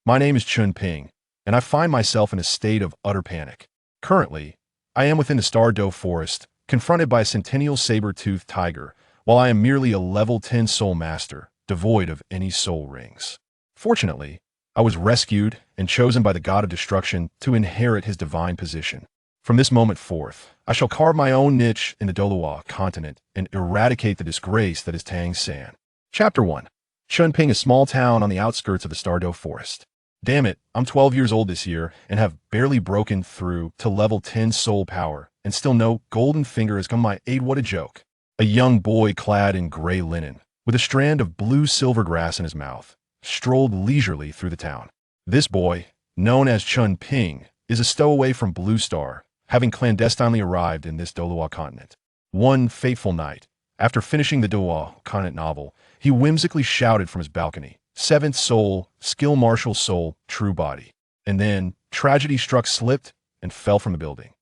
My name is Chen Ping, and I find myself in a state of utter panic. Currently, I am within the Star Dou Forest, confronted by a centennial saber-toothed tiger, while I am merely a level 10 soul master, devoid of any soul rings. Fortunately, I was rescued and chosen by the god of destruction to inherit his divine position. From this moment forth, I shall carve my own niche in the Douluo continent and eradicate the disgrace that is Tang San. Chapter 1. Chen Ping, a small town on the outskirts of the Star Dou Forest. Damn it, I'm 12 years old this year and have barely broken through to level 10 soul power, and still no golden finger has come my aid. What a joke. A young boy clad in gray linen, with a strand of blue silver grass in his mouth, strolled leisurely through the town. This boy, known as Chen Ping, is a stowaway from Blue Star, having clandestinely arrived in this Douluo continent. One fateful night, after finishing the Douluo continent novel, he whimsically shouted from his balcony, "Seventh soul, skill martial soul, true body." And then, tragedy struck, slipped, and fell from the building.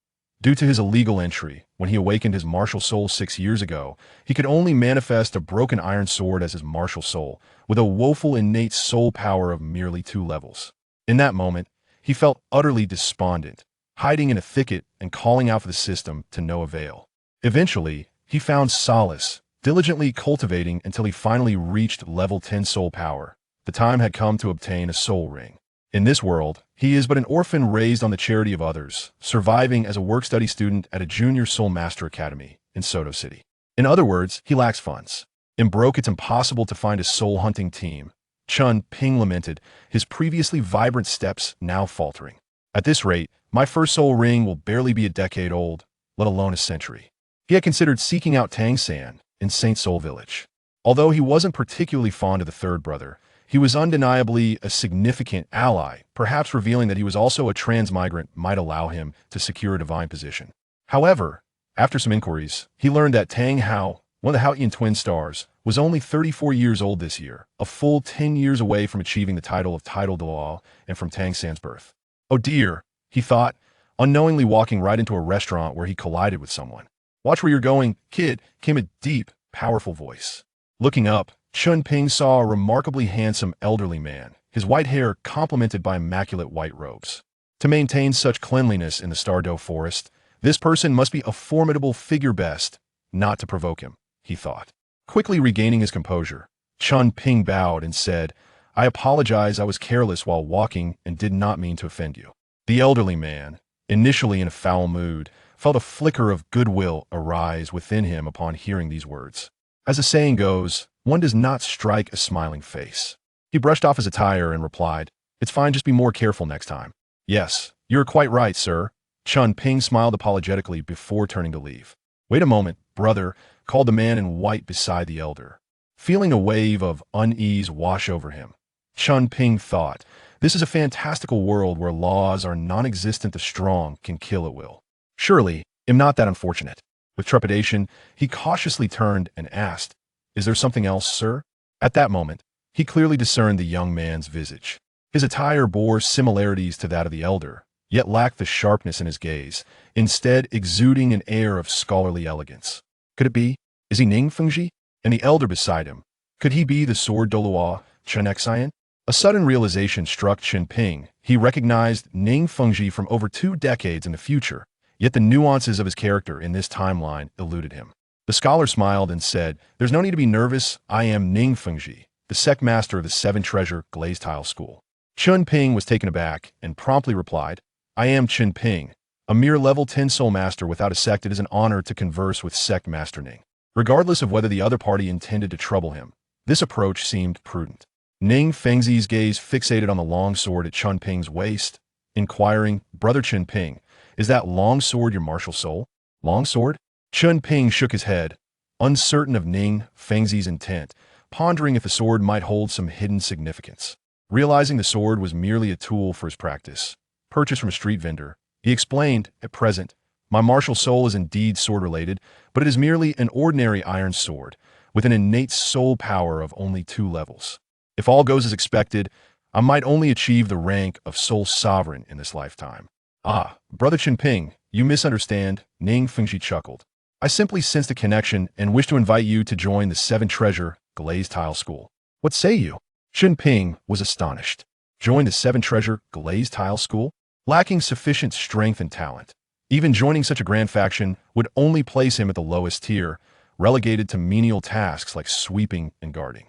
Due to his illegal entry, when he awakened his martial soul 6 years ago, he could only manifest a broken iron sword as his martial soul, with a woeful innate soul power of merely 2 levels. In that moment, he felt utterly despondent, hiding in a thicket and calling out for the system to no avail. Eventually, he found solace, diligently cultivating until he finally reached level 10 soul power. The time had come to obtain a soul ring. In this world, he is but an orphan raised on the charity of others, surviving as a work-study student at a junior soul master academy in Soto City. In other words, he lacks funds. In broke, it's impossible to find a soul-hunting team. Chen Ping lamented, his previously vibrant steps now faltering. At this rate, my first soul ring will barely be a decade old, let alone a century. He had considered seeking out Tang San in Saint Soul Village. Although he wasn't particularly fond of the third brother, he was undeniably a significant ally, perhaps revealing that he was also a transmigrant might allow him to secure a divine position. However, after some inquiries, he learned that Tang Hao, one of the Haotian twin stars, was only 34 years old this year, a full 10 years away from achieving the title of Title Douluo and from Tang San's birth. Oh dear, he thought, unknowingly walking right into a restaurant where he collided with someone. "Watch where you're going, kid," came a deep, powerful voice. Looking up, Chen Ping saw a remarkably handsome elderly man, his white hair complemented by immaculate white robes. To maintain such cleanliness in the Star Dou Forest, this person must be a formidable figure, best not to provoke him, he thought. Quickly regaining his composure, Chen Ping bowed and said, "I apologize, I was careless while walking and did not mean to offend you." The elderly man, initially in a foul mood, felt a flicker of goodwill arise within him upon hearing these words. As the saying goes, one does not strike a smiling face. He brushed off his attire and replied, "It's fine, just be more careful next time." "Yes, you're quite right, sir." Chen Ping smiled apologetically before turning to leave. "Wait a moment, brother," called the man in white beside the elder. Feeling a wave of unease wash over him, Chen Ping thought, this is a fantastical world where laws are non-existent. The strong can kill at will. Surely, I'm not that unfortunate. With trepidation, he cautiously turned and asked, "Is there something else, sir?" At that moment, he clearly discerned the young man's visage. His attire bore similarities to that of the elder, yet lacked the sharpness in his gaze, instead exuding an air of scholarly elegance. Could it be? Is he Ning Fengji? And the elder beside him, could he be the sword Douluo, Chen Xian? A sudden realization struck Chen Ping. He recognized Ning Fengji from over 2 decades in the future, yet the nuances of his character in this timeline eluded him. The scholar smiled and said, "There's no need to be nervous. I am Ning Fengji, the sect master of the 7 Treasure Glazed Tile School." Chen Ping was taken aback and promptly replied, "I am Chen Ping, a mere level 10 soul master without a sect. It is an honor to converse with sect master Ning." Regardless of whether the other party intended to trouble him, this approach seemed prudent. Ning Fengzi's gaze fixated on the long sword at Chen Ping's waist, inquiring, "Brother Chen Ping, is that long sword your martial soul?" "Long sword?" Chen Ping shook his head, uncertain of Ning Fengzi's intent, pondering if the sword might hold some hidden significance. Realizing the sword was merely a tool for his practice, purchased from a street vendor, he explained, "At present, my martial soul is indeed sword-related, but it is merely an ordinary iron sword, with an innate soul power of only 2 levels. If all goes as expected, I might only achieve the rank of Soul Sovereign in this lifetime." "Ah, Brother Chen Ping, you misunderstand," Ning Fengji chuckled. "I simply sensed a connection and wish to invite you to join the 7 Treasure Glazed Tile School. What say you?" Chen Ping was astonished. Join the Seven Treasure Glazed Tile School? Lacking sufficient strength and talent. Even joining such a grand faction would only place him at the lowest tier, relegated to menial tasks like sweeping and guarding.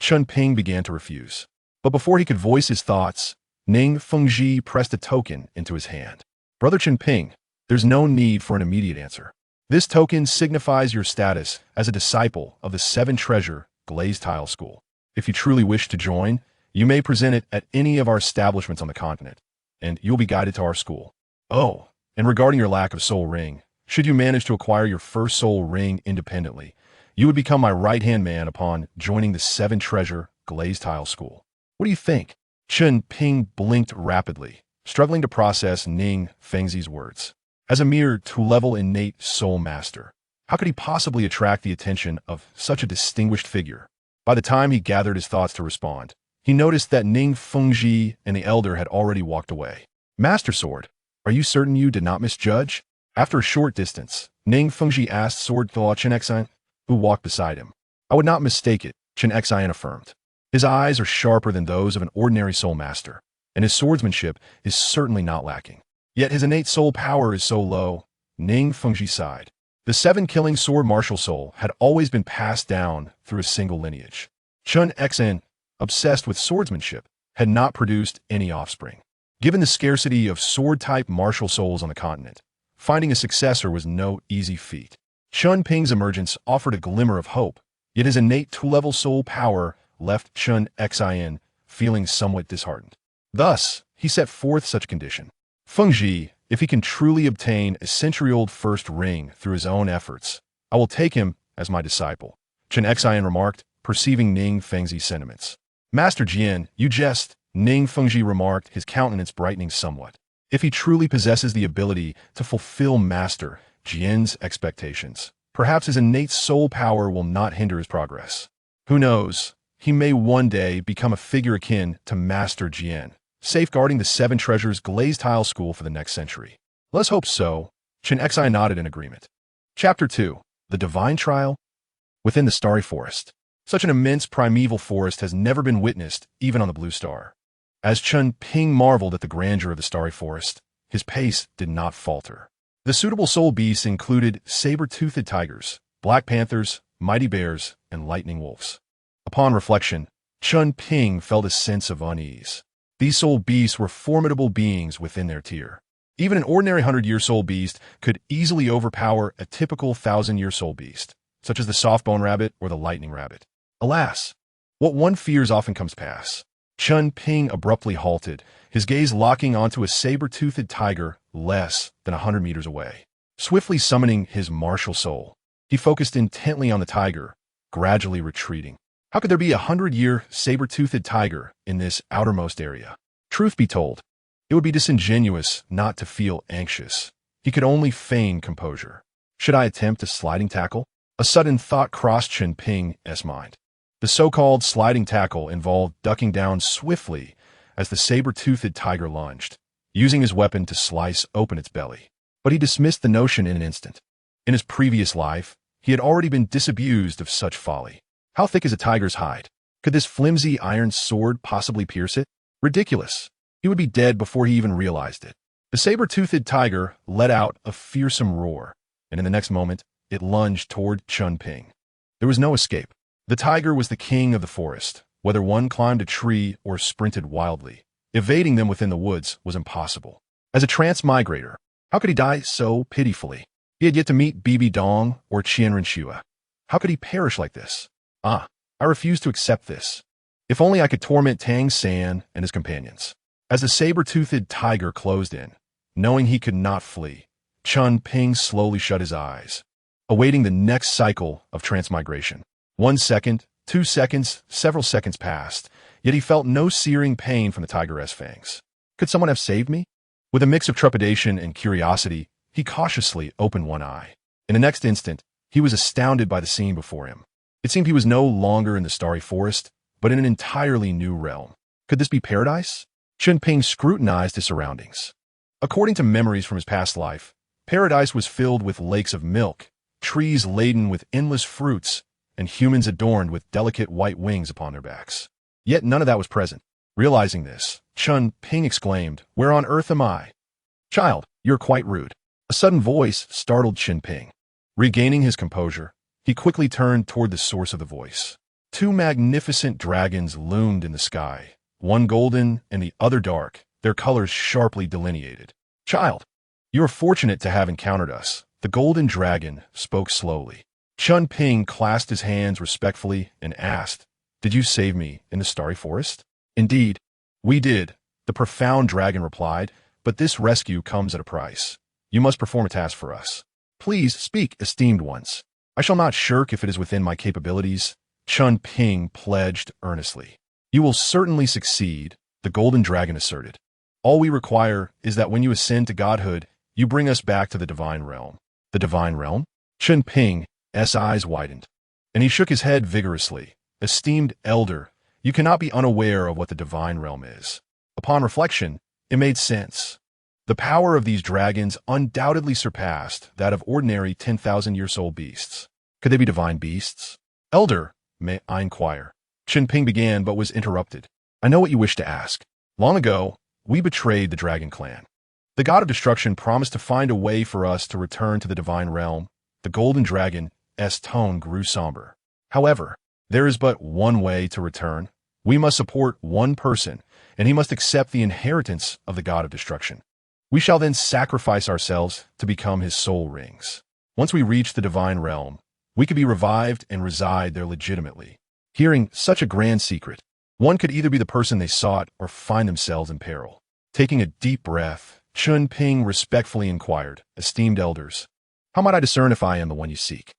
Chen Ping began to refuse. But before he could voice his thoughts, Ning Fengji pressed a token into his hand. Brother Chen Ping, there's no need for an immediate answer. This token signifies your status as a disciple of the Seven Treasure Glazed Tile School. If you truly wish to join, you may present it at any of our establishments on the continent, and you'll be guided to our school. Oh, and regarding your lack of soul ring, should you manage to acquire your first soul ring independently, you would become my right-hand man upon joining the Seven Treasure Glazed Tile School. What do you think? Chen Ping blinked rapidly, struggling to process Ning Fengzi's words. As a mere two-level innate soul master, how could he possibly attract the attention of such a distinguished figure? By the time he gathered his thoughts to respond, he noticed that Ning Fengji and the elder had already walked away. Master Sword, are you certain you did not misjudge? After a short distance, Ning Fengji asked Swordtooth Chen San, who walked beside him. I would not mistake it, Chen San affirmed. His eyes are sharper than those of an ordinary soul master, and his swordsmanship is certainly not lacking. Yet his innate soul power is so low. Ning Fengji sighed. The seven-killing sword martial soul had always been passed down through a single lineage. Chen San, obsessed with swordsmanship, had not produced any offspring. Given the scarcity of sword-type martial souls on the continent, finding a successor was no easy feat. Chen Ping's emergence offered a glimmer of hope, yet his innate two-level soul power left Chen Xin feeling somewhat disheartened. Thus, he set forth such a condition. Fengji, if he can truly obtain a century-old first ring through his own efforts, I will take him as my disciple, Chen Xin remarked, perceiving Ning Fengzi's sentiments. Master Jian, you jest, Ning Fengji remarked, his countenance brightening somewhat. If he truly possesses the ability to fulfill Master Jian's expectations, perhaps his innate soul power will not hinder his progress. Who knows, he may one day become a figure akin to Master Jian, safeguarding the Seven Treasures Glazed Tile School for the next century. Let's hope so. Chen Xi nodded in agreement. Chapter 2. The Divine Trial. Within the Starry Forest. Such an immense primeval forest has never been witnessed, even on the Blue Star. As Chen Ping marveled at the grandeur of the Starry Forest, his pace did not falter. The suitable soul beasts included saber-toothed tigers, black panthers, mighty bears, and lightning wolves. Upon reflection, Chen Ping felt a sense of unease. These soul beasts were formidable beings within their tier. Even an ordinary 100-year soul beast could easily overpower a typical 1,000-year soul beast, such as the soft-bone rabbit or the lightning rabbit. Alas, what one fears often comes to pass. Chen Ping abruptly halted, his gaze locking onto a saber-toothed tiger less than 100 meters away. Swiftly summoning his martial soul, he focused intently on the tiger, gradually retreating. How could there be a 100-year saber-toothed tiger in this outermost area? Truth be told, it would be disingenuous not to feel anxious. He could only feign composure. Should I attempt a sliding tackle? A sudden thought crossed Chen Ping's mind. The so-called sliding tackle involved ducking down swiftly as the saber-toothed tiger lunged, using his weapon to slice open its belly. But he dismissed the notion in an instant. In his previous life, he had already been disabused of such folly. How thick is a tiger's hide? Could this flimsy iron sword possibly pierce it? Ridiculous. He would be dead before he even realized it. The saber-toothed tiger let out a fearsome roar, and in the next moment, it lunged toward Chen Ping. There was no escape. The tiger was the king of the forest. Whether one climbed a tree or sprinted wildly, evading them within the woods was impossible. As a transmigrator, how could he die so pitifully? He had yet to meet Bibi Dong or Qian Renshua. How could he perish like this? I refuse to accept this. If only I could torment Tang San and his companions. As the saber-toothed tiger closed in, knowing he could not flee, Chen Ping slowly shut his eyes, awaiting the next cycle of transmigration. 1 second, 2 seconds, several seconds passed, yet he felt no searing pain from the tiger's fangs. Could someone have saved me? With a mix of trepidation and curiosity, he cautiously opened one eye. In the next instant, he was astounded by the scene before him. It seemed he was no longer in the Starry Forest, but in an entirely new realm. Could this be paradise? Chen Ping scrutinized his surroundings. According to memories from his past life, paradise was filled with lakes of milk, trees laden with endless fruits, and humans adorned with delicate white wings upon their backs. Yet none of that was present. Realizing this, Chen Ping exclaimed, "Where on earth am I?" "Child, you're quite rude." A sudden voice startled Chen Ping. Regaining his composure, he quickly turned toward the source of the voice. Two magnificent dragons loomed in the sky, one golden and the other dark, their colors sharply delineated. "Child, you are fortunate to have encountered us," the golden dragon spoke slowly. Chen Ping clasped his hands respectfully and asked, "Did you save me in the Starry Forest?" "Indeed, we did," the profound dragon replied, "but this rescue comes at a price. You must perform a task for us." "Please speak, esteemed ones. I shall not shirk if it is within my capabilities," Chen Ping pledged earnestly. "You will certainly succeed," the golden dragon asserted. "All we require is that when you ascend to godhood, you bring us back to the divine realm." "The divine realm?" Chen Ping's eyes widened, and he shook his head vigorously. "Esteemed elder, you cannot be unaware of what the divine realm is." Upon reflection, it made sense. The power of these dragons undoubtedly surpassed that of ordinary 10,000-year-old beasts. Could they be divine beasts? "Elder, may I inquire?" Chen Ping began but was interrupted. "I know what you wish to ask. Long ago, we betrayed the dragon clan. The god of destruction promised to find a way for us to return to the divine realm." The golden dragon's tone grew somber. "However, there is but one way to return. We must support one person, and he must accept the inheritance of the god of destruction. We shall then sacrifice ourselves to become his soul rings. Once we reach the divine realm, we could be revived and reside there legitimately." Hearing such a grand secret, one could either be the person they sought or find themselves in peril. Taking a deep breath, Chen Ping respectfully inquired, "Esteemed elders, how might I discern if I am the one you seek?"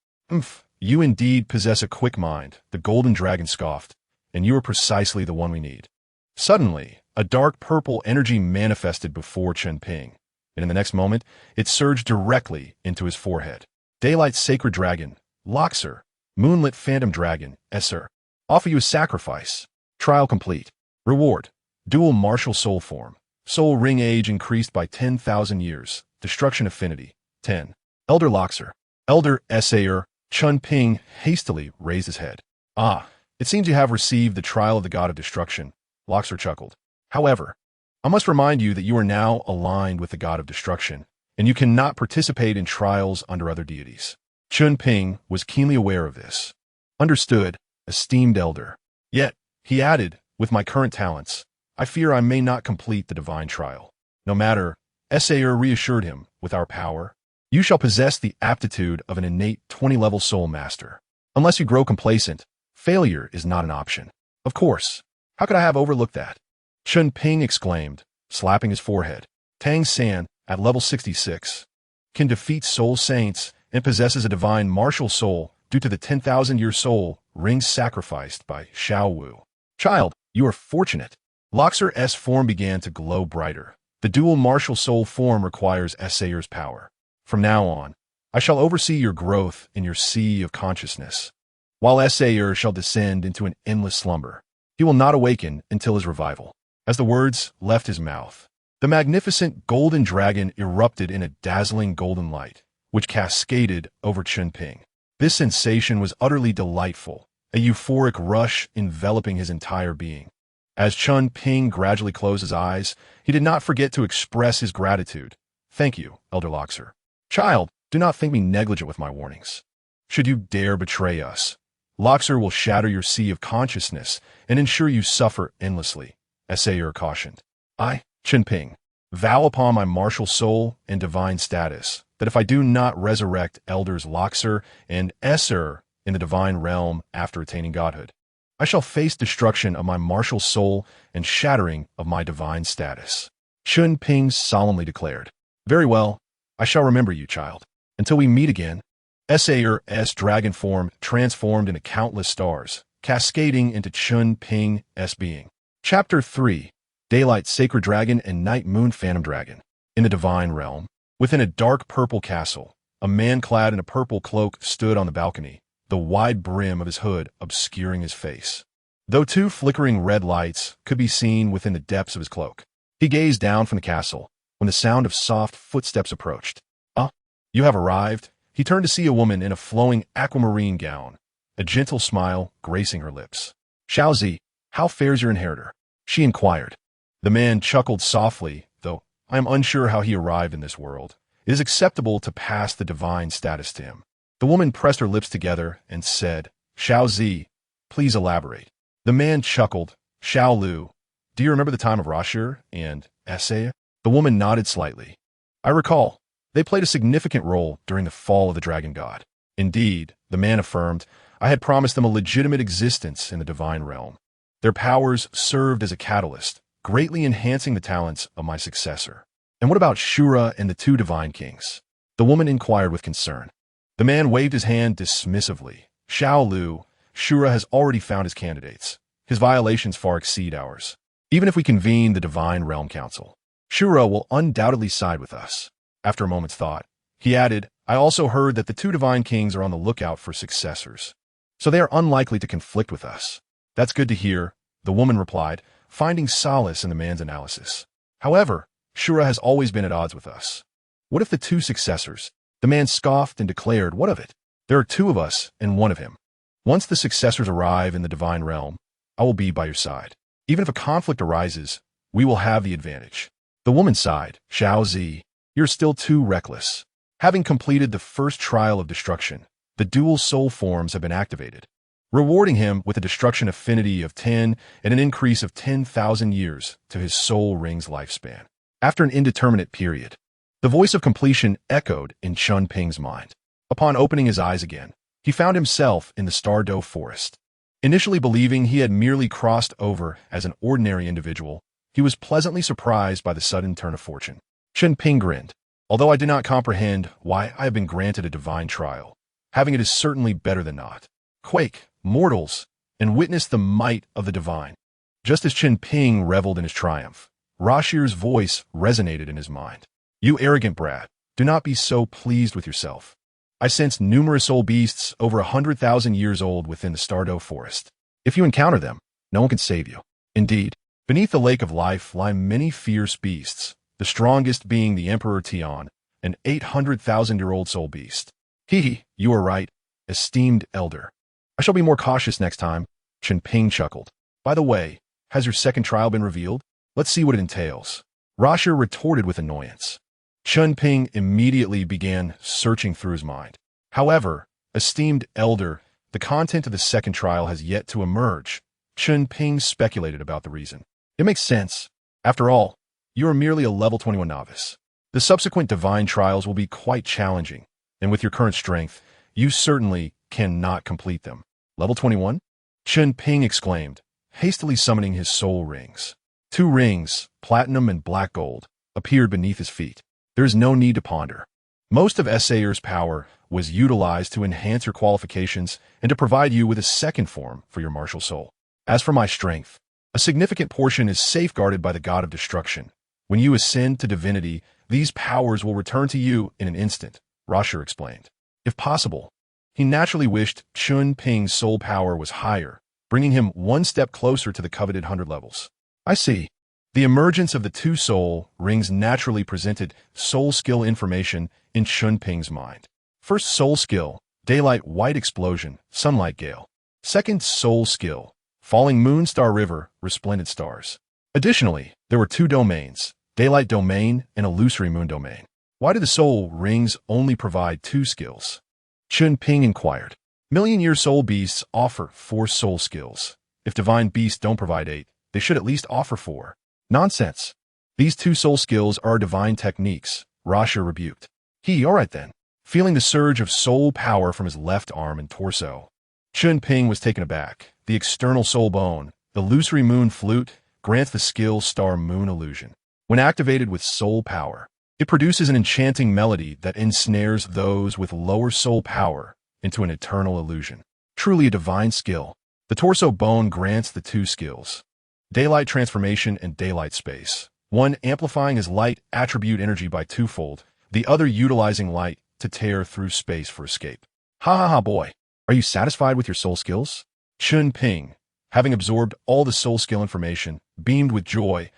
You indeed possess a quick mind," the golden dragon scoffed, "and you are precisely the one we need." Suddenly, a dark purple energy manifested before Chen Ping, and in the next moment, it surged directly into his forehead. "Daylight sacred dragon, Loxer, moonlit phantom dragon, Esser, offer you a sacrifice. Trial complete. Reward, dual martial soul form. Soul ring age increased by 10,000 years. Destruction affinity, 10. Elder Loxer. Elder Sayer." Chen Ping hastily raised his head. "Ah, it seems you have received the trial of the god of destruction," Loxer chuckled. "However, I must remind you that you are now aligned with the god of destruction, and you cannot participate in trials under other deities." Chen Ping was keenly aware of this. "Understood, esteemed elder. Yet," he added, "with my current talents, I fear I may not complete the divine trial." "No matter," Sayer reassured him, "with our power, you shall possess the aptitude of an innate 20-level soul master. Unless you grow complacent, failure is not an option." "Of course. How could I have overlooked that?" Chen Ping exclaimed, slapping his forehead. "Tang San, at level 66, can defeat soul saints and possesses a divine martial soul due to the 10,000-year soul ring sacrificed by Xiao Wu. Child, you are fortunate." Loxer's form began to glow brighter. "The dual martial soul form requires Sayer's power. From now on, I shall oversee your growth in your sea of consciousness, while Sayer shall descend into an endless slumber. He will not awaken until his revival." As the words left his mouth, the magnificent golden dragon erupted in a dazzling golden light, which cascaded over Chen Ping. This sensation was utterly delightful, a euphoric rush enveloping his entire being. As Chen Ping gradually closed his eyes, he did not forget to express his gratitude. "Thank you, Elder Loxer. Child, do not think me negligent with my warnings. Should you dare betray us, Loxer will shatter your sea of consciousness and ensure you suffer endlessly," Sayer cautioned. "I, Chen Ping, vow upon my martial soul and divine status that if I do not resurrect Elders Loxer and Esser in the divine realm after attaining godhood, I shall face destruction of my martial soul and shattering of my divine status," Chen Ping solemnly declared. "Very well. I shall remember you, child. Until we meet again." Sayer's dragon form transformed into countless stars, cascading into Chen Ping's being. Chapter 3. Daylight Sacred Dragon and Night Moon Phantom Dragon. In the divine realm, within a dark purple castle, a man clad in a purple cloak stood on the balcony, the wide brim of his hood obscuring his face. Though two flickering red lights could be seen within the depths of his cloak, he gazed down from the castle when the sound of soft footsteps approached. "Ah, you have arrived." He turned to see a woman in a flowing aquamarine gown, a gentle smile gracing her lips. "Xiaozi, how fares your inheritor?" she inquired. The man chuckled softly, though I am unsure how he arrived in this world. It is acceptable to pass the divine status to him. The woman pressed her lips together and said, Xiao Zi, please elaborate. The man chuckled. Xiao Lu, do you remember the time of Rashir and Essay? The woman nodded slightly. I recall. They played a significant role during the fall of the dragon god. Indeed, the man affirmed, I had promised them a legitimate existence in the divine realm. Their powers served as a catalyst, greatly enhancing the talents of my successor. And what about Shura and the two divine kings? The woman inquired with concern. The man waved his hand dismissively. Xiao Lu, Shura has already found his candidates. His violations far exceed ours. Even if we convene the Divine Realm Council, Shura will undoubtedly side with us. After a moment's thought, he added, I also heard that the two divine kings are on the lookout for successors, so they are unlikely to conflict with us. That's good to hear, the woman replied, finding solace in the man's analysis. However, Shura has always been at odds with us. What if the two successors? The man scoffed and declared, what of it? There are two of us and one of him. Once the successors arrive in the divine realm, I will be by your side. Even if a conflict arises, we will have the advantage. The woman sighed. Xiao Zi, you're still too reckless. Having completed the first trial of destruction, the dual soul forms have been activated, rewarding him with a destruction affinity of 10 and an increase of 10,000 years to his soul ring's lifespan. After an indeterminate period, the voice of completion echoed in Chen Ping's mind. Upon opening his eyes again, he found himself in the Star Dou Forest. Initially believing he had merely crossed over as an ordinary individual, he was pleasantly surprised by the sudden turn of fortune. Chen Ping grinned. Although I did not comprehend why I have been granted a divine trial, having it is certainly better than not. Quake, mortals, and witness the might of the divine. Just as Chen Ping reveled in his triumph, Rashir's voice resonated in his mind. You arrogant brat, do not be so pleased with yourself. I sense numerous soul beasts over 100,000 years old within the Star Dou Forest. If you encounter them, no one can save you. Indeed, beneath the lake of life lie many fierce beasts, the strongest being the Emperor Tian, an 800,000-year-old soul beast. You are right, esteemed elder. I shall be more cautious next time, Chen Ping chuckled. By the way, has your second trial been revealed? Let's see what it entails. Rashir retorted with annoyance. Chen Ping immediately began searching through his mind. However, esteemed elder, the content of the second trial has yet to emerge. Chen Ping speculated about the reason. It makes sense. After all, you are merely a level 21 novice. The subsequent divine trials will be quite challenging, and with your current strength, you certainly cannot complete them. Level 21? Chen Ping exclaimed, hastily summoning his soul rings. 2 rings, platinum and black gold, appeared beneath his feet. There is no need to ponder. Most of Essayer's power was utilized to enhance your qualifications and to provide you with a second form for your martial soul. As for my strength, a significant portion is safeguarded by the god of destruction. When you ascend to divinity, these powers will return to you in an instant, Rashir explained. If possible, he naturally wished Chen Ping's soul power was higher, bringing him one step closer to the coveted 100 levels. I see. The emergence of the 2 soul rings naturally presented soul skill information in Chen Ping's mind. First soul skill, daylight white explosion, sunlight gale. Second soul skill, falling moon star river, resplendent stars. Additionally, there were 2 domains, daylight domain and illusory moon domain. Why do the soul rings only provide 2 skills? Chen Ping inquired. Million-year soul beasts offer 4 soul skills. If divine beasts don't provide 8, they should at least offer 4. Nonsense. These 2 soul skills are divine techniques, Rashir rebuked. All right then. Feeling the surge of soul power from his left arm and torso, Chen Ping was taken aback. The external soul bone, the illusory moon flute, grants the skill star moon illusion. When activated with soul power, it produces an enchanting melody that ensnares those with lower soul power into an eternal illusion. Truly a divine skill. The torso bone grants the 2 skills. Daylight transformation and daylight space. One amplifying his light attribute energy by 2-fold, the other utilizing light to tear through space for escape. Ha boy. Are you satisfied with your soul skills? Chen Ping, having absorbed all the soul skill information, beamed with joy.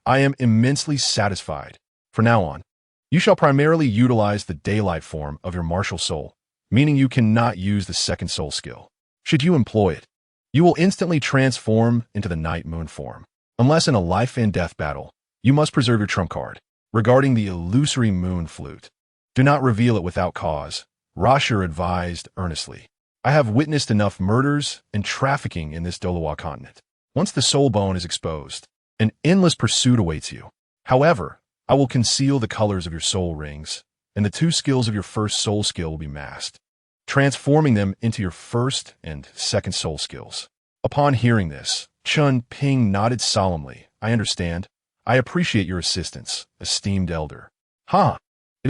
I am immensely satisfied. From now on, you shall primarily utilize the daylight form of your martial soul, meaning you cannot use the second soul skill. Should you employ it, you will instantly transform into the night moon form. Unless in a life and death battle, you must preserve your trump card. Regarding the illusory moon flute, do not reveal it without cause, Rashir advised earnestly. I have witnessed enough murders and trafficking in this Douluo continent. Once the soul bone is exposed, an endless pursuit awaits you. However, I will conceal the colors of your soul rings, and the 2 skills of your first soul skill will be masked, transforming them into your first and second soul skills. Upon hearing this, Chen Ping nodded solemnly. I understand. I appreciate your assistance, esteemed elder. It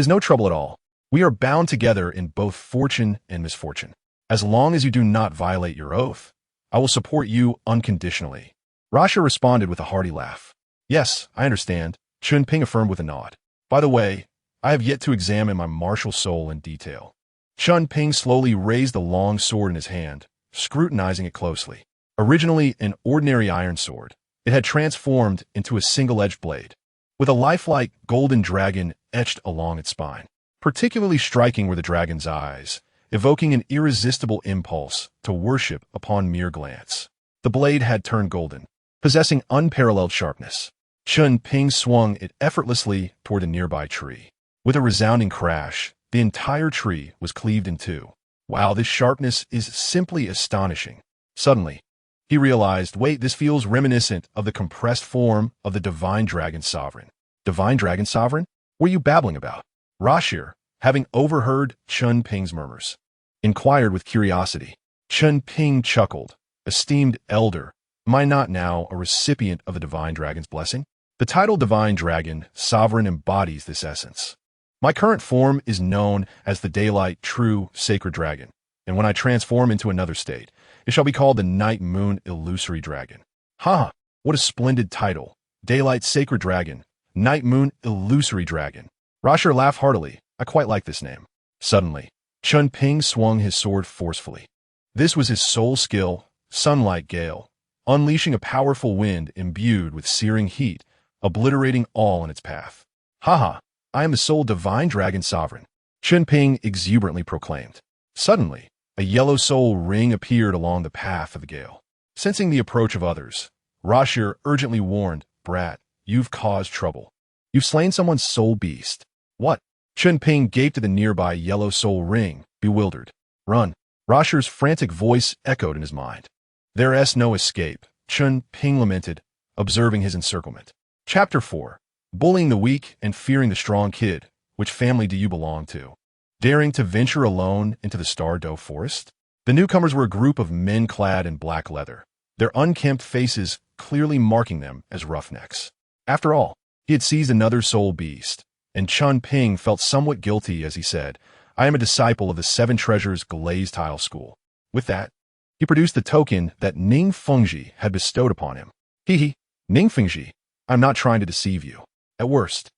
is no trouble at all. We are bound together in both fortune and misfortune. As long as you do not violate your oath, I will support you unconditionally. Rasha responded with a hearty laugh. Yes, I understand, Chen Ping affirmed with a nod. By the way, I have yet to examine my martial soul in detail. Chen Ping slowly raised the long sword in his hand, scrutinizing it closely. Originally an ordinary iron sword, it had transformed into a single-edged blade, with a lifelike golden dragon etched along its spine. Particularly striking were the dragon's eyes, evoking an irresistible impulse to worship upon mere glance. The blade had turned golden, possessing unparalleled sharpness. Chen Ping swung it effortlessly toward a nearby tree. With a resounding crash, the entire tree was cleaved in 2. Wow, this sharpness is simply astonishing. Suddenly, he realized, wait, this feels reminiscent of the compressed form of the Divine Dragon Sovereign. Divine Dragon Sovereign? What are you babbling about? Rashir, having overheard Chen Ping's murmurs, inquired with curiosity. Chen Ping chuckled. Esteemed elder, am I not now a recipient of the Divine Dragon's blessing? The title Divine Dragon Sovereign embodies this essence. My current form is known as the Daylight True Sacred Dragon, and when I transform into another state, it shall be called the Night Moon Illusory Dragon. What a splendid title. Daylight Sacred Dragon, Night Moon Illusory Dragon. Rashir laughed heartily. I quite like this name. Suddenly, Chen Ping swung his sword forcefully. This was his soul skill, Sunlight Gale, unleashing a powerful wind imbued with searing heat, obliterating all in its path. I am the sole Divine Dragon Sovereign, Chen Ping exuberantly proclaimed. Suddenly, a yellow soul ring appeared along the path of the gale. Sensing the approach of others, Rashir urgently warned, Brat, you've caused trouble. You've slain someone's soul beast. What? Chen Ping gaped at the nearby yellow soul ring, bewildered. Run. Rashir's frantic voice echoed in his mind. There's no escape, Chen Ping lamented, observing his encirclement. Chapter 4. Bullying the weak and fearing the strong kid. Which family do you belong to? Daring to venture alone into the Star Dou Forest? The newcomers were a group of men clad in black leather, their unkempt faces clearly marking them as roughnecks. After all, he had seized another soul beast, and Chen Ping felt somewhat guilty as he said, I am a disciple of the 7 Treasures Glazed Tile School. With that, he produced the token that Ning Fengji had bestowed upon him. Ning Fengji, I'm not trying to deceive you. At worst,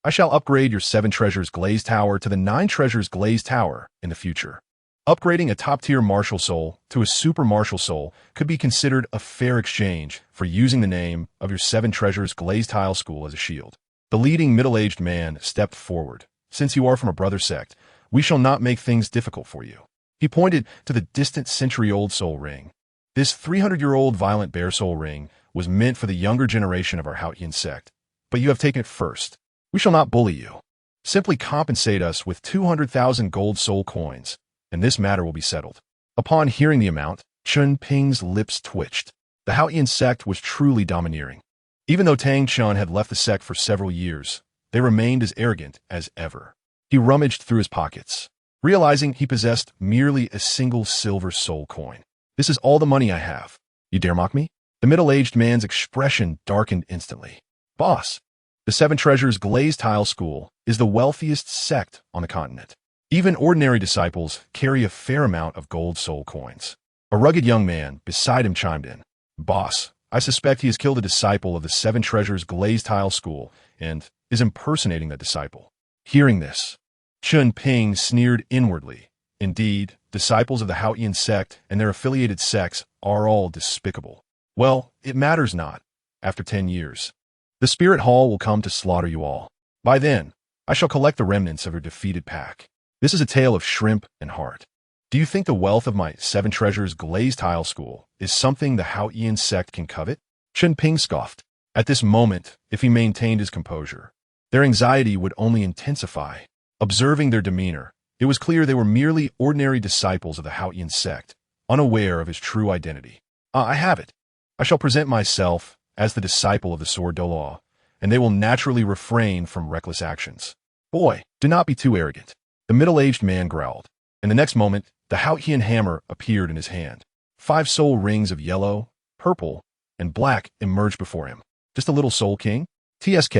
I shall upgrade your 7 Treasures Glazed Tower to the 9 Treasures Glazed Tower in the future. Upgrading a top-tier martial soul to a super martial soul could be considered a fair exchange for using the name of your 7 Treasures Glazed Tile School as a shield. The leading middle-aged man stepped forward. Since you are from a brother sect, we shall not make things difficult for you. He pointed to the distant century-old soul ring. This 300-year-old violent bear soul ring was meant for the younger generation of our Haotian sect, but you have taken it first. We shall not bully you. Simply compensate us with 200,000 gold soul coins, and this matter will be settled. Upon hearing the amount, Chen Ping's lips twitched. The Haotian sect was truly domineering. Even though Tang Chun had left the sect for several years, they remained as arrogant as ever. He rummaged through his pockets, realizing he possessed merely a single silver soul coin. This is all the money I have. You dare mock me? The middle-aged man's expression darkened instantly. Boss, the 7 Treasures Glazed Tile School is the wealthiest sect on the continent. Even ordinary disciples carry a fair amount of gold soul coins. A rugged young man beside him chimed in. Boss, I suspect he has killed a disciple of the 7 Treasures Glazed Tile School and is impersonating that disciple. Hearing this, Chen Ping sneered inwardly. Indeed, disciples of the Haotian sect and their affiliated sects are all despicable. Well, it matters not. After 10 years, the Spirit Hall will come to slaughter you all. By then, I shall collect the remnants of your defeated pack. This is a tale of shrimp and heart. Do you think the wealth of my 7 Treasures Glazed Tile School is something the Haotian sect can covet? Chen Ping scoffed. At this moment, if he maintained his composure, their anxiety would only intensify. Observing their demeanor, it was clear they were merely ordinary disciples of the Haotian sect, unaware of his true identity. I have it. I shall present myself as the disciple of the Sword Douluo, and they will naturally refrain from reckless actions. Boy, do not be too arrogant. The middle-aged man growled. In the next moment, the Haotian hammer appeared in his hand. 5 soul rings of yellow, purple, and black emerged before him. Just a little soul king? TSK.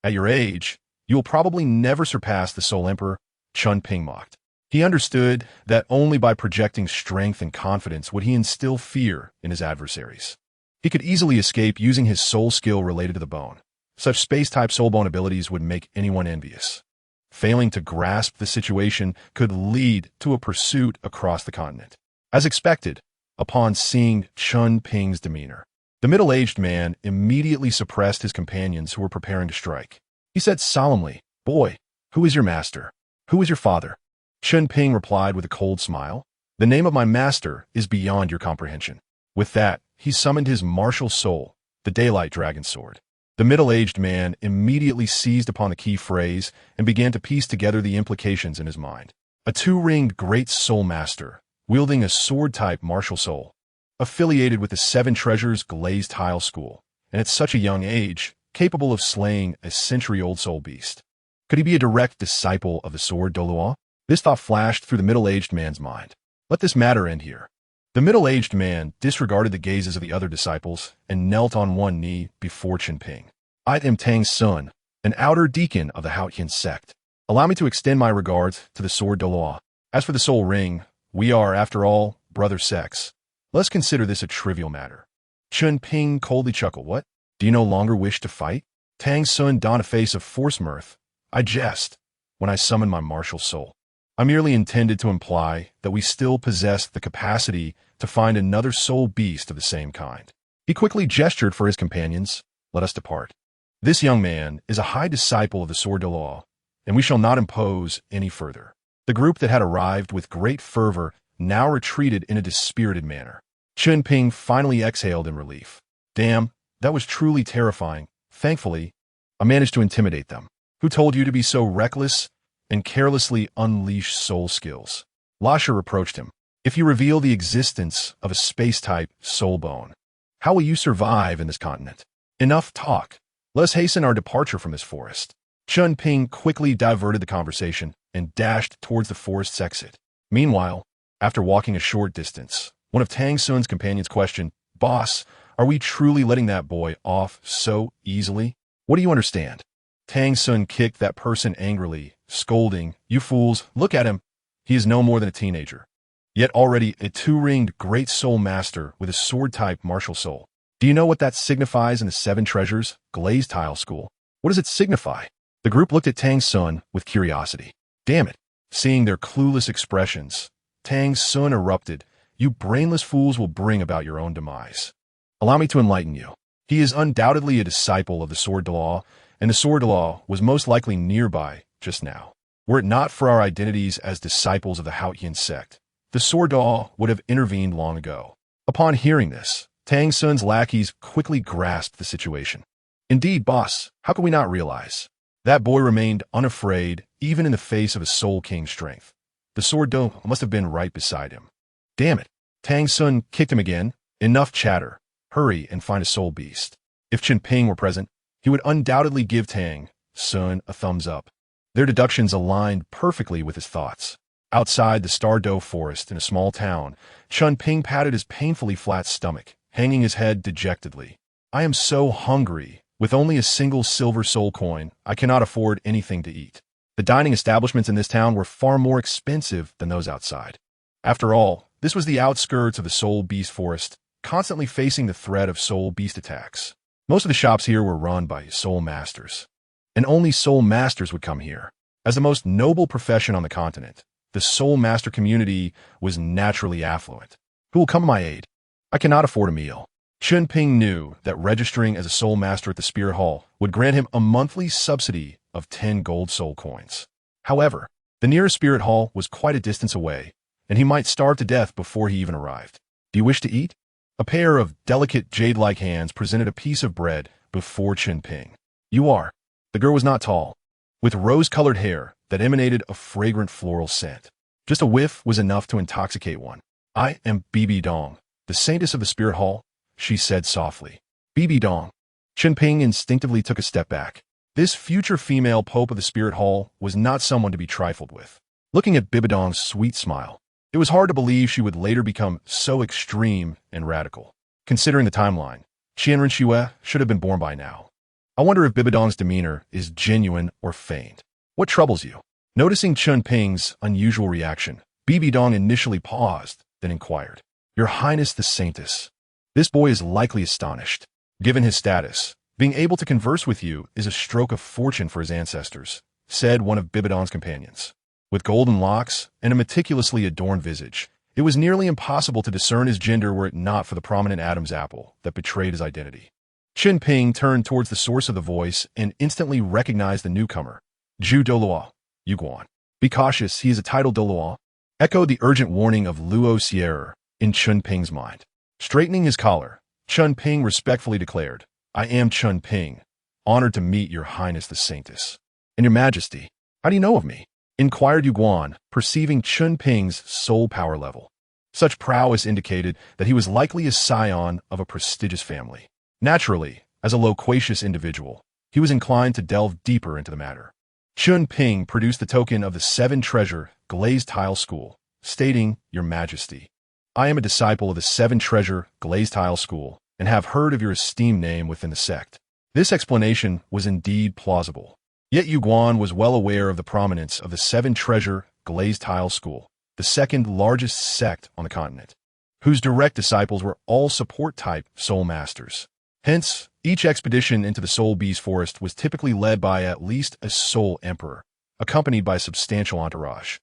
At your age, you will probably never surpass the Soul Emperor, Chen Ping mocked. He understood that only by projecting strength and confidence would he instill fear in his adversaries. He could easily escape using his soul skill related to the bone. Such space-type soul bone abilities would make anyone envious. Failing to grasp the situation could lead to a pursuit across the continent. As expected, upon seeing Chen Ping's demeanor, the middle-aged man immediately suppressed his companions who were preparing to strike. He said solemnly, "Boy, who is your master? Who is your father?" Chen Ping replied with a cold smile, "The name of my master is beyond your comprehension." With that, he summoned his martial soul, the Daylight Dragon Sword. The middle-aged man immediately seized upon the key phrase and began to piece together the implications in his mind. A 2-ringed Great Soul Master, wielding a sword-type martial soul, affiliated with the 7 Treasures Glazed Tile School, and at such a young age, capable of slaying a century-old soul beast. Could he be a direct disciple of the Sword Douluo? This thought flashed through the middle-aged man's mind. Let this matter end here. The middle-aged man disregarded the gazes of the other disciples and knelt on one knee before Chen Ping. "I am Tang San, an outer deacon of the Haotian sect. Allow me to extend my regards to the Sword Douluo. As for the soul ring, we are, after all, brother sects. Let's consider this a trivial matter." Chen Ping coldly chuckled. "What? Do you no longer wish to fight?" Tang San donned a face of forced mirth. "I jest when I summon my martial soul. I merely intended to imply that we still possess the capacity to find another soul beast of the same kind." He quickly gestured for his companions. "Let us depart. This young man is a high disciple of the Sword Douluo, and we shall not impose any further." The group that had arrived with great fervor now retreated in a dispirited manner. Chen Ping finally exhaled in relief. "Damn, that was truly terrifying. Thankfully, I managed to intimidate them. Who told you to be so reckless and carelessly unleash soul skills?" Lasha reproached him. "If you reveal the existence of a space-type soul bone, how will you survive in this continent? Enough talk. Let us hasten our departure from this forest." Chen Ping quickly diverted the conversation and dashed towards the forest's exit. Meanwhile, after walking a short distance, one of Tang San's companions questioned, "Boss, are we truly letting that boy off so easily? What do you understand?" Tang San kicked that person angrily, scolding, "You fools, look at him. He is no more than a teenager, yet already a 2-ringed Great Soul Master with a sword-type martial soul. Do you know what that signifies in the 7 Treasures Glazed Tile School? What does it signify?" The group looked at Tang San with curiosity. Damn it. Seeing their clueless expressions, Tang San erupted, "You brainless fools will bring about your own demise. Allow me to enlighten you. He is undoubtedly a disciple of the Sword Douluo, and the Sword Douluo was most likely nearby just now. Were it not for our identities as disciples of the Haotian sect, the Sword Douluo would have intervened long ago." Upon hearing this, Tang San's lackeys quickly grasped the situation. "Indeed, boss, how could we not realize? That boy remained unafraid even in the face of a Soul King's strength. The Sword Douluo must have been right beside him. Damn it." Tang San kicked him again. "Enough chatter. Hurry and find a soul beast." If Chen Ping were present, he would undoubtedly give Tang San a thumbs up. Their deductions aligned perfectly with his thoughts. Outside the Star Dou Forest in a small town, Chen Ping patted his painfully flat stomach, hanging his head dejectedly. "I am so hungry. With only a single silver soul coin, I cannot afford anything to eat." The dining establishments in this town were far more expensive than those outside. After all, this was the outskirts of the Soul Beast Forest, constantly facing the threat of soul beast attacks. Most of the shops here were run by soul masters, and only soul masters would come here. As the most noble profession on the continent, the soul master community was naturally affluent. Who will come to my aid? I cannot afford a meal. Chen Ping knew that registering as a soul master at the Spirit Hall would grant him a monthly subsidy of 10 gold soul coins. However, the nearest Spirit Hall was quite a distance away, and he might starve to death before he even arrived. "Do you wish to eat?" A pair of delicate jade-like hands presented a piece of bread before Chen Ping. You are. The girl was not tall, with rose-colored hair that emanated a fragrant floral scent. Just a whiff was enough to intoxicate one. I am Bibi Dong, the saintess of the spirit hall, she said softly. Bibi Dong. Chen Ping instinctively took a step back. This future female pope of the spirit hall was not someone to be trifled with. Looking at Bibi Dong's sweet smile, it was hard to believe she would later become so extreme and radical. Considering the timeline, Qianren Xue should have been born by now. I wonder if Bibi Dong's demeanor is genuine or feigned. What troubles you? Noticing Chen Ping's unusual reaction, Bibi Dong initially paused, then inquired. Your Highness the Saintess. This boy is likely astonished. Given his status, being able to converse with you is a stroke of fortune for his ancestors, said one of Bibi Dong's companions. With golden locks and a meticulously adorned visage, it was nearly impossible to discern his gender were it not for the prominent Adam's apple that betrayed his identity. Chen Ping turned towards the source of the voice and instantly recognized the newcomer. Zhu Douluo, Yuguan. Be cautious, he is a titled Douluo, echoed the urgent warning of Luo Sierra in Chen Ping's mind. Straightening his collar, Chen Ping respectfully declared, I am Chen Ping, honored to meet your Highness the Saintess. And your Majesty, how do you know of me? Inquired Yuguan, perceiving Chen Ping's soul power level. Such prowess indicated that he was likely a scion of a prestigious family. Naturally, as a loquacious individual, he was inclined to delve deeper into the matter. Chen Ping produced the token of the 7-treasure glazed tile school, stating, Your Majesty, I am a disciple of the 7-treasure glazed tile school and have heard of your esteemed name within the sect. This explanation was indeed plausible. Yet Yuguan was well aware of the prominence of the 7-treasure glazed tile school, the second largest sect on the continent, whose direct disciples were all support-type soul masters. Hence, each expedition into the Soul Beast Forest was typically led by at least a soul emperor, accompanied by a substantial entourage.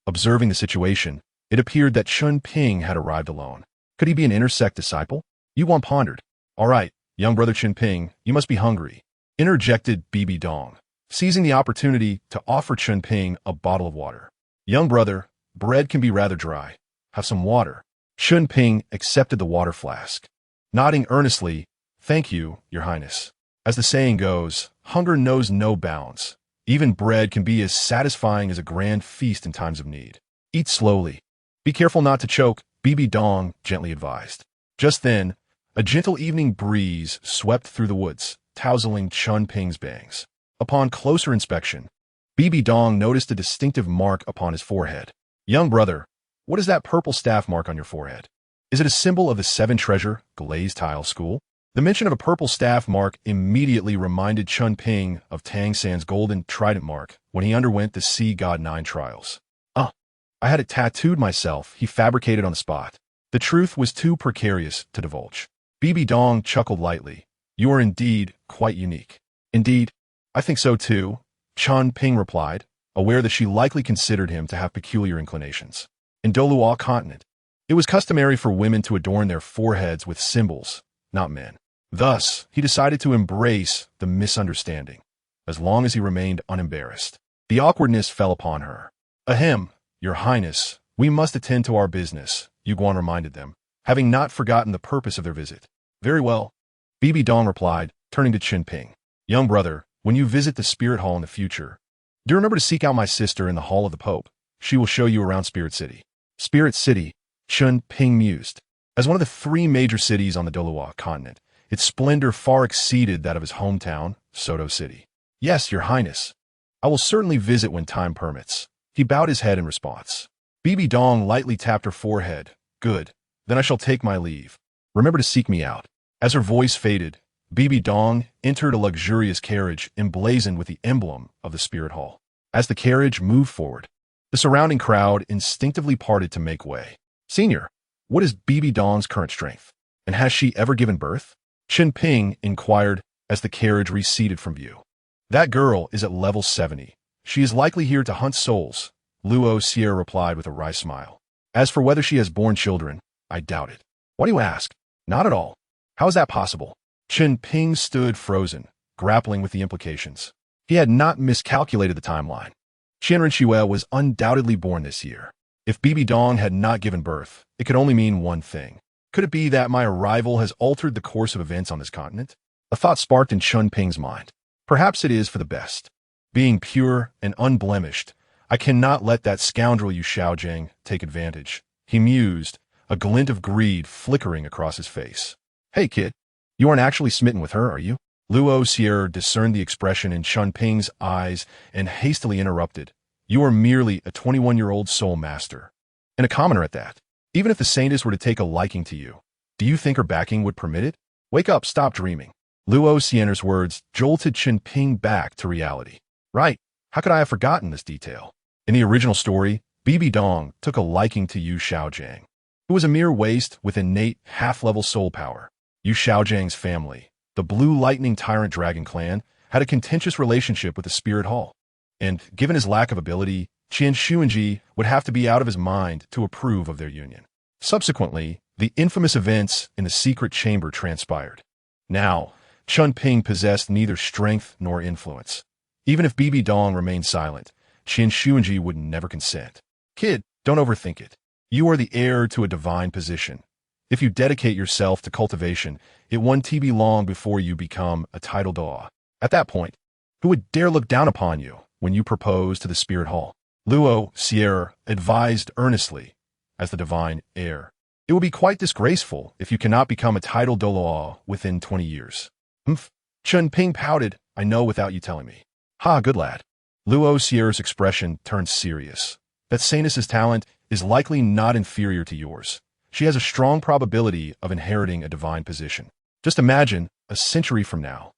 Observing the situation, it appeared that Chen Ping had arrived alone. Could he be an intersect disciple? Yuguan pondered. All right, young brother Chen Ping, you must be hungry, interjected Bibi Dong, seizing the opportunity to offer Chen Ping a bottle of water. Young brother, bread can be rather dry. Have some water. Chen Ping accepted the water flask, nodding earnestly, Thank you, Your Highness. As the saying goes, hunger knows no bounds. Even bread can be as satisfying as a grand feast in times of need. Eat slowly. Be careful not to choke, Bibi Dong gently advised. Just then, a gentle evening breeze swept through the woods, tousling Chen Ping's bangs. Upon closer inspection, Bibi Dong noticed a distinctive mark upon his forehead. Young brother, what is that purple staff mark on your forehead? Is it a symbol of the 7-treasure glazed tile school? The mention of a purple staff mark immediately reminded Chen Ping of Tang San's golden trident mark when he underwent the Sea God 9 trials. I had it tattooed myself, he fabricated on the spot. The truth was too precarious to divulge. Bibi Dong chuckled lightly. You are indeed quite unique. Indeed, I think so too, Chen Ping replied, aware that she likely considered him to have peculiar inclinations. In Douluo continent, it was customary for women to adorn their foreheads with symbols, not men. Thus, he decided to embrace the misunderstanding, as long as he remained unembarrassed. The awkwardness fell upon her. Ahem, Your Highness, we must attend to our business, Yuguan reminded them, having not forgotten the purpose of their visit. Very well, Bibi Dong replied, turning to Chen Ping. Young brother, when you visit the Spirit Hall in the future, do remember to seek out my sister in the Hall of the Pope. She will show you around Spirit City. Spirit City, Chen Ping mused. As one of the 3 major cities on the Douluo continent, its splendor far exceeded that of his hometown, Sotto City. Yes, Your Highness. I will certainly visit when time permits. He bowed his head in response. Bibi Dong lightly tapped her forehead. Good. Then I shall take my leave. Remember to seek me out. As her voice faded, Bibi Dong entered a luxurious carriage emblazoned with the emblem of the Spirit Hall. As the carriage moved forward, the surrounding crowd instinctively parted to make way. Senior, what is Bibi Dong's current strength? And has she ever given birth? Chen Ping inquired as the carriage receded from view. That girl is at level 70. She is likely here to hunt souls, Luo Sierra replied with a wry smile. As for whether she has borne children, I doubt it. Why do you ask? Not at all. How is that possible? Chen Ping stood frozen, grappling with the implications. He had not miscalculated the timeline. Qianren Xue was undoubtedly born this year. If Bibi Dong had not given birth, it could only mean one thing. Could it be that my arrival has altered the course of events on this continent? A thought sparked in Chen Ping's mind. Perhaps it is for the best. Being pure and unblemished, I cannot let that scoundrel Yu Xiaojing take advantage. He mused, a glint of greed flickering across his face. Hey, kid. You aren't actually smitten with her, are you? Luo Sierra discerned the expression in Chen Ping's eyes and hastily interrupted. You are merely a 21-year-old soul master. And a commoner at that. Even if the saintess were to take a liking to you, do you think her backing would permit it? Wake up, stop dreaming. Luo Sienna's words jolted Chen Ping back to reality. Right, how could I have forgotten this detail? In the original story, Bibi Dong took a liking to Yu Xiaojing, who was a mere waste with innate half-level soul power. Yu Xiaojing's family, the Blue Lightning Tyrant Dragon clan, had a contentious relationship with the Spirit Hall, and given his lack of ability, Qian Xuanji would have to be out of his mind to approve of their union. Subsequently, the infamous events in the secret chamber transpired. Now, Chen Ping possessed neither strength nor influence. Even if Bibi Dong remained silent, Qian Xuanji would never consent. Kid, don't overthink it. You are the heir to a divine position. If you dedicate yourself to cultivation, it won't be long before you become a title Dou. At that point, who would dare look down upon you when you propose to the Spirit Hall? Luo Sierra advised earnestly, as the divine heir. It will be quite disgraceful if you cannot become a title Douluo within 20 years. Humph. Chen Ping pouted. I know without you telling me. Ha, good lad. Luo Sierra's expression turned serious. That saintess's talent is likely not inferior to yours. She has a strong probability of inheriting a divine position. Just imagine, a century from now,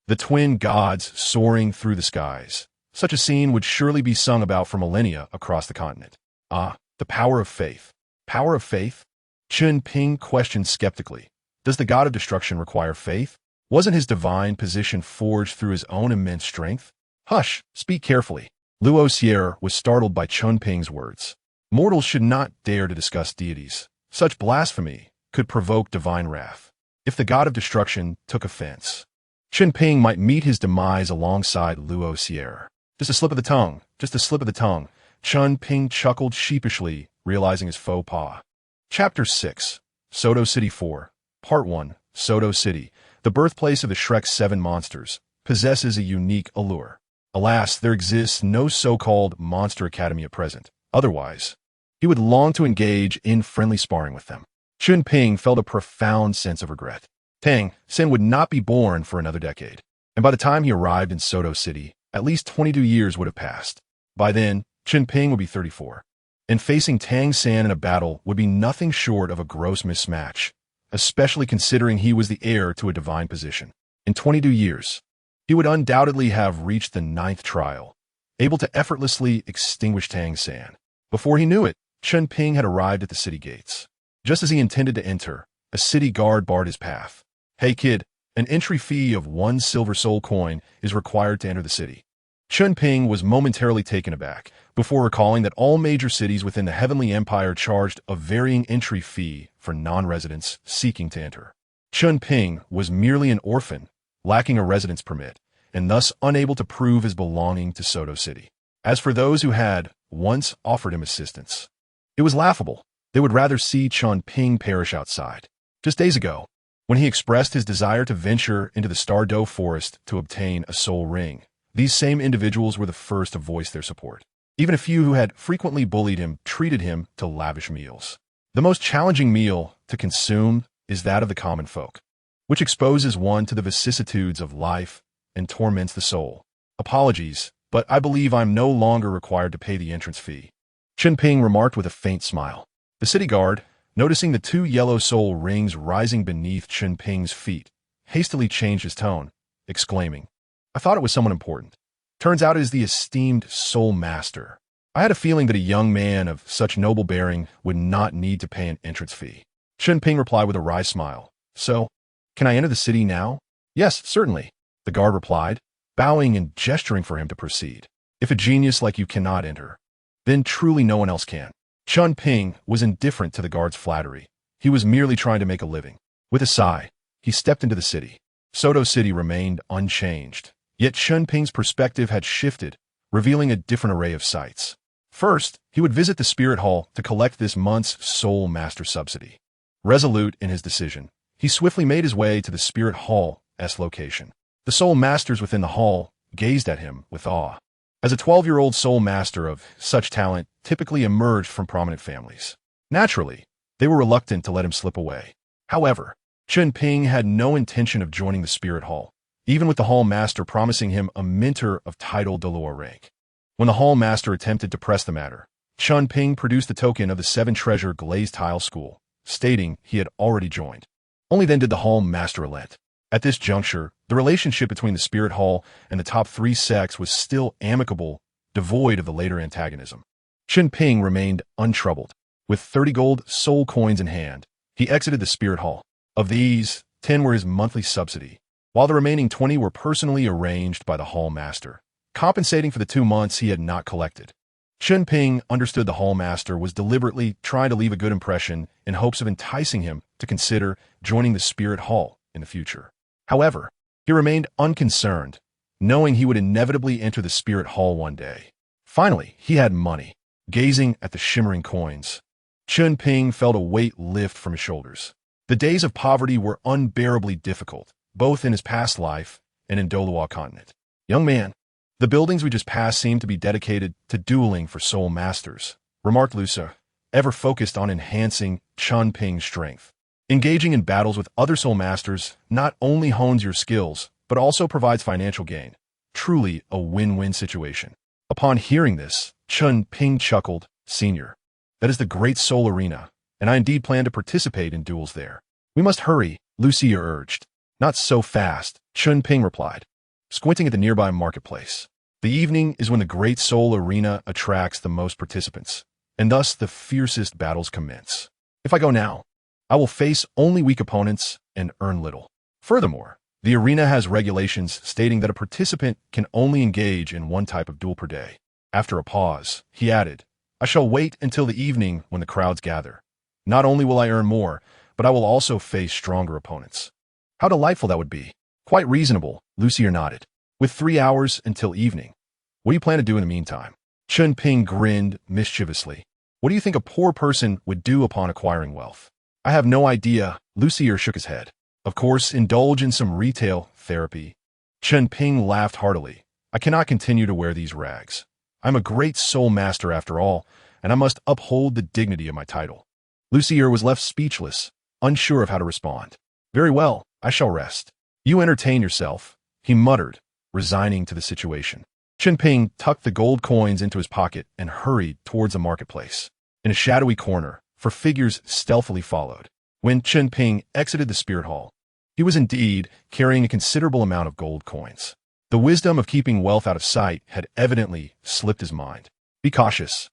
the twin gods soaring through the skies. Such a scene would surely be sung about for millennia across the continent. Ah, the power of faith. Power of faith? Chen Ping questioned skeptically. Does the god of destruction require faith? Wasn't his divine position forged through his own immense strength? Hush, speak carefully. Luo Sierra was startled by Chen Ping's words. Mortals should not dare to discuss deities. Such blasphemy could provoke divine wrath. If the god of destruction took offense, Chen Ping might meet his demise alongside Luo Sierra. Just a slip of the tongue, just a slip of the tongue. Chen Ping chuckled sheepishly, realizing his faux pas. Chapter 6, Sodou City 4, Part 1, Sodou City, the birthplace of the Shrek 7 monsters, possesses a unique allure. Alas, there exists no so-called monster academy at present. Otherwise, he would long to engage in friendly sparring with them. Chen Ping felt a profound sense of regret. Tang San would not be born for another decade, and by the time he arrived in Sodou City, at least 22 years would have passed. By then, Chen Ping would be 34, and facing Tang San in a battle would be nothing short of a gross mismatch, especially considering he was the heir to a divine position. In 22 years, he would undoubtedly have reached the 9th trial, able to effortlessly extinguish Tang San. Before he knew it, Chen Ping had arrived at the city gates. Just as he intended to enter, a city guard barred his path. Hey kid, an entry fee of 1 silver soul coin is required to enter the city. Chen Ping was momentarily taken aback, before recalling that all major cities within the Heavenly Empire charged a varying entry fee for non-residents seeking to enter. Chen Ping was merely an orphan, lacking a residence permit, and thus unable to prove his belonging to Sodou City. As for those who had once offered him assistance, it was laughable. They would rather see Chen Ping perish outside. Just days ago, when he expressed his desire to venture into the Star Dou Forest to obtain a soul ring, these same individuals were the first to voice their support. Even a few who had frequently bullied him treated him to lavish meals. The most challenging meal to consume is that of the common folk, which exposes one to the vicissitudes of life and torments the soul. Apologies, but I believe I'm no longer required to pay the entrance fee. Chen Ping remarked with a faint smile. The city guard, noticing the 2 yellow soul rings rising beneath Chen Ping's feet, hastily changed his tone, exclaiming, I thought it was someone important. Turns out it is the esteemed soul master. I had a feeling that a young man of such noble bearing would not need to pay an entrance fee. Chen Ping replied with a wry smile. So, can I enter the city now? Yes, certainly, the guard replied, bowing and gesturing for him to proceed. If a genius like you cannot enter, then truly no one else can. Chen Ping was indifferent to the guard's flattery. He was merely trying to make a living. With a sigh, he stepped into the city. Sodou City remained unchanged. Yet Chen Ping's perspective had shifted, revealing a different array of sights. First, he would visit the Spirit Hall to collect this month's Soul Master subsidy. Resolute in his decision, he swiftly made his way to the Spirit Hall's location. The soul masters within the hall gazed at him with awe. As a 12-year-old soul master of such talent typically emerged from prominent families. Naturally, they were reluctant to let him slip away. However, Chen Ping had no intention of joining the Spirit Hall, even with the Hall Master promising him a minter of title Douluo rank. When the Hall Master attempted to press the matter, Chen Ping produced the token of the 7-treasure glazed tile school, stating he had already joined. Only then did the Hall Master relent. At this juncture, the relationship between the Spirit Hall and the top 3 sects was still amicable, devoid of the later antagonism. Chen Ping remained untroubled. With 30 gold soul coins in hand, he exited the Spirit Hall. Of these, 10 were his monthly subsidy, while the remaining 20 were personally arranged by the Hall Master, compensating for the 2 months he had not collected. Chen Ping understood the Hall Master was deliberately trying to leave a good impression in hopes of enticing him to consider joining the Spirit Hall in the future. However, he remained unconcerned, knowing he would inevitably enter the Spirit Hall one day. Finally, he had money. Gazing at the shimmering coins, Chen Ping felt a weight lift from his shoulders. The days of poverty were unbearably difficult, both in his past life and in Douluo continent. Young man, the buildings we just passed seem to be dedicated to dueling for soul masters, remarked Lucia, ever focused on enhancing Chen Ping's strength. Engaging in battles with other soul masters not only hones your skills, but also provides financial gain. Truly a win-win situation. Upon hearing this, Chen Ping chuckled, Senior, that is the Great Soul Arena, and I indeed plan to participate in duels there. We must hurry, Lucia urged. Not so fast, Chen Ping replied, squinting at the nearby marketplace. The evening is when the Great Soul Arena attracts the most participants, and thus the fiercest battles commence. If I go now, I will face only weak opponents and earn little. Furthermore, the arena has regulations stating that a participant can only engage in one type of duel per day. After a pause, he added, I shall wait until the evening when the crowds gather. Not only will I earn more, but I will also face stronger opponents. How delightful that would be. Quite reasonable, Lucia nodded. With 3 hours until evening. What do you plan to do in the meantime? Chen Ping grinned mischievously. What do you think a poor person would do upon acquiring wealth? I have no idea, Lucia shook his head. Of course, indulge in some retail therapy. Chen Ping laughed heartily. I cannot continue to wear these rags. I'm a great soul master after all, and I must uphold the dignity of my title. Lucia was left speechless, unsure of how to respond. Very well, I shall rest. You entertain yourself, he muttered, resigning to the situation. Chen Ping tucked the gold coins into his pocket and hurried towards the marketplace. In a shadowy corner, 4 figures stealthily followed. When Chen Ping exited the Spirit Hall, he was indeed carrying a considerable amount of gold coins. The wisdom of keeping wealth out of sight had evidently slipped his mind. Be cautious.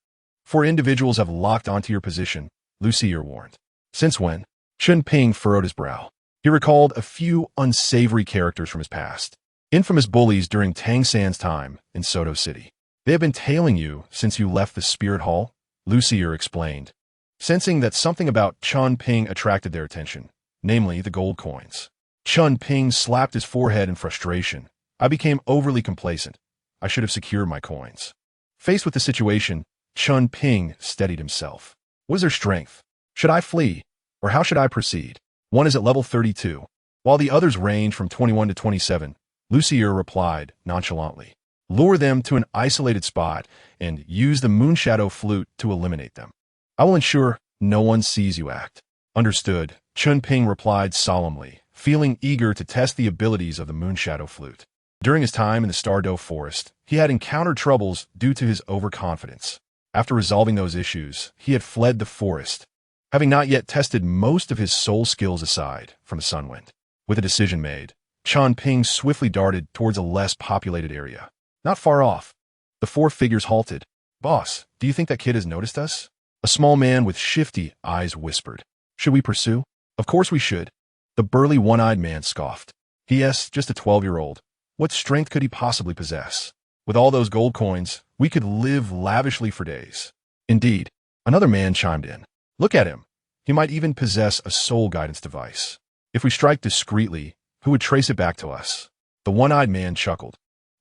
4 individuals have locked onto your position, Lucia warned. Since when? Chen Ping furrowed his brow. He recalled a few unsavory characters from his past. Infamous bullies during Tang San's time in Soto City. They have been tailing you since you left the Spirit Hall, Lucia explained, sensing that something about Chen Ping attracted their attention, namely the gold coins. Chen Ping slapped his forehead in frustration. I became overly complacent. I should have secured my coins. Faced with the situation, Chen Ping steadied himself. What is their strength? Should I flee, or how should I proceed? One is at level 32, while the others range from 21 to 27, Lucia replied nonchalantly. Lure them to an isolated spot and use the Moonshadow Flute to eliminate them. I will ensure no one sees you act. Understood, Chen Ping replied solemnly, feeling eager to test the abilities of the Moonshadow Flute. During his time in the Star Dou Forest, he had encountered troubles due to his overconfidence. After resolving those issues, he had fled the forest, having not yet tested most of his soul skills aside from the Sunwind. With a decision made, Chen Ping swiftly darted towards a less populated area. Not far off, the 4 figures halted. Boss, do you think that kid has noticed us? A small man with shifty eyes whispered. Should we pursue? Of course we should. The burly one-eyed man scoffed. Yes, just a 12-year-old. What strength could he possibly possess? With all those gold coins, we could live lavishly for days. Indeed, another man chimed in. Look at him. He might even possess a soul guidance device. If we strike discreetly, who would trace it back to us? The one-eyed man chuckled.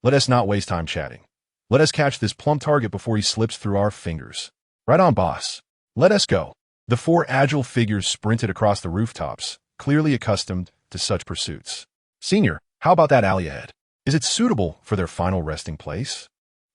Let us not waste time chatting. Let us catch this plump target before he slips through our fingers. Right on, boss. Let us go. The four agile figures sprinted across the rooftops, clearly accustomed to such pursuits. Senior, how about that alley ahead? Is it suitable for their final resting place?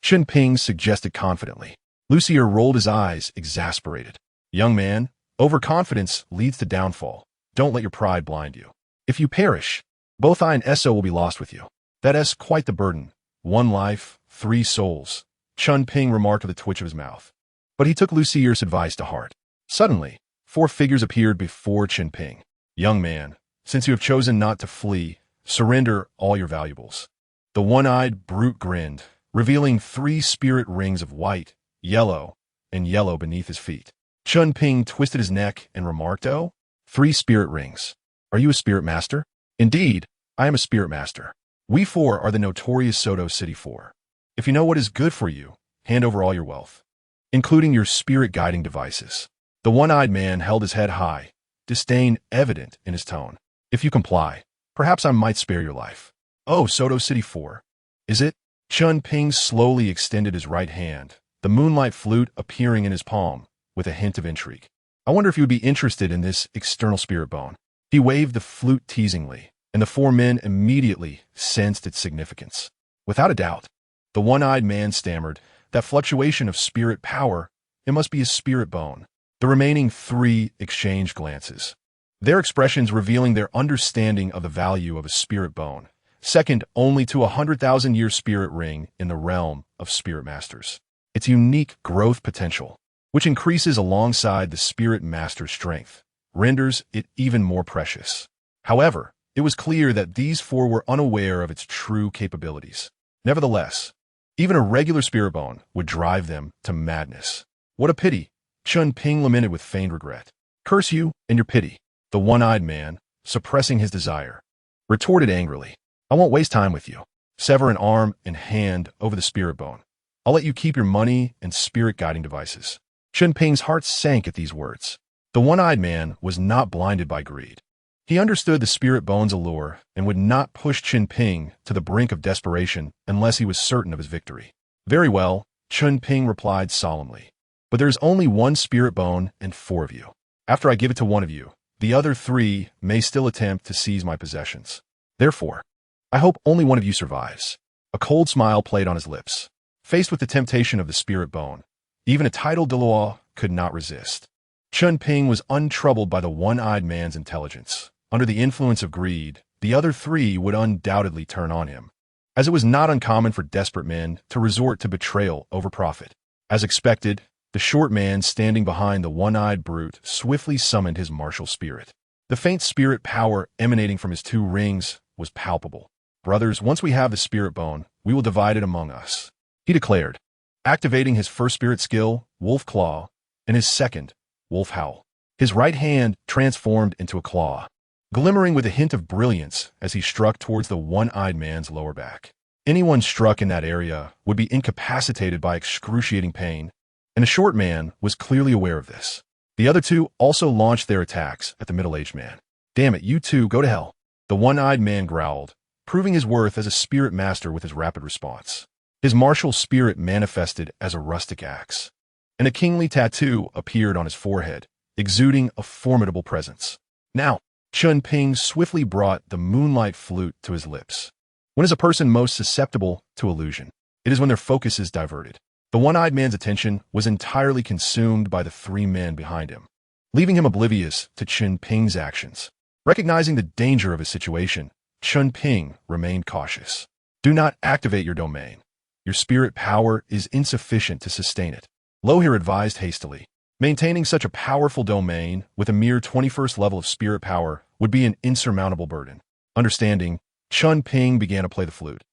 Chen Ping suggested confidently. Lucier rolled his eyes, exasperated. Young man, overconfidence leads to downfall. Don't let your pride blind you. If you perish, both I and Esso will be lost with you. That is quite the burden. 1 life, 3 souls. Chen Ping remarked with a twitch of his mouth. But he took Lucier's advice to heart. Suddenly, 4 figures appeared before Chen Ping. Young man, since you have chosen not to flee, surrender all your valuables. The one-eyed brute grinned, revealing 3 spirit rings of white, yellow, and yellow beneath his feet. Chen Ping twisted his neck and remarked, "Oh, 3 spirit rings. Are you a spirit master?" "Indeed, I am a spirit master. We 4 are the notorious Soto City 4. If you know what is good for you, hand over all your wealth, including your spirit guiding devices." The one-eyed man held his head high, disdain evident in his tone. "If you comply, perhaps I might spare your life." "Oh, Soto City 4. Is it?" Chen Ping slowly extended his right hand, the moonlight flute appearing in his palm, with a hint of intrigue. "I wonder if you would be interested in this external spirit bone." He waved the flute teasingly, and the 4 men immediately sensed its significance. Without a doubt, the one-eyed man stammered, that fluctuation of spirit power, it must be a spirit bone. The remaining 3 exchanged glances, their expressions revealing their understanding of the value of a spirit bone, second only to a 100,000-year spirit ring in the realm of spirit masters. Its unique growth potential, which increases alongside the spirit master's strength, renders it even more precious. However, it was clear that these 4 were unaware of its true capabilities. Nevertheless, even a regular spirit bone would drive them to madness. "What a pity," Chen Ping lamented with feigned regret. "Curse you and your pity," the one-eyed man, suppressing his desire, retorted angrily. "I won't waste time with you. Sever an arm and hand over the spirit bone. I'll let you keep your money and spirit guiding devices." Chen Ping's heart sank at these words. The one-eyed man was not blinded by greed. He understood the spirit bone's allure and would not push Chen Ping to the brink of desperation unless he was certain of his victory. "Very well," Chen Ping replied solemnly. "But there is only 1 spirit bone and 4 of you. After I give it to one of you, the other 3 may still attempt to seize my possessions. Therefore, I hope only one of you survives." A cold smile played on his lips. Faced with the temptation of the spirit bone, even a titled Douluo could not resist. Chen Ping was untroubled by the one-eyed man's intelligence. Under the influence of greed, the other 3 would undoubtedly turn on him, as it was not uncommon for desperate men to resort to betrayal over profit. As expected, the short man standing behind the one-eyed brute swiftly summoned his martial spirit. The faint spirit power emanating from his 2 rings was palpable. "Brothers, once we have the spirit bone, we will divide it among us," he declared, activating his first spirit skill, Wolf Claw, and his second, Wolf Howl. His right hand transformed into a claw, glimmering with a hint of brilliance as he struck towards the one-eyed man's lower back. Anyone struck in that area would be incapacitated by excruciating pain, and the short man was clearly aware of this. The other 2 also launched their attacks at the middle-aged man. "Damn it, you 2, go to hell," the one-eyed man growled, proving his worth as a spirit master with his rapid response. His martial spirit manifested as a rustic axe, and a kingly tattoo appeared on his forehead, exuding a formidable presence. Now, Chen Ping swiftly brought the moonlight flute to his lips. When is a person most susceptible to illusion? It is when their focus is diverted. The one-eyed man's attention was entirely consumed by the 3 men behind him, leaving him oblivious to Chen Ping's actions. Recognizing the danger of his situation, Chen Ping remained cautious. "Do not activate your domain. Your spirit power is insufficient to sustain it," Lohir advised hastily. Maintaining such a powerful domain with a mere 21st level of spirit power would be an insurmountable burden. Understanding, Chen Ping began to play the flute,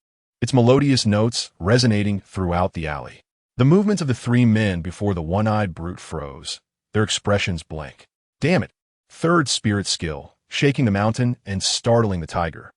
its melodious notes resonating throughout the alley. The movements of the 3 men before the one-eyed brute froze, their expressions blank. "Damn it!" Third spirit skill, shaking the mountain and startling the tiger.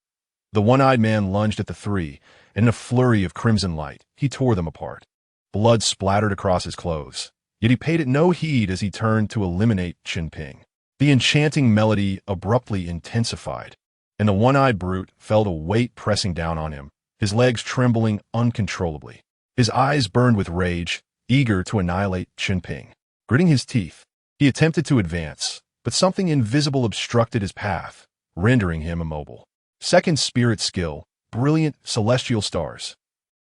The one-eyed man lunged at the 3, and in a flurry of crimson light, he tore them apart. Blood splattered across his clothes, yet he paid it no heed as he turned to eliminate Chen Ping. The enchanting melody abruptly intensified, and the one-eyed brute felt a weight pressing down on him, his legs trembling uncontrollably. His eyes burned with rage, eager to annihilate Chen Ping. Gritting his teeth, he He attempted to advance, but something invisible obstructed his path, rendering him immobile. Second spirit skill, brilliant celestial stars.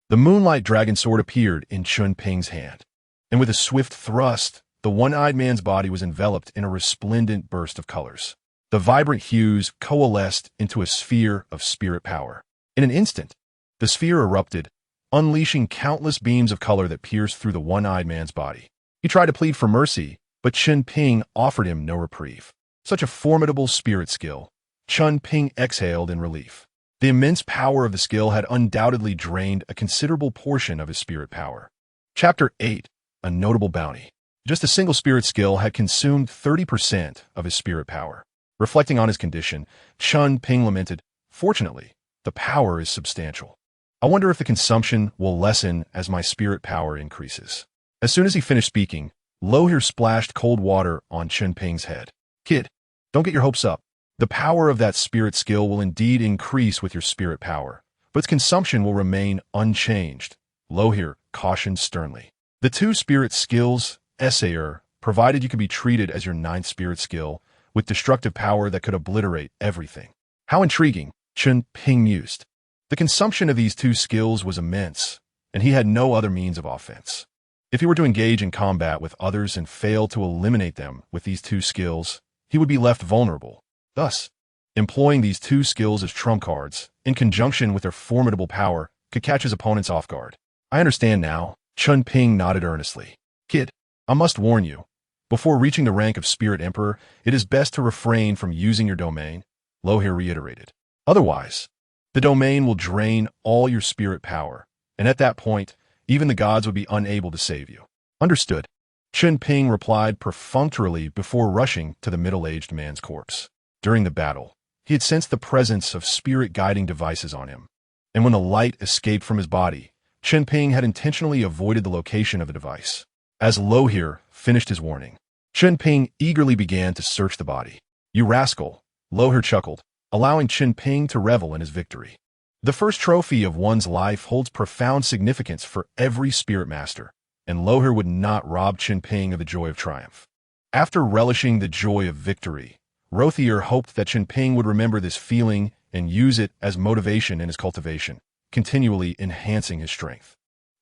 The moonlight dragon sword appeared in Chen Ping's hand, and with a swift thrust, the one-eyed man's body was enveloped in a resplendent burst of colors. The vibrant hues coalesced into a sphere of spirit power. In an instant, the sphere erupted, unleashing countless beams of color that pierced through the one-eyed man's body. He tried to plead for mercy, but Chen Ping offered him no reprieve. Such a formidable spirit skill. Chen Ping exhaled in relief. The immense power of the skill had undoubtedly drained a considerable portion of his spirit power. Chapter 8. A Notable Bounty. Just a single spirit skill had consumed 30% of his spirit power. Reflecting on his condition, Chen Ping lamented, "Fortunately, the power is substantial. I wonder if the consumption will lessen as my spirit power increases." As soon as he finished speaking, Lohir splashed cold water on Chen Ping's head. "Kid, don't get your hopes up. The power of that spirit skill will indeed increase with your spirit power, but its consumption will remain unchanged," Lohir cautioned sternly. The two spirit skills, Essayer, provided you could be treated as your ninth spirit skill, with destructive power that could obliterate everything. How intriguing, Chen Ping mused. The consumption of these two skills was immense, and he had no other means of offense. If he were to engage in combat with others and fail to eliminate them with these two skills, he would be left vulnerable. Thus, employing these two skills as trump cards, in conjunction with their formidable power, could catch his opponents off guard. "I understand now," Chen Ping nodded earnestly. "Kid, I must warn you. Before reaching the rank of Spirit Emperor, it is best to refrain from using your domain," Lohir reiterated. "Otherwise, the domain will drain all your spirit power, and at that point, even the gods would be unable to save you." "Understood," Chen Ping replied perfunctorily before rushing to the middle-aged man's corpse. During the battle, he had sensed the presence of spirit-guiding devices on him, and when the light escaped from his body, Chen Ping had intentionally avoided the location of the device. As Lohir finished his warning, Chen Ping eagerly began to search the body. "You rascal," Lohir chuckled, allowing Chen Ping to revel in his victory. The first trophy of one's life holds profound significance for every spirit master, and Lohir would not rob Chen Ping of the joy of triumph. After relishing the joy of victory, Rothier hoped that Chen Ping would remember this feeling and use it as motivation in his cultivation, continually enhancing his strength.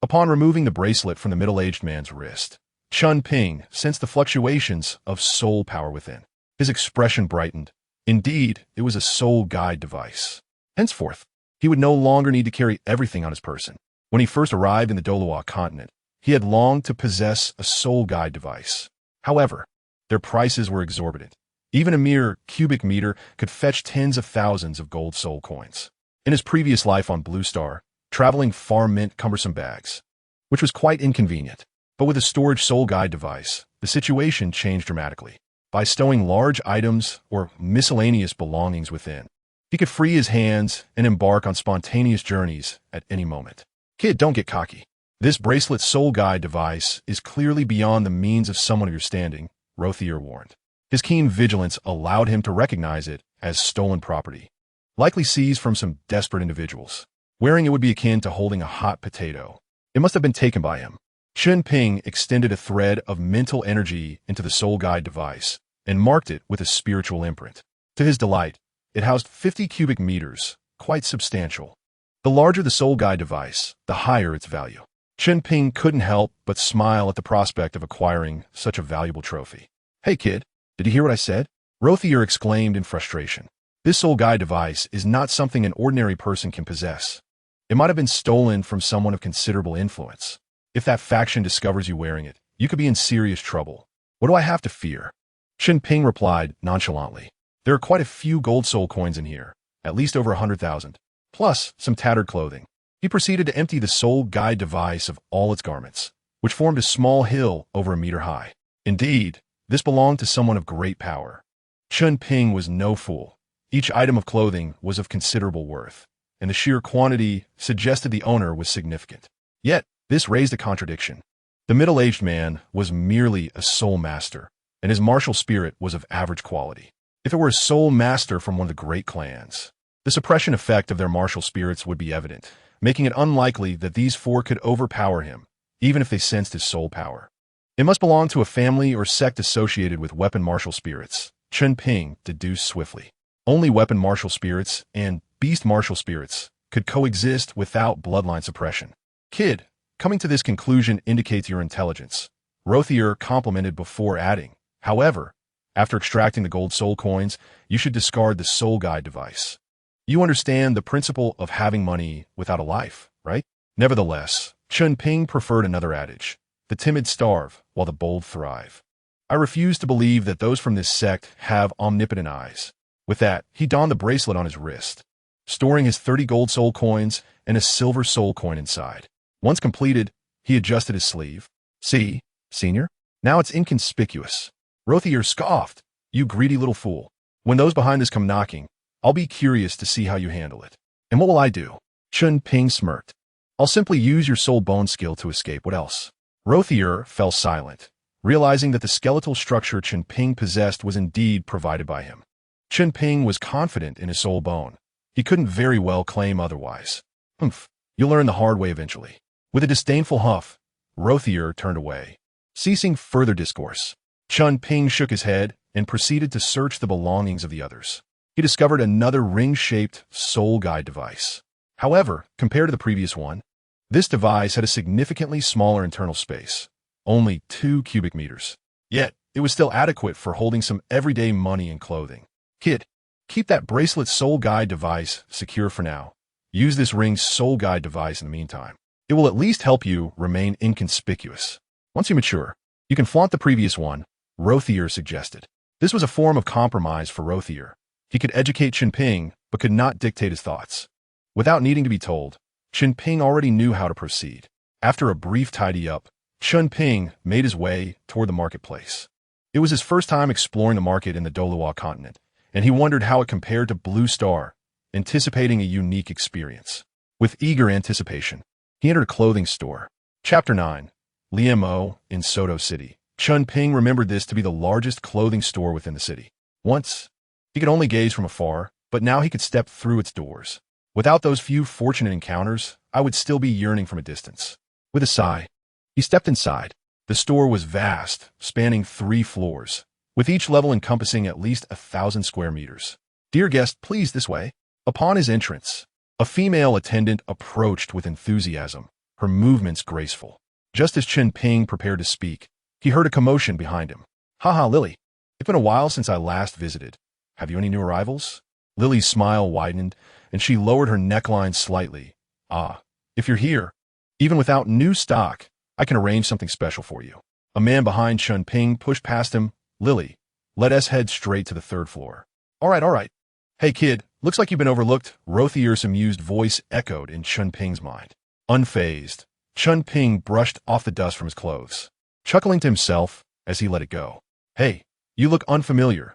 Upon removing the bracelet from the middle-aged man's wrist, Chen Ping sensed the fluctuations of soul power within. His expression brightened. Indeed, it was a soul guide device. Henceforth, he would no longer need to carry everything on his person. When he first arrived in the Douluo continent, he had longed to possess a soul guide device. However, their prices were exorbitant. Even a mere cubic meter could fetch tens of thousands of gold soul coins. In his previous life on Blue Star, traveling far meant cumbersome bags, which was quite inconvenient. But with a storage soul guide device, the situation changed dramatically. By stowing large items or miscellaneous belongings within, he could free his hands and embark on spontaneous journeys at any moment. "Kid, don't get cocky. This bracelet soul guide device is clearly beyond the means of someone of your standing," Rothier warned. His keen vigilance allowed him to recognize it as stolen property, likely seized from some desperate individuals. Wearing it would be akin to holding a hot potato. It must have been taken by him. Chen Ping extended a thread of mental energy into the soul guide device and marked it with a spiritual imprint. To his delight, it housed 50 cubic meters, quite substantial. The larger the soul guide device, the higher its value. Chen Ping couldn't help but smile at the prospect of acquiring such a valuable trophy. "Hey kid, did you hear what I said?" Rothier exclaimed in frustration. "This soul guide device is not something an ordinary person can possess. It might have been stolen from someone of considerable influence. If that faction discovers you wearing it, you could be in serious trouble. What do I have to fear?" Chen Ping replied nonchalantly. "There are quite a few gold soul coins in here, at least over 100,000, plus some tattered clothing." He proceeded to empty the soul guide device of all its garments, which formed a small hill over a meter high. Indeed, this belonged to someone of great power. Chen Ping was no fool. Each item of clothing was of considerable worth, and the sheer quantity suggested the owner was significant. Yet, this raised a contradiction. The middle-aged man was merely a soul master, and his martial spirit was of average quality. If it were a soul master from one of the great clans, the suppression effect of their martial spirits would be evident, making it unlikely that these four could overpower him, even if they sensed his soul power. It must belong to a family or sect associated with weapon martial spirits, Chen Ping deduced swiftly. Only weapon martial spirits and beast martial spirits could coexist without bloodline suppression. Kid, coming to this conclusion indicates your intelligence. Rothier complimented before adding. However, after extracting the gold soul coins, you should discard the soul guide device. You understand the principle of having money without a life, right? Nevertheless, Chen Ping preferred another adage. The timid starve, while the bold thrive. I refuse to believe that those from this sect have omnipotent eyes. With that, he donned the bracelet on his wrist, storing his 30 gold soul coins and a silver soul coin inside. Once completed, he adjusted his sleeve. See, senior? Now it's inconspicuous. Rothier scoffed. You greedy little fool. When those behind this come knocking, I'll be curious to see how you handle it. And what will I do? Chen Ping smirked. I'll simply use your soul bone skill to escape. What else? Rothier fell silent, realizing that the skeletal structure Chen Ping possessed was indeed provided by him. Chen Ping was confident in his soul bone. He couldn't very well claim otherwise. Humph, you'll learn the hard way eventually. With a disdainful huff, Rothier turned away. Ceasing further discourse, Chen Ping shook his head and proceeded to search the belongings of the others. He discovered another ring-shaped soul guide device. However, compared to the previous one, this device had a significantly smaller internal space, only 2 cubic meters. Yet, it was still adequate for holding some everyday money and clothing. Kid, keep that bracelet soul guide device secure for now. Use this ring's soul guide device in the meantime. It will at least help you remain inconspicuous. Once you mature, you can flaunt the previous one, Rothier suggested. This was a form of compromise for Rothier. He could educate Chen Ping, but could not dictate his thoughts. Without needing to be told, Chen Ping already knew how to proceed. After a brief tidy-up, Chen Ping made his way toward the marketplace. It was his first time exploring the market in the Douluo continent, and he wondered how it compared to Blue Star, anticipating a unique experience. With eager anticipation, he entered a clothing store. Chapter 9. Liemo in Soto City. Chen Ping remembered this to be the largest clothing store within the city. Once, he could only gaze from afar, but now he could step through its doors. Without those few fortunate encounters, I would still be yearning from a distance. With a sigh, he stepped inside. The store was vast, spanning 3 floors, with each level encompassing at least 1,000 square meters. Dear guest, please this way. Upon his entrance, a female attendant approached with enthusiasm, her movements graceful. Just as Chen Ping prepared to speak, he heard a commotion behind him. Haha, Lily. It's been a while since I last visited. Have you any new arrivals? Lily's smile widened, and she lowered her neckline slightly. Ah, if you're here, even without new stock, I can arrange something special for you. A man behind Chen Ping pushed past him. Lily, let us head straight to the 3rd floor. All right. Hey kid, looks like you've been overlooked. Rothier's amused voice echoed in Chen Ping's mind. Unfazed, Chen Ping brushed off the dust from his clothes, chuckling to himself as he let it go. Hey, you look unfamiliar.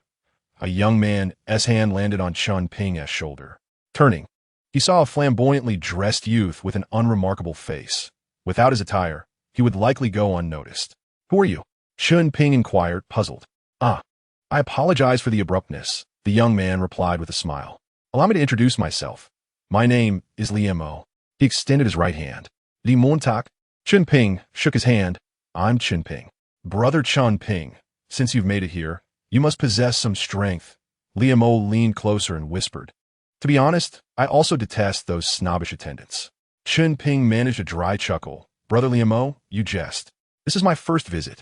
A young man's hand landed on Chen Ping's shoulder. Turning, he saw a flamboyantly dressed youth with an unremarkable face. Without his attire, he would likely go unnoticed. Who are you? Chen Ping inquired, puzzled. I apologize for the abruptness, the young man replied with a smile. Allow me to introduce myself. My name is Liemo. He extended his right hand. Li Montak. Chen Ping shook his hand. I'm Chen Ping. Brother Chen Ping, since you've made it here, you must possess some strength. Liemo leaned closer and whispered. To be honest, I also detest those snobbish attendants. Chen Ping managed a dry chuckle. Brother Liemo, you jest. This is my first visit.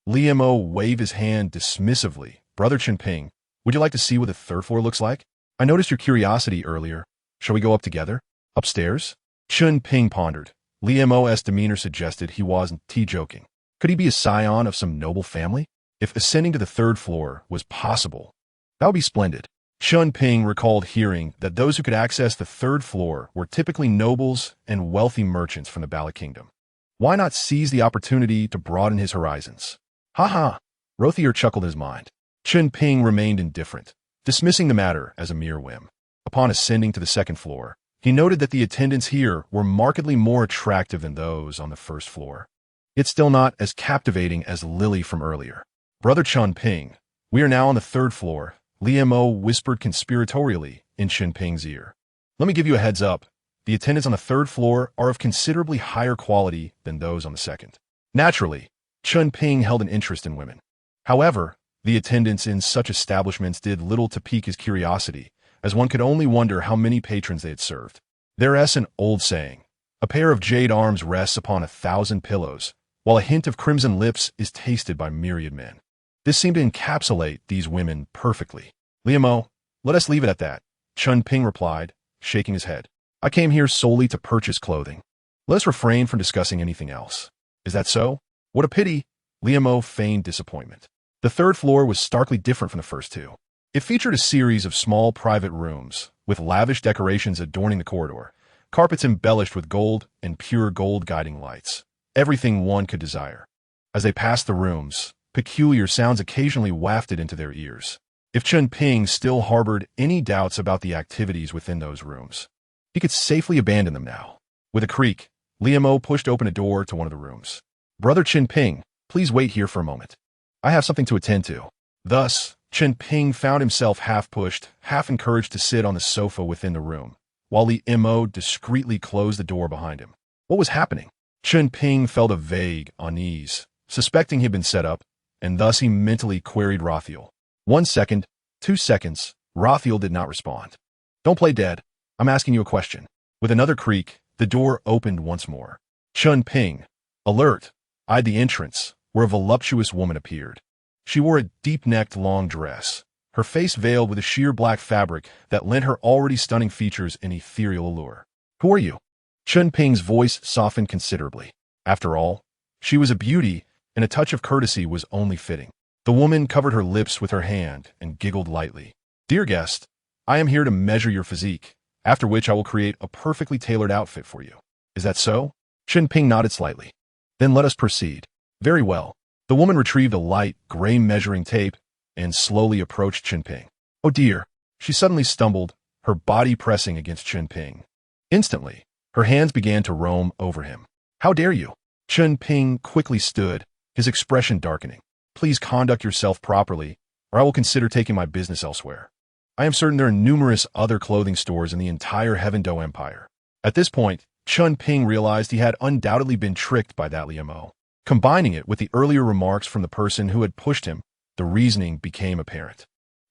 Liemo waved his hand dismissively. Brother Chen Ping, would you like to see what the 3rd floor looks like? I noticed your curiosity earlier. Shall we go up together? Upstairs? Chen Ping pondered. Liemo's demeanor suggested he wasn't joking. Could he be a scion of some noble family? If ascending to the 3rd floor was possible, that would be splendid. Chen Ping recalled hearing that those who could access the 3rd floor were typically nobles and wealthy merchants from the Bala Kingdom. Why not seize the opportunity to broaden his horizons? Ha! Rothier chuckled in his mind. Chen Ping remained indifferent, dismissing the matter as a mere whim. Upon ascending to the 2nd floor, he noted that the attendants here were markedly more attractive than those on the 1st floor. It's still not as captivating as Lily from earlier. Brother Chen Ping, we are now on the 3rd floor, Liemo whispered conspiratorially in Chen Ping's ear. Let me give you a heads up. The attendants on the 3rd floor are of considerably higher quality than those on the 2nd. Naturally, Chen Ping held an interest in women. However, the attendance in such establishments did little to pique his curiosity, as one could only wonder how many patrons they had served. There's an old saying, a pair of jade arms rests upon 1,000 pillows, while a hint of crimson lips is tasted by myriad men. This seemed to encapsulate these women perfectly. Liamo, let us leave it at that, Chen Ping replied, shaking his head. I came here solely to purchase clothing. Let us refrain from discussing anything else. Is that so? What a pity, Liamo feigned disappointment. The third floor was starkly different from the first two. It featured a series of small private rooms, with lavish decorations adorning the corridor, carpets embellished with gold and pure gold guiding lights. Everything one could desire. As they passed the rooms, peculiar sounds occasionally wafted into their ears. If Chen Ping still harbored any doubts about the activities within those rooms, he could safely abandon them now. With a creak, Liamo pushed open a door to one of the rooms. Brother Chen Ping, please wait here for a moment. I have something to attend to. Thus, Chen Ping found himself half-pushed, half-encouraged to sit on the sofa within the room, while Liamo discreetly closed the door behind him. What was happening? Chen Ping felt a vague unease, suspecting he had been set up, and thus he mentally queried Rothiel. 1 second, 2 seconds, Rothiel did not respond. Don't play dead. I'm asking you a question. With another creak, the door opened once more. Chen Ping, alert, eyed the entrance, where a voluptuous woman appeared. She wore a deep-necked long dress, her face veiled with a sheer black fabric that lent her already stunning features an ethereal allure. Who are you? Chen Ping's voice softened considerably. After all, she was a beauty, and a touch of courtesy was only fitting. The woman covered her lips with her hand and giggled lightly. Dear guest, I am here to measure your physique, after which I will create a perfectly tailored outfit for you. Is that so? Chen Ping nodded slightly. Then let us proceed. Very well. The woman retrieved a light, gray measuring tape and slowly approached Chen Ping. Oh dear. She suddenly stumbled, her body pressing against Chen Ping. Instantly, her hands began to roam over him. How dare you? Chen Ping quickly stood, his expression darkening. Please conduct yourself properly, or I will consider taking my business elsewhere. I am certain there are numerous other clothing stores in the entire Heaven Dou Empire. At this point, Chen Ping realized he had undoubtedly been tricked by that Liamo. Combining it with the earlier remarks from the person who had pushed him, the reasoning became apparent.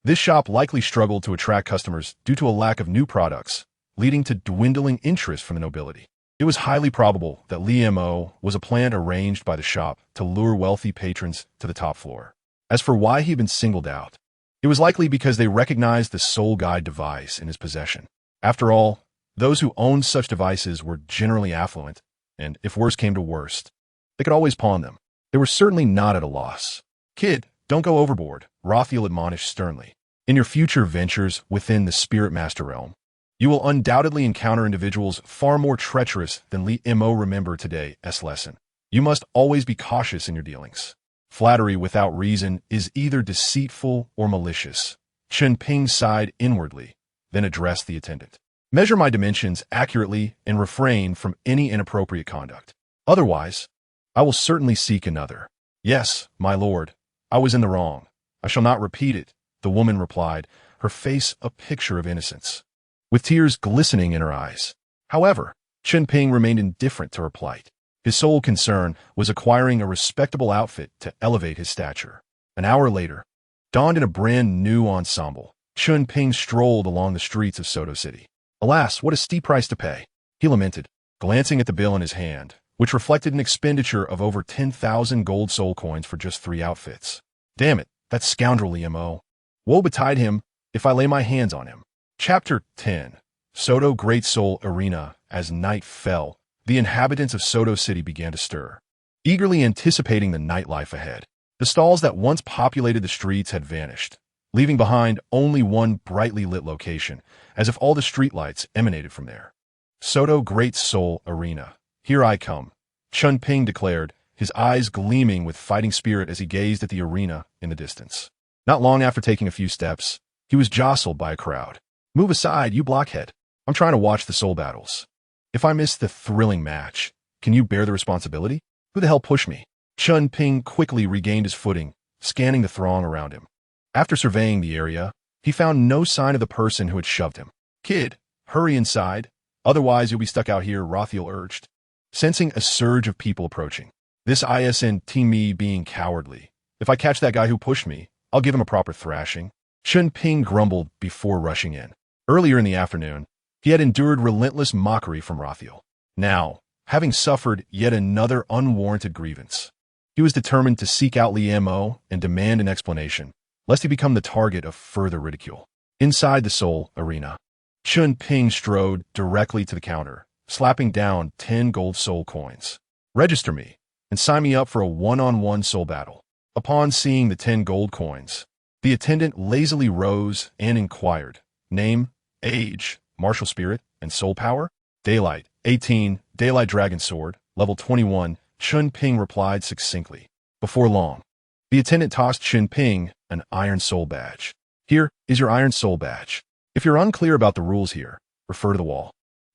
This shop likely struggled to attract customers due to a lack of new products, leading to dwindling interest from the nobility. It was highly probable that Liamo was a plan arranged by the shop to lure wealthy patrons to the top floor. As for why he had been singled out, it was likely because they recognized the soul guide device in his possession. After all, those who owned such devices were generally affluent, and if worse came to worst, they could always pawn them. They were certainly not at a loss. Kid, don't go overboard, Rothiel admonished sternly. In your future ventures within the Spirit Master realm, you will undoubtedly encounter individuals far more treacherous than Liamo remembered today's lesson. You must always be cautious in your dealings. Flattery without reason is either deceitful or malicious. Chen Ping sighed inwardly, then addressed the attendant. Measure my dimensions accurately and refrain from any inappropriate conduct. Otherwise, I will certainly seek another. Yes, my lord, I was in the wrong. I shall not repeat it, the woman replied, her face a picture of innocence, with tears glistening in her eyes. However, Chen Ping remained indifferent to her plight. His sole concern was acquiring a respectable outfit to elevate his stature. An hour later, donned in a brand new ensemble, Chen Ping strolled along the streets of Soto City. Alas, what a steep price to pay, he lamented, glancing at the bill in his hand, which reflected an expenditure of over 10,000 gold soul coins for just 3 outfits. Damn it, that scoundrel Liamo. Woe betide him if I lay my hands on him. Chapter 10. Soto Great Soul Arena. As night fell, the inhabitants of Soto City began to stir, eagerly anticipating the nightlife ahead. The stalls that once populated the streets had vanished, leaving behind only one brightly lit location, as if all the streetlights emanated from there. Soto Great Soul Arena. Here I come, Chen Ping declared, his eyes gleaming with fighting spirit as he gazed at the arena in the distance. Not long after taking a few steps, he was jostled by a crowd. Move aside, you blockhead. I'm trying to watch the soul battles. If I miss the thrilling match, can you bear the responsibility? Who the hell pushed me? Chen Ping quickly regained his footing, scanning the throng around him. After surveying the area, he found no sign of the person who had shoved him. Kid, hurry inside, otherwise you'll be stuck out here, Rothiel urged. Sensing a surge of people approaching, This isn't me being cowardly. If I catch that guy who pushed me, I'll give him a proper thrashing. Chen Ping grumbled before rushing in. Earlier in the afternoon, he had endured relentless mockery from Ruthless. Now, having suffered yet another unwarranted grievance, he was determined to seek out Li Mo and demand an explanation, lest he become the target of further ridicule. Inside the soul arena, Chen Ping strode directly to the counter, slapping down 10 gold soul coins. Register me, and sign me up for a one-on-one soul battle. Upon seeing the 10 gold coins, the attendant lazily rose and inquired, name, age, martial spirit, and soul power? Daylight, 18, Daylight Dragon Sword, level 21, Chen Ping replied succinctly. Before long, the attendant tossed Chen Ping an Iron Soul badge. Here is your Iron Soul badge. If you're unclear about the rules here, refer to the wall.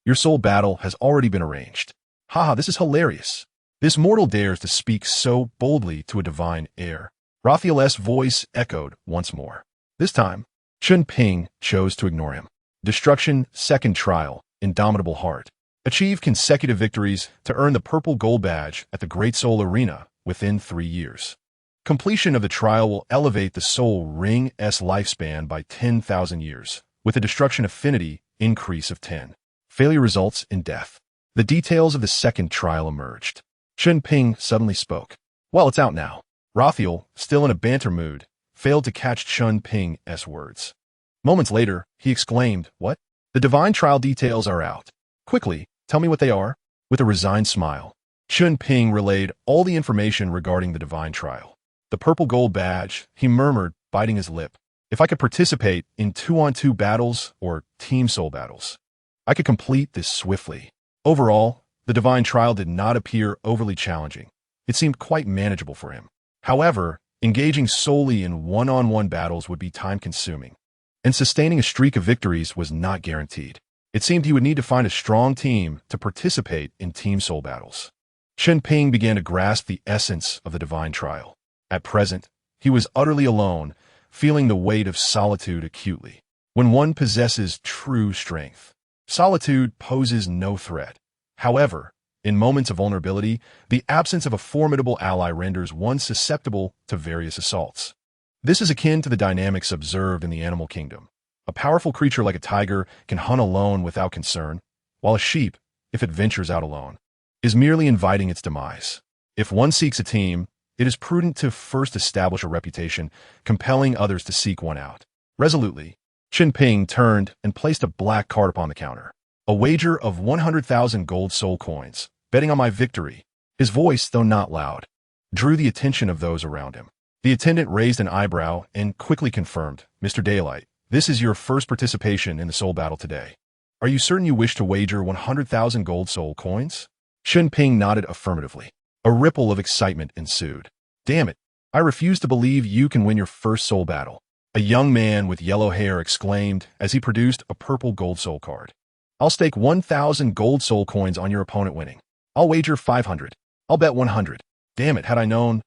Your soul battle has already been arranged. Haha, this is hilarious. This mortal dares to speak so boldly to a divine heir. Raphael's voice echoed once more. This time, Chen Ping chose to ignore him. Destruction, second trial, indomitable heart. Achieve consecutive victories to earn the purple gold badge at the Great Soul Arena within 3 years. Completion of the trial will elevate the soul ring's lifespan by 10,000 years, with a destruction affinity increase of 10. Failure results in death. The details of the second trial emerged. Chen Ping suddenly spoke. Well, it's out now. Ruthless, still in a banter mood, failed to catch Chen Ping's words. Moments later, he exclaimed, What? The divine trial details are out. Quickly, tell me what they are. With a resigned smile, Chen Ping relayed all the information regarding the divine trial. The purple gold badge, he murmured, biting his lip. If I could participate in 2-on-2 battles or team soul battles, I could complete this swiftly. Overall, the divine trial did not appear overly challenging. It seemed quite manageable for him. However, engaging solely in one-on-one battles would be time-consuming, and sustaining a streak of victories was not guaranteed. It seemed he would need to find a strong team to participate in team soul battles. Chen Ping began to grasp the essence of the divine trial. At present, he was utterly alone, feeling the weight of solitude acutely. When one possesses true strength, solitude poses no threat. However, in moments of vulnerability, the absence of a formidable ally renders one susceptible to various assaults. This is akin to the dynamics observed in the animal kingdom. A powerful creature like a tiger can hunt alone without concern, while a sheep, if it ventures out alone, is merely inviting its demise. If one seeks a team, it is prudent to first establish a reputation, compelling others to seek one out. Resolutely, Chen Ping turned and placed a black card upon the counter. A wager of 100,000 gold soul coins, betting on my victory. His voice, though not loud, drew the attention of those around him. The attendant raised an eyebrow and quickly confirmed, Mr. Daylight, this is your first participation in the soul battle today. Are you certain you wish to wager 100,000 gold soul coins? Chen Ping nodded affirmatively. A ripple of excitement ensued. Damn it, I refuse to believe you can win your first soul battle. A young man with yellow hair exclaimed as he produced a purple gold soul card. I'll stake 1,000 gold soul coins on your opponent winning. I'll wager 500. I'll bet 100. Damn it, had I known,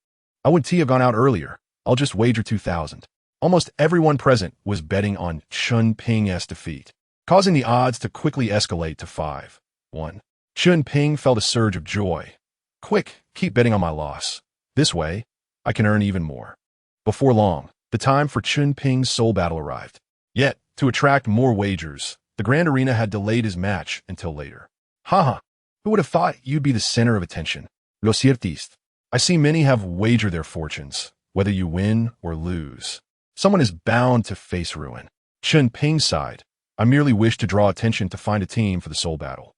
I wouldn't have gone out earlier. I'll just wager 2,000. Almost everyone present was betting on Chen Ping's defeat, causing the odds to quickly escalate to 5-1. Chen Ping felt a surge of joy. Quick, keep betting on my loss. This way, I can earn even more. Before long, the time for Chen Ping's soul battle arrived. Yet, to attract more wagers, the Grand Arena had delayed his match until later. Haha, who would have thought you'd be the center of attention? Lo ciertiste. I see many have wagered their fortunes, whether you win or lose. Someone is bound to face ruin. Chen Ping sighed. I merely wish to draw attention to find a team for the soul battle.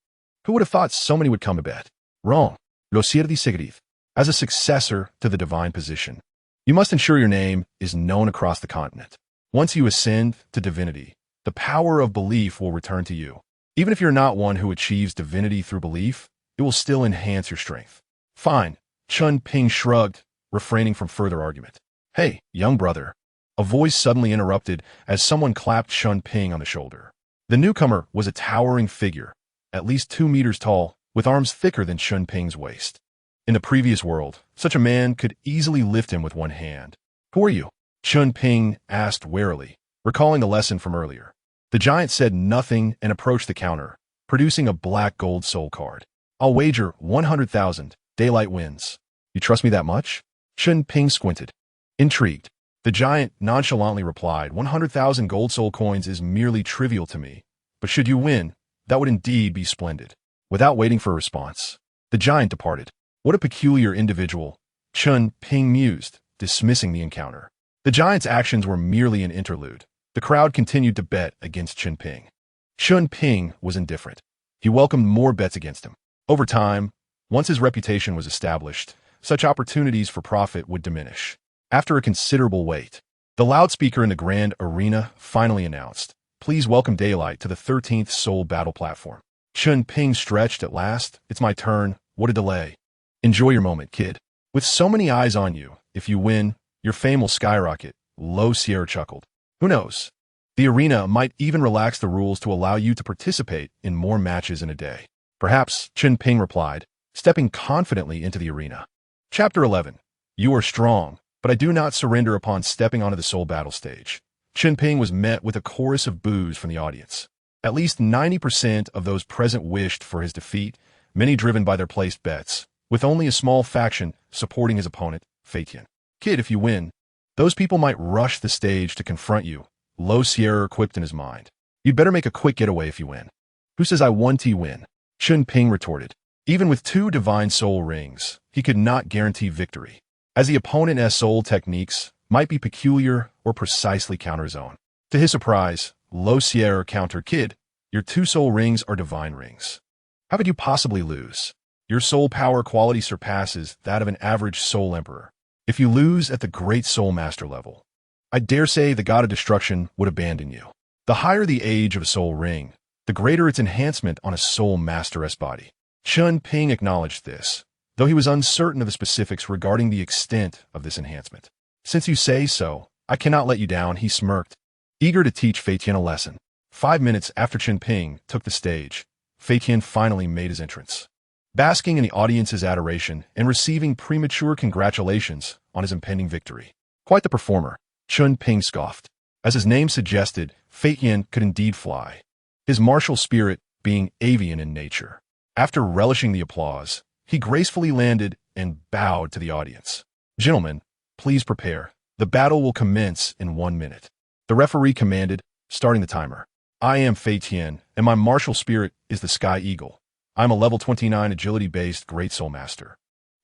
Who would have thought so many would come to bet? Wrong. Lo ciertiste. As a successor to the divine position, you must ensure your name is known across the continent. Once you ascend to divinity, the power of belief will return to you. Even if you're not one who achieves divinity through belief, it will still enhance your strength. Fine. Chen Ping shrugged, refraining from further argument. Hey, young brother. A voice suddenly interrupted as someone clapped Chen Ping on the shoulder. The newcomer was a towering figure, at least 2 meters tall, with arms thicker than Chen Ping's waist. In the previous world, such a man could easily lift him with one hand. Who are you? Chen Ping asked warily, recalling the lesson from earlier. The giant said nothing and approached the counter, producing a black gold soul card. I'll wager 100,000. Daylight wins. You trust me that much? Chen Ping squinted. Intrigued. The giant nonchalantly replied, 100,000 gold soul coins is merely trivial to me, but should you win, that would indeed be splendid. Without waiting for a response, the giant departed. What a peculiar individual, Chen Ping mused, dismissing the encounter. The giant's actions were merely an interlude. The crowd continued to bet against Chen Ping. Chen Ping was indifferent. He welcomed more bets against him. Over time, once his reputation was established, such opportunities for profit would diminish. After a considerable wait, the loudspeaker in the grand arena finally announced, "Please welcome Daylight to the 13th Soul Battle platform." Chen Ping stretched at last. "It's my turn. What a delay." "Enjoy your moment, kid. With so many eyes on you, if you win, your fame will skyrocket," Lo Sierra chuckled. "Who knows? The arena might even relax the rules to allow you to participate in more matches in a day." "Perhaps," Chen Ping replied, stepping confidently into the arena. Chapter 11. You are strong, but I do not surrender upon stepping onto the soul battle stage. Chen Ping was met with a chorus of boos from the audience. At least 90% of those present wished for his defeat, many driven by their placed bets, with only a small faction supporting his opponent, Feitian. "Kid, if you win, those people might rush the stage to confront you," Lo Sierra quipped in his mind. "You'd better make a quick getaway if you win." "Who says I won to win?" Chen Ping retorted. Even with 2 divine soul rings, he could not guarantee victory, as the opponent's soul techniques might be peculiar or precisely counter his own. To his surprise, Lo Sierra countered, "Kid, your 2 soul rings are divine rings. How could you possibly lose? Your soul power quality surpasses that of an average soul emperor. If you lose at the great soul master level, I dare say the god of destruction would abandon you. The higher the age of a soul ring, the greater its enhancement on a soul master's body." Chen Ping acknowledged this, though he was uncertain of the specifics regarding the extent of this enhancement. "Since you say so, I cannot let you down," he smirked, eager to teach Feitian a lesson. 5 minutes after Chen Ping took the stage, Feitian finally made his entrance. Basking in the audience's adoration and receiving premature congratulations on his impending victory. Quite the performer, Chen Ping scoffed. As his name suggested, Feitian could indeed fly, his martial spirit being avian in nature. After relishing the applause, he gracefully landed and bowed to the audience. "Gentlemen, please prepare. The battle will commence in 1 minute." The referee commanded, starting the timer. "I am Feitian, and my martial spirit is the Sky Eagle. I am a level 29 agility-based Great Soul Master."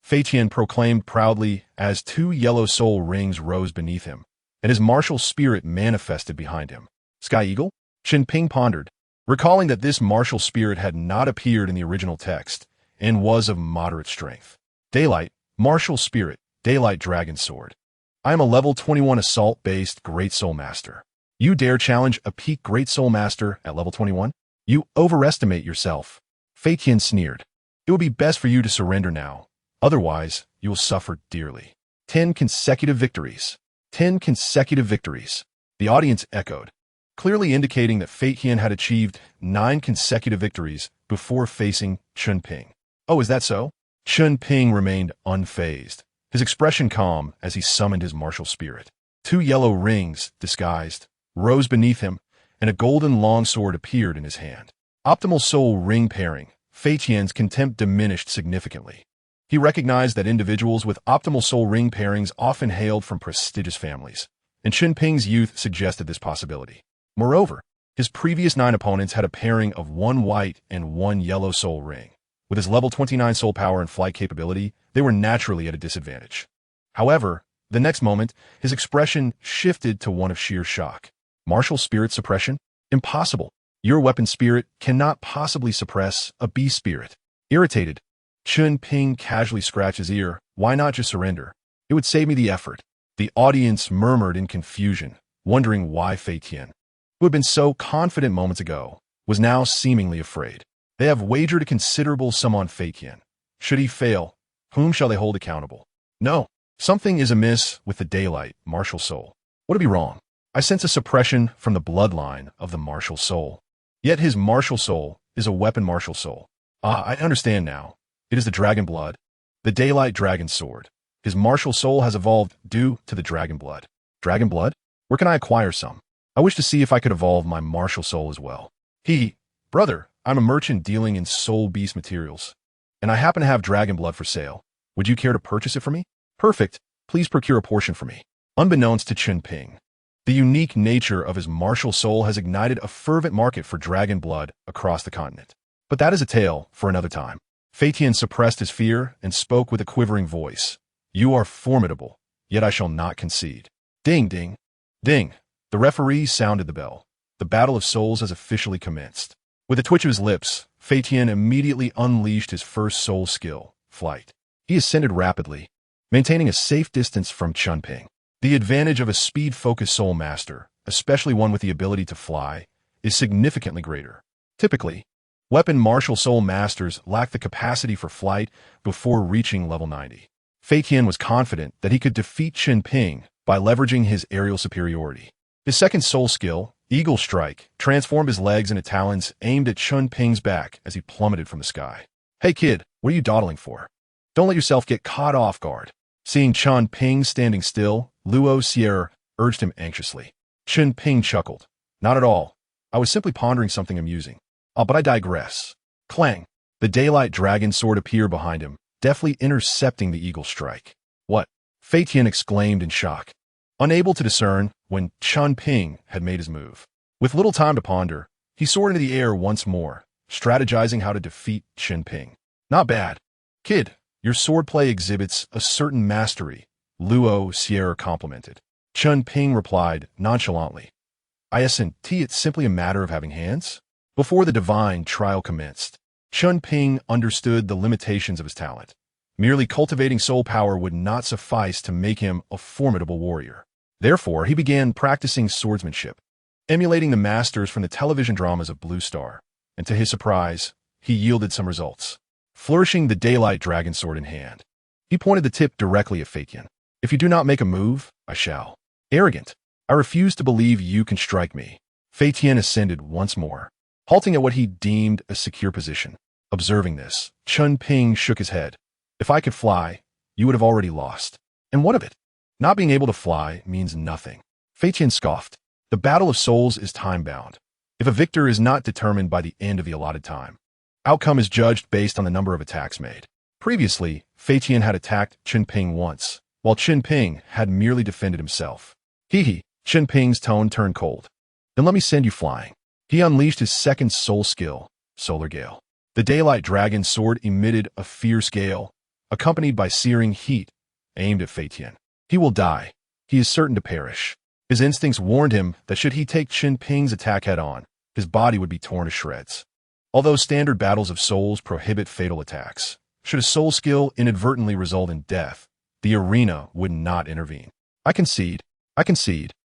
Feitian proclaimed proudly as 2 yellow soul rings rose beneath him, and his martial spirit manifested behind him. "Sky Eagle?" Chen Ping pondered, recalling that this martial spirit had not appeared in the original text and was of moderate strength. "Daylight, martial spirit, Daylight Dragon Sword. I am a level 21 assault-based Great Soul Master. You dare challenge a peak Great Soul Master at level 21? You overestimate yourself." Feitian sneered. "It would be best for you to surrender now. Otherwise, you will suffer dearly." 10 consecutive victories. 10 consecutive victories. The audience echoed, clearly indicating that Feitian had achieved 9 consecutive victories before facing Chen Ping. "Oh, is that so?" Chen Ping remained unfazed, his expression calm as he summoned his martial spirit. 2 yellow rings, disguised, rose beneath him, and a golden longsword appeared in his hand. Optimal soul ring pairing. Feitian's contempt diminished significantly. He recognized that individuals with optimal soul ring pairings often hailed from prestigious families, and Chen Ping's youth suggested this possibility. Moreover, his previous 9 opponents had a pairing of 1 white and 1 yellow soul ring. With his level 29 soul power and flight capability, they were naturally at a disadvantage. However, the next moment, his expression shifted to one of sheer shock. "Martial spirit suppression? Impossible. Your weapon spirit cannot possibly suppress a beast spirit." Irritated, Chen Ping casually scratched his ear. "Why not just surrender? It would save me the effort." The audience murmured in confusion, wondering why Feitian, who had been so confident moments ago, was now seemingly afraid. They have wagered a considerable sum on Feitian. Should he fail, whom shall they hold accountable? No, something is amiss with the Daylight martial soul. What could be wrong? I sense a suppression from the bloodline of the martial soul. Yet his martial soul is a weapon martial soul. Ah, I understand now. It is the dragon blood, the Daylight Dragon Sword. His martial soul has evolved due to the dragon blood. Dragon blood? Where can I acquire some? I wish to see if I could evolve my martial soul as well. Brother, I'm a merchant dealing in soul beast materials, and I happen to have dragon blood for sale. Would you care to purchase it for me? Perfect. Please procure a portion for me. Unbeknownst to Chen Ping, the unique nature of his martial soul has ignited a fervent market for dragon blood across the continent. But that is a tale for another time. Fei Tian suppressed his fear and spoke with a quivering voice. You are formidable, yet I shall not concede. Ding, ding, ding. The referee sounded the bell. The battle of souls has officially commenced. With a twitch of his lips, Fei Tian immediately unleashed his first soul skill, flight. He ascended rapidly, maintaining a safe distance from Chen Ping. The advantage of a speed-focused soul master, especially one with the ability to fly, is significantly greater. Typically, weapon martial soul masters lack the capacity for flight before reaching level 90. Fei Tian was confident that he could defeat Chen Ping by leveraging his aerial superiority. His second soul skill, Eagle Strike, transformed his legs into talons aimed at Chen Ping's back as he plummeted from the sky. Hey kid, what are you dawdling for? Don't let yourself get caught off guard. Seeing Chen Ping standing still, Luo Sierra urged him anxiously. Chen Ping chuckled. Not at all. I was simply pondering something amusing. But I digress. Clang. The daylight dragon sword appeared behind him, deftly intercepting the eagle strike. What? Fei Tian exclaimed in shock, unable to discern when Chen Ping had made his move. With little time to ponder, he soared into the air once more, strategizing how to defeat Chen Ping. Not bad. Kid, your swordplay exhibits a certain mastery, Luo Sierra complimented. Chen Ping replied nonchalantly. Ascent, it's simply a matter of having hands? Before the divine trial commenced, Chen Ping understood the limitations of his talent. Merely cultivating soul power would not suffice to make him a formidable warrior. Therefore, he began practicing swordsmanship, emulating the masters from the television dramas of Blue Star, and to his surprise, he yielded some results. Flourishing the daylight dragon sword in hand, he pointed the tip directly at Fei Tian. If you do not make a move, I shall. Arrogant. I refuse to believe you can strike me. Fei Tian ascended once more, halting at what he deemed a secure position. Observing this, Chen Ping shook his head. If I could fly, you would have already lost. And what of it? Not being able to fly means nothing. Fei Tian scoffed. The battle of souls is time-bound. If a victor is not determined by the end of the allotted time, outcome is judged based on the number of attacks made. Previously, Fei Tian had attacked Chen Ping once, while Chen Ping had merely defended himself. Hee. Chen Ping's tone turned cold. Then let me send you flying. He unleashed his second soul skill, Solar Gale. The daylight dragon sword emitted a fierce gale, accompanied by searing heat, aimed at Fei Tian. He will die. He is certain to perish. His instincts warned him that should he take Chen Ping's attack head-on, his body would be torn to shreds. Although standard battles of souls prohibit fatal attacks, should a soul skill inadvertently result in death, the arena would not intervene. I concede.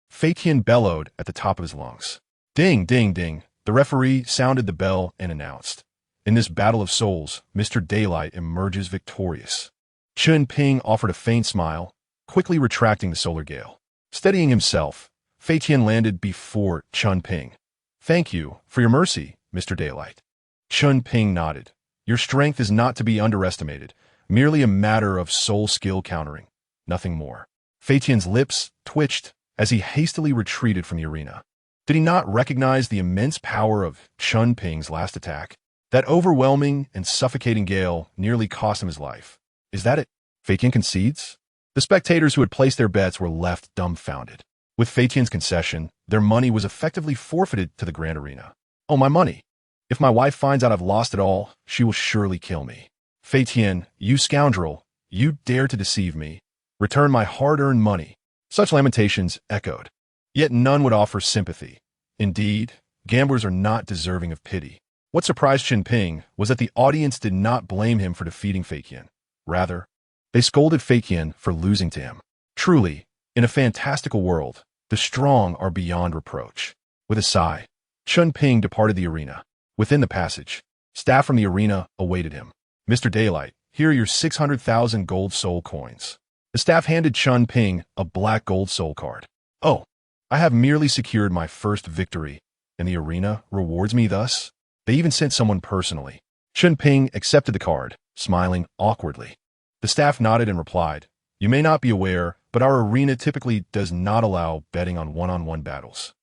Fei Tian bellowed at the top of his lungs. Ding, ding, ding. The referee sounded the bell and announced. In this battle of souls, Mr. Daylight emerges victorious. Chen Ping offered a faint smile, quickly retracting the solar gale. Steadying himself, Fei Tian landed before Chen Ping. Thank you for your mercy, Mr. Daylight. Chen Ping nodded. Your strength is not to be underestimated, merely a matter of soul skill countering, nothing more. Fei Tian's lips twitched as he hastily retreated from the arena. Did he not recognize the immense power of Chen Ping's last attack? That overwhelming and suffocating gale nearly cost him his life. Is that it? Fei Tian concedes? The spectators who had placed their bets were left dumbfounded. With Fei Tian's concession, their money was effectively forfeited to the Grand Arena. Oh, my money. If my wife finds out I've lost it all, she will surely kill me. Fei Tian, you scoundrel, you dare to deceive me. Return my hard-earned money. Such lamentations echoed. Yet none would offer sympathy. Indeed, gamblers are not deserving of pity. What surprised Chen Ping was that the audience did not blame him for defeating Fei Tian. Rather, they scolded Fei Tian for losing to him. Truly, in a fantastical world, the strong are beyond reproach. With a sigh, Chen Ping departed the arena. Within the passage, staff from the arena awaited him. Mr. Daylight, here are your 600,000 gold soul coins. The staff handed Chen Ping a black gold soul card. Oh, I have merely secured my first victory, and the arena rewards me thus? They even sent someone personally. Chen Ping accepted the card, smiling awkwardly. The staff nodded and replied, You may not be aware, but our arena typically does not allow betting on one-on-one battles.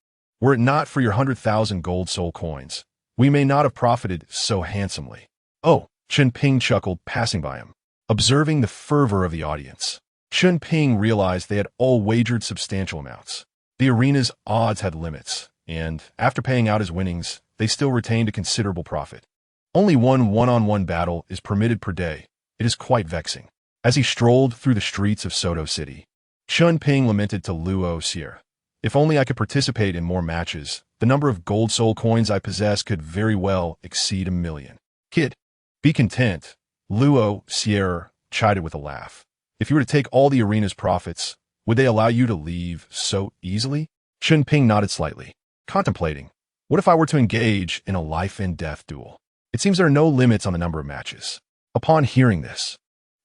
Were it not for your 100,000 gold soul coins, we may not have profited so handsomely. Oh, Chen Ping chuckled, passing by him. Observing the fervor of the audience, Chen Ping realized they had all wagered substantial amounts. The arena's odds had limits, and after paying out his winnings, they still retained a considerable profit. Only one-on-one battle is permitted per day. It is quite vexing. As he strolled through the streets of Soto City, Chen Ping lamented to Luo Sierra. If only I could participate in more matches, the number of gold soul coins I possess could very well exceed 1 million. Kid, be content, Luo Sierra chided with a laugh. If you were to take all the arena's profits, would they allow you to leave so easily? Chen Ping nodded slightly, contemplating. What if I were to engage in a life-and-death duel? It seems there are no limits on the number of matches. Upon hearing this,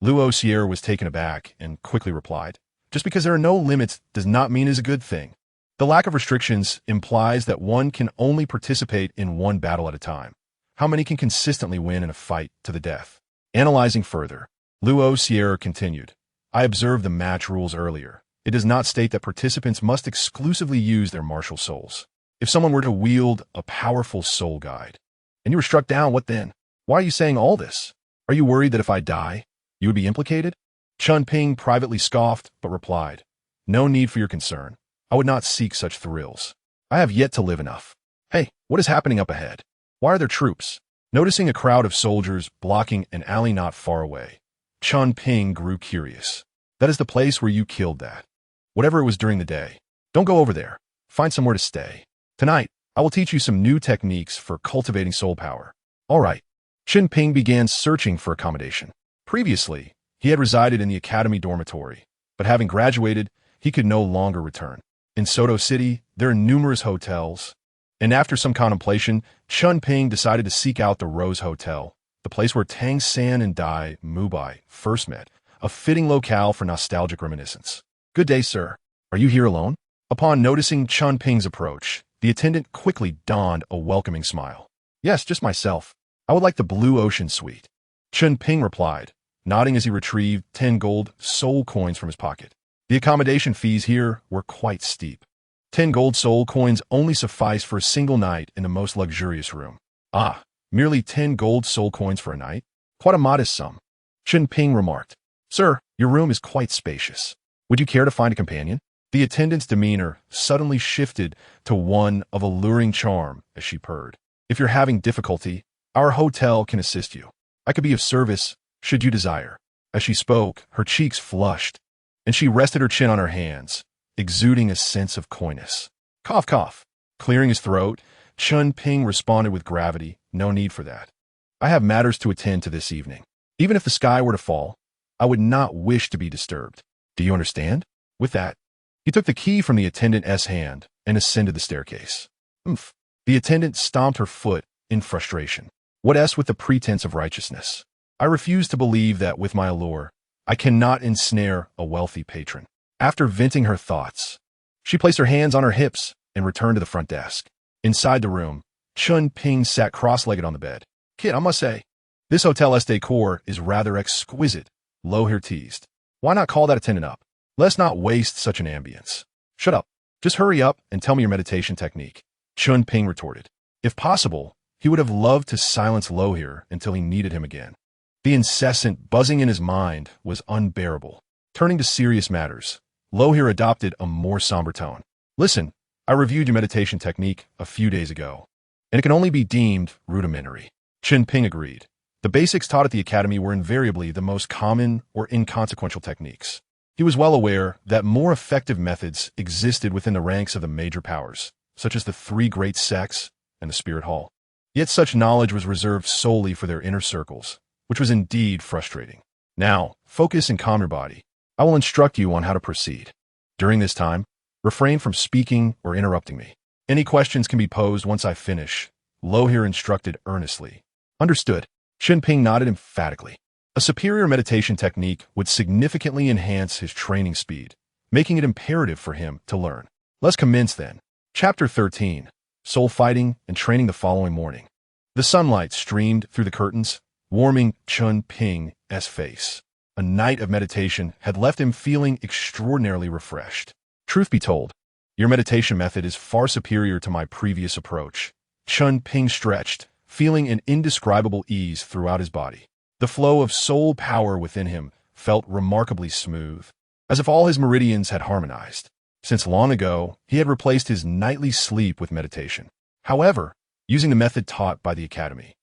Luo Sierra was taken aback and quickly replied, just because there are no limits does not mean it's a good thing. The lack of restrictions implies that one can only participate in one battle at a time. How many can consistently win in a fight to the death? Analyzing further, Luo Sierra continued, I observed the match rules earlier. It does not state that participants must exclusively use their martial souls. If someone were to wield a powerful soul guide, and you were struck down, what then? Why are you saying all this? Are you worried that if I die, you would be implicated? Chen Ping privately scoffed, but replied, no need for your concern. I would not seek such thrills. I have yet to live enough. Hey, what is happening up ahead? Why are there troops? Noticing a crowd of soldiers blocking an alley not far away, Chen Ping grew curious. That is the place where you killed that. Whatever it was during the day. Don't go over there. Find somewhere to stay. Tonight, I will teach you some new techniques for cultivating soul power. All right. Chen Ping began searching for accommodation. Previously, he had resided in the academy dormitory, but having graduated, he could no longer return. In Soto City, there are numerous hotels, and after some contemplation, Chen Ping decided to seek out the Rose Hotel, the place where Tang San and Dai Mubai first met, a fitting locale for nostalgic reminiscence. Good day, sir. Are you here alone? Upon noticing Chen Ping's approach, the attendant quickly donned a welcoming smile. Yes, just myself. I would like the Blue Ocean Suite. Chen Ping replied, nodding as he retrieved 10 gold soul coins from his pocket. The accommodation fees here were quite steep. 10 gold soul coins only sufficed for a single night in the most luxurious room. Ah, merely 10 gold soul coins for a night? Quite a modest sum. Chen Ping remarked, Sir, your room is quite spacious. Would you care to find a companion? The attendant's demeanor suddenly shifted to one of alluring charm as she purred. If you're having difficulty, our hotel can assist you. I could be of service, should you desire. As she spoke, her cheeks flushed, and she rested her chin on her hands, exuding a sense of coyness. Cough, cough. Clearing his throat, Chen Ping responded with gravity, no need for that. I have matters to attend to this evening. Even if the sky were to fall, I would not wish to be disturbed. Do you understand? With that, he took the key from the attendant's hand and ascended the staircase. Oomph. The attendant stomped her foot in frustration. What else with the pretense of righteousness? I refuse to believe that with my allure, I cannot ensnare a wealthy patron. After venting her thoughts, she placed her hands on her hips and returned to the front desk. Inside the room, Chen Ping sat cross-legged on the bed. Kid, I must say, this hotel's decor is rather exquisite, Lohir teased. Why not call that attendant up? Let's not waste such an ambience. Shut up. Just hurry up and tell me your meditation technique, Chen Ping retorted. If possible, he would have loved to silence Lohir until he needed him again. The incessant buzzing in his mind was unbearable. Turning to serious matters, Lohir adopted a more somber tone. Listen, I reviewed your meditation technique a few days ago, and it can only be deemed rudimentary. Chen Ping agreed. The basics taught at the academy were invariably the most common or inconsequential techniques. He was well aware that more effective methods existed within the ranks of the major powers, such as the 3 great sects and the Spirit Hall. Yet such knowledge was reserved solely for their inner circles, which was indeed frustrating. Now, focus and calm your body. I will instruct you on how to proceed. During this time, refrain from speaking or interrupting me. Any questions can be posed once I finish, Lohir instructed earnestly. Understood. Chen Ping nodded emphatically. A superior meditation technique would significantly enhance his training speed, making it imperative for him to learn. Let's commence then. Chapter 13. Soul Fighting and Training the following morning. The sunlight streamed through the curtains, warming Chen Ping's face. A night of meditation had left him feeling extraordinarily refreshed. Truth be told, your meditation method is far superior to my previous approach. Chen Ping stretched, feeling an indescribable ease throughout his body. The flow of soul power within him felt remarkably smooth, as if all his meridians had harmonized. Since long ago, he had replaced his nightly sleep with meditation. However, using the method taught by the academy,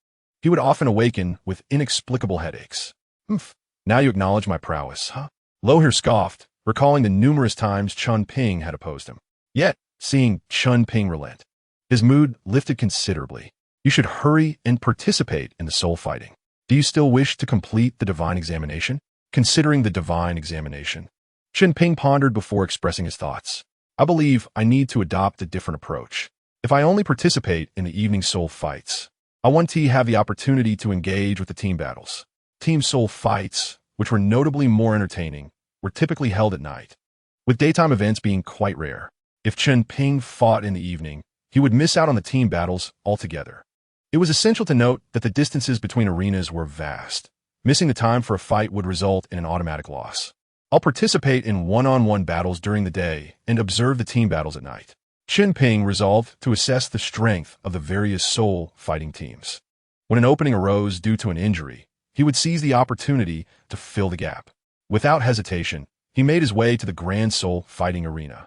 he would often awaken with inexplicable headaches. Humph, now you acknowledge my prowess, huh? Lohir scoffed, recalling the numerous times Chen Ping had opposed him. Yet, seeing Chen Ping relent, his mood lifted considerably. You should hurry and participate in the soul fighting. Do you still wish to complete the divine examination? Considering the divine examination, Chen Ping pondered before expressing his thoughts. I believe I need to adopt a different approach. If I only participate in the evening soul fights, I want to have the opportunity to engage with the team battles. Team soul fights, which were notably more entertaining, were typically held at night, with daytime events being quite rare. If Chen Ping fought in the evening, he would miss out on the team battles altogether. It was essential to note that the distances between arenas were vast. Missing the time for a fight would result in an automatic loss. I'll participate in one-on-one battles during the day and observe the team battles at night. Chen Ping resolved to assess the strength of the various soul fighting teams. When an opening arose due to an injury, he would seize the opportunity to fill the gap. Without hesitation, he made his way to the Grand Soul fighting arena.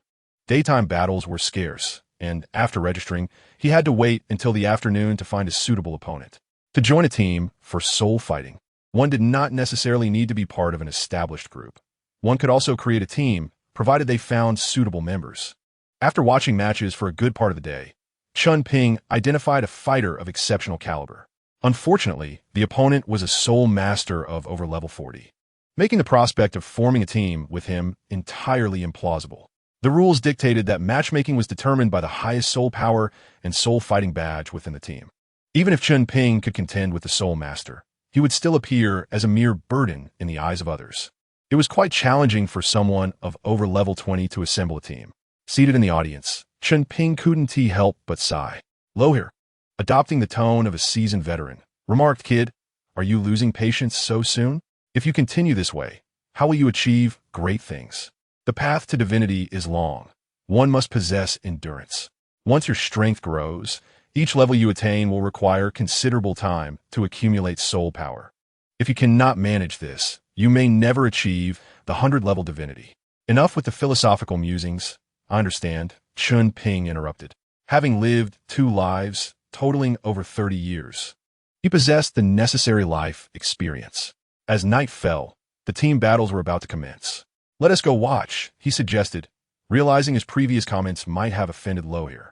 Daytime battles were scarce, and after registering, he had to wait until the afternoon to find a suitable opponent. To join a team for soul fighting, one did not necessarily need to be part of an established group. One could also create a team, provided they found suitable members. After watching matches for a good part of the day, Chen Ping identified a fighter of exceptional caliber. Unfortunately, the opponent was a soul master of over level 40, making the prospect of forming a team with him entirely implausible. The rules dictated that matchmaking was determined by the highest soul power and soul fighting badge within the team. Even if Chen Ping could contend with the soul master, he would still appear as a mere burden in the eyes of others. It was quite challenging for someone of over level 20 to assemble a team. Seated in the audience, Chen Ping couldn't help but sigh. Lohir, adopting the tone of a seasoned veteran, remarked, "Kid, are you losing patience so soon? If you continue this way, how will you achieve great things? The path to divinity is long. One must possess endurance. Once your strength grows, each level you attain will require considerable time to accumulate soul power. If you cannot manage this, you may never achieve the 100-level divinity." Enough with the philosophical musings. I understand, Chen Ping interrupted. Having lived 2 lives, totaling over 30 years, he possessed the necessary life experience. As night fell, the team battles were about to commence. "Let us go watch," he suggested, realizing his previous comments might have offended Lohir.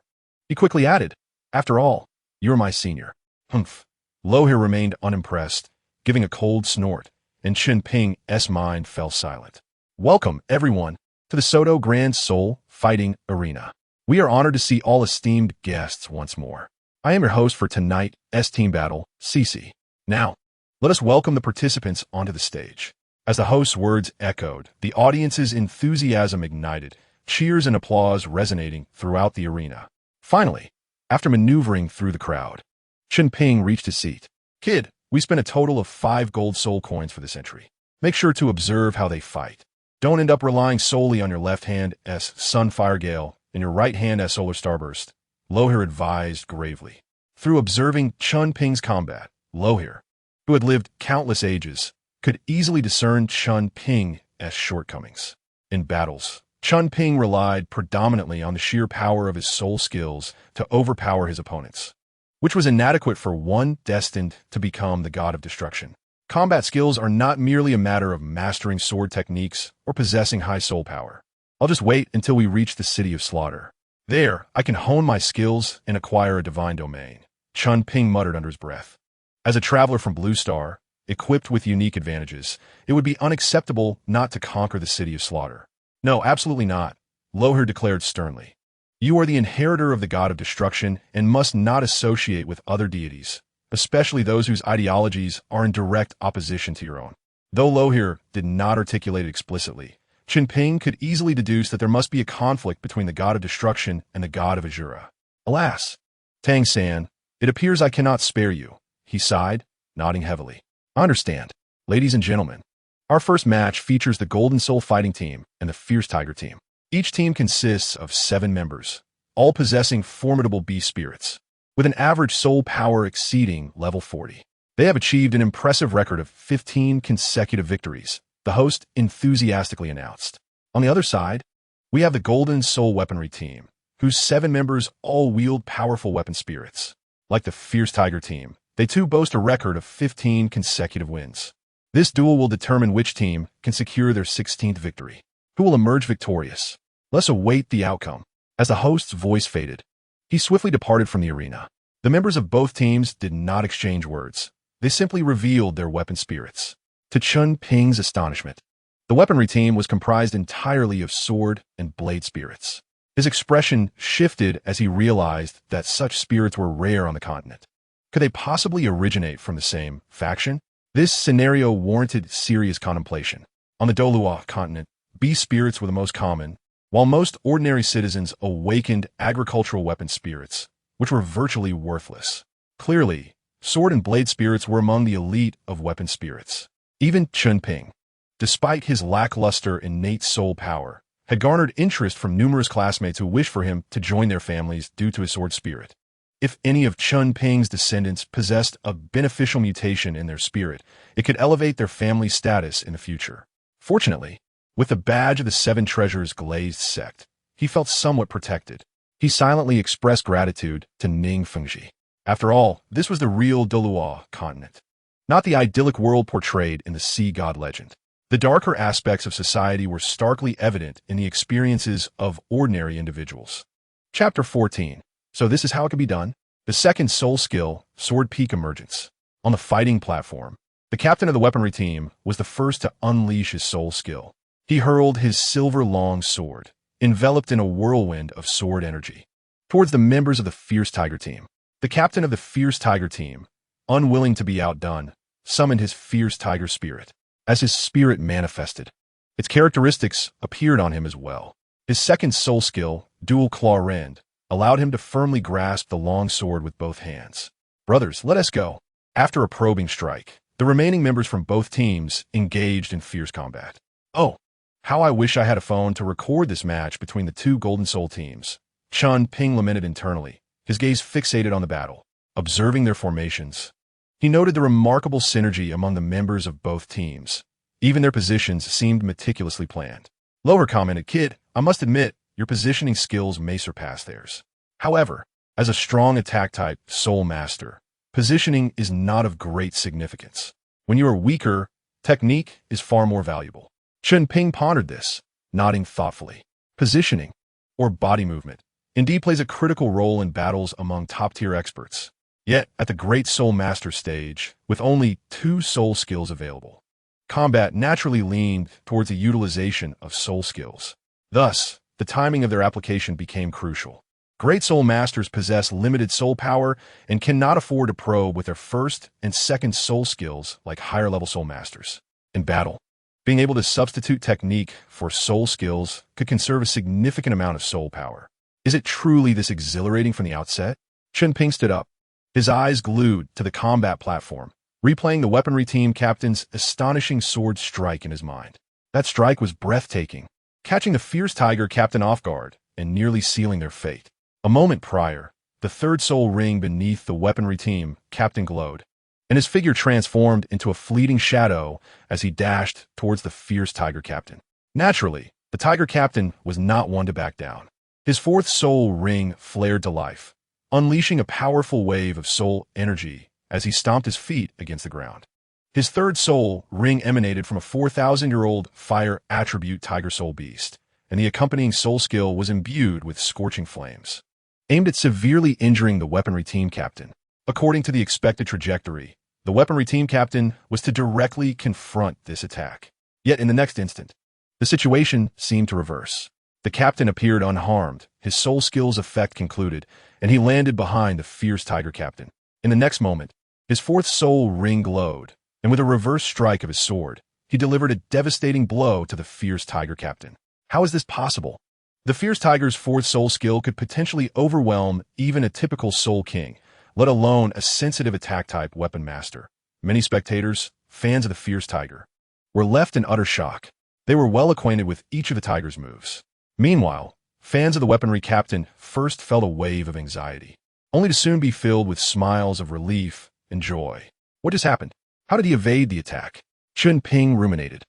He quickly added, "After all, you're my senior." Humph. Lohir remained unimpressed, giving a cold snort, and Chen Ping's mind fell silent. "Welcome, everyone, to the Soto Grand Soul Fighting Arena. We are honored to see all esteemed guests once more. I am your host for tonight's team battle, Cece. Now, let us welcome the participants onto the stage." As the host's words echoed, the audience's enthusiasm ignited, cheers and applause resonating throughout the arena. Finally, after maneuvering through the crowd, Chen Ping reached his seat. "Kid, we spent a total of 5 gold soul coins for this entry. Make sure to observe how they fight. Don't end up relying solely on your left hand as Sunfire Gale and your right hand as Solar Starburst," Lohir advised gravely. Through observing Chen Ping's combat, Lohir, who had lived countless ages, could easily discern Chen Ping's shortcomings. In battles, Chen Ping relied predominantly on the sheer power of his soul skills to overpower his opponents, which was inadequate for one destined to become the god of destruction. Combat skills are not merely a matter of mastering sword techniques or possessing high soul power. I'll just wait until we reach the City of Slaughter. There, I can hone my skills and acquire a divine domain," Chen Ping muttered under his breath. As a traveler from Blue Star, equipped with unique advantages, it would be unacceptable not to conquer the City of Slaughter. "No, absolutely not," Lohir declared sternly. "You are the inheritor of the god of destruction and must not associate with other deities, especially those whose ideologies are in direct opposition to your own." Though Lohir did not articulate it explicitly, Chen Ping could easily deduce that there must be a conflict between the god of destruction and the god of Azura. "Alas, Tang San, it appears I cannot spare you," he sighed, nodding heavily. "I understand. Ladies and gentlemen, our first match features the Golden Soul Fighting Team and the Fierce Tiger Team. Each team consists of 7 members, all possessing formidable beast spirits, with an average soul power exceeding level 40. They have achieved an impressive record of 15 consecutive victories, the host enthusiastically announced. On the other side, we have the Golden Soul Weaponry team, whose 7 members all wield powerful weapon spirits. Like the Fierce Tiger team, they too boast a record of 15 consecutive wins. This duel will determine which team can secure their 16th victory. Who will emerge victorious? Let's await the outcome. As the host's voice faded, he swiftly departed from the arena. The members of both teams did not exchange words. They simply revealed their weapon spirits. To Chen Ping's astonishment, the weaponry team was comprised entirely of sword and blade spirits. His expression shifted as he realized that such spirits were rare on the continent. Could they possibly originate from the same faction? This scenario warranted serious contemplation. On the Douluo continent, beast spirits were the most common, while most ordinary citizens awakened agricultural weapon spirits, which were virtually worthless. Clearly, sword and blade spirits were among the elite of weapon spirits. Even Chen Ping, despite his lackluster innate soul power, had garnered interest from numerous classmates who wished for him to join their families due to his sword spirit. If any of Chen Ping's descendants possessed a beneficial mutation in their spirit, it could elevate their family status in the future. Fortunately, with the badge of the 7 Treasures glazed sect, he felt somewhat protected. He silently expressed gratitude to Ning Fengji. After all, this was the real Douluo continent, not the idyllic world portrayed in the sea god legend. The darker aspects of society were starkly evident in the experiences of ordinary individuals. Chapter 14. So this is how it can be done. The second soul skill, Sword Peak Emergence. On the fighting platform, the captain of the weaponry team was the first to unleash his soul skill. He hurled his silver-long sword, enveloped in a whirlwind of sword energy, towards the members of the Fierce Tiger team. The captain of the Fierce Tiger team, unwilling to be outdone, summoned his Fierce Tiger spirit. As his spirit manifested, its characteristics appeared on him as well. His second soul skill, Dual Claw Rend, allowed him to firmly grasp the long sword with both hands. Brothers, let us go. After a probing strike, the remaining members from both teams engaged in fierce combat. Oh, how I wish I had a phone to record this match between the 2 Golden Soul teams. Chen Ping lamented internally, his gaze fixated on the battle. Observing their formations, he noted the remarkable synergy among the members of both teams. Even their positions seemed meticulously planned. Lower commented, "Kid, I must admit, your positioning skills may surpass theirs. However, as a strong attack-type soul master, positioning is not of great significance. When you are weaker, technique is far more valuable." Chen Ping pondered this, nodding thoughtfully. Positioning, or body movement, indeed plays a critical role in battles among top-tier experts. Yet, at the Great Soul Master stage, with only 2 soul skills available, combat naturally leaned towards the utilization of soul skills. Thus, the timing of their application became crucial. Great Soul Masters possess limited soul power and cannot afford to probe with their first and second soul skills like higher-level soul masters. In battle, being able to substitute technique for soul skills could conserve a significant amount of soul power. Is it truly this exhilarating from the outset? Chen Ping stood up, his eyes glued to the combat platform, replaying the weaponry team captain's astonishing sword strike in his mind. That strike was breathtaking, catching the Fierce Tiger captain off guard and nearly sealing their fate. A moment prior, the third soul ring beneath the weaponry team captain glowed, and his figure transformed into a fleeting shadow as he dashed towards the Fierce Tiger captain. Naturally, the Tiger captain was not one to back down. His fourth soul ring flared to life, unleashing a powerful wave of soul energy as he stomped his feet against the ground. His third soul ring emanated from a 4,000-year-old fire attribute tiger soul beast, and the accompanying soul skill was imbued with scorching flames, aimed at severely injuring the weaponry team captain. According to the expected trajectory, the weaponry team captain was to directly confront this attack. Yet in the next instant, the situation seemed to reverse. The captain appeared unharmed, his soul skill's effect concluded, and he landed behind the Fierce Tiger captain. In the next moment, his fourth soul ring glowed, and with a reverse strike of his sword, he delivered a devastating blow to the Fierce Tiger captain. How is this possible? The Fierce Tiger's fourth soul skill could potentially overwhelm even a typical soul king, let alone a sensitive attack-type weapon master. Many spectators, fans of the Fierce Tiger, were left in utter shock. They were well acquainted with each of the tiger's moves. Meanwhile, fans of the weaponry captain first felt a wave of anxiety, only to soon be filled with smiles of relief and joy. What just happened? How did he evade the attack? Chen Ping ruminated,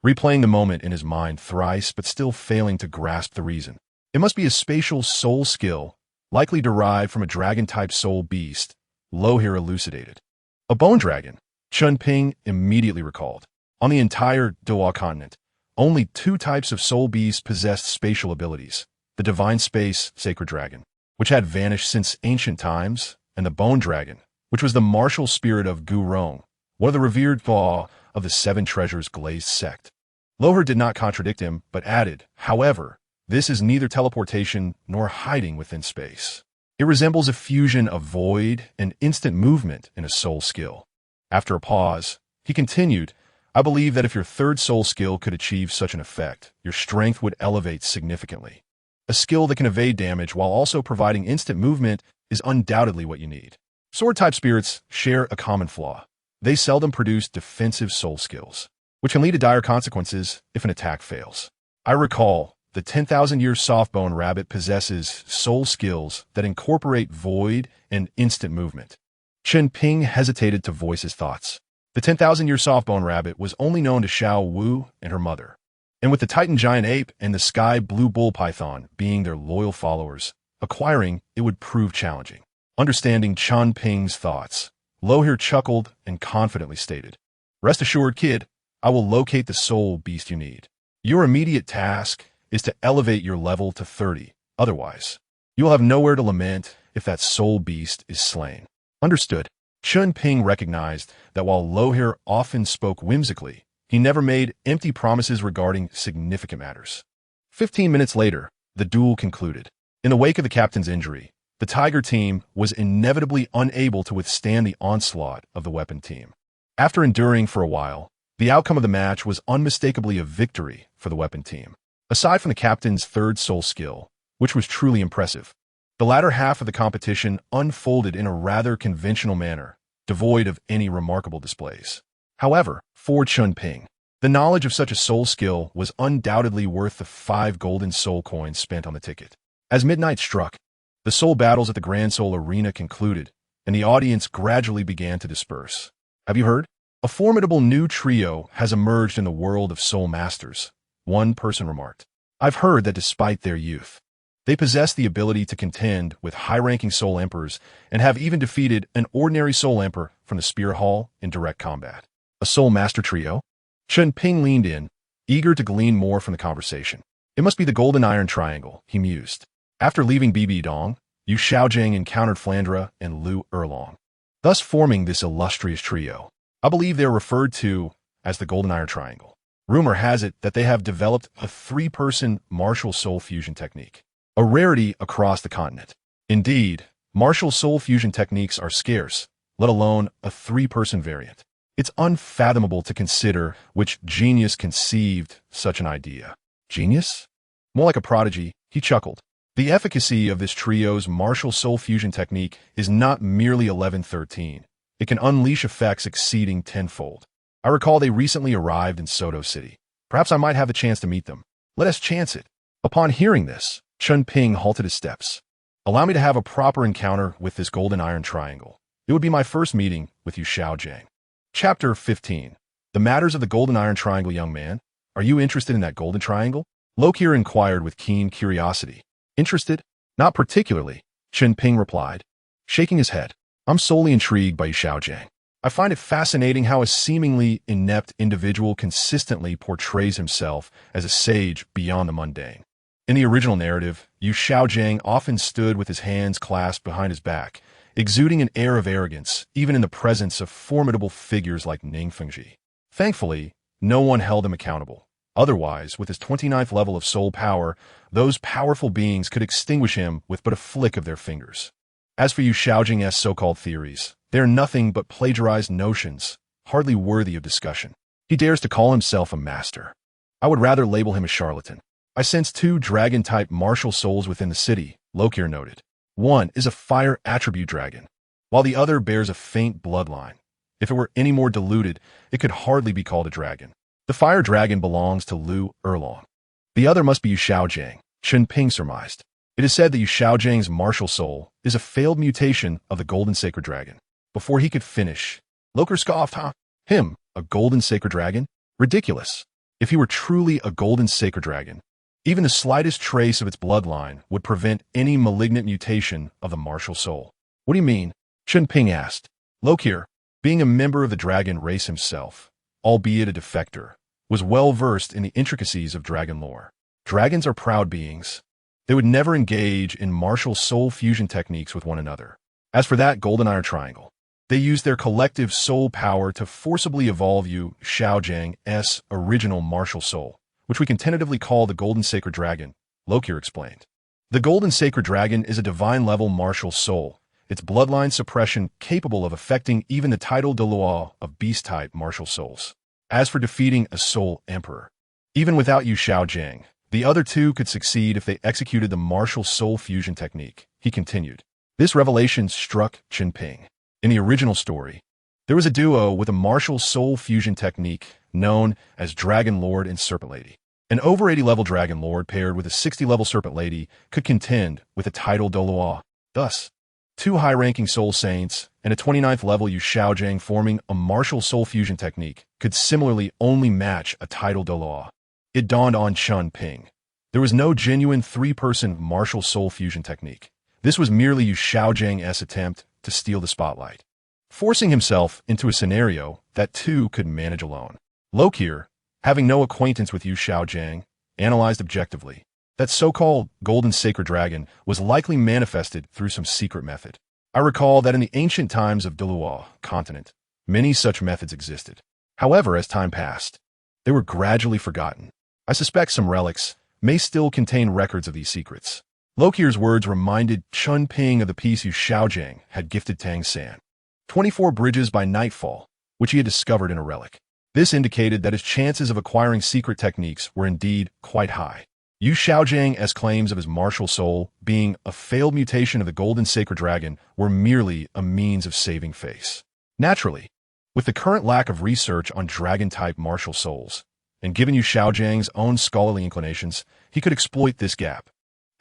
replaying the moment in his mind thrice but still failing to grasp the reason. It must be a spatial soul skill, likely derived from a dragon-type soul beast, Lo here elucidated. A bone dragon, Chen Ping immediately recalled. On the entire Douluo continent, only 2 types of soul beasts possessed spatial abilities: the divine space sacred dragon, which had vanished since ancient times, and the bone dragon, which was the martial spirit of Gu Rong, one of the revered vows of the 7 treasures glazed sect. Loher did not contradict him, but added, however, this is neither teleportation nor hiding within space. It resembles a fusion of void and instant movement in a soul skill. After a pause, he continued, I believe that if your 3rd soul skill could achieve such an effect, your strength would elevate significantly. A skill that can evade damage while also providing instant movement is undoubtedly what you need. Sword-type spirits share a common flaw. They seldom produce defensive soul skills, which can lead to dire consequences if an attack fails. I recall, the 10,000-year softbone rabbit possesses soul skills that incorporate void and instant movement. Chen Ping hesitated to voice his thoughts. The 10,000-year softbone rabbit was only known to Xiao Wu and her mother, and with the Titan giant ape and the sky blue bull python being their loyal followers, acquiring it would prove challenging. Understanding Chen Ping's thoughts, Loher chuckled and confidently stated, Rest assured, kid, I will locate the soul beast you need. Your immediate task is to elevate your level to 30. Otherwise, you will have nowhere to lament if that soul beast is slain. Understood. Chen Ping recognized that while Loher often spoke whimsically, he never made empty promises regarding significant matters. 15 minutes later, the duel concluded. In the wake of the captain's injury, the Tiger team was inevitably unable to withstand the onslaught of the weapon team. After enduring for a while, the outcome of the match was unmistakably a victory for the weapon team. Aside from the captain's 3rd soul skill, which was truly impressive, the latter half of the competition unfolded in a rather conventional manner, devoid of any remarkable displays. However, for Chen Ping, the knowledge of such a soul skill was undoubtedly worth the 5 golden soul coins spent on the ticket. As midnight struck, the soul battles at the Grand Soul Arena concluded, and the audience gradually began to disperse. Have you heard? A formidable new trio has emerged in the world of soul masters, one person remarked. I've heard that despite their youth, they possess the ability to contend with high-ranking soul emperors and have even defeated an ordinary soul emperor from the Spear Hall in direct combat. A soul master trio? Chen Ping leaned in, eager to glean more from the conversation. It must be the Golden Iron Triangle, he mused. After leaving Bibi Dong, Yu Xiaojing encountered Flandra and Lu Erlong, thus forming this illustrious trio. I believe they are referred to as the Golden Iron Triangle. Rumor has it that they have developed a 3-person martial soul fusion technique, a rarity across the continent. Indeed, martial soul fusion techniques are scarce, let alone a 3-person variant. It's unfathomable to consider which genius conceived such an idea. Genius? More like a prodigy, he chuckled. The efficacy of this trio's martial soul fusion technique is not merely 11-13. It can unleash effects exceeding tenfold. I recall they recently arrived in Soto City. Perhaps I might have the chance to meet them. Let us chance it. Upon hearing this, Chen Ping halted his steps. Allow me to have a proper encounter with this Golden Iron Triangle. It would be my first meeting with Yu Xiaojing. Chapter 15. The Matters of the Golden Iron Triangle, young man. Are you interested in that Golden Triangle? Lokir inquired with keen curiosity. Interested? Not particularly, Chen Ping replied, shaking his head. I'm solely intrigued by Yu Xiaojing. I find it fascinating how a seemingly inept individual consistently portrays himself as a sage beyond the mundane. In the original narrative, Yu Xiaojing often stood with his hands clasped behind his back, exuding an air of arrogance, even in the presence of formidable figures like Ning Fengji. Thankfully, no one held him accountable. Otherwise, with his 29th level of soul power, those powerful beings could extinguish him with but a flick of their fingers. As for Yu Xiaojing's so-called theories, they are nothing but plagiarized notions, hardly worthy of discussion. He dares to call himself a master. I would rather label him a charlatan. I sense 2 dragon-type martial souls within the city, Lokir noted. One is a fire attribute dragon, while the other bears a faint bloodline. If it were any more diluted, it could hardly be called a dragon. The fire dragon belongs to Lu Erlong. The other must be Yu Xiaojing, Chen Ping surmised. It is said that Yu Xiaojing's martial soul is a failed mutation of the Golden Sacred Dragon. Before he could finish, Loker scoffed, huh? Him, a golden sacred dragon? Ridiculous. If he were truly a golden sacred dragon, even the slightest trace of its bloodline would prevent any malignant mutation of the martial soul. What do you mean? Chen Ping asked. Loker, being a member of the dragon race himself, albeit a defector, was well versed in the intricacies of dragon lore. Dragons are proud beings. They would never engage in martial soul fusion techniques with one another. As for that golden iron triangle, they use their collective soul power to forcibly evolve you Xiaojiang's original martial soul, which we can tentatively call the Golden Sacred Dragon, Loker explained. The Golden Sacred Dragon is a divine-level martial soul, its bloodline suppression capable of affecting even the title Douluo of beast-type martial souls. As for defeating a soul emperor, even without Yu Xiaojiang, the other two could succeed if they executed the martial soul fusion technique, he continued. This revelation struck Chen Ping. In the original story, there was a duo with a martial soul fusion technique known as Dragon Lord and Serpent Lady. An over 80-level Dragon Lord paired with a 60-level Serpent Lady could contend with a title Douluo. Thus, two high-ranking soul saints and a 29th-level Yu Xiaojiang forming a martial soul fusion technique could similarly only match a title Douluo. It dawned on Chen Ping. There was no genuine three-person martial soul fusion technique. This was merely Yu Xiaojiang's attempt to steal the spotlight, forcing himself into a scenario that two could manage alone. Loker, having no acquaintance with Yu Xiaojiang, analyzed objectively that so-called Golden Sacred Dragon was likely manifested through some secret method. I recall that in the ancient times of Douluo continent, many such methods existed. However, as time passed, they were gradually forgotten. I suspect some relics may still contain records of these secrets. Loker's words reminded Chen Ping of the piece Yu Xiaojiang had gifted Tang San, 24 bridges by nightfall, which he had discovered in a relic. This indicated that his chances of acquiring secret techniques were indeed quite high. Yu Xiaojiang's claims of his martial soul being a failed mutation of the Golden Sacred Dragon were merely a means of saving face. Naturally, with the current lack of research on dragon-type martial souls, and given Yu Xiaojiang's own scholarly inclinations, he could exploit this gap.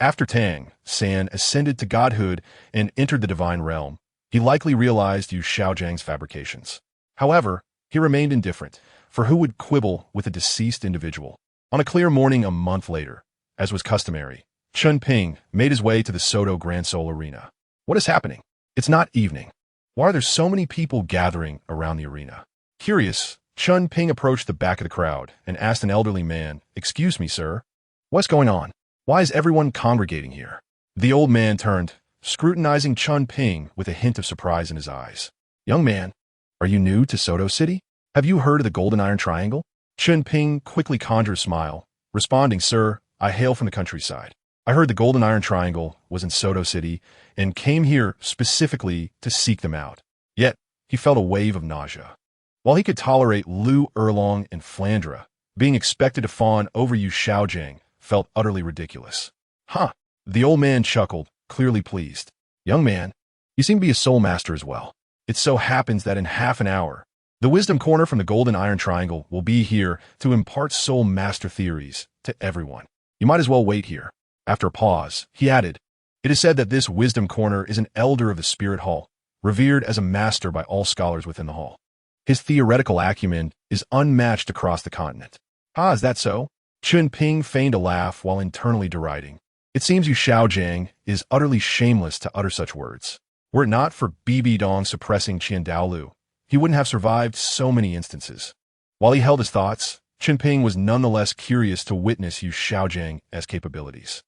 After Tang San ascended to godhood and entered the divine realm, he likely realized Yu Xiaojiang's fabrications. However, he remained indifferent, for who would quibble with a deceased individual? On a clear morning a month later, as was customary, Chen Ping made his way to the Soto Grand Soul Arena. What is happening? It's not evening. Why are there so many people gathering around the arena? Curious, Chen Ping approached the back of the crowd and asked an elderly man, "Excuse me, sir. What's going on? Why is everyone congregating here?" The old man turned, scrutinizing Chen Ping with a hint of surprise in his eyes. "Young man, are you new to Soto City? Have you heard of the Golden Iron Triangle?" Chen Ping quickly conjured a smile, responding, "Sir, I hail from the countryside. I heard the Golden Iron Triangle was in Soto City and came here specifically to seek them out." Yet, he felt a wave of nausea. While he could tolerate Lu Erlong and Flandra, being expected to fawn over Yu Xiaojiang felt utterly ridiculous. "Huh." The old man chuckled, clearly pleased. "Young man, you seem to be a soul master as well. It so happens that in half an hour, the Wisdom Corner from the Golden Iron Triangle will be here to impart soul master theories to everyone. You might as well wait here." After a pause, he added, "It is said that this Wisdom Corner is an elder of the Spirit Hall, revered as a master by all scholars within the hall. His theoretical acumen is unmatched across the continent." "Ah, is that so?" Chen Ping feigned a laugh while internally deriding. It seems Yu Xiaojiang is utterly shameless to utter such words. Were it not for Bibi Dong suppressing Qian Douluo, he wouldn't have survived so many instances. While he held his thoughts, Chen Ping was nonetheless curious to witness Yu Xiaojiang's capabilities.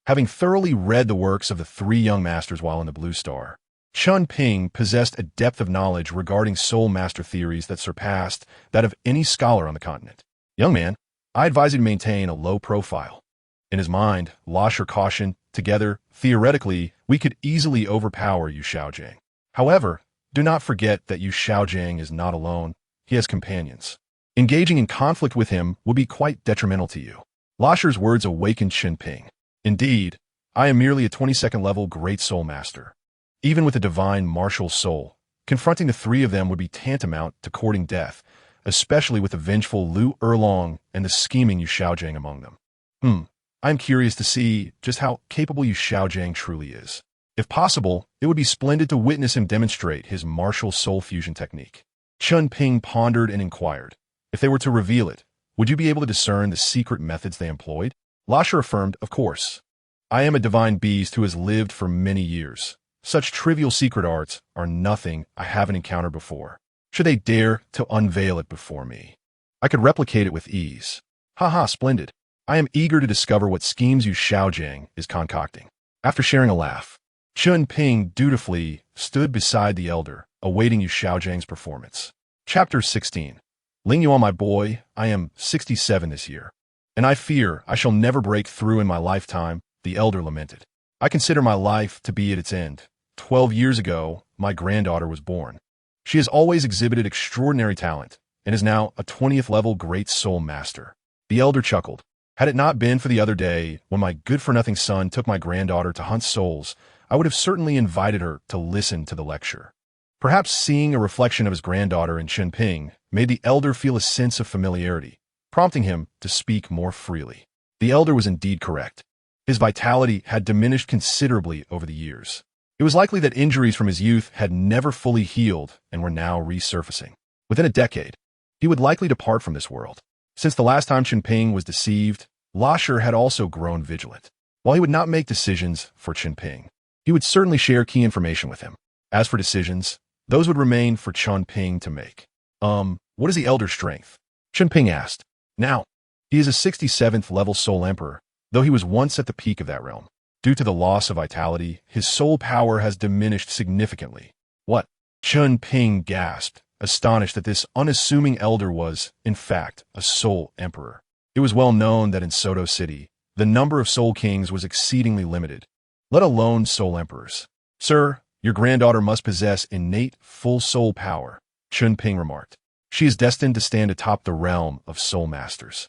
Having thoroughly read the works of the three young masters while in the Blue Star, Chen Ping possessed a depth of knowledge regarding soul master theories that surpassed that of any scholar on the continent. "Young man, I advise you to maintain a low profile." In his mind, Lasher cautioned, "Together, theoretically, we could easily overpower Yu Xiaojiang. However, do not forget that Yu Xiaojiang is not alone. He has companions. Engaging in conflict with him would be quite detrimental to you." Lasher's words awakened Chen Ping. "Indeed, I am merely a 22nd level Great Soul Master. Even with a divine martial soul, confronting the three of them would be tantamount to courting death, especially with the vengeful Lu Erlong and the scheming Yu Xiaojiang among them. I'm curious to see just how capable Yu Xiaojiang truly is. If possible, it would be splendid to witness him demonstrate his martial soul fusion technique." Chen Ping pondered and inquired. If they were to reveal it, would you be able to discern the secret methods they employed? Lasher affirmed, of course. I am a divine beast who has lived for many years. Such trivial secret arts are nothing I haven't encountered before. Should they dare to unveil it before me, I could replicate it with ease. Haha, splendid. I am eager to discover what schemes Yu Xiaojiang is concocting. After sharing a laugh, Chen Ping dutifully stood beside the elder, awaiting Yu Xiaojiang's performance. Chapter 16. Ling Yuan, my boy, I am 67 this year, and I fear I shall never break through in my lifetime, the elder lamented. I consider my life to be at its end. 12 years ago, my granddaughter was born. She has always exhibited extraordinary talent, and is now a 20th level Great Soul Master. The elder chuckled. Had it not been for the other day, when my good-for-nothing son took my granddaughter to hunt souls, I would have certainly invited her to listen to the lecture. Perhaps seeing a reflection of his granddaughter in Chen Ping made the elder feel a sense of familiarity, prompting him to speak more freely. The elder was indeed correct. His vitality had diminished considerably over the years. It was likely that injuries from his youth had never fully healed and were now resurfacing. Within a decade, he would likely depart from this world. Since the last time Chen Ping was deceived, Lasher had also grown vigilant. While he would not make decisions for Chen Ping, he would certainly share key information with him. As for decisions, those would remain for Chen Ping to make. What is the elder's strength? Chen Ping asked. Now, he is a 67th level Soul Emperor, though he was once at the peak of that realm. Due to the loss of vitality, his soul power has diminished significantly. What? Chen Ping gasped, astonished that this unassuming elder was, in fact, a Soul Emperor. It was well known that in Soto City, the number of Soul Kings was exceedingly limited, let alone Soul Emperors. Sir, your granddaughter must possess innate full soul power, Chen Ping remarked. She is destined to stand atop the realm of Soul Masters.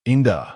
Inda.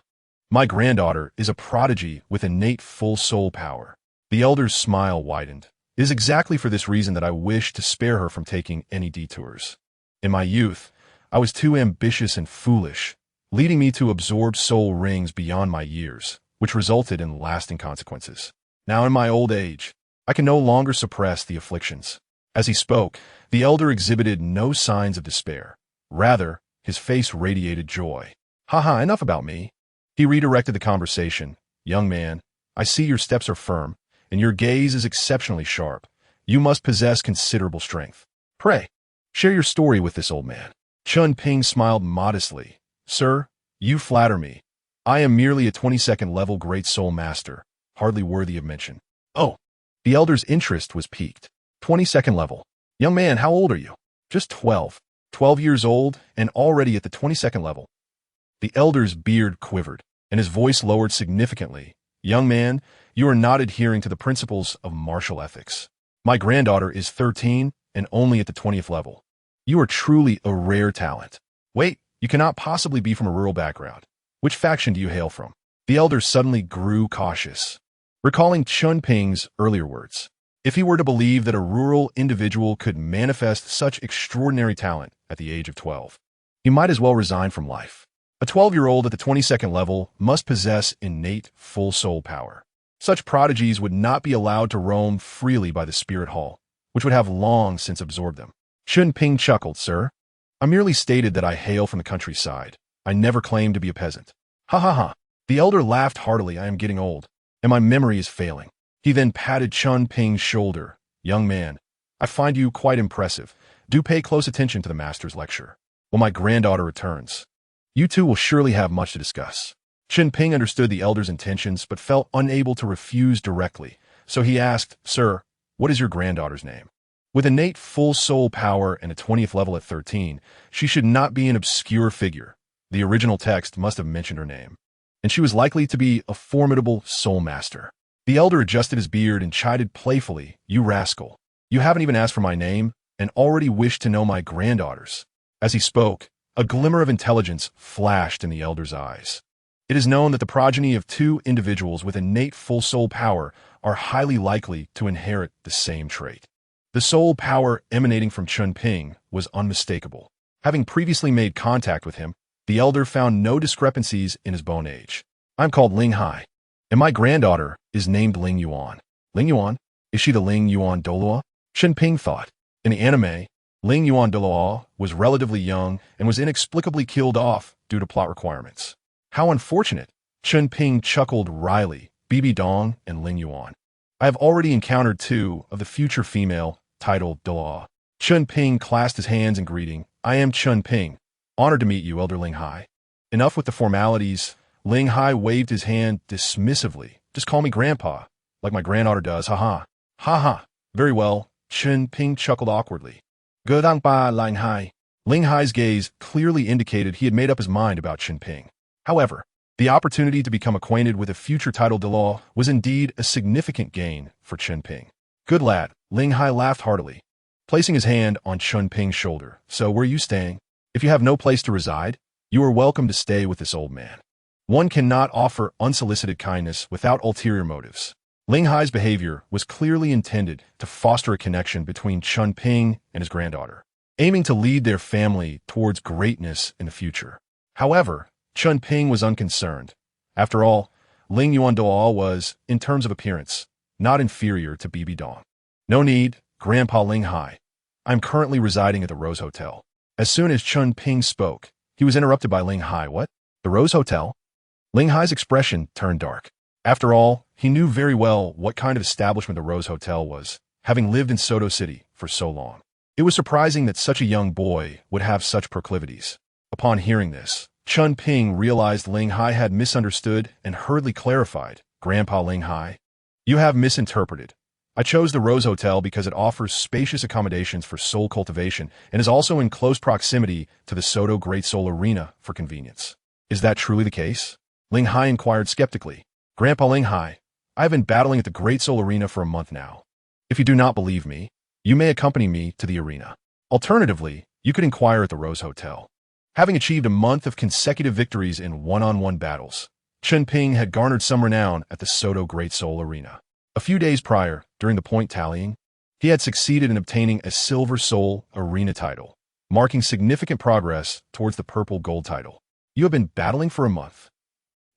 My granddaughter is a prodigy with innate full soul power. The elder's smile widened. It is exactly for this reason that I wish to spare her from taking any detours. In my youth, I was too ambitious and foolish, leading me to absorb soul rings beyond my years, which resulted in lasting consequences. Now in my old age, I can no longer suppress the afflictions. As he spoke, the elder exhibited no signs of despair. Rather, his face radiated joy. Haha, enough about me. He redirected the conversation. Young man, I see your steps are firm, and your gaze is exceptionally sharp. You must possess considerable strength. Pray, share your story with this old man. Chen Ping smiled modestly. Sir, you flatter me. I am merely a 22nd level Great Soul Master, hardly worthy of mention. Oh, the elder's interest was piqued. 22nd level. Young man, how old are you? Just 12. 12 years old, and already at the 22nd level. The elder's beard quivered, and his voice lowered significantly. Young man, you are not adhering to the principles of martial ethics. My granddaughter is 13 and only at the 20th level. You are truly a rare talent. Wait, you cannot possibly be from a rural background. Which faction do you hail from? The elder suddenly grew cautious, recalling Chen Ping's earlier words. If he were to believe that a rural individual could manifest such extraordinary talent at the age of 12, he might as well resign from life. A 12-year-old at the 22nd level must possess innate full soul power. Such prodigies would not be allowed to roam freely by the spirit hall, which would have long since absorbed them. Chen Ping chuckled, Sir. I merely stated that I hail from the countryside. I never claimed to be a peasant. Ha ha ha. The elder laughed heartily. I am getting old, and my memory is failing. He then patted Chen Ping's shoulder. Young man, I find you quite impressive. Do pay close attention to the master's lecture. When my granddaughter returns, you two will surely have much to discuss. Chen Ping understood the elder's intentions but felt unable to refuse directly, so he asked, Sir, what is your granddaughter's name? With innate full soul power and a 20th level at 13, she should not be an obscure figure. The original text must have mentioned her name, and she was likely to be a formidable soul master. The elder adjusted his beard and chided playfully, You rascal, you haven't even asked for my name and already wish to know my granddaughter's. As he spoke, a glimmer of intelligence flashed in the elder's eyes. It is known that the progeny of two individuals with innate full soul power are highly likely to inherit the same trait. The soul power emanating from Chen Ping was unmistakable. Having previously made contact with him, the elder found no discrepancies in his bone age. I'm called Ling Hai, and my granddaughter is named Ling Yuan. Ling Yuan? Is she the Ling Yuan Douluo? Chen Ping thought. In the anime, Ling Yuan Douluo was relatively young and was inexplicably killed off due to plot requirements. How unfortunate! Chen Ping chuckled wryly, Bibi Dong and Ling Yuan. I have already encountered two of the future female, titled Douluo. Chen Ping clasped his hands in greeting. I am Chen Ping. Honored to meet you, Elder Ling Hai. Enough with the formalities. Ling Hai waved his hand dismissively. Just call me Grandpa, like my granddaughter does, haha. Ha. Very well, Chen Ping chuckled awkwardly. Godangba Ling Hai. Ling Hai's gaze clearly indicated he had made up his mind about Chen Ping. However, the opportunity to become acquainted with a future title Douluo was indeed a significant gain for Chen Ping. Good lad, Ling Hai laughed heartily, placing his hand on Chen Ping's shoulder. So where are you staying? If you have no place to reside, you are welcome to stay with this old man. One cannot offer unsolicited kindness without ulterior motives. Ling Hai's behavior was clearly intended to foster a connection between Chen Ping and his granddaughter, aiming to lead their family towards greatness in the future. However, Chen Ping was unconcerned. After all, Ling Yuan Douluo was, in terms of appearance, not inferior to Bibi Dong. No need, Grandpa Ling Hai. I'm currently residing at the Rose Hotel. As soon as Chen Ping spoke, he was interrupted by Ling Hai. What? The Rose Hotel? Ling Hai's expression turned dark. After all, he knew very well what kind of establishment the Rose Hotel was, having lived in Soto City for so long. It was surprising that such a young boy would have such proclivities. Upon hearing this, Chen Ping realized Ling Hai had misunderstood and hurriedly clarified. Grandpa Ling Hai, you have misinterpreted. I chose the Rose Hotel because it offers spacious accommodations for soul cultivation and is also in close proximity to the Soto Great Soul Arena for convenience. Is that truly the case? Ling Hai inquired skeptically. Grandpa Ling Hai, I have been battling at the Great Soul Arena for a month now. If you do not believe me, you may accompany me to the arena. Alternatively, you could inquire at the Rose Hotel. Having achieved a month of consecutive victories in one-on-one battles, Chen Ping had garnered some renown at the Soto Great Soul Arena. A few days prior, during the point tallying, he had succeeded in obtaining a Silver Soul Arena title, marking significant progress towards the Purple Gold title. You have been battling for a month.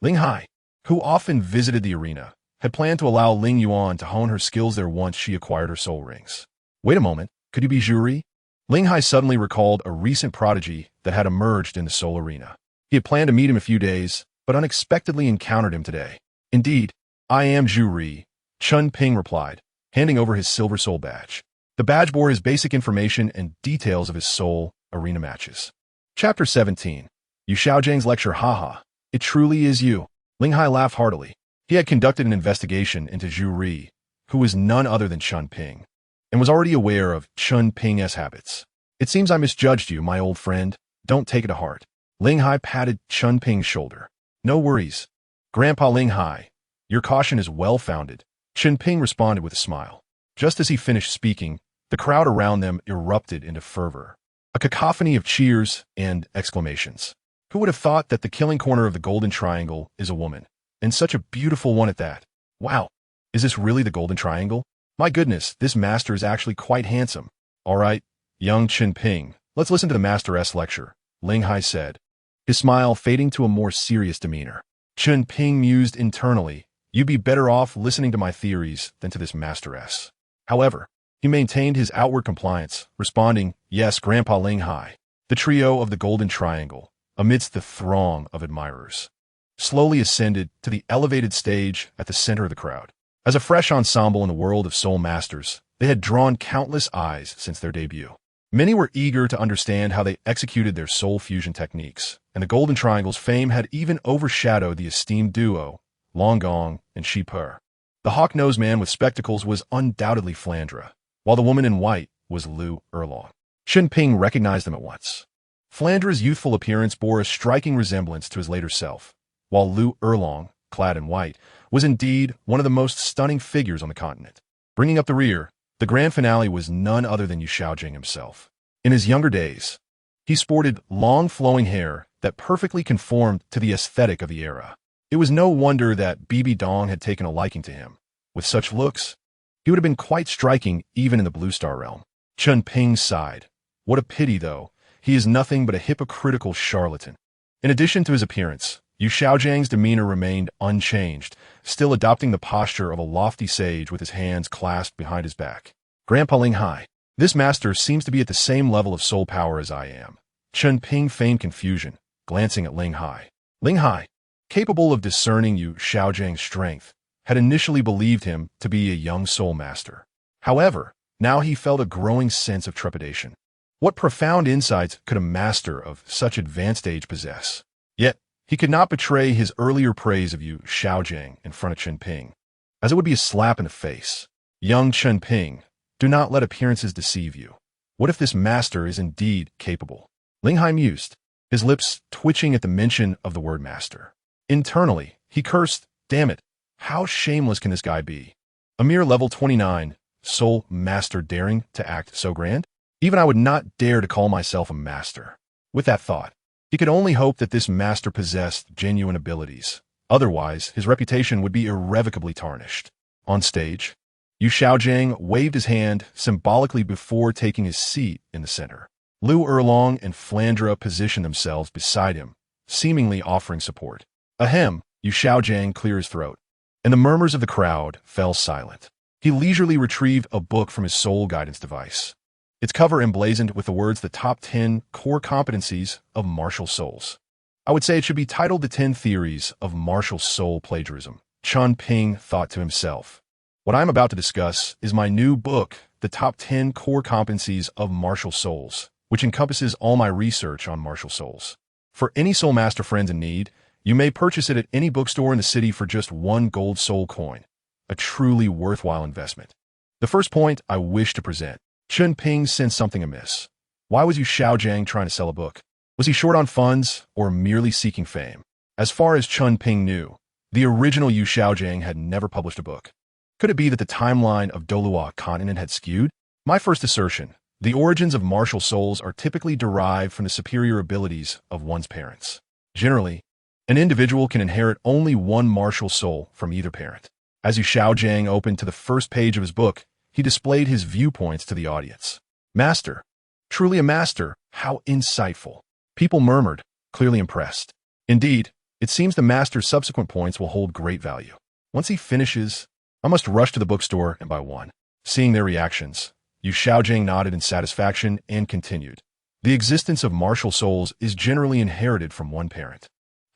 Ling Hai, who often visited the arena, had planned to allow Ling Yuan to hone her skills there once she acquired her soul rings. Wait a moment, could you be Zhuri? Ling Hai suddenly recalled a recent prodigy that had emerged in the soul arena. He had planned to meet him a few days, but unexpectedly encountered him today. Indeed, I am Zhuri, Chen Ping replied, handing over his Silver Soul badge. The badge bore his basic information and details of his soul arena matches. Chapter 17. Yu Xiaozhang's lecture. Haha. It truly is you. Ling Hai laughed heartily. He had conducted an investigation into Zhuri, who was none other than Chen Ping, and was already aware of Chen Ping's habits. It seems I misjudged you, my old friend. Don't take it to heart. Ling Hai patted Chen Ping's shoulder. No worries. Grandpa Ling Hai, your caution is well-founded. Chen Ping responded with a smile. Just as he finished speaking, the crowd around them erupted into fervor. A cacophony of cheers and exclamations. Who would have thought that the killing corner of the Golden Triangle is a woman? And such a beautiful one at that. Wow. Is this really the Golden Triangle? My goodness, this master is actually quite handsome. All right, young Chen Ping, let's listen to the master's lecture, Ling Hai said, his smile fading to a more serious demeanor. Chen Ping mused internally, you'd be better off listening to my theories than to this masteress. However, he maintained his outward compliance, responding, yes, Grandpa Ling Hai. The trio of the Golden Triangle, amidst the throng of admirers, slowly ascended to the elevated stage at the center of the crowd. As a fresh ensemble in the world of soul masters, they had drawn countless eyes since their debut. Many were eager to understand how they executed their soul fusion techniques, and the Golden Triangle's fame had even overshadowed the esteemed duo, Long Gong and Shi Per. The hawk-nosed man with spectacles was undoubtedly Flandra, while the woman in white was Lu Erlong. Chen Ping recognized them at once. Flandra's youthful appearance bore a striking resemblance to his later self, while Lu Erlong, clad in white, was indeed one of the most stunning figures on the continent. Bringing up the rear, the grand finale was none other than Yu Xiaojing himself. In his younger days, he sported long flowing hair that perfectly conformed to the aesthetic of the era. It was no wonder that Bibi Dong had taken a liking to him. With such looks, he would have been quite striking even in the Blue Star realm. Chen Ping sighed. What a pity, though. He is nothing but a hypocritical charlatan. In addition to his appearance, Yu Xiaozhang's demeanor remained unchanged, still adopting the posture of a lofty sage with his hands clasped behind his back. Grandpa Ling Hai, This master seems to be at the same level of soul power as I am. Chen Ping feigned confusion, glancing at Ling Hai. Ling Hai, capable of discerning Yu Xiaojiang's strength, had initially believed him to be a young soul master. However, now he felt a growing sense of trepidation. What profound insights could a master of such advanced age possess? Yet, he could not betray his earlier praise of Yu Xiaojiang in front of Chen Ping, as it would be a slap in the face. Young Chen Ping, do not let appearances deceive you. What if this master is indeed capable? Ling Hai mused, his lips twitching at the mention of the word master. Internally, he cursed, damn it, how shameless can this guy be? A mere level 29, soul master daring to act so grand? Even I would not dare to call myself a master. With that thought, he could only hope that this master possessed genuine abilities. Otherwise, his reputation would be irrevocably tarnished. On stage, Yu Xiaojiang waved his hand symbolically before taking his seat in the center. Liu Erlong and Flandra positioned themselves beside him, seemingly offering support. Ahem, Yu Xiaojiang cleared his throat, and the murmurs of the crowd fell silent. He leisurely retrieved a book from his soul guidance device. Its cover emblazoned with the words the top 10 core competencies of martial souls. I would say it should be titled The 10 Theories of Martial Soul Plagiarism. Chen Ping thought to himself. What I am about to discuss is my new book, The Top 10 Core Competencies of Martial Souls, which encompasses all my research on martial souls. For any soul master friends in need, you may purchase it at any bookstore in the city for just 1 gold soul coin, a truly worthwhile investment. The first point I wish to present. Chen Ping sensed something amiss. Why was Yu Xiaojiang trying to sell a book? Was he short on funds or merely seeking fame? As far as Chen Ping knew, the original Yu Xiaojiang had never published a book. Could it be that the timeline of Douluo continent had skewed? My first assertion, the origins of martial souls are typically derived from the superior abilities of one's parents. Generally, an individual can inherit only one martial soul from either parent. As Yu Xiaojiang opened to the first page of his book, he displayed his viewpoints to the audience. Master. Truly a master. How insightful. People murmured, clearly impressed. Indeed, it seems the master's subsequent points will hold great value. Once he finishes, I must rush to the bookstore and buy one. Seeing their reactions, Yu Xiaojiang nodded in satisfaction and continued. The existence of martial souls is generally inherited from one parent.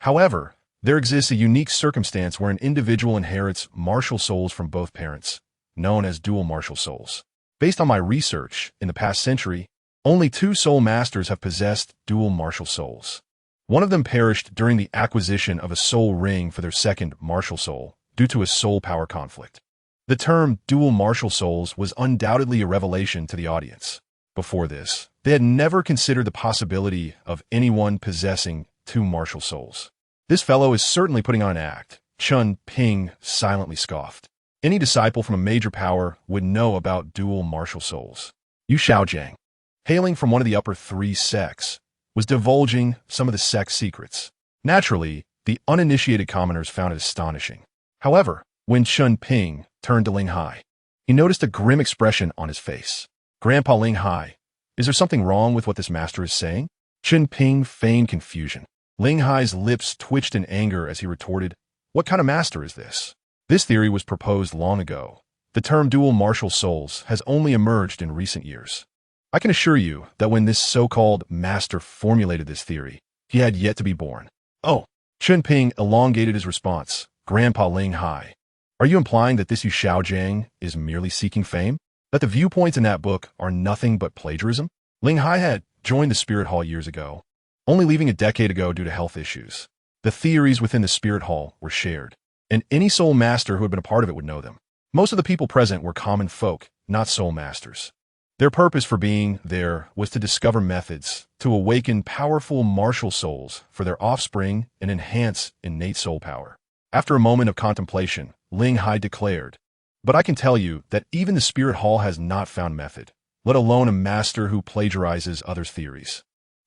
However, there exists a unique circumstance where an individual inherits martial souls from both parents, known as dual martial souls. Based on my research, in the past century, only 2 soul masters have possessed dual martial souls. One of them perished during the acquisition of a soul ring for their second martial soul, due to a soul power conflict. The term dual martial souls was undoubtedly a revelation to the audience. Before this, they had never considered the possibility of anyone possessing 2 martial souls. This fellow is certainly putting on an act, Chen Ping silently scoffed. Any disciple from a major power would know about dual martial souls. Yu Xiaojiang, hailing from one of the upper 3 sects, was divulging some of the sect's secrets. Naturally, the uninitiated commoners found it astonishing. However, when Chen Ping turned to Ling Hai, he noticed a grim expression on his face. Grandpa Ling Hai, is there something wrong with what this master is saying? Chen Ping feigned confusion. Ling Hai's lips twitched in anger as he retorted, what kind of master is this? This theory was proposed long ago. The term dual martial souls has only emerged in recent years. I can assure you that when this so-called master formulated this theory, he had yet to be born. Oh, Chen Ping elongated his response. Grandpa Ling Hai, are you implying that this Yu Xiaojiang is merely seeking fame? That the viewpoints in that book are nothing but plagiarism? Ling Hai had joined the Spirit Hall years ago, only leaving a decade ago due to health issues. The theories within the Spirit Hall were shared, and any soul master who had been a part of it would know them. Most of the people present were common folk, not soul masters. Their purpose for being there was to discover methods to awaken powerful martial souls for their offspring and enhance innate soul power. After a moment of contemplation, Ling Hai declared, but I can tell you that even the Spirit Hall has not found method, let alone a master who plagiarizes others' theories.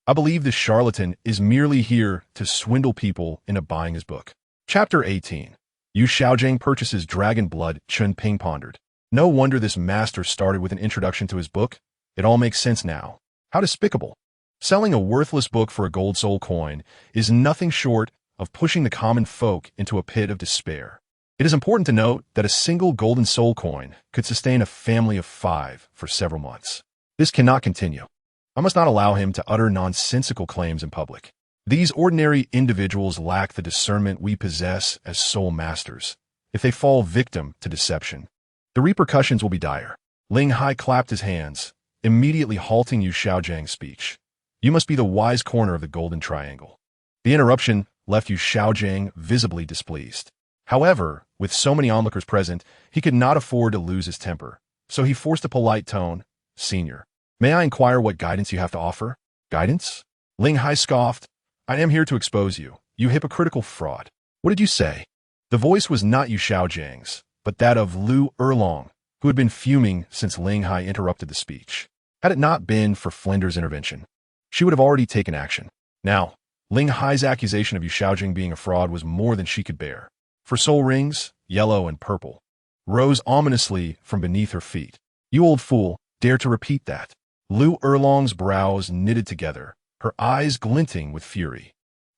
I believe this charlatan is merely here to swindle people into buying his book. Chapter 18. Yu Xiaojiang purchases Dragon Blood. Chen Ping pondered. No wonder this master started with an introduction to his book. It all makes sense now. How despicable. Selling a worthless book for a gold soul coin is nothing short of pushing the common folk into a pit of despair. It is important to note that a single golden soul coin could sustain a family of 5 for several months. This cannot continue. I must not allow him to utter nonsensical claims in public. These ordinary individuals lack the discernment we possess as soul masters. If they fall victim to deception, the repercussions will be dire. Ling Hai clapped his hands, immediately halting Yu Xiaojiang's speech. You must be the wise corner of the Golden Triangle. The interruption left Yu Xiaojiang visibly displeased. However, with so many onlookers present, he could not afford to lose his temper, so he forced a polite tone. Senior, may I inquire what guidance you have to offer? Guidance? Ling Hai scoffed. I am here to expose you, you hypocritical fraud. What did you say? The voice was not Yu Xiaojiang's, but that of Lu Erlong, who had been fuming since Ling Hai interrupted the speech. Had it not been for Flinder's intervention, she would have already taken action. Now, Ling Hai's accusation of Yu Xiaojing being a fraud was more than she could bear. For soul rings, yellow and purple, rose ominously from beneath her feet. You old fool, dare to repeat that. Lu Erlong's brows knitted together, her eyes glinting with fury.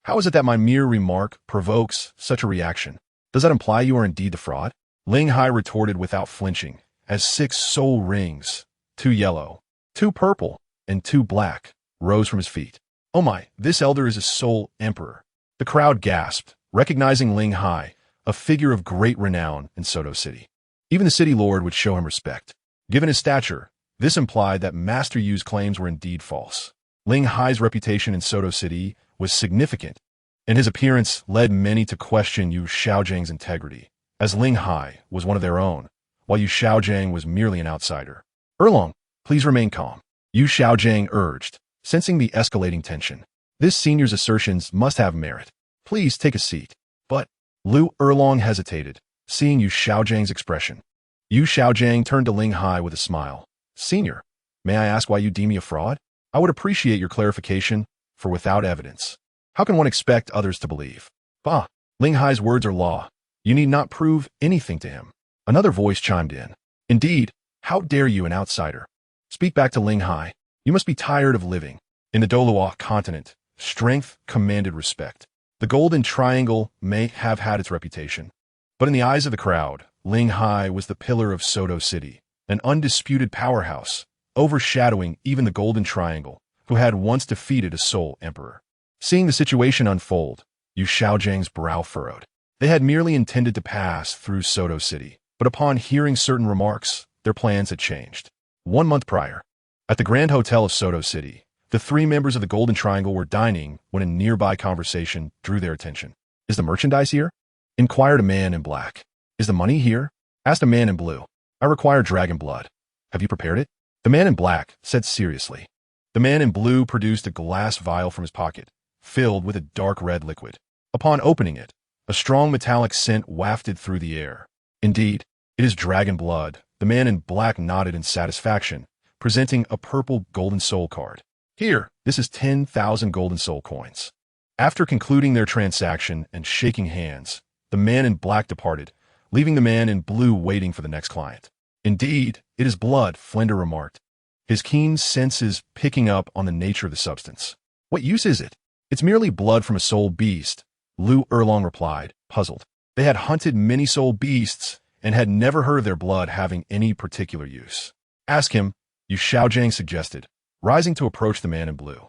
How is it that my mere remark provokes such a reaction? Does that imply you are indeed the fraud? Ling Hai retorted without flinching, as 6 soul rings, 2 yellow, 2 purple, and 2 black, rose from his feet. Oh my, this elder is a soul emperor. The crowd gasped, recognizing Ling Hai, a figure of great renown in Soto City. Even the city lord would show him respect. Given his stature, this implied that Master Yu's claims were indeed false. Ling Hai's reputation in Soto City was significant, and his appearance led many to question Yu Xiaojiang's integrity, as Ling Hai was one of their own, while Yu Xiaojiang was merely an outsider. Erlong, please remain calm, Yu Xiaojiang urged, sensing the escalating tension. This senior's assertions must have merit. Please take a seat. But Lu Erlong hesitated, seeing Yu Xiaojiang's expression. Yu Xiaojiang turned to Ling Hai with a smile. Senior, may I ask why you deem me a fraud? I would appreciate your clarification, for without evidence, how can one expect others to believe? Bah, Ling Hai's words are law. You need not prove anything to him. Another voice chimed in. Indeed, how dare you, an outsider? Speak back to Ling Hai. You must be tired of living. In the Douluo continent, strength commanded respect. The Golden Triangle may have had its reputation, but in the eyes of the crowd, Ling Hai was the pillar of Soto City, an undisputed powerhouse, overshadowing even the Golden Triangle, who had once defeated a soul emperor. Seeing the situation unfold, Yu Xiaojiang's brow furrowed. They had merely intended to pass through Soto City, but upon hearing certain remarks, their plans had changed. 1 month prior, at the Grand Hotel of Soto City, the 3 members of the Golden Triangle were dining when a nearby conversation drew their attention. Is the merchandise here? Inquired a man in black. Is the money here? Asked a man in blue. I require dragon blood. Have you prepared it? The man in black said seriously. The man in blue produced a glass vial from his pocket, filled with a dark red liquid. Upon opening it, a strong metallic scent wafted through the air. Indeed, it is dragon blood. The man in black nodded in satisfaction, presenting a purple golden soul card. Here, this is 10,000 golden soul coins. After concluding their transaction and shaking hands, the man in black departed, leaving the man in blue waiting for the next client. Indeed, it is blood, Flinder remarked, his keen senses picking up on the nature of the substance. What use is it? It's merely blood from a soul beast, Lu Erlong replied, puzzled. They had hunted many soul beasts and had never heard of their blood having any particular use. Ask him, Yu Xiaojiang suggested, rising to approach the man in blue.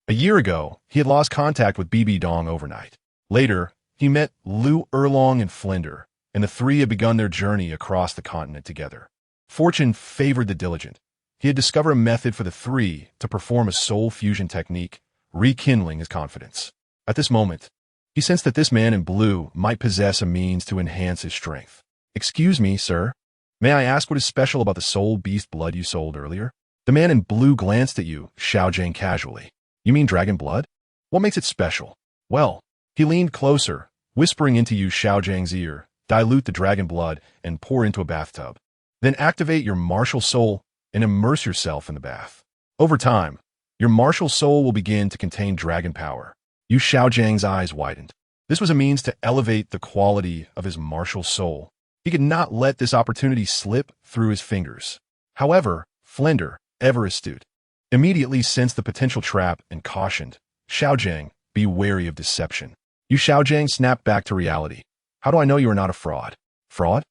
A year ago, he had lost contact with Bibi Dong overnight. Later, he met Lu Erlong and Flinder, and the 3 had begun their journey across the continent together. Fortune favored the diligent. He had discovered a method for the 3 to perform a soul fusion technique, rekindling his confidence. At this moment, he sensed that this man in blue might possess a means to enhance his strength. Excuse me, sir. May I ask what is special about the soul beast blood you sold earlier? The man in blue glanced at Yu Xiaojiang casually. You mean dragon blood? What makes it special? Well, he leaned closer, whispering into Yu Xiaojiang's ear, dilute the dragon blood and pour into a bathtub. Then activate your martial soul and immerse yourself in the bath. Over time, your martial soul will begin to contain dragon power. Yu Xiaojiang's eyes widened. This was a means to elevate the quality of his martial soul. He could not let this opportunity slip through his fingers. However, Flinder, ever astute, immediately sensed the potential trap and cautioned, Xiaojiang, be wary of deception. Yu Xiaojiang snapped back to reality. How do I know you are not a fraud? Fraud?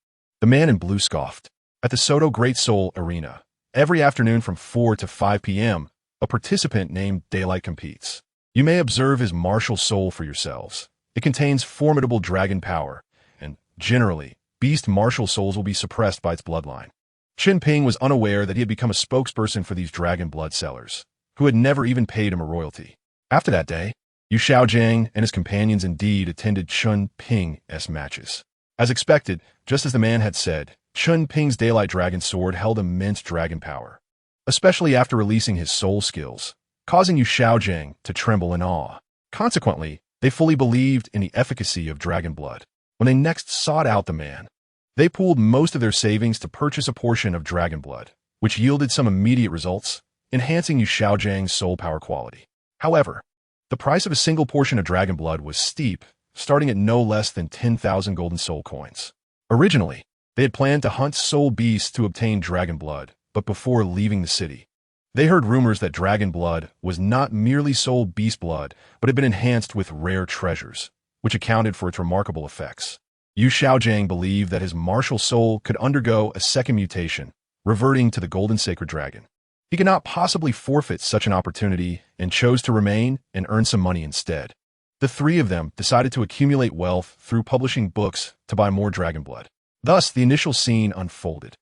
The man in blue scoffed. At the Soto Great Soul Arena, Every afternoon from 4 to 5 p.m., a participant named Daylight competes. You may observe his martial soul for yourselves. It contains formidable dragon power, and, generally, beast martial souls will be suppressed by its bloodline. Chen Ping was unaware that he had become a spokesperson for these dragon blood sellers, who had never even paid him a royalty. After that day, Yu Xiaojiang and his companions indeed attended Chen Ping's matches. As expected, just as the man had said, Chen Ping's Daylight Dragon Sword held immense dragon power, especially after releasing his soul skills, causing Yu Xiaojiang to tremble in awe. Consequently, they fully believed in the efficacy of dragon blood. When they next sought out the man, they pooled most of their savings to purchase a portion of dragon blood, which yielded some immediate results, enhancing Yu Xiaojiang's soul power quality. However, the price of a single portion of dragon blood was steep, starting at no less than 10,000 golden soul coins. Originally, they had planned to hunt soul beasts to obtain dragon blood, but before leaving the city, they heard rumors that dragon blood was not merely soul beast blood, but had been enhanced with rare treasures, which accounted for its remarkable effects. Yu Xiaojiang believed that his martial soul could undergo a second mutation, reverting to the golden sacred dragon. He could not possibly forfeit such an opportunity and chose to remain and earn some money instead. The three of them decided to accumulate wealth through publishing books to buy more dragon blood. Thus, the initial scene unfolded,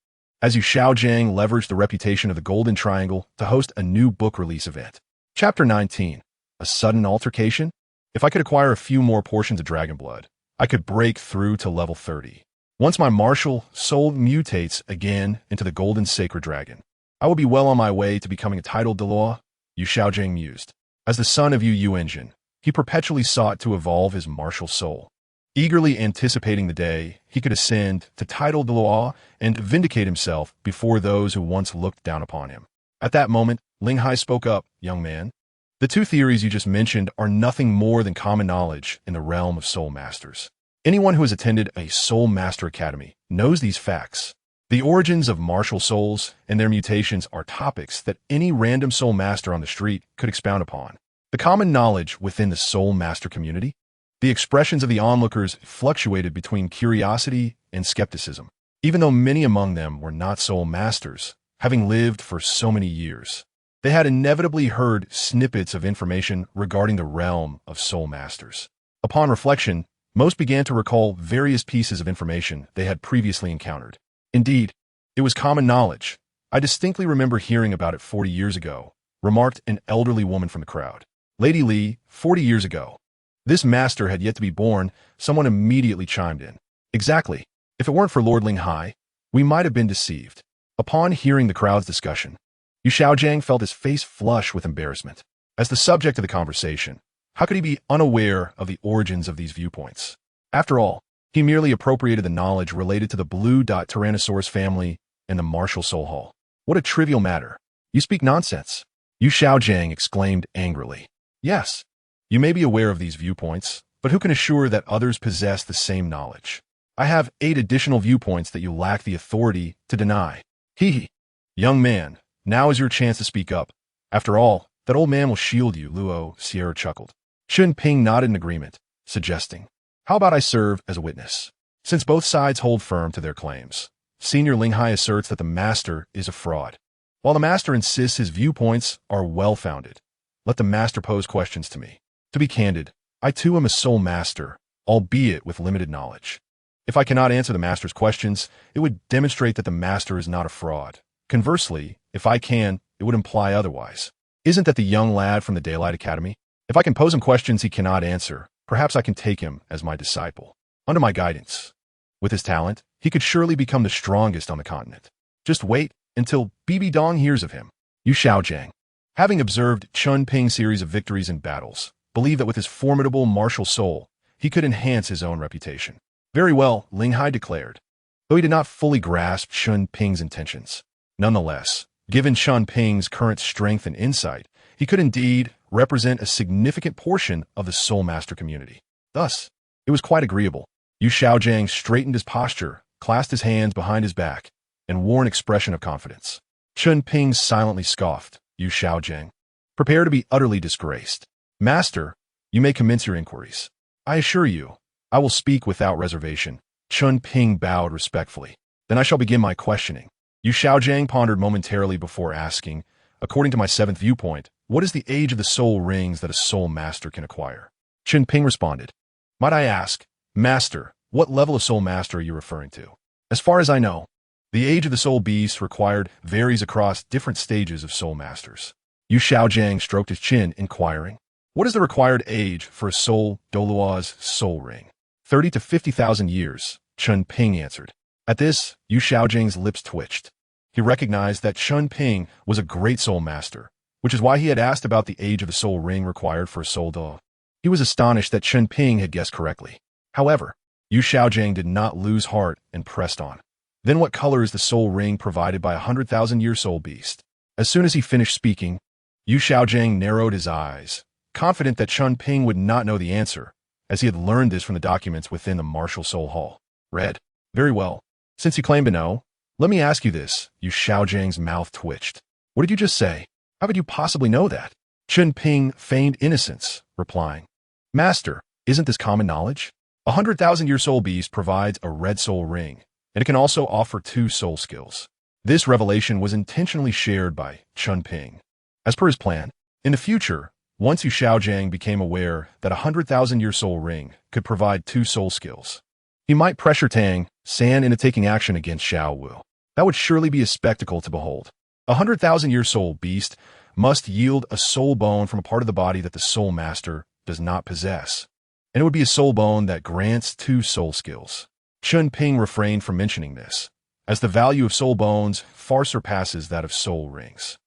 as Yu Xiaojiang leveraged the reputation of the Golden Triangle to host a new book release event. Chapter 19. A Sudden Altercation? If I could acquire a few more portions of dragon blood, I could break through to level 30. Once my martial soul mutates again into the Golden Sacred Dragon, I will be well on my way to becoming a titled Douluo, Yu Xiaojiang mused. As the son of Yu Engine, he perpetually sought to evolve his martial soul, eagerly anticipating the day he could ascend to titled Douluo and vindicate himself before those who once looked down upon him. At that moment, Ling Hai spoke up, "Young man, the two theories you just mentioned are nothing more than common knowledge in the realm of soul masters. Anyone who has attended a soul master academy knows these facts. The origins of martial souls and their mutations are topics that any random soul master on the street could expound upon. The common knowledge within the soul master community, the expressions of the onlookers fluctuated between curiosity and skepticism, even though many among them were not soul masters, having lived for so many years. They had inevitably heard snippets of information regarding the realm of soul masters. Upon reflection, most began to recall various pieces of information they had previously encountered. Indeed, it was common knowledge. I distinctly remember hearing about it 40 years ago, remarked an elderly woman from the crowd. Lady Li, 40 years ago. This master had yet to be born, someone immediately chimed in. Exactly. If it weren't for Lord Ling Hai, we might have been deceived. Upon hearing the crowd's discussion, Yu Xiaojiang felt his face flush with embarrassment. As the subject of the conversation, how could he be unaware of the origins of these viewpoints? After all, he merely appropriated the knowledge related to the Blue Tyrannosaurus family and the Martial Soul Hall. What a trivial matter. You speak nonsense. Yu Xiaojiang exclaimed angrily. Yes, you may be aware of these viewpoints, but who can assure that others possess the same knowledge? I have 8 additional viewpoints that you lack the authority to deny. Hee. Young man, now is your chance to speak up. After all, that old man will shield you, Luo Sierra chuckled. Chen Ping nodded in agreement, suggesting, how about I serve as a witness? Since both sides hold firm to their claims, Senior Ling Hai asserts that the master is a fraud, while the master insists his viewpoints are well-founded. Let the master pose questions to me. To be candid, I too am a soul master, albeit with limited knowledge. If I cannot answer the master's questions, it would demonstrate that the master is not a fraud. Conversely, if I can, it would imply otherwise. Isn't that the young lad from the Daylight Academy? If I can pose him questions he cannot answer, perhaps I can take him as my disciple, under my guidance. With his talent, he could surely become the strongest on the continent. Just wait until Bibi Dong hears of him. Yu Xiaojiang, having observed Chen Ping's series of victories in battles, believed that with his formidable martial soul, he could enhance his own reputation. Very well, Ling Hai declared, though he did not fully grasp Chen Ping's intentions. Nonetheless, given Chen Ping's current strength and insight, he could indeed represent a significant portion of the Soul Master community. Thus, it was quite agreeable. Yu Xiaojiang straightened his posture, clasped his hands behind his back, and wore an expression of confidence. Chen Ping silently scoffed. Yu Xiaojiang, prepare to be utterly disgraced. Master, you may commence your inquiries. I assure you, I will speak without reservation. Chen Ping bowed respectfully. Then I shall begin my questioning. Yu Xiaojiang pondered momentarily before asking, according to my seventh viewpoint, what is the age of the soul rings that a soul master can acquire? Chen Ping responded, might I ask, Master, what level of soul master are you referring to? As far as I know, the age of the soul beast required varies across different stages of soul masters. Yu Xiaojiang stroked his chin, inquiring, what is the required age for a soul Douluo's soul ring? 30 to 50,000 years, Chen Ping answered. At this, Yu Xiaojiang's lips twitched. He recognized that Chen Ping was a great soul master, which is why he had asked about the age of the soul ring required for a soul Dou. He was astonished that Chen Ping had guessed correctly. However, Yu Xiaojiang did not lose heart and pressed on. Then what color is the soul ring provided by a 100,000-year soul beast? As soon as he finished speaking, Yu Xiaojiang narrowed his eyes, confident that Chen Ping would not know the answer, as he had learned this from the documents within the Martial Soul Hall. Red. Very well. Since you claim to know, let me ask you this. Yu Xiaojiang's mouth twitched. What did you just say? How could you possibly know that? Chen Ping feigned innocence, replying, Master, isn't this common knowledge? A 100,000-year soul beast provides a red soul ring, and it can also offer 2 soul skills. This revelation was intentionally shared by Chen Ping. As per his plan, in the future, once Yu Xiaojiang became aware that a 100,000-year soul ring could provide 2 soul skills, he might pressure Tang San into taking action against Xiao Wu. That would surely be a spectacle to behold. A 100,000-year soul beast must yield a soul bone from a part of the body that the soul master does not possess, and it would be a soul bone that grants 2 soul skills. Chen Ping refrained from mentioning this, as the value of soul bones far surpasses that of soul rings.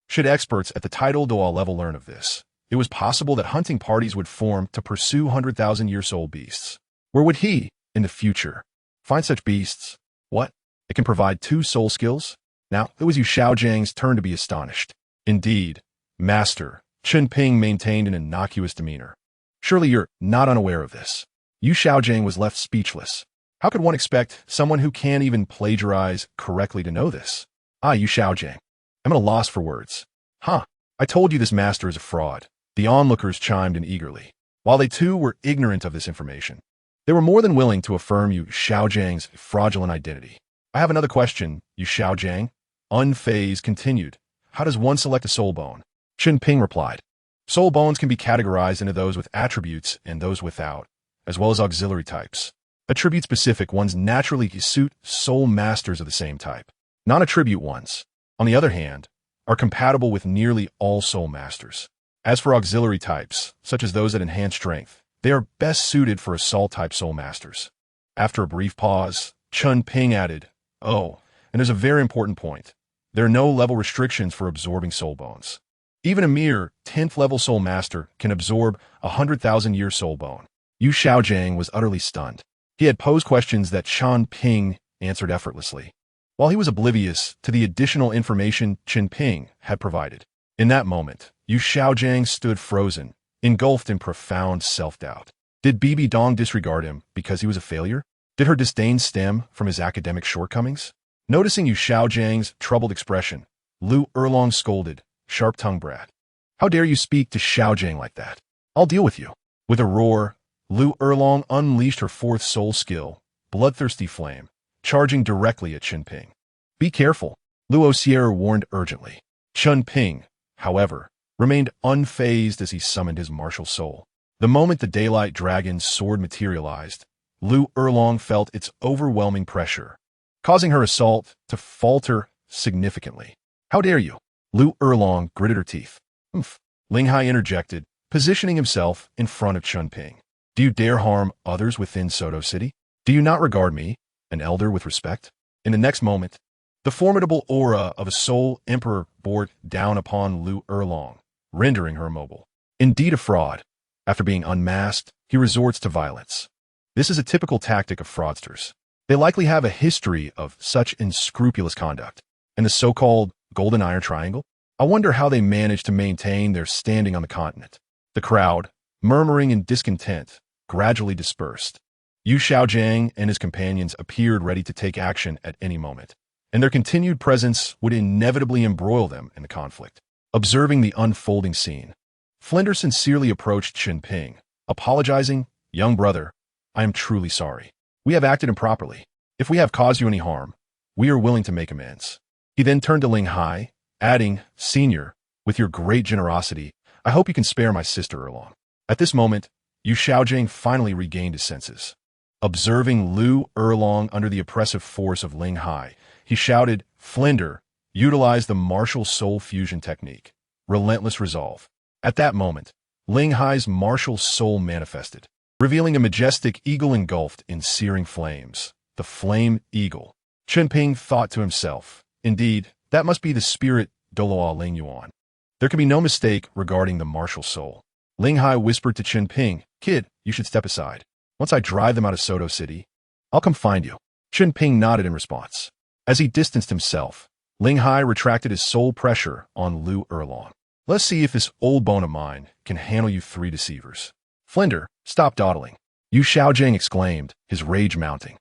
Should experts at the title Dou level learn of this, it was possible that hunting parties would form to pursue 100,000-year soul beasts. Where would he, in the future, find such beasts? What? It can provide 2 soul skills? Now, it was Yu Xiaojiang's turn to be astonished. Indeed, Master, Chen Ping maintained an innocuous demeanor. Surely you're not unaware of this. Yu Xiaojiang was left speechless. How could one expect someone who can't even plagiarize correctly to know this? Yu Xiaojiang. I'm at a loss for words. Huh. I told you this master is a fraud. The onlookers chimed in eagerly. While they too were ignorant of this information, they were more than willing to affirm Yu Xiaojiang's fraudulent identity. I have another question, Yu Xiaojiang. Unfazed continued. How does one select a soul bone? Chen Ping replied. Soul bones can be categorized into those with attributes and those without, as well as auxiliary types. Attribute-specific ones naturally suit soul masters of the same type. Non-attribute ones, on the other hand, are compatible with nearly all soul masters. As for auxiliary types, such as those that enhance strength, they are best suited for assault-type soul masters. After a brief pause, Chen Ping added, Oh, and there's a very important point. There are no level restrictions for absorbing soul bones. Even a mere 10th level soul master can absorb a 100,000-year soul bone. Yu Xiaojiang was utterly stunned. He had posed questions that Chen Ping answered effortlessly, while he was oblivious to the additional information Chen Ping had provided. In that moment, Yu Xiaojiang stood frozen, engulfed in profound self-doubt. Did Bibi Dong disregard him because he was a failure? Did her disdain stem from his academic shortcomings? Noticing Yu Xiaojiang's troubled expression, Lu Erlong scolded, Sharp-tongued brat. How dare you speak to Xiaojiang like that? I'll deal with you. With a roar, Lu Erlong unleashed her 4th soul skill, Bloodthirsty Flame, charging directly at Chen Ping. Be careful, Luo Sierra warned urgently. Chen Ping, however, remained unfazed as he summoned his martial soul. The moment the Daylight Dragon's sword materialized, Lu Erlong felt its overwhelming pressure, causing her assault to falter significantly. How dare you? Lu Erlong gritted her teeth. Oomph. Ling Hai interjected, positioning himself in front of Chen Ping. Do you dare harm others within Soto City? Do you not regard me, an elder, with respect? In the next moment, the formidable aura of a soul emperor bore down upon Lu Erlong, rendering her immobile. Indeed a fraud. After being unmasked, he resorts to violence. This is a typical tactic of fraudsters. They likely have a history of such unscrupulous conduct. And the so-called Golden Iron Triangle? I wonder how they managed to maintain their standing on the continent. The crowd, murmuring in discontent, gradually dispersed. Yu Xiaojiang and his companions appeared ready to take action at any moment, and their continued presence would inevitably embroil them in the conflict. Observing the unfolding scene, Flinders sincerely approached Chen Ping, apologizing, Young brother, I am truly sorry. We have acted improperly. If we have caused you any harm, we are willing to make amends. He then turned to Ling Hai, adding, "Senior, with your great generosity, I hope you can spare my sister Erlong." At this moment, Yu Xiaojing finally regained his senses. Observing Lu Erlong under the oppressive force of Ling Hai, he shouted, "Flinder, utilize the martial soul fusion technique. Relentless resolve." At that moment, Ling Hai's martial soul manifested, revealing a majestic eagle engulfed in searing flames. The flame eagle. Chen Ping thought to himself, "Indeed, that must be the spirit Douluo Ling Yuan. There can be no mistake regarding the martial soul." Ling Hai whispered to Chen Ping, "Kid, you should step aside. Once I drive them out of Soto City, I'll come find you." Chen Ping nodded in response. As he distanced himself, Ling Hai retracted his soul pressure on Lu Erlong. "Let's see if this old bone of mine can handle you three deceivers." "Flinder, stop dawdling," Yu Xiaojing exclaimed, his rage mounting.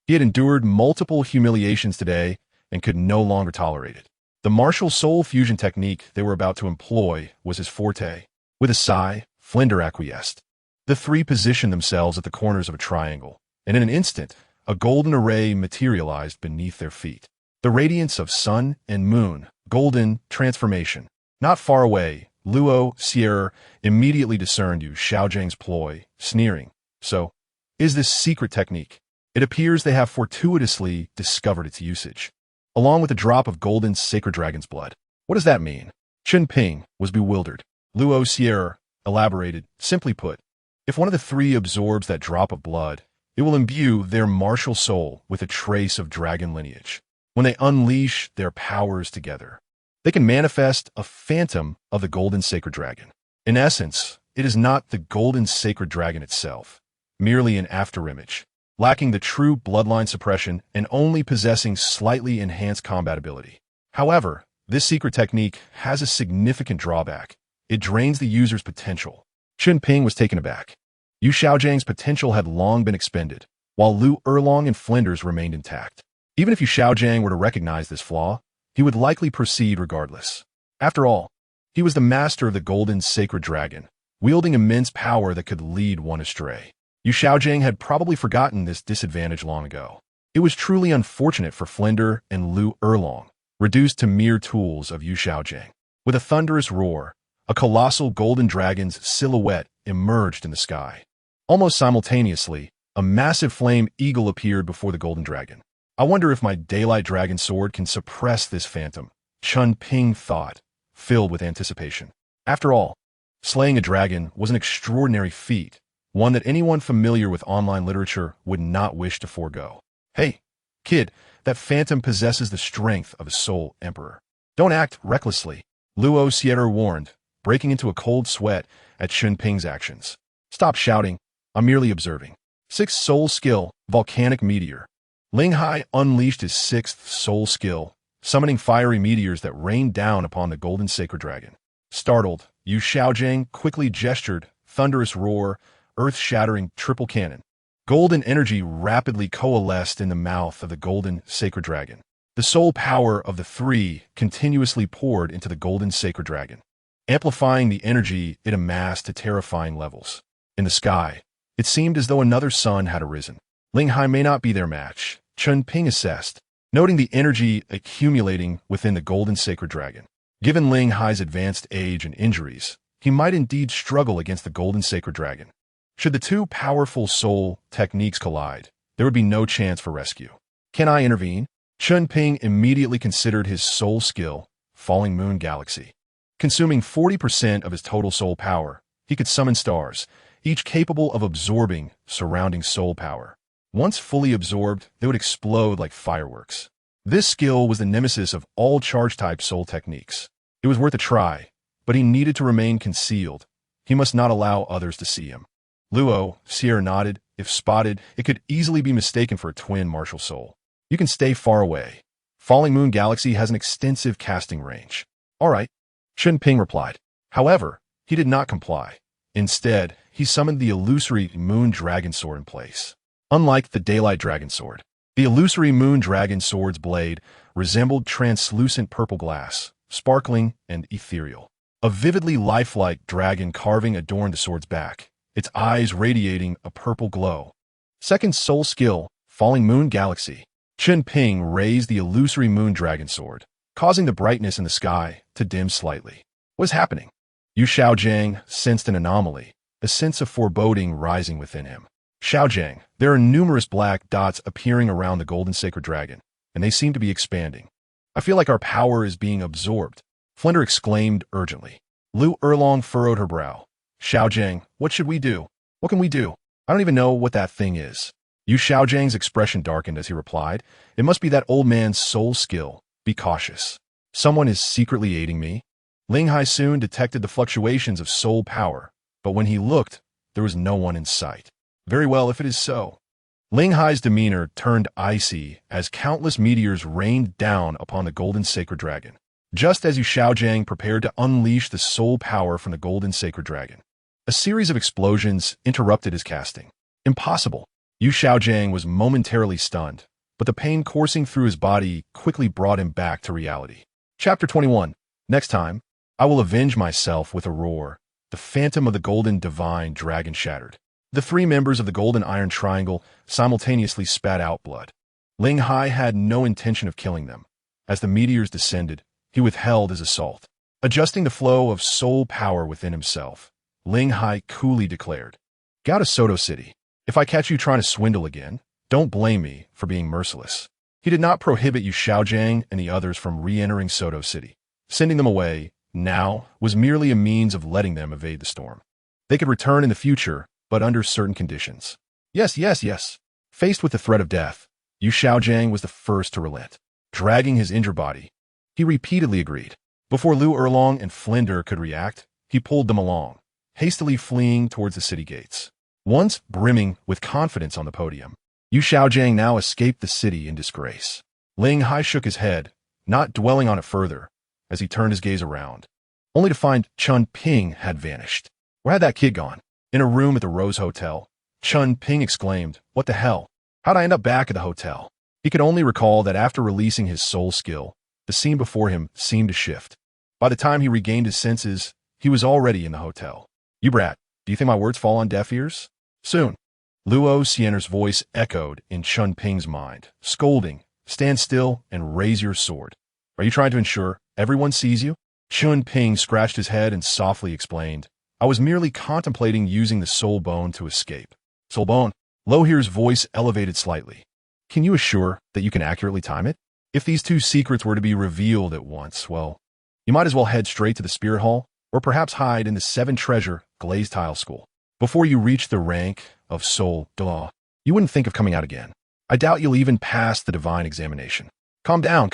He had endured multiple humiliations today and could no longer tolerate it. The martial soul fusion technique they were about to employ was his forte. With a sigh, Flinder acquiesced. The three positioned themselves at the corners of a triangle, and in an instant, a golden array materialized beneath their feet. The radiance of sun and moon, golden transformation. Not far away, Luo Sierra immediately discerned Yu Xiaojing's ploy, sneering. "So, is this secret technique? It appears they have fortuitously discovered its usage, along with a drop of golden sacred dragon's blood. What does that mean?" Chen Ping was bewildered. Luo Sierra elaborated, "Simply put, if one of the three absorbs that drop of blood, it will imbue their martial soul with a trace of dragon lineage. When they unleash their powers together, they can manifest a phantom of the golden sacred dragon. In essence, it is not the golden sacred dragon itself, merely an afterimage, lacking the true bloodline suppression and only possessing slightly enhanced combat ability. However, this secret technique has a significant drawback. It drains the user's potential." Chen Ping was taken aback. Yu Xiaojing's potential had long been expended, while Lu Erlong and Flinders remained intact. Even if Yu Xiaojing were to recognize this flaw, he would likely proceed regardless. After all, he was the master of the golden sacred dragon, wielding immense power that could lead one astray. Yu Xiaojing had probably forgotten this disadvantage long ago. It was truly unfortunate for Flinder and Lu Erlong, reduced to mere tools of Yu Xiaojing. With a thunderous roar, a colossal golden dragon's silhouette emerged in the sky. Almost simultaneously, a massive flame eagle appeared before the golden dragon. "I wonder if my daylight dragon sword can suppress this phantom," Chen Ping thought, filled with anticipation. After all, slaying a dragon was an extraordinary feat, one that anyone familiar with online literature would not wish to forego. "Hey, kid, that phantom possesses the strength of a soul emperor. Don't act recklessly," Luo Sierra warned, breaking into a cold sweat at Chen Ping's actions. "Stop shouting. I'm merely observing." Sixth soul skill, Volcanic Meteor. Ling Hai unleashed his sixth soul skill, summoning fiery meteors that rained down upon the golden sacred dragon. Startled, Yu Xiaojing quickly gestured, thunderous roar, earth-shattering triple cannon. Golden energy rapidly coalesced in the mouth of the golden sacred dragon. The soul power of the three continuously poured into the golden sacred dragon, amplifying the energy it amassed to terrifying levels. In the sky, it seemed as though another sun had arisen. Ling Hai may not be their match, Chen Ping assessed, noting the energy accumulating within the golden sacred dragon. Given Ling Hai's advanced age and injuries, he might indeed struggle against the golden sacred dragon. Should the two powerful soul techniques collide, there would be no chance for rescue. "Can I intervene?" Chen Ping immediately considered his soul skill, Falling Moon Galaxy. Consuming 40% of his total soul power, he could summon stars, each capable of absorbing surrounding soul power. Once fully absorbed, they would explode like fireworks. This skill was the nemesis of all charge-type soul techniques. It was worth a try, but he needed to remain concealed. He must not allow others to see him. Luo Sierra nodded. If spotted, it could easily be mistaken for a twin martial soul. "You can stay far away. Falling Moon Galaxy has an extensive casting range." "All right," Chen Ping replied. However, he did not comply. Instead, he summoned the illusory Moon Dragon Sword in place. Unlike the Daylight Dragon Sword, the illusory Moon Dragon Sword's blade resembled translucent purple glass, sparkling and ethereal. A vividly lifelike dragon carving adorned the sword's back, its eyes radiating a purple glow. Second soul skill, Falling Moon Galaxy. Chen Ping raised the illusory Moon Dragon Sword, causing the brightness in the sky to dim slightly. What is happening? Yu Xiaojiang sensed an anomaly, a sense of foreboding rising within him. Xiaojiang, there are numerous black dots appearing around the golden sacred dragon, and they seem to be expanding. I feel like our power is being absorbed, Flinder exclaimed urgently. Lu Erlong furrowed her brow. Xiaojiang, what should we do? What can we do? I don't even know what that thing is. Yu Xiaojiang's expression darkened as he replied, It must be that old man's soul skill. Be cautious. Someone is secretly aiding me. Ling Hai soon detected the fluctuations of soul power, but when he looked, there was no one in sight. Very well, if it is so. Ling Hai's demeanor turned icy as countless meteors rained down upon the golden sacred dragon, just as Yu Xiaojiang prepared to unleash the soul power from the golden sacred dragon. A series of explosions interrupted his casting. Impossible. Yu Xiaojiang was momentarily stunned, but the pain coursing through his body quickly brought him back to reality. Chapter 21. Next time, I will avenge myself with a roar. The phantom of the golden divine dragon shattered. The three members of the golden iron triangle simultaneously spat out blood. Ling Hai had no intention of killing them. As the meteors descended, he withheld his assault. Adjusting the flow of soul power within himself, Ling Hai coolly declared, Go to Soto City. If I catch you trying to swindle again, don't blame me for being merciless. He did not prohibit Yu Xiaojiang and the others from re-entering Soto City. Sending them away, now, was merely a means of letting them evade the storm. They could return in the future, but under certain conditions. Yes. Faced with the threat of death, Yu Xiaojiang was the first to relent. Dragging his injured body, he repeatedly agreed. Before Lu Erlong and Flinder could react, he pulled them along, hastily fleeing towards the city gates. Once brimming with confidence on the podium, Yu Xiaojiang now escaped the city in disgrace. Ling Hai shook his head, not dwelling on it further, as he turned his gaze around, only to find Chen Ping had vanished. Where had that kid gone? In a room at the Rose Hotel, Chen Ping exclaimed, What the hell? How'd I end up back at the hotel? He could only recall that after releasing his soul skill, the scene before him seemed to shift. By the time he regained his senses, he was already in the hotel. You brat, do you think my words fall on deaf ears? Soon. Luo Xiener's voice echoed in Chen Ping's mind, scolding, Stand still and raise your sword. Are you trying to ensure everyone sees you? Chen Ping scratched his head and softly explained, I was merely contemplating using the soul bone to escape. Soul bone? Lohir's voice elevated slightly. Can you assure that you can accurately time it? If these two secrets were to be revealed at once, well, you might as well head straight to the Spirit Hall, or perhaps hide in the 7-treasure glazed tile school. Before you reach the rank of Soul Dou, you wouldn't think of coming out again. I doubt you'll even pass the divine examination. Calm down.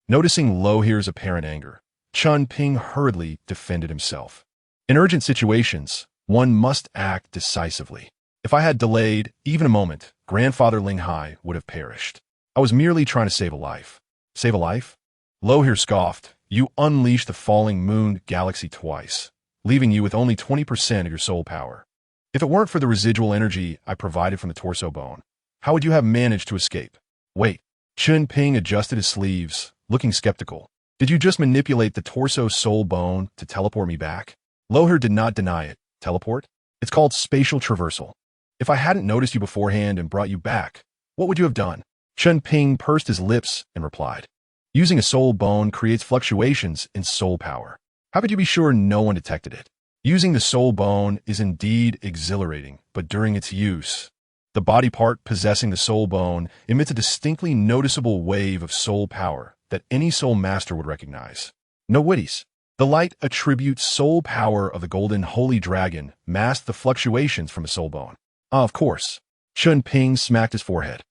Noticing Lohir's apparent anger, Chen Ping hurriedly defended himself. In urgent situations, one must act decisively. If I had delayed even a moment, Grandfather Ling Hai would have perished. I was merely trying to save a life. Save a life? Lohir scoffed. You unleashed the falling moon galaxy twice, leaving you with only 20% of your soul power. If it weren't for the residual energy I provided from the torso bone, how would you have managed to escape? Wait. Chen Ping adjusted his sleeves, looking skeptical. Did you just manipulate the torso soul bone to teleport me back? Lohir did not deny it. Teleport? It's called spatial traversal. If I hadn't noticed you beforehand and brought you back, what would you have done? Chen Ping pursed his lips and replied, Using a soul bone creates fluctuations in soul power. How could you be sure no one detected it? Using the soul bone is indeed exhilarating, but during its use, the body part possessing the soul bone emits a distinctly noticeable wave of soul power that any soul master would recognize. No witties. The light attribute soul power of the golden holy dragon masked the fluctuations from a soul bone. Of course. Chen Ping smacked his forehead.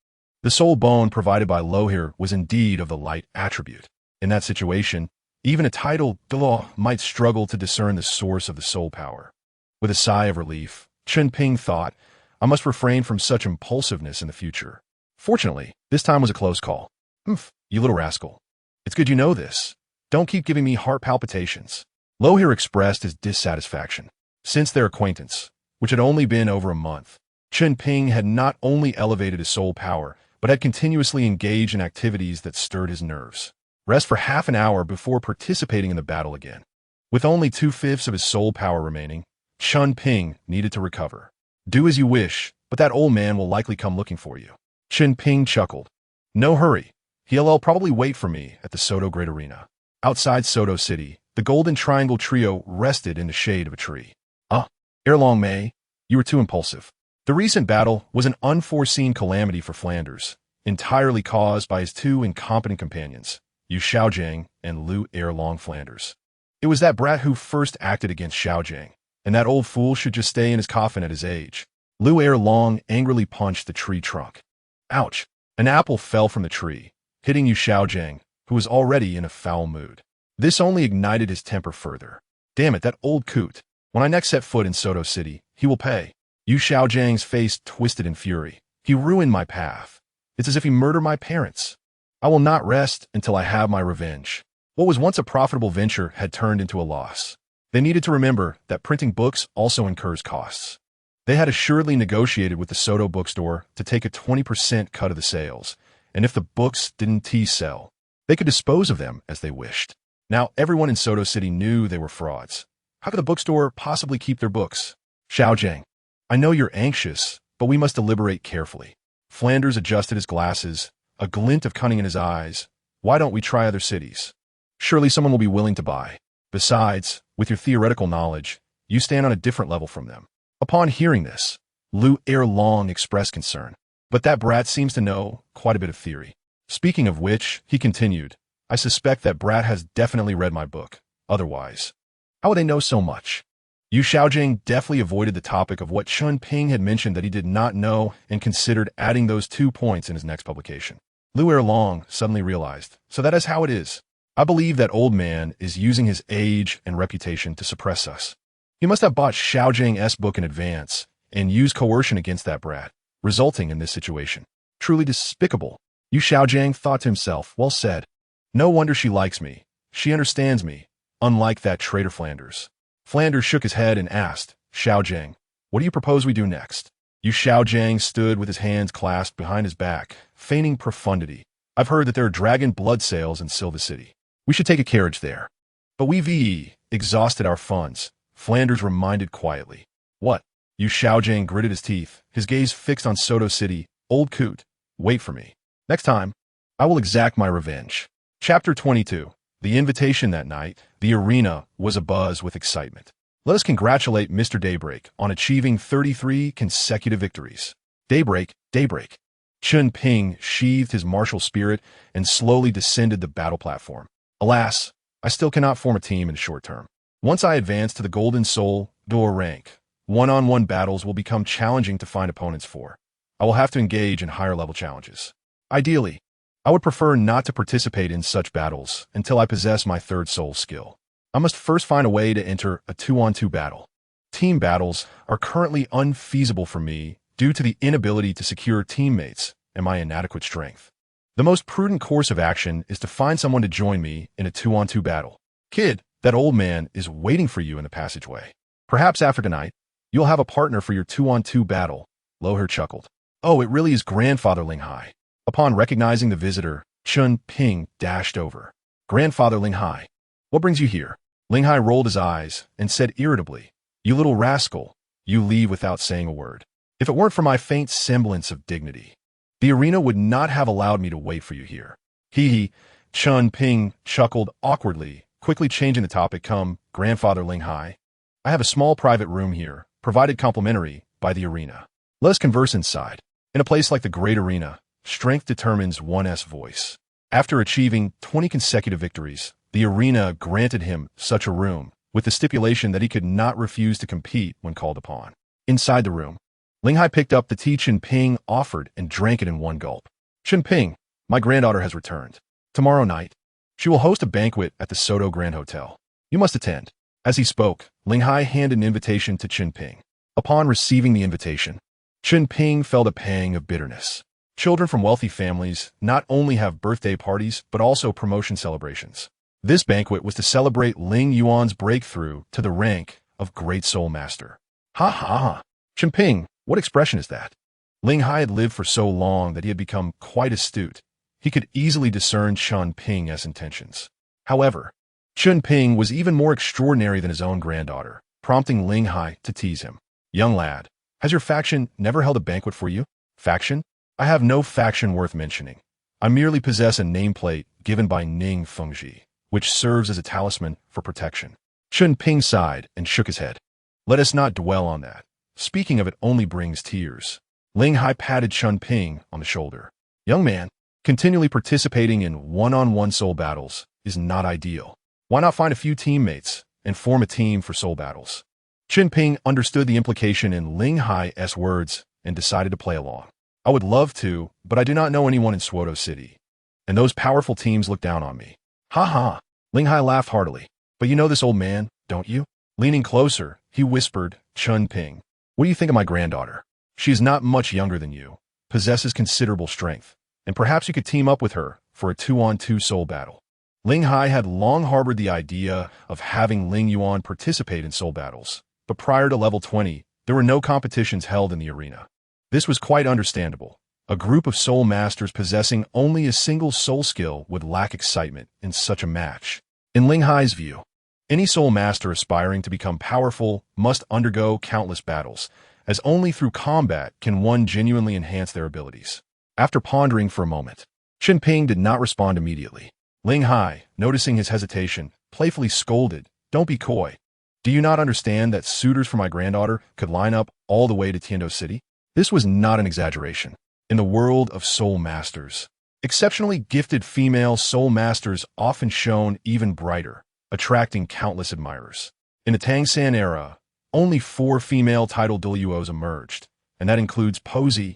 The soul bone provided by Lohir was indeed of the light attribute. In that situation, even a titled Douluo might struggle to discern the source of the soul power. With a sigh of relief, Chen Ping thought, I must refrain from such impulsiveness in the future. Fortunately, this time was a close call. You little rascal. It's good you know this. Don't keep giving me heart palpitations. Lohir expressed his dissatisfaction. Since their acquaintance, which had only been over a month, Chen Ping had not only elevated his soul power, but had continuously engaged in activities that stirred his nerves. Rest for half an hour before participating in the battle again. With only 2/5 of his soul power remaining, Chen Ping needed to recover. Do as you wish, but that old man will likely come looking for you. Chen Ping chuckled. No hurry. He'll probably wait for me at the Soto Great Arena. Outside Soto City, the Golden Triangle trio rested in the shade of a tree. Ere long, May, you were too impulsive. The recent battle was an unforeseen calamity for Flanders, entirely caused by his two incompetent companions, Yu Xiaojiang and Lu Erlong Flanders. It was that brat who first acted against Xiaojiang, and that old fool should just stay in his coffin at his age. Lu Erlong angrily punched the tree trunk. Ouch! An apple fell from the tree, hitting Yu Xiaojiang, who was already in a foul mood. This only ignited his temper further. Damn it, that old coot. When I next set foot in Soto City, he will pay. Yu Xiaojiang's face twisted in fury. He ruined my path. It's as if he murdered my parents. I will not rest until I have my revenge. What was once a profitable venture had turned into a loss. They needed to remember that printing books also incurs costs. They had assuredly negotiated with the Soto bookstore to take a 20% cut of the sales, and if the books didn't sell, they could dispose of them as they wished. Now everyone in Soto City knew they were frauds. How could the bookstore possibly keep their books? Xiaojiang, I know you're anxious, but we must deliberate carefully. Flanders adjusted his glasses, a glint of cunning in his eyes. Why don't we try other cities? Surely someone will be willing to buy. Besides, with your theoretical knowledge, you stand on a different level from them. Upon hearing this, Lu Erlong expressed concern. But that brat seems to know quite a bit of theory. Speaking of which, he continued, I suspect that brat has definitely read my book. Otherwise, how would they know so much? Yu Xiaojiang deftly avoided the topic of what Chen Ping had mentioned that he did not know and considered adding those 2 points in his next publication. Lu Erlong suddenly realized, so that is how it is. I believe that old man is using his age and reputation to suppress us. He must have bought Xiaojiang's book in advance and used coercion against that brat, resulting in this situation. Truly despicable. Yu Xiaojiang thought to himself, well said. No wonder she likes me. She understands me, unlike that traitor Flanders. Flanders shook his head and asked, Xiaojiang, what do you propose we do next? Yu Xiaojiang stood with his hands clasped behind his back, feigning profundity. I've heard that there are dragon blood sales in Silva City. We should take a carriage there. But we've exhausted our funds, Flanders reminded quietly. What? Yu Xiaojiang gritted his teeth, his gaze fixed on Soto City. Old coot, wait for me. Next time, I will exact my revenge. Chapter 22. The invitation that night, the arena, was abuzz with excitement. Let us congratulate Mr. Daybreak on achieving 33 consecutive victories. Daybreak. Chen Ping sheathed his martial spirit and slowly descended the battle platform. Alas, I still cannot form a team in the short term. Once I advance to the Golden Soul Dou rank, one-on-one battles will become challenging to find opponents for. I will have to engage in higher-level challenges. Ideally, I would prefer not to participate in such battles until I possess my third soul skill. I must first find a way to enter a 2-on-2 battle. Team battles are currently unfeasible for me due to the inability to secure teammates and my inadequate strength. The most prudent course of action is to find someone to join me in a 2-on-2 battle. Kid, that old man is waiting for you in the passageway. Perhaps after tonight, you'll have a partner for your 2-on-2 battle. Loher chuckled. Oh, it really is Grandfather Linghai. Upon recognizing the visitor, Chen Ping dashed over. Grandfather Linghai, what brings you here? Linghai rolled his eyes and said irritably, You little rascal, you leave without saying a word. If it weren't for my faint semblance of dignity, the arena would not have allowed me to wait for you here. Hee. Chen Ping chuckled awkwardly, quickly changing the topic. Come, Grandfather Linghai. I have a small private room here, provided complimentary by the arena. Let us converse inside. In a place like the Great Arena, strength determines one's voice. After achieving 20 consecutive victories, the arena granted him such a room, with the stipulation that he could not refuse to compete when called upon. Inside the room, Linghai picked up the tea Chen Ping offered and drank it in one gulp. Chen Ping, my granddaughter has returned. Tomorrow night, she will host a banquet at the Soto Grand Hotel. You must attend. As he spoke, Linghai handed an invitation to Chen Ping. Upon receiving the invitation, Chen Ping felt a pang of bitterness. Children from wealthy families not only have birthday parties, but also promotion celebrations. This banquet was to celebrate Ling Yuan's breakthrough to the rank of Great Soul Master. Ha. Chen Ping, what expression is that? Linghai had lived for so long that he had become quite astute. He could easily discern Chen Ping's intentions. However, Chen Ping was even more extraordinary than his own granddaughter, prompting Linghai to tease him. Young lad, has your faction never held a banquet for you? Faction? I have no faction worth mentioning. I merely possess a nameplate given by Ning Fengji, which serves as a talisman for protection. Chen Ping sighed and shook his head. Let us not dwell on that. Speaking of it only brings tears. Ling Hai patted Chen Ping on the shoulder. Young man, continually participating in one-on-one soul battles is not ideal. Why not find a few teammates and form a team for soul battles? Chen Ping understood the implication in Ling Hai's words and decided to play along. I would love to, but I do not know anyone in Suodo City. And those powerful teams look down on me. Ha ha! Ling Hai laughed heartily. But you know this old man, don't you? Leaning closer, he whispered, Chen Ping, what do you think of my granddaughter? She is not much younger than you, possesses considerable strength, and perhaps you could team up with her for a 2-on-2 soul battle. Ling Hai had long harbored the idea of having Ling Yuan participate in soul battles, but prior to level 20, there were no competitions held in the arena. This was quite understandable. A group of soul masters possessing only a single soul skill would lack excitement in such a match. In Ling Hai's view, any soul master aspiring to become powerful must undergo countless battles, as only through combat can one genuinely enhance their abilities. After pondering for a moment, Chen Ping did not respond immediately. Ling Hai, noticing his hesitation, playfully scolded, Don't be coy. Do you not understand that suitors for my granddaughter could line up all the way to Tiando City? This was not an exaggeration. In the world of soul masters, exceptionally gifted female soul masters often shone even brighter, attracting countless admirers. In the Tang San era, only 4 female title Douluos emerged, and that includes Posey,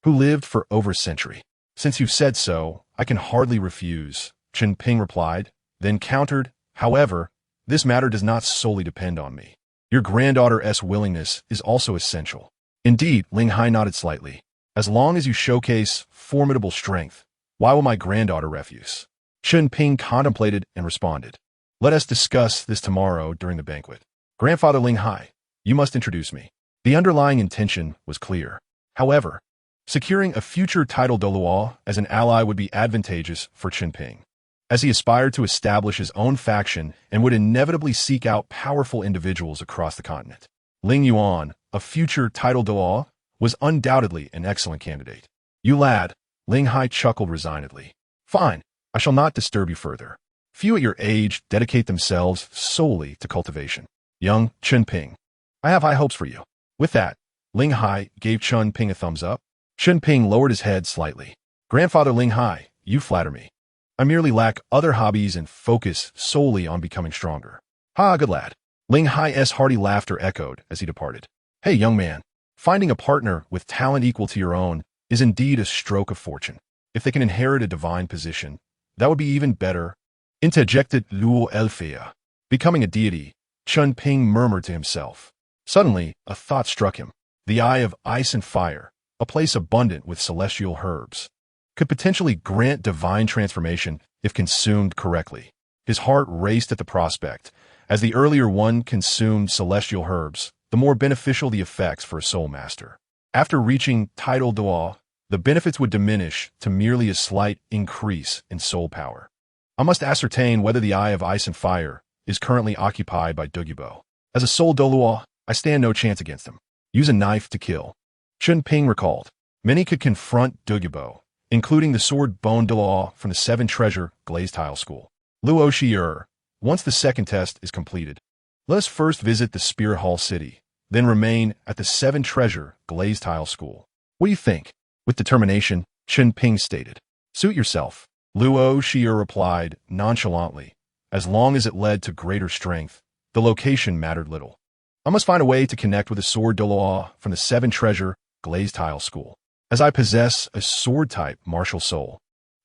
who lived for over a century. Since you've said so, I can hardly refuse, Chen Ping replied, then countered, however, this matter does not solely depend on me. Your granddaughter's willingness is also essential. Indeed, Ling Hai nodded slightly. As long as you showcase formidable strength, why will my granddaughter refuse? Chen Ping contemplated and responded. Let us discuss this tomorrow during the banquet. Grandfather Ling Hai, you must introduce me. The underlying intention was clear. However, securing a future title Douluo as an ally would be advantageous for Chen Ping, as he aspired to establish his own faction and would inevitably seek out powerful individuals across the continent. Ling Yuan, a future title Douluo, was undoubtedly an excellent candidate. You lad, Ling Hai chuckled resignedly. Fine, I shall not disturb you further. Few at your age dedicate themselves solely to cultivation. Young Chen Ping, I have high hopes for you. With that, Ling Hai gave Chen Ping a thumbs up. Chen Ping lowered his head slightly. Grandfather Ling Hai, you flatter me. I merely lack other hobbies and focus solely on becoming stronger. Ha, good lad. Ling Hai's hearty laughter echoed as he departed. Hey, young man, finding a partner with talent equal to your own is indeed a stroke of fortune. If they can inherit a divine position, that would be even better. Interjected Luo Elfea. Becoming a deity, Chen Ping murmured to himself. Suddenly, a thought struck him. The Eye of Ice and Fire, a place abundant with celestial herbs, could potentially grant divine transformation if consumed correctly. His heart raced at the prospect. As the earlier one consumed celestial herbs, the more beneficial the effects for a soul master. After reaching title Douluo, the benefits would diminish to merely a slight increase in soul power. I must ascertain whether the Eye of Ice and Fire is currently occupied by Douluo. As a soul Douluo, I stand no chance against him. Use a knife to kill. Chen Ping recalled. Many could confront Douluo, including the sword Bone Douluo from the 7 Treasure Glazed Tile School. Luo Shi'er, once the second test is completed, let us first visit the Spirit Hall City, then remain at the 7 Treasure Glazed Tile School. What do you think? With determination, Chen Ping stated. Suit yourself. Luo Shi'er replied nonchalantly. As long as it led to greater strength, the location mattered little. I must find a way to connect with a sword Douluo from the 7 Treasure Glazed Tile School, as I possess a sword-type martial soul.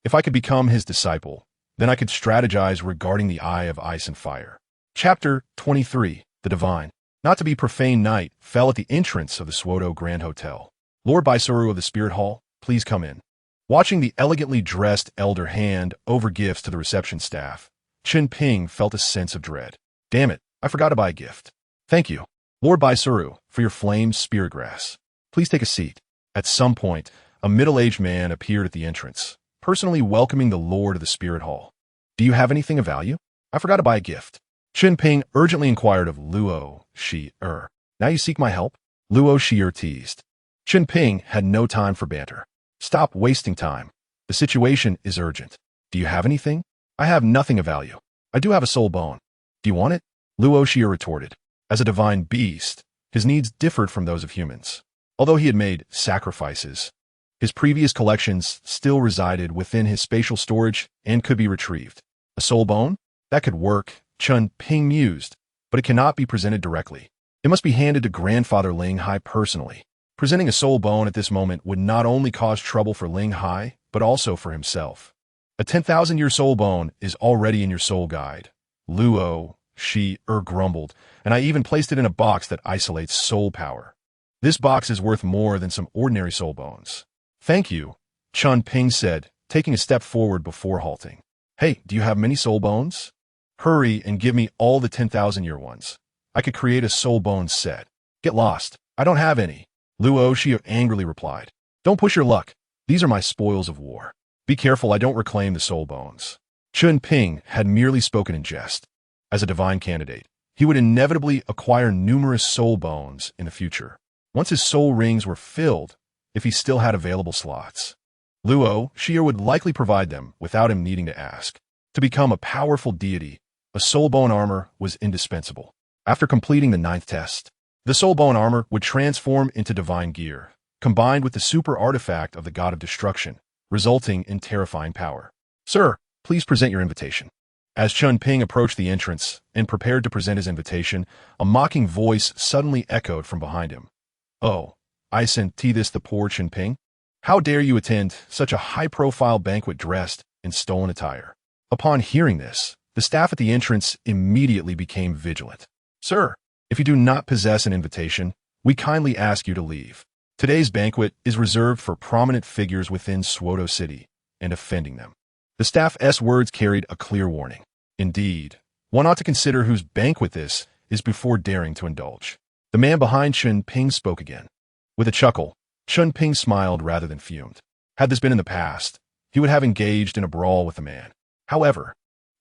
If I could become his disciple, then I could strategize regarding the Eye of Ice and Fire. Chapter 23, The Divine. Not to be profane night fell at the entrance of the Suodo Grand Hotel. Lord Baisaru of the Spirit Hall, please come in. Watching the elegantly dressed elder hand over gifts to the reception staff, Chen Ping felt a sense of dread. Damn it, I forgot to buy a gift. Thank you, Lord Baisaru, for your flame spirit grass. Please take a seat. At some point, a middle-aged man appeared at the entrance, personally welcoming the Lord of the Spirit Hall. Do you have anything of value? I forgot to buy a gift. Chen Ping urgently inquired of Luo Shi'er. Now you seek my help? Luo Shi'er teased. Chen Ping had no time for banter. Stop wasting time. The situation is urgent. Do you have anything? I have nothing of value. I do have a soul bone. Do you want it? Luo Xia retorted. As a divine beast, his needs differed from those of humans. Although he had made sacrifices, his previous collections still resided within his spatial storage and could be retrieved. A soul bone? That could work, Chen Ping mused, but it cannot be presented directly. It must be handed to Grandfather Ling Hai personally. Presenting a soul bone at this moment would not only cause trouble for Ling Hai, but also for himself. A 10,000-year soul bone is already in your soul guide. Luo Xia grumbled, and I even placed it in a box that isolates soul power. This box is worth more than some ordinary soul bones. Thank you, Chen Ping said, taking a step forward before halting. Hey, do you have many soul bones? Hurry and give me all the 10,000-year ones. I could create a soul bone set. Get lost. I don't have any. Luo Xia angrily replied. Don't push your luck. These are my spoils of war. Be careful I don't reclaim the soul bones. Chen Ping had merely spoken in jest. As a divine candidate, he would inevitably acquire numerous soul bones in the future, once his soul rings were filled, if he still had available slots. Luo Xia would likely provide them without him needing to ask. To become a powerful deity, a soul bone armor was indispensable. After completing the 9th test, the soul bone armor would transform into divine gear, combined with the super artifact of the god of destruction, resulting in terrifying power. Sir, please present your invitation. As Chen Ping approached the entrance and prepared to present his invitation, a mocking voice suddenly echoed from behind him. Oh, Ascent this the poor Chen Ping? How dare you attend such a high-profile banquet dressed in stolen attire? Upon hearing this, the staff at the entrance immediately became vigilant. Sir, if you do not possess an invitation, we kindly ask you to leave. Today's banquet is reserved for prominent figures within Swordtooth City and offending them. The staff's words carried a clear warning. Indeed, one ought to consider whose banquet this is before daring to indulge. The man behind Chen Ping spoke again. With a chuckle, Chen Ping smiled rather than fumed. Had this been in the past, he would have engaged in a brawl with the man. However,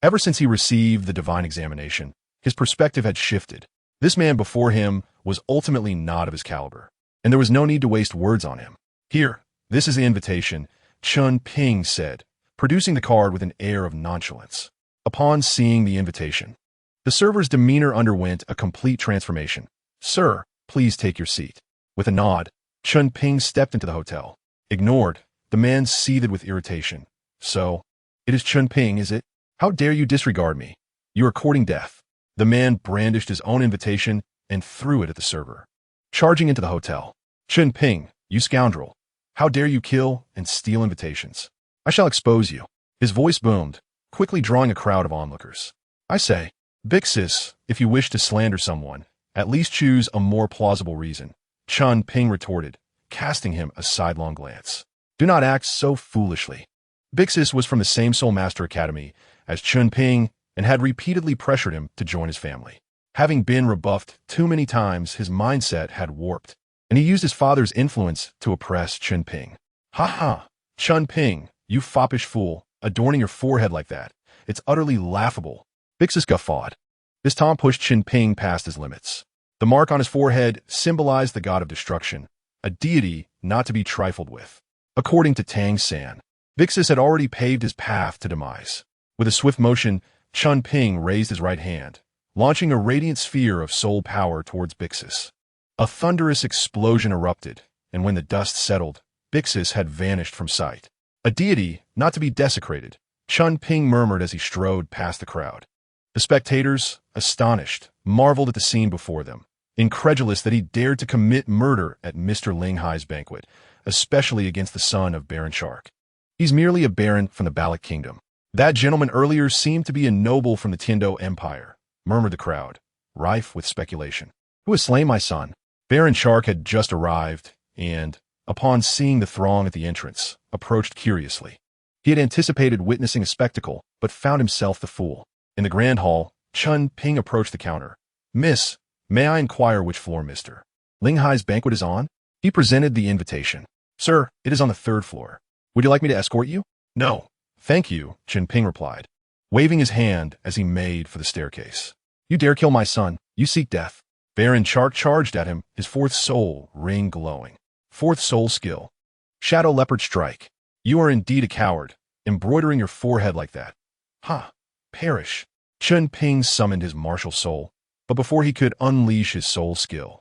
ever since he received the divine examination, his perspective had shifted. This man before him was ultimately not of his caliber, and there was no need to waste words on him. Here, this is the invitation, Chen Ping said, producing the card with an air of nonchalance. Upon seeing the invitation, the server's demeanor underwent a complete transformation. Sir, please take your seat. With a nod, Chen Ping stepped into the hotel. Ignored, the man seethed with irritation. So, it is Chen Ping, is it? How dare you disregard me? You are courting death. The man brandished his own invitation and threw it at the server. Charging into the hotel. Chen Ping, you scoundrel. How dare you kill and steal invitations? I shall expose you. His voice boomed, quickly drawing a crowd of onlookers. I say, Bixis, if you wish to slander someone, at least choose a more plausible reason, Chen Ping retorted, casting him a sidelong glance. Do not act so foolishly. Bixis was from the same Soul Master Academy as Chen Ping and had repeatedly pressured him to join his family. Having been rebuffed too many times, his mindset had warped, and he used his father's influence to oppress Chen Ping. Ha ha! Chen Ping, you foppish fool, adorning your forehead like that. It's utterly laughable. Bixis guffawed. This taunt pushed Chen Ping past his limits. The mark on his forehead symbolized the god of destruction, a deity not to be trifled with. According to Tang San, Bixis had already paved his path to demise. With a swift motion, Chen Ping raised his right hand, launching a radiant sphere of soul power towards Bixis. A thunderous explosion erupted, and when the dust settled, Bixis had vanished from sight. A deity not to be desecrated, Chen Ping murmured as he strode past the crowd. The spectators, astonished, marveled at the scene before them, incredulous that he dared to commit murder at Mr. Ling Hai's banquet, especially against the son of Baron Shark. He's merely a baron from the Balak Kingdom. That gentleman earlier seemed to be a noble from the Tiando Empire, murmured the crowd, rife with speculation. Who has slain my son? Baron Shark had just arrived, and, upon seeing the throng at the entrance, approached curiously. He had anticipated witnessing a spectacle, but found himself the fool. In the grand hall, Chen Ping approached the counter. Miss, may I inquire which floor Mr. Ling Hai's banquet is on? He presented the invitation. Sir, it is on the 3rd floor. Would you like me to escort you? No. Thank you, Chen Ping replied, waving his hand as he made for the staircase. You dare kill my son. You seek death. Baron Shark charged at him, his 4th soul ring glowing. 4th soul skill. Shadow Leopard Strike. You are indeed a coward, embroidering your forehead like that. Ha! Perish. Chen Ping summoned his martial soul, but before he could unleash his soul skill,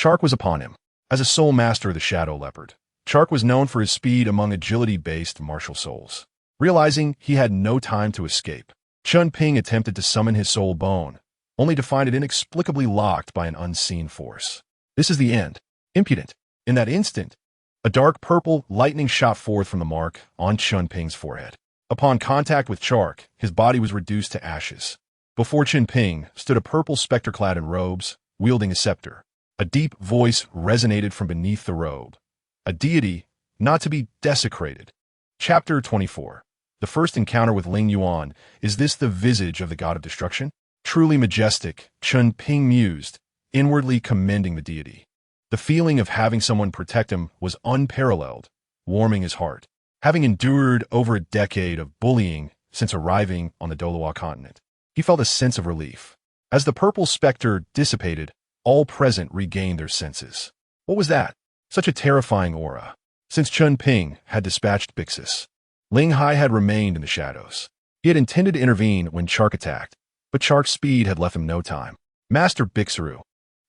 Chark was upon him. As a soul master of the Shadow Leopard, Chark was known for his speed among agility-based martial souls. Realizing he had no time to escape, Chen Ping attempted to summon his soul bone, only to find it inexplicably locked by an unseen force. This is the end. Impudent. In that instant, a dark purple lightning shot forth from the mark on Chen Ping's forehead. Upon contact with Chark, his body was reduced to ashes. Before Chen Ping stood a purple specter clad in robes, wielding a scepter. A deep voice resonated from beneath the robe. A deity not to be desecrated. Chapter 24. The first encounter with Ling Yuan. Is this the visage of the god of destruction? Truly majestic, Chen Ping mused, inwardly commending the deity. The feeling of having someone protect him was unparalleled, warming his heart. Having endured over a decade of bullying since arriving on the Douluo continent, he felt a sense of relief. As the purple specter dissipated, all present regained their senses. What was that? Such a terrifying aura. Since Chen Ping had dispatched Bixus, Ling Hai had remained in the shadows. He had intended to intervene when Chark attacked, but Chark's speed had left him no time. Master Bixaru,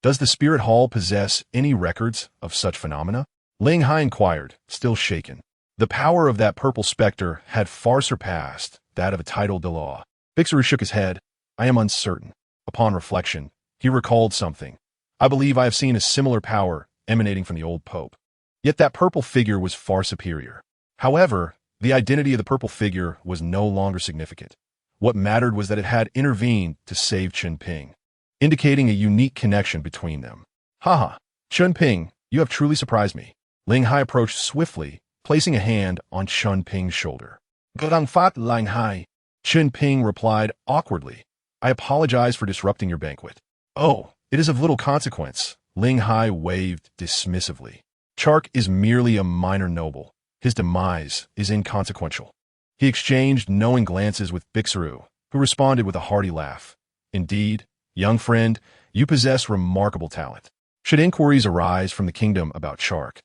does the Spirit Hall possess any records of such phenomena? Ling Hai inquired, still shaken. The power of that purple specter had far surpassed that of a title de law. Bixaru shook his head. I am uncertain. Upon reflection, he recalled something. I believe I have seen a similar power emanating from the old pope. Yet that purple figure was far superior. However, the identity of the purple figure was no longer significant. What mattered was that it had intervened to save Chen Ping, indicating a unique connection between them. Haha, Chen Ping, you have truly surprised me. Ling Hai approached swiftly, placing a hand on Chen Ping's shoulder. Godang Fat Ling Hai. Chen Ping replied awkwardly. I apologize for disrupting your banquet. Oh, it is of little consequence. Ling Hai waved dismissively. Chark is merely a minor noble. His demise is inconsequential. He exchanged knowing glances with Bixaru, who responded with a hearty laugh. Indeed, young friend, you possess remarkable talent. Should inquiries arise from the kingdom about Chark,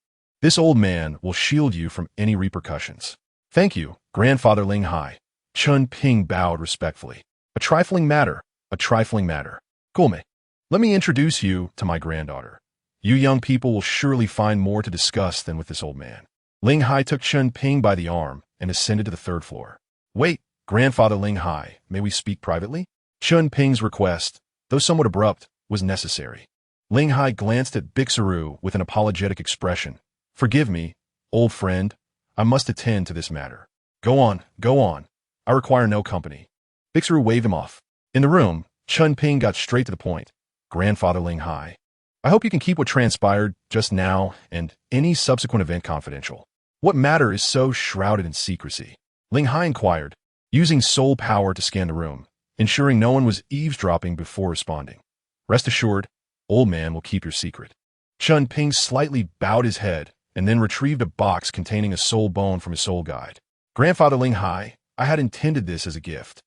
this old man will shield you from any repercussions. Thank you, Grandfather Ling Hai. Chen Ping bowed respectfully. A trifling matter, a trifling matter. Gulme, let me introduce you to my granddaughter. You young people will surely find more to discuss than with this old man. Ling Hai took Chen Ping by the arm and ascended to the third floor. Wait, Grandfather Ling Hai, may we speak privately? Chen Ping's request, though somewhat abrupt, was necessary. Ling Hai glanced at Bixaru with an apologetic expression. Forgive me, old friend, I must attend to this matter. Go on, go on. I require no company. Bixaru waved him off. In the room, Chen Ping got straight to the point. Grandfather Ling Hai, I hope you can keep what transpired just now and any subsequent event confidential. What matter is so shrouded in secrecy? Ling Hai inquired, using soul power to scan the room, ensuring no one was eavesdropping before responding. Rest assured, old man will keep your secret. Chen Ping slightly bowed his head and then retrieved a box containing a soul bone from his soul guide. Grandfather Ling Hai, I had intended this as a gift,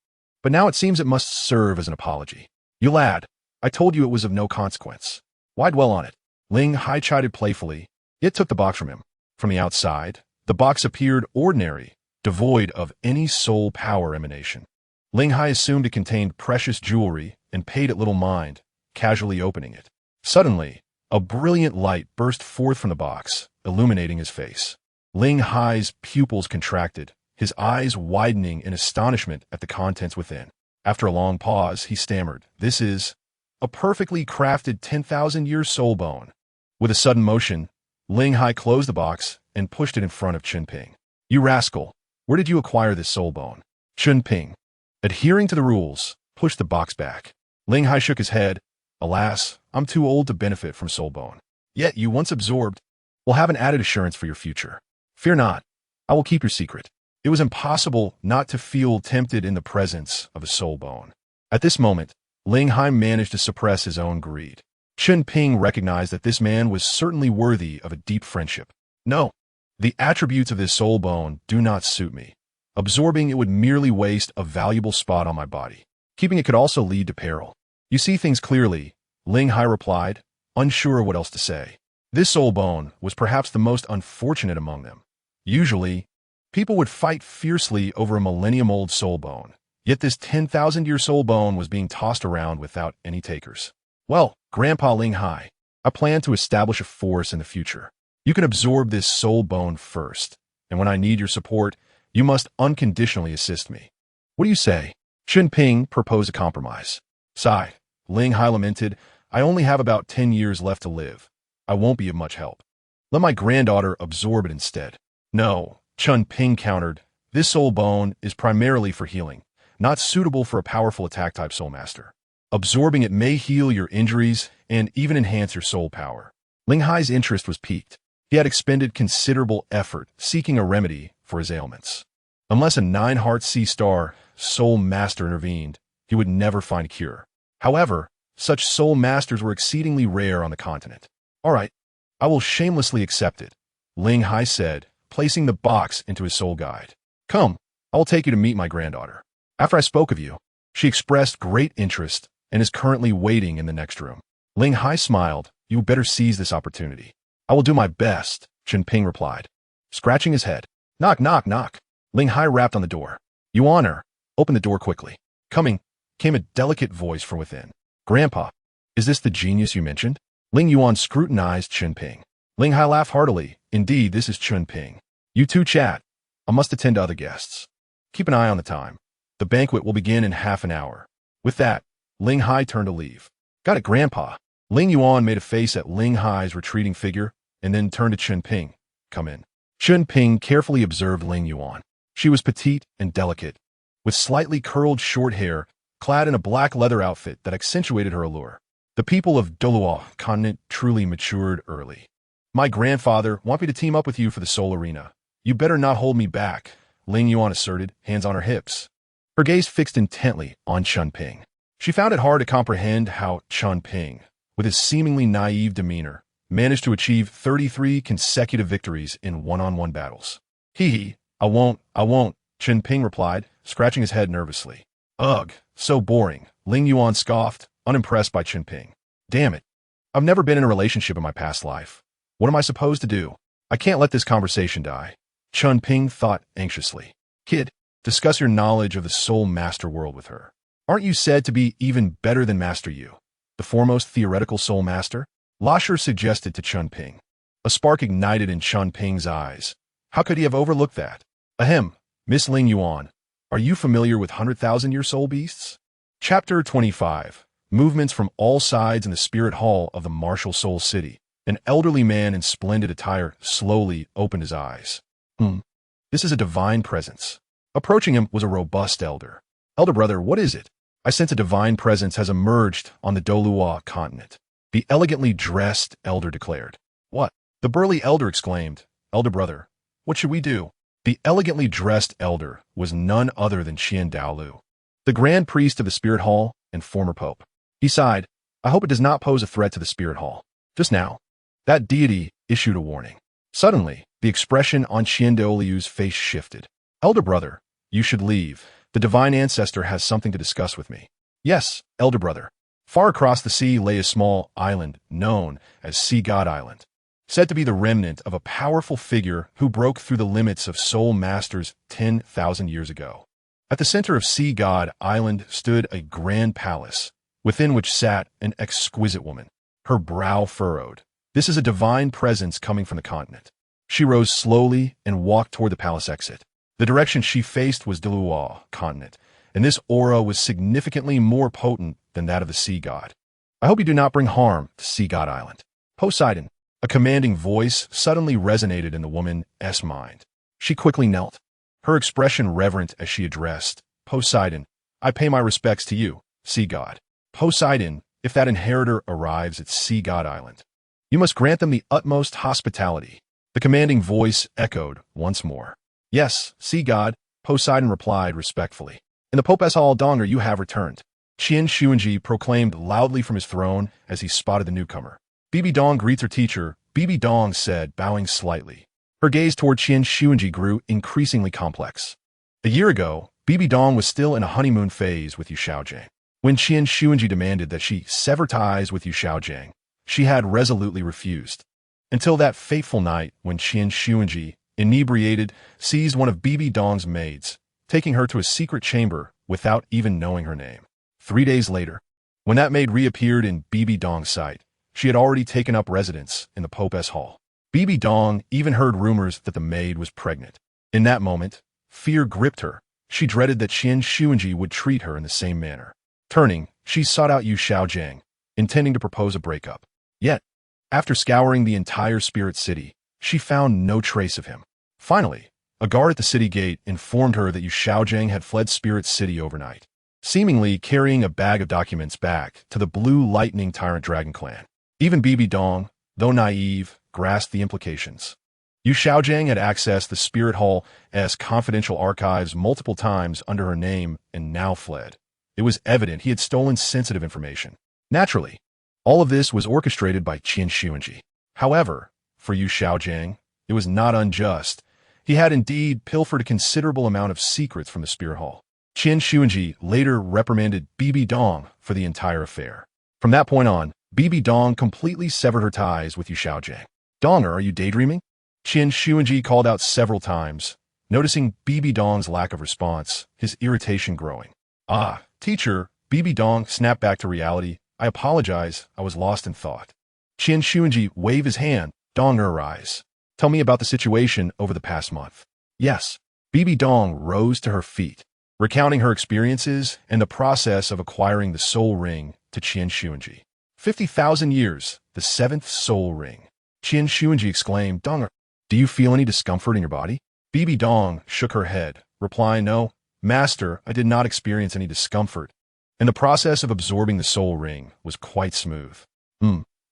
but now it seems it must serve as an apology. You lad, I told you it was of no consequence. Why dwell on it? Ling Hai chided playfully, yet took the box from him. From the outside, the box appeared ordinary, devoid of any soul power emanation. Ling Hai assumed it contained precious jewelry and paid it little mind, casually opening it. Suddenly, a brilliant light burst forth from the box, illuminating his face. Ling Hai's pupils contracted, his eyes widening in astonishment at the contents within. After a long pause, he stammered, This is a perfectly crafted 10,000-year soul bone. With a sudden motion, Ling Hai closed the box and pushed it in front of Chen Ping. You rascal, where did you acquire this soul bone? Chen Ping, adhering to the rules, pushed the box back. Ling Hai shook his head. Alas, I'm too old to benefit from soul bone. Yet you once absorbed will have an added assurance for your future. Fear not, I will keep your secret. It was impossible not to feel tempted in the presence of a soul bone. At this moment, Ling Hai managed to suppress his own greed. Chen Ping recognized that this man was certainly worthy of a deep friendship. No, the attributes of this soul bone do not suit me. Absorbing it would merely waste a valuable spot on my body. Keeping it could also lead to peril. You see things clearly, Ling Hai replied, unsure what else to say. This soul bone was perhaps the most unfortunate among them. Usually, People would fight fiercely over a millennium-old soul bone, yet this 10,000-year soul bone was being tossed around without any takers. Well, Grandpa Ling Hai, I plan to establish a force in the future. You can absorb this soul bone first, and when I need your support, you must unconditionally assist me. What do you say? Chen Ping proposed a compromise. Sighed. Ling Hai lamented, I only have about 10 years left to live. I won't be of much help. Let my granddaughter absorb it instead. No, Chen Ping countered, this soul bone is primarily for healing, not suitable for a powerful attack-type soul master. Absorbing it may heal your injuries and even enhance your soul power. Ling Hai's interest was piqued. He had expended considerable effort seeking a remedy for his ailments. Unless a 9-heart sea star soul master intervened, he would never find a cure. However, such soul masters were exceedingly rare on the continent. All right, I will shamelessly accept it, Ling Hai said, placing the box into his soul guide. Come, I will take you to meet my granddaughter. After I spoke of you, she expressed great interest and is currently waiting in the next room. Ling Hai smiled. You better seize this opportunity. I will do my best, Chen Ping replied, scratching his head. Knock, knock, knock. Ling Hai rapped on the door. Yuan, open the door quickly. Coming, came a delicate voice from within. Grandpa, is this the genius you mentioned? Ling Yuan scrutinized Chen Ping. Ling Hai laughed heartily. Indeed, this is Chen Ping. You two chat. I must attend to other guests. Keep an eye on the time. The banquet will begin in half an hour. With that, Ling Hai turned to leave. Got it, Grandpa. Ling Yuan made a face at Ling Hai's retreating figure and then turned to Chen Ping. Come in. Chen Ping carefully observed Ling Yuan. She was petite and delicate, with slightly curled short hair, clad in a black leather outfit that accentuated her allure. The people of Douluo continent truly matured early. My grandfather want me to team up with you for the soul arena. You better not hold me back, Ling Yuan asserted, hands on her hips. Her gaze fixed intently on Chen Ping. She found it hard to comprehend how Chen Ping, with his seemingly naive demeanor, managed to achieve 33 consecutive victories in one-on-one battles. Hee, I won't, Chen Ping replied, scratching his head nervously. Ugh, so boring, Ling Yuan scoffed, unimpressed by Chen Ping. Damn it. I've never been in a relationship in my past life. What am I supposed to do? I can't let this conversation die. Chen Ping thought anxiously. Kid, discuss your knowledge of the soul master world with her. Aren't you said to be even better than Master Yu, the foremost theoretical soul master? Lasher suggested to Chen Ping. A spark ignited in Chen Ping's eyes. How could he have overlooked that? Ahem, Miss Ling Yuan, are you familiar with 100,000-year soul beasts? Chapter 25. Movements from all sides in the spirit hall of the martial soul city. An elderly man in splendid attire slowly opened his eyes. This is a divine presence. Approaching him was a robust elder. Elder brother, what is it? I sense a divine presence has emerged on the Douluo continent. The elegantly dressed elder declared. What? The burly elder exclaimed. Elder brother, what should we do? The elegantly dressed elder was none other than Qian Douluo, the grand priest of the spirit hall and former pope. He sighed. I hope it does not pose a threat to the spirit hall. Just now, that deity issued a warning. Suddenly, the expression on Qian Douluo's face shifted. Elder brother, you should leave. The divine ancestor has something to discuss with me. Yes, elder brother. Far across the sea lay a small island known as Sea God Island, said to be the remnant of a powerful figure who broke through the limits of soul masters 10,000 years ago. At the center of Sea God Island stood a grand palace, within which sat an exquisite woman, her brow furrowed. This is a divine presence coming from the continent. She rose slowly and walked toward the palace exit. The direction she faced was Douluo continent, and this aura was significantly more potent than that of the sea god. I hope you do not bring harm to Sea God Island. Poseidon, a commanding voice suddenly resonated in the woman's mind. She quickly knelt, her expression reverent as she addressed, Poseidon, I pay my respects to you, sea god. Poseidon, if that inheritor arrives at Sea God Island, you must grant them the utmost hospitality. The commanding voice echoed once more. Yes, sea god, Poseidon replied respectfully. In the Pope's Hall Donger you have returned. Qian Xuanji proclaimed loudly from his throne as he spotted the newcomer. Bibi Dong greets her teacher, Bibi Dong said, bowing slightly. Her gaze toward Qian Xuanji grew increasingly complex. A year ago, Bibi Dong was still in a honeymoon phase with Yu Xiaojiang. When Qian Xuanji demanded that she sever ties with Yu Xiaojiang, she had resolutely refused. Until that fateful night when Qian Xuanji inebriated, seized one of Bibi Dong's maids, taking her to a secret chamber without even knowing her name. 3 days later, when that maid reappeared in Bibi Dong's sight, she had already taken up residence in the Pope's hall. Bibi Dong even heard rumors that the maid was pregnant. In that moment, fear gripped her. She dreaded that Chen Xuanji would treat her in the same manner. Turning, she sought out Yu Xiaojiang, intending to propose a breakup. Yet, after scouring the entire spirit city, she found no trace of him. Finally, a guard at the city gate informed her that Yu Xiaojiang had fled Spirit City overnight, seemingly carrying a bag of documents back to the Blue Lightning Tyrant Dragon clan. Even Bibi Dong, though naive, grasped the implications. Yu Xiaojiang had accessed the Spirit Hall as confidential archives multiple times under her name and now fled. It was evident he had stolen sensitive information. Naturally, all of this was orchestrated by Chen Xuanji. However, for Yu Xiaojiang, it was not unjust. He had indeed pilfered a considerable amount of secrets from the Spirit Hall. Chen Xuanji later reprimanded Bibi Dong for the entire affair. From that point on, Bibi Dong completely severed her ties with Yu Xiaojiang. "Donger, are you daydreaming?" Chen Xuanji called out several times, noticing Bibi Dong's lack of response, his irritation growing. "Ah, teacher," Bibi Dong snapped back to reality. "I apologize, I was lost in thought." Chen Xuanji waved his hand. "Donger, arise. Tell me about the situation over the past month." "Yes." Bibi Dong rose to her feet, recounting her experiences and the process of acquiring the soul ring to Chen Xuanji. 50,000 years, the 7th soul ring. Chen Xuanji exclaimed, "Donger, do you feel any discomfort in your body?" Bibi Dong shook her head, replying, "No, master, I did not experience any discomfort, and the process of absorbing the soul ring was quite smooth."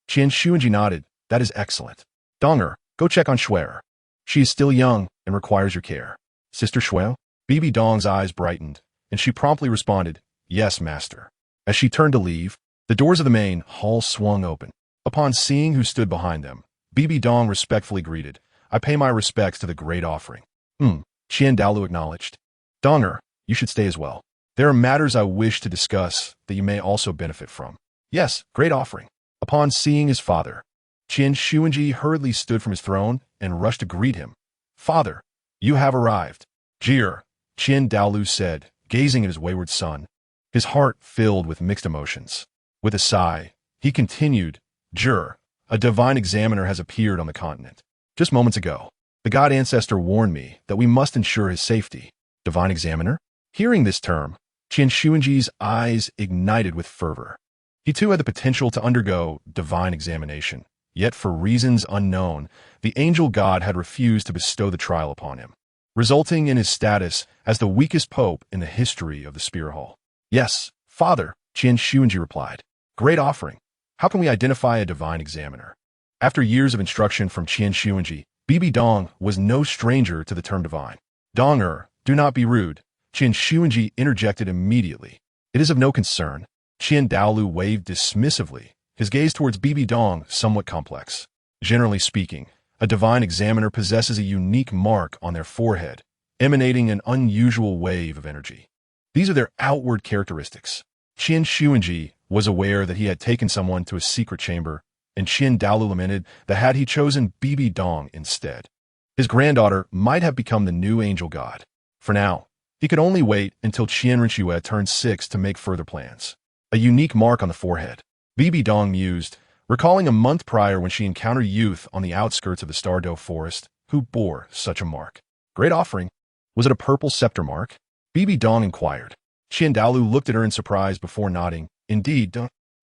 Chen Xuanji nodded. "That is excellent. Donger, go check on Shuer. She is still young and requires your care." "Sister Shuer?" Bibi Dong's eyes brightened, and she promptly responded, "Yes, master." As she turned to leave, the doors of the main hall swung open. Upon seeing who stood behind them, Bibi Dong respectfully greeted, "I pay my respects to the great offering." Qian Douluo acknowledged. "Donger, you should stay as well. There are matters I wish to discuss that you may also benefit from." "Yes, great offering." Upon seeing his father, Chen Xuanji hurriedly stood from his throne and rushed to greet him. "Father, you have arrived." "Jir," Chen Douluo said, gazing at his wayward son, his heart filled with mixed emotions. With a sigh, he continued, "Jir, a divine examiner has appeared on the continent. Just moments ago, the god ancestor warned me that we must ensure his safety." "Divine examiner?" Hearing this term, Chen Xuanji's eyes ignited with fervor. He too had the potential to undergo divine examination, yet for reasons unknown, the angel god had refused to bestow the trial upon him, resulting in his status as the weakest pope in the history of the Spirit Hall. "Yes, father," Chen Xuanji replied. "Great offering. How can we identify a divine examiner?" After years of instruction from Chen Xuanji, Bibi Dong was no stranger to the term divine. "Donger, do not be rude," Chen Xuanji interjected immediately. "It is of no concern." Qian Douluo waved dismissively, his gaze towards Bibi Dong somewhat complex. Generally speaking, a divine examiner possesses a unique mark on their forehead, emanating an unusual wave of energy. These are their outward characteristics. Chen Xuanji was aware that he had taken someone to a secret chamber, and Qian Douluo lamented that had he chosen Bibi Dong instead, his granddaughter might have become the new angel god. For now, he could only wait until Qian Rinxue turned 6 to make further plans. A unique mark on the forehead. Bibi Dong mused, recalling a month prior when she encountered youth on the outskirts of the Star Dou Forest who bore such a mark. Great offering. Was it a purple scepter mark? Bibi Dong inquired. Qian Douluo looked at her in surprise before nodding. "Indeed,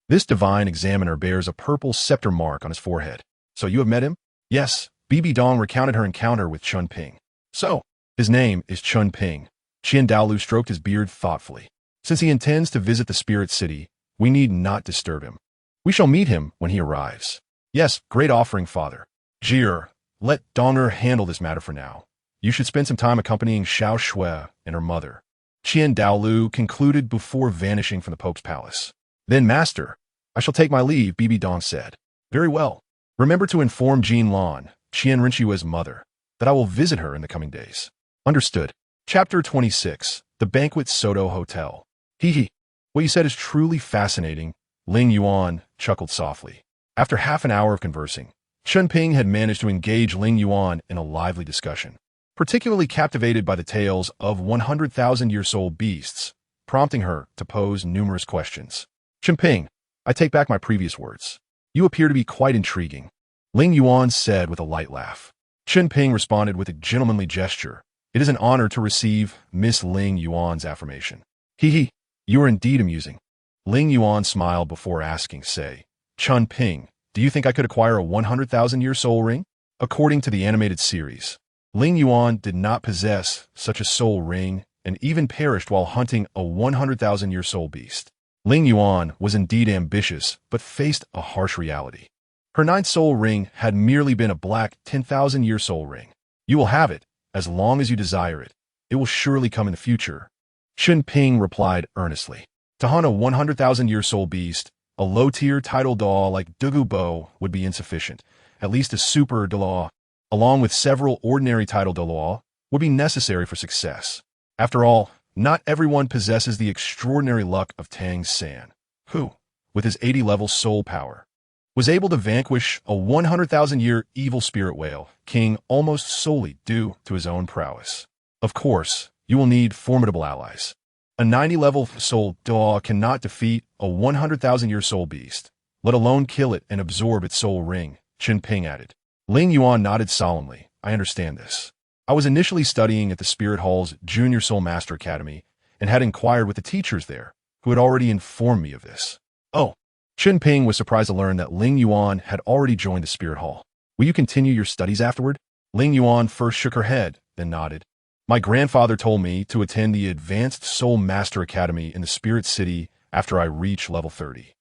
this divine examiner bears a purple scepter mark on his forehead. So you have met him?" "Yes." Bibi Dong recounted her encounter with Chen Ping. "So, his name is Chen Ping." Qian Douluo stroked his beard thoughtfully. "Since he intends to visit the Spirit City, we need not disturb him. We shall meet him when he arrives." "Yes, great offering, father." "Jir, let Donger handle this matter for now. You should spend some time accompanying Xiao Shui and her mother," Qian Douluo concluded before vanishing from the Pope's palace. "Then, master, I shall take my leave," Bibi Dong said. "Very well. Remember to inform Jean Lan, Qian Rinxue's mother, that I will visit her in the coming days." "Understood." Chapter 26, The Banquet Soto Hotel. "Hee. What you said is truly fascinating," Ling Yuan chuckled softly. After half an hour of conversing, Chen Ping had managed to engage Ling Yuan in a lively discussion, particularly captivated by the tales of 100,000-year-old beasts, prompting her to pose numerous questions. Chen Ping, I take back my previous words. You appear to be quite intriguing, Ling Yuan said with a light laugh. Chen Ping responded with a gentlemanly gesture. It is an honor to receive Miss Ling Yuan's affirmation. Hee, you are indeed amusing. Ling Yuan smiled before asking, Chen Ping, do you think I could acquire a 100,000-year soul ring? According to the animated series, Ling Yuan did not possess such a soul ring and even perished while hunting a 100,000-year soul beast. Ling Yuan was indeed ambitious, but faced a harsh reality. Her ninth soul ring had merely been a black 10,000-year soul ring. You will have it, as long as you desire it. It will surely come in the future. Chen Ping replied earnestly. To hunt a 100,000-year soul beast, a low-tier title Douluo like Douluo would be insufficient. At least a super Douluo, along with several ordinary title Douluo, would be necessary for success. After all, not everyone possesses the extraordinary luck of Tang San, who, with his 80-level soul power, was able to vanquish a 100,000-year evil spirit whale king almost solely due to his own prowess. Of course, you will need formidable allies. A 90-level soul Douluo cannot defeat a 100,000-year soul beast, let alone kill it and absorb its soul ring, Chen Ping added. Ling Yuan nodded solemnly. I understand this. I was initially studying at the Spirit Hall's Junior Soul Master Academy and had inquired with the teachers there, who had already informed me of this. Oh, Chen Ping was surprised to learn that Ling Yuan had already joined the Spirit Hall. Will you continue your studies afterward? Ling Yuan first shook her head, then nodded. My grandfather told me to attend the Advanced Soul Master Academy in the Spirit City after I reach level 30.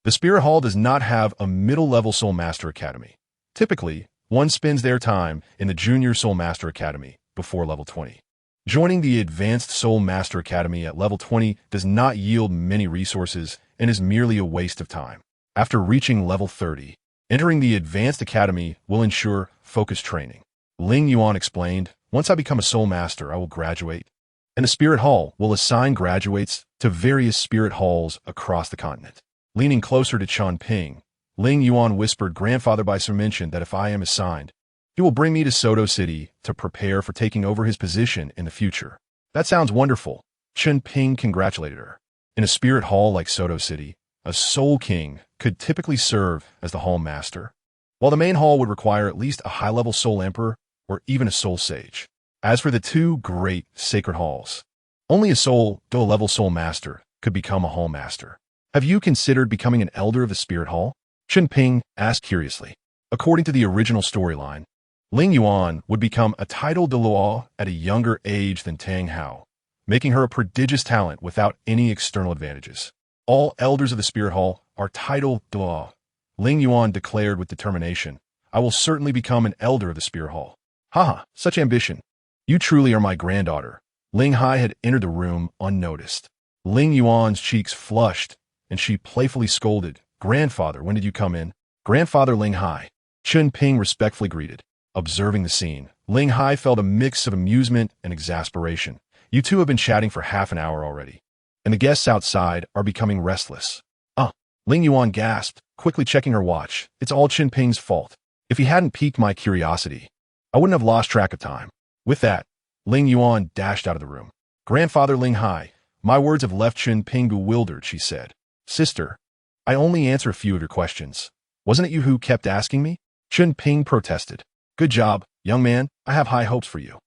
The Spirit Hall does not have a middle-level Soul Master Academy. Typically, one spends their time in the Junior Soul Master Academy before level 20. Joining the Advanced Soul Master Academy at level 20 does not yield many resources and is merely a waste of time. After reaching level 30, entering the Advanced Academy will ensure focused training. Ling Yuan explained, once I become a Soul Master, I will graduate, and the Spirit Hall will assign graduates to various Spirit Halls across the continent. Leaning closer to Chen Ping, Ling Yuan whispered, Grandfather Baiser mentioned that if I am assigned, he will bring me to Soto City to prepare for taking over his position in the future. That sounds wonderful. Chen Ping congratulated her. In a Spirit Hall like Soto City, a Soul King could typically serve as the Hall Master, while the main hall would require at least a high-level Soul Emperor or even a Soul Sage. As for the two great Sacred Halls, only a Soul Dou-level Soul Master could become a Hall Master. Have you considered becoming an Elder of the Spirit Hall? Chen Ping asked curiously. According to the original storyline, Ling Yuan would become a title Douluo at a younger age than Tang Hao, making her a prodigious talent without any external advantages. All elders of the Spirit Hall are title Douluo, Ling Yuan declared with determination. I will certainly become an elder of the Spirit Hall. Haha, such ambition. You truly are my granddaughter. Ling Hai had entered the room unnoticed. Ling Yuan's cheeks flushed, and she playfully scolded, Grandfather, when did you come in? Grandfather Ling Hai. Chen Ping respectfully greeted. Observing the scene, Ling Hai felt a mix of amusement and exasperation. You two have been chatting for half an hour already, and the guests outside are becoming restless. Ling Yuan gasped, quickly checking her watch. It's all Chen Ping's fault. If he hadn't piqued my curiosity, I wouldn't have lost track of time. With that, Ling Yuan dashed out of the room. Grandfather Ling Hai, my words have left Chen Ping bewildered, she said. Sister, I only answer a few of your questions. Wasn't it you who kept asking me? Chen Ping protested. Good job, young man. I have high hopes for you.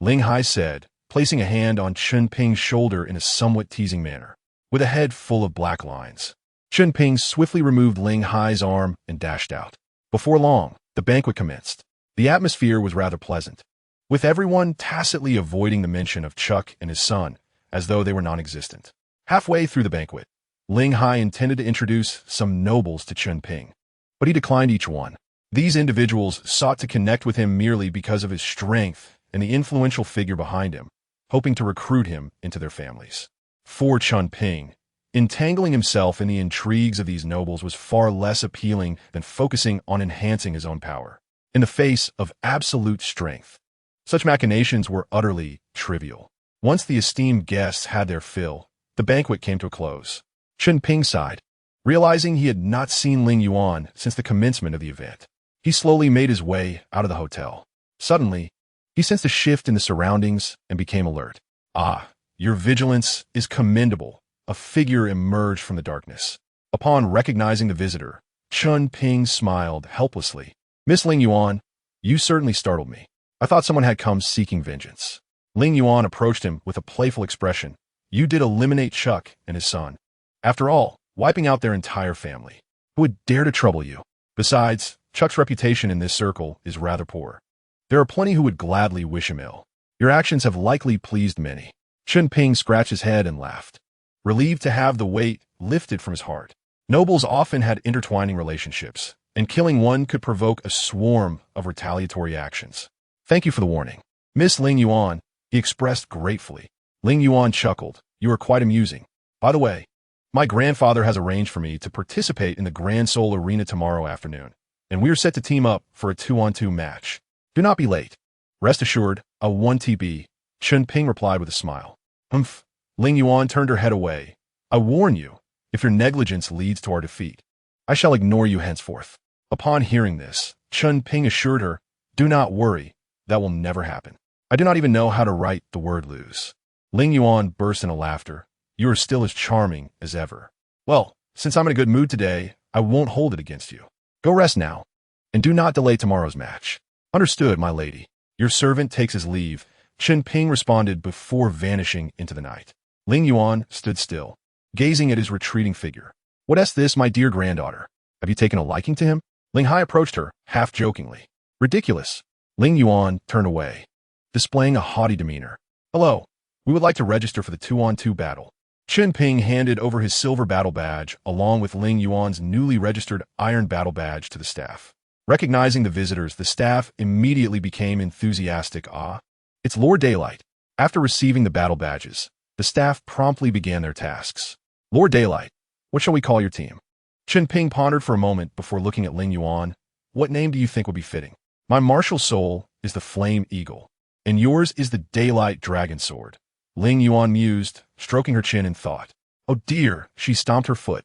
Ling Hai said, placing a hand on Chen Ping's shoulder in a somewhat teasing manner. With a head full of black lines, Chen Ping swiftly removed Ling Hai's arm and dashed out. Before long, the banquet commenced. The atmosphere was rather pleasant, with everyone tacitly avoiding the mention of Chuck and his son, as though they were non-existent. Halfway through the banquet, Ling Hai intended to introduce some nobles to Chen Ping, but he declined each one. These individuals sought to connect with him merely because of his strength and the influential figure behind him, hoping to recruit him into their families. For Chen Ping, entangling himself in the intrigues of these nobles was far less appealing than focusing on enhancing his own power. In the face of absolute strength, such machinations were utterly trivial. Once the esteemed guests had their fill, the banquet came to a close. Chen Ping sighed, realizing he had not seen Ling Yuan since the commencement of the event. He slowly made his way out of the hotel. Suddenly, he sensed a shift in the surroundings and became alert. Ah, your vigilance is commendable. A figure emerged from the darkness. Upon recognizing the visitor, Chen Ping smiled helplessly. Miss Ling Yuan, you certainly startled me. I thought someone had come seeking vengeance. Ling Yuan approached him with a playful expression. You did eliminate Chuck and his son. After all, wiping out their entire family. Who would dare to trouble you? Besides, Chuck's reputation in this circle is rather poor. There are plenty who would gladly wish him ill. Your actions have likely pleased many. Chen Ping scratched his head and laughed, relieved to have the weight lifted from his heart. Nobles often had intertwining relationships, and killing one could provoke a swarm of retaliatory actions. Thank you for the warning. Miss Ling Yuan, he expressed gratefully. Ling Yuan chuckled. You are quite amusing. By the way, my grandfather has arranged for me to participate in the Grand Soul Arena tomorrow afternoon, and we are set to team up for a 2-on-2 match. Do not be late. Rest assured, a 1TB, Chen Ping replied with a smile. Humph. Ling Yuan turned her head away. I warn you, if your negligence leads to our defeat, I shall ignore you henceforth. Upon hearing this, Chen Ping assured her, do not worry, that will never happen. I do not even know how to write the word lose. Ling Yuan burst into laughter. You are still as charming as ever. Well, since I'm in a good mood today, I won't hold it against you. Go rest now, and do not delay tomorrow's match. Understood, my lady. Your servant takes his leave, Chen Ping responded before vanishing into the night. Ling Yuan stood still, gazing at his retreating figure. What is this, my dear granddaughter? Have you taken a liking to him? Ling Hai approached her, half jokingly. Ridiculous. Ling Yuan turned away, displaying a haughty demeanor. Hello, we would like to register for the 2-on-2 battle. Chen Ping handed over his silver battle badge along with Ling Yuan's newly registered iron battle badge to the staff. Recognizing the visitors, the staff immediately became enthusiastic. Ah, it's Lord Daylight. After receiving the battle badges, the staff promptly began their tasks. Lord Daylight, what shall we call your team? Chen Ping pondered for a moment before looking at Ling Yuan. What name do you think would be fitting? My martial soul is the Flame Eagle, and yours is the Daylight Dragon Sword. Ling Yuan mused, stroking her chin in thought. Oh dear, she stomped her foot.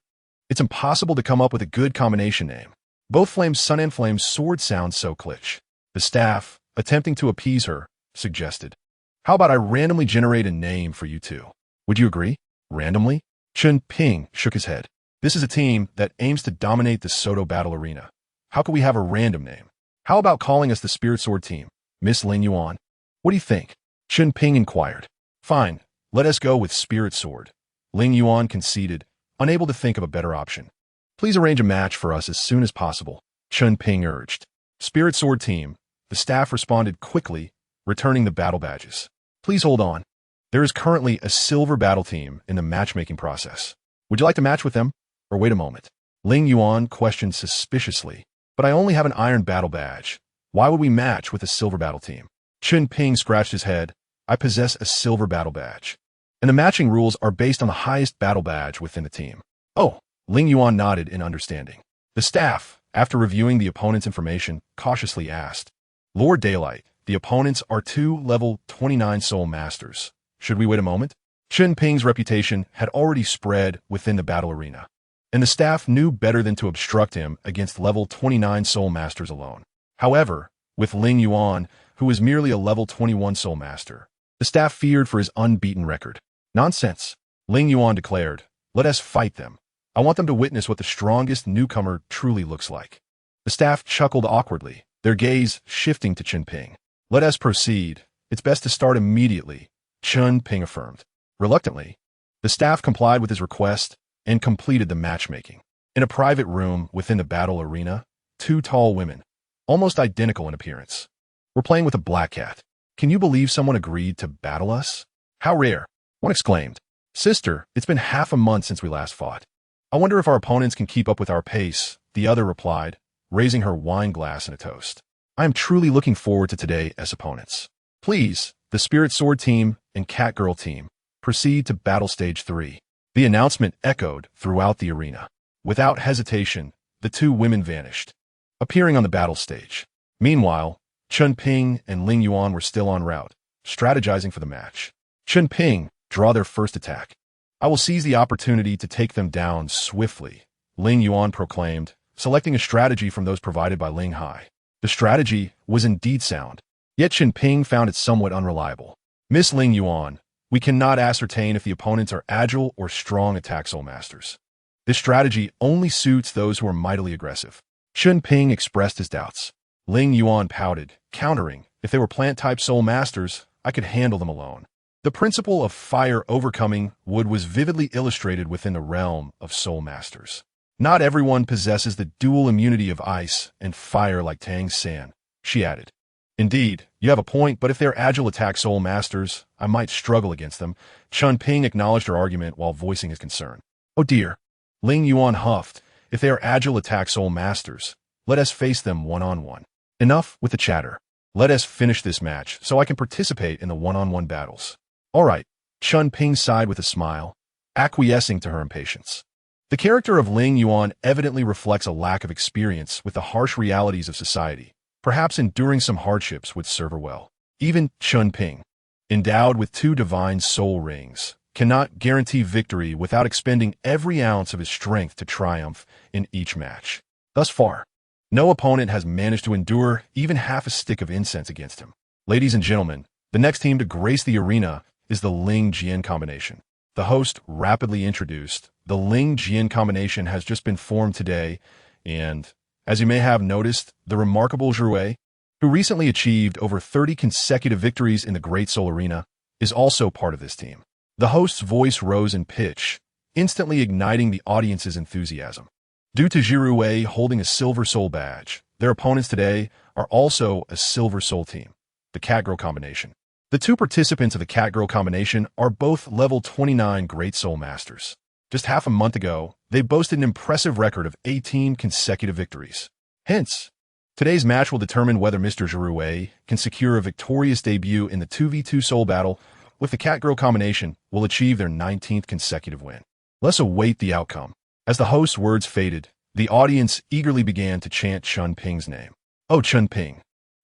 It's impossible to come up with a good combination name. Both Flame Sun and Flame Sword sound so cliché. The staff, attempting to appease her, suggested. How about I randomly generate a name for you two? Would you agree? Randomly? Chen Ping shook his head. This is a team that aims to dominate the Soto battle arena. How could we have a random name? How about calling us the Spirit Sword team? Miss Ling Yuan? What do you think? Chen Ping inquired. Fine, let us go with Spirit Sword. Ling Yuan conceded, unable to think of a better option. Please arrange a match for us as soon as possible, Chen Ping urged. Spirit Sword team. The staff responded quickly, returning the battle badges. Please hold on. There is currently a silver battle team in the matchmaking process. Would you like to match with them? Or wait a moment. Ling Yuan questioned suspiciously. But I only have an iron battle badge. Why would we match with a silver battle team? Chen Ping scratched his head. I possess a silver battle badge. And the matching rules are based on the highest battle badge within the team. Oh, Ling Yuan nodded in understanding. The staff, after reviewing the opponent's information, cautiously asked, Lord Daylight, the opponents are 2 level 29 soul masters. Should we wait a moment? Chen Ping's reputation had already spread within the battle arena, and the staff knew better than to obstruct him against level 29 soul masters alone. However, with Ling Yuan, who was merely a level 21 soul master, the staff feared for his unbeaten record. Nonsense, Ling Yuan declared. Let us fight them. I want them to witness what the strongest newcomer truly looks like. The staff chuckled awkwardly, their gaze shifting to Chen Ping. Let us proceed. It's best to start immediately, Chen Ping affirmed. Reluctantly, the staff complied with his request and completed the matchmaking. In a private room within the battle arena, 2 tall women, almost identical in appearance, were playing with a black cat. Can you believe someone agreed to battle us? How rare, one exclaimed. Sister, it's been half a month since we last fought. I wonder if our opponents can keep up with our pace, the other replied, raising her wine glass in a toast. I am truly looking forward to today as opponents. Please, the Spirit Sword team and Cat Girl team, proceed to battle stage 3. The announcement echoed throughout the arena. Without hesitation, the 2 women vanished, appearing on the battle stage. Meanwhile, Chen Ping and Ling Yuan were still en route, strategizing for the match. Chen Ping, draw their first attack. I will seize the opportunity to take them down swiftly, Ling Yuan proclaimed, selecting a strategy from those provided by Ling Hai. The strategy was indeed sound, yet Chen Ping found it somewhat unreliable. Miss Ling Yuan, we cannot ascertain if the opponents are agile or strong attack soul masters. This strategy only suits those who are mightily aggressive. Chen Ping expressed his doubts. Ling Yuan pouted, countering, if they were plant-type soul masters, I could handle them alone. The principle of fire overcoming wood was vividly illustrated within the realm of soul masters. Not everyone possesses the dual immunity of ice and fire like Tang San, she added. Indeed, you have a point, but if they're agile attack soul masters, I might struggle against them. Chen Ping acknowledged her argument while voicing his concern. Oh dear. Ling Yuan huffed, if they are agile attack soul masters, let us face them one-on-one. Enough with the chatter. Let us finish this match so I can participate in the one-on-one battles. All right, Chen Ping sighed with a smile, acquiescing to her impatience. The character of Ling Yuan evidently reflects a lack of experience with the harsh realities of society. Perhaps enduring some hardships would serve her well. Even Chen Ping, endowed with 2 divine soul rings, cannot guarantee victory without expending every ounce of his strength to triumph in each match. Thus far, no opponent has managed to endure even half a stick of incense against him. Ladies and gentlemen, the next team to grace the arena is the Ling-Jian combination. The host rapidly introduced, the Ling-Jian combination has just been formed today, and, as you may have noticed, the remarkable Zhu, who recently achieved over 30 consecutive victories in the Great Soul Arena, is also part of this team. The host's voice rose in pitch, instantly igniting the audience's enthusiasm. Due to Zhu holding a Silver Soul badge, their opponents today are also a Silver Soul team, the Cat-Girl combination. The 2 participants of the Cat-Girl combination are both level 29 Great Soul Masters. Just half a month ago, they boasted an impressive record of 18 consecutive victories. Hence, today's match will determine whether Mr. Zhu can secure a victorious debut in the 2v2 soul battle with the Cat-Girl combination will achieve their 19th consecutive win. Let's await the outcome. As the host's words faded, the audience eagerly began to chant Chen Ping's name. Oh, Chen Ping,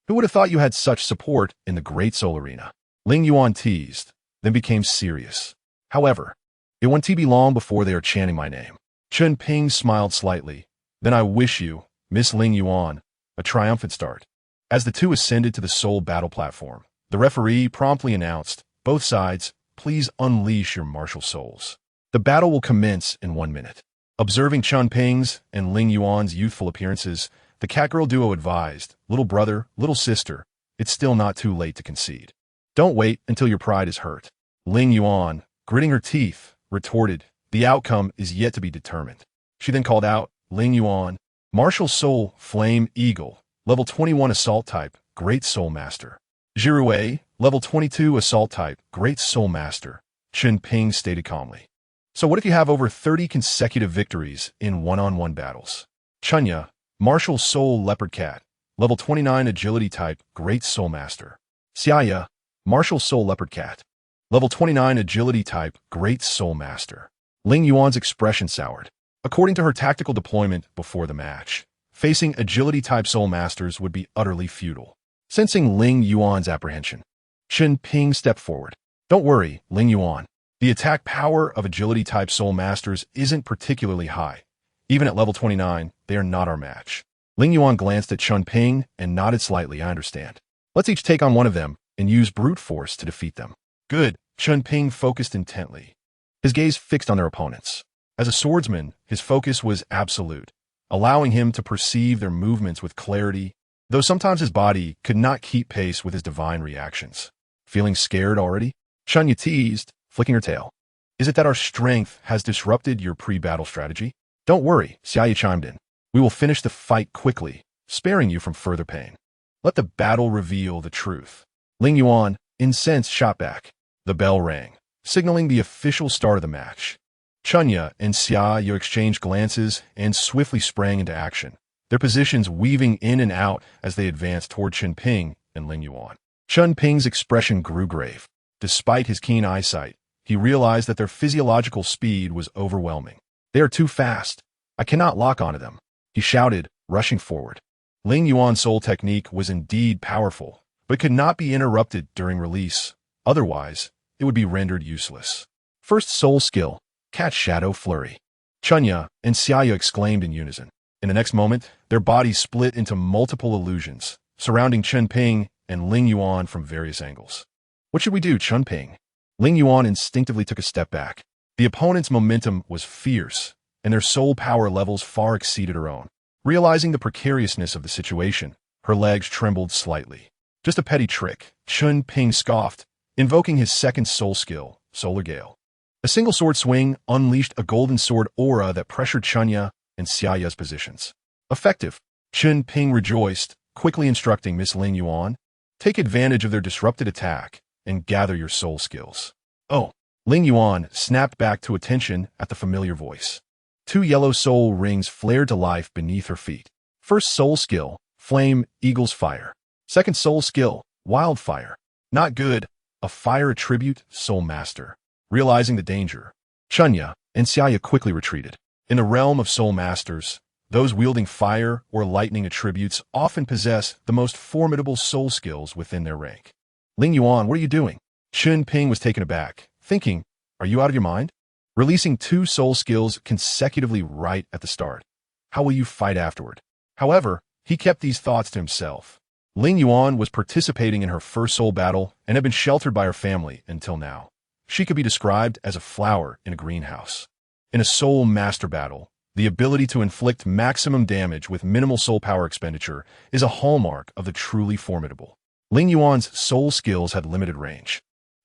who would have thought you had such support in the Great Soul Arena? Ling Yuan teased, then became serious. However, it won't be long before they are chanting my name. Chen Ping smiled slightly. Then I wish you, Miss Ling Yuan, a triumphant start. As the 2 ascended to the soul battle platform, the referee promptly announced, both sides, please unleash your martial souls. The battle will commence in 1 minute. Observing Chen Ping's and Ling Yuan's youthful appearances, the Cat-Girl duo advised, little brother, little sister, it's still not too late to concede. Don't wait until your pride is hurt. Ling Yuan, gritting her teeth, retorted, the outcome is yet to be determined. She then called out, Ling Yuan, Martial Soul, Flame Eagle, level 21 Assault type, Great Soul Master. Zhu, level 22 Assault type, Great Soul Master. Chen Ping stated calmly. So what if you have over 30 consecutive victories in one-on-one battles? Chunya, Martial Soul Leopard Cat, level 29 Agility type, Great Soul Master. Xiaya, Martial Soul Leopard Cat, level 29 Agility type, Great Soul Master. Ling Yuan's expression soured. According to her tactical deployment before the match, facing Agility type Soul Masters would be utterly futile. Sensing Ling Yuan's apprehension, Chen Ping stepped forward. Don't worry, Ling Yuan. The attack power of Agility type Soul Masters isn't particularly high. Even at level 29, they are not our match. Ling Yuan glanced at Chen Ping and nodded slightly, I understand. Let's each take on one of them and use brute force to defeat them. Good. Chen Ping focused intently, his gaze fixed on their opponents. As a swordsman, his focus was absolute, allowing him to perceive their movements with clarity, though sometimes his body could not keep pace with his divine reactions. Feeling scared already? Chunya teased, flicking her tail. Is it that our strength has disrupted your pre-battle strategy? Don't worry, Xiaoya chimed in. We will finish the fight quickly, sparing you from further pain. Let the battle reveal the truth. Ling Yuan, incensed, shot back. The bell rang, signaling the official start of the match. Chunya and Xiaoya exchanged glances and swiftly sprang into action, their positions weaving in and out as they advanced toward Chen Ping and Ling Yuan. Chen Ping's expression grew grave. Despite his keen eyesight, he realized that their physiological speed was overwhelming. They are too fast. I cannot lock onto them, he shouted, rushing forward. Ling Yuan's soul technique was indeed powerful, but could not be interrupted during release. Otherwise, it would be rendered useless. First soul skill, Cat Shadow Flurry. Chunya and Xiaoya exclaimed in unison. In the next moment, their bodies split into multiple illusions, surrounding Chen Ping and Ling Yuan from various angles. What should we do, Chen Ping? Ling Yuan instinctively took a step back. The opponent's momentum was fierce, and their soul power levels far exceeded her own. Realizing the precariousness of the situation, her legs trembled slightly. Just a petty trick, Chen Ping scoffed, invoking his second soul skill, Solar Gale. A single sword swing unleashed a golden sword aura that pressured Chunya and Xiaoya's positions. Effective. Chen Ping rejoiced, quickly instructing Miss Ling Yuan, take advantage of their disrupted attack and gather your soul skills. Oh, Ling Yuan snapped back to attention at the familiar voice. 2 yellow soul rings flared to life beneath her feet. First soul skill, Flame Eagle's Fire. Second soul skill, Wildfire. Not good, a fire attribute, Soul Master. Realizing the danger, Chunya and Xiaoya quickly retreated. In the realm of soul masters, those wielding fire or lightning attributes often possess the most formidable soul skills within their rank. Ling Yuan, what are you doing? Chen Ping was taken aback, thinking, are you out of your mind? Releasing 2 soul skills consecutively right at the start. How will you fight afterward? However, he kept these thoughts to himself. Ling Yuan was participating in her first soul battle and had been sheltered by her family until now. She could be described as a flower in a greenhouse. In a soul master battle, the ability to inflict maximum damage with minimal soul power expenditure is a hallmark of the truly formidable. Ling Yuan's soul skills had limited range.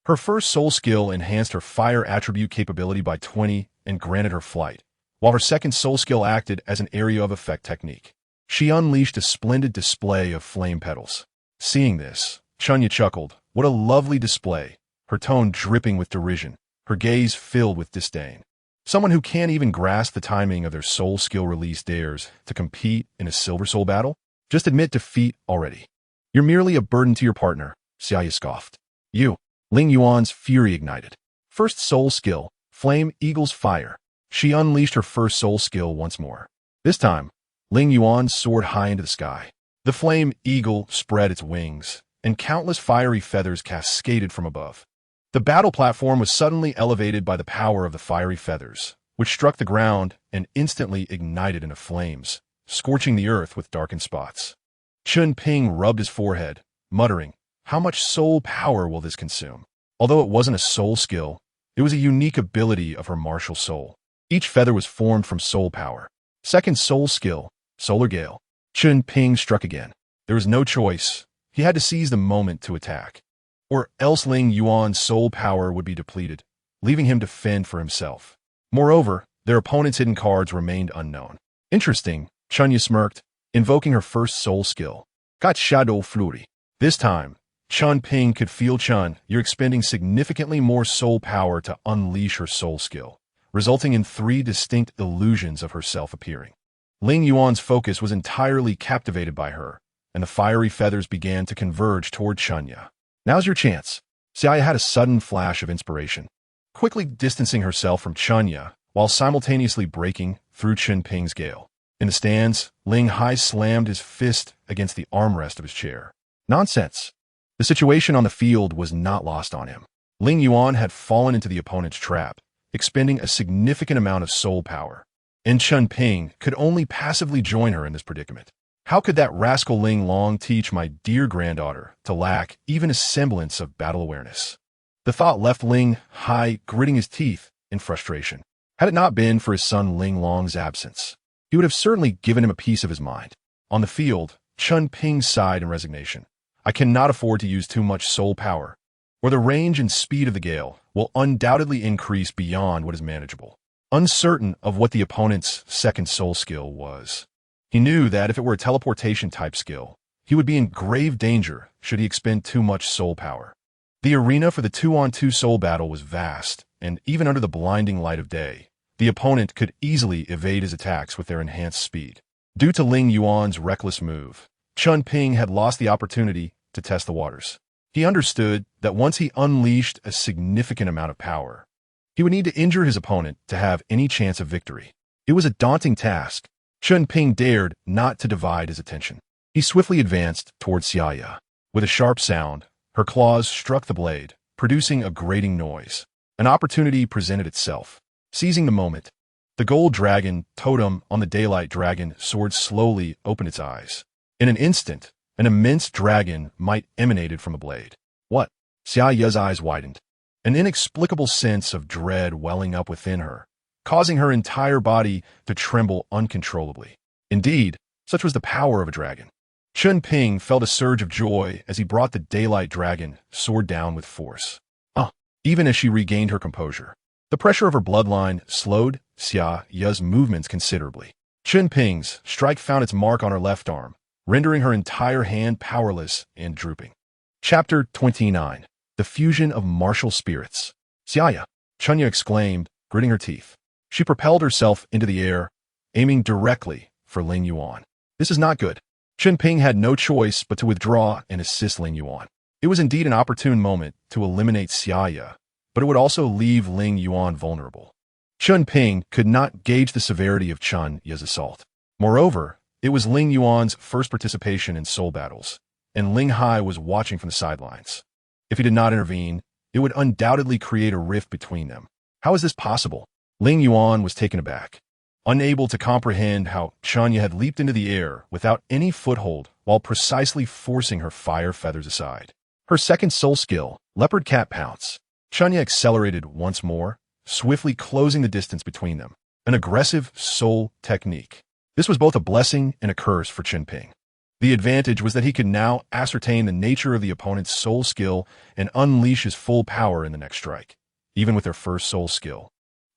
Her first soul skill enhanced her fire attribute capability by 20 and granted her flight, while her second soul skill acted as an area of effect technique. She unleashed a splendid display of flame petals. Seeing this, Chunya chuckled, what a lovely display, her tone dripping with derision, her gaze filled with disdain. Someone who can't even grasp the timing of their soul skill release dares to compete in a silver soul battle? Just admit defeat already. You're merely a burden to your partner, Xiaoya scoffed. You. Ling Yuan's fury ignited. First soul skill, Flame Eagle's Fire. She unleashed her first soul skill once more. This time, Ling Yuan soared high into the sky. The Flame Eagle spread its wings, and countless fiery feathers cascaded from above. The battle platform was suddenly elevated by the power of the fiery feathers, which struck the ground and instantly ignited into flames, scorching the earth with darkened spots. Chen Ping rubbed his forehead, muttering, how much soul power will this consume? Although it wasn't a soul skill, it was a unique ability of her martial soul. Each feather was formed from soul power. Second soul skill, Solar Gale. Chen Ping struck again. There was no choice. He had to seize the moment to attack, or else Ling Yuan's soul power would be depleted, leaving him to fend for himself. Moreover, their opponent's hidden cards remained unknown. Interesting, Chunya smirked, invoking her first soul skill. Got Shadow Flurry. This time, Chen Ping could feel Chen, you're expending significantly more soul power to unleash her soul skill, resulting in 3 distinct illusions of herself appearing. Ling Yuan's focus was entirely captivated by her, and the fiery feathers began to converge toward Chunya. Now's your chance. Xiaoya had a sudden flash of inspiration, quickly distancing herself from Chunya while simultaneously breaking through Chen Ping's gale. In the stands, Ling Hai slammed his fist against the armrest of his chair. Nonsense. The situation on the field was not lost on him. Ling Yuan had fallen into the opponent's trap, expending a significant amount of soul power, and Chen Ping could only passively join her in this predicament. How could that rascal Ling Long teach my dear granddaughter to lack even a semblance of battle awareness? The thought left Ling Hai gritting his teeth in frustration. Had it not been for his son Ling Long's absence, he would have certainly given him a piece of his mind. On the field, Chen Ping sighed in resignation. I cannot afford to use too much soul power, or the range and speed of the gale will undoubtedly increase beyond what is manageable. Uncertain of what the opponent's second soul skill was, he knew that if it were a teleportation-type skill, he would be in grave danger should he expend too much soul power. The arena for the 2-on-2 soul battle was vast, and even under the blinding light of day, the opponent could easily evade his attacks with their enhanced speed. Due to Ling Yuan's reckless move, Chen Ping had lost the opportunity to test the waters. He understood that once he unleashed a significant amount of power, he would need to injure his opponent to have any chance of victory. It was a daunting task. Chen Ping dared not to divide his attention. He swiftly advanced towards Xiaoya. With a sharp sound, her claws struck the blade, producing a grating noise. An opportunity presented itself. Seizing the moment, The gold dragon totem on the daylight dragon sword slowly opened its eyes. In an instant, an immense dragon might emanated from the blade. What? Xia Ye's eyes widened, an inexplicable sense of dread welling up within her, causing her entire body to tremble uncontrollably. Indeed, such was the power of a dragon. Chen Ping felt a surge of joy as he brought the daylight dragon sword down with force. Even as she regained her composure, the pressure of her bloodline slowed Xia Ye's movements considerably. Chen Ping's strike found its mark on her left arm, rendering her entire hand powerless and drooping. Chapter 29. The Fusion of Martial Spirits. Xia, Chen Ye exclaimed, gritting her teeth. She propelled herself into the air, aiming directly for Ling Yuan. This is not good. Chen Ping had no choice but to withdraw and assist Ling Yuan. It was indeed an opportune moment to eliminate Xia Ye, but it would also leave Ling Yuan vulnerable. Chen Ping could not gauge the severity of Chen Ye's assault. Moreover, it was Ling Yuan's first participation in soul battles, and Ling Hai was watching from the sidelines. If he did not intervene, it would undoubtedly create a rift between them. How is this possible? Ling Yuan was taken aback, unable to comprehend how Chen Ye had leaped into the air without any foothold while precisely forcing her fire feathers aside. Her second soul skill, Leopard Cat Pounce. Chen Ye accelerated once more, swiftly closing the distance between them. An aggressive soul technique. This was both a blessing and a curse for Chen Ping. The advantage was that he could now ascertain the nature of the opponent's soul skill and unleash his full power in the next strike, even with their first soul skill.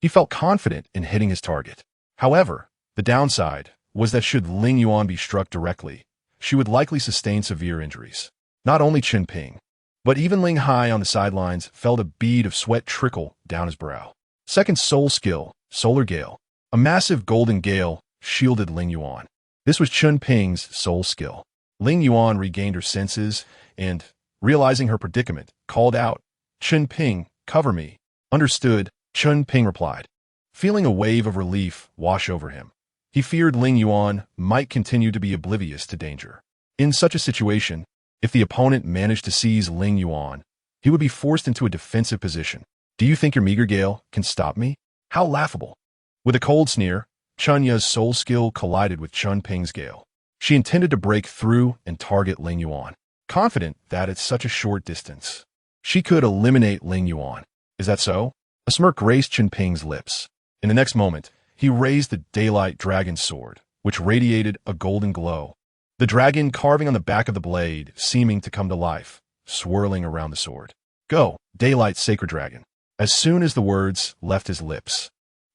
He felt confident in hitting his target. However, the downside was that should Ling Yuan be struck directly, she would likely sustain severe injuries. Not only Chen Ping, but even Ling Hai on the sidelines felt a bead of sweat trickle down his brow. Second soul skill, Solar Gale. A massive golden gale shielded Ling Yuan. This was Chen Ping's soul skill. Ling Yuan regained her senses and, realizing her predicament, called out, "Chen Ping, cover me." Understood, Chen Ping replied, feeling a wave of relief wash over him. He feared Ling Yuan might continue to be oblivious to danger. In such a situation, if the opponent managed to seize Ling Yuan, he would be forced into a defensive position. Do you think your meager gale can stop me? How laughable. With a cold sneer, Chen Ye's soul skill collided with Chen Ping's gale. She intended to break through and target Ling Yuan, confident that at such a short distance, she could eliminate Ling Yuan. Is that so? A smirk graced Chen Ping's lips. In the next moment, he raised the daylight dragon sword, which radiated a golden glow. The dragon carving on the back of the blade seeming to come to life, swirling around the sword. Go, daylight sacred dragon. As soon as the words left his lips,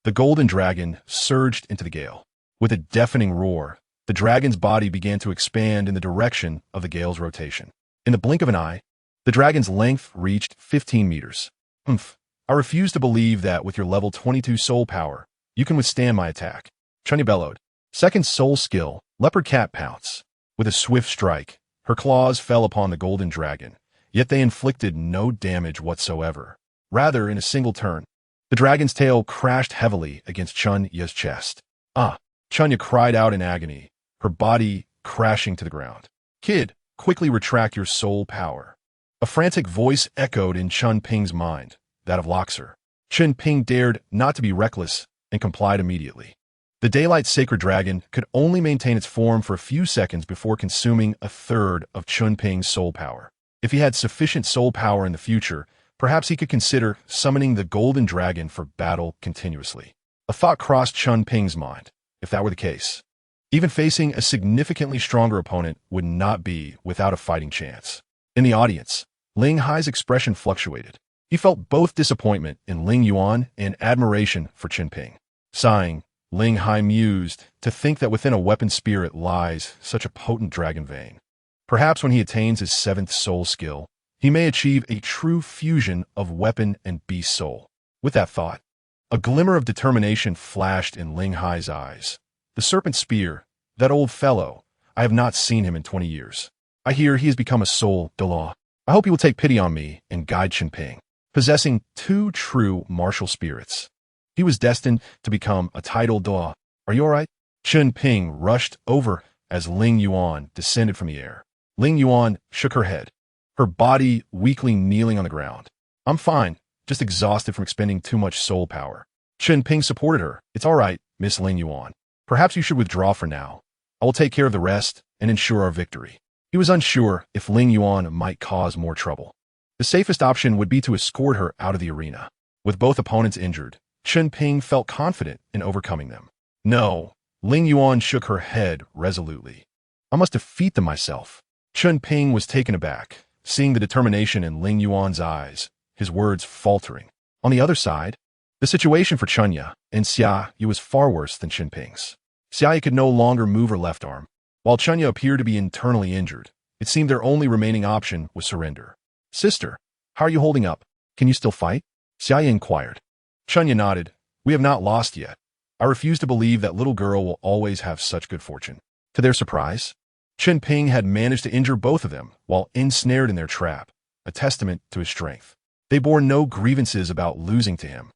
the golden dragon surged into the gale. With a deafening roar, the dragon's body began to expand in the direction of the gale's rotation. In the blink of an eye, the dragon's length reached 15 meters. I refuse to believe that with your level 22 soul power, you can withstand my attack. Chen Ye bellowed. Second soul skill, Leopard Cat Pounce. With a swift strike, her claws fell upon the golden dragon, yet they inflicted no damage whatsoever. Rather, in a single turn, the dragon's tail crashed heavily against Chen Ye's chest. Chen Ye cried out in agony, her body crashing to the ground. Kid, quickly retract your soul power. A frantic voice echoed in Chen Ping's mind, that of Luxor. Chen Ping dared not to be reckless and complied immediately. The daylight sacred dragon could only maintain its form for a few seconds before consuming a third of Chen Ping's soul power. If he had sufficient soul power in the future, perhaps he could consider summoning the golden dragon for battle continuously. A thought crossed Chen Ping's mind. If that were the case, even facing a significantly stronger opponent would not be without a fighting chance. In the audience, Ling Hai's expression fluctuated. He felt both disappointment in Ling Yuan and admiration for Chen Ping. Sighing, Ling Hai mused to think that within a weapon spirit lies such a potent dragon vein. Perhaps when he attains his seventh soul skill, he may achieve a true fusion of weapon and beast soul. With that thought, a glimmer of determination flashed in Ling Hai's eyes. The serpent spear, that old fellow, I have not seen him in 20 years. I hear he has become a soul Douluo. I hope he will take pity on me and guide Chen Ping. Possessing two true martial spirits, he was destined to become a titled Douluo. Are you all right? Chen Ping rushed over as Ling Yuan descended from the air. Ling Yuan shook her head, her body weakly kneeling on the ground. I'm fine, just exhausted from expending too much soul power. Chen Ping supported her. It's all right, Miss Ling Yuan. Perhaps you should withdraw for now. I will take care of the rest and ensure our victory. He was unsure if Ling Yuan might cause more trouble. The safest option would be to escort her out of the arena. With both opponents injured, Chen Ping felt confident in overcoming them. No, Ling Yuan shook her head resolutely. I must defeat them myself. Chen Ping was taken aback, seeing the determination in Ling Yuan's eyes, his words faltering. On the other side, the situation for Chunya and Xia Yu was far worse than Chen Ping's. Xia Yu could no longer move her left arm. While Chunya appeared to be internally injured, it seemed their only remaining option was surrender. Sister, how are you holding up? Can you still fight? Xia Yu inquired. Chunya nodded. We have not lost yet. I refuse to believe that little girl will always have such good fortune. To their surprise, Chen Ping had managed to injure both of them while ensnared in their trap, a testament to his strength. They bore no grievances about losing to him.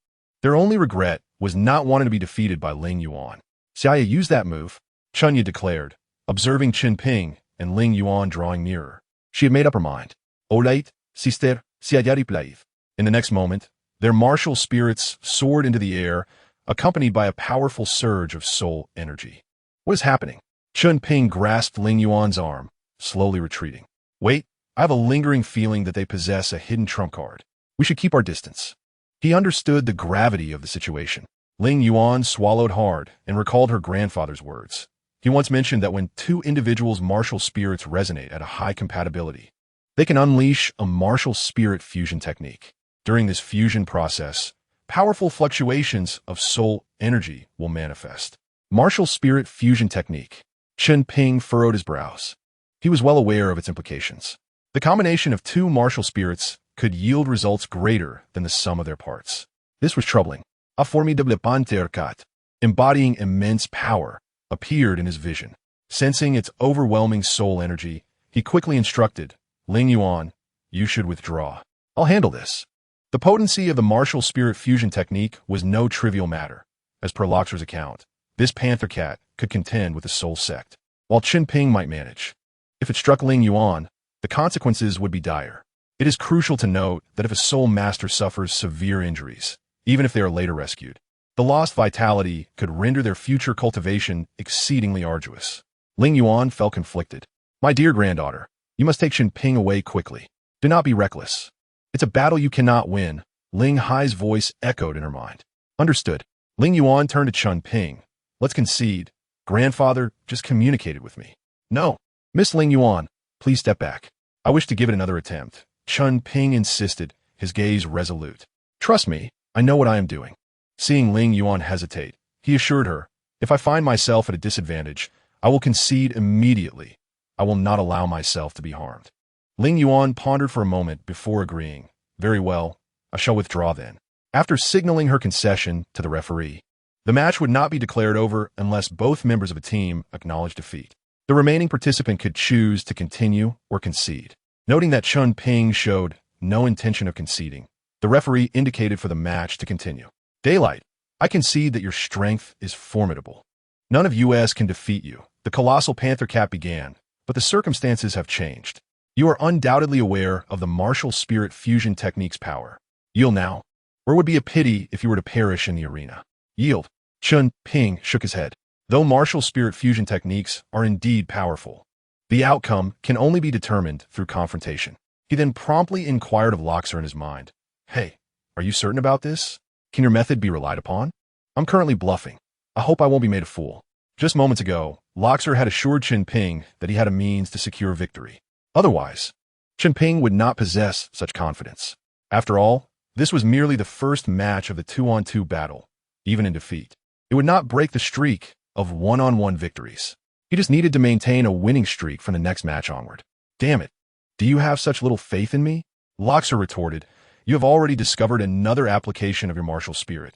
Their only regret was not wanting to be defeated by Ling Yuan. Xia Yu used that move, Chunya declared, observing Chen Ping and Ling Yuan drawing nearer. She had made up her mind. Olait, sister, siayari plaiv. In the next moment, their martial spirits soared into the air, accompanied by a powerful surge of soul energy. What is happening? Chen Ping grasped Ling Yuan's arm, slowly retreating. Wait, I have a lingering feeling that they possess a hidden trump card. We should keep our distance. He understood the gravity of the situation. Ling Yuan swallowed hard and recalled her grandfather's words. He once mentioned that when two individuals' martial spirits resonate at a high compatibility, they can unleash a martial spirit fusion technique. During this fusion process, powerful fluctuations of soul energy will manifest. Martial spirit fusion technique. Chen Ping furrowed his brows. He was well aware of its implications. The combination of two martial spirits could yield results greater than the sum of their parts. This was troubling. A formidable pantercat, embodying immense power, appeared in his vision. Sensing its overwhelming soul energy, he quickly instructed, Ling Yuan, you should withdraw. I'll handle this. The potency of the martial spirit fusion technique was no trivial matter. As per Loxer's account, this panther cat could contend with the soul sect, while Chen Ping might manage. If it struck Ling Yuan, the consequences would be dire. It is crucial to note that if a soul master suffers severe injuries, even if they are later rescued, the lost vitality could render their future cultivation exceedingly arduous. Ling Yuan felt conflicted. My dear granddaughter, you must take Chen Ping away quickly. Do not be reckless. It's a battle you cannot win. Ling Hai's voice echoed in her mind. Understood. Ling Yuan turned to Chen Ping. Let's concede. Grandfather just communicated with me. No. Miss Ling Yuan, please step back. I wish to give it another attempt. Chen Ping insisted, his gaze resolute. Trust me, I know what I am doing. Seeing Ling Yuan hesitate, he assured her, if I find myself at a disadvantage, I will concede immediately. I will not allow myself to be harmed. Ling Yuan pondered for a moment before agreeing. Very well, I shall withdraw then. After signaling her concession to the referee, the match would not be declared over unless both members of a team acknowledged defeat. The remaining participant could choose to continue or concede. Noting that Chen Ping showed no intention of conceding, the referee indicated for the match to continue. Daylight, I concede that your strength is formidable. None of US can defeat you. The colossal panther cat began, but the circumstances have changed. You are undoubtedly aware of the martial spirit fusion technique's power. Yield now, or it would be a pity if you were to perish in the arena. Yield. Chen Ping shook his head. Though martial spirit fusion techniques are indeed powerful, the outcome can only be determined through confrontation. He then promptly inquired of Loxer in his mind. Hey, are you certain about this? Can your method be relied upon? I'm currently bluffing. I hope I won't be made a fool. Just moments ago, Loxer had assured Chen Ping that he had a means to secure victory. Otherwise, Chen Ping would not possess such confidence. After all, this was merely the first match of the 2-on-2 battle. Even in defeat, it would not break the streak of one-on-one victories. He just needed to maintain a winning streak from the next match onward. Damn it. Do you have such little faith in me? Loxer retorted, you have already discovered another application of your martial spirit.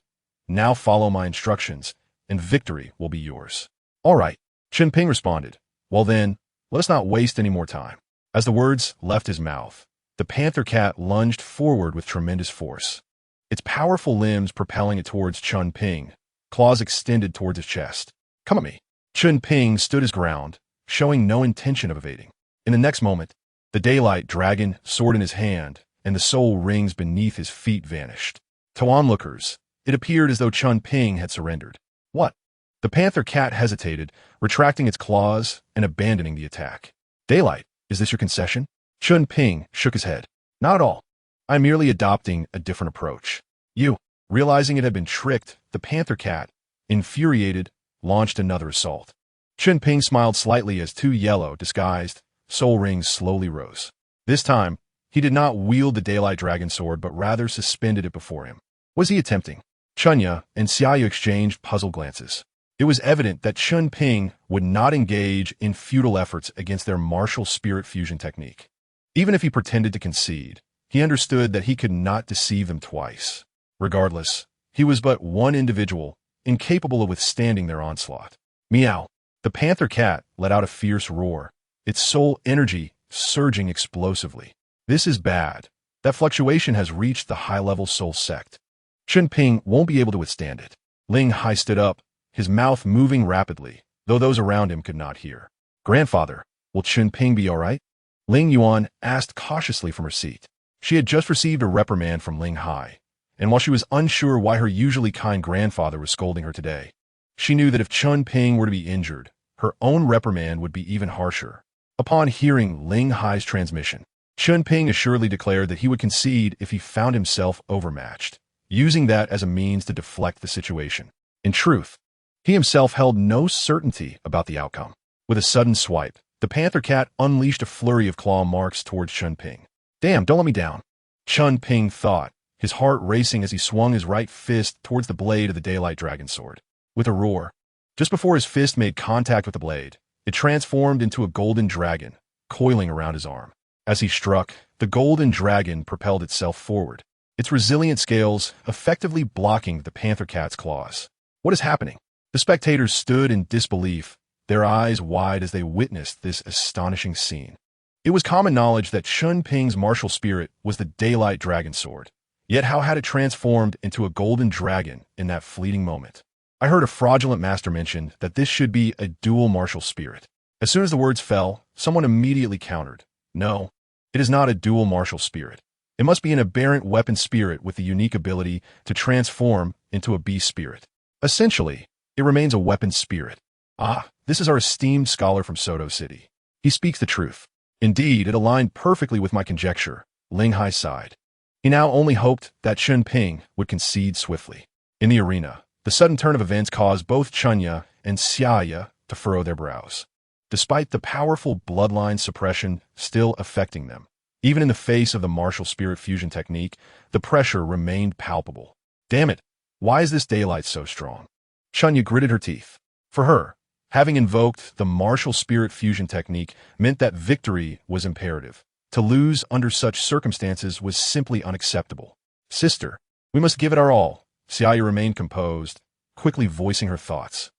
Now follow my instructions, and victory will be yours. All right, Chen Ping responded. Well then, let us not waste any more time. As the words left his mouth, the panther cat lunged forward with tremendous force, its powerful limbs propelling it towards Chen Ping, claws extended towards his chest. Come at me. Chen Ping stood his ground, showing no intention of evading. In the next moment, the daylight dragon, sword in his hand, and the soul rings beneath his feet vanished. To onlookers, It appeared as though Chen Ping had surrendered. What? The panther cat hesitated, retracting its claws and abandoning the attack. Daylight, is this your concession? Chen Ping shook his head. Not at all. I'm merely adopting a different approach. You, realizing it had been tricked, the panther cat, infuriated, launched another assault. Chen Ping smiled slightly as two yellow, disguised, soul rings slowly rose. This time, he did not wield the daylight dragon sword but rather suspended it before him. Was he attempting? Chunya and Xiaoyu exchanged puzzled glances. It was evident that Chen Ping would not engage in futile efforts against their martial spirit fusion technique. Even if he pretended to concede, he understood that he could not deceive them twice. Regardless, he was but one individual, incapable of withstanding their onslaught. Meow. The panther cat let out a fierce roar, its soul energy surging explosively. This is bad. That fluctuation has reached the high-level soul sect. Chen Ping won't be able to withstand it. Ling Hai stood up, his mouth moving rapidly, though those around him could not hear. Grandfather, will Chen Ping be all right? Ling Yuan asked cautiously from her seat. She had just received a reprimand from Ling Hai, and while she was unsure why her usually kind grandfather was scolding her today, she knew that if Chen Ping were to be injured, her own reprimand would be even harsher. Upon hearing Ling Hai's transmission, Chen Ping assuredly declared that he would concede if he found himself overmatched, using that as a means to deflect the situation. In truth, he himself held no certainty about the outcome. With a sudden swipe, the panther cat unleashed a flurry of claw marks towards Chen Ping. Damn, don't let me down, Chen Ping thought, his heart racing as he swung his right fist towards the blade of the daylight dragon sword. With a roar, just before his fist made contact with the blade, it transformed into a golden dragon, coiling around his arm. As he struck, the golden dragon propelled itself forward, its resilient scales effectively blocking the panther cat's claws. What is happening? The spectators stood in disbelief, their eyes wide as they witnessed this astonishing scene. It was common knowledge that Chen Ping's martial spirit was the daylight dragon sword, yet how had it transformed into a golden dragon in that fleeting moment? I heard a fraudulent master mention that this should be a dual martial spirit. As soon as the words fell, someone immediately countered. No, it is not a dual martial spirit. It must be an aberrant weapon spirit with the unique ability to transform into a beast spirit. Essentially, it remains a weapon spirit. Ah, this is our esteemed scholar from Soto City. He speaks the truth. Indeed, it aligned perfectly with my conjecture, Ling Hai sighed. He now only hoped that Chen Ping would concede swiftly. In the arena, the sudden turn of events caused both Chunya and Xiaoyu to furrow their brows. Despite the powerful bloodline suppression still affecting them, even in the face of the martial spirit fusion technique, the pressure remained palpable. Damn it, why is this daylight so strong? Chunya gritted her teeth. For her, having invoked the martial spirit fusion technique meant that victory was imperative. To lose under such circumstances was simply unacceptable. Sister, we must give it our all. Xiaoyu remained composed, quickly voicing her thoughts.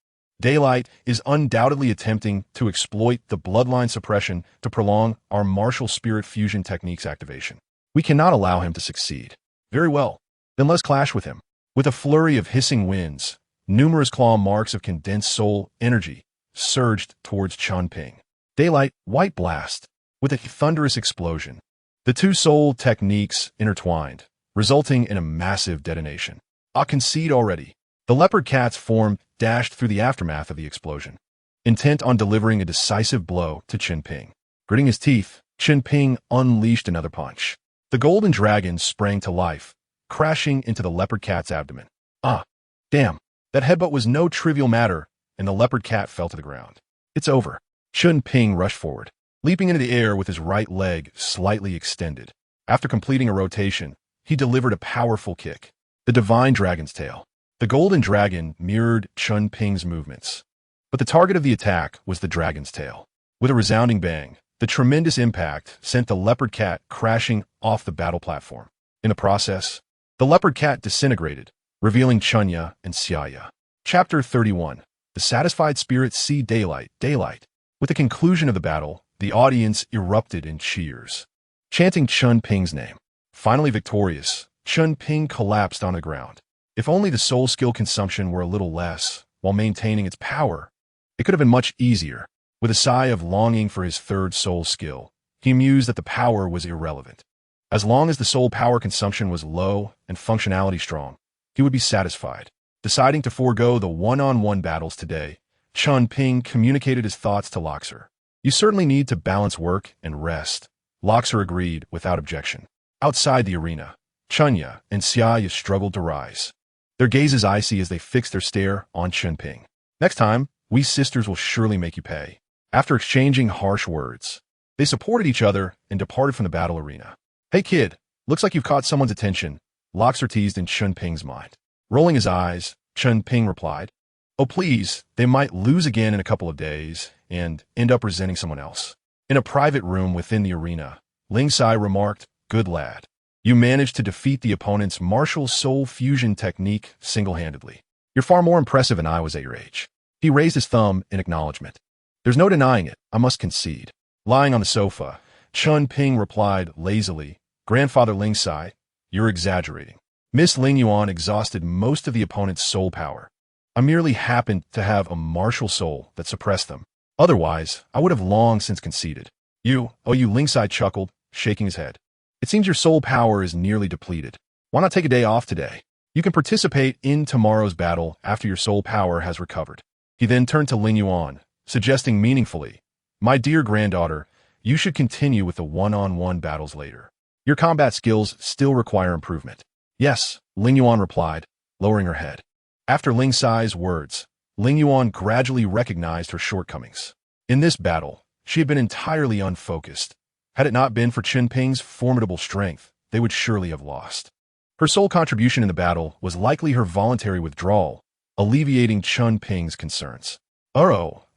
Daylight is undoubtedly attempting to exploit the bloodline suppression to prolong our martial spirit fusion technique's activation. We cannot allow him to succeed. Very well, then let's clash with him. With a flurry of hissing winds, numerous claw marks of condensed soul energy surged towards Chen Ping. Daylight, white blast. With a thunderous explosion, the two soul techniques intertwined, resulting in a massive detonation. I concede already. The leopard cat's form dashed through the aftermath of the explosion, intent on delivering a decisive blow to Chen Ping. Gritting his teeth, Chen Ping unleashed another punch. The golden dragon sprang to life, crashing into the leopard cat's abdomen. Ah, damn, that headbutt was no trivial matter, and the leopard cat fell to the ground. It's over. Chen Ping rushed forward, leaping into the air with his right leg slightly extended. After completing a rotation, he delivered a powerful kick. The divine dragon's tail. The golden dragon mirrored Chen Ping's movements, but the target of the attack was the dragon's tail. With a resounding bang, the tremendous impact sent the leopard cat crashing off the battle platform. In the process, the leopard cat disintegrated, revealing Chunya and Xiaoyu. Chapter 31. The satisfied spirits see daylight, daylight. With the conclusion of the battle, the audience erupted in cheers, chanting Chen Ping's name. Finally victorious, Chen Ping collapsed on the ground. If only the soul skill consumption were a little less, while maintaining its power, it could have been much easier. With a sigh of longing for his third soul skill, he mused that the power was irrelevant. As long as the soul power consumption was low and functionality strong, he would be satisfied. Deciding to forego the one-on-one battles today, Chen Ping communicated his thoughts to Luxor. You certainly need to balance work and rest. Luxor agreed without objection. Outside the arena, Chunya and Xiaya struggled to rise. Their gazes icy as they fixed their stare on Chen Ping. Next time, we sisters will surely make you pay. After exchanging harsh words, they supported each other and departed from the battle arena. Hey kid, looks like you've caught someone's attention, Luxor teased in Chen Ping's mind. Rolling his eyes, Chen Ping replied, Oh please, they might lose again in a couple of days and end up resenting someone else. In a private room within the arena, Ling Sai remarked, Good lad. You managed to defeat the opponent's martial soul fusion technique single-handedly. You're far more impressive than I was at your age. He raised his thumb in acknowledgement. There's no denying it, I must concede. Lying on the sofa, Chen Ping replied lazily, Grandfather Ling Sai, you're exaggerating. Miss Ling Yuan exhausted most of the opponent's soul power. I merely happened to have a martial soul that suppressed them. Otherwise, I would have long since conceded. You, Ling Sai chuckled, shaking his head. It seems your soul power is nearly depleted. Why not take a day off today? You can participate in tomorrow's battle after your soul power has recovered. He then turned to Ling Yuan, suggesting meaningfully, My dear granddaughter, you should continue with the one-on-one battles later. Your combat skills still require improvement. Yes, Ling Yuan replied, lowering her head. After Ling Sai's words, Ling Yuan gradually recognized her shortcomings. In this battle, she had been entirely unfocused. Had it not been for Chen Ping's formidable strength, they would surely have lost. Her sole contribution in the battle was likely her voluntary withdrawal, alleviating Chen Ping's concerns.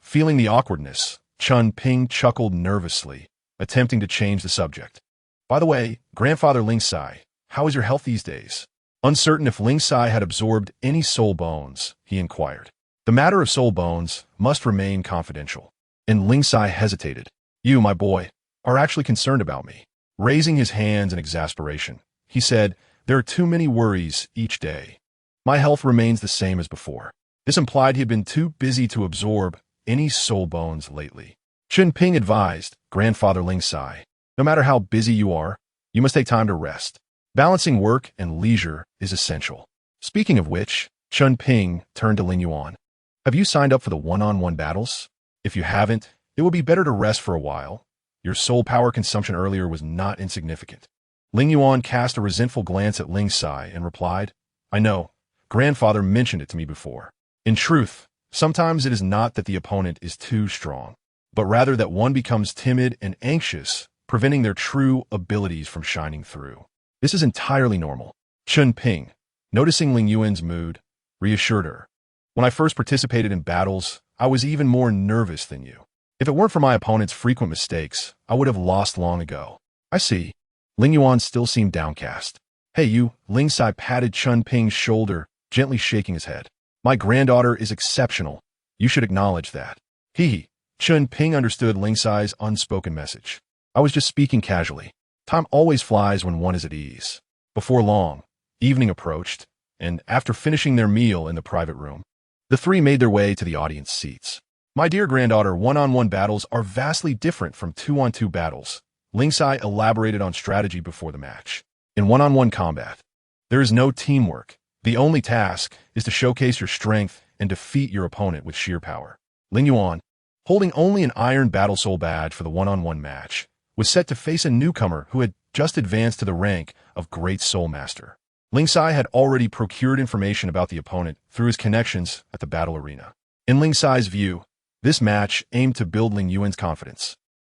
Feeling the awkwardness, Chen Ping chuckled nervously, attempting to change the subject. By the way, Grandfather Ling Sai, how is your health these days? Uncertain if Ling Sai had absorbed any soul bones, he inquired. The matter of soul bones must remain confidential. And Ling Sai hesitated. You, my boy, are actually concerned about me. Raising his hands in exasperation, he said, There are too many worries each day. My health remains the same as before. This implied he had been too busy to absorb any soul bones lately. Chen Ping advised Grandfather Ling Sai, No matter how busy you are, you must take time to rest. Balancing work and leisure is essential. Speaking of which, Chen Ping turned to Ling Yuan. Have you signed up for the one-on-one battles? If you haven't, it will be better to rest for a while. Your soul power consumption earlier was not insignificant. Ling Yuan cast a resentful glance at Ling Sai and replied, I know. Grandfather mentioned it to me before. In truth, sometimes it is not that the opponent is too strong, but rather that one becomes timid and anxious, preventing their true abilities from shining through. This is entirely normal. Chen Ping, noticing Ling Yuan's mood, reassured her. When I first participated in battles, I was even more nervous than you. If it weren't for my opponent's frequent mistakes, I would have lost long ago. I see. Ling Yuan still seemed downcast. Hey you, Ling Sai patted Chen Ping's shoulder, gently shaking his head. My granddaughter is exceptional. You should acknowledge that. Chen Ping understood Ling Sai's unspoken message. I was just speaking casually. Time always flies when one is at ease. Before long, evening approached, and after finishing their meal in the private room, the three made their way to the audience seats. My dear granddaughter, one-on-one battles are vastly different from two-on-two battles. Ling Sai elaborated on strategy before the match. In one-on-one combat, there is no teamwork. The only task is to showcase your strength and defeat your opponent with sheer power. Ling Yuan, holding only an Iron Battle Soul badge for the one-on-one match, was set to face a newcomer who had just advanced to the rank of Great Soul Master. Ling Sai had already procured information about the opponent through his connections at the battle arena. In Ling Sai's view, this match aimed to build Ling Yuan's confidence,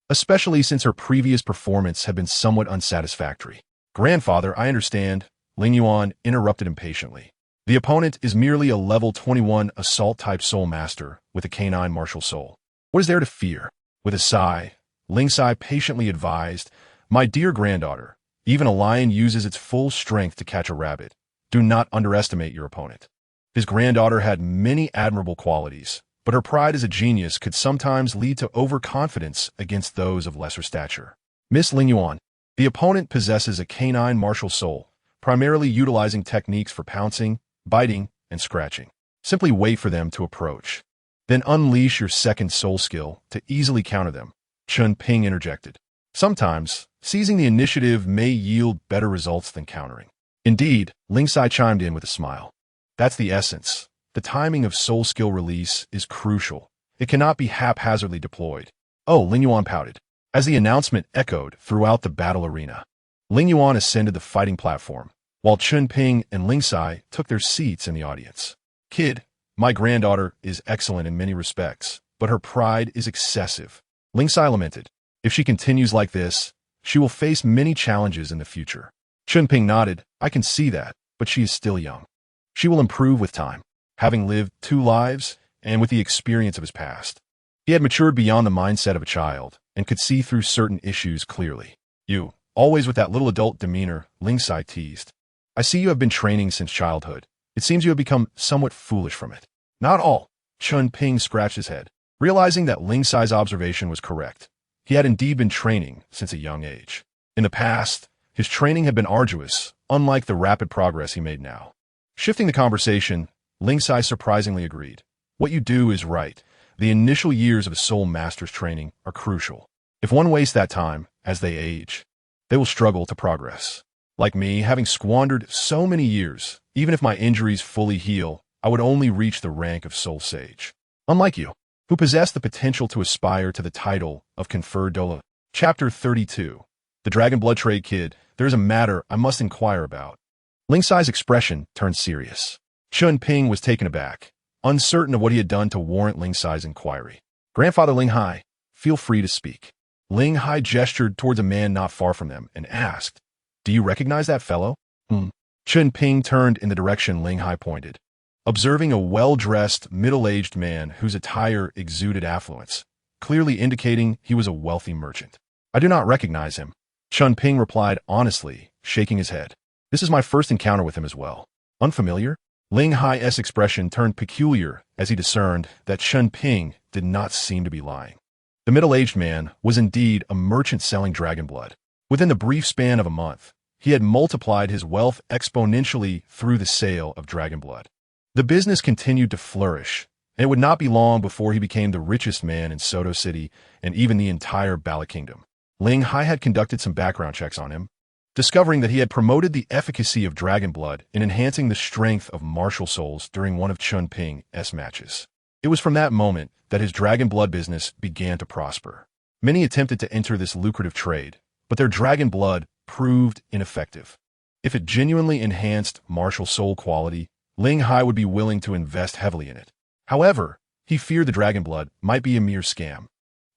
especially since her previous performance had been somewhat unsatisfactory. Grandfather, I understand, Ling Yuan interrupted impatiently. The opponent is merely a level 21 assault-type soul master with a canine martial soul. What is there to fear? With a sigh, Ling Sai patiently advised, My dear granddaughter, even a lion uses its full strength to catch a rabbit. Do not underestimate your opponent. His granddaughter had many admirable qualities, but her pride as a genius could sometimes lead to overconfidence against those of lesser stature. Miss Ling Yuan, the opponent possesses a canine martial soul, primarily utilizing techniques for pouncing, biting, and scratching. Simply wait for them to approach. Then unleash your second soul skill to easily counter them, Chen Ping interjected. Sometimes, seizing the initiative may yield better results than countering. Indeed, Ling Sai chimed in with a smile. That's the essence. The timing of soul skill release is crucial. It cannot be haphazardly deployed. Oh, Ling Yuan pouted. As the announcement echoed throughout the battle arena, Ling Yuan ascended the fighting platform, while Chen Ping and Ling Sai took their seats in the audience. Kid, my granddaughter is excellent in many respects, but her pride is excessive. Ling Sai lamented. If she continues like this, she will face many challenges in the future. Chen Ping nodded. I can see that, but she is still young. She will improve with time. Having lived 2 lives, and with the experience of his past, he had matured beyond the mindset of a child, and could see through certain issues clearly. You, always with that little adult demeanor, Ling Sai teased. I see you have been training since childhood. It seems you have become somewhat foolish from it. Not all. Chen Ping scratched his head, realizing that Ling Sai's observation was correct. He had indeed been training since a young age. In the past, his training had been arduous, unlike the rapid progress he made now. Shifting the conversation, Ling Sai surprisingly agreed. What you do is right. The initial years of a soul master's training are crucial. If one wastes that time, as they age, they will struggle to progress. Like me, having squandered so many years, even if my injuries fully heal, I would only reach the rank of soul sage. Unlike you, who possess the potential to aspire to the title of conferred Douluo. Chapter 32. The Dragon Blood Trade Kid, there is a matter I must inquire about. Ling Sai's expression turned serious. Chen Ping was taken aback, uncertain of what he had done to warrant Ling Sai's inquiry. Grandfather Ling Hai, feel free to speak. Ling Hai gestured towards a man not far from them and asked, Do you recognize that fellow? Chen Ping turned in the direction Ling Hai pointed, observing a well-dressed, middle-aged man whose attire exuded affluence, clearly indicating he was a wealthy merchant. I do not recognize him. Chen Ping replied honestly, shaking his head. This is my first encounter with him as well. Unfamiliar? Ling Hai's expression turned peculiar as he discerned that Chen Ping did not seem to be lying. The middle-aged man was indeed a merchant selling dragon blood. Within the brief span of a month, he had multiplied his wealth exponentially through the sale of dragon blood. The business continued to flourish, and it would not be long before he became the richest man in Soto City and even the entire Bala Kingdom. Ling Hai had conducted some background checks on him, discovering that he had promoted the efficacy of dragon blood in enhancing the strength of martial souls during one of Chen Ping's matches. It was from that moment that his dragon blood business began to prosper. Many attempted to enter this lucrative trade, but their dragon blood proved ineffective. If it genuinely enhanced martial soul quality, Ling Hai would be willing to invest heavily in it. However, he feared the dragon blood might be a mere scam,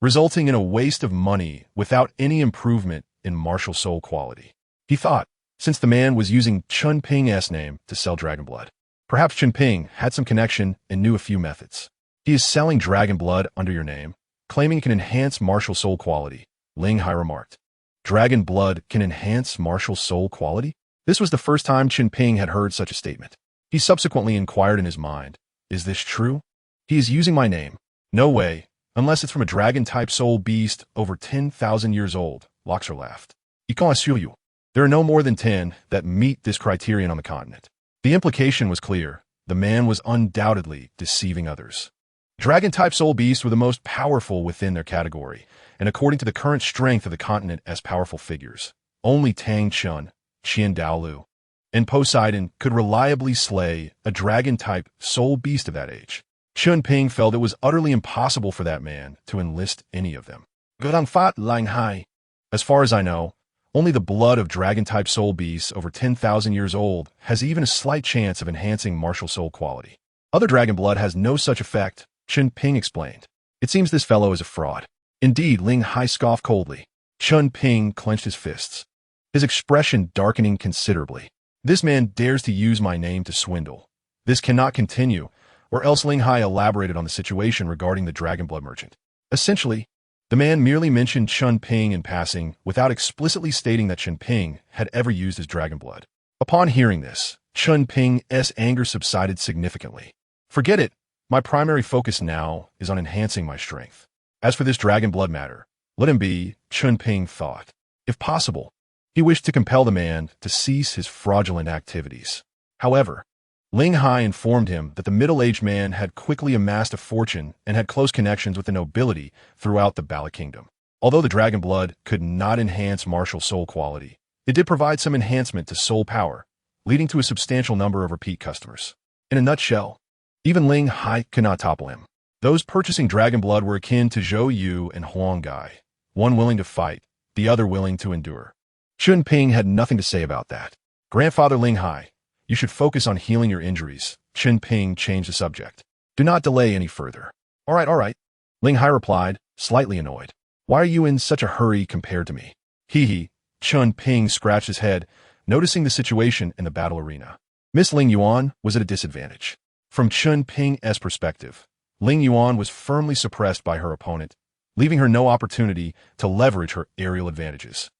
resulting in a waste of money without any improvement in martial soul quality. He thought, since the man was using Chen Ping's name to sell dragon blood, perhaps Chen Ping had some connection and knew a few methods. He is selling dragon blood under your name, claiming it can enhance martial soul quality, Ling Hai remarked. Dragon blood can enhance martial soul quality? This was the first time Chen Ping had heard such a statement. He subsequently inquired in his mind, is this true? He is using my name. No way, unless it's from a dragon-type soul beast over 10,000 years old, Loxer laughed. I can assure you, there are no more than 10 that meet this criterion on the continent. The implication was clear. The man was undoubtedly deceiving others. Dragon-type soul beasts were the most powerful within their category, and according to the current strength of the continent as powerful figures, only Tang Chun, Qian Douluo, and Poseidon could reliably slay a dragon-type soul beast of that age. Chen Ping felt it was utterly impossible for that man to enlist any of them. As far as I know, only the blood of dragon-type soul beasts over 10,000 years old has even a slight chance of enhancing martial soul quality. Other dragon blood has no such effect, Chen Ping explained. It seems this fellow is a fraud. Indeed, Ling Hai scoffed coldly. Chen Ping clenched his fists, his expression darkening considerably. This man dares to use my name to swindle. This cannot continue, or else Ling Hai elaborated on the situation regarding the dragon blood merchant. Essentially, the man merely mentioned Chen Ping in passing without explicitly stating that Chen Ping had ever used his dragon blood. Upon hearing this, Chen Ping's anger subsided significantly. Forget it. My primary focus now is on enhancing my strength. As for this dragon blood matter, let him be, Chen Ping thought. If possible, he wished to compel the man to cease his fraudulent activities. However, Ling Hai informed him that the middle-aged man had quickly amassed a fortune and had close connections with the nobility throughout the Bala Kingdom. Although the dragon blood could not enhance martial soul quality, it did provide some enhancement to soul power, leading to a substantial number of repeat customers. In a nutshell, even Ling Hai could not topple him. Those purchasing dragon blood were akin to Zhou Yu and Huang Gai, one willing to fight, the other willing to endure. Chen Ping had nothing to say about that. Grandfather Ling Hai, you should focus on healing your injuries. Chen Ping changed the subject. Do not delay any further. All right. Ling Hai replied, slightly annoyed. Why are you in such a hurry compared to me? Hee. Chen Ping scratched his head, noticing the situation in the battle arena. Miss Ling Yuan was at a disadvantage. From Chen Ping's perspective, Ling Yuan was firmly suppressed by her opponent, leaving her no opportunity to leverage her aerial advantages.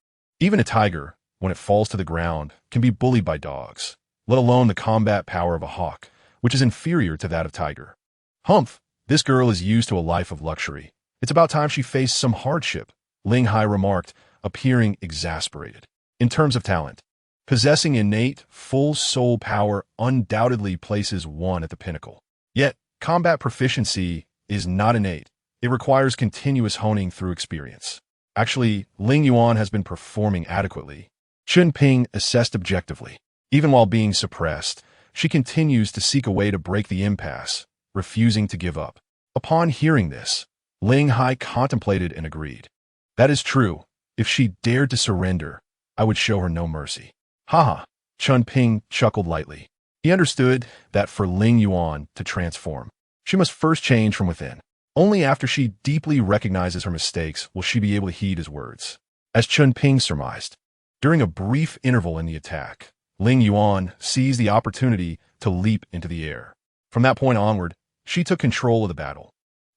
Even a tiger, when it falls to the ground, can be bullied by dogs, let alone the combat power of a hawk, which is inferior to that of tiger. Humph, this girl is used to a life of luxury. It's about time she faced some hardship, Ling Hai remarked, appearing exasperated. In terms of talent, possessing innate, full soul power undoubtedly places one at the pinnacle. Yet, combat proficiency is not innate. It requires continuous honing through experience. Actually, Ling Yuan has been performing adequately. Chen Ping assessed objectively. Even while being suppressed, she continues to seek a way to break the impasse, refusing to give up. Upon hearing this, Ling Hai contemplated and agreed. That is true. If she dared to surrender, I would show her no mercy. Haha, Chen Ping chuckled lightly. He understood that for Ling Yuan to transform, she must first change from within. Only after she deeply recognizes her mistakes will she be able to heed his words. As Chen Ping surmised, during a brief interval in the attack, Ling Yuan seized the opportunity to leap into the air. From that point onward, she took control of the battle.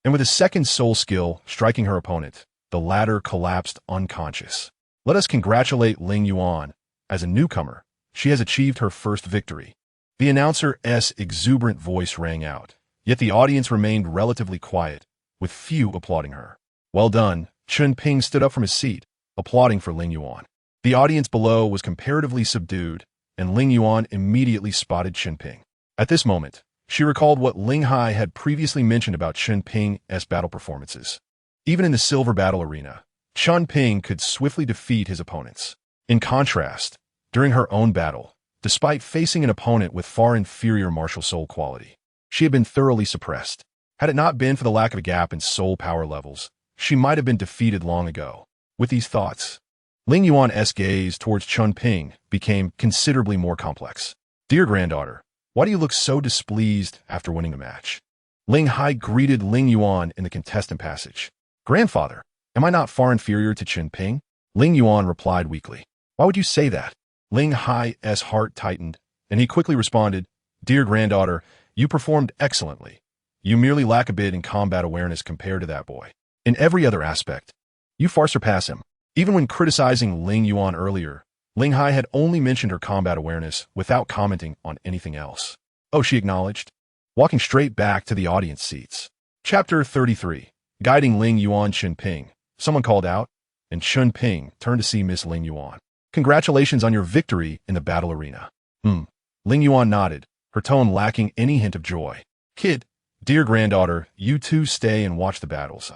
And with a second soul skill striking her opponent, the latter collapsed unconscious. Let us congratulate Ling Yuan. As a newcomer, she has achieved her first victory. The announcer's exuberant voice rang out, yet the audience remained relatively quiet, with few applauding her. Well done, Chen Ping stood up from his seat, applauding for Ling Yuan. The audience below was comparatively subdued, and Ling Yuan immediately spotted Chen Ping. At this moment, she recalled what Ling Hai had previously mentioned about Chen Ping's battle performances. Even in the silver battle arena, Chen Ping could swiftly defeat his opponents. In contrast, during her own battle, despite facing an opponent with far inferior martial soul quality, she had been thoroughly suppressed. Had it not been for the lack of a gap in soul power levels, she might have been defeated long ago. With these thoughts, Ling Yuan's gaze towards Chen Ping became considerably more complex. Dear granddaughter, why do you look so displeased after winning the match? Ling Hai greeted Ling Yuan in the contestant passage. Grandfather, am I not far inferior to Chen Ping? Ling Yuan replied weakly. Why would you say that? Ling Hai's heart tightened, and he quickly responded, Dear granddaughter, you performed excellently. You merely lack a bit in combat awareness compared to that boy. In every other aspect, you far surpass him. Even when criticizing Ling Yuan earlier, Ling Hai had only mentioned her combat awareness without commenting on anything else. Oh, she acknowledged, walking straight back to the audience seats. Chapter 33. Guiding Ling Yuan. Chen Ping. Someone called out, and Chen Ping turned to see Miss Ling Yuan. Congratulations on your victory in the battle arena. Ling Yuan nodded, her tone lacking any hint of joy. Kid, dear granddaughter, you two stay and watch the battles.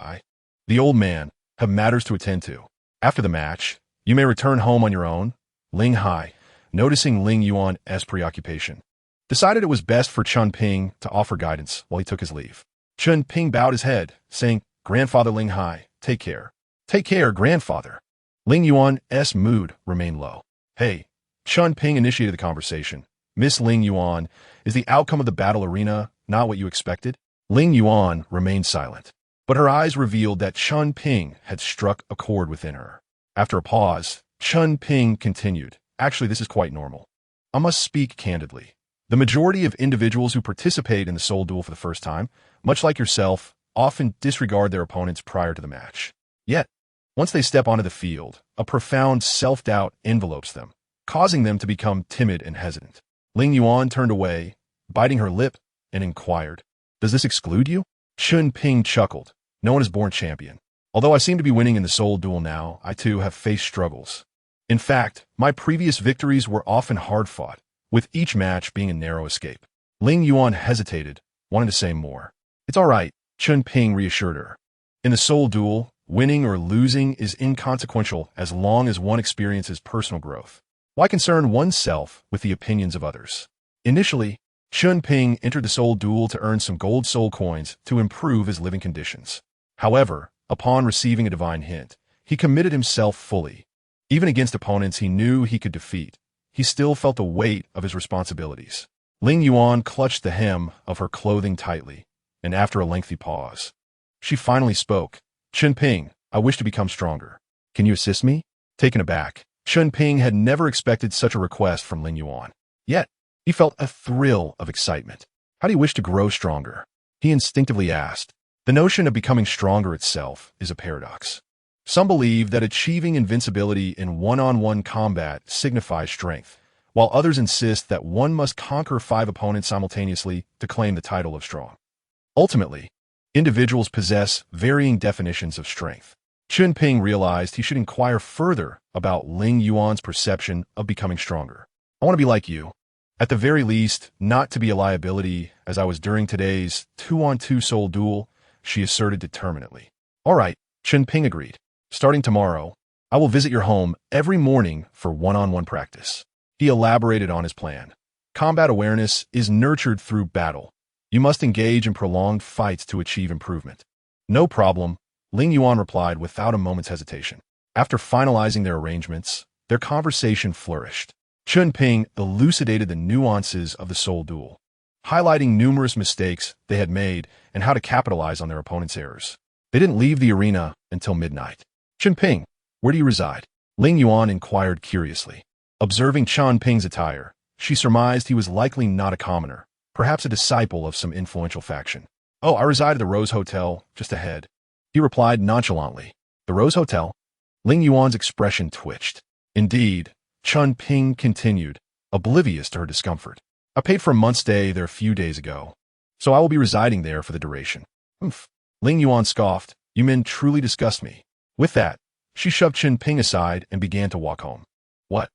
The old man, have matters to attend to. After the match, you may return home on your own. Ling Hai, noticing Ling Yuan's preoccupation, decided it was best for Chen Ping to offer guidance while he took his leave. Chen Ping bowed his head, saying, Grandfather Ling Hai, take care. Take care, grandfather. Ling Yuan's mood remained low. Hey, Chen Ping initiated the conversation. Miss Ling Yuan, is the outcome of the battle arena not what you expected? Ling Yuan remained silent, but her eyes revealed that Chen Ping had struck a chord within her. After a pause, Chen Ping continued, Actually, this is quite normal. I must speak candidly. The majority of individuals who participate in the soul duel for the first time, much like yourself, often disregard their opponents prior to the match. Yet, once they step onto the field, a profound self-doubt envelopes them, causing them to become timid and hesitant. Ling Yuan turned away, biting her lip, and inquired, Does this exclude you? Chen Ping chuckled. No one is born champion. Although I seem to be winning in the soul duel now, I too have faced struggles. In fact, my previous victories were often hard-fought, with each match being a narrow escape. Ling Yuan hesitated, wanting to say more. It's all right, Chen Ping reassured her. In the soul duel, winning or losing is inconsequential as long as one experiences personal growth. Why concern oneself with the opinions of others? Initially, Chen Ping entered the soul duel to earn some gold soul coins to improve his living conditions. However, upon receiving a divine hint, he committed himself fully. Even against opponents he knew he could defeat, he still felt the weight of his responsibilities. Ling Yuan clutched the hem of her clothing tightly, and after a lengthy pause, she finally spoke. Chen Ping, I wish to become stronger. Can you assist me? Taken aback, Chen Ping had never expected such a request from Ling Yuan. Yet, he felt a thrill of excitement. How do you wish to grow stronger? He instinctively asked. The notion of becoming stronger itself is a paradox. Some believe that achieving invincibility in one-on-one combat signifies strength, while others insist that one must conquer 5 opponents simultaneously to claim the title of strong. Ultimately, individuals possess varying definitions of strength. Chen Ping realized he should inquire further about Ling Yuan's perception of becoming stronger. I want to be like you. At the very least, not to be a liability as I was during today's 2-on-2 soul duel, she asserted determinedly. All right, Chen Ping agreed. Starting tomorrow, I will visit your home every morning for one-on-one practice. He elaborated on his plan. Combat awareness is nurtured through battle. You must engage in prolonged fights to achieve improvement. No problem, Ling Yuan replied without a moment's hesitation. After finalizing their arrangements, their conversation flourished. Chen Ping elucidated the nuances of the soul duel, highlighting numerous mistakes they had made and how to capitalize on their opponent's errors. They didn't leave the arena until midnight. Chen Ping, where do you reside? Ling Yuan inquired curiously. Observing Chen Ping's attire, she surmised he was likely not a commoner, perhaps a disciple of some influential faction. Oh, I reside at the Rose Hotel, just ahead. He replied nonchalantly. The Rose Hotel? Ling Yuan's expression twitched. Indeed, Chen Ping continued, oblivious to her discomfort. I paid for a month's stay there a few days ago, so I will be residing there for the duration. Oomph. Ling Yuan scoffed. You men truly disgust me. With that, she shoved Chen Ping aside and began to walk home. What?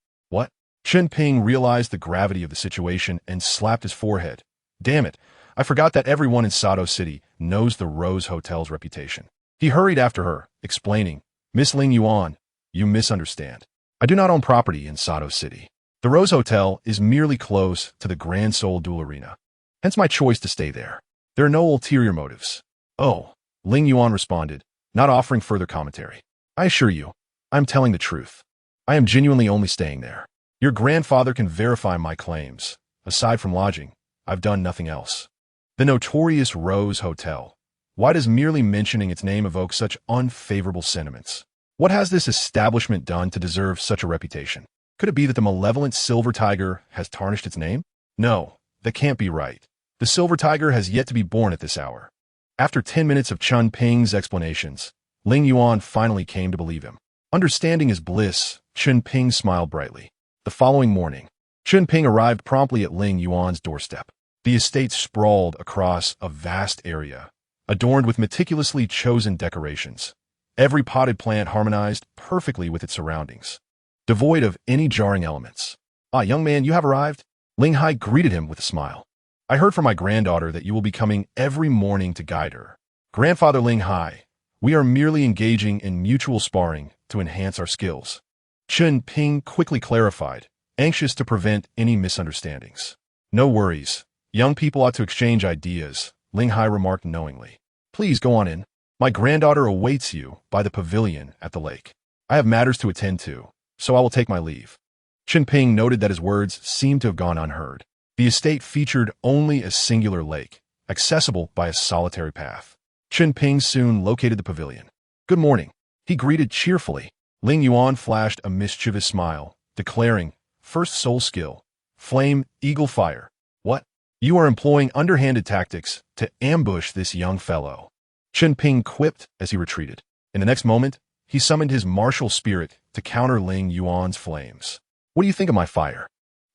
Chen Ping realized the gravity of the situation and slapped his forehead. Damn it, I forgot that everyone in Star Dou City knows the Rose Hotel's reputation. He hurried after her, explaining, Miss Ling Yuan, you misunderstand. I do not own property in Star Dou City. The Rose Hotel is merely close to the Grand Soul Duel Arena, hence my choice to stay there. There are no ulterior motives. Oh, Ling Yuan responded, not offering further commentary. I assure you, I am telling the truth. I am genuinely only staying there. Your grandfather can verify my claims. Aside from lodging, I've done nothing else. The notorious Rose Hotel. Why does merely mentioning its name evoke such unfavorable sentiments? What has this establishment done to deserve such a reputation? Could it be that the malevolent Silver Tiger has tarnished its name? No, that can't be right. The Silver Tiger has yet to be born at this hour. After 10 minutes of Chen Ping's explanations, Ling Yuan finally came to believe him. Understanding his bliss, Chen Ping smiled brightly. The following morning, Chen Ping arrived promptly at Ling Yuan's doorstep. The estate sprawled across a vast area, adorned with meticulously chosen decorations. Every potted plant harmonized perfectly with its surroundings, devoid of any jarring elements. Ah, young man, you have arrived? Ling Hai greeted him with a smile. I heard from my granddaughter that you will be coming every morning to guide her. Grandfather Ling Hai, we are merely engaging in mutual sparring to enhance our skills. Chen Ping quickly clarified, anxious to prevent any misunderstandings. No worries. Young people ought to exchange ideas, Ling Hai remarked knowingly. Please go on in. My granddaughter awaits you by the pavilion at the lake. I have matters to attend to, so I will take my leave. Chen Ping noted that his words seemed to have gone unheard. The estate featured only a singular lake, accessible by a solitary path. Chen Ping soon located the pavilion. Good morning, he greeted cheerfully. Ling Yuan flashed a mischievous smile, declaring, First soul skill, flame, eagle fire. What? You are employing underhanded tactics to ambush this young fellow. Chen Ping quipped as he retreated. In the next moment, he summoned his martial spirit to counter Ling Yuan's flames. What do you think of my fire?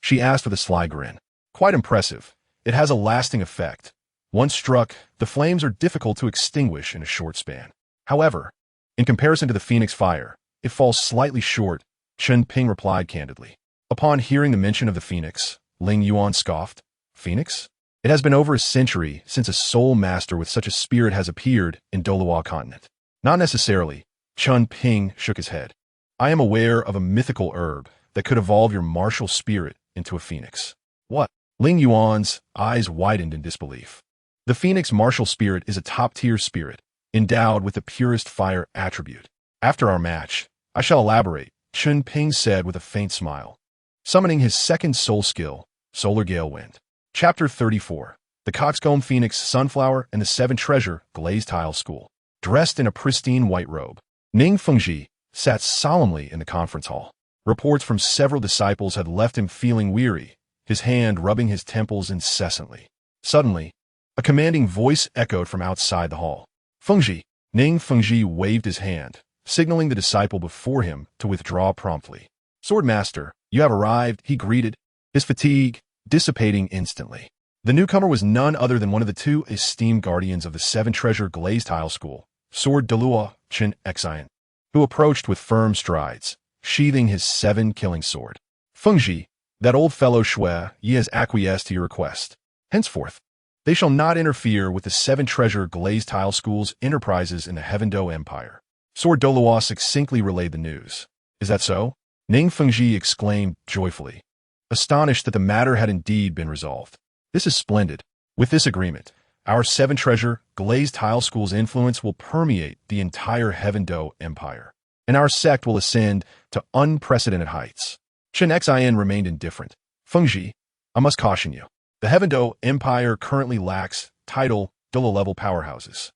She asked with a sly grin. Quite impressive. It has a lasting effect. Once struck, the flames are difficult to extinguish in a short span. However, in comparison to the phoenix fire, it falls slightly short, Chen Ping replied candidly. Upon hearing the mention of the phoenix, Ling Yuan scoffed. Phoenix? It has been over a century since a soul master with such a spirit has appeared in Douluo continent. Not necessarily, Chen Ping shook his head. I am aware of a mythical herb that could evolve your martial spirit into a phoenix. What? Ling Yuan's eyes widened in disbelief. The Phoenix martial spirit is a top-tier spirit, endowed with the purest fire attribute. After our match, I shall elaborate, Chen Ping said with a faint smile. Summoning his second soul skill, Solar Gale Wind. Chapter 34. The Coxcomb Phoenix Sunflower and the Seven Treasure Glazed Tile School. Dressed in a pristine white robe, Ning Fengji sat solemnly in the conference hall. Reports from several disciples had left him feeling weary, his hand rubbing his temples incessantly. Suddenly, a commanding voice echoed from outside the hall. Fengji. Ning Fengji waved his hand, signaling the disciple before him to withdraw promptly. Swordmaster, you have arrived, he greeted, his fatigue dissipating instantly. The newcomer was none other than one of the two esteemed guardians of the Seven Treasure Glazed Tile School, Sword Douluo, Chen Ping, who approached with firm strides, sheathing his 7 killing sword. Fengji, that old fellow Shui Yi has acquiesced to your request. Henceforth, they shall not interfere with the Seven Treasure Glazed Tile School's enterprises in the Heaven Dou Empire. Sword Douluo succinctly relayed the news. Is that so? Ning Fengji exclaimed joyfully, astonished that the matter had indeed been resolved. This is splendid. With this agreement, our Seven Treasure Glazed Tile School's influence will permeate the entire Heaven Dou Empire, and our sect will ascend to unprecedented heights. Chen Ping remained indifferent. Fengji, I must caution you. The Heaven Dou Empire currently lacks title Douluo-level powerhouses.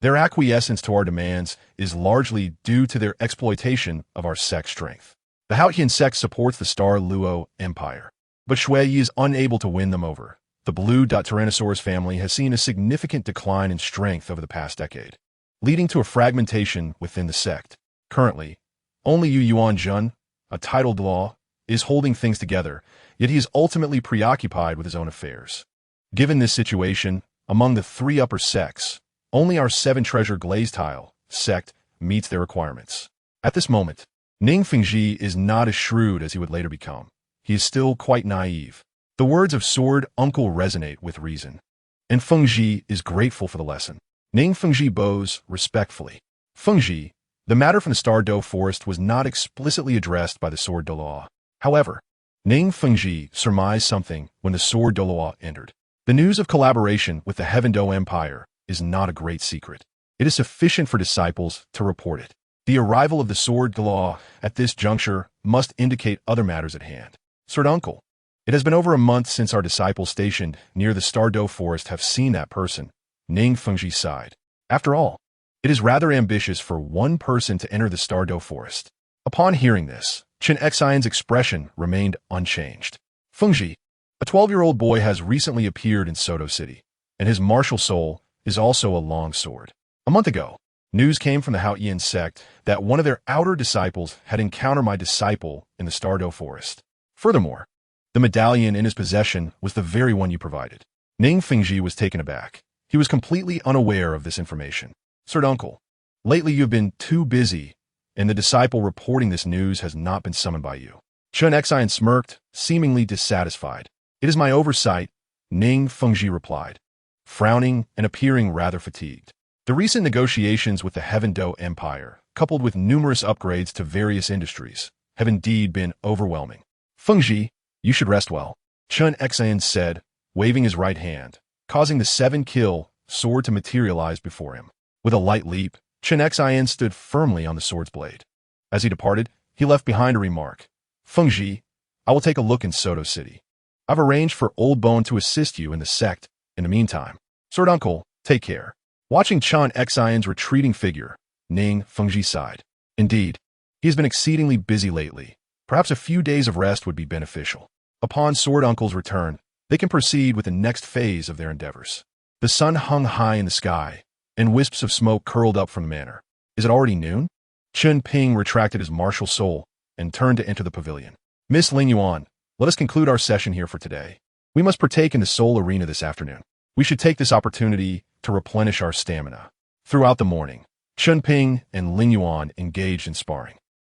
Their acquiescence to our demands is largely due to their exploitation of our sect's strength. The Haotian sect supports the Star Dou Empire, but Shui Yi is unable to win them over. The Blue Tyrannosaurus family has seen a significant decline in strength over the past decade, leading to a fragmentation within the sect. Currently, only Yu Yuanjun, a titled law, is holding things together, yet he is ultimately preoccupied with his own affairs. Given this situation, among the 3 upper sects, only our Seven Treasure Glazed Tile sect meets their requirements. At this moment, Ning Fengji is not as shrewd as he would later become. He is still quite naive. The words of Sword Uncle resonate with reason, and Fengji is grateful for the lesson. Ning Fengji bows respectfully. Fengji, the matter from the Star Dou Forest was not explicitly addressed by the Sword Douluo. However, Ning Fengji surmised something when the Sword Douluo entered. The news of collaboration with the Heaven Dou Empire is not a great secret. It is sufficient for disciples to report it. The arrival of the Sword Douluo at this juncture must indicate other matters at hand. Sword Uncle, it has been over a month since our disciples stationed near the Star Dou Forest have seen that person. Ning Fengji sighed. After all, it is rather ambitious for one person to enter the Star Dou Forest. Upon hearing this, Chen Ping's expression remained unchanged. Fengji, a 12-year-old boy has recently appeared in Soto City, and his martial soul is also a long sword. A month ago, news came from the Haotian sect that one of their outer disciples had encountered my disciple in the Star Dou Forest. Furthermore, the medallion in his possession was the very one you provided. Ning Fengji was taken aback. He was completely unaware of this information. Sword Uncle, lately you've been too busy, and the disciple reporting this news has not been summoned by you. Chen Ping smirked, seemingly dissatisfied. It is my oversight, Ning Fengji replied, frowning and appearing rather fatigued. The recent negotiations with the Heaven Dou Empire, coupled with numerous upgrades to various industries, have indeed been overwhelming. Fengji, you should rest well, Chen Ping said, waving his right hand, causing the 7-kill sword to materialize before him. With a light leap, Chen Ping stood firmly on the sword's blade. As he departed, he left behind a remark. Fengji, I will take a look in Soto City. I've arranged for Old Bone to assist you in the sect. In the meantime, Sword Uncle, take care. Watching Chen Ping's retreating figure, Ning Fengji sighed. Indeed, he has been exceedingly busy lately. Perhaps a few days of rest would be beneficial. Upon Sword Uncle's return, they can proceed with the next phase of their endeavors. The sun hung high in the sky, and wisps of smoke curled up from the manor. Is it already noon? Chen Ping retracted his martial soul and turned to enter the pavilion. Miss Ling Yuan, let us conclude our session here for today. We must partake in the soul arena this afternoon. We should take this opportunity to replenish our stamina. Throughout the morning, Chen Ping and Ling Yuan engaged in sparring,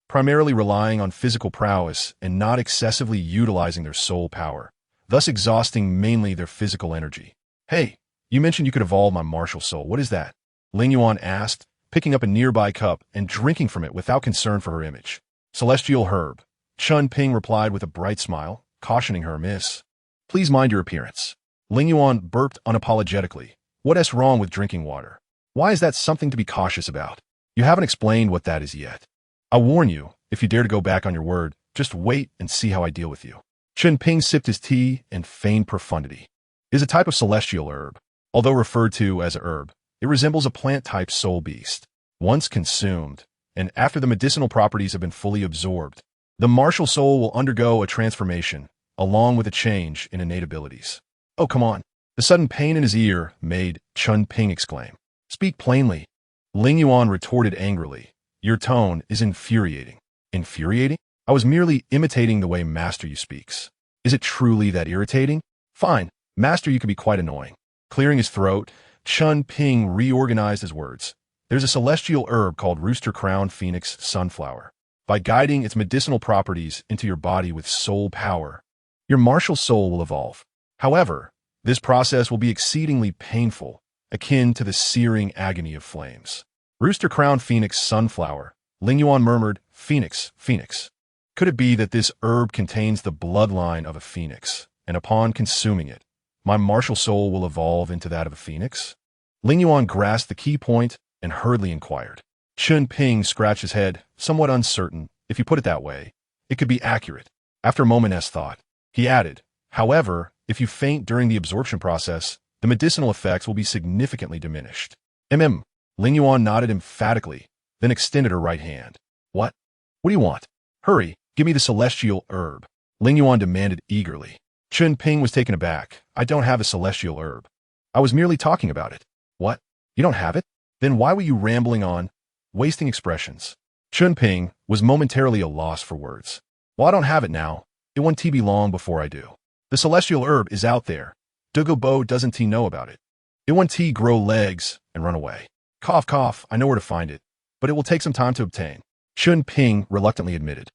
primarily relying on physical prowess and not excessively utilizing their soul power, thus exhausting mainly their physical energy. Hey, you mentioned you could evolve my martial soul. What is that? Ling Yuan asked, picking up a nearby cup and drinking from it without concern for her image. Celestial herb. Chen Ping replied with a bright smile, cautioning her, Miss. Please mind your appearance. Ling Yuan burped unapologetically. What's wrong with drinking water? Why is that something to be cautious about? You haven't explained what that is yet. I warn you, if you dare to go back on your word, just wait and see how I deal with you. Chen Ping sipped his tea and feigned profundity. It is a type of celestial herb. Although referred to as a herb, it resembles a plant-type soul beast. Once consumed, and after the medicinal properties have been fully absorbed, the martial soul will undergo a transformation, along with a change in innate abilities. Oh, come on. The sudden pain in his ear made Chen Ping exclaim. Speak plainly. Ling Yuan retorted angrily. Your tone is infuriating. Infuriating? I was merely imitating the way Master you speaks. Is it truly that irritating? Fine. Master you can be quite annoying. Clearing his throat, Chen Ping reorganized his words. There's a celestial herb called Rooster Crown Phoenix Sunflower. By guiding its medicinal properties into your body with soul power, your martial soul will evolve. However, this process will be exceedingly painful, akin to the searing agony of flames. Rooster Crown Phoenix Sunflower. Ling Yuan murmured, Phoenix, Phoenix. Could it be that this herb contains the bloodline of a phoenix, and upon consuming it, my martial soul will evolve into that of a phoenix? Ling Yuan grasped the key point and hurriedly inquired. Chen Ping scratched his head, somewhat uncertain. If you put it that way, it could be accurate. After a moment's thought, he added, however, if you faint during the absorption process, the medicinal effects will be significantly diminished. Ling Yuan nodded emphatically, then extended her right hand. What? What do you want? Hurry, give me the celestial herb. Ling Yuan demanded eagerly. Chen Ping was taken aback. I don't have a celestial herb. I was merely talking about it. What? You don't have it? Then why were you rambling on, wasting expressions? Chen Ping was momentarily a loss for words. Well, I don't have it now. It won't be long before I do. The celestial herb is out there. Douluo doesn't know about it. It won't grow legs and run away. Cough, cough, I know where to find it, but it will take some time to obtain. Chen Ping reluctantly admitted.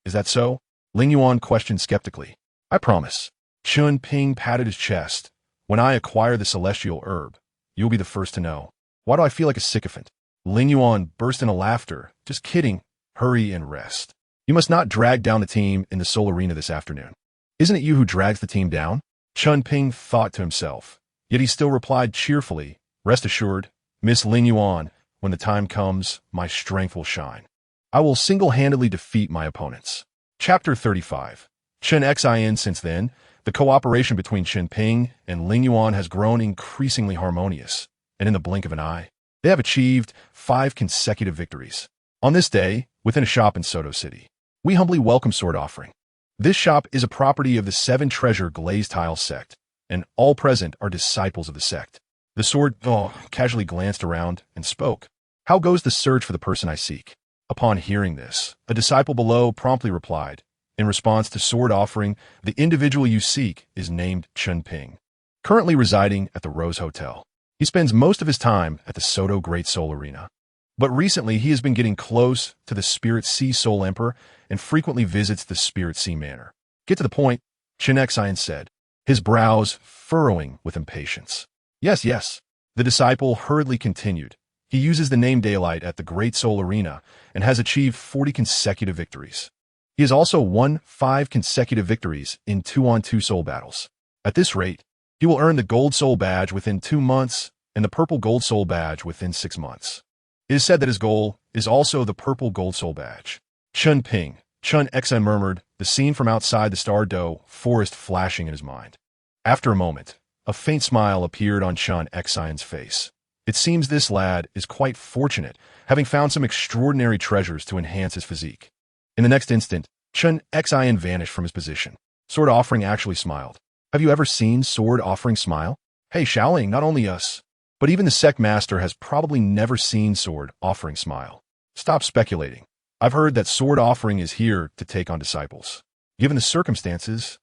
Is that so? Ling Yuan questioned skeptically. I promise. Chen Ping patted his chest. When I acquire the celestial herb, you'll be the first to know. Why do I feel like a sycophant? Ling Yuan burst into laughter. Just kidding. Hurry and rest. You must not drag down the team in the soul arena this afternoon. Isn't it you who drags the team down? Chen Ping thought to himself. Yet he still replied cheerfully, Rest assured, Miss Ling Yuan, when the time comes, my strength will shine. I will single-handedly defeat my opponents. Chapter 35. Chen Xin. Since then, the cooperation between Chen Ping and Ling Yuan has grown increasingly harmonious, and in the blink of an eye, they have achieved 5 consecutive victories. On this day, within a shop in Soto City, we humbly welcome Sword Offering. This shop is a property of the 7 Treasure Glazed Tile sect, and all present are disciples of the sect. The sword casually glanced around and spoke. How goes the search for the person I seek? Upon hearing this, a disciple below promptly replied. In response to Sword Offering, the individual you seek is named Chen Ping, currently residing at the Rose Hotel. He spends most of his time at the Soto Great Soul Arena. But recently he has been getting close to the Spirit Sea Soul Emperor and frequently visits the Spirit Sea Manor. Get to the point, Chen Xin said, his brows furrowing with impatience. Yes, yes. The disciple hurriedly continued. He uses the name Daylight at the Great Soul Arena and has achieved 40 consecutive victories. He has also won 5 consecutive victories in 2-on-2 soul battles. At this rate, he will earn the Gold Soul Badge within 2 months and the Purple Gold Soul Badge within 6 months. It is said that his goal is also the Purple Gold Soul Badge. Chen Ping, Chen Xin murmured, the scene from outside the Star Dou Forest flashing in his mind. After a moment, a faint smile appeared on Chen Xin's face. It seems this lad is quite fortunate, having found some extraordinary treasures to enhance his physique. In the next instant, Chen Xin vanished from his position. Sword Offering actually smiled. Have you ever seen Sword Offering smile? Hey, Shaoling, not only us, but even the sect master has probably never seen Sword Offering smile. Stop speculating. I've heard that Sword Offering is here to take on disciples. Given the circumstances,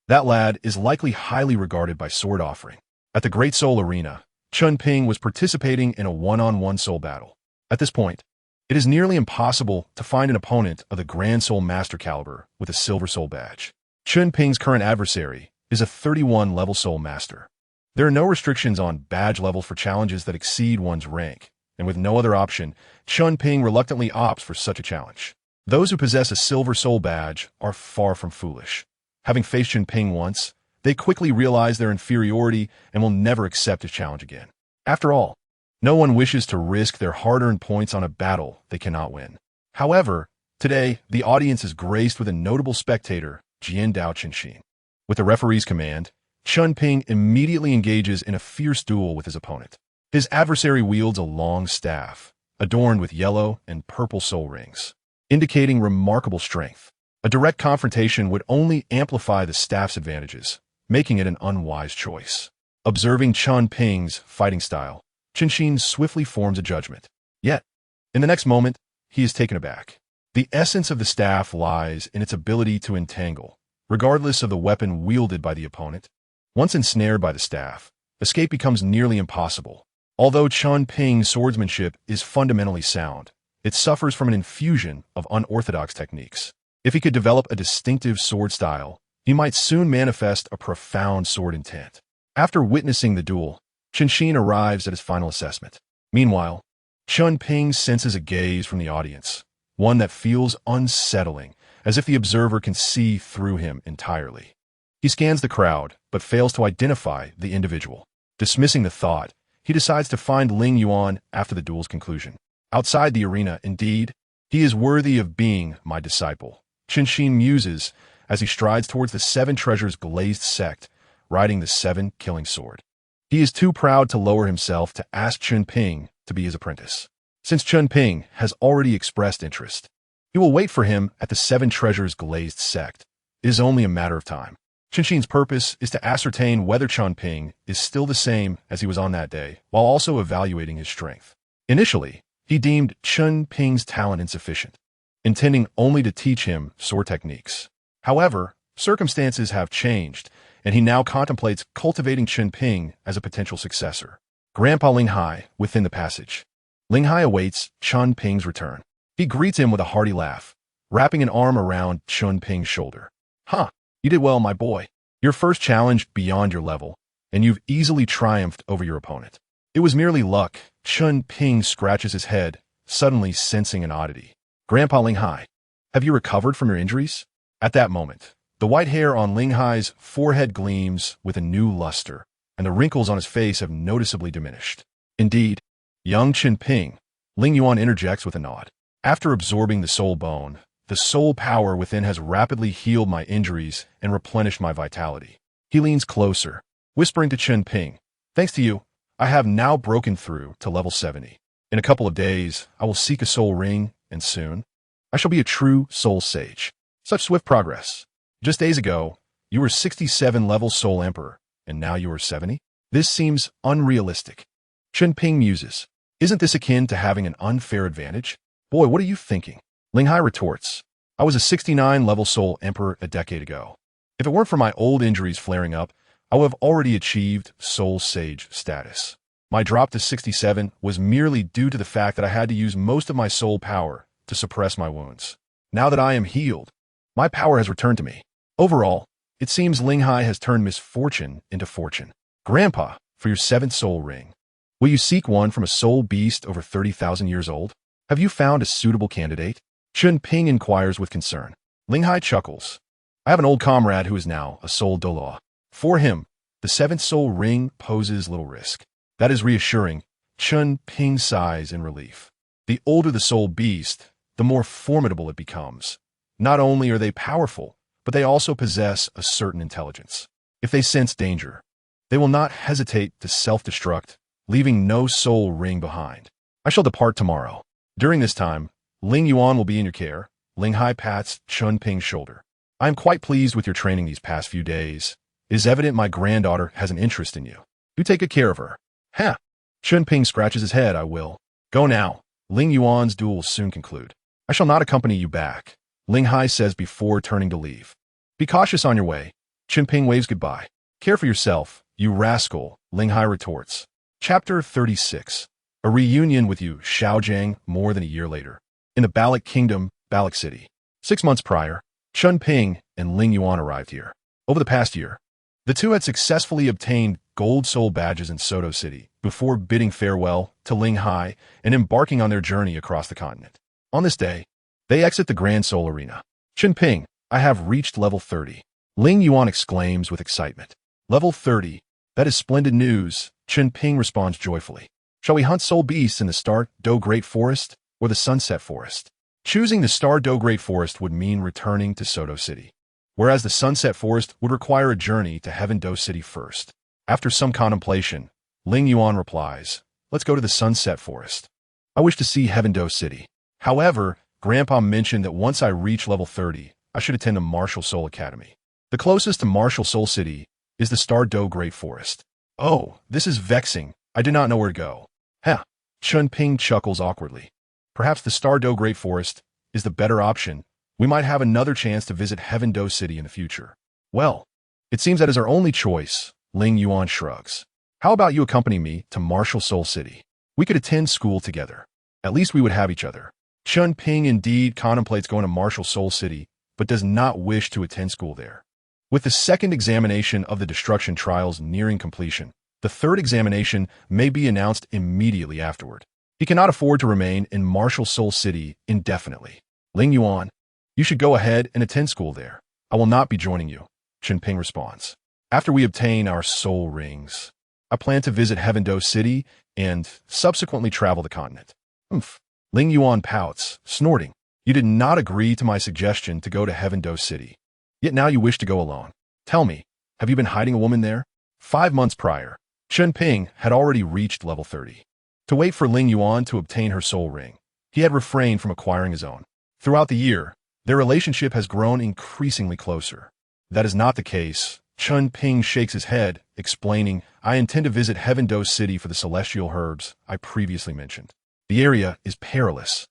that lad is likely highly regarded by Sword Offering. At the Great Soul Arena, Chen Ping was participating in a 1-on-1 soul battle. At this point, it is nearly impossible to find an opponent of the Grand Soul Master caliber with a Silver Soul Badge. Chen Ping's current adversary is a 31-level Soul Master. There are no restrictions on badge level for challenges that exceed one's rank, and with no other option, Chen Ping reluctantly opts for such a challenge. Those who possess a Silver Soul Badge are far from foolish. Having faced Chen Ping once, They quickly realize their inferiority and will never accept his challenge again. After all, no one wishes to risk their hard-earned points on a battle they cannot win. However, today, the audience is graced with a notable spectator, Jian Dao Chen. With the referee's command, Chen Ping immediately engages in a fierce duel with his opponent. His adversary wields a long staff, adorned with yellow and purple soul rings, indicating remarkable strength. A direct confrontation would only amplify the staff's advantages, making it an unwise choice. Observing Chen Ping's fighting style, Chen swiftly forms a judgment. Yet, in the next moment, he is taken aback. The essence of the staff lies in its ability to entangle, regardless of the weapon wielded by the opponent. Once ensnared by the staff, escape becomes nearly impossible. Although Chen Ping's swordsmanship is fundamentally sound, it suffers from an infusion of unorthodox techniques. If he could develop a distinctive sword style, he might soon manifest a profound sword intent. After witnessing the duel, Chen arrives at his final assessment. Meanwhile, Chen Ping senses a gaze from the audience, one that feels unsettling, as if the observer can see through him entirely. He scans the crowd, but fails to identify the individual. Dismissing the thought, he decides to find Ling Yuan after the duel's conclusion. Outside the arena, indeed, he is worthy of being my disciple, Chen muses as he strides towards the Seven Treasures glazed sect, riding the Seven Killing Sword. He is too proud to lower himself to ask Chen Ping to be his apprentice. Since Chen Ping has already expressed interest, he will wait for him at the Seven Treasures glazed sect. It is only a matter of time. Chen purpose is to ascertain whether Chen Ping is still the same as he was on that day, while also evaluating his strength. Initially, he deemed Chen Ping's talent insufficient, intending only to teach him sword techniques. However, circumstances have changed, and he now contemplates cultivating Chen Ping as a potential successor. Grandpa Linghai within the passage. Linghai awaits Chen Ping's return. He greets him with a hearty laugh, wrapping an arm around Chen Ping's shoulder. "Huh, you did well, my boy. Your first challenge beyond your level, and you've easily triumphed over your opponent." It was merely luck. Chen Ping scratches his head, suddenly sensing an oddity. "Grandpa Linghai, have you recovered from your injuries?" At that moment, the white hair on Linghai's forehead gleams with a new luster, and the wrinkles on his face have noticeably diminished. "Indeed, young Chen Ping," Ling Yuan interjects with a nod. "After absorbing the soul bone, the soul power within has rapidly healed my injuries and replenished my vitality." He leans closer, whispering to Chen Ping, "Thanks to you, I have now broken through to level 70. In a couple of days, I will seek a soul ring, and soon, I shall be a true soul sage." Such swift progress. Just days ago, you were 67 level soul emperor, and now you are 70? This seems unrealistic. Chen Ping muses, "Isn't this akin to having an unfair advantage? Boy, what are you thinking?" Linghai retorts, "I was a 69 level soul emperor a decade ago. If it weren't for my old injuries flaring up, I would have already achieved soul sage status. My drop to 67 was merely due to the fact that I had to use most of my soul power to suppress my wounds. Now that I am healed, my power has returned to me. Overall, it seems Linghai has turned misfortune into fortune. Grandpa, for your 7th soul ring, will you seek one from a soul beast over 30,000 years old? Have you found a suitable candidate?" Chen Ping inquires with concern. Linghai chuckles. "I have an old comrade who is now a soul Douluo. For him, the 7th soul ring poses little risk." That is reassuring. Chen Ping sighs in relief. The older the soul beast, the more formidable it becomes. Not only are they powerful, but they also possess a certain intelligence. If they sense danger, they will not hesitate to self-destruct, leaving no soul ring behind. "I shall depart tomorrow. During this time, Ling Yuan will be in your care." Linghai pats Chen Ping's shoulder. "I am quite pleased with your training these past few days. It is evident my granddaughter has an interest in you. You take good care of her." "Huh." Chen Ping scratches his head. "I will. Go now. Ling Yuan's duel will soon conclude. I shall not accompany you back," Linghai says before turning to leave. "Be cautious on your way." Chen Ping waves goodbye. "Care for yourself, you rascal," Linghai retorts. Chapter 36. A reunion with Yu Xiaojiang more than a year later. In the Balak Kingdom, Balak City. 6 months prior, Chen Ping and Ling Yuan arrived here. Over the past year, the two had successfully obtained gold soul badges in Soto City before bidding farewell to Linghai and embarking on their journey across the continent. On this day, they exit the Grand Soul Arena. "Chen Ping, I have reached level 30. Ling Yuan exclaims with excitement. Level 30. That is splendid news, Chen Ping responds joyfully. Shall we hunt soul beasts in the Star Dou Great Forest or the Sunset Forest? Choosing the Star Dou Great Forest would mean returning to Soto City, whereas the Sunset Forest would require a journey to Heaven Dou City first. After some contemplation, Ling Yuan replies, let's go to the Sunset Forest. I wish to see Heaven Dou City. However, Grandpa mentioned that once I reach level 30, I should attend a Martial Soul Academy. The closest to Martial Soul City is the Star Dou Great Forest. Oh, this is vexing. I do not know where to go. Ha! Chen Ping chuckles awkwardly. Perhaps the Star Dou Great Forest is the better option. We might have another chance to visit Heaven Dou City in the future. Well, it seems that is our only choice, Ling Yuan shrugs. How about you accompany me to Martial Soul City? We could attend school together. At least we would have each other. Chen Ping indeed contemplates going to Martial Soul City, but does not wish to attend school there. With the second examination of the destruction trials nearing completion, the third examination may be announced immediately afterward. He cannot afford to remain in Martial Soul City indefinitely. Ling Yuan, you should go ahead and attend school there. I will not be joining you, Chen Ping responds. After we obtain our soul rings, I plan to visit Heaven Dou City and subsequently travel the continent. Oomph. Ling Yuan pouts, snorting. You did not agree to my suggestion to go to Heaven Dou City. Yet now you wish to go alone. Tell me, have you been hiding a woman there? 5 months prior, Chen Ping had already reached level 30. To wait for Ling Yuan to obtain her soul ring, he had refrained from acquiring his own. Throughout the year, their relationship has grown increasingly closer. That is not the case. Chen Ping shakes his head, explaining, I intend to visit Heaven Dou City for the celestial herbs I previously mentioned. The area is perilous,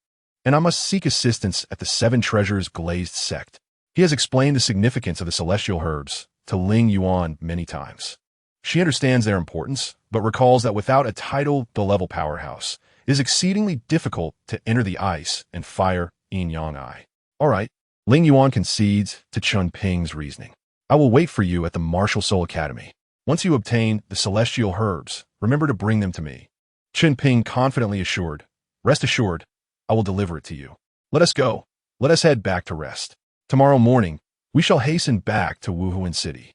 and I must seek assistance at the Seven Treasures Glazed Sect. He has explained the significance of the celestial herbs to Ling Yuan many times. She understands their importance, but recalls that without a title, the level powerhouse, it is exceedingly difficult to enter the ice and fire yin-yang eye. All right, Ling Yuan concedes to Chen Ping's reasoning. I will wait for you at the Martial Soul Academy. Once you obtain the celestial herbs, remember to bring them to me. Chen Ping confidently assured, rest assured, I will deliver it to you. Let us go. Let us head back to rest. Tomorrow morning, we shall hasten back to Wuhuan City.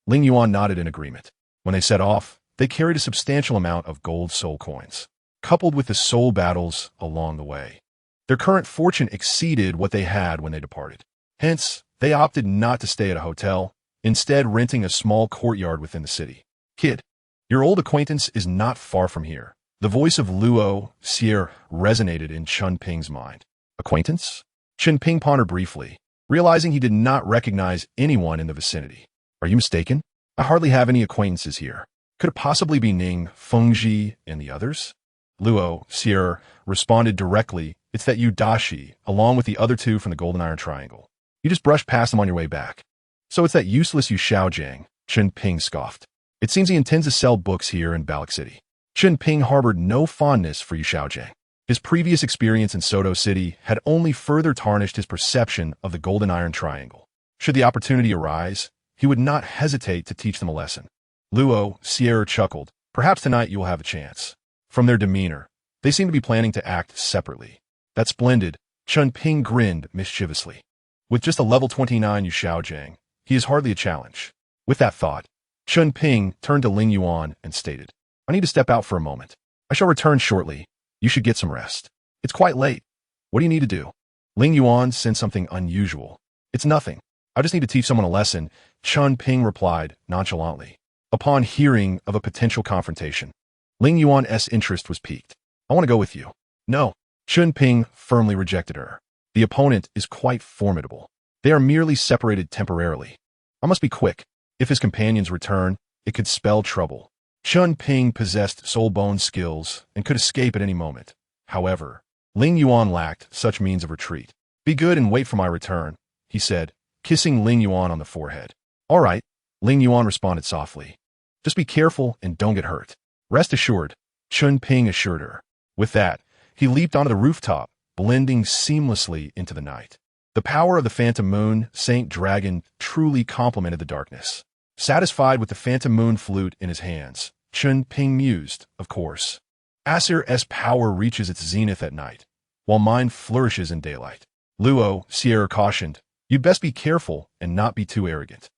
Ling Yuan nodded in agreement. When they set off, they carried a substantial amount of gold soul coins, coupled with the soul battles along the way. Their current fortune exceeded what they had when they departed. Hence, they opted not to stay at a hotel, instead renting a small courtyard within the city. Kid, your old acquaintance is not far from here. The voice of Luo Xier resonated in Chen Ping's mind. Acquaintance? Chen Ping pondered briefly, realizing he did not recognize anyone in the vicinity. Are you mistaken? I hardly have any acquaintances here. Could it possibly be Ning, Fengji, and the others? Luo Xier responded directly, it's that you Dashi, along with the other two from the Golden Iron Triangle. You just brushed past them on your way back. So it's that useless Yu Xiaojiang, Chen Ping scoffed. It seems he intends to sell books here in Balak City. Chen Ping harbored no fondness for Yu Xiaojiang. His previous experience in Soto City had only further tarnished his perception of the Golden Iron Triangle. Should the opportunity arise, he would not hesitate to teach them a lesson. Luo Xier chuckled. Perhaps tonight you will have a chance. From their demeanor, they seem to be planning to act separately. That's splendid. Chen Ping grinned mischievously. With just a level 29 Yu Xiaojiang, he is hardly a challenge. With that thought, Chen Ping turned to Ling Yuan and stated, I need to step out for a moment. I shall return shortly. You should get some rest. It's quite late. What do you need to do? Ling Yuan sensed something unusual. It's nothing. I just need to teach someone a lesson, Chen Ping replied nonchalantly. Upon hearing of a potential confrontation, Ling Yuan's interest was piqued. I want to go with you. No. Chen Ping firmly rejected her. The opponent is quite formidable. They are merely separated temporarily. I must be quick. If his companions return, it could spell trouble. Chen Ping possessed soul bone skills and could escape at any moment. However, Ling Yuan lacked such means of retreat. Be good and wait for my return, he said, kissing Ling Yuan on the forehead. All right, Ling Yuan responded softly. Just be careful and don't get hurt. Rest assured, Chen Ping assured her. With that, he leaped onto the rooftop, blending seamlessly into the night. The power of the Phantom Moon, Saint Dragon, truly complemented the darkness. Satisfied with the Phantom Moon flute in his hands, Chen Ping mused, of course. Acer's power reaches its zenith at night, while mine flourishes in daylight. Luo Xier cautioned, You'd best be careful and not be too arrogant.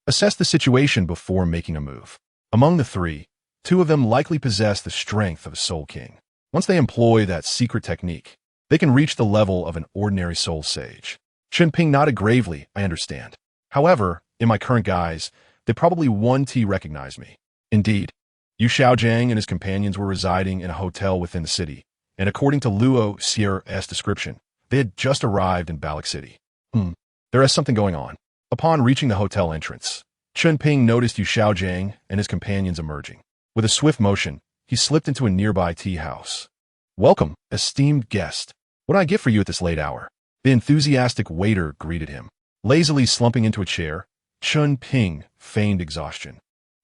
Assess the situation before making a move. Among the three, two of them likely possess the strength of a Soul King. Once they employ that secret technique, they can reach the level of an ordinary Soul Sage. Chen Ping nodded gravely, I understand. However, in my current guise, they probably won't recognize me. Indeed, Yu Xiaojiang and his companions were residing in a hotel within the city, and according to Luo Sierra's description, they had just arrived in Balak City. There is something going on. Upon reaching the hotel entrance, Chen Ping noticed Yu Xiaojiang and his companions emerging. With a swift motion, he slipped into a nearby tea house. Welcome, esteemed guest. What do I get for you at this late hour? The enthusiastic waiter greeted him. Lazily slumping into a chair, Chen Ping feigned exhaustion.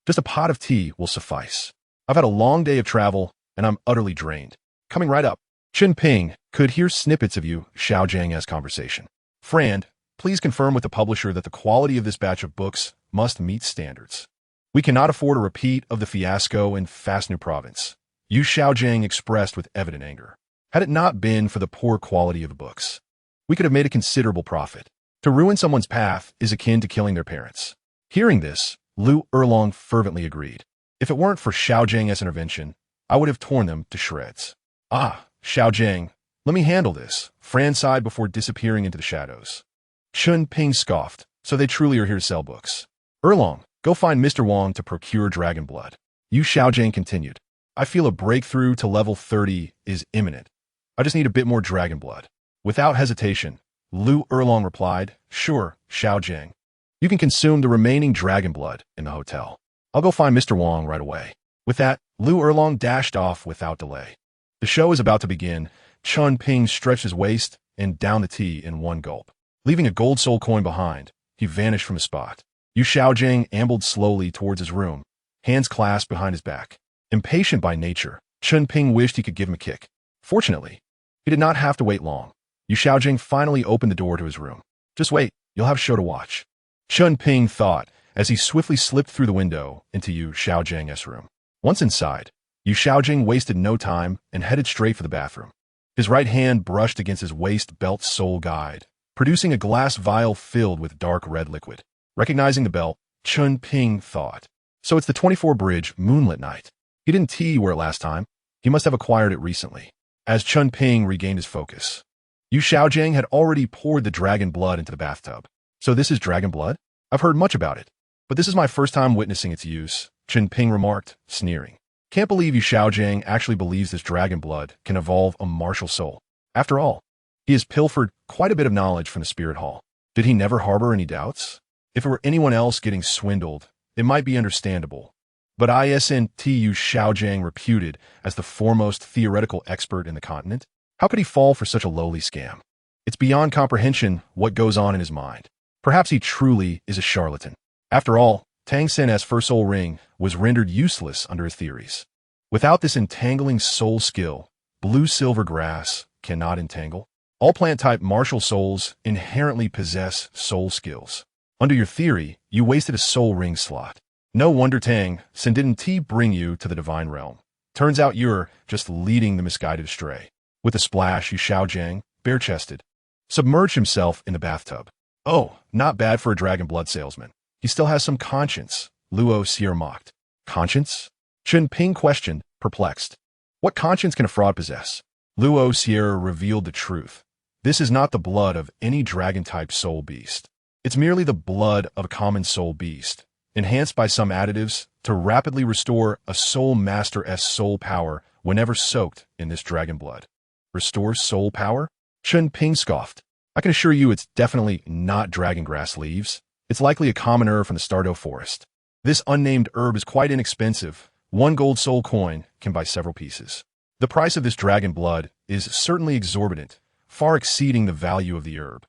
Just a pot of tea will suffice. I've had a long day of travel, and I'm utterly drained. Coming right up. Chen Ping could hear snippets of Yu Xiaojiang's conversation. Friend, please confirm with the publisher that the quality of this batch of books must meet standards. We cannot afford a repeat of the fiasco in Fastnu province, Yu Xiaojiang expressed with evident anger. Had it not been for the poor quality of the books, we could have made a considerable profit. To ruin someone's path is akin to killing their parents. Hearing this, Lu Erlong fervently agreed. If it weren't for Xiaojiang's intervention, I would have torn them to shreds. Ah, Xiaojiang, let me handle this, Fran sighed before disappearing into the shadows. Chen Ping scoffed, so they truly are here to sell books. Erlong, go find Mr. Wang to procure dragon blood. Yu Xiaojiang continued. I feel a breakthrough to level 30 is imminent. I just need a bit more dragon blood. Without hesitation, Lu Erlong replied, Sure, Xiaojiang. You can consume the remaining dragon blood in the hotel. I'll go find Mr. Wang right away. With that, Lu Erlong dashed off without delay. The show is about to begin. Chen Ping stretched his waist and downed the tea in one gulp. Leaving a gold soul coin behind, he vanished from the spot. Yu Xiaojiang ambled slowly towards his room, hands clasped behind his back. Impatient by nature, Chen Ping wished he could give him a kick. Fortunately, he did not have to wait long. Yu Xiaojiang finally opened the door to his room. Just wait, you'll have a show to watch. Chen Ping thought as he swiftly slipped through the window into Yu Xiaojiang's room. Once inside, Yu Xiaojiang wasted no time and headed straight for the bathroom. His right hand brushed against his waist belt soul guide, producing a glass vial filled with dark red liquid. Recognizing the belt, Chen Ping thought, so it's the 24 Bridge moonlit night. He didn't tea wear it last time. He must have acquired it recently. As Chen Ping regained his focus, Yu Xiaojiang had already poured the dragon blood into the bathtub. So this is dragon blood? I've heard much about it, but this is my first time witnessing its use, Chen Ping remarked, sneering. Can't believe Yu Xiaojiang actually believes this dragon blood can evolve a martial soul. After all, he has pilfered quite a bit of knowledge from the spirit hall. Did he never harbor any doubts? If it were anyone else getting swindled, it might be understandable. But Ascent Yu Xiaojiang reputed as the foremost theoretical expert in the continent? How could he fall for such a lowly scam? It's beyond comprehension what goes on in his mind. Perhaps he truly is a charlatan. After all, Tang San's first soul ring was rendered useless under his theories. Without this entangling soul skill, blue-silver grass cannot entangle. All plant-type martial souls inherently possess soul skills. Under your theory, you wasted a soul ring slot. No wonder Tang San didn't bring you to the divine realm. Turns out you're just leading the misguided astray. With a splash, Yu Xiaojiang, bare-chested, submerged himself in the bathtub. Oh, not bad for a dragon blood salesman. He still has some conscience, Luo Sierra mocked. Conscience? Chen Ping questioned, perplexed. What conscience can a fraud possess? Luo Sierra revealed the truth. This is not the blood of any dragon-type soul beast. It's merely the blood of a common soul beast, enhanced by some additives to rapidly restore a soul master's soul power whenever soaked in this dragon blood. Restores soul power? Chen Ping scoffed. I can assure you it's definitely not dragon grass leaves. It's likely a common herb from the Star Dou Forest. This unnamed herb is quite inexpensive. 1 gold soul coin can buy several pieces. The price of this dragon blood is certainly exorbitant, far exceeding the value of the herb.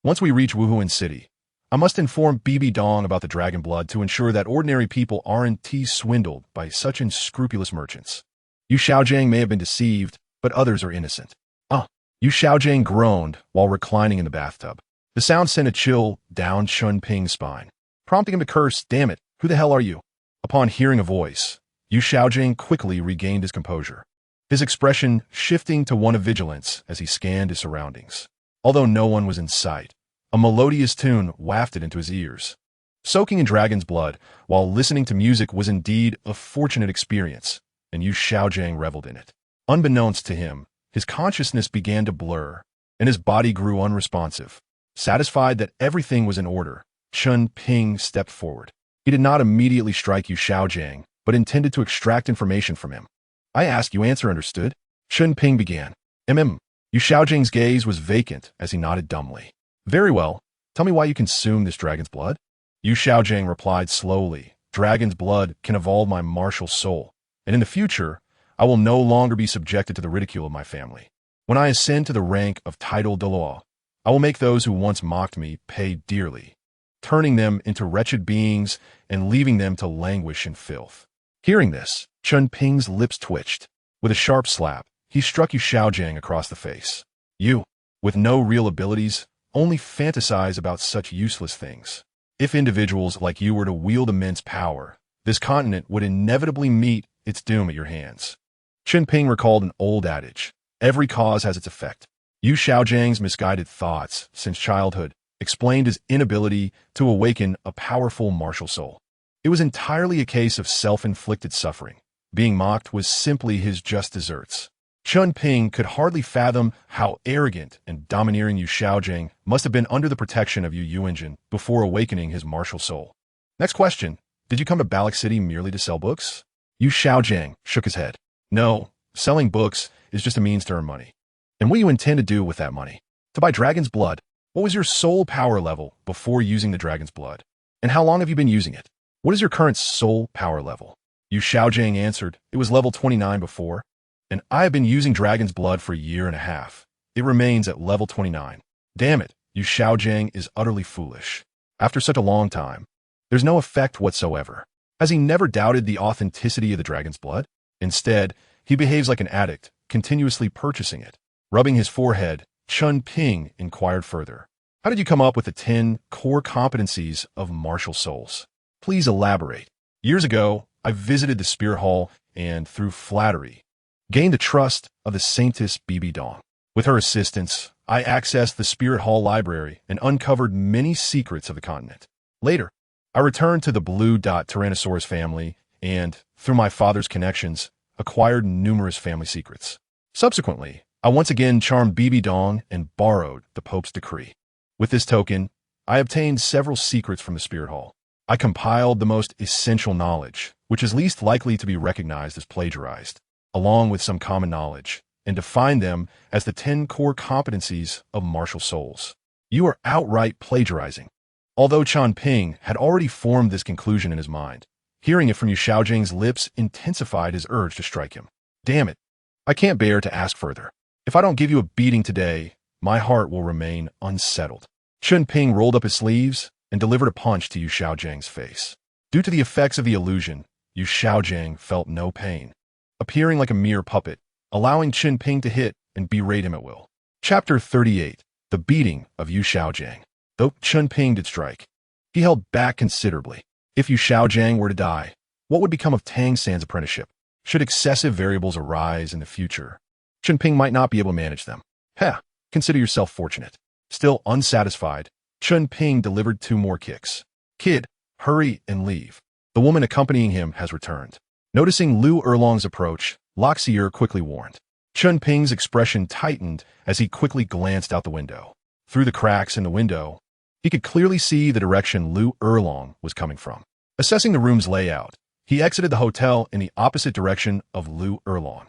Once we reach Wuhuan City, I must inform Bibi Dong about the dragon blood to ensure that ordinary people aren't swindled by such unscrupulous merchants. Yu Xiaojiang may have been deceived, but others are innocent. Yu Xiaojiang groaned while reclining in the bathtub. The sound sent a chill down Chen Ping's spine, prompting him to curse, damn it, who the hell are you? Upon hearing a voice, Yu Xiaojiang quickly regained his composure, his expression shifting to one of vigilance as he scanned his surroundings. Although no one was in sight, A melodious tune wafted into his ears. Soaking in dragon's blood while listening to music was indeed a fortunate experience, and Yu Xiaojiang reveled in it. Unbeknownst to him, his consciousness began to blur, and his body grew unresponsive. Satisfied that everything was in order, Chen Ping stepped forward. He did not immediately strike Yu Xiaojiang, but intended to extract information from him. "I ask you answer, understood?" Chen Ping began. Yu Xiaojiang's gaze was vacant as he nodded dumbly. "Very well. Tell me why you consume this dragon's blood?" Yu Xiaojiang replied slowly. "Dragon's blood can evolve my martial soul, and in the future, I will no longer be subjected to the ridicule of my family. When I ascend to the rank of title Douluo, I will make those who once mocked me pay dearly, turning them into wretched beings and leaving them to languish in filth." Hearing this, Chen Ping's lips twitched. With a sharp slap, he struck Yu Xiaojiang across the face. "You, with no real abilities, only fantasize about such useless things. If individuals like you were to wield immense power, this continent would inevitably meet its doom at your hands." Chen Ping recalled an old adage, "Every cause has its effect." Yu Xiaojiang's misguided thoughts since childhood explained his inability to awaken a powerful martial soul. It was entirely a case of self-inflicted suffering. Being mocked was simply his just desserts. Chen Ping could hardly fathom how arrogant and domineering Yu Xiaojiang must have been under the protection of Yu Yuanjin before awakening his martial soul. "Next question. Did you come to Balak City merely to sell books?" Yu Xiaojiang shook his head. "No, selling books is just a means to earn money." "And what do you intend to do with that money?" "To buy dragon's blood." "What was your soul power level before using the dragon's blood? And how long have you been using it?" "What is your current soul power level?" Yu Xiaojiang answered, "It was level 29 before, and I have been using dragon's blood for a year and a half. It remains at level 29. Damn it, Yu Xiaojiang is utterly foolish. After such a long time, there's no effect whatsoever. Has he never doubted the authenticity of the dragon's blood? Instead, he behaves like an addict, continuously purchasing it." Rubbing his forehead, Chen Ping inquired further. "How did you come up with the 10 core competencies of martial souls? Please elaborate." "Years ago, I visited the Spirit Hall and, through flattery, gained the trust of the Saintess Bibi Dong. With her assistance, I accessed the Spirit Hall library and uncovered many secrets of the continent. Later, I returned to the Blue Dot Tyrannosaurus family and, through my father's connections, acquired numerous family secrets. Subsequently, I once again charmed Bibi Dong and borrowed the Pope's decree. With this token, I obtained several secrets from the Spirit Hall. I compiled the most essential knowledge, which is least likely to be recognized as plagiarized, along with some common knowledge, and defined them as the 10 core competencies of martial souls." "You are outright plagiarizing." Although Chen Ping had already formed this conclusion in his mind, hearing it from Yu Xiaojiang's lips intensified his urge to strike him. "Damn it, I can't bear to ask further. If I don't give you a beating today, my heart will remain unsettled." Chen Ping rolled up his sleeves and delivered a punch to Yu Xiaojiang's face. Due to the effects of the illusion, Yu Xiaojiang felt no pain, appearing like a mere puppet, allowing Chen Ping to hit and berate him at will. Chapter 38. The Beating of Yu Xiaojiang. Though Chen Ping did strike, he held back considerably. If Yu Xiaojiang were to die, what would become of Tang San's apprenticeship? Should excessive variables arise in the future, Chen Ping might not be able to manage them. Consider yourself fortunate. Still unsatisfied, Chen Ping delivered 2 more kicks. "Kid, hurry and leave. The woman accompanying him has returned." Noticing Lu Erlong's approach, Loxier quickly warned. Chen Ping's expression tightened as he quickly glanced out the window. Through the cracks in the window, he could clearly see the direction Lu Erlong was coming from. Assessing the room's layout, he exited the hotel in the opposite direction of Lu Erlong.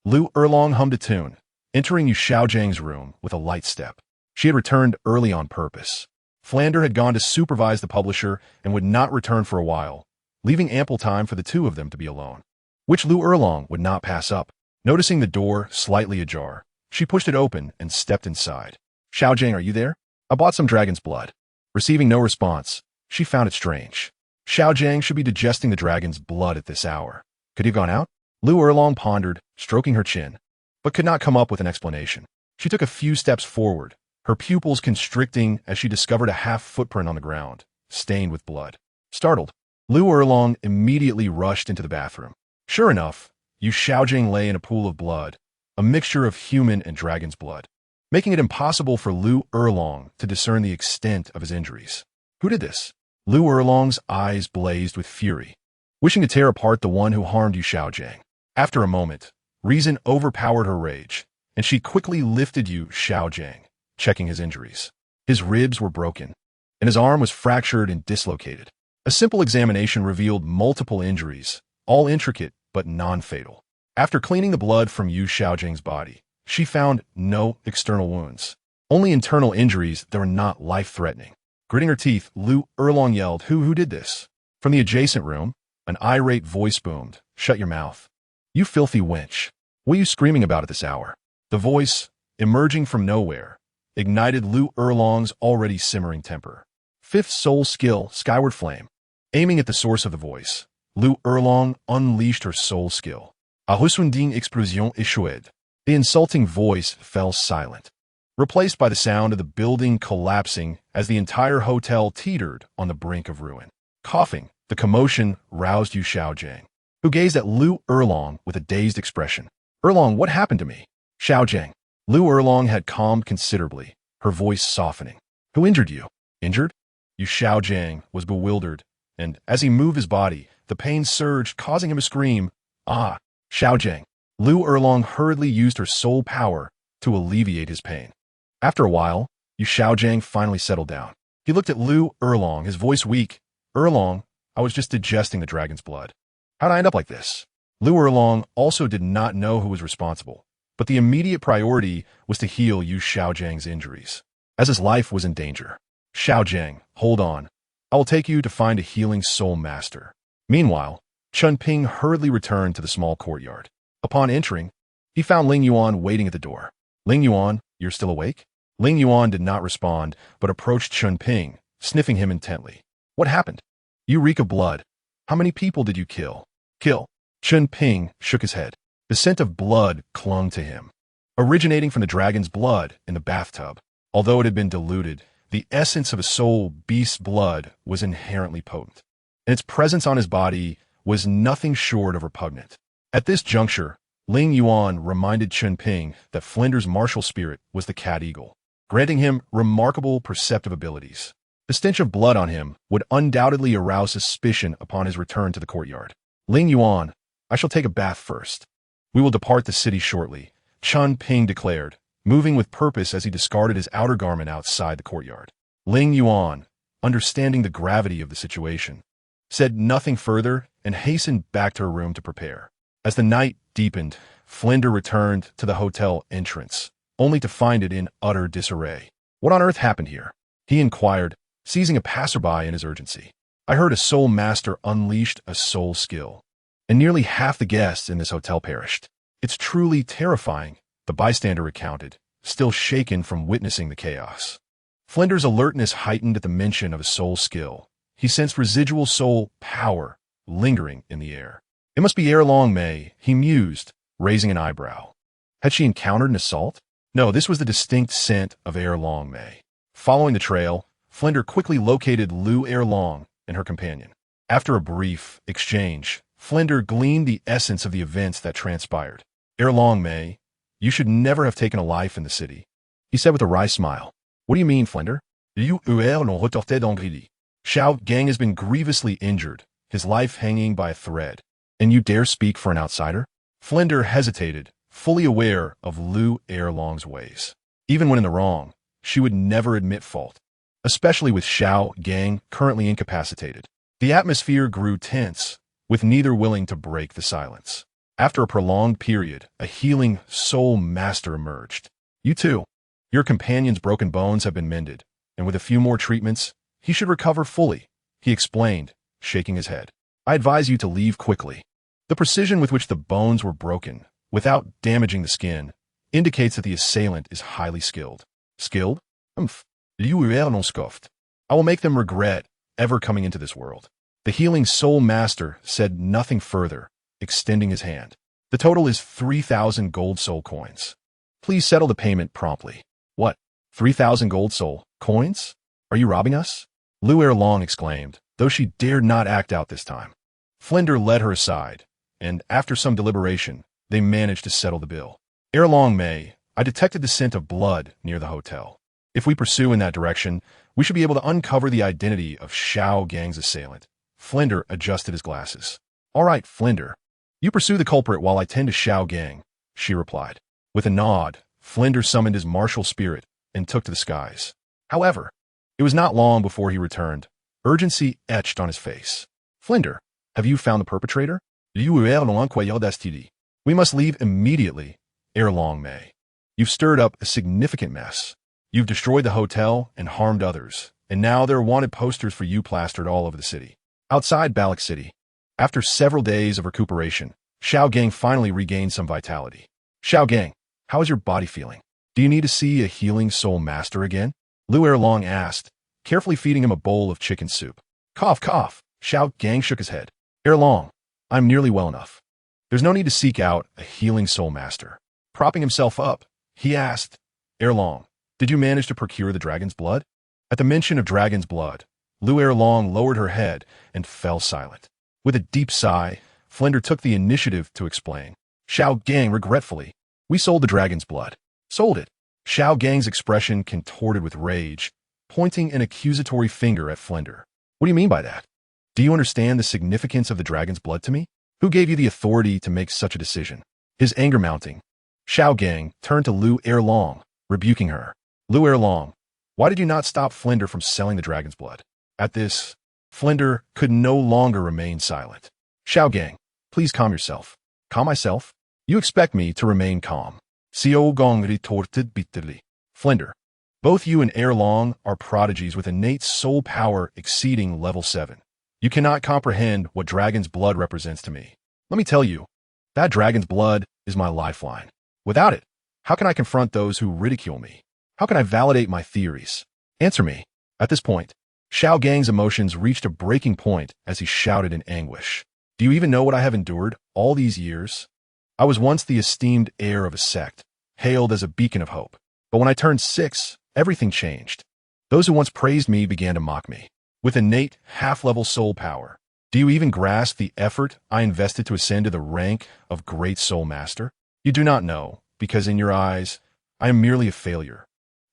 Lu Erlong hummed a tune, entering Yu Xiaojiang's room with a light step. She had returned early on purpose. Flander had gone to supervise the publisher and would not return for a while, leaving ample time for the 2 of them to be alone, which Lu Erlong would not pass up. Noticing the door slightly ajar, she pushed it open and stepped inside. "Xiaojiang, are you there? I bought some dragon's blood." Receiving no response, she found it strange. Xiaojiang should be digesting the dragon's blood at this hour. Could he have gone out? Lu Erlong pondered, stroking her chin, but could not come up with an explanation. She took a few steps forward, her pupils constricting as she discovered a half footprint on the ground, stained with blood. Startled, Lu Erlong immediately rushed into the bathroom. Sure enough, Yu Xiaojiang lay in a pool of blood, a mixture of human and dragon's blood. making it impossible for Lu Erlong to discern the extent of his injuries. Who did this? Lu Erlong's eyes blazed with fury, wishing to tear apart the one who harmed Yu Xiaojiang. After a moment, reason overpowered her rage, and she quickly lifted Yu Xiaojiang, checking his injuries. His ribs were broken, and his arm was fractured and dislocated. A simple examination revealed multiple injuries, all intricate but non-fatal. After cleaning the blood from Yu Xiaojiang's body, she found no external wounds, only internal injuries that were not life-threatening. Gritting her teeth, Lu Erlong yelled, Who did this? From the adjacent room, an irate voice boomed, Shut your mouth. You filthy wench. What are you screaming about at this hour? The voice, emerging from nowhere, ignited Lu Erlong's already simmering temper. Fifth soul skill, Skyward Flame. Aiming at the source of the voice, Lu Erlong unleashed her soul skill. A Husunding explosion échouée. The insulting voice fell silent, replaced by the sound of the building collapsing as the entire hotel teetered on the brink of ruin. Coughing, the commotion roused Yu Xiaojiang, who gazed at Lu Erlong with a dazed expression. Erlong, what happened to me? Xiaojiang. Lu Erlong had calmed considerably, her voice softening. Who injured you? Injured? Yu Xiaojiang was bewildered, and as he moved his body, the pain surged, causing him to scream. Ah, Xiaojiang. Lu Erlong hurriedly used her soul power to alleviate his pain. After a while, Yu Xiaojiang finally settled down. He looked at Lu Erlong, his voice weak. Erlong, I was just digesting the dragon's blood. How'd I end up like this? Lu Erlong also did not know who was responsible, but the immediate priority was to heal Yu Xiaojiang's injuries, as his life was in danger. Xiaojiang, hold on. I will take you to find a healing soul master. Meanwhile, Chen Ping hurriedly returned to the small courtyard. Upon entering, he found Ling Yuan waiting at the door. Ling Yuan, you're still awake? Ling Yuan did not respond, but approached Chen Ping, sniffing him intently. What happened? You reek of blood. How many people did you kill? Kill. Chen Ping shook his head. The scent of blood clung to him, originating from the dragon's blood in the bathtub. Although it had been diluted, the essence of a soul beast's blood was inherently potent, and its presence on his body was nothing short of repugnant. At this juncture, Ling Yuan reminded Chen Ping that Flinder's martial spirit was the cat eagle, granting him remarkable perceptive abilities. The stench of blood on him would undoubtedly arouse suspicion upon his return to the courtyard. Ling Yuan, I shall take a bath first. We will depart the city shortly, Chen Ping declared, moving with purpose as he discarded his outer garment outside the courtyard. Ling Yuan, understanding the gravity of the situation, said nothing further and hastened back to her room to prepare. As the night deepened, Flinder returned to the hotel entrance, only to find it in utter disarray. What on earth happened here? He inquired, seizing a passerby in his urgency. I heard a soul master unleashed a soul skill, and nearly half the guests in this hotel perished. It's truly terrifying, the bystander recounted, still shaken from witnessing the chaos. Flinder's alertness heightened at the mention of a soul skill. He sensed residual soul power lingering in the air. It must be Erlong Mei, he mused, raising an eyebrow. Had she encountered an assault? No, this was the distinct scent of Erlong Mei. Following the trail, Flinder quickly located Lu Erlong and her companion. After a brief exchange, Flinder gleaned the essence of the events that transpired. Erlong Mei, you should never have taken a life in the city, he said with a wry smile. What do you mean, Flinder? Xiao Gang has been grievously injured, his life hanging by a thread. And you dare speak for an outsider? Flinder hesitated, fully aware of Lu Erlong's ways. Even when in the wrong, she would never admit fault, especially with Xiao Gang currently incapacitated. The atmosphere grew tense, with neither willing to break the silence. After a prolonged period, a healing soul master emerged. You too. Your companion's broken bones have been mended, and with a few more treatments, he should recover fully, he explained, shaking his head. I advise you to leave quickly. The precision with which the bones were broken, without damaging the skin, indicates that the assailant is highly skilled. Skilled? Scoffed. I will make them regret ever coming into this world. The healing soul master said nothing further, extending his hand. The total is 3,000 gold soul coins. Please settle the payment promptly. What? 3,000 gold soul coins? Are you robbing us? Lu Erlong exclaimed, though she dared not act out this time. Flinder led her aside, and after some deliberation, they managed to settle the bill. Erlong Mei, I detected the scent of blood near the hotel. If we pursue in that direction, we should be able to uncover the identity of Xiao Gang's assailant. Flinder adjusted his glasses. All right, Flinder. You pursue the culprit while I tend to Xiao Gang, she replied. With a nod, Flinder summoned his martial spirit and took to the skies. However, it was not long before he returned, urgency etched on his face. Flinder, have you found the perpetrator? We must leave immediately, ere long may. You've stirred up a significant mess. You've destroyed the hotel and harmed others, and now there are wanted posters for you plastered all over the city. Outside Balak City, after several days of recuperation, Xiao Gang finally regained some vitality. Xiao Gang, how is your body feeling? Do you need to see a healing soul master again? Lu Erlong asked, carefully feeding him a bowl of chicken soup. Cough, cough. Xiao Gang shook his head. Erlong, I'm nearly well enough. There's no need to seek out a healing soul master. Propping himself up, he asked, Erlong, did you manage to procure the dragon's blood? At the mention of dragon's blood, Lu Erlong lowered her head and fell silent. With a deep sigh, Flinder took the initiative to explain. Xiao Gang regretfully, we sold the dragon's blood. Sold it. Xiao Gang's expression contorted with rage, pointing an accusatory finger at Flinder. What do you mean by that? Do you understand the significance of the dragon's blood to me? Who gave you the authority to make such a decision? His anger mounting, Xiao Gang turned to Lu Erlong, rebuking her. Lu Erlong, why did you not stop Flinder from selling the dragon's blood? At this, Flinder could no longer remain silent. Xiao Gang, please calm yourself. Calm myself? You expect me to remain calm. Xiao Gong retorted bitterly. Flinder, both you and Erlong are prodigies with innate soul power exceeding level 7. You cannot comprehend what dragon's blood represents to me. Let me tell you, that dragon's blood is my lifeline. Without it, how can I confront those who ridicule me? How can I validate my theories? Answer me. At this point, Xiao Gang's emotions reached a breaking point as he shouted in anguish. Do you even know what I have endured all these years? I was once the esteemed heir of a sect, hailed as a beacon of hope. But when I turned 6, everything changed. Those who once praised me began to mock me. With innate, half-level soul power, do you even grasp the effort I invested to ascend to the rank of Great Soul Master? You do not know, because in your eyes, I am merely a failure.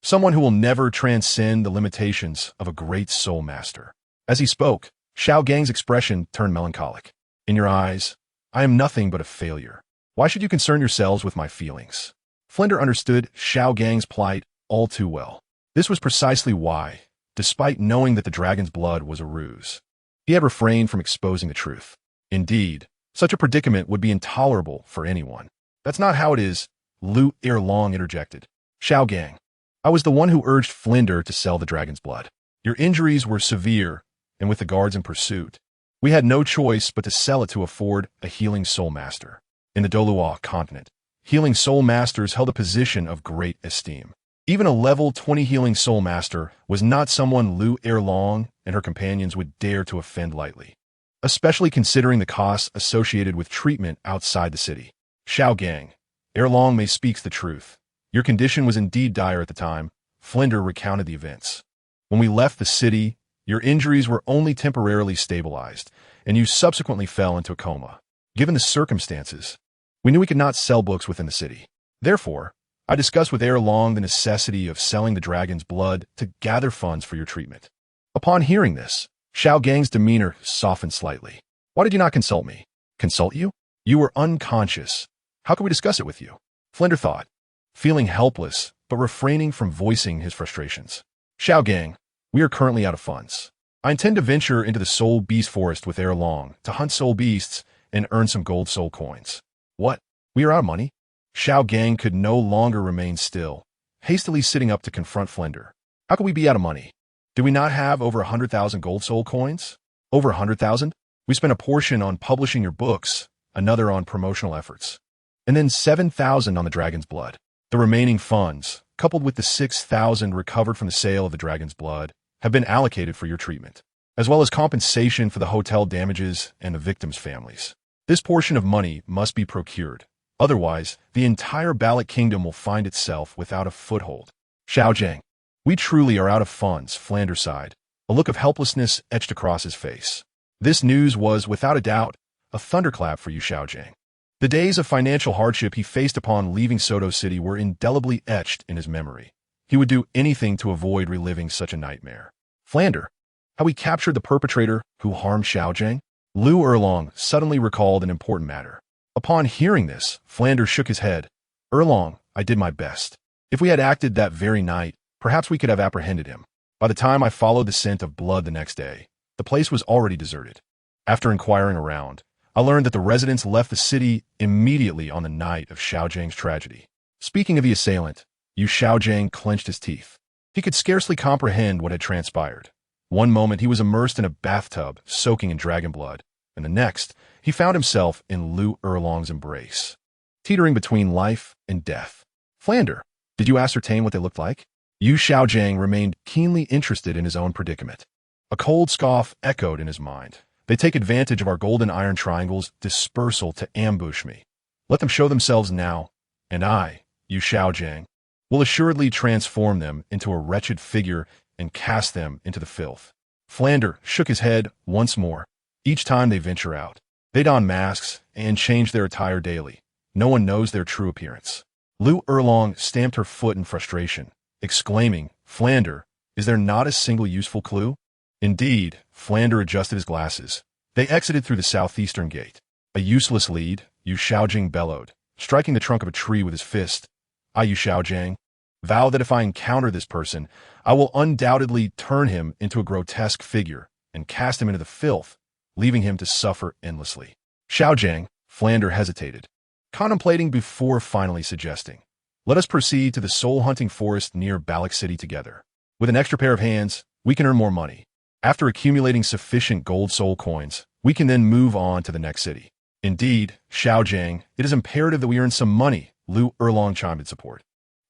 Someone who will never transcend the limitations of a Great Soul Master. As he spoke, Xiao Gang's expression turned melancholic. In your eyes, I am nothing but a failure. Why should you concern yourselves with my feelings? Flinder understood Xiao Gang's plight all too well. This was precisely why, despite knowing that the dragon's blood was a ruse, he had refrained from exposing the truth. Indeed, such a predicament would be intolerable for anyone. That's not how it is, Lu Erlong interjected. Xiao Gang, I was the one who urged Flinder to sell the dragon's blood. Your injuries were severe, and with the guards in pursuit, we had no choice but to sell it to afford a healing soul master. In the Douluo continent, healing soul masters held a position of great esteem. Even a level 20 healing soul master was not someone Lu Erlong and her companions would dare to offend lightly, especially considering the costs associated with treatment outside the city. Xiao Gang, Erlong may speaks the truth. Your condition was indeed dire at the time. Flinder recounted the events. When we left the city, your injuries were only temporarily stabilized, and you subsequently fell into a coma. Given the circumstances, we knew we could not sell books within the city. Therefore, I discussed with Erlong the necessity of selling the dragon's blood to gather funds for your treatment. Upon hearing this, Xiao Gang's demeanor softened slightly. Why did you not consult me? Consult you? You were unconscious. How could we discuss it with you? Flinder thought, feeling helpless, but refraining from voicing his frustrations. Xiao Gang, we are currently out of funds. I intend to venture into the Soul Beast Forest with Erlong to hunt soul beasts and earn some gold soul coins. What? We are out of money? Xiao Gang could no longer remain still, hastily sitting up to confront Flinder. How could we be out of money? Do we not have over 100,000 gold soul coins? Over 100,000? We spent a portion on publishing your books, another on promotional efforts, and then 7,000 on the dragon's blood. The remaining funds, coupled with the 6,000 recovered from the sale of the dragon's blood, have been allocated for your treatment, as well as compensation for the hotel damages and the victims' families. This portion of money must be procured. Otherwise, the entire Balak Kingdom will find itself without a foothold. Xiao Gang, we truly are out of funds, Flinder sighed. A look of helplessness etched across his face. This news was, without a doubt, a thunderclap for you, Xiao Gang. The days of financial hardship he faced upon leaving Soto City were indelibly etched in his memory. He would do anything to avoid reliving such a nightmare. Flander, how we captured the perpetrator who harmed Xiaojing? Liu Erlong suddenly recalled an important matter. Upon hearing this, Flander shook his head. Erlong, I did my best. If we had acted that very night, perhaps we could have apprehended him. By the time I followed the scent of blood the next day, the place was already deserted. After inquiring around, I learned that the residents left the city immediately on the night of Xiaojing's tragedy. Speaking of the assailant, Yu Xiaojing clenched his teeth. He could scarcely comprehend what had transpired. One moment he was immersed in a bathtub, soaking in dragon blood, and the next, he found himself in Liu Erlong's embrace, teetering between life and death. Flander, did you ascertain what they looked like? Yu Xiaojing remained keenly interested in his own predicament. A cold scoff echoed in his mind. They take advantage of our golden iron triangle's dispersal to ambush me. Let them show themselves now, and I, Yu Xiaojing, will assuredly transform them into a wretched figure and cast them into the filth. Flander shook his head once more. Each time they venture out, they don masks and change their attire daily. No one knows their true appearance. Liu Erlong stamped her foot in frustration, exclaiming, Flander, is there not a single useful clue? Indeed, Flander adjusted his glasses. They exited through the southeastern gate. A useless lead, Yu Xiaojing bellowed, striking the trunk of a tree with his fist. I, Yu Xiaojing, vow that if I encounter this person, I will undoubtedly turn him into a grotesque figure and cast him into the filth, leaving him to suffer endlessly. Xiaojing, Flander hesitated, contemplating before finally suggesting, let us proceed to the soul-hunting forest near Balak City together. With an extra pair of hands, we can earn more money. After accumulating sufficient gold soul coins, we can then move on to the next city. Indeed, Xiaojing, it is imperative that we earn some money, Liu Erlong chimed in support.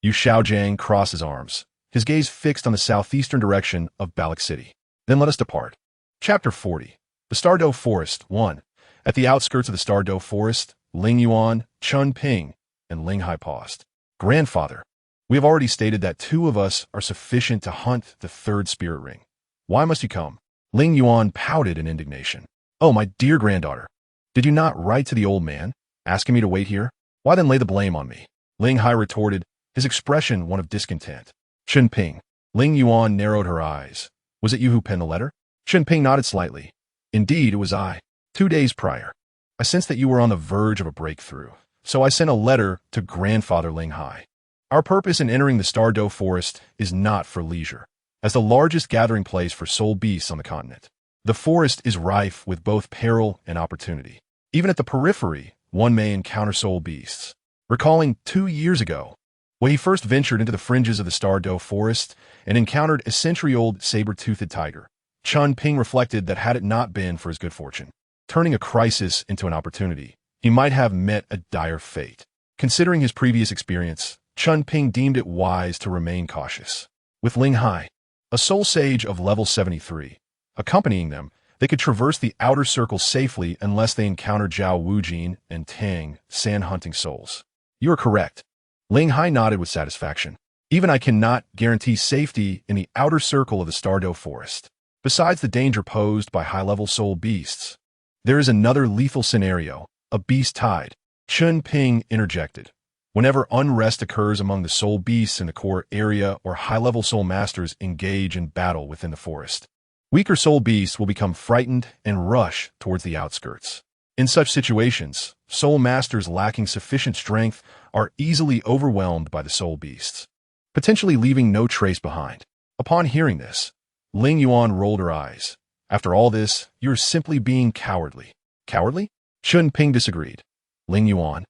Yu Xiaojing crossed his arms, his gaze fixed on the southeastern direction of Balak City. Then let us depart. Chapter 40. The Star Dou Forest 1. At the outskirts of the Star Dou Forest, Ling Yuan, Chen Ping, and Ling Hai paused. Grandfather, we have already stated that 2 of us are sufficient to hunt the 3rd spirit ring. Why must you come? Ling Yuan pouted in indignation. Oh, my dear granddaughter, did you not write to the old man, asking me to wait here? Why then lay the blame on me? Ling Hai retorted, his expression one of discontent. Chen Ping. Ling Yuan narrowed her eyes. Was it you who penned the letter? Chen Ping nodded slightly. Indeed, it was I. 2 days prior. I sensed that you were on the verge of a breakthrough, so I sent a letter to Grandfather Ling Hai. Our purpose in entering the Star Dou Forest is not for leisure. As the largest gathering place for soul beasts on the continent, the forest is rife with both peril and opportunity. Even at the periphery, one may encounter soul beasts. Recalling 2 years ago, when he first ventured into the fringes of the Star Dou Forest and encountered a century-old saber-toothed tiger, Chen Ping reflected that had it not been for his good fortune, turning a crisis into an opportunity, he might have met a dire fate. Considering his previous experience, Chen Ping deemed it wise to remain cautious. With Ling Hai, a soul sage of level 73, accompanying them, they could traverse the outer circle safely unless they encountered Zhao Wujin and Tang San hunting souls. You are correct. Ling Hai nodded with satisfaction. Even I cannot guarantee safety in the outer circle of the Star Dou Forest. Besides the danger posed by high-level soul beasts, there is another lethal scenario, a beast tide. Chen Ping interjected. Whenever unrest occurs among the soul beasts in the core area or high-level soul masters engage in battle within the forest, weaker soul beasts will become frightened and rush towards the outskirts. In such situations, soul masters lacking sufficient strength are easily overwhelmed by the soul beasts, potentially leaving no trace behind. Upon hearing this, Ling Yuan rolled her eyes. After all this, you're simply being cowardly. Cowardly? Chen Ping disagreed. Ling Yuan,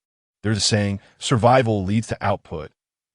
there's a saying, survival leads to output.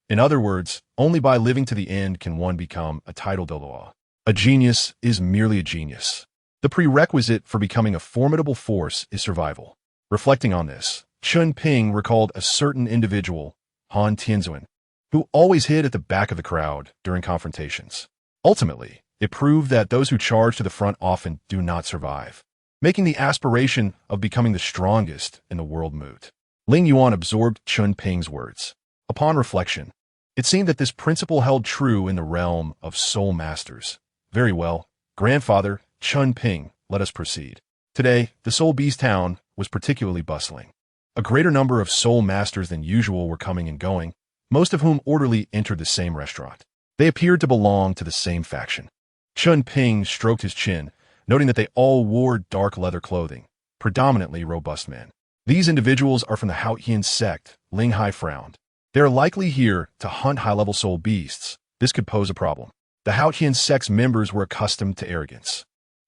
In other words, only by living to the end can one become a title Douluo. A genius is merely a genius. The prerequisite for becoming a formidable force is survival. Reflecting on this, Chen Ping recalled a certain individual, Han Tianzuan, who always hid at the back of the crowd during confrontations. Ultimately, it proved that those who charge to the front often do not survive, making the aspiration of becoming the strongest in the world moot. Ling Yuan absorbed Chen Ping's words. Upon reflection, it seemed that this principle held true in the realm of soul masters. Very well, Grandfather Chen Ping, let us proceed. Today, the Soul Beast town was particularly bustling. A greater number of soul masters than usual were coming and going, most of whom orderly entered the same restaurant. They appeared to belong to the same faction. Chen Ping stroked his chin, noting that they all wore dark leather clothing, predominantly robust men. These individuals are from the Haotian sect, Ling Hai frowned. They are likely here to hunt high-level soul beasts. This could pose a problem. The Haotian sect's members were accustomed to arrogance.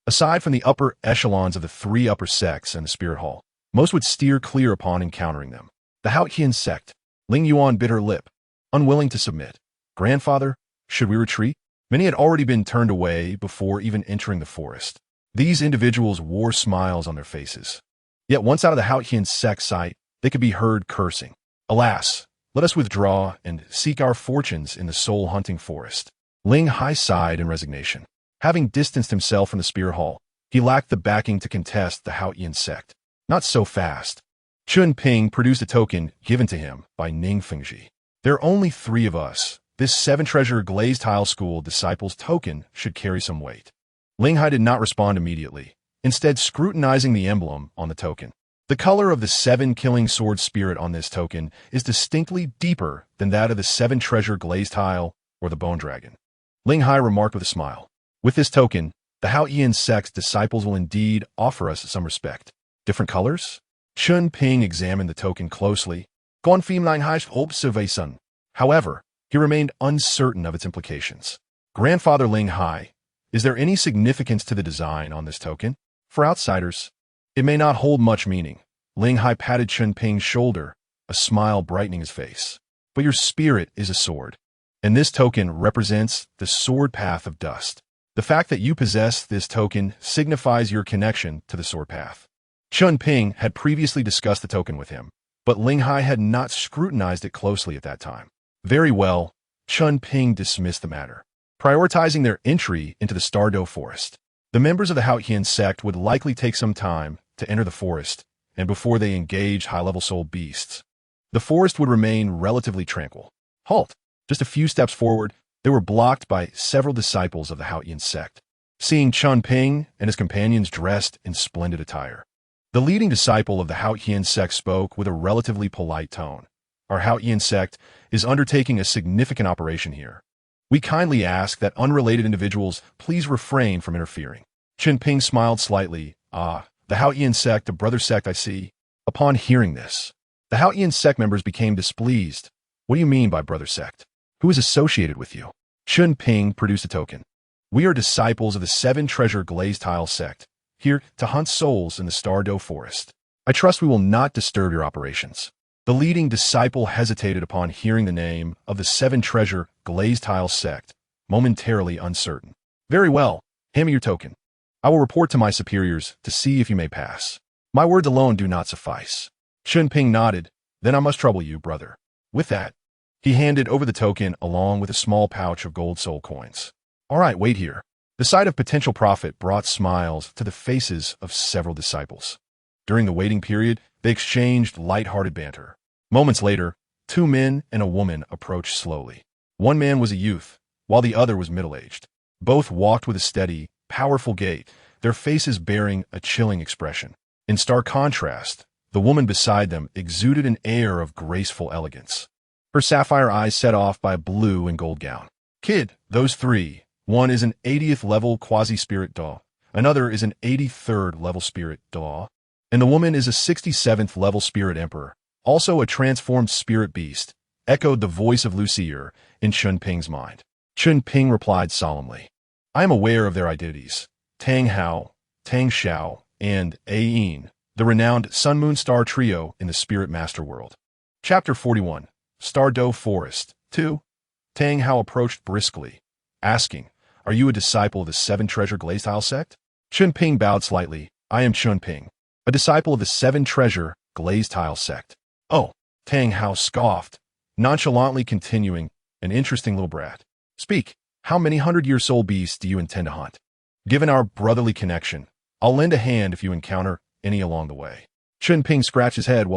Aside from the upper echelons of the three upper sects and the spirit hall, most would steer clear upon encountering them. The Haotian sect. Ling Yuan bit her lip, unwilling to submit. Grandfather, should we retreat? Many had already been turned away before even entering the forest. These individuals wore smiles on their faces. Yet once out of the Haotian sect sight, they could be heard cursing. Alas, let us withdraw and seek our fortunes in the soul-hunting forest. Ling Hai sighed in resignation. Having distanced himself from the spear hall, he lacked the backing to contest the Haotian sect. Not so fast. Chen Ping produced a token given to him by Ning Fengji. There are only 3 of us. This 7-treasure glazed tile school disciples token should carry some weight. Ling Hai did not respond immediately, instead scrutinizing the emblem on the token. The color of the 7-killing sword spirit on this token is distinctly deeper than that of the 7-treasure glazed tile or the bone dragon. Ling Hai remarked with a smile. With this token, the Haotian sect's disciples will indeed offer us some respect. Different colors? Chen Ping examined the token closely. Confirm Ling Hai's observation. However, he remained uncertain of its implications. Grandfather Ling Hai, is there any significance to the design on this token? For outsiders, it may not hold much meaning. Ling Hai patted Chen Ping's shoulder, a smile brightening his face. But your spirit is a sword, and this token represents the sword path of dust. The fact that you possess this token signifies your connection to the sword path. Chen Ping had previously discussed the token with him, but Ling Hai had not scrutinized it closely at that time. Very well, Chen Ping dismissed the matter, prioritizing their entry into the Star Dou Forest. The members of the Haotian sect would likely take some time to enter the forest, and before they engage high-level soul beasts, the forest would remain relatively tranquil. Halt! Just a few steps forward, they were blocked by several disciples of the Haotian sect. Seeing Chen Ping and his companions dressed in splendid attire, the leading disciple of the Haotian sect spoke with a relatively polite tone. Our Haotian sect is undertaking a significant operation here. We kindly ask that unrelated individuals please refrain from interfering. Chen Ping smiled slightly. The Haotian sect, a brother sect I see. Upon hearing this, the Haotian sect members became displeased. What do you mean by brother sect? Who is associated with you? Chen Ping produced a token. We are disciples of the 7-treasure glazed tile sect, here to hunt souls in the Star Dou Forest. I trust we will not disturb your operations. The leading disciple hesitated upon hearing the name of the 7-treasure glazed tile sect, momentarily uncertain. Very well, hand me your token. I will report to my superiors to see if you may pass. My words alone do not suffice. Chen Ping nodded. Then I must trouble you, brother. With that, he handed over the token along with a small pouch of gold soul coins. All right, wait here. The sight of potential profit brought smiles to the faces of several disciples. During the waiting period, they exchanged light-hearted banter. Moments later, 2 men and a woman approached slowly. One man was a youth, while the other was middle-aged. Both walked with a steady, powerful gait, their faces bearing a chilling expression. In stark contrast, the woman beside them exuded an air of graceful elegance. Her sapphire eyes set off by a blue and gold gown. Kid, those 3. One is an 80th level quasi-spirit Dou, another is an 83rd level spirit Dou, and the woman is a 67th level spirit emperor, also a transformed spirit beast, echoed the voice of Lucier in Chen Ping's mind. Chen Ping replied solemnly. I am aware of their identities. Tang Hao, Tang Xiao, and Ayin, the renowned Sun Moon Star Trio in the Spirit Master world. Chapter 41. Star Dou Forest. 2. Tang Hao approached briskly, asking, Are you a disciple of the 7-treasure glazed tile sect? Chen Ping bowed slightly. I am Chen Ping, a disciple of the 7-treasure glazed tile sect. Oh, Tang Hao scoffed, nonchalantly continuing, an interesting little brat. Speak, how many 100-year soul beasts do you intend to hunt? Given our brotherly connection, I'll lend a hand if you encounter any along the way. Chen Ping scratched his head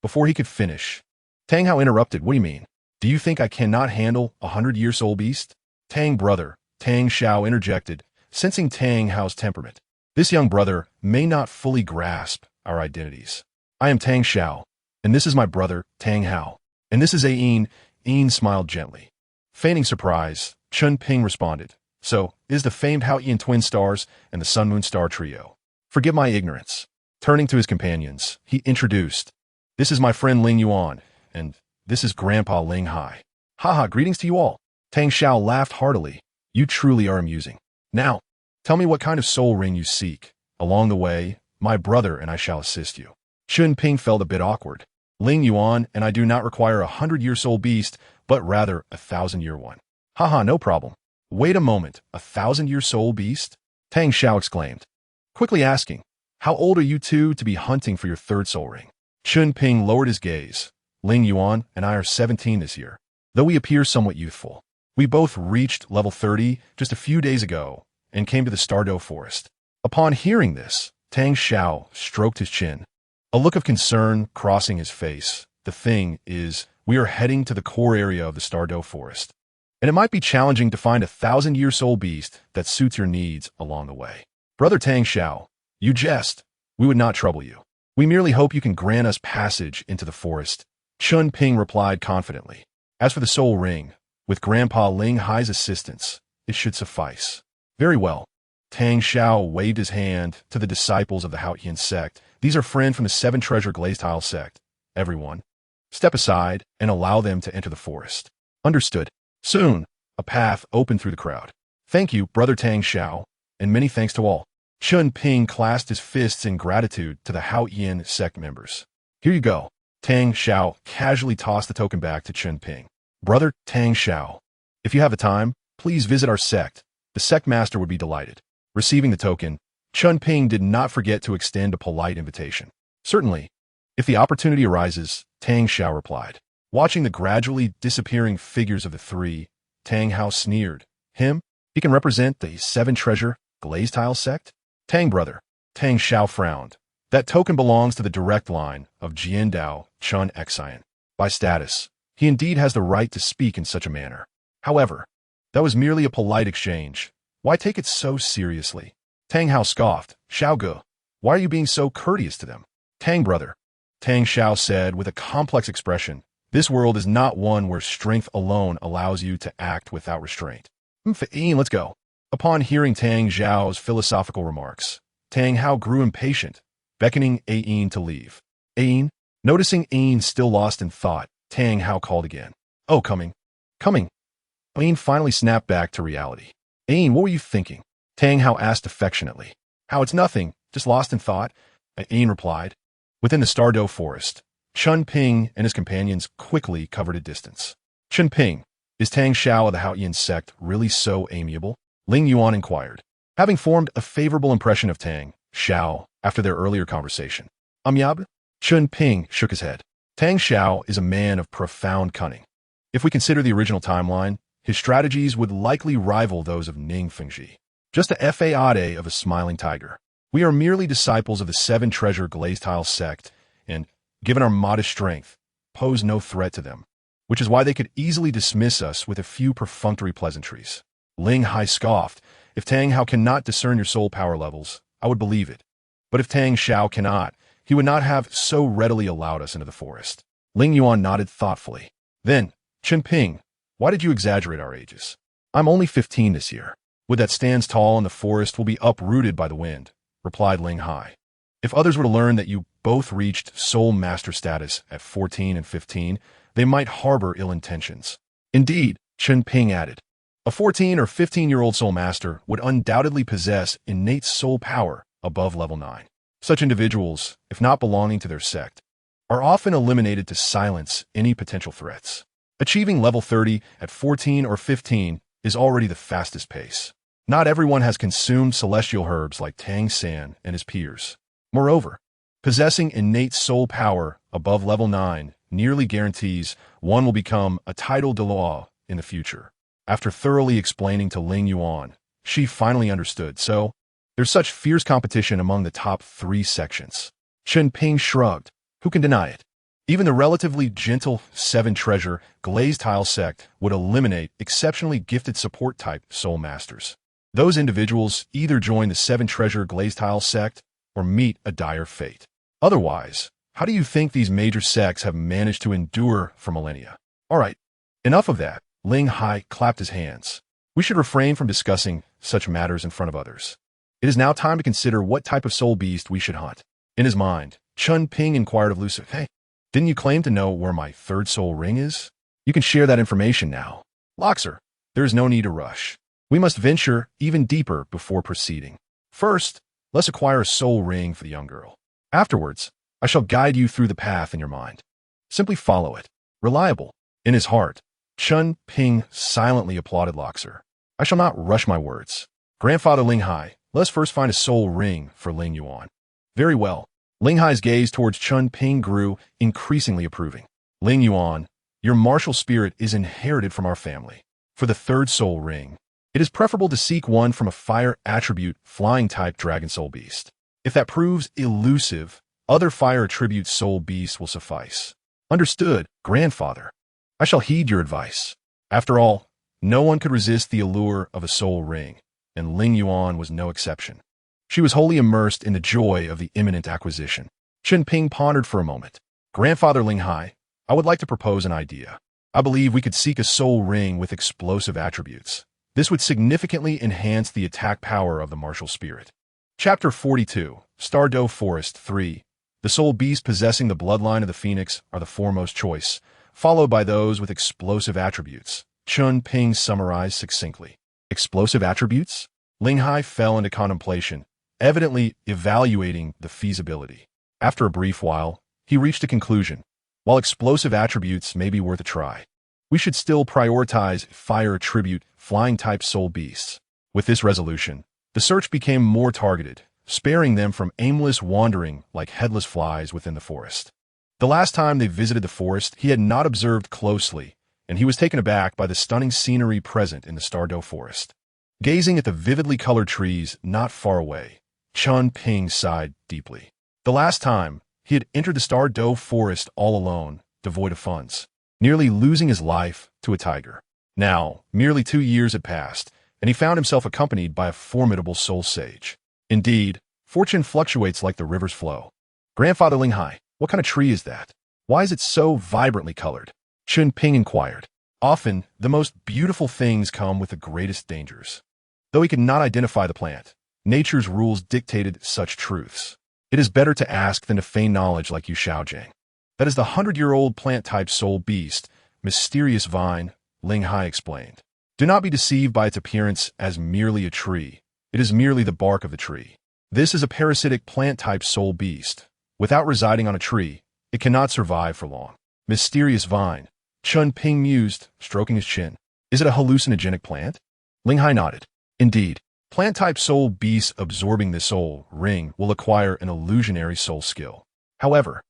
before he could finish. Tang Hao interrupted. What do you mean? Do you think I cannot handle a 100-year soul beast? Tang brother, Tang Xiao interjected, sensing Tang Hao's temperament. This young brother may not fully grasp our identities. I am Tang Xiao, And this is my brother, Tang Hao. And this is Ain. Ain smiled gently. Feigning surprise, Chen Ping responded. So, is the famed Haotian twin stars and the Sun Moon Star trio. Forgive my ignorance. Turning to his companions, he introduced. This is my friend Ling Yuan, and this is Grandpa Ling Hai. Haha, greetings to you all. Tang Xiao laughed heartily. You truly are amusing. Now, tell me what kind of soul ring you seek. Along the way, my brother and I shall assist you. Chen Ping felt a bit awkward. Ling Yuan and I do not require 100-year soul beast, but rather 1,000-year one. Haha, no problem. Wait a moment, 1,000-year soul beast? Tang Xiao exclaimed, quickly asking, how old are you two to be hunting for your third soul ring? Chen Ping lowered his gaze. Ling Yuan and I are 17 this year. Though we appear somewhat youthful, we both reached level 30 just a few days ago and came to the Star Dou Forest. Upon hearing this, Tang Xiao stroked his chin, a look of concern crossing his face. The thing is, we are heading to the core area of the Star Dou Forest, and it might be challenging to find 1,000-year soul beast that suits your needs along the way. Brother Tang Xiao, you jest. We would not trouble you. We merely hope you can grant us passage into the forest. Chen Ping replied confidently. As for the soul ring, with Grandpa Ling Hai's assistance, it should suffice. Very well. Tang Xiao waved his hand to the disciples of the Haotian sect. These are friends from the 7 Treasure Glazed Tile sect. Everyone, step aside and allow them to enter the forest. Understood. Soon, a path opened through the crowd. Thank you, Brother Tang Xiao, and many thanks to all. Chen Ping clasped his fists in gratitude to the Haotian sect members. Here you go. Tang Xiao casually tossed the token back to Chen Ping. Brother Tang Xiao, if you have the time, please visit our sect. The sect master would be delighted. Receiving the token, Chen Ping did not forget to extend a polite invitation. Certainly, if the opportunity arises, Tang Xiao replied. Watching the gradually disappearing figures of the three, Tang Hao sneered. Him? He can represent the 7 Treasure Glazed Tile sect? Tang brother. Tang Xiao frowned. That token belongs to the direct line of Jiandao Chun Xian. By status, he indeed has the right to speak in such a manner. However, that was merely a polite exchange. Why take it so seriously? Tang Hao scoffed. Xiao Ge, why are you being so courteous to them? Tang brother. Tang Xiao said with a complex expression. This world is not one where strength alone allows you to act without restraint. Let's go. Upon hearing Tang Xiao's philosophical remarks, Tang Hao grew impatient, beckoning Ain to leave. Ain, noticing Ain still lost in thought, Tang Hao called again. Oh, coming. Coming. Ain finally snapped back to reality. Ain, what were you thinking? Tang Hao asked affectionately. How, it's nothing, just lost in thought, Ain replied. Within the Star Dou Forest, Chen Ping and his companions quickly covered a distance. Chen Ping, is Tang Xiao of the Haotian sect really so amiable? Ling Yuan inquired, having formed a favorable impression of Tang Xiao after their earlier conversation. Amiable? Chen Ping shook his head. Tang Xiao is a man of profound cunning. If we consider the original timeline, his strategies would likely rival those of Ning Fengji. Just a fade of a smiling tiger. We are merely disciples of the 7 Treasure Glazed Tile sect, and, given our modest strength, pose no threat to them, which is why they could easily dismiss us with a few perfunctory pleasantries. Ling Hai scoffed. If Tang Hao cannot discern your soul power levels, I would believe it. But if Tang Xiao cannot, he would not have so readily allowed us into the forest. Ling Yuan nodded thoughtfully. Then, Chen Ping, why did you exaggerate our ages? I'm only 15 this year. Wood that stands tall in the forest will be uprooted by the wind, replied Ling Hai. If others were to learn that you both reached soul master status at 14 and 15, they might harbor ill intentions. Indeed, Chen Ping added, a 14 or 15-year-old soul master would undoubtedly possess innate soul power above level 9. Such individuals, if not belonging to their sect, are often eliminated to silence any potential threats. Achieving level 30 at 14 or 15 is already the fastest pace. Not everyone has consumed celestial herbs like Tang San and his peers. Moreover, possessing innate soul power above level 9 nearly guarantees one will become a title Douluo in the future. After thoroughly explaining to Ling Yuan, she finally understood, so there's such fierce competition among the top 3 sections. Chen Ping shrugged. Who can deny it? Even the relatively gentle 7 Treasure Glazed Tile sect would eliminate exceptionally gifted support-type soul masters. Those individuals either join the 7 Treasure Glazed Tile sect or meet a dire fate. Otherwise, How do you think these major sects have managed to endure for millennia? All right, enough of that. Ling Hai clapped his hands. We should refrain from discussing such matters in front of others. It is now time to consider what type of soul beast we should hunt. In his mind, Chen Ping inquired of Lucifer, "Hey, didn't you claim to know where my third soul ring is? You can share that information now." "Loxer, there is no need to rush. We must venture even deeper before proceeding. First, let's acquire a soul ring for the young girl. Afterwards, I shall guide you through the path in your mind. Simply follow it." Reliable. In his heart, Chen Ping silently applauded Loxer. "I shall not rush my words. Grandfather Ling Hai, let's first find a soul ring for Ling Yuan." "Very well." Ling Hai's gaze towards Chen Ping grew, increasingly approving. "Ling Yuan, your martial spirit is inherited from our family. For the third soul ring, it is preferable to seek one from a fire attribute flying-type dragon soul beast. If that proves elusive, other fire attribute soul beasts will suffice." "Understood, grandfather. I shall heed your advice." After all, no one could resist the allure of a soul ring, and Ling Yuan was no exception. She was wholly immersed in the joy of the imminent acquisition. Chen Ping pondered for a moment. "Grandfather Ling Hai, I would like to propose an idea. I believe we could seek a soul ring with explosive attributes. This would significantly enhance the attack power of the martial spirit." Chapter 42, Star Dou Forest 3. The soul beasts possessing the bloodline of the phoenix are the foremost choice, followed by those with explosive attributes. Chen Ping summarized succinctly. Explosive attributes? Ling Hai fell into contemplation, evidently evaluating the feasibility. After a brief while, he reached a conclusion. While explosive attributes may be worth a try, we should still prioritize fire attribute flying-type soul beasts. With this resolution, the search became more targeted, sparing them from aimless wandering like headless flies within the forest. The last time they visited the forest, he had not observed closely, and he was taken aback by the stunning scenery present in the Star Dou Forest. Gazing at the vividly colored trees not far away, Chen Ping sighed deeply. The last time, he had entered the Star Dou Forest all alone, devoid of funds, nearly losing his life to a tiger. Now, merely 2 years had passed, and he found himself accompanied by a formidable soul sage. Indeed, fortune fluctuates like the river's flow. "Grandfather Ling Hai, what kind of tree is that? Why is it so vibrantly colored?" Chen Ping inquired. Often, the most beautiful things come with the greatest dangers. Though he could not identify the plant, nature's rules dictated such truths. It is better to ask than to feign knowledge like Yu Shaojiang. "That is the 100-year-old plant-type soul beast, mysterious vine," Ling Hai explained. "Do not be deceived by its appearance as merely a tree. It is merely the bark of the tree. This is a parasitic plant-type soul beast. Without residing on a tree, it cannot survive for long." "Mysterious vine," Chen Ping mused, stroking his chin. "Is it a hallucinogenic plant?" Ling Hai nodded. "Indeed, plant-type soul beasts absorbing the soul ring will acquire an illusionary soul skill. However,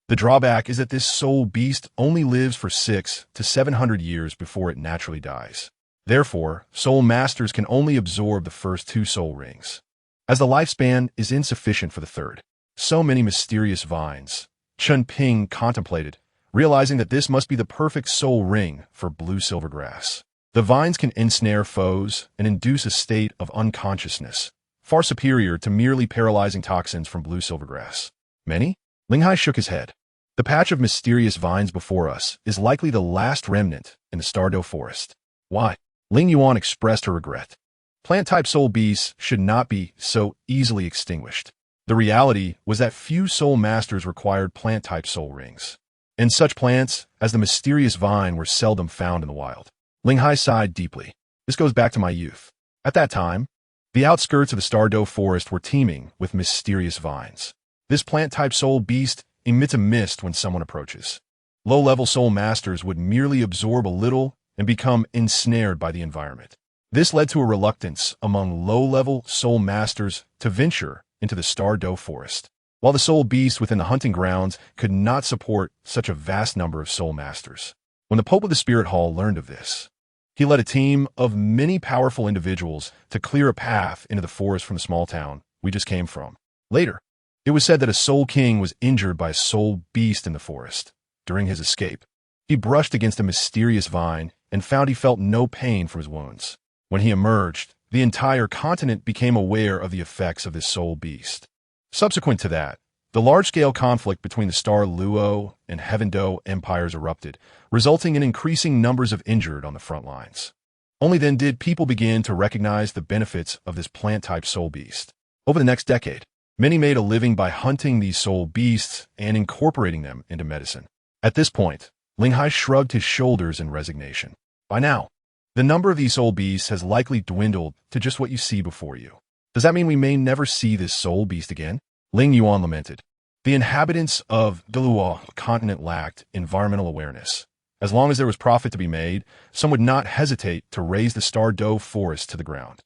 the drawback is that this soul beast only lives for 600 to 700 years before it naturally dies. Therefore, soul masters can only absorb the first 2 soul rings, as the lifespan is insufficient for the third." So many mysterious vines, Chen Ping contemplated, realizing that this must be the perfect soul ring for blue silvergrass. The vines can ensnare foes and induce a state of unconsciousness, far superior to merely paralyzing toxins from blue silvergrass. "Many?" Ling Hai shook his head. "The patch of mysterious vines before us is likely the last remnant in the Star Dou Forest." "Why?" Ling Yuan expressed her regret. "Plant-type soul beasts should not be so easily extinguished." The reality was that few soul masters required plant-type soul rings, and such plants as the mysterious vine were seldom found in the wild. Ling Hai sighed deeply. "This goes back to my youth. At that time, the outskirts of the Star Dou Forest were teeming with mysterious vines. This plant-type soul beast emits a mist when someone approaches. Low-level soul masters would merely absorb a little and become ensnared by the environment. This led to a reluctance among low-level soul masters to venture into the Star Dou Forest, while the soul beast within the hunting grounds could not support such a vast number of soul masters. When the Pope of the Spirit Hall learned of this, he led a team of many powerful individuals to clear a path into the forest from the small town we just came from. Later, it was said that a soul king was injured by a soul beast in the forest. During his escape, he brushed against a mysterious vine and found he felt no pain from his wounds. When he emerged, the entire continent became aware of the effects of this soul beast. Subsequent to that, The large-scale conflict between the Star Luo and Heaven Dou empires erupted, resulting in increasing numbers of injured on the front lines. Only then did people begin to recognize the benefits of this plant-type soul beast. Over the next decade, many made a living by hunting these soul beasts and incorporating them into medicine. At this point, Linghai shrugged his shoulders in resignation. By now, the number of these soul beasts has likely dwindled to just what you see before you. Does that mean we may never see this soul beast again? Ling Yuan lamented. The inhabitants of Douluo continent lacked environmental awareness. As long as there was profit to be made, some would not hesitate to raze the Star Dou Forest to the ground.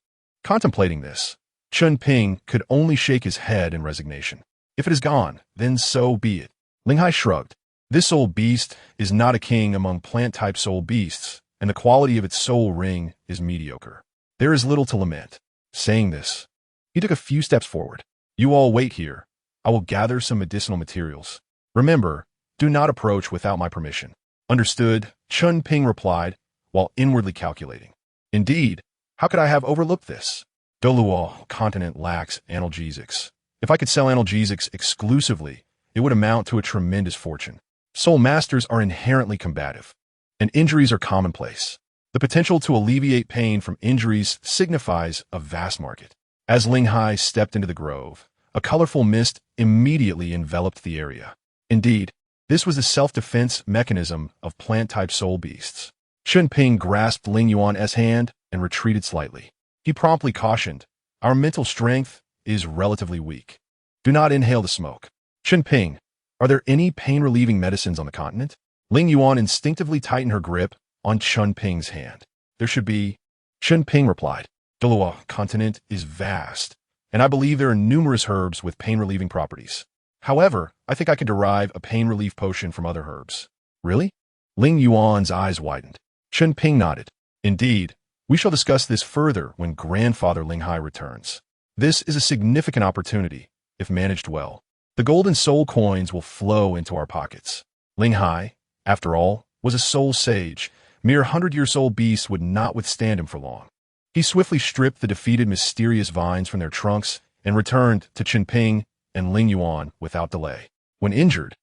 Contemplating this, Chen Ping could only shake his head in resignation. If it is gone, then so be it. Linghai shrugged. This soul beast is not a king among plant-type soul beasts, and the quality of its soul ring is mediocre. There is little to lament. Saying this, he took a few steps forward. You all wait here. I will gather some medicinal materials. Remember, do not approach without my permission. Understood, Chen Ping replied, while inwardly calculating. Indeed, how could I have overlooked this? Douluo continent lacks analgesics. If I could sell analgesics exclusively, it would amount to a tremendous fortune. Soul masters are inherently combative, and injuries are commonplace. The potential to alleviate pain from injuries signifies a vast market. As Linghai stepped into the grove, a colorful mist immediately enveloped the area. Indeed, this was the self-defense mechanism of plant-type soul beasts. Chen Ping grasped Ling Yuan's hand and retreated slightly. He promptly cautioned, our mental strength is relatively weak. Do not inhale the smoke. Chen Ping, are there any pain-relieving medicines on the continent? Ling Yuan instinctively tightened her grip on Chen Ping's hand. There should be. Chen Ping replied. Douluo continent is vast, and I believe there are numerous herbs with pain-relieving properties. However, I think I can derive a pain relief potion from other herbs. Really? Ling Yuan's eyes widened. Chen Ping nodded. Indeed, we shall discuss this further when grandfather Linghai returns. This is a significant opportunity, if managed well. The golden soul coins will flow into our pockets. Linghai, after all, was a soul sage. Mere 100-year-old beasts would not withstand him for long. He swiftly stripped the defeated mysterious vines from their trunks and returned to Chen Ping and Ling Yuan without delay. When injured,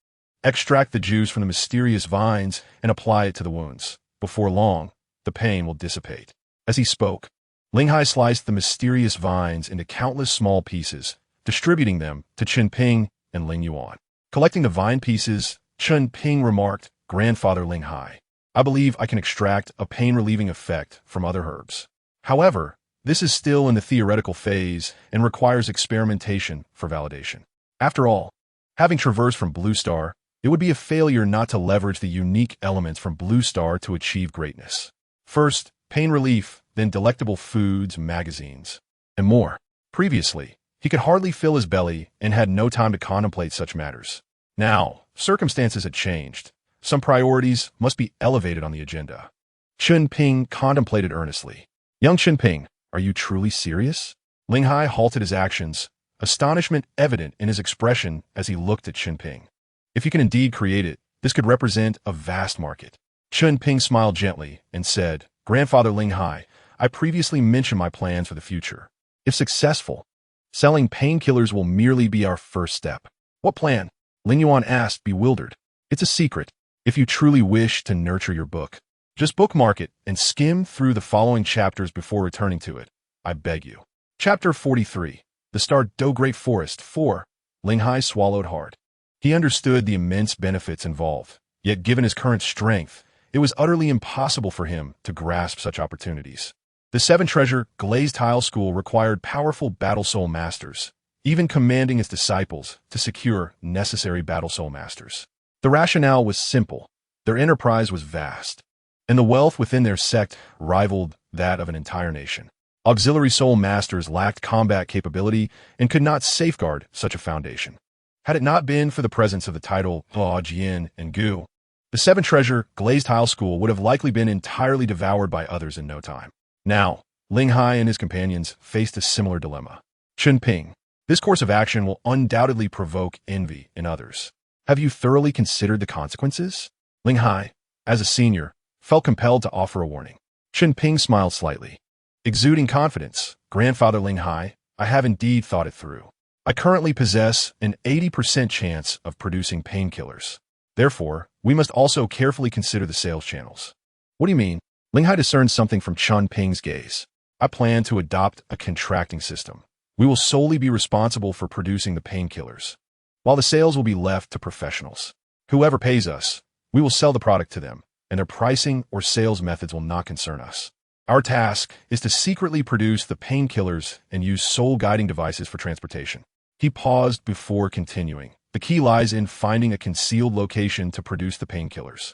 extract the juice from the mysterious vines and apply it to the wounds. Before long, the pain will dissipate. As he spoke, Linghai sliced the mysterious vines into countless small pieces, distributing them to Chen Ping and Ling Yuan. Collecting the vine pieces, Chen Ping remarked, Grandfather Linghai, I believe I can extract a pain-relieving effect from other herbs. However, this is still in the theoretical phase and requires experimentation for validation. After all, having traversed from Blue Star, it would be a failure not to leverage the unique elements from Blue Star to achieve greatness. First, pain relief, then delectable foods, magazines, and more. Previously, he could hardly fill his belly and had no time to contemplate such matters. Now, circumstances had changed. Some priorities must be elevated on the agenda. Chen Ping contemplated earnestly. Young Chen Ping, are you truly serious? Linghai halted his actions, astonishment evident in his expression as he looked at Chen Ping. If you can indeed create it, this could represent a vast market. Chen Ping smiled gently and said, Grandfather Linghai, I previously mentioned my plans for the future. If successful, selling painkillers will merely be our first step. What plan? Ling Yuan asked, bewildered. It's a secret. If you truly wish to nurture your book, just bookmark it and skim through the following chapters before returning to it. I beg you. Chapter 43. The Star Dou Forest 4. Linghai swallowed hard. He understood the immense benefits involved, yet given his current strength, it was utterly impossible for him to grasp such opportunities. The seven-treasure glazed tile school required powerful battle soul masters, even commanding its disciples to secure necessary battle soul masters. The rationale was simple. Their enterprise was vast, and the wealth within their sect rivaled that of an entire nation. Auxiliary soul masters lacked combat capability and could not safeguard such a foundation. Had it not been for the presence of the title Hua Jian and Gu, the seven-treasure glazed tile school would have likely been entirely devoured by others in no time. Now, Linghai and his companions faced a similar dilemma. Chen Ping, this course of action will undoubtedly provoke envy in others. Have you thoroughly considered the consequences? Linghai, as a senior, felt compelled to offer a warning. Chen Ping smiled slightly. Exuding confidence, Grandfather Linghai, I have indeed thought it through. I currently possess an 80% chance of producing painkillers. Therefore, we must also carefully consider the sales channels. What do you mean? Ling Hai discerned something from Chen Ping's gaze. I plan to adopt a contracting system. We will solely be responsible for producing the painkillers, while the sales will be left to professionals. Whoever pays us, we will sell the product to them, and their pricing or sales methods will not concern us. Our task is to secretly produce the painkillers and use soul-guiding devices for transportation. He paused before continuing. The key lies in finding a concealed location to produce the painkillers.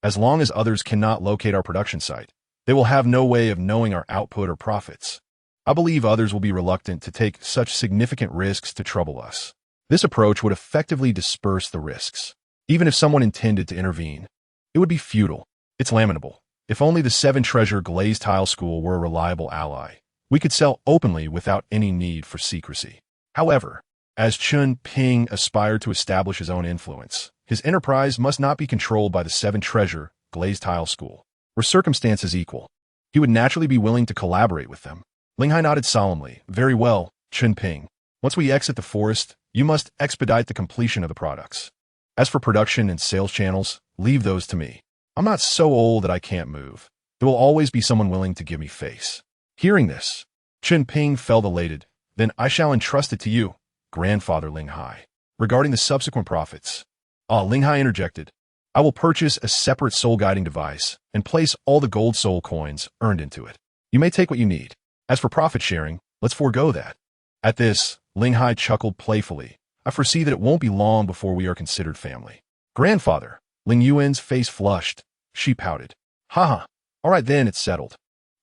As long as others cannot locate our production site, they will have no way of knowing our output or profits. I believe others will be reluctant to take such significant risks to trouble us. This approach would effectively disperse the risks. Even if someone intended to intervene, it would be futile. It's lamentable. If only the seven-treasure glazed tile school were a reliable ally, we could sell openly without any need for secrecy. However, as Chen Ping aspired to establish his own influence, his enterprise must not be controlled by the seven-treasure glazed tile school. Were circumstances equal, he would naturally be willing to collaborate with them. Ling Hai nodded solemnly. Very well, Chen Ping. Once we exit the forest, you must expedite the completion of the products. As for production and sales channels, leave those to me. I'm not so old that I can't move. There will always be someone willing to give me face. Hearing this, Chen Ping felt elated. Then I shall entrust it to you, Grandfather Ling Hai. Regarding the subsequent profits, Ling Hai interjected. I will purchase a separate soul-guiding device and place all the gold soul coins earned into it. You may take what you need. As for profit sharing, let's forego that. At this, Ling Hai chuckled playfully. I foresee that it won't be long before we are considered family. Grandfather, Ling Yuan's face flushed. She pouted. Haha. All right then, it's settled.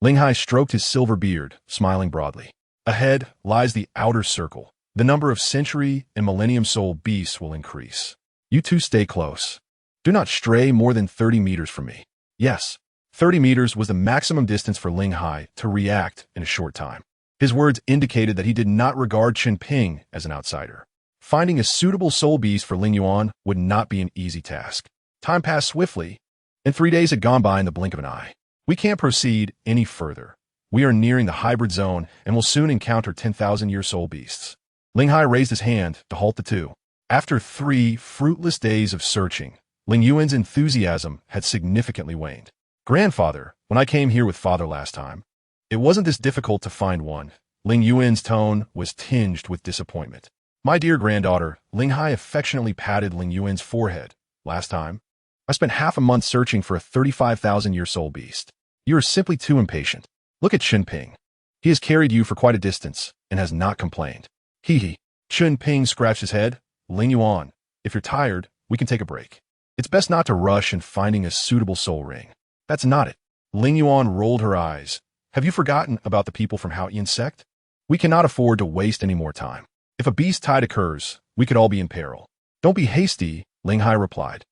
Ling Hai stroked his silver beard, smiling broadly. Ahead lies the outer circle. The number of century and millennium soul beasts will increase. You two stay close. Do not stray more than 30 meters from me. Yes, 30 meters was the maximum distance for Ling Hai to react in a short time. His words indicated that he did not regard Chen Ping as an outsider. Finding a suitable soul beast for Ling Yuan would not be an easy task. Time passed swiftly, and 3 days had gone by in the blink of an eye. We can't proceed any further. We are nearing the hybrid zone and will soon encounter 10,000-year soul beasts. Ling Hai raised his hand to halt the two. After 3 fruitless days of searching, Ling Yuan's enthusiasm had significantly waned. Grandfather, when I came here with father last time, it wasn't this difficult to find one. Ling Yuan's tone was tinged with disappointment. My dear granddaughter, Ling Hai affectionately patted Ling Yuan's forehead. Last time, I spent half a month searching for a 35,000-year soul beast. You are simply too impatient. Look at Chen Ping. He has carried you for quite a distance and has not complained. Hee. Chen Ping scratched his head. Ling Yuan, if you're tired, we can take a break. It's best not to rush in finding a suitable soul ring. That's not it. Ling Yuan rolled her eyes. Have you forgotten about the people from Haotian sect? We cannot afford to waste any more time. If a beast tide occurs, we could all be in peril. Don't be hasty, Ling Hai replied.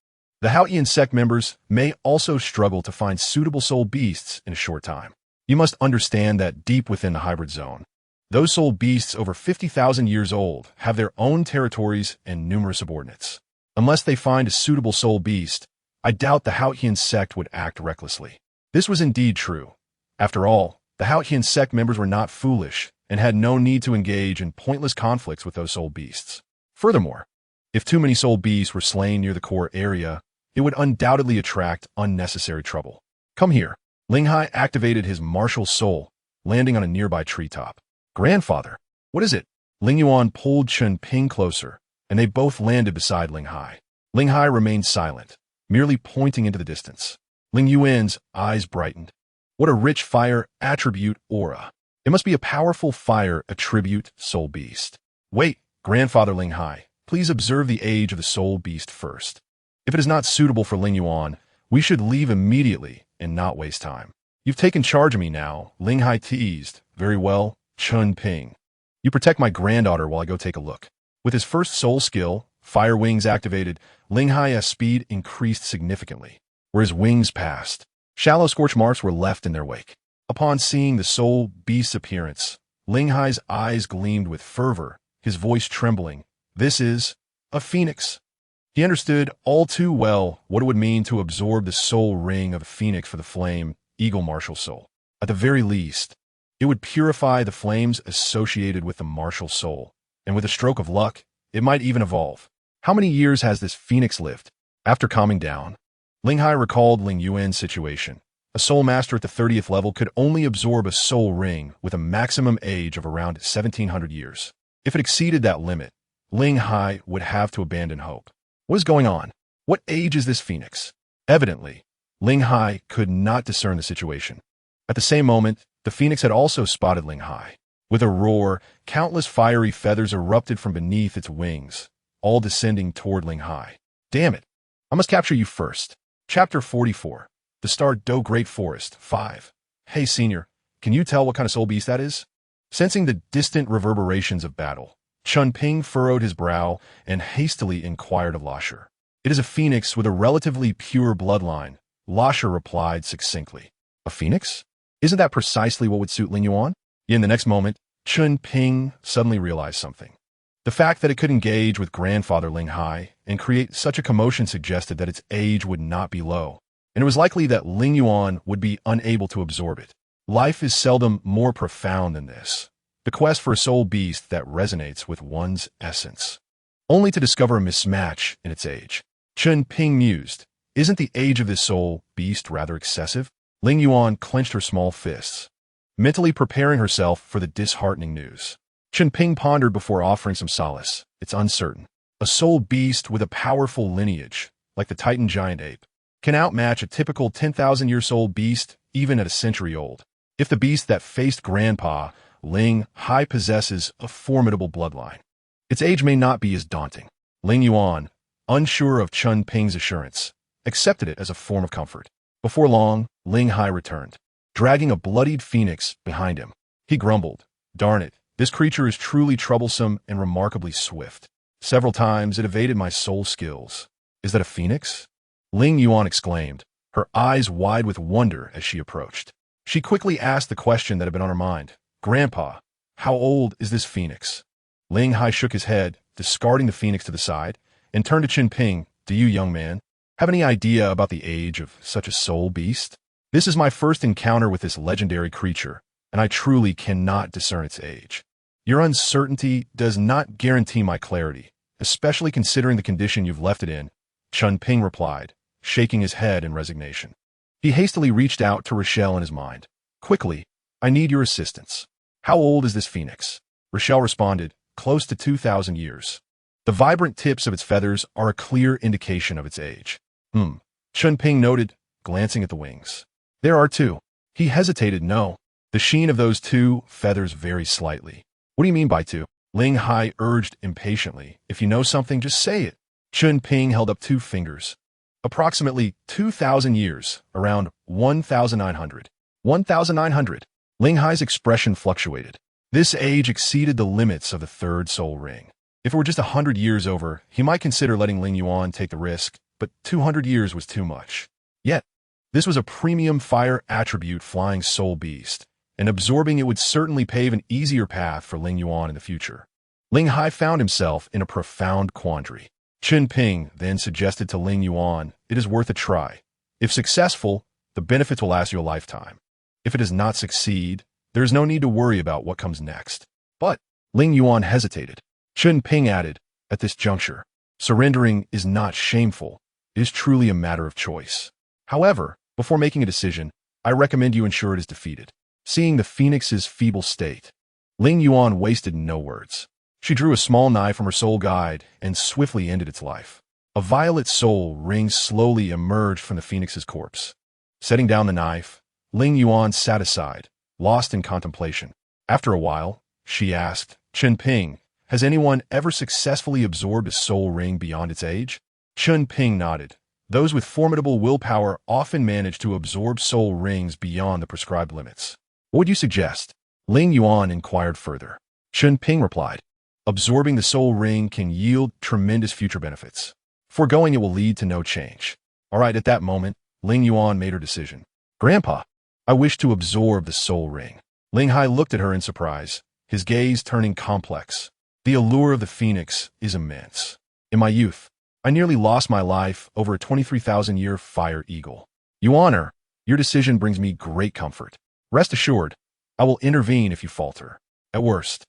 The Haotian sect members may also struggle to find suitable soul beasts in a short time. You must understand that deep within the hybrid zone, those soul beasts over 50,000 years old have their own territories and numerous subordinates. Unless they find a suitable soul beast, I doubt the Haotian sect would act recklessly. This was indeed true. After all, the Haotian sect members were not foolish and had no need to engage in pointless conflicts with those soul beasts. Furthermore, if too many soul beasts were slain near the core area, it would undoubtedly attract unnecessary trouble. Come here. Ling Hai activated his martial soul, landing on a nearby treetop. Grandfather, what is it? Ling Yuan pulled Chen Ping closer, and they both landed beside Ling Hai. Ling Hai remained silent, merely pointing into the distance. Ling Yuan's eyes brightened. What a rich fire attribute aura. It must be a powerful fire attribute soul beast. Wait, Grandfather Ling Hai, please observe the age of the soul beast first. If it is not suitable for Ling Yuan, we should leave immediately and not waste time. You've taken charge of me now, Ling Hai teased. Very well, Chen Ping. You protect my granddaughter while I go take a look. With his first soul skill, Fire Wings activated, Ling Hai's speed increased significantly. Where his wings passed, shallow scorch marks were left in their wake. Upon seeing the soul beast's appearance, Ling Hai's eyes gleamed with fervor, his voice trembling. This is a phoenix. He understood all too well what it would mean to absorb the soul ring of a phoenix for the flame, eagle martial soul. At the very least, it would purify the flames associated with the martial soul, and with a stroke of luck, it might even evolve. How many years has this phoenix lived? After calming down, Ling Hai recalled Ling Yuan's situation. A soul master at the 30th level could only absorb a soul ring with a maximum age of around 1700 years. If it exceeded that limit, Ling Hai would have to abandon hope. What is going on? What age is this phoenix? Evidently, Ling Hai could not discern the situation. At the same moment, the phoenix had also spotted Ling Hai. With a roar, countless fiery feathers erupted from beneath its wings, all descending toward Ling Hai. Damn it! I must capture you first. Chapter 44. The Star Dou Forest 5. Hey, senior, can you tell what kind of soul beast that is? Sensing the distant reverberations of battle, Chen Ping furrowed his brow and hastily inquired of Lasher. It is a phoenix with a relatively pure bloodline, Lasher replied succinctly. A phoenix? Isn't that precisely what would suit Ling Yuan? In the next moment, Chen Ping suddenly realized something. The fact that it could engage with grandfather Ling Hai and create such a commotion suggested that its age would not be low, and it was likely that Ling Yuan would be unable to absorb it. Life is seldom more profound than this. The quest for a soul beast that resonates with one's essence. Only to discover a mismatch in its age. Chen Ping mused, isn't the age of this soul beast rather excessive? Ling Yuan clenched her small fists, mentally preparing herself for the disheartening news. Chen Ping pondered before offering some solace. It's uncertain. A soul beast with a powerful lineage, like the Titan giant ape, can outmatch a typical 10,000-year-old beast even at a century old. If the beast that faced Grandpa Ling Hai possesses a formidable bloodline, its age may not be as daunting. Ling Yuan, unsure of Chen Ping's assurance, accepted it as a form of comfort. Before long, Ling Hai returned, dragging a bloodied phoenix behind him. He grumbled, darn it, this creature is truly troublesome and remarkably swift. Several times it evaded my soul skills. Is that a phoenix? Ling Yuan exclaimed, her eyes wide with wonder as she approached. She quickly asked the question that had been on her mind. Grandpa, how old is this phoenix? Ling Hai shook his head, discarding the phoenix to the side, and turned to Chen Ping. Do you, young man, have any idea about the age of such a soul beast? This is my first encounter with this legendary creature, and I truly cannot discern its age. Your uncertainty does not guarantee my clarity, especially considering the condition you've left it in, Chen Ping replied, shaking his head in resignation. He hastily reached out to Rochelle in his mind. Quickly, I need your assistance. How old is this phoenix? Rochelle responded, close to 2,000 years. The vibrant tips of its feathers are a clear indication of its age. Chen Ping noted, glancing at the wings. There are two. He hesitated. No. The sheen of those two feathers varies slightly. What do you mean by two? Ling Hai urged impatiently. If you know something, just say it. Chen Ping held up 2 fingers. Approximately 2,000 years, around 1,900. 1,900. Ling Hai's expression fluctuated. This age exceeded the limits of the third soul ring. If it were just 100 years over, he might consider letting Ling Yuan take the risk, but 200 years was too much. Yet, this was a premium fire attribute flying soul beast, and absorbing it would certainly pave an easier path for Ling Yuan in the future. Ling Hai found himself in a profound quandary. Chen Ping then suggested to Ling Yuan, it is worth a try. If successful, the benefits will last you a lifetime. If it does not succeed, there is no need to worry about what comes next. But Ling Yuan hesitated. Chen Ping added, at this juncture, surrendering is not shameful. It is truly a matter of choice. However, before making a decision, I recommend you ensure it is defeated. Seeing the phoenix's feeble state, Ling Yuan wasted no words. She drew a small knife from her soul guide and swiftly ended its life. A violet soul ring slowly emerged from the phoenix's corpse. Setting down the knife, Ling Yuan sat aside, lost in contemplation. After a while, she asked, Chen Ping, has anyone ever successfully absorbed a soul ring beyond its age? Chen Ping nodded. Those with formidable willpower often manage to absorb soul rings beyond the prescribed limits. What would you suggest? Ling Yuan inquired further. Chen Ping replied, absorbing the soul ring can yield tremendous future benefits. Foregoing it will lead to no change. All right, at that moment, Ling Yuan made her decision. Grandpa, I wish to absorb the soul ring. Ling Hai looked at her in surprise, his gaze turning complex. The allure of the phoenix is immense. In my youth, I nearly lost my life over a 23,000-year fire eagle. Yuaner, your decision brings me great comfort. Rest assured, I will intervene if you falter. At worst,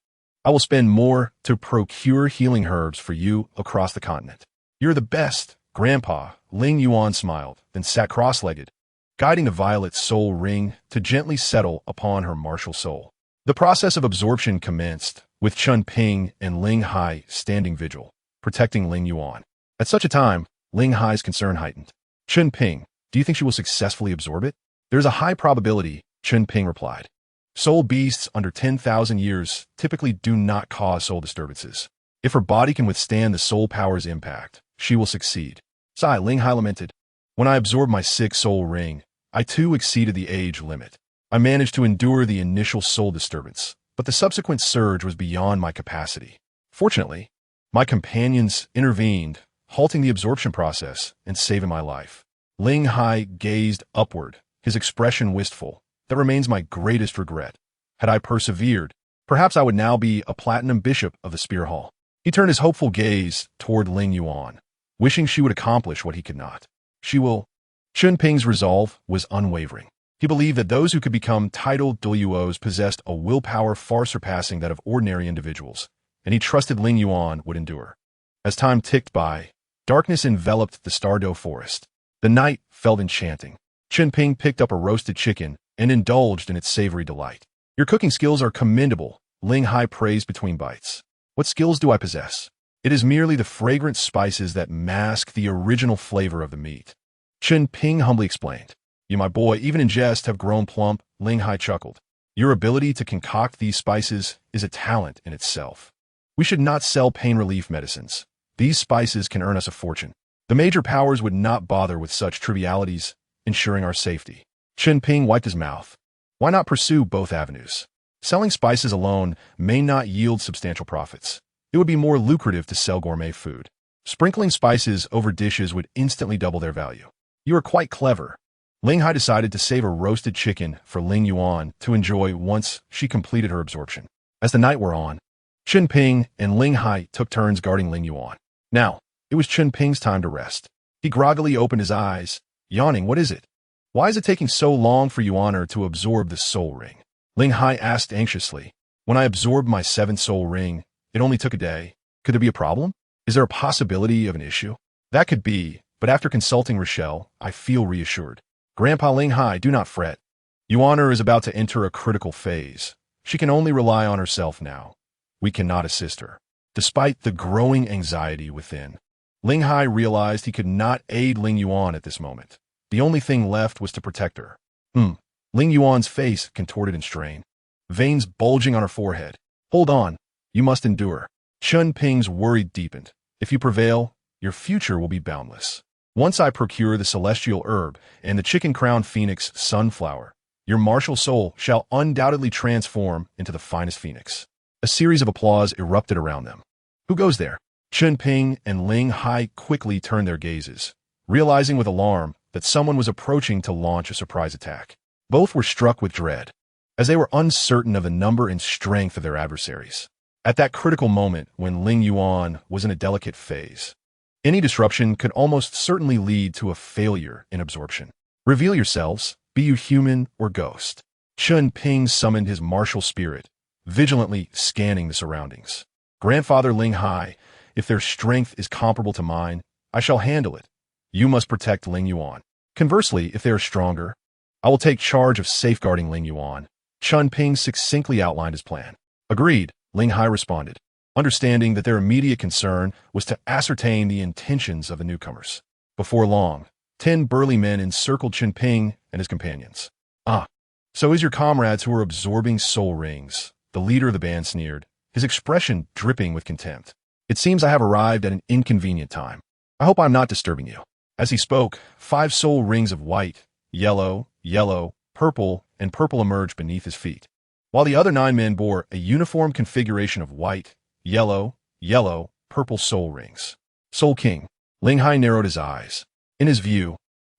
I will spend more to procure healing herbs for you across the continent. You're the best, Grandpa, Ling Yuan smiled, then sat cross-legged, guiding the violet soul ring to gently settle upon her martial soul. The process of absorption commenced, with Chen Ping and Ling Hai standing vigil, protecting Ling Yuan. At such a time, Ling Hai's concern heightened. Chen Ping, do you think she will successfully absorb it? There's a high probability, Chen Ping replied. Soul beasts under 10,000 years typically do not cause soul disturbances. If her body can withstand the soul power's impact, she will succeed. Sigh, Ling Hai lamented. When I absorbed my 6th soul ring, I too exceeded the age limit. I managed to endure the initial soul disturbance, but the subsequent surge was beyond my capacity. Fortunately, my companions intervened, halting the absorption process and saving my life. Ling Hai gazed upward, his expression wistful. That remains my greatest regret. Had I persevered, perhaps I would now be a platinum bishop of the Spear Hall. He turned his hopeful gaze toward Ling Yuan, wishing she would accomplish what he could not. She will. Chen Ping's resolve was unwavering. He believed that those who could become titled Douluos possessed a willpower far surpassing that of ordinary individuals, and he trusted Ling Yuan would endure. As time ticked by, darkness enveloped the Star Dou Forest. The night felt enchanting. Chen Ping picked up a roasted chicken and indulged in its savory delight. Your cooking skills are commendable, Ling Hai praised between bites. What skills do I possess? It is merely the fragrant spices that mask the original flavor of the meat. Chen Ping humbly explained. You, my boy, even in jest, have grown plump, Ling Hai chuckled. Your ability to concoct these spices is a talent in itself. We should not sell pain relief medicines. These spices can earn us a fortune. The major powers would not bother with such trivialities, ensuring our safety. Chen Ping wiped his mouth. Why not pursue both avenues? Selling spices alone may not yield substantial profits. It would be more lucrative to sell gourmet food. Sprinkling spices over dishes would instantly double their value. You are quite clever. Ling Hai decided to save a roasted chicken for Ling Yuan to enjoy once she completed her absorption. As the night wore on, Chen Ping and Ling Hai took turns guarding Ling Yuan. Now, it was Chen Ping's time to rest. He groggily opened his eyes, yawning. What is it? Why is it taking so long for Yuaner to absorb the soul ring? Ling Hai asked anxiously. When I absorbed my 7th soul ring, it only took a day. Could there be a problem? Is there a possibility of an issue? That could be, but after consulting Rochelle, I feel reassured. Grandpa Ling Hai, do not fret. Yuaner is about to enter a critical phase. She can only rely on herself now. We cannot assist her. Despite the growing anxiety within, Ling Hai realized he could not aid Ling Yuan at this moment. The only thing left was to protect her. Ling Yuan's face contorted in strain, veins bulging on her forehead. Hold on, you must endure. Chen Ping's worry deepened. If you prevail, your future will be boundless. Once I procure the celestial herb and the chicken-crowned phoenix sunflower, your martial soul shall undoubtedly transform into the finest phoenix. A series of applause erupted around them. Who goes there? Chen Ping and Ling Hai quickly turned their gazes, realizing with alarm that someone was approaching to launch a surprise attack. Both were struck with dread, as they were uncertain of the number and strength of their adversaries. At that critical moment when Ling Yuan was in a delicate phase, any disruption could almost certainly lead to a failure in absorption. Reveal yourselves, be you human or ghost. Chen Ping summoned his martial spirit, vigilantly scanning the surroundings. Grandfather Ling Hai, if their strength is comparable to mine, I shall handle it. You must protect Ling Yuan. Conversely, if they are stronger, I will take charge of safeguarding Ling Yuan. Chen Ping succinctly outlined his plan. Agreed, Ling Hai responded, understanding that their immediate concern was to ascertain the intentions of the newcomers. Before long, 10 burly men encircled Chen Ping and his companions. So is your comrades who are absorbing soul rings, the leader of the band sneered, his expression dripping with contempt. It seems I have arrived at an inconvenient time. I hope I'm not disturbing you. As he spoke, 5 soul rings of white, yellow, purple, and purple emerged beneath his feet, while the other 9 men bore a uniform configuration of white, yellow, purple soul rings. Soul King. Ling Hai narrowed his eyes. In his view,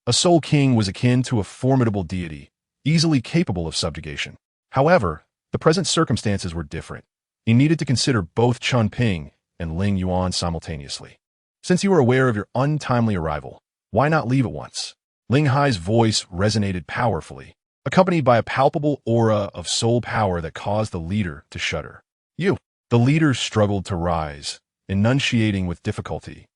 a Soul King was akin to a formidable deity, easily capable of subjugation. However, the present circumstances were different. He needed to consider both Chen Ping and Ling Yuan simultaneously. Since you are aware of your untimely arrival, why not leave at once? Ling Hai's voice resonated powerfully, accompanied by a palpable aura of soul power that caused the leader to shudder. You. The leader struggled to rise, enunciating with difficulty.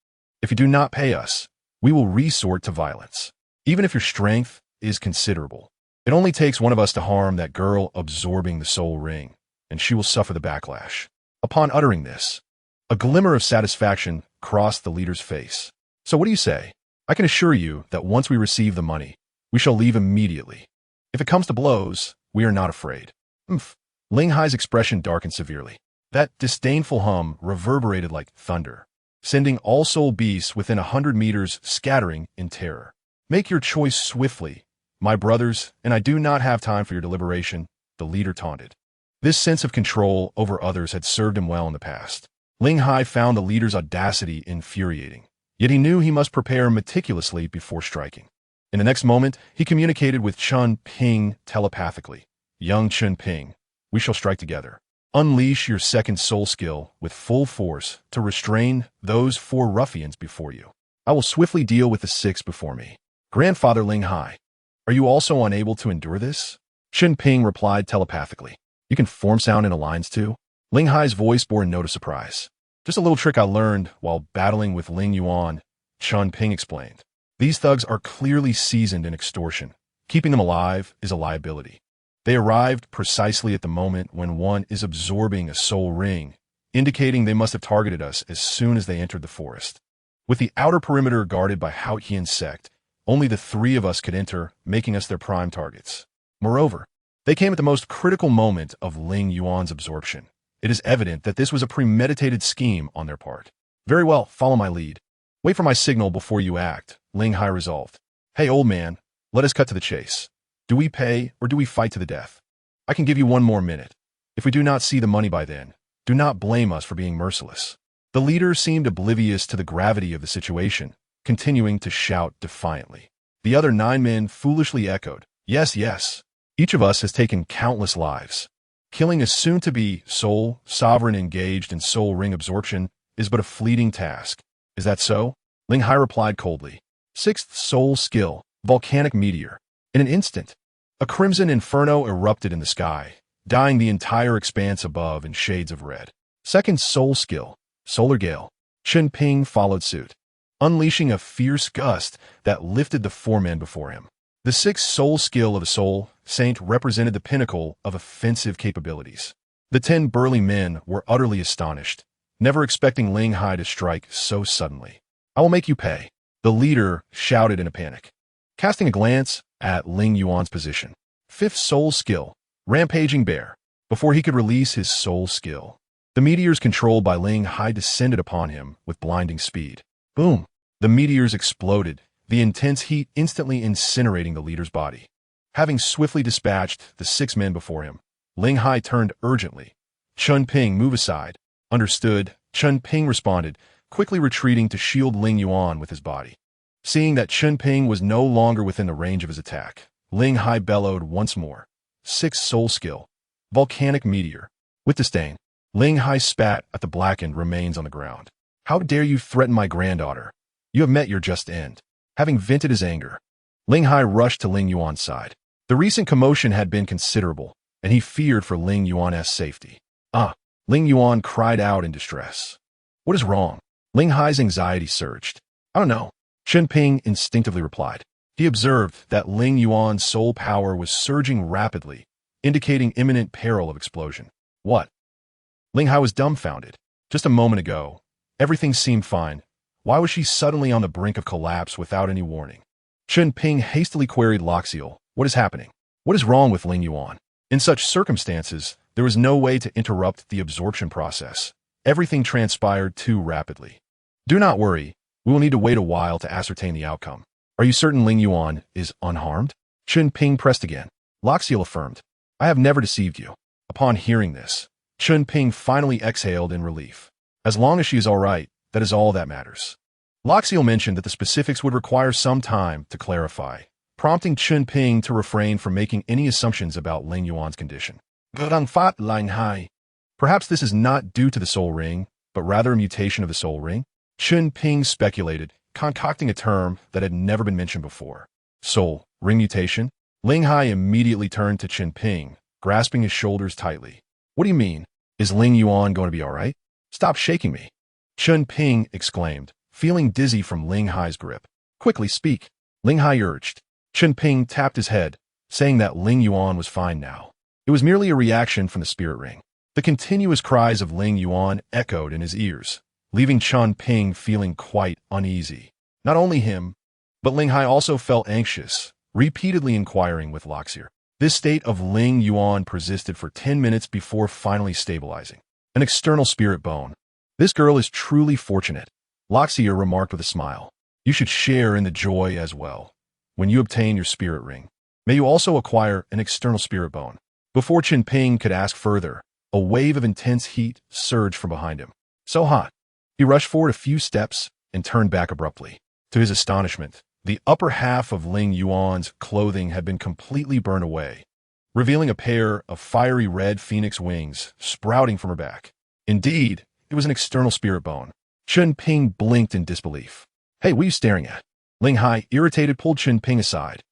If you do not pay us, we will resort to violence. Even if your strength is considerable. It only takes one of us to harm that girl absorbing the soul ring, and she will suffer the backlash. Upon uttering this, a glimmer of satisfaction crossed the leader's face. So what do you say? I can assure you that once we receive the money, we shall leave immediately. If it comes to blows, we are not afraid. Ling Hai's expression darkened severely. That disdainful hum reverberated like thunder, sending all soul beasts within 100 meters scattering in terror. Make your choice swiftly, my brothers, and I do not have time for your deliberation, the leader taunted. This sense of control over others had served him well in the past. Ling Hai found the leader's audacity infuriating, yet he knew he must prepare meticulously before striking. In the next moment, he communicated with Chen Ping telepathically. Young Chen Ping, we shall strike together. Unleash your second soul skill with full force to restrain those 4 ruffians before you. I will swiftly deal with the 6 before me. Grandfather Ling Hai, are you also unable to endure this? Chen Ping replied telepathically. You can form sound in a lines too? Ling Hai's voice bore a note of surprise. Just a little trick I learned while battling with Ling Yuan, Chen Ping explained. These thugs are clearly seasoned in extortion. Keeping them alive is a liability. They arrived precisely at the moment when one is absorbing a soul ring, indicating they must have targeted us as soon as they entered the forest. With the outer perimeter guarded by Haotian sect, only the 3 of us could enter, making us their prime targets. Moreover, they came at the most critical moment of Ling Yuan's absorption. It is evident that this was a premeditated scheme on their part. Very well, follow my lead. Wait for my signal before you act, Ling Hai resolved. Hey, old man, let us cut to the chase. Do we pay or do we fight to the death? I can give you 1 more minute. If we do not see the money by then, do not blame us for being merciless. The leader seemed oblivious to the gravity of the situation, continuing to shout defiantly. The other 9 men foolishly echoed, yes, yes. Each of us has taken countless lives. Killing a soon-to-be soul sovereign engaged in soul ring absorption is but a fleeting task. Is that so? Ling Hai replied coldly. 6th soul skill, volcanic meteor. In an instant, a crimson inferno erupted in the sky, dyeing the entire expanse above in shades of red. 2nd soul skill, solar gale. Chen Ping followed suit, unleashing a fierce gust that lifted the 4 men before him. The 6th soul skill of a soul saint represented the pinnacle of offensive capabilities. The 10 burly men were utterly astonished, never expecting Ling Hai to strike so suddenly. I will make you pay, the leader shouted in a panic, casting a glance at Ling Yuan's position. 5th soul skill, rampaging bear. Before he could release his soul skill, the meteors controlled by Ling Hai descended upon him with blinding speed. Boom! The meteors exploded, the intense heat instantly incinerating the leader's body. Having swiftly dispatched the 6 men before him, Ling Hai turned urgently. Chen Ping, move aside. Understood, Chen Ping responded, quickly retreating to shield Ling Yuan with his body. Seeing that Chen Ping was no longer within the range of his attack, Ling Hai bellowed once more. 6th soul skill, volcanic meteor. With disdain, Ling Hai spat at the blackened remains on the ground. How dare you threaten my granddaughter? You have met your just end. Having vented his anger, Ling Hai rushed to Ling Yuan's side. The recent commotion had been considerable, and he feared for Ling Yuan's safety. Ling Yuan cried out in distress. What is wrong? Ling Hai's anxiety surged. I don't know, Chen Ping instinctively replied. He observed that Ling Yuan's soul power was surging rapidly, indicating imminent peril of explosion. What? Ling Hai was dumbfounded. Just a moment ago, everything seemed fine. Why was she suddenly on the brink of collapse without any warning? Chen Ping hastily queried Loxiel, what is happening? What is wrong with Ling Yuan? In such circumstances, there was no way to interrupt the absorption process. Everything transpired too rapidly. Do not worry, we will need to wait a while to ascertain the outcome. Are you certain Ling Yuan is unharmed? Chen Ping pressed again. Loxiel affirmed, I have never deceived you. Upon hearing this, Chen Ping finally exhaled in relief. As long as she is all right, that is all that matters. Loxiel mentioned that the specifics would require some time to clarify, prompting Chen Ping to refrain from making any assumptions about Ling Yuan's condition. Perhaps this is not due to the soul ring, but rather a mutation of the soul ring? Chen Ping speculated, concocting a term that had never been mentioned before. Soul ring mutation? Ling Hai immediately turned to Chen Ping, grasping his shoulders tightly. What do you mean? Is Ling Yuan going to be all right? Stop shaking me. Chen Ping exclaimed, feeling dizzy from Ling Hai's grip. Quickly speak, Ling Hai urged. Chen Ping tapped his head, saying that Ling Yuan was fine now. It was merely a reaction from the spirit ring. The continuous cries of Ling Yuan echoed in his ears, leaving Chen Ping feeling quite uneasy. Not only him, but Ling Hai also felt anxious, repeatedly inquiring with Loxier. This state of Ling Yuan persisted for 10 minutes before finally stabilizing. An external spirit bone. This girl is truly fortunate, Loxier remarked with a smile. You should share in the joy as well. When you obtain your spirit ring, may you also acquire an external spirit bone. Before Chen Ping could ask further, a wave of intense heat surged from behind him. So hot. He rushed forward a few steps and turned back abruptly. To his astonishment, the upper half of Ling Yuan's clothing had been completely burned away, revealing a pair of fiery red phoenix wings sprouting from her back. Indeed, it was an external spirit bone. Chen Ping blinked in disbelief. Hey, what are you staring at? Ling Hai, irritated, pulled Chen Ping aside.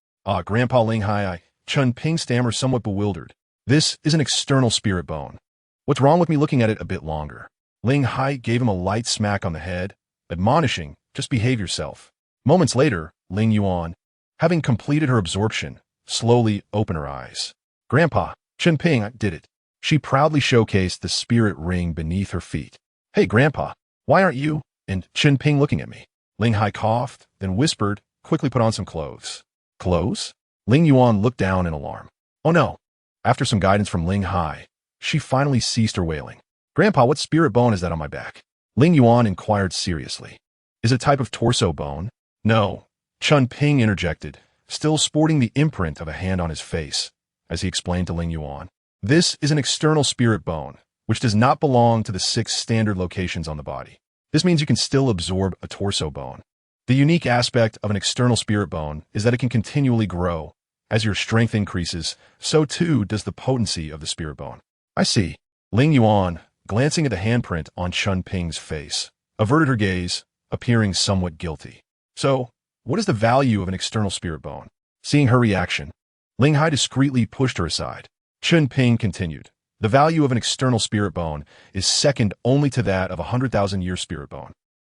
Grandpa Ling Hai, Chen Ping stammered, somewhat bewildered. This is an external spirit bone. What's wrong with me looking at it a bit longer? Ling Hai gave him a light smack on the head, admonishing, just behave yourself. Moments later, Ling Yuan, having completed her absorption, slowly opened her eyes. Grandpa, Chen Ping did it. She proudly showcased the spirit ring beneath her feet. Hey, Grandpa, why aren't you and Chen Ping looking at me? Ling Hai coughed, then whispered, quickly put on some clothes. Clothes? Ling Yuan looked down in alarm. Oh no. After some guidance from Ling Hai, she finally ceased her wailing. Grandpa, what spirit bone is that on my back? Ling Yuan inquired seriously. Is it a type of torso bone? No. Chen Ping interjected, still sporting the imprint of a hand on his face, as he explained to Ling Yuan. This is an external spirit bone, which does not belong to the 6 standard locations on the body. This means you can still absorb a torso bone. The unique aspect of an external spirit bone is that it can continually grow. As your strength increases, so too does the potency of the spirit bone. I see. Ling Yuan, glancing at the handprint on Chen Ping's face, averted her gaze, appearing somewhat guilty. So, what is the value of an external spirit bone? Seeing her reaction, Ling Hai discreetly pushed her aside. Chen Ping continued. The value of an external spirit bone is second only to that of a 100,000-year spirit bone.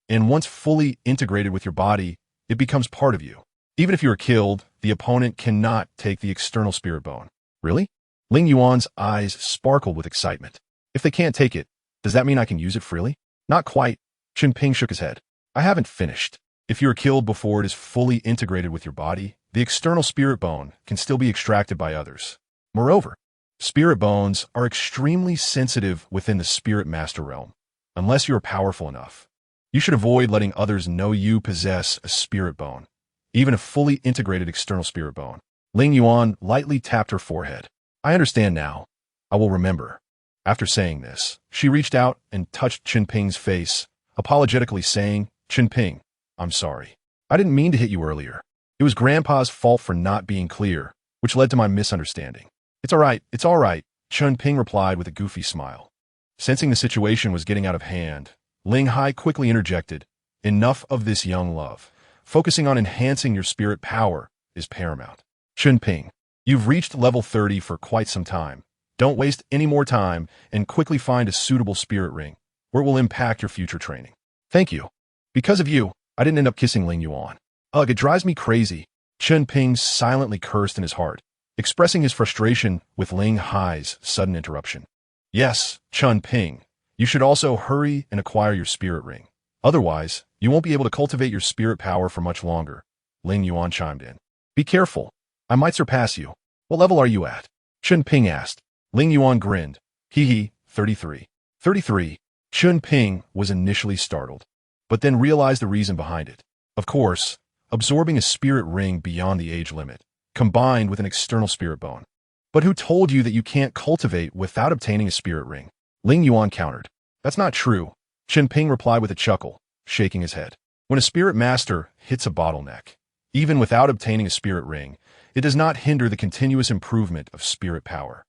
And once fully integrated with your body, it becomes part of you. Even if you are killed, the opponent cannot take the external spirit bone. Really? Ling Yuan's eyes sparkled with excitement. If they can't take it, does that mean I can use it freely? Not quite. Chen Ping shook his head. I haven't finished. If you are killed before it is fully integrated with your body, the external spirit bone can still be extracted by others. Moreover, spirit bones are extremely sensitive within the spirit master realm. Unless you are powerful enough, you should avoid letting others know you possess a spirit bone, even a fully integrated external spirit bone. Ling Yuan lightly tapped her forehead. I understand now. I will remember. After saying this, she reached out and touched Chen Ping's face, apologetically saying, Chen Ping, I'm sorry. I didn't mean to hit you earlier. It was Grandpa's fault for not being clear, which led to my misunderstanding. It's all right, Chen Ping replied with a goofy smile. Sensing the situation was getting out of hand, Ling Hai quickly interjected, enough of this young love. Focusing on enhancing your spirit power is paramount. Chen Ping, you've reached level 30 for quite some time. Don't waste any more time and quickly find a suitable spirit ring, or it will impact your future training. Thank you. Because of you, I didn't end up kissing Ling Yuan. Ugh, it drives me crazy. Chen Ping silently cursed in his heart, expressing his frustration with Ling Hai's sudden interruption. Yes, Chen Ping, you should also hurry and acquire your spirit ring. Otherwise, you won't be able to cultivate your spirit power for much longer. Ling Yuan chimed in. Be careful. I might surpass you. What level are you at? Chen Ping asked. Ling Yuan grinned. Hee, 33. 33. Chen Ping was initially startled, but then realized the reason behind it. Of course, absorbing a spirit ring beyond the age limit, combined with an external spirit bone. But who told you that you can't cultivate without obtaining a spirit ring? Ling Yuan countered. That's not true. Chen Ping replied with a chuckle, shaking his head. When a spirit master hits a bottleneck, even without obtaining a spirit ring, it does not hinder the continuous improvement of spirit power.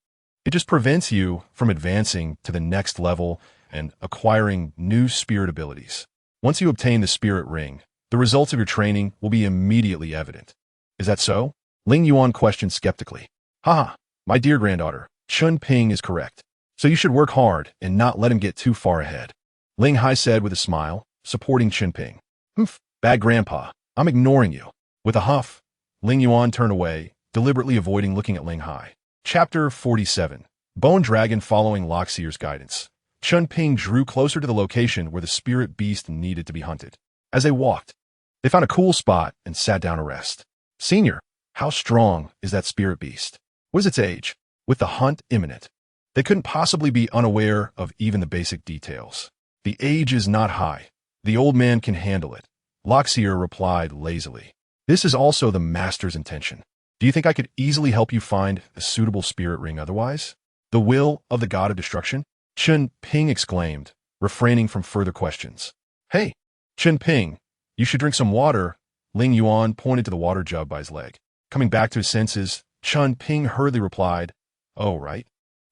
It just prevents you from advancing to the next level and acquiring new spirit abilities. Once you obtain the spirit ring, the results of your training will be immediately evident. Is that so? Ling Yuan questioned skeptically. Haha, my dear granddaughter, Chen Ping is correct. So you should work hard and not let him get too far ahead. Ling Hai said with a smile, supporting Chen Ping. Humph, bad grandpa. I'm ignoring you. With a huff, Ling Yuan turned away, deliberately avoiding looking at Ling Hai. Chapter 47. Bone Dragon following Loxier's guidance. Chen Ping drew closer to the location where the spirit beast needed to be hunted. As they walked, they found a cool spot and sat down to rest. Senior, how strong is that spirit beast? What is its age? With the hunt imminent, they couldn't possibly be unaware of even the basic details. The age is not high. The old man can handle it, Loxier replied lazily. This is also the master's intention. Do you think I could easily help you find a suitable spirit ring otherwise? The will of the god of destruction? Chen Ping exclaimed, refraining from further questions. Hey, Chen Ping, you should drink some water. Ling Yuan pointed to the water jug by his leg. Coming back to his senses, Chen Ping hurriedly replied, Oh, right.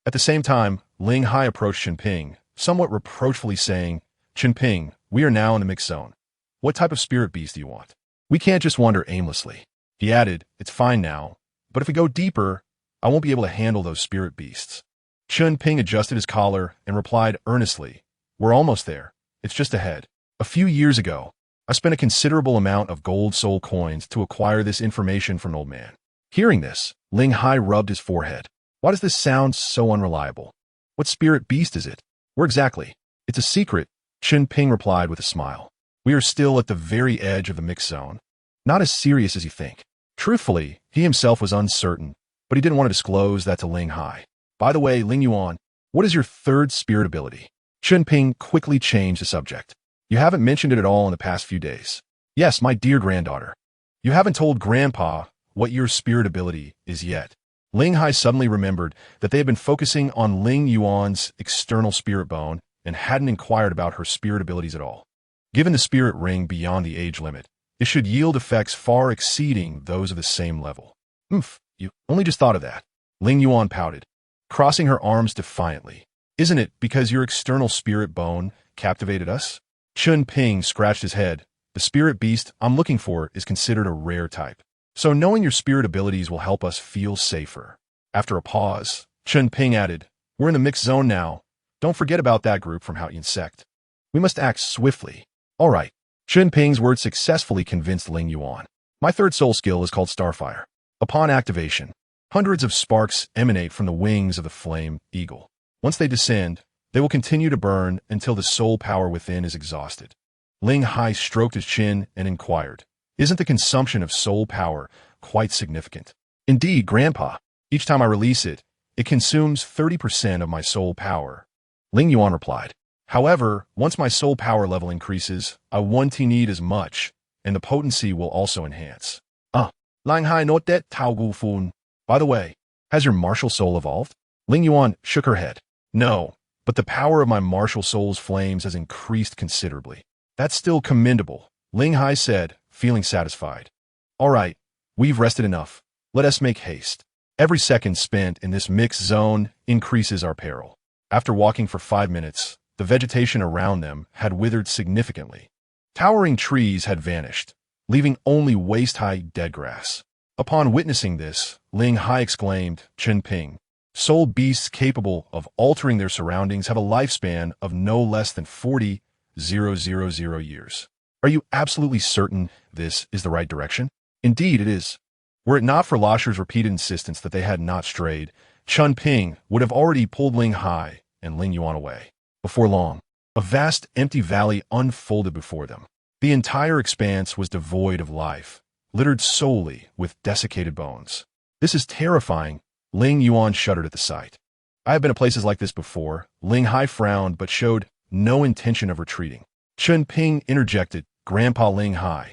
At the same time, Ling Hai approached Chen Ping, somewhat reproachfully saying, Chen Ping, we are now in the mixed zone. What type of spirit beast do you want? We can't just wander aimlessly. He added, It's fine now, but if we go deeper, I won't be able to handle those spirit beasts. Chen Ping adjusted his collar and replied earnestly, We're almost there. It's just ahead. A few years ago, I spent a considerable amount of gold soul coins to acquire this information from an old man. Hearing this, Ling Hai rubbed his forehead. Why does this sound so unreliable? What spirit beast is it? Where exactly? It's a secret, Chen Ping replied with a smile. We are still at the very edge of the mixed zone. Not as serious as you think. Truthfully, he himself was uncertain, but he didn't want to disclose that to Ling Hai. By the way, Ling Yuan, what is your third spirit ability? Chen Ping quickly changed the subject. You haven't mentioned it at all in the past few days. Yes, my dear granddaughter. You haven't told Grandpa what your spirit ability is yet. Ling Hai suddenly remembered that they had been focusing on Ling Yuan's external spirit bone and hadn't inquired about her spirit abilities at all. Given the spirit ring beyond the age limit, it should yield effects far exceeding those of the same level. You only just thought of that. Ling Yuan pouted, crossing her arms defiantly. Isn't it because your external spirit bone captivated us? Chen Ping scratched his head. The spirit beast I'm looking for is considered a rare type. So knowing your spirit abilities will help us feel safer. After a pause, Chen Ping added, We're in the mixed zone now. Don't forget about that group from Haotian sect. We must act swiftly. All right. Chen Ping's words successfully convinced Ling Yuan. My third soul skill is called Starfire. Upon activation, hundreds of sparks emanate from the wings of the flame eagle. Once they descend, they will continue to burn until the soul power within is exhausted. Ling Hai stroked his chin and inquired, Isn't the consumption of soul power quite significant? Indeed, Grandpa. Each time I release it, it consumes 30% of my soul power. Ling Yuan replied. However, once my soul power level increases, I won't need as much, and the potency will also enhance. Lang Hai not that Tao Gu Fun. By the way, has your martial soul evolved? Ling Yuan shook her head. No, but the power of my martial soul's flames has increased considerably. That's still commendable, Ling Hai said, feeling satisfied. All right, we've rested enough. Let us make haste. Every second spent in this mixed zone increases our peril. After walking for 5 minutes, the vegetation around them had withered significantly. Towering trees had vanished, leaving only waist-high dead grass. Upon witnessing this, Ling Hai exclaimed, Chen Ping, soul beasts capable of altering their surroundings have a lifespan of no less than 40,000 years. Are you absolutely certain this is the right direction? Indeed, it is. Were it not for Lasher's repeated insistence that they had not strayed, Chen Ping would have already pulled Ling Hai and Ling Yuan away. Before long, a vast empty valley unfolded before them. The entire expanse was devoid of life, littered solely with desiccated bones. This is terrifying, Ling Yuan shuddered at the sight. I have been to places like this before. Ling Hai frowned but showed no intention of retreating. Chen Ping interjected, Grandpa Ling Hai.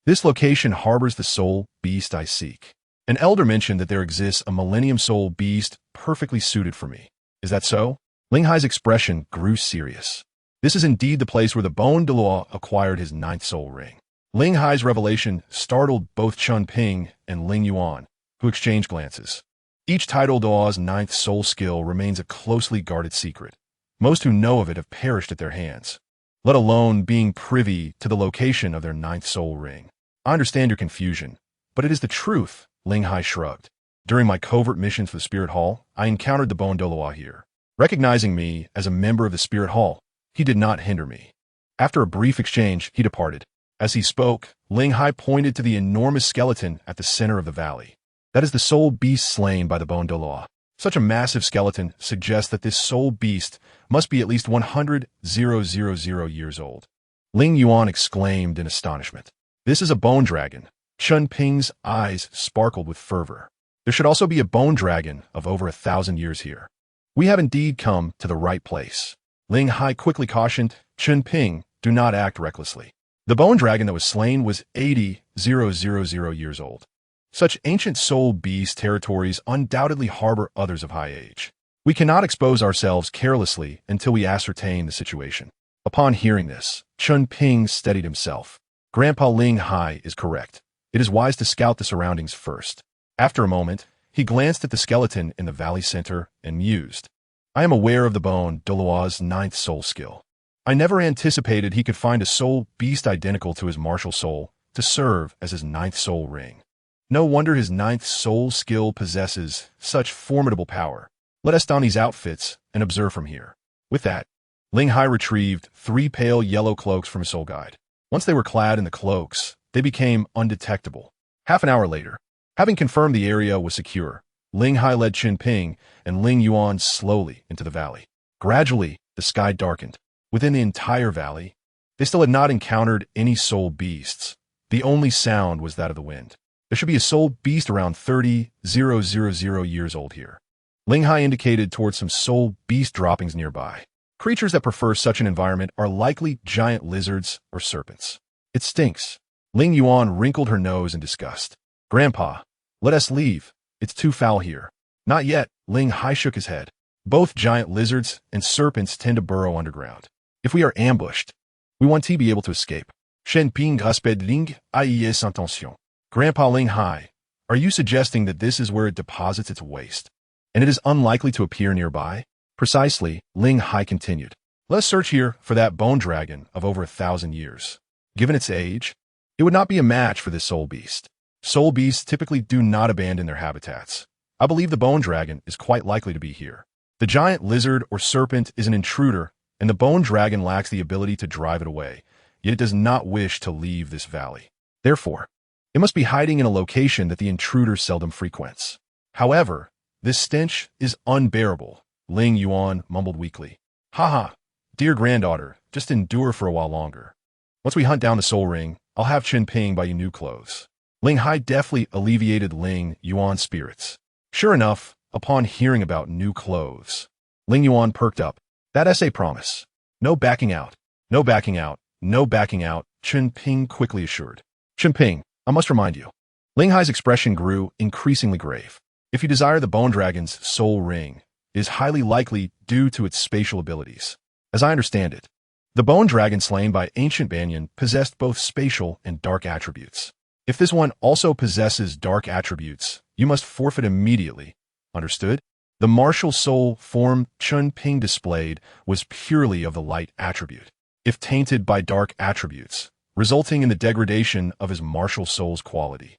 This location harbors the soul beast I seek. An elder mentioned that there exists a millennium soul beast perfectly suited for me. Is that so? Ling Hai's expression grew serious. This is indeed the place where the Bone Douluo acquired his 9th soul ring. Ling Hai's revelation startled both Chen Ping and Ling Yuan, who exchanged glances. Each Tidal Dou's 9th soul skill remains a closely guarded secret. Most who know of it have perished at their hands, let alone being privy to the location of their 9th soul ring. I understand your confusion, but it is the truth, Ling Hai shrugged. During my covert missions for the Spirit Hall, I encountered the Bone Douluo here. Recognizing me as a member of the Spirit Hall, he did not hinder me. After a brief exchange, he departed. As he spoke, Ling Hai pointed to the enormous skeleton at the center of the valley. That is the soul beast slain by the bone Douluo. Such a massive skeleton suggests that this soul beast must be at least 100,000 years old. Ling Yuan exclaimed in astonishment. This is a bone dragon. Chen Ping's eyes sparkled with fervor. There should also be a bone dragon of over 1,000 years here. We have indeed come to the right place. Ling Hai quickly cautioned, Chen Ping, do not act recklessly. The bone dragon that was slain was 80,000 years old. Such ancient soul beast territories undoubtedly harbor others of high age. We cannot expose ourselves carelessly until we ascertain the situation. Upon hearing this, Chen Ping steadied himself. Grandpa Ling Hai is correct. It is wise to scout the surroundings first. After a moment, he glanced at the skeleton in the valley center and mused. I am aware of the bone Douluo's 9th soul skill. I never anticipated he could find a soul beast identical to his martial soul to serve as his 9th soul ring. No wonder his 9th soul skill possesses such formidable power. Let us don these outfits and observe from here. With that, Ling Hai retrieved 3 pale yellow cloaks from his soul guide. Once they were clad in the cloaks, they became undetectable. Half an hour later, having confirmed the area was secure, Ling Hai led Chen Ping and Ling Yuan slowly into the valley. Gradually, the sky darkened. Within the entire valley, they still had not encountered any soul beasts. The only sound was that of the wind. There should be a soul beast around 30,000 years old here. Ling Hai indicated towards some soul beast droppings nearby. Creatures that prefer such an environment are likely giant lizards or serpents. It stinks. Ling Yuan wrinkled her nose in disgust. Grandpa, let us leave. It's too foul here. Not yet, Ling Hai shook his head. Both giant lizards and serpents tend to burrow underground. If we are ambushed, we want to be able to escape. Chen Ping respect Ling Ai's intention. Grandpa Ling Hai, are you suggesting that this is where it deposits its waste, and it is unlikely to appear nearby? Precisely, Ling Hai continued. Let's search here for that bone dragon of over 1,000 years. Given its age, it would not be a match for this soul beast. Soul beasts typically do not abandon their habitats. I believe the bone dragon is quite likely to be here. The giant lizard or serpent is an intruder, and the bone dragon lacks the ability to drive it away, yet it does not wish to leave this valley. Therefore, it must be hiding in a location that the intruder seldom frequents. However, this stench is unbearable, Ling Yuan mumbled weakly. Haha, dear granddaughter, just endure for a while longer. Once we hunt down the soul ring, I'll have Chen Ping buy you new clothes. Ling Hai deftly alleviated Ling Yuan's spirits. Sure enough, upon hearing about new clothes, Ling Yuan perked up. That's a promise. No backing out. No backing out. No backing out, Chen Ping quickly assured. Chen Ping, I must remind you. Ling Hai's expression grew increasingly grave. If you desire the bone dragon's soul ring, it is highly likely due to its spatial abilities. As I understand it, the bone dragon slain by ancient Banyan possessed both spatial and dark attributes. If this one also possesses dark attributes, you must forfeit immediately. Understood? The martial soul form Chen Ping displayed was purely of the light attribute. If tainted by dark attributes, resulting in the degradation of his martial soul's quality,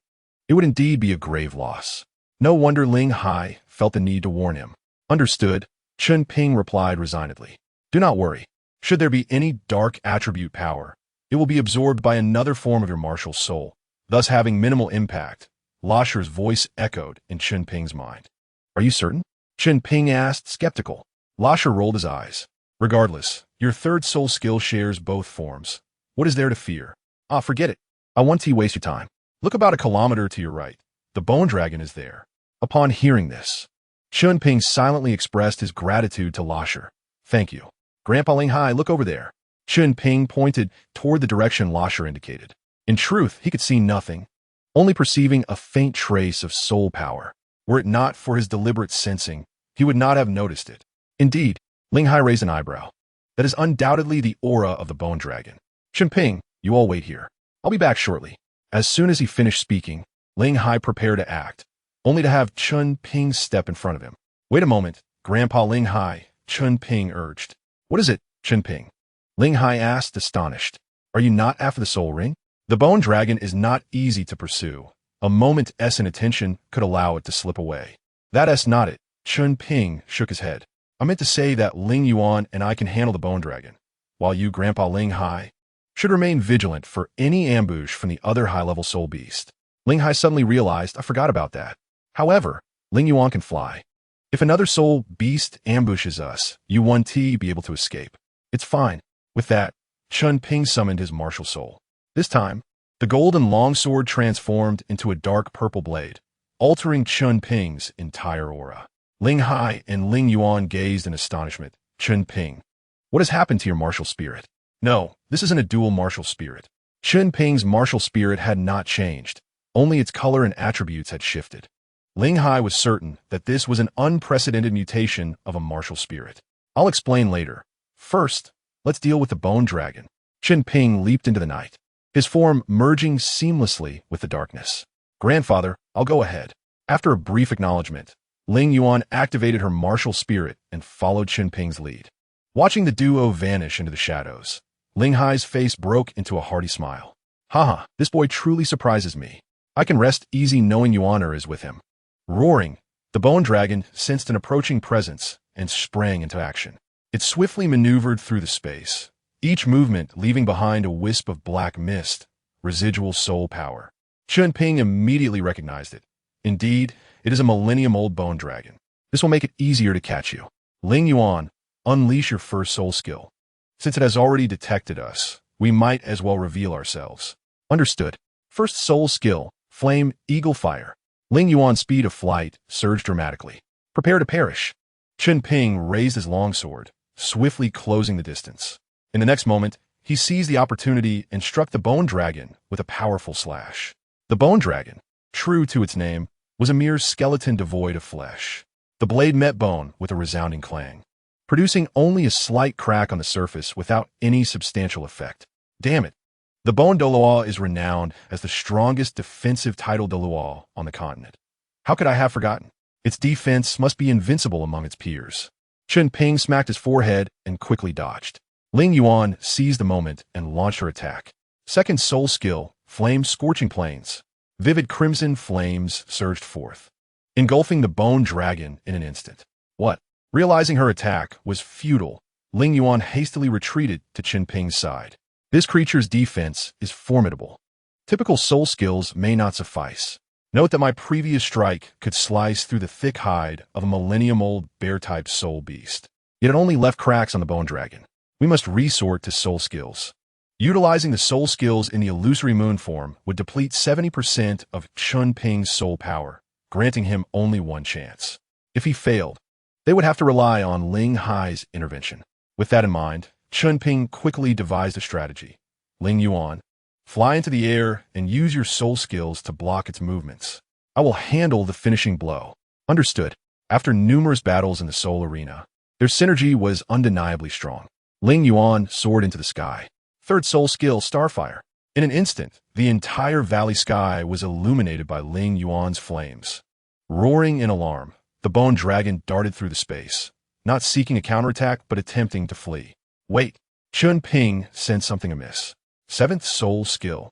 it would indeed be a grave loss. No wonder Ling Hai felt the need to warn him. Understood, Chen Ping replied resignedly. Do not worry. Should there be any dark attribute power, it will be absorbed by another form of your martial soul, thus having minimal impact. Lasher's voice echoed in Chen Ping's mind. Are you certain? Chen Ping asked, skeptical. Lasher rolled his eyes. Regardless, your 3rd soul skill shares both forms. What is there to fear? Ah, forget it. I want to waste your time. Look about a kilometer to your right. The bone dragon is there. Upon hearing this, Chen Ping silently expressed his gratitude to Lasher. Thank you. Grandpa Ling Hai, look over there. Chen Ping pointed toward the direction Lasher indicated. In truth, he could see nothing, only perceiving a faint trace of soul power. Were it not for his deliberate sensing, he would not have noticed it. Indeed, Ling Hai raised an eyebrow. That is undoubtedly the aura of the bone dragon. Chen Ping, you all wait here. I'll be back shortly. As soon as he finished speaking, Ling Hai prepared to act, only to have Chen Ping step in front of him. Wait a moment, Grandpa Ling Hai, Chen Ping urged. What is it, Chen Ping? Ling Hai asked, astonished. Are you not after the soul ring? The bone dragon is not easy to pursue. A moment's inattention could allow it to slip away. That's not it. Chen Ping shook his head. I meant to say that Ling Yuan and I can handle the bone dragon, while you, Grandpa Ling Hai, should remain vigilant for any ambush from the other high-level soul beast. Ling Hai suddenly realized I forgot about that. However, Ling Yuan can fly. If another soul beast ambushes us, you 1T be able to escape. It's fine. With that, Chen Ping summoned his martial soul. This time, the golden longsword transformed into a dark purple blade, altering Chen Ping's entire aura. Ling Hai and Ling Yuan gazed in astonishment. Chen Ping, what has happened to your martial spirit? No, this isn't a dual martial spirit. Chen Ping's martial spirit had not changed. Only its color and attributes had shifted. Ling Hai was certain that this was an unprecedented mutation of a martial spirit. I'll explain later. First, let's deal with the bone dragon. Chen Ping leaped into the night, his form merging seamlessly with the darkness. Grandfather, I'll go ahead. After a brief acknowledgement, Ling Yuan activated her martial spirit and followed Chen Ping's lead. Watching the duo vanish into the shadows, Ling Hai's face broke into a hearty smile. Haha, this boy truly surprises me. I can rest easy knowing Yuaner is with him. Roaring, the bone dragon sensed an approaching presence and sprang into action. It swiftly maneuvered through the space, each movement leaving behind a wisp of black mist, residual soul power. Chen Ping immediately recognized it. Indeed, it is a millennium-old bone dragon. This will make it easier to catch you. Ling Yuan, unleash your first soul skill. Since it has already detected us, we might as well reveal ourselves. Understood. First soul skill, Flame Eagle Fire. Ling Yuan's speed of flight surged dramatically. Prepare to perish. Chen Ping raised his longsword, swiftly closing the distance. In the next moment, he seized the opportunity and struck the bone dragon with a powerful slash. The bone dragon, true to its name, was a mere skeleton devoid of flesh. The blade met bone with a resounding clang, producing only a slight crack on the surface without any substantial effect. Damn it. The bone Douluo is renowned as the strongest defensive tidal Douluo on the continent. How could I have forgotten? Its defense must be invincible among its peers. Chen Ping smacked his forehead and quickly dodged. Ling Yuan seized the moment and launched her attack. Second soul skill, Flame Scorching Plains. Vivid crimson flames surged forth, engulfing the bone dragon in an instant. What? Realizing her attack was futile, Ling Yuan hastily retreated to Chen Ping's side. This creature's defense is formidable. Typical soul skills may not suffice. Note that my previous strike could slice through the thick hide of a millennium-old bear-type soul beast. Yet it only left cracks on the bone dragon. We must resort to soul skills. Utilizing the soul skills in the illusory moon form would deplete 70% of Chen Ping's soul power, granting him only one chance. If he failed, they would have to rely on Ling Hai's intervention. With that in mind, Chen Ping quickly devised a strategy. Ling Yuan, fly into the air and use your soul skills to block its movements. I will handle the finishing blow. Understood. After numerous battles in the soul arena, their synergy was undeniably strong. Ling Yuan soared into the sky. Third soul skill, Starfire. In an instant, the entire valley sky was illuminated by Ling Yuan's flames. Roaring in alarm, the bone dragon darted through the space, not seeking a counterattack but attempting to flee. Wait, Chen Ping sensed something amiss. Seventh soul skill,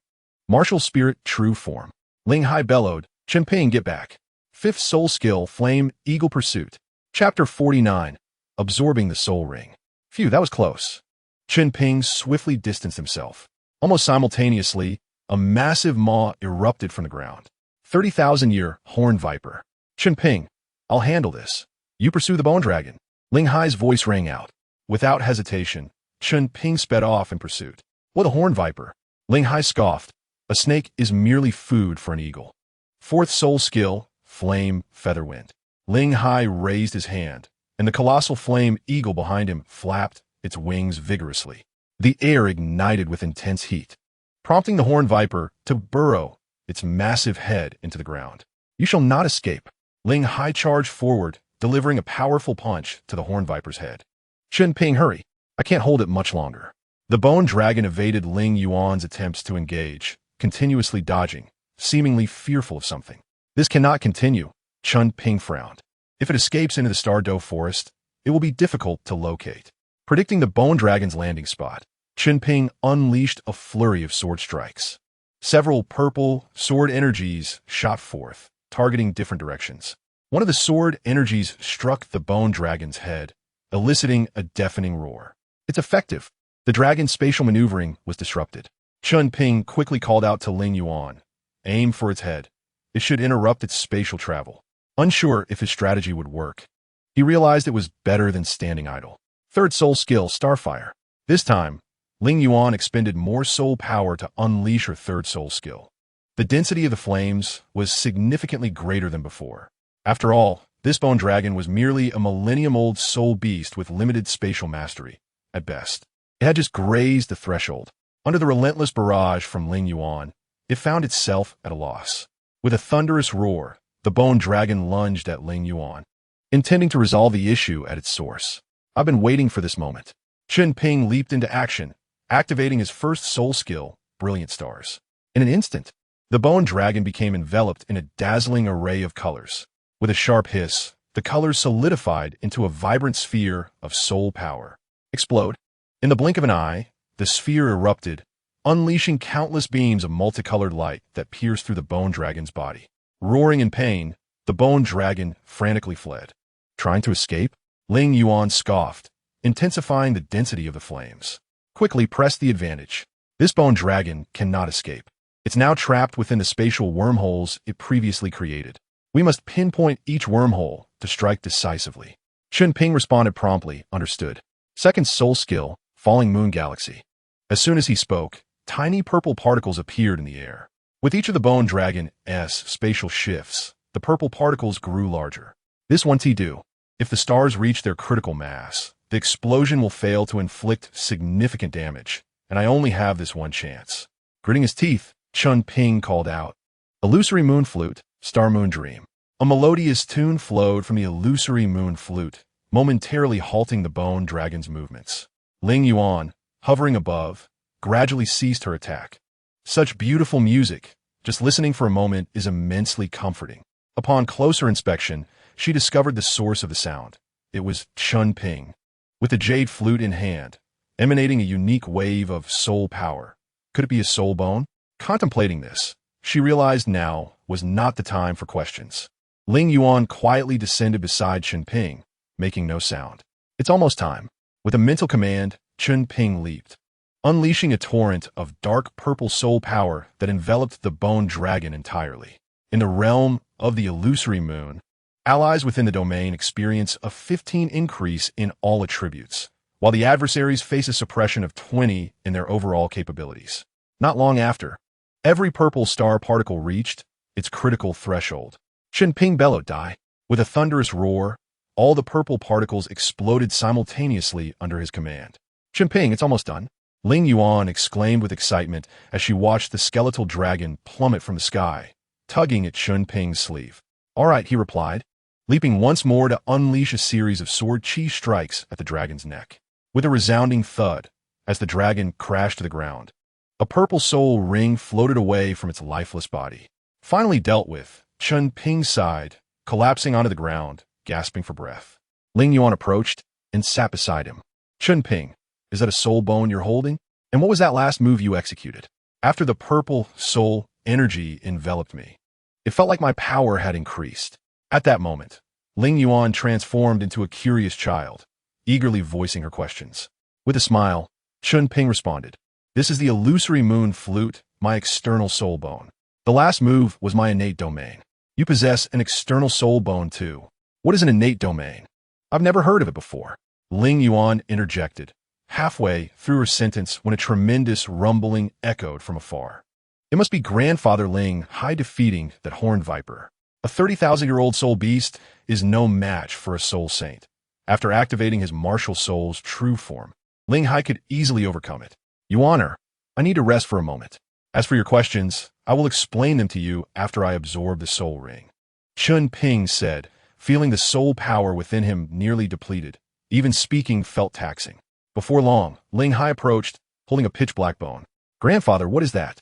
Martial Spirit True Form. Ling Hai bellowed, Chen Ping, get back. Fifth soul skill, Flame Eagle Pursuit. Chapter 49, Absorbing the Soul Ring. Phew, that was close. Chen Ping swiftly distanced himself. Almost simultaneously, a massive maw erupted from the ground. 30,000-year horn viper. Chen Ping, I'll handle this. You pursue the bone dragon. Ling Hai's voice rang out. Without hesitation, Chen Ping sped off in pursuit. What a horn viper. Ling Hai scoffed. A snake is merely food for an eagle. Fourth soul skill, Flame Featherwind. Ling Hai raised his hand, and the colossal flame eagle behind him flapped its wings vigorously. The air ignited with intense heat, prompting the horn viper to burrow its massive head into the ground. You shall not escape. Ling Hai charged forward, delivering a powerful punch to the horn viper's head. Chen Ping, hurry. I can't hold it much longer. The bone dragon evaded Ling Yuan's attempts to engage, continuously dodging, seemingly fearful of something. This cannot continue, Chen Ping frowned. If it escapes into the Star Dou Forest, it will be difficult to locate. Predicting the bone dragon's landing spot, Chen Ping unleashed a flurry of sword strikes. Several purple sword energies shot forth, targeting different directions. One of the sword energies struck the bone dragon's head, eliciting a deafening roar. It's effective. The dragon's spatial maneuvering was disrupted. Chen Ping quickly called out to Ling Yuan. Aim for its head. It should interrupt its spatial travel. Unsure if his strategy would work, he realized it was better than standing idle. Third soul skill, Starfire. This time, Ling Yuan expended more soul power to unleash her third soul skill. The density of the flames was significantly greater than before. After all, this bone dragon was merely a millennium-old soul beast with limited spatial mastery, at best. It had just grazed the threshold. Under the relentless barrage from Ling Yuan, it found itself at a loss. With a thunderous roar, the bone dragon lunged at Ling Yuan, intending to resolve the issue at its source. I've been waiting for this moment. Chen Ping leaped into action, activating his first soul skill, Brilliant Stars. In an instant, the bone dragon became enveloped in a dazzling array of colors. With a sharp hiss, the colors solidified into a vibrant sphere of soul power. Explode. In the blink of an eye, the sphere erupted, unleashing countless beams of multicolored light that pierced through the bone dragon's body. Roaring in pain, the bone dragon frantically fled. Trying to escape? Ling Yuan scoffed, intensifying the density of the flames. Quickly press the advantage. This bone dragon cannot escape. It's now trapped within the spatial wormholes it previously created. We must pinpoint each wormhole to strike decisively. Chen Ping responded promptly, understood. Second soul skill, Falling Moon Galaxy. As soon as he spoke, tiny purple particles appeared in the air. With each of the bone dragon's spatial shifts, the purple particles grew larger. This won't do. If the stars reach their critical mass, the explosion will fail to inflict significant damage, and I only have this one chance. Gritting his teeth, Chen Ping called out. Illusory Moon Flute, Star Moon Dream. A melodious tune flowed from the illusory moon flute, momentarily halting the bone dragon's movements. Ling Yuan, hovering above, gradually ceased her attack. Such beautiful music, just listening for a moment, is immensely comforting. Upon closer inspection, she discovered the source of the sound. It was Chen Ping, with the jade flute in hand, emanating a unique wave of soul power. Could it be a soul bone? Contemplating this, she realized now was not the time for questions. Ling Yuan quietly descended beside Chen Ping, making no sound. It's almost time. With a mental command, Chen Ping leaped, unleashing a torrent of dark purple soul power that enveloped the bone dragon entirely. In the realm of the illusory moon, allies within the domain experience a 15 increase in all attributes, while the adversaries face a suppression of 20 in their overall capabilities. Not long after, every purple star particle reached its critical threshold. Chen Ping bellowed, "Die." With a thunderous roar, all the purple particles exploded simultaneously under his command. "Chen Ping, it's almost done." Ling Yuan exclaimed with excitement as she watched the skeletal dragon plummet from the sky, tugging at Chen Ping's sleeve. "All right," he replied, leaping once more to unleash a series of sword chi strikes at the dragon's neck. With a resounding thud, as the dragon crashed to the ground, a purple soul ring floated away from its lifeless body. Finally dealt with, Chen Ping sighed, collapsing onto the ground, gasping for breath. Ling Yuan approached and sat beside him. "Chen Ping, is that a soul bone you're holding? And what was that last move you executed?" After the purple soul energy enveloped me, it felt like my power had increased. At that moment, Ling Yuan transformed into a curious child, eagerly voicing her questions. With a smile, Chen Ping responded, "This is the illusory moon flute, my external soul bone. The last move was my innate domain. You possess an external soul bone too. What is an innate domain? I've never heard of it before." Ling Yuan interjected, halfway through her sentence when a tremendous rumbling echoed from afar. It must be Grandfather Ling Hai defeating that horned viper. A 30,000-year-old soul beast is no match for a soul saint. After activating his martial soul's true form, Ling Hai could easily overcome it. "Yuaner, I need to rest for a moment. As for your questions, I will explain them to you after I absorb the soul ring." Chen Ping said, feeling the soul power within him nearly depleted. Even speaking felt taxing. Before long, Ling Hai approached, holding a pitch-black bone. "Grandfather, what is that?"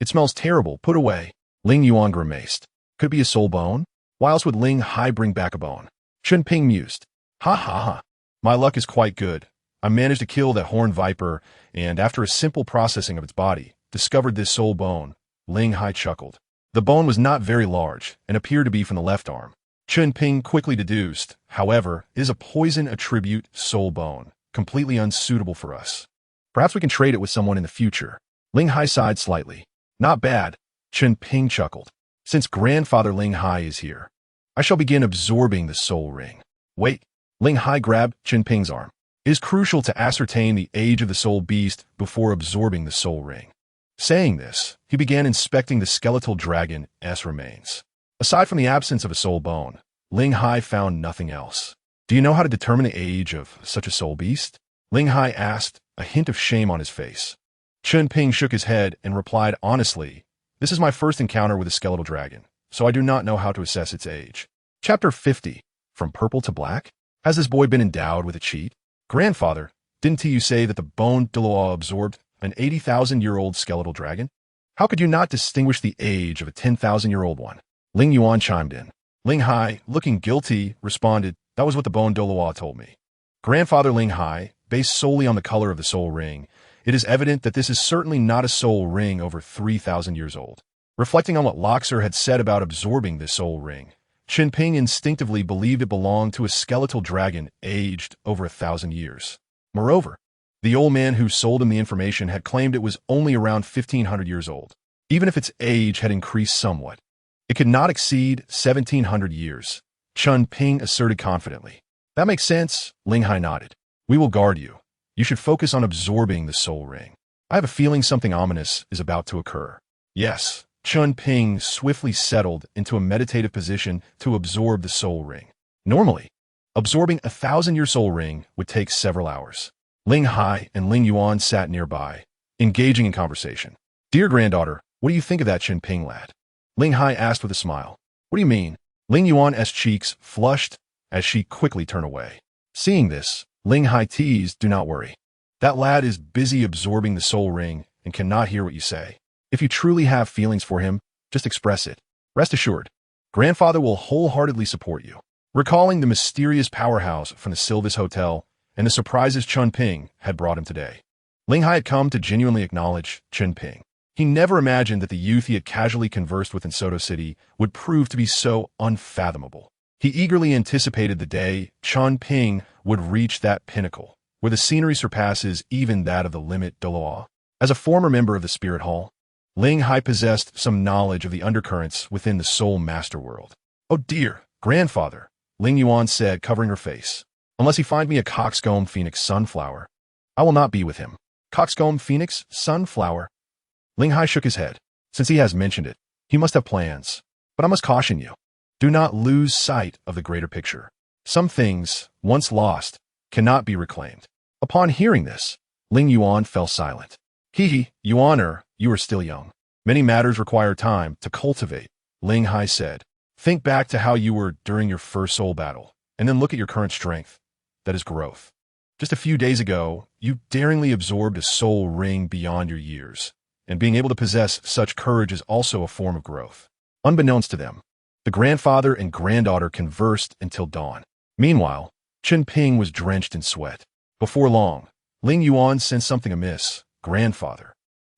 "It smells terrible. Put away." Ling Yuan grimaced. Could it be a soul bone? Why else would Ling Hai bring back a bone? Chen Ping mused. "Ha ha ha. My luck is quite good. I managed to kill that horned viper, and after a simple processing of its body, discovered this soul bone." Ling Hai chuckled. The bone was not very large and appeared to be from the left arm. Chen Ping quickly deduced. However, it is a poison attribute soul bone, completely unsuitable for us. Perhaps we can trade it with someone in the future. Ling Hai sighed slightly. Not bad, Chen Ping chuckled. Since grandfather Ling Hai is here, I shall begin absorbing the soul ring. Wait, Ling Hai grabbed Chen Ping's arm. It is crucial to ascertain the age of the soul beast before absorbing the soul ring. Saying this, he began inspecting the skeletal dragon's remains. Aside from the absence of a soul bone, Ling Hai found nothing else. Do you know how to determine the age of such a soul beast? Ling Hai asked, a hint of shame on his face. Chen Ping shook his head and replied honestly, this is my first encounter with a skeletal dragon, so I do not know how to assess its age. Chapter 50. From Purple to Black? Has this boy been endowed with a cheat? Grandfather, didn't you say that the bone Douluo absorbed an 80,000-year-old skeletal dragon? How could you not distinguish the age of a 10,000-year-old one? Ling Yuan chimed in. Ling Hai, looking guilty, responded, that was what the bone Douluo told me. Grandfather Ling Hai, based solely on the color of the soul ring, it is evident that this is certainly not a soul ring over 3,000 years old. Reflecting on what Loxer had said about absorbing this soul ring, Chen Ping instinctively believed it belonged to a skeletal dragon aged over 1,000 years. Moreover, the old man who sold him the information had claimed it was only around 1,500 years old. Even if its age had increased somewhat, it could not exceed 1,700 years, Chen Ping asserted confidently. That makes sense, Ling Hai nodded. We will guard you. You should focus on absorbing the soul ring. I have a feeling something ominous is about to occur. Yes, Chen Ping swiftly settled into a meditative position to absorb the soul ring. Normally, absorbing a 1,000-year soul ring would take several hours. Ling Hai and Ling Yuan sat nearby, engaging in conversation. Dear granddaughter, what do you think of that Chen Ping lad? Ling Hai asked with a smile. What do you mean? Ling Yuan's cheeks flushed as she quickly turned away. Seeing this, Ling Hai teased, do not worry. That lad is busy absorbing the soul ring and cannot hear what you say. If you truly have feelings for him, just express it. Rest assured, grandfather will wholeheartedly support you. Recalling the mysterious powerhouse from the Silvis Hotel and the surprises Chen Ping had brought him today, Ling Hai had come to genuinely acknowledge Chen Ping. He never imagined that the youth he had casually conversed with in Soto City would prove to be so unfathomable. He eagerly anticipated the day Chen Ping would reach that pinnacle, where the scenery surpasses even that of the limit Douluo. As a former member of the Spirit Hall, Ling Hai possessed some knowledge of the undercurrents within the Soul Master world. Oh dear, grandfather, Ling Yuan said, covering her face. Unless he find me a coxcomb phoenix sunflower, I will not be with him. Coxcomb phoenix sunflower? Ling Hai shook his head. Since he has mentioned it, he must have plans. But I must caution you. Do not lose sight of the greater picture. Some things, once lost, cannot be reclaimed. Upon hearing this, Ling Yuan fell silent. Yuaner, you are still young. Many matters require time to cultivate, Ling Hai said. Think back to how you were during your first soul battle, and then look at your current strength. That is growth. Just a few days ago, you daringly absorbed a soul ring beyond your years, and being able to possess such courage is also a form of growth. Unbeknownst to them, the grandfather and granddaughter conversed until dawn. Meanwhile, Chen Ping was drenched in sweat. Before long, Ling Yuan sensed something amiss. Grandfather,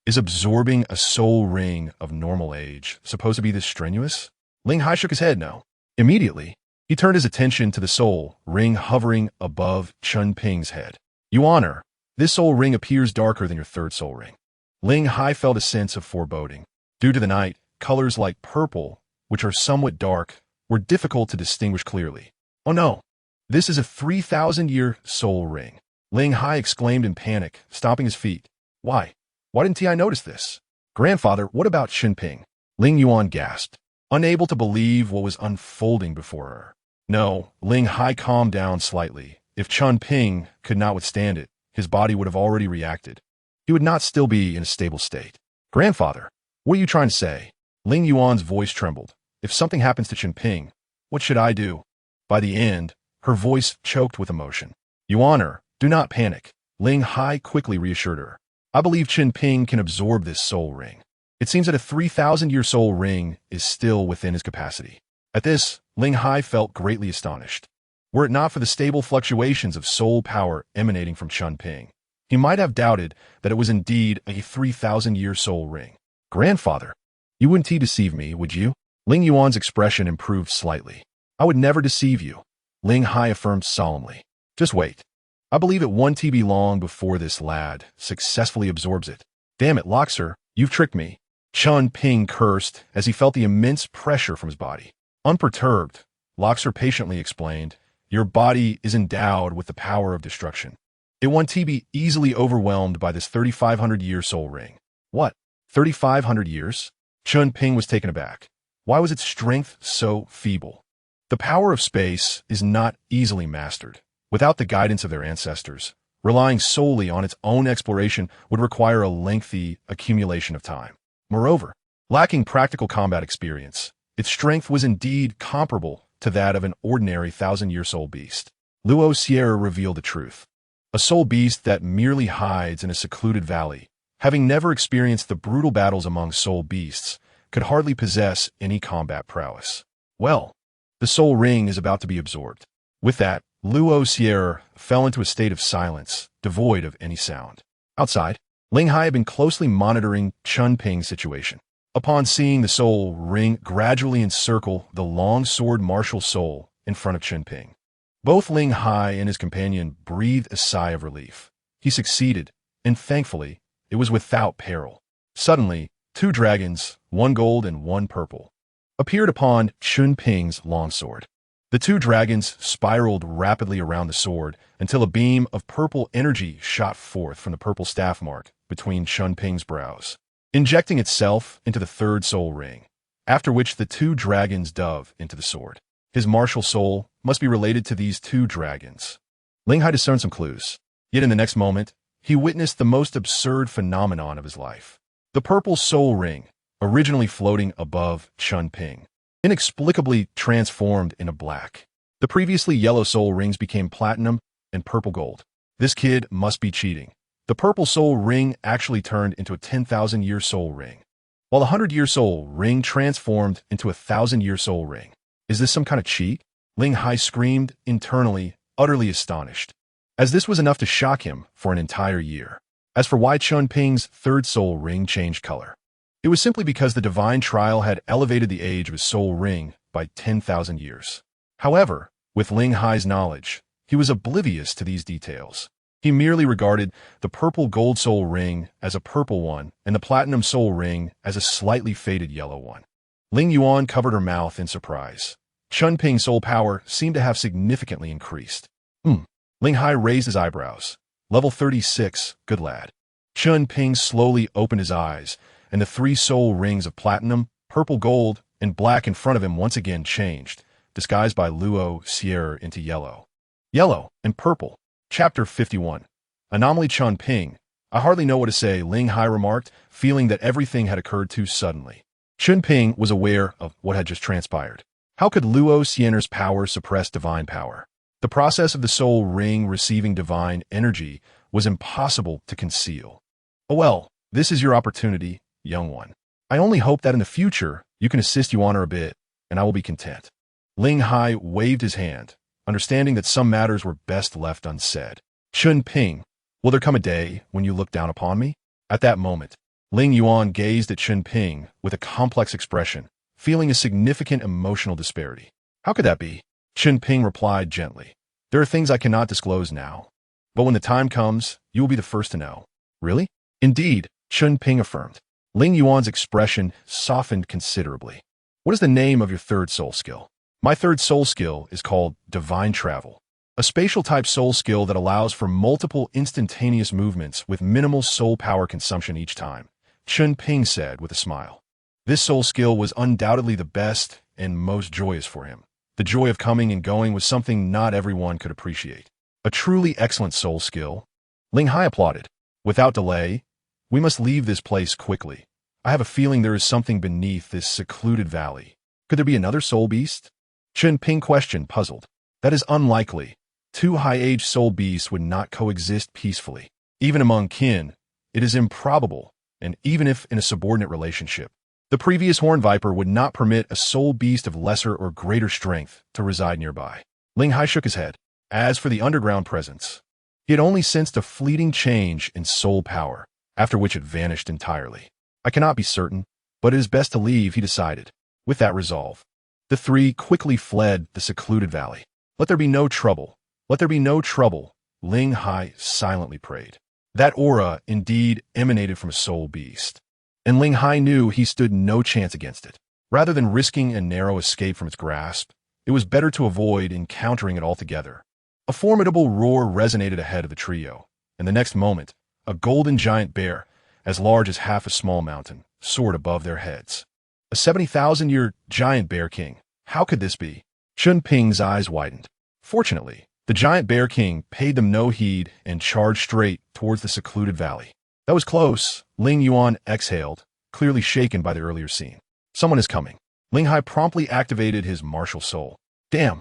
is absorbing a soul ring of normal age supposed to be this strenuous? Ling Hai shook his head no. Immediately, he turned his attention to the soul ring hovering above Chen Ping's head. Yuaner, this soul ring appears darker than your third soul ring. Ling Hai felt a sense of foreboding. Due to the night, colors like purple, which are somewhat dark, were difficult to distinguish clearly. Oh no, this is a 3,000-year soul ring. Ling Hai exclaimed in panic, stomping his feet. Why? Why didn't I notice this? Grandfather, what about Chen Ping? Ling Yuan gasped, unable to believe what was unfolding before her. No, Ling Hai calmed down slightly. If Chen Ping could not withstand it, his body would have already reacted. He would not still be in a stable state. Grandfather, what are you trying to say? Ling Yuan's voice trembled. If something happens to Chen Ping, what should I do? By the end, her voice choked with emotion. Yuaner, do not panic. Ling Hai quickly reassured her. I believe Chen Ping can absorb this soul ring. It seems that a 3,000-year soul ring is still within his capacity. At this, Ling Hai felt greatly astonished. Were it not for the stable fluctuations of soul power emanating from Chen Ping, he might have doubted that it was indeed a 3,000-year soul ring. Grandfather, you wouldn't deceive me, would you? Ling Yuan's expression improved slightly. I would never deceive you, Ling Hai affirmed solemnly. Just wait. I believe it won't be long before this lad successfully absorbs it. Damn it, Loxer, you've tricked me. Chen Ping cursed as he felt the immense pressure from his body. Unperturbed, Loxer patiently explained, your body is endowed with the power of destruction. It won't be easily overwhelmed by this 3,500-year soul ring. What? 3,500 years? Chen Ping was taken aback. Why was its strength so feeble? The power of space is not easily mastered. Without the guidance of their ancestors, relying solely on its own exploration would require a lengthy accumulation of time. Moreover, lacking practical combat experience, its strength was indeed comparable to that of an ordinary 1,000-year soul beast. Luo Sierra revealed the truth. A soul beast that merely hides in a secluded valley, having never experienced the brutal battles among soul beasts, could hardly possess any combat prowess. Well, the soul ring is about to be absorbed. With that, Luo Sierra fell into a state of silence, devoid of any sound. Outside, Ling Hai had been closely monitoring Chen Ping's situation. Upon seeing the soul ring gradually encircle the long-sword martial soul in front of Chen Ping, both Ling Hai and his companion breathed a sigh of relief. He succeeded, and thankfully, it was without peril. Suddenly, two dragons, one gold and one purple, appeared upon Chen Ping's longsword. The two dragons spiraled rapidly around the sword until a beam of purple energy shot forth from the purple staff mark between Chen Ping's brows, injecting itself into the third soul ring, after which the two dragons dove into the sword. His martial soul must be related to these two dragons. Ling Hai discerned some clues, yet in the next moment, he witnessed the most absurd phenomenon of his life. The purple soul ring, originally floating above Chen Ping, inexplicably transformed into black. The previously yellow soul rings became platinum and purple gold. This kid must be cheating. The purple soul ring actually turned into a 10,000-year soul ring, while the 100-year soul ring transformed into a 1,000-year soul ring. Is this some kind of cheat? Ling Hai screamed, internally, utterly astonished, as this was enough to shock him for an entire year. As for why Chen Ping's third soul ring changed color, it was simply because the divine trial had elevated the age of his soul ring by 10,000 years. However, with Ling Hai's knowledge, he was oblivious to these details. He merely regarded the purple gold soul ring as a purple one and the platinum soul ring as a slightly faded yellow one. Ling Yuan covered her mouth in surprise. Chen Ping's soul power seemed to have significantly increased. Ling Hai raised his eyebrows. Level 36, good lad. Chen Ping slowly opened his eyes, and the three soul rings of platinum, purple gold, and black in front of him once again changed, disguised by Luo Sierra into yellow. Yellow and purple. Chapter 51. Anomaly. Chen Ping. I hardly know what to say, Ling Hai remarked, feeling that everything had occurred too suddenly. Chen Ping was aware of what had just transpired. How could Luo Sierra's power suppress divine power? The process of the soul ring receiving divine energy was impossible to conceal. Oh well, this is your opportunity, young one. I only hope that in the future you can assist Yuan a bit, and I will be content. Ling Hai waved his hand, understanding that some matters were best left unsaid. Chen Ping, will there come a day when you look down upon me? At that moment, Ling Yuan gazed at Chen Ping with a complex expression, feeling a significant emotional disparity. How could that be? Chen Ping replied gently. There are things I cannot disclose now, but when the time comes, you will be the first to know. Really? Indeed, Chen Ping affirmed. Ling Yuan's expression softened considerably. What is the name of your third soul skill? My third soul skill is called Divine Travel, a spatial type soul skill that allows for multiple instantaneous movements with minimal soul power consumption each time, Chen Ping said with a smile. This soul skill was undoubtedly the best and most joyous for him. The joy of coming and going was something not everyone could appreciate. A truly excellent soul skill. Ling Hai applauded. Without delay, we must leave this place quickly. I have a feeling there is something beneath this secluded valley. Could there be another soul beast? Chen Ping questioned, puzzled. That is unlikely. Two high-aged soul beasts would not coexist peacefully. Even among kin, it is improbable, and even if in a subordinate relationship, the previous horned viper would not permit a soul beast of lesser or greater strength to reside nearby. Ling Hai shook his head. As for the underground presence, he had only sensed a fleeting change in soul power, after which it vanished entirely. I cannot be certain, but it is best to leave, he decided. With that resolve, The three quickly fled the secluded valley. Let there be no trouble. Let there be no trouble, Ling Hai silently prayed. That aura indeed emanated from a soul beast, and Ling Hai knew he stood no chance against it. Rather than risking a narrow escape from its grasp, it was better to avoid encountering it altogether. A formidable roar resonated ahead of the trio, and the next moment, a golden giant bear, as large as half a small mountain, soared above their heads. A 70,000-year giant bear king. How could this be? Chen Ping's eyes widened. Fortunately, the giant bear king paid them no heed and charged straight towards the secluded valley. That was close. Ling Yuan exhaled, clearly shaken by the earlier scene. Someone is coming. Ling Hai promptly activated his martial soul. Damn,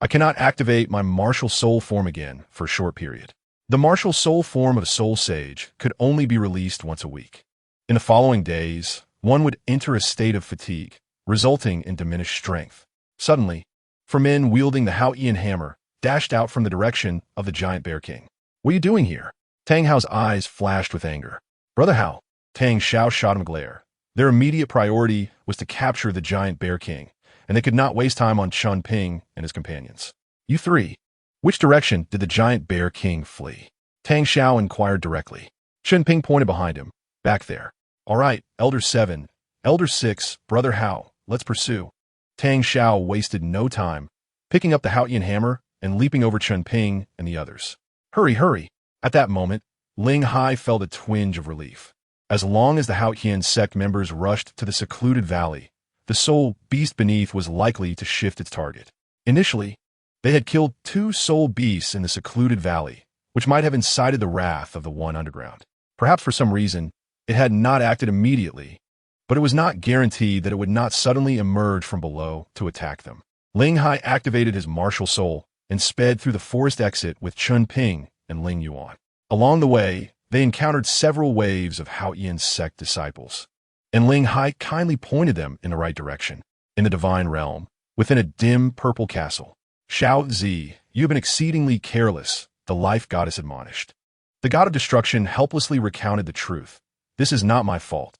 I cannot activate my martial soul form again for a short period. The martial soul form of a soul sage could only be released once a week. In the following days, one would enter a state of fatigue, resulting in diminished strength. Suddenly, 4 men wielding the Haotian hammer dashed out from the direction of the giant bear king. What are you doing here? Tang Hao's eyes flashed with anger. Brother Hao, Tang Xiao shot him a glare. Their immediate priority was to capture the giant bear king, and they could not waste time on Chen Ping and his companions. You three, which direction did the giant bear king flee? Tang Xiao inquired directly. Chen Ping pointed behind him. Back there. All right, Elder 7, Elder 6, Brother Hao, let's pursue. Tang Xiao wasted no time, picking up the Haotian hammer and leaping over Chen Ping and the others. Hurry, hurry! At that moment, Ling Hai felt a twinge of relief. As long as the Haotian sect members rushed to the secluded valley, the soul beast beneath was likely to shift its target. Initially, they had killed 2 soul beasts in the secluded valley, which might have incited the wrath of the one underground. Perhaps for some reason, it had not acted immediately, but it was not guaranteed that it would not suddenly emerge from below to attack them. Ling Hai activated his martial soul and sped through the forest exit with Chen Ping and Ling Yuan. Along the way, they encountered several waves of Haotian sect disciples, and Ling Hai kindly pointed them in the right direction. In the divine realm, within a dim purple castle, Xiao Zi, you have been exceedingly careless, the life goddess admonished. The god of destruction helplessly recounted the truth. This is not my fault.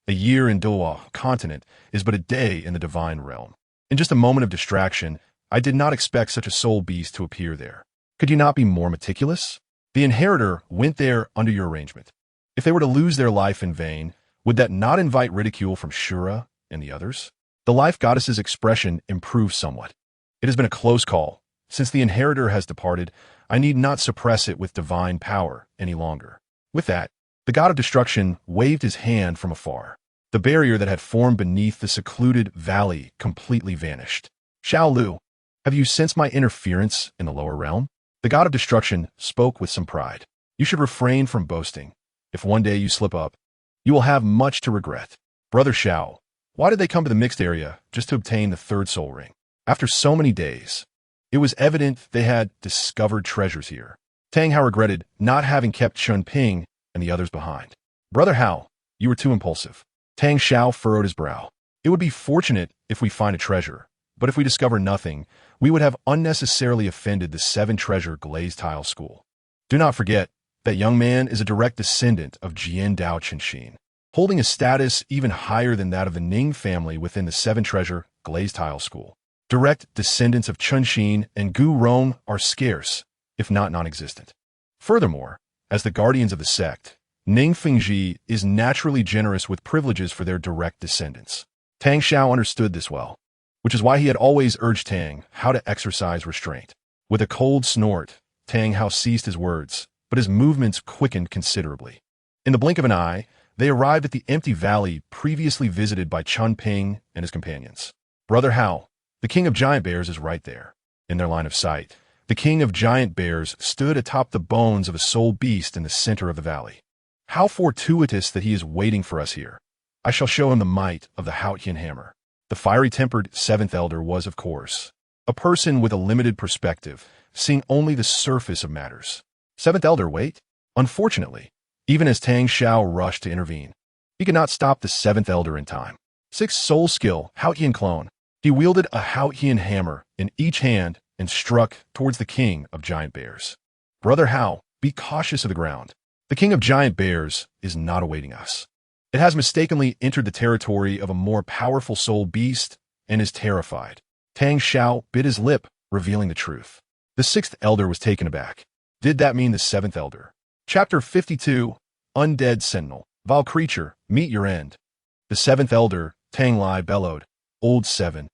A year in Douluo continent is but a day in the divine realm. In just a moment of distraction, I did not expect such a soul beast to appear there. Could you not be more meticulous? The inheritor went there under your arrangement. If they were to lose their life in vain, would that not invite ridicule from Shura and the others? The life goddess's expression improved somewhat. It has been a close call. Since the inheritor has departed, I need not suppress it with divine power any longer. With that, the god of destruction waved his hand from afar. The barrier that had formed beneath the secluded valley completely vanished. Xiao Lu, have you sensed my interference in the lower realm? The god of destruction spoke with some pride. You should refrain from boasting. If one day you slip up, you will have much to regret. Brother Xiao, why did they come to the mixed area just to obtain the 3rd soul ring? After so many days, it was evident they had discovered treasures here. Tang Hao regretted not having kept Chen Ping and the others behind. Brother Hao, you were too impulsive. Tang Xiao furrowed his brow. It would be fortunate if we find a treasure, but if we discover nothing, we would have unnecessarily offended the 7-treasure glazed tile school. Do not forget, that young man is a direct descendant of Jian Dao Chenxin, holding a status even higher than that of the Ning family within the 7-treasure glazed tile school. Direct descendants of Chenxin and Gu Rong are scarce, if not non-existent. Furthermore, as the guardians of the sect, Ning Fengji is naturally generous with privileges for their direct descendants. Tang Xiao understood this well, which is why he had always urged Tang how to exercise restraint. With a cold snort, Tang Hao ceased his words, but his movements quickened considerably. In the blink of an eye, they arrived at the empty valley previously visited by Chen Ping and his companions. Brother Hao, the king of giant bears is right there. In their line of sight, the king of giant bears stood atop the bones of a soul beast in the center of the valley. How fortuitous that he is waiting for us here. I shall show him the might of the Haotian hammer. The fiery-tempered 7th elder was, of course, a person with a limited perspective, seeing only the surface of matters. 7th elder, wait. Unfortunately, even as Tang Xiao rushed to intervene, he could not stop the 7th elder in time. 6 soul skill, Haotian clone. He wielded a Haotian hammer in each hand and struck towards the king of giant bears. Brother Hao, be cautious of the ground. The king of giant bears is not awaiting us. It has mistakenly entered the territory of a more powerful soul beast and is terrified. Tang Xiao bit his lip, revealing the truth. The sixth elder was taken aback. Did that mean the seventh elder? Chapter 52, Undead Sentinel. Vile creature, meet your end. The seventh elder, Tang Lai, bellowed. Old seven.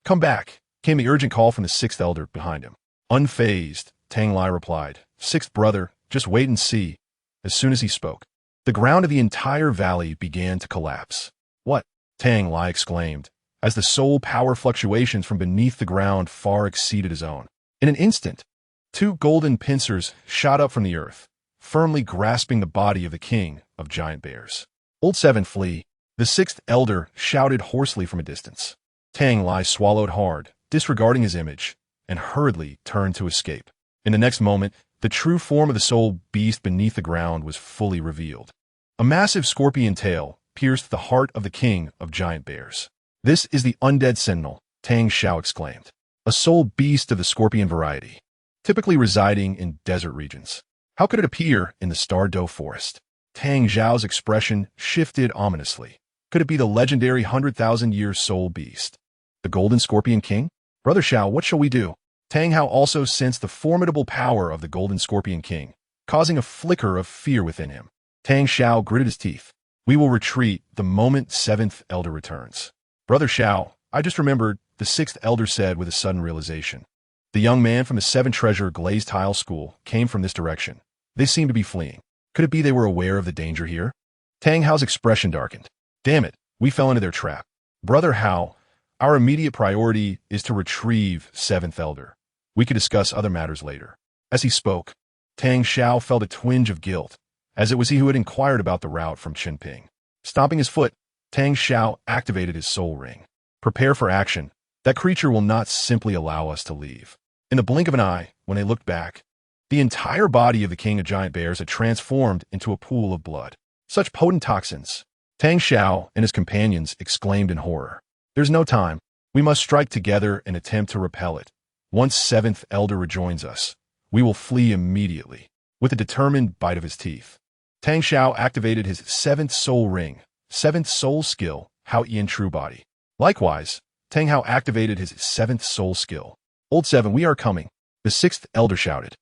Come back, came the urgent call from the sixth elder behind him. Unfazed, Tang Lai replied. Sixth brother, just wait and see. As soon as he spoke, the ground of the entire valley began to collapse. What? Tang Lai exclaimed, as the soul power fluctuations from beneath the ground far exceeded his own. In an instant, two golden pincers shot up from the earth, firmly grasping the body of the king of giant bears. Old seven, flee, the sixth elder shouted hoarsely from a distance. Tang Lai swallowed hard, disregarding his image, and hurriedly turned to escape. In the next moment, the true form of the soul beast beneath the ground was fully revealed. A massive scorpion tail pierced the heart of the king of giant bears. This is the undead sentinel, Tang Xiao exclaimed. A soul beast of the scorpion variety, typically residing in desert regions. How could it appear in the Star Dou Forest? Tang Xiao's expression shifted ominously. Could it be the legendary 100,000-year soul beast? The golden scorpion king? Brother Xiao, what shall we do? Tang Hao also sensed the formidable power of the golden scorpion king, causing a flicker of fear within him. Tang Xiao gritted his teeth. We will retreat the moment seventh elder returns. Brother Xiao, I just remembered, the sixth elder said with a sudden realization. The young man from the Seven Treasure Glazed Tile School came from this direction. They seemed to be fleeing. Could it be they were aware of the danger here? Tang Hao's expression darkened. Damn it, we fell into their trap. Brother Hao, our immediate priority is to retrieve seventh elder. We could discuss other matters later. As he spoke, Tang Xiao felt a twinge of guilt, as it was he who had inquired about the route from Chen Ping. Stomping his foot, Tang Xiao activated his soul ring. Prepare for action. That creature will not simply allow us to leave. In the blink of an eye, when they looked back, the entire body of the king of giant bears had transformed into a pool of blood. Such potent toxins. Tang Xiao and his companions exclaimed in horror. There's no time. We must strike together and attempt to repel it. Once seventh elder rejoins us, we will flee immediately. With a determined bite of his teeth, Tang Xiao activated his seventh soul ring, seventh soul skill, Hao Yin True Body. Likewise, Tang Hao activated his seventh soul skill. Old seven, we are coming, the sixth elder shouted.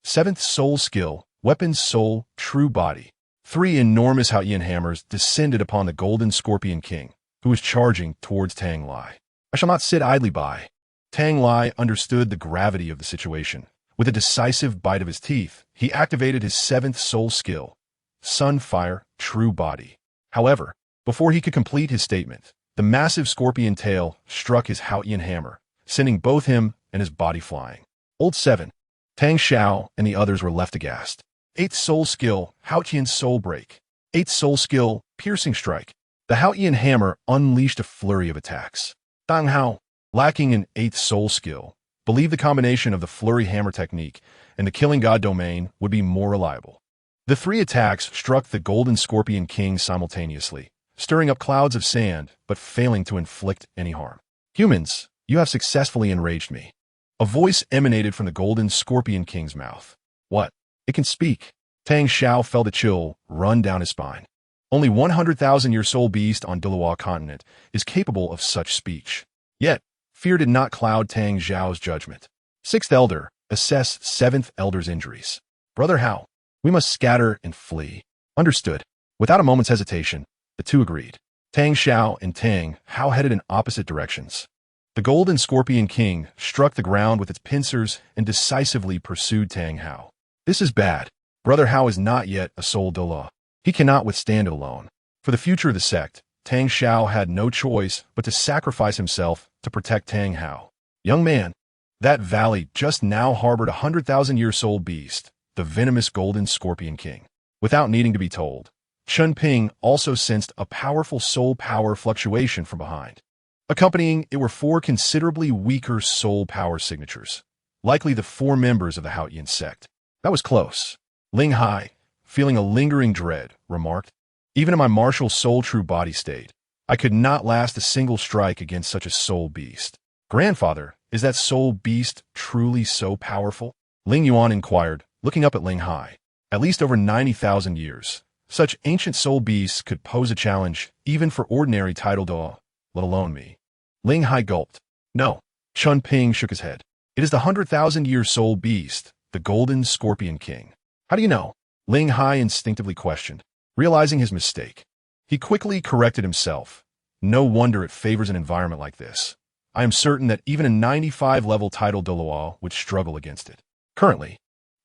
Seventh soul skill, weapons soul, true body. Three enormous Hao Yin hammers descended upon the golden scorpion king, who was charging towards Tang Lai. I shall not sit idly by. Tang Lai understood the gravity of the situation. With a decisive bite of his teeth, he activated his seventh soul skill, Sunfire, True Body. However, before he could complete his statement, the massive scorpion tail struck his Hao Yin hammer, sending both him and his body flying. Old seven, Tang Xiao and the others were left aghast. Eighth soul skill, Hao Yin Soul Break. Eighth soul skill, Piercing Strike. The Hao Yin hammer unleashed a flurry of attacks. Tang Hao, lacking an eighth soul skill, believed the combination of the flurry hammer technique and the killing god domain would be more reliable. The three attacks struck the golden scorpion king simultaneously, stirring up clouds of sand but failing to inflict any harm. Humans, you have successfully enraged me. A voice emanated from the golden scorpion king's mouth. What? It can speak. Tang Xiao felt a chill run down his spine. Only 100,000-year soul beast on Douluo continent is capable of such speech. Yet, fear did not cloud Tang Xiao's judgment. Sixth elder, assess seventh elder's injuries. Brother Hao, we must scatter and flee. Understood. Without a moment's hesitation, the two agreed. Tang Xiao and Tang Hao headed in opposite directions. The golden scorpion king struck the ground with its pincers and decisively pursued Tang Hao. This is bad. Brother Hao is not yet a soul Douluo. He cannot withstand it alone. For the future of the sect, Tang Xiao had no choice but to sacrifice himself to protect Tang Hao. Young man, that valley just now harbored a 100,000-year soul beast, the venomous golden scorpion king. Without needing to be told, Chen Ping also sensed a powerful soul power fluctuation from behind. Accompanying it were four considerably weaker soul power signatures, likely the four members of the Hao Yin sect. That was close. Ling Hai, feeling a lingering dread, remarked, even in my martial soul true body state, I could not last a single strike against such a soul beast. Grandfather, is that soul beast truly so powerful? Ling Yuan inquired, looking up at Ling Hai. At least over 90,000 years, such ancient soul beasts could pose a challenge even for ordinary title Dou, let alone me. Ling Hai gulped. No, Chen Ping shook his head. It is the 100,000-year soul beast, the Golden Scorpion King. How do you know? Ling Hai instinctively questioned, realizing his mistake. He quickly corrected himself. No wonder it favors an environment like this. I am certain that even a 95-level title Douluo would struggle against it. Currently,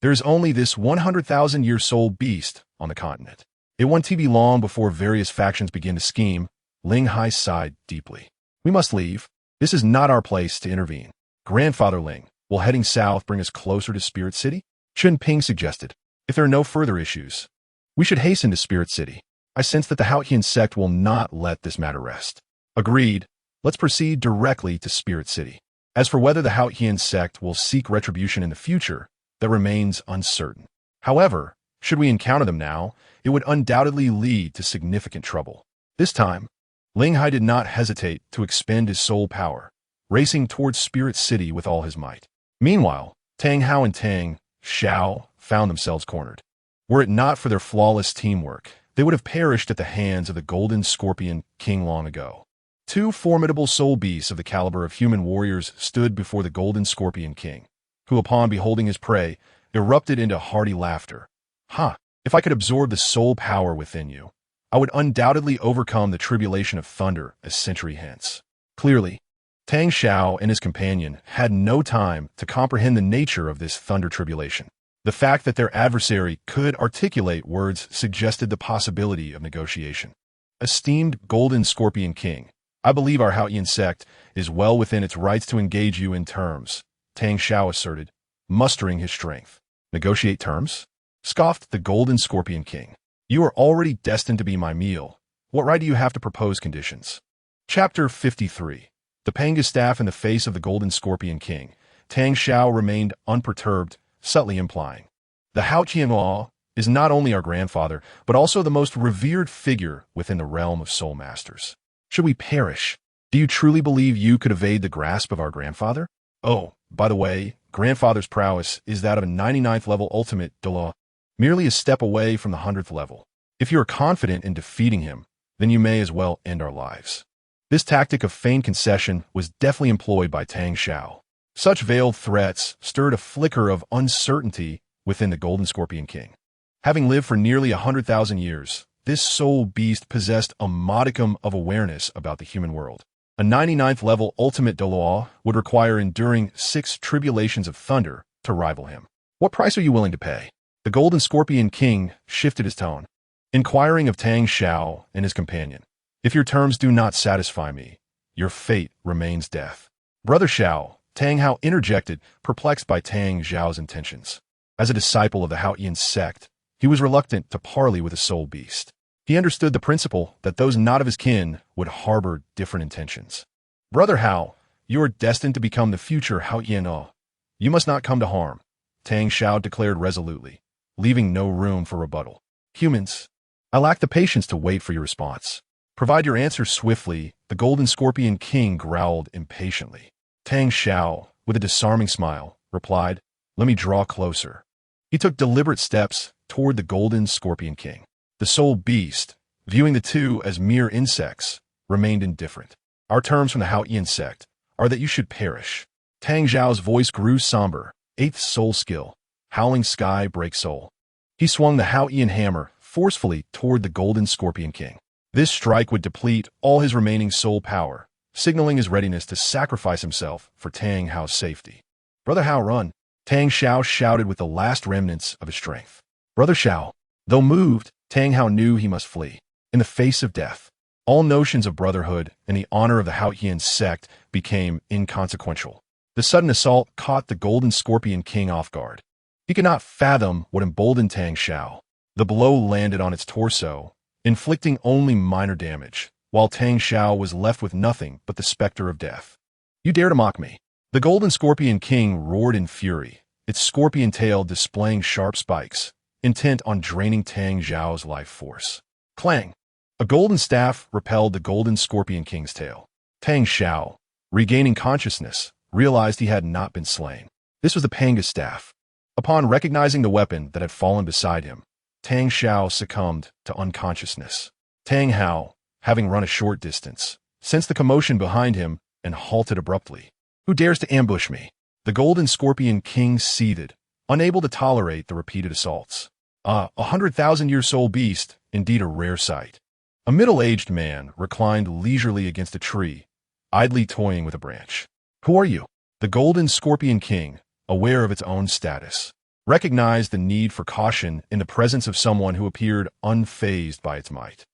there is only this 100,000-year soul beast on the continent. It won't be long before various factions begin to scheme. Ling Hai sighed deeply. We must leave. This is not our place to intervene. Grandfather Ling, will heading south bring us closer to Spirit City? Chen Ping suggested. If there are no further issues, we should hasten to Spirit City. I sense that the Haotian sect will not let this matter rest. Agreed. Let's proceed directly to Spirit City. As for whether the Haotian sect will seek retribution in the future, that remains uncertain. However, should we encounter them now, it would undoubtedly lead to significant trouble. This time, Ling Hai did not hesitate to expend his soul power, racing towards Spirit City with all his might. Meanwhile, Tang Hao and Tang Xiao found themselves cornered. Were it not for their flawless teamwork, they would have perished at the hands of the Golden Scorpion King long ago. Two formidable soul beasts of the caliber of human warriors stood before the Golden Scorpion King, who upon beholding his prey, erupted into hearty laughter. Ha! If I could absorb the soul power within you, I would undoubtedly overcome the tribulation of thunder a century hence. Clearly, Tang Xiao and his companion had no time to comprehend the nature of this thunder tribulation. The fact that their adversary could articulate words suggested the possibility of negotiation. Esteemed Golden Scorpion King, I believe our Haotian sect is well within its rights to engage you in terms, Tang Xiao asserted, mustering his strength. Negotiate terms? Scoffed the Golden Scorpion King. You are already destined to be my meal. What right do you have to propose conditions? Chapter 53. The Panga staff in the face of the Golden Scorpion King. Tang Xiao remained unperturbed, subtly implying. The Haotian law is not only our grandfather, but also the most revered figure within the realm of soul masters. Should we perish? Do you truly believe you could evade the grasp of our grandfather? Oh, by the way, grandfather's prowess is that of a 99th level ultimate Douluo, merely a step away from the 100th level. If you are confident in defeating him, then you may as well end our lives. This tactic of feigned concession was deftly employed by Tang Xiao. Such veiled threats stirred a flicker of uncertainty within the Golden Scorpion King. Having lived for nearly 100,000 years, this soul beast possessed a modicum of awareness about the human world. A 99th level ultimate Douluo would require enduring 6 tribulations of thunder to rival him. What price are you willing to pay? The Golden Scorpion King shifted his tone, inquiring of Tang Xiao and his companion. If your terms do not satisfy me, your fate remains death. Brother Xiao, Tang Hao interjected, perplexed by Tang Xiao's intentions. As a disciple of the Haotian sect, he was reluctant to parley with a soul beast. He understood the principle that those not of his kin would harbor different intentions. Brother Hao, you are destined to become the future Haotian. You must not come to harm, Tang Xiao declared resolutely, leaving no room for rebuttal. Humans, I lack the patience to wait for your response. Provide your answer swiftly, the Golden Scorpion King growled impatiently. Tang Xiao, with a disarming smile, replied, let me draw closer. He took deliberate steps toward the Golden Scorpion King. The soul beast, viewing the two as mere insects, remained indifferent. Our terms from the Haotian sect are that you should perish. Tang Xiao's voice grew somber. 8th soul skill. Howling Sky Break Soul. He swung the Haotian hammer forcefully toward the Golden Scorpion King. This strike would deplete all his remaining soul power, signaling his readiness to sacrifice himself for Tang Hao's safety. Brother Hao, run! Tang Xiao shouted with the last remnants of his strength. Brother Xiao. Though moved, Tang Hao knew he must flee. In the face of death, all notions of brotherhood and the honor of the Haotian sect became inconsequential. The sudden assault caught the Golden Scorpion King off guard. He could not fathom what emboldened Tang Xiao. The blow landed on its torso, inflicting only minor damage, while Tang Xiao was left with nothing but the specter of death. You dare to mock me? The Golden Scorpion King roared in fury, its scorpion tail displaying sharp spikes, intent on draining Tang Xiao's life force. Clang! A golden staff repelled the Golden Scorpion King's tail. Tang Xiao, regaining consciousness, realized he had not been slain. This was the Panga staff. Upon recognizing the weapon that had fallen beside him, Tang Xiao succumbed to unconsciousness. Tang Hao, having run a short distance, sensed the commotion behind him and halted abruptly. Who dares to ambush me? The Golden Scorpion King seethed, unable to tolerate the repeated assaults. 100,000-year-soul beast, indeed a rare sight. A middle-aged man reclined leisurely against a tree, idly toying with a branch. Who are you? The Golden Scorpion King, aware of its own status, recognized the need for caution in the presence of someone who appeared unfazed by its might.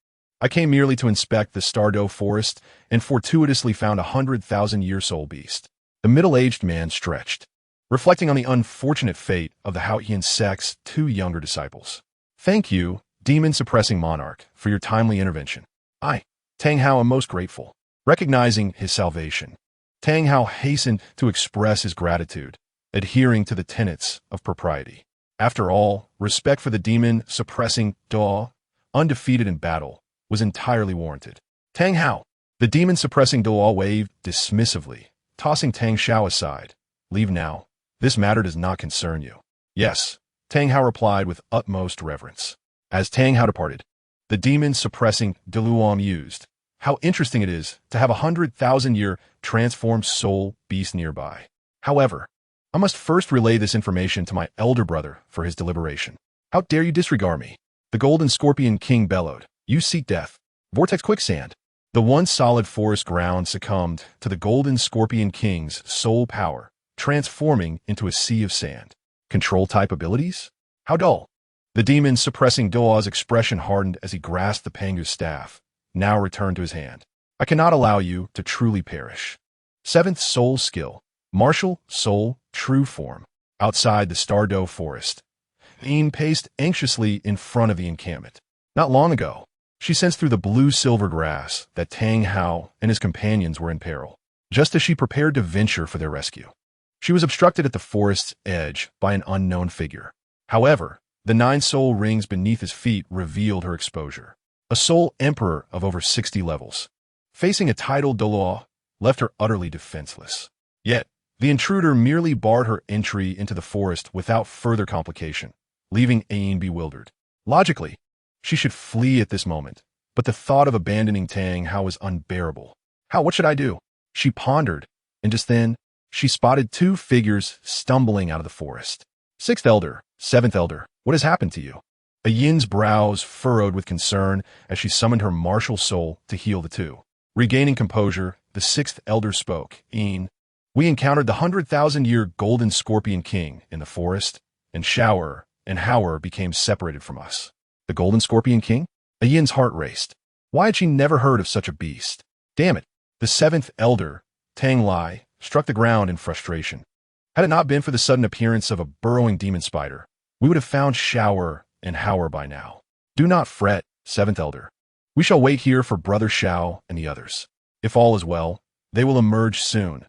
I came merely to inspect the Star Dou Forest and fortuitously found 100,000-year-soul beast. The middle-aged man stretched, reflecting on the unfortunate fate of the Haotian sect's two younger disciples. Thank you, demon-suppressing monarch, for your timely intervention. I, Tang Hao, am most grateful. Recognizing his salvation, Tang Hao hastened to express his gratitude, adhering to the tenets of propriety. After all, respect for the demon-suppressing Dou, undefeated in battle, was entirely warranted. Tang Hao. The demon-suppressing Dou waved dismissively, tossing Tang Xiao aside. Leave now. This matter does not concern you. Yes, Tang Hao replied with utmost reverence. As Tang Hao departed, the demon-suppressing Douluo mused. How interesting it is to have 100,000-year transformed soul beast nearby. However, I must first relay this information to my elder brother for his deliberation. How dare you disregard me? The Golden Scorpion King bellowed. You seek death. Vortex quicksand. The once solid forest ground succumbed to the Golden Scorpion King's soul power, transforming into a sea of sand. Control-type abilities? How dull. The demon-suppressing Dou's expression hardened as he grasped the Pangu's staff, now returned to his hand. I cannot allow you to truly perish. 7th Soul Skill. Martial Soul True Form. Outside the Star Dou Forest, Ying paced anxiously in front of the encampment. Not long ago, she sensed through the blue-silver grass that Tang Hao and his companions were in peril, just as she prepared to venture for their rescue. She was obstructed at the forest's edge by an unknown figure. However, the 9 soul rings beneath his feet revealed her exposure. A soul emperor of over 60 levels, facing a titled Douluo, left her utterly defenseless. Yet, the intruder merely barred her entry into the forest without further complication, leaving Ayin bewildered. Logically, she should flee at this moment, but the thought of abandoning Tang Hao was unbearable. What should I do? She pondered, and just then, she spotted 2 figures stumbling out of the forest. 6th Elder, 7th Elder, what has happened to you? Ayin's brows furrowed with concern as she summoned her martial soul to heal the 2. Regaining composure, the 6th Elder spoke. Yin, we encountered the 100,000-year Golden Scorpion King in the forest, and Shower and Howler became separated from us. The Golden Scorpion King? Ayin's heart raced. Why had she never heard of such a beast? Damn it. The 7th Elder, Tang Lai, struck the ground in frustration. Had it not been for the sudden appearance of a burrowing demon spider, we would have found Shower and Howler by now. Do not fret, 7th Elder. We shall wait here for Brother Xiao and the others. If all is well, they will emerge soon.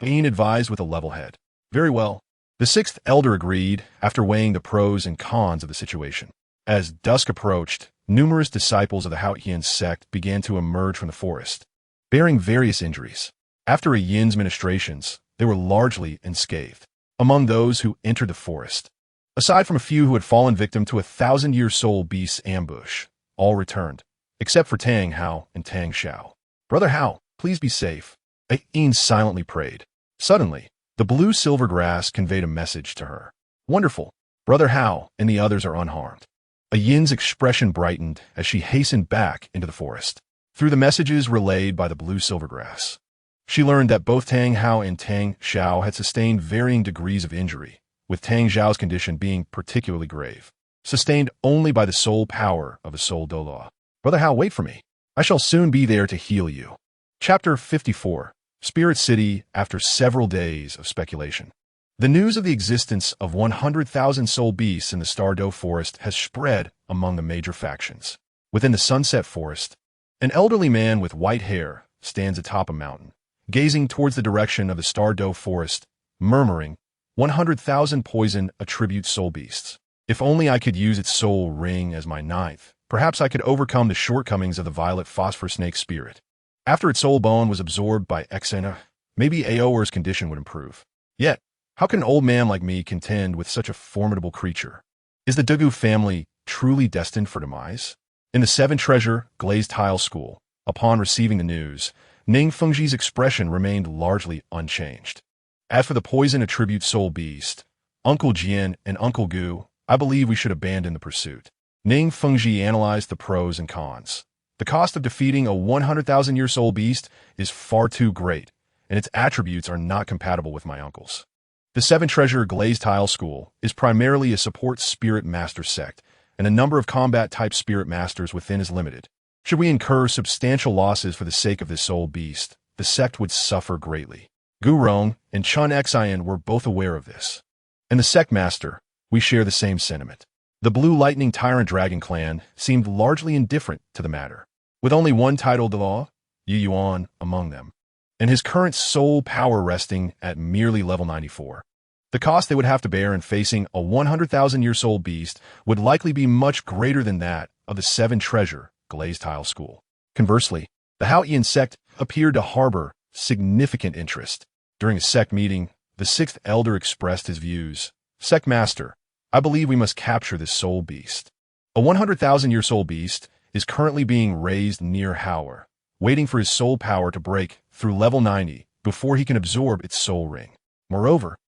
Ayin advised with a level head. Very well. The 6th Elder agreed after weighing the pros and cons of the situation. As dusk approached, numerous disciples of the Haotian sect began to emerge from the forest, bearing various injuries. After Ayin's ministrations, they were largely unscathed. Among those who entered the forest, aside from a few who had fallen victim to a 1,000-year soul beast's ambush, all returned, except for Tang Hao and Tang Xiao. Brother Hao, please be safe. Ayin silently prayed. Suddenly, the blue-silver grass conveyed a message to her. Wonderful. Brother Hao and the others are unharmed. Ayin's expression brightened as she hastened back into the forest. Through the messages relayed by the blue-silver grass, she learned that both Tang Hao and Tang Xiao had sustained varying degrees of injury, with Tang Xiao's condition being particularly grave, sustained only by the soul power of a soul Douluo. Brother Hao, wait for me. I shall soon be there to heal you. Chapter 54. Spirit City after several days of speculation. The news of the existence of 100,000 soul beasts in the Star Dou Forest has spread among the major factions. Within the Sunset Forest, an elderly man with white hair stands atop a mountain, gazing towards the direction of the Star Dou Forest, murmuring, 100,000 poison attribute soul beasts. If only I could use its soul ring as my 9th, perhaps I could overcome the shortcomings of the violet phosphor snake spirit. After its soul bone was absorbed by Ascent, maybe Aoer's condition would improve. Yet, how can an old man like me contend with such a formidable creature? Is the Douluo family truly destined for demise? In the 7 Treasure Glazed Tile School, upon receiving the news, Ning Fengji's expression remained largely unchanged. As for the poison attribute soul beast, Uncle Jian and Uncle Gu, I believe we should abandon the pursuit. Ning Fengji analyzed the pros and cons. The cost of defeating a 100,000-year soul beast is far too great, and its attributes are not compatible with my uncle's. The Seven Treasure Glazed Tile School is primarily a support spirit master sect, and the number of combat-type spirit masters within is limited. Should we incur substantial losses for the sake of this soul beast, the sect would suffer greatly. Gu Rong and Chun Xian were both aware of this. And the sect master, we share the same sentiment. The Blue Lightning Tyrant Dragon clan seemed largely indifferent to the matter, with only one title Douluo, Yu Yuan, among them, and his current soul power resting at merely level 94. The cost they would have to bear in facing a 100,000-year soul beast would likely be much greater than that of the Seven Treasure Glazed Tile School. Conversely, the Haotian sect appeared to harbor significant interest. During a sect meeting, the sixth elder expressed his views. Sect master, I believe we must capture this soul beast. A 100,000-year soul beast is currently being raised near Hauer, waiting for his soul power to break through level 90 before he can absorb its soul ring. Moreover,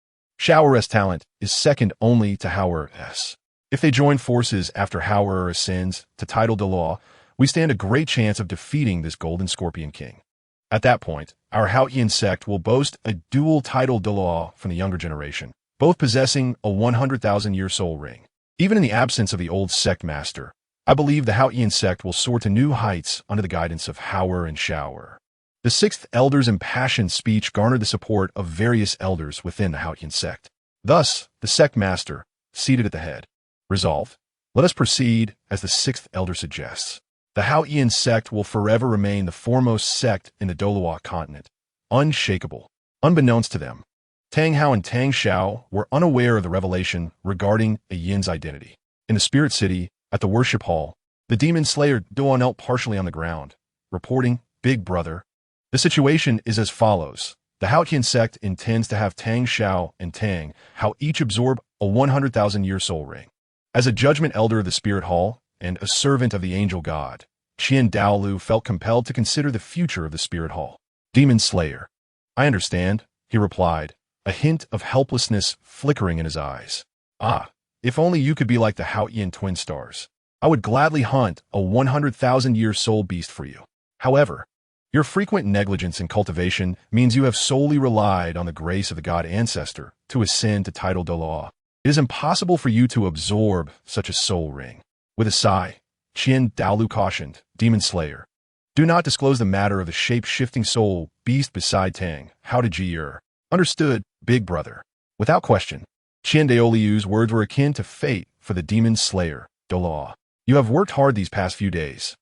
Hauer's talent is second only to Hauer's. If they join forces after Hauer ascends to title Douluo, we stand a great chance of defeating this Golden Scorpion King. At that point, our Haotian sect will boast a dual title Douluo from the younger generation, both possessing a 100,000-year soul ring. Even in the absence of the old sect master, I believe the Haotian sect will soar to new heights under the guidance of Hauer and Hauer. The sixth elder's impassioned speech garnered the support of various elders within the Haotian sect. Thus, the sect master, seated at the head, resolved, let us proceed as the sixth elder suggests. The Haotian sect will forever remain the foremost sect in the Douluo continent, unshakable. Unbeknownst to them, Tang Hao and Tang Xiao were unaware of the revelation regarding a Yin's identity. In the Spirit City, at the worship hall, the demon slayer Douluo knelt partially on the ground, reporting, Big Brother. The situation is as follows. The Haotian sect intends to have Tang Xiao and Tang Hao each absorb a 100,000-year soul ring. As a judgment elder of the Spirit Hall and a servant of the angel god, Qian Douluo felt compelled to consider the future of the Spirit Hall. Demon Slayer. I understand, he replied, a hint of helplessness flickering in his eyes. Ah, if only you could be like the Haotian twin stars. I would gladly hunt a 100,000-year soul beast for you. However, your frequent negligence in cultivation means you have solely relied on the grace of the god ancestor to ascend to title Douluo. It is impossible for you to absorb such a soul ring. With a sigh, Qian Douluo cautioned, Demon Slayer, do not disclose the matter of the shape-shifting soul beast beside Tang Hao to Jier. Understood, Big Brother. Without question, Qian Douluo's words were akin to fate for the Demon Slayer, Douluo. You have worked hard these past few days.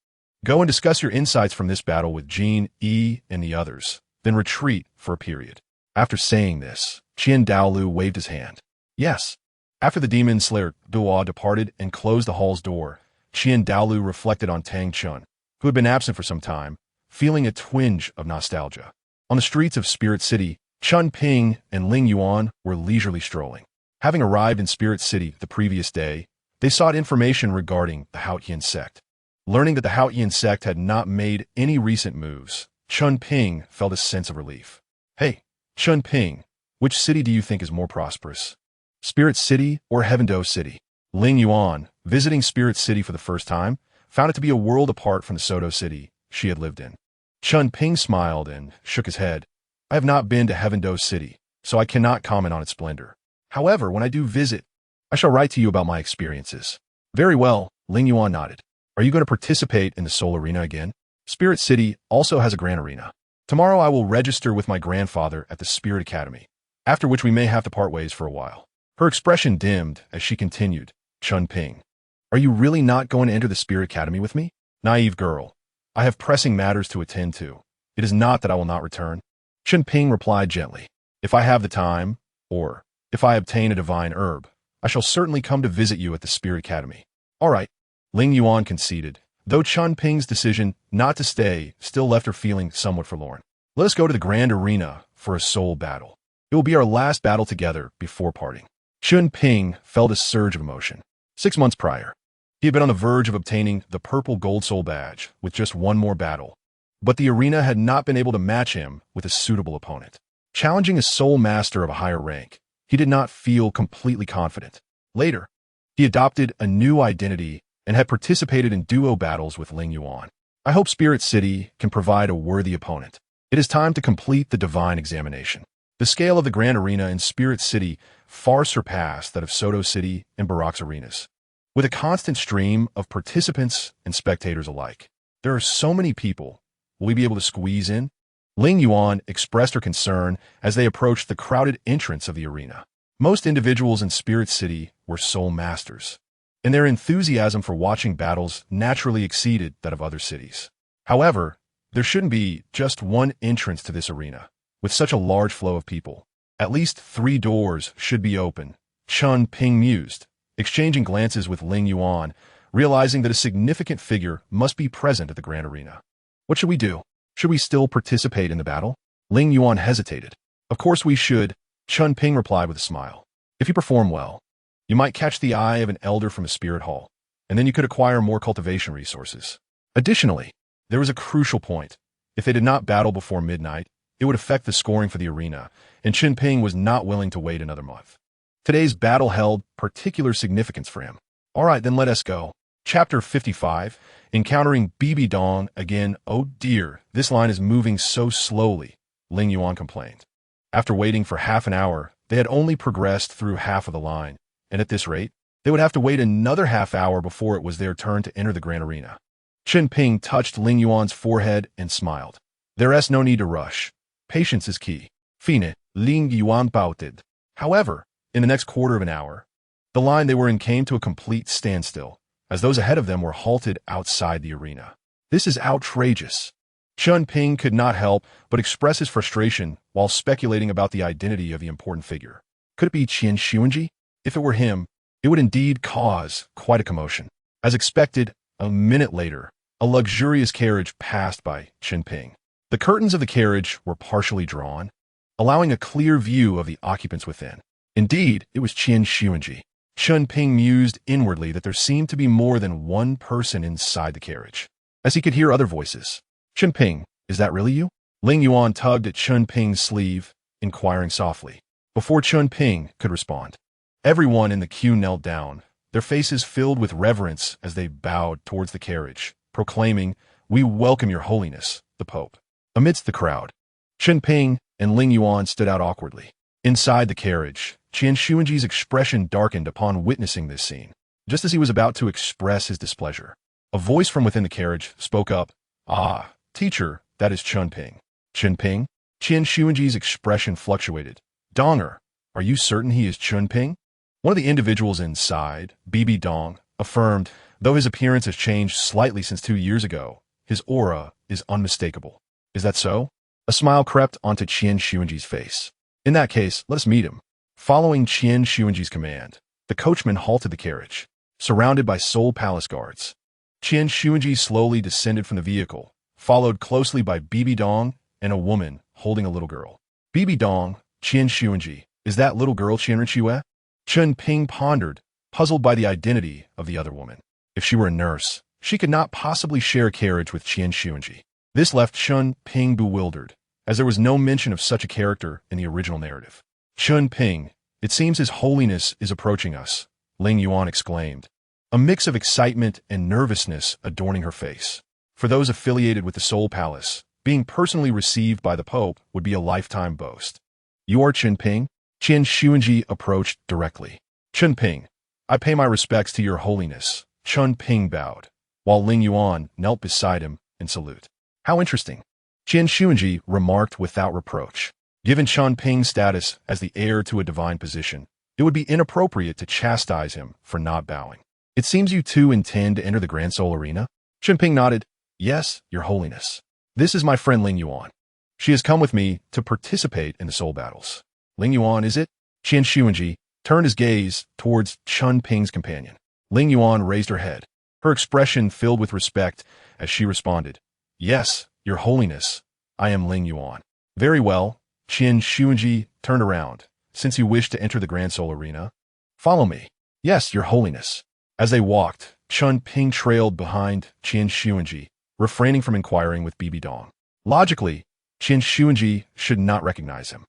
Go and discuss your insights from this battle with Jean, Yi, and the others, then retreat for a period. After saying this, Qian Douluo waved his hand. Yes. After the Demon Slayer, Douluo departed and closed the hall's door, Qian Douluo reflected on Tang Chun, who had been absent for some time, feeling a twinge of nostalgia. On the streets of Spirit City, Chen Ping and Ling Yuan were leisurely strolling. Having arrived in Spirit City the previous day, they sought information regarding the Haotian sect. Learning that the Haotian sect had not made any recent moves, Chen Ping felt a sense of relief. Hey, Chen Ping, which city do you think is more prosperous? Spirit City or Heaven Dou City? Ling Yuan, visiting Spirit City for the first time, found it to be a world apart from the Soto City she had lived in. Chen Ping smiled and shook his head. I have not been to Heaven Dou City, so I cannot comment on its splendor. However, when I do visit, I shall write to you about my experiences. Very well, Ling Yuan nodded. Are you going to participate in the Soul Arena again? Spirit City also has a Grand Arena. Tomorrow I will register with my grandfather at the Spirit Academy, after which we may have to part ways for a while. Her expression dimmed as she continued, Chen Ping. Are you really not going to enter the Spirit Academy with me? Naive girl. I have pressing matters to attend to. It is not that I will not return. Chen Ping replied gently. If I have the time, or if I obtain a divine herb, I shall certainly come to visit you at the Spirit Academy. All right. Ling Yuan conceded, though Chen Ping's decision not to stay still left her feeling somewhat forlorn. Let us go to the Grand Arena for a soul battle. It will be our last battle together before parting. Chen Ping felt a surge of emotion. 6 months prior, he had been on the verge of obtaining the Purple Gold Soul Badge with just one more battle. But the arena had not been able to match him with a suitable opponent. Challenging a soul master of a higher rank, he did not feel completely confident. Later, he adopted a new identity and had participated in duo battles with Ling Yuan. I hope Spirit City can provide a worthy opponent. It is time to complete the divine examination. The scale of the Grand Arena in Spirit City far surpassed that of Soto City and Barak's arenas. With a constant stream of participants and spectators alike, there are so many people. Will we be able to squeeze in? Ling Yuan expressed her concern as they approached the crowded entrance of the arena. Most individuals in Spirit City were soul masters, and their enthusiasm for watching battles naturally exceeded that of other cities. However, there shouldn't be just one entrance to this arena. With such a large flow of people, at least 3 doors should be open, Chen Ping mused, exchanging glances with Ling Yuan, realizing that a significant figure must be present at the Grand Arena. What should we do? Should we still participate in the battle? Ling Yuan hesitated. Of course we should, Chen Ping replied with a smile. If you perform well, you might catch the eye of an elder from a spirit hall, and then you could acquire more cultivation resources. Additionally, there was a crucial point. If they did not battle before midnight, it would affect the scoring for the arena, and Chen Ping was not willing to wait another month. Today's battle held particular significance for him. All right, then let us go. Chapter 55, Encountering BB Dong again. Oh dear, this line is moving so slowly, Ling Yuan complained. After waiting for half an hour, they had only progressed through half of the line, and at this rate, they would have to wait another half hour before it was their turn to enter the Grand Arena. Chen Ping touched Ling Yuan's forehead and smiled. There is no need to rush. Patience is key. Fine, Ling Yuan pouted. However, in the next quarter of an hour, the line they were in came to a complete standstill, as those ahead of them were halted outside the arena. This is outrageous. Chen Ping could not help but express his frustration while speculating about the identity of the important figure. Could it be Qian Xuanji? If it were him, it would indeed cause quite a commotion. As expected, a minute later, a luxurious carriage passed by Chen Ping. The curtains of the carriage were partially drawn, allowing a clear view of the occupants within. Indeed, it was Qian Xuanji. Chen Ping mused inwardly that there seemed to be more than one person inside the carriage, as he could hear other voices. Chen Ping, is that really you? Ling Yuan tugged at Chen Ping's sleeve, inquiring softly. Before Chen Ping could respond, everyone in the queue knelt down, their faces filled with reverence as they bowed towards the carriage, proclaiming, "We welcome your holiness, the Pope." Amidst the crowd, Chen Ping and Ling Yuan stood out awkwardly. Inside the carriage, Qian Xuanji's expression darkened upon witnessing this scene. Just as he was about to express his displeasure, a voice from within the carriage spoke up. "Ah, teacher, that is Chen Ping." Chen Ping? Qian Xuanji's expression fluctuated. "Donger, are you certain he is Chen Ping?" One of the individuals inside, BB Dong, affirmed, though his appearance has changed slightly since 2 years ago, his aura is unmistakable. Is that so? A smile crept onto Qian Xuanji's face. In that case, let us meet him. Following Qian Xuanji's command, the coachman halted the carriage, surrounded by Soul Palace guards. Qian Xuanji slowly descended from the vehicle, followed closely by BB Dong and a woman holding a little girl. BB Dong, Qian Xuanji, is that little girl Qian Chue? Chen Ping pondered, puzzled by the identity of the other woman. If she were a nurse, she could not possibly share a carriage with Qian Xuanji. This left Chen Ping bewildered, as there was no mention of such a character in the original narrative. "Chen Ping, it seems His Holiness is approaching us," Ling Yuan exclaimed, a mix of excitement and nervousness adorning her face. For those affiliated with the Soul Palace, being personally received by the Pope would be a lifetime boast. "You are Chen Ping?" Qian Xuanji approached directly. "Chen Ping, I pay my respects to your holiness." Chen Ping bowed, while Ling Yuan knelt beside him in salute. "How interesting," Qian Xuanji remarked without reproach. Given Chen Ping's status as the heir to a divine position, it would be inappropriate to chastise him for not bowing. "It seems you two intend to enter the Grand Soul Arena?" Chen Ping nodded. "Yes, your holiness. This is my friend Ling Yuan. She has come with me to participate in the soul battles." "Ling Yuan, is it?" Qian Xuanji turned his gaze towards Chen Ping's companion. Ling Yuan raised her head, her expression filled with respect as she responded, "Yes, your holiness, I am Ling Yuan." "Very well." Qian Xuanji turned around. "Since you wish to enter the Grand Soul Arena, follow me." "Yes, your holiness." As they walked, Chen Ping trailed behind Qian Xuanji, refraining from inquiring with Bibi Dong. Logically, Chen Xuanji should not recognize him.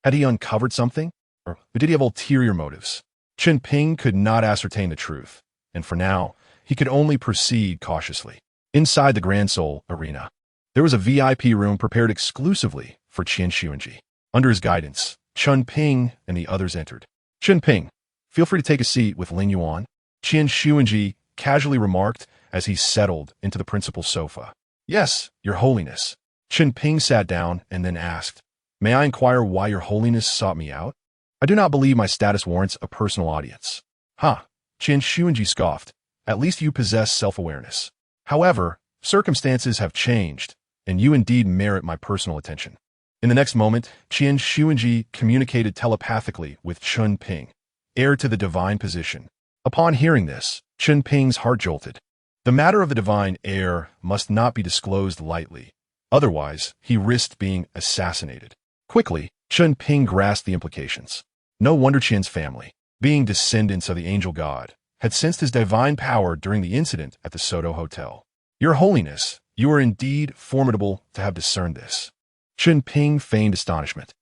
Had he uncovered something? Or did he have ulterior motives? Chen Ping could not ascertain the truth, and for now, he could only proceed cautiously. Inside the Grand Soul Arena, there was a VIP room prepared exclusively for Chen Xuanji. Under his guidance, Chen Ping and the others entered. Chen Ping, feel free to take a seat with Ling Yuan, Chen Xuanji casually remarked as he settled into the principal sofa. Yes, Your Holiness. Chen Ping sat down and then asked, May I inquire why Your Holiness sought me out? I do not believe my status warrants a personal audience. Ha! Chen Xuanji scoffed. At least you possess self-awareness. However, circumstances have changed, and you indeed merit my personal attention. In the next moment, Chen Xuanji communicated telepathically with Chen Ping, heir to the divine position. Upon hearing this, Chen Ping's heart jolted. The matter of the divine heir must not be disclosed lightly. Otherwise, he risked being assassinated. Quickly, Chen Ping grasped the implications. No wonder Chen's family, being descendants of the angel god, had sensed his divine power during the incident at the Soto Hotel. Your Holiness, you are indeed formidable to have discerned this. Chen Ping feigned astonishment.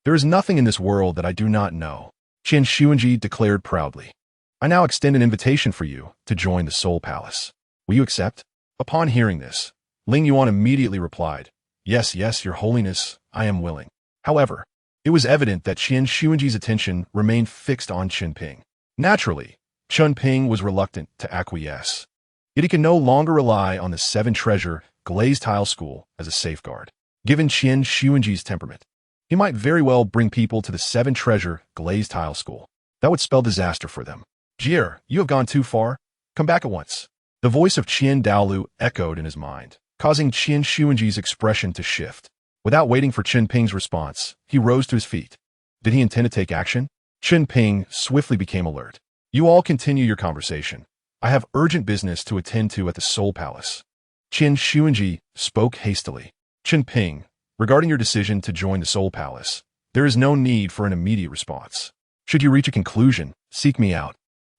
There is nothing in this world that I do not know, Chen Xuanji declared proudly. I now extend an invitation for you to join the Soul Palace. Will you accept? Upon hearing this, Ling Yuan immediately replied, Yes, Your Holiness, I am willing. However, it was evident that Chen Xuanji's attention remained fixed on Chen Ping. Naturally, Chen Ping was reluctant to acquiesce. Yet he could no longer rely on the seven-treasure glazed tile school as a safeguard. Given Chen Xuanji's temperament, he might very well bring people to the seven-treasure glazed tile school. That would spell disaster for them. Jier, you have gone too far. Come back at once. The voice of Qian Douluo echoed in his mind, causing Chen Xuanji's expression to shift. Without waiting for Chen Ping's response, he rose to his feet. Did he intend to take action? Chen Ping swiftly became alert. You all continue your conversation. I have urgent business to attend to at the Soul Palace. Chen Xuanji spoke hastily. Chen Ping, regarding your decision to join the Soul Palace, there is no need for an immediate response. Should you reach a conclusion, seek me out.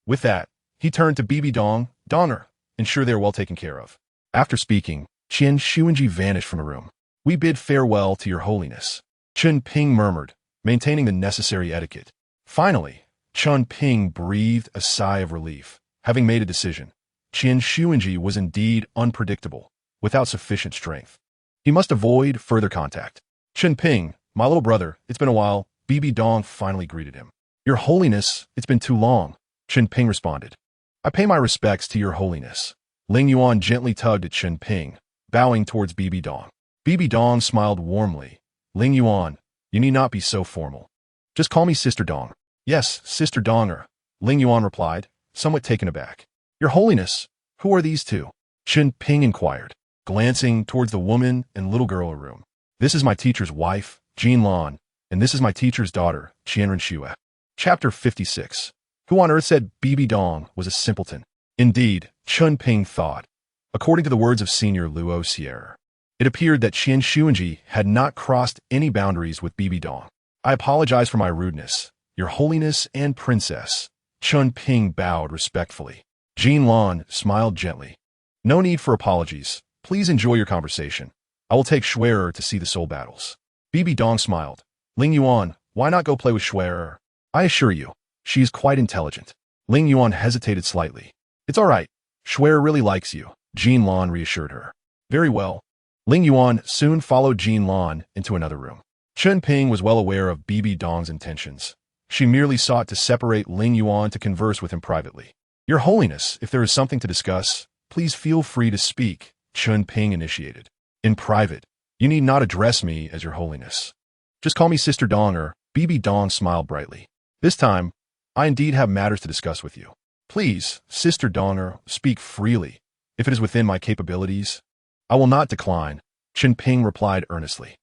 With that, he turned to Bibi Dong, Donger, ensure they are well taken care of. After speaking, Chen Xuanji vanished from the room. We bid farewell to Your Holiness, Chen Ping murmured, maintaining the necessary etiquette. Finally, Chen Ping breathed a sigh of relief. Having made a decision, Chen Xuanji was indeed unpredictable, without sufficient strength. He must avoid further contact. Chen Ping, my little brother, it's been a while, Bibi Dong finally greeted him. Your Holiness, it's been too long, Chen Ping responded. I pay my respects to Your Holiness. Ling Yuan gently tugged at Chen Ping, bowing towards Bibi Dong. Bibi Dong smiled warmly. Ling Yuan, you need not be so formal. Just call me Sister Dong. Yes, Sister Donger, Ling Yuan replied, somewhat taken aback. Your Holiness, who are these two? Chen Ping inquired, glancing towards the woman and little girl in the room. This is my teacher's wife, Jin Lan, and this is my teacher's daughter, Qianren Xue. Chapter 56. Who on earth said Bibi Dong was a simpleton? Indeed, Chen Ping thought. According to the words of Senior Luo Sierra, it appeared that Chen Xuanji had not crossed any boundaries with Bibi Dong. I apologize for my rudeness, Your Holiness and Princess. Chen Ping bowed respectfully. Jin Lan smiled gently. No need for apologies. Please enjoy your conversation. I will take Xue'er to see the soul battles. Bibi Dong smiled. Ling Yuan, why not go play with Xue'er? I assure you, she is quite intelligent. Ling Yuan hesitated slightly. It's all right. Xue'er really likes you, Jin Lan reassured her. Very well. Ling Yuan soon followed Jin Lan into another room. Chen Ping was well aware of Bibi Dong's intentions. She merely sought to separate Ling Yuan to converse with him privately. Your Holiness, if there is something to discuss, please feel free to speak, Chen Ping initiated. In private, you need not address me as Your Holiness. Just call me Sister Donger. Bibi Dong smiled brightly. This time, I indeed have matters to discuss with you. Please, Sister Donger, speak freely. If it is within my capabilities, I will not decline, Chen Ping replied earnestly.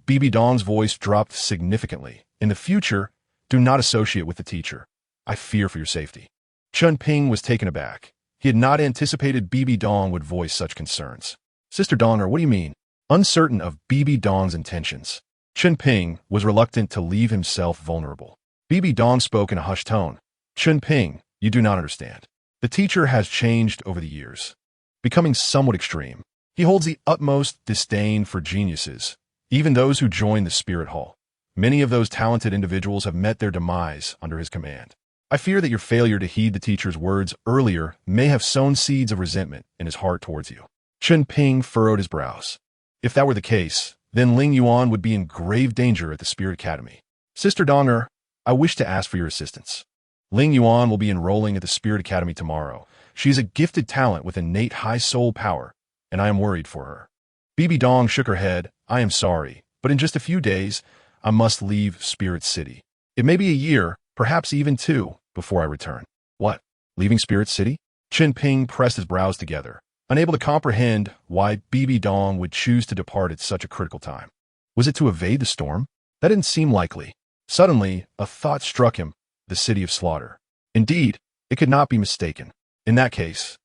Bibi Dong's voice dropped significantly. In the future, do not associate with the teacher. I fear for your safety. Chen Ping was taken aback. He had not anticipated Bibi Dong would voice such concerns. Sister Donger, what do you mean? Uncertain of Bibi Dong's intentions, Chen Ping was reluctant to leave himself vulnerable. Bibi Dong spoke in a hushed tone. Chen Ping, you do not understand. The teacher has changed over the years, becoming somewhat extreme. He holds the utmost disdain for geniuses, even those who join the Spirit Hall. Many of those talented individuals have met their demise under his command. I fear that your failure to heed the teacher's words earlier may have sown seeds of resentment in his heart towards you. Chen Ping furrowed his brows. If that were the case, then Ling Yuan would be in grave danger at the Spirit Academy. Sister Donger, I wish to ask for your assistance. Ling Yuan will be enrolling at the Spirit Academy tomorrow. She is a gifted talent with innate high soul power, and I am worried for her. Bibi Dong shook her head. I am sorry, but in just a few days, I must leave Spirit City. It may be a year, perhaps even 2, before I return. What? Leaving Spirit City? Chen Ping pressed his brows together, unable to comprehend why Bibi Dong would choose to depart at such a critical time. Was it to evade the storm? That didn't seem likely. Suddenly, a thought struck him, the city of slaughter. Indeed, it could not be mistaken. In that case,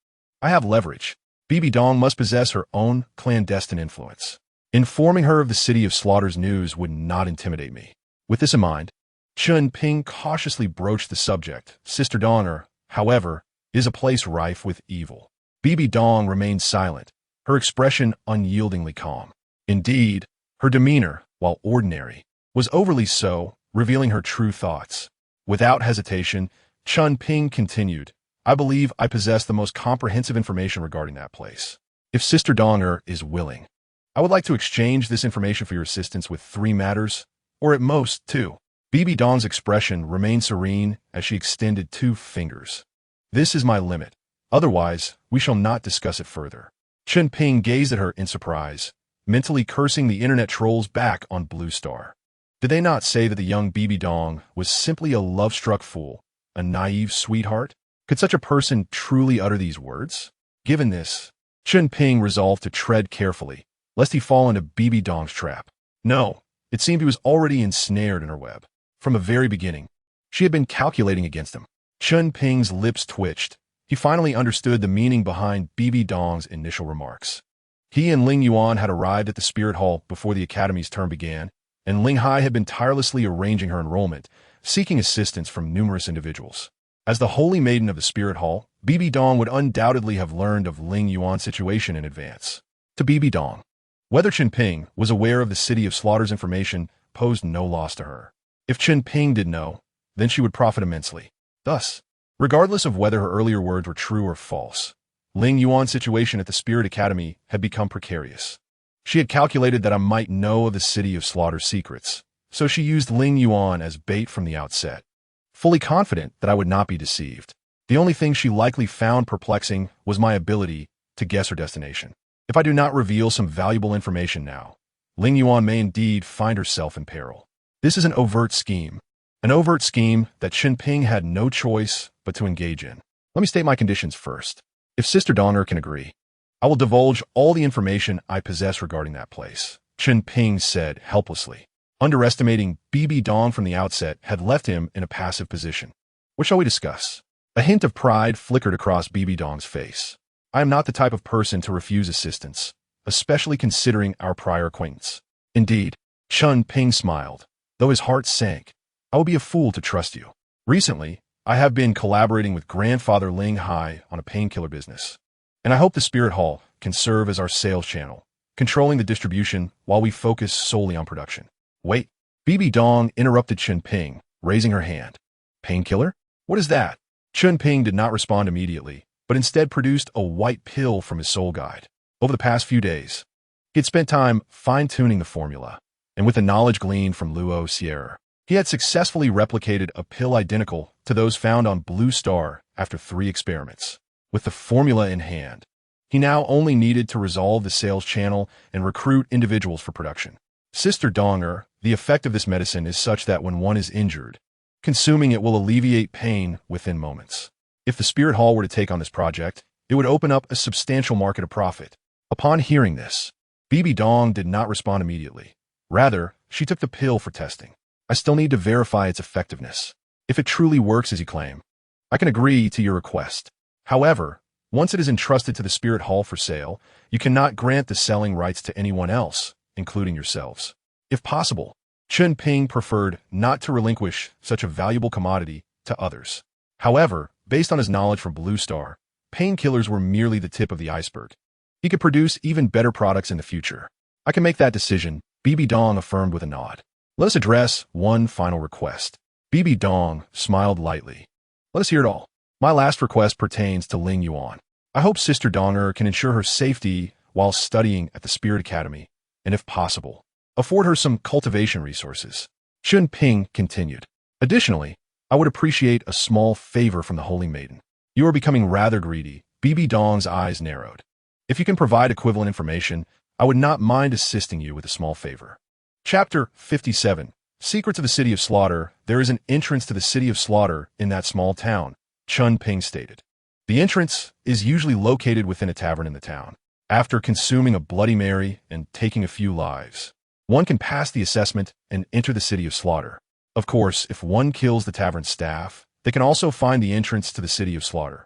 I have leverage. Bibi Dong must possess her own clandestine influence. Informing her of the city of slaughter's news would not intimidate me. With this in mind, Chen Ping cautiously broached the subject. Sister Donger, however, is a place rife with evil. Bibi Dong remained silent, her expression unyieldingly calm. Indeed, her demeanor, while ordinary, was overly so, revealing her true thoughts. Without hesitation, Chen Ping continued, I believe I possess the most comprehensive information regarding that place. If Sister Donger is willing, I would like to exchange this information for your assistance with 3 matters, or at most 2. Bibi Dong's expression remained serene as she extended 2 fingers. This is my limit. Otherwise, we shall not discuss it further. Chen Ping gazed at her in surprise, mentally cursing the internet trolls back on Blue Star. Did they not say that the young Bibi Dong was simply a love-struck fool, a naive sweetheart? Could such a person truly utter these words? Given this, Chen Ping resolved to tread carefully, lest he fall into Bibi Dong's trap. No, it seemed he was already ensnared in her web. From the very beginning, she had been calculating against him. Chen Ping's lips twitched. He finally understood the meaning behind Bibi Dong's initial remarks. He and Ling Yuan had arrived at the Spirit Hall before the Academy's term began, and Ling Hai had been tirelessly arranging her enrollment, seeking assistance from numerous individuals. As the Holy Maiden of the Spirit Hall, Bibi Dong would undoubtedly have learned of Ling Yuan's situation in advance. To Bibi Dong, whether Chen Ping was aware of the City of Slaughter's information posed no loss to her. If Chen Ping did know, then she would profit immensely. Thus, regardless of whether her earlier words were true or false, Ling Yuan's situation at the Spirit Academy had become precarious. She had calculated that I might know of the City of Slaughter's secrets, so she used Ling Yuan as bait from the outset, fully confident that I would not be deceived. The only thing she likely found perplexing was my ability to guess her destination. If I do not reveal some valuable information now, Ling Yuan may indeed find herself in peril. This is an overt scheme that Chen Ping had no choice but to engage in. Let me state my conditions first. If Sister Donger can agree, I will divulge all the information I possess regarding that place, Chen Ping said helplessly. Underestimating Bibi Dong from the outset had left him in a passive position. What shall we discuss? A hint of pride flickered across Bibi Dong's face. I am not the type of person to refuse assistance, especially considering our prior acquaintance. Indeed, Chen Ping smiled, though his heart sank. I would be a fool to trust you. Recently, I have been collaborating with Grandfather Ling Hai on a painkiller business, and I hope the Spirit Hall can serve as our sales channel, controlling the distribution while we focus solely on production. Wait, Bibi Dong interrupted Chen Ping, raising her hand. Painkiller? What is that? Chen Ping did not respond immediately, but instead produced a white pill from his soul guide. Over the past few days, he had spent time fine-tuning the formula, and with the knowledge gleaned from Luo Sierra, he had successfully replicated a pill identical to those found on Blue Star after 3 experiments. With the formula in hand, he now only needed to resolve the sales channel and recruit individuals for production. Sister Donger, the effect of this medicine is such that when one is injured, consuming it will alleviate pain within moments. If the Spirit Hall were to take on this project, it would open up a substantial market of profit. Upon hearing this, Bibi Dong did not respond immediately. Rather, she took the pill for testing. I still need to verify its effectiveness. If it truly works as you claim, I can agree to your request. However, once it is entrusted to the Spirit Hall for sale, you cannot grant the selling rights to anyone else, including yourselves. If possible, Chen Ping preferred not to relinquish such a valuable commodity to others. However, based on his knowledge from Blue Star, painkillers were merely the tip of the iceberg. He could produce even better products in the future. I can make that decision, Bibi Dong affirmed with a nod. Let us address one final request. Bibi Dong smiled lightly. Let us hear it all. My last request pertains to Ling Yuan. I hope Sister Donger can ensure her safety while studying at the Spirit Academy, and if possible, afford her some cultivation resources. Chen Ping continued. Additionally, I would appreciate a small favor from the Holy Maiden. You are becoming rather greedy. Bibi Dong's eyes narrowed. If you can provide equivalent information, I would not mind assisting you with a small favor. Chapter 57. Secrets of the City of Slaughter. There is an entrance to the City of Slaughter in that small town, Chen Ping stated. The entrance is usually located within a tavern in the town. After consuming a Bloody Mary and taking a few lives, one can pass the assessment and enter the City of Slaughter. Of course, if one kills the tavern staff, they can also find the entrance to the City of Slaughter.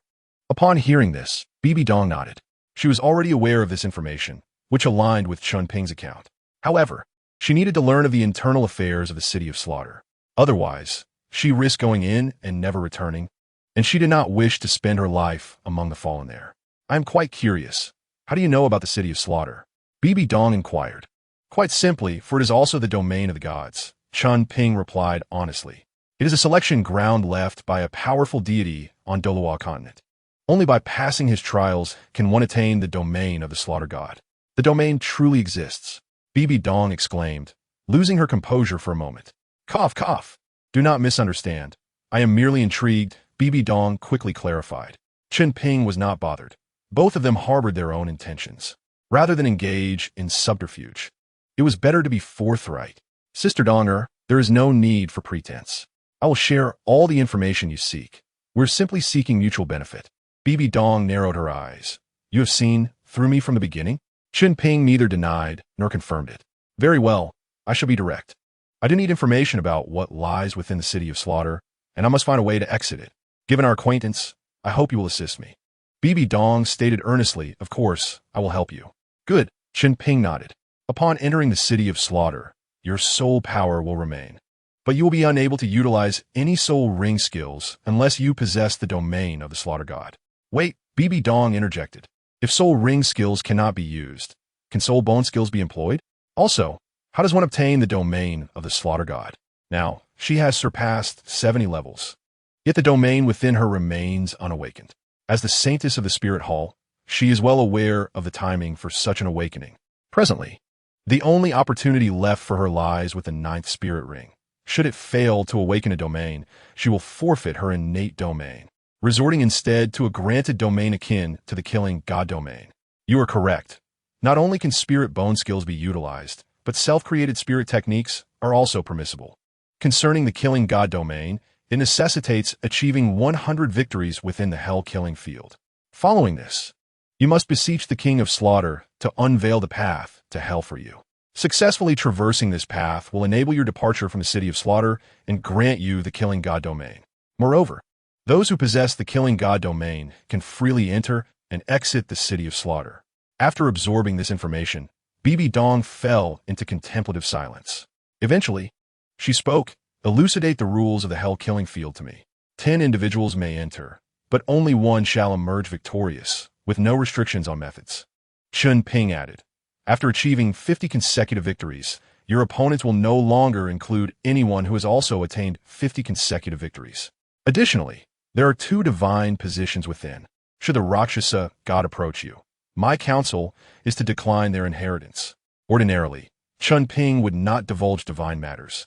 Upon hearing this, Bibi Dong nodded. She was already aware of this information, which aligned with Chen Ping's account. However, she needed to learn of the internal affairs of the City of Slaughter. Otherwise, she risked going in and never returning, and she did not wish to spend her life among the fallen there. I am quite curious. How do you know about the City of Slaughter? Bibi Dong inquired. Quite simply, for it is also the domain of the gods, Chen Ping replied honestly. It is a selection ground left by a powerful deity on Douluo continent. Only by passing his trials can one attain the domain of the slaughter god. The domain truly exists, Bibi Dong exclaimed, losing her composure for a moment. Cough, cough. Do not misunderstand. I am merely intrigued, Bibi Dong quickly clarified. Chen Ping was not bothered. Both of them harbored their own intentions. Rather than engage in subterfuge, it was better to be forthright. Sister Donger, there is no need for pretense. I will share all the information you seek. We're simply seeking mutual benefit. Bibi Dong narrowed her eyes. You have seen through me from the beginning? Chen Ping neither denied nor confirmed it. Very well, I shall be direct. I do need information about what lies within the City of Slaughter, and I must find a way to exit it. Given our acquaintance, I hope you will assist me. Bibi Dong stated earnestly, of course, I will help you. Good, Chen Ping nodded. Upon entering the City of Slaughter, your soul power will remain. But you will be unable to utilize any soul ring skills unless you possess the domain of the slaughter god. Wait, Bibi Dong interjected. If soul ring skills cannot be used, can soul bone skills be employed? Also, how does one obtain the domain of the slaughter god? Now, she has surpassed 70 levels. Yet the domain within her remains unawakened. As the saintess of the spirit hall, she is well aware of the timing for such an awakening. Presently, the only opportunity left for her lies with the 9th spirit ring. Should it fail to awaken a domain, she will forfeit her innate domain, resorting instead to a granted domain akin to the killing god domain. You are correct. Not only can spirit bone skills be utilized, but self-created spirit techniques are also permissible. Concerning the killing god domain, it necessitates achieving 100 victories within the hell killing field. Following this, you must beseech the King of Slaughter to unveil the path to hell for you. Successfully traversing this path will enable your departure from the City of Slaughter and grant you the killing god domain. Moreover, those who possess the killing god domain can freely enter and exit the City of Slaughter. After absorbing this information, Bibi Dong fell into contemplative silence. Eventually, she spoke, elucidate the rules of the hell killing field to me. 10 individuals may enter, but only one shall emerge victorious, with no restrictions on methods. Chen Ping added, after achieving 50 consecutive victories, your opponents will no longer include anyone who has also attained 50 consecutive victories. Additionally, there are 2 divine positions within. Should the Rakshasa god approach you, my counsel is to decline their inheritance. Ordinarily, Chen Ping would not divulge divine matters.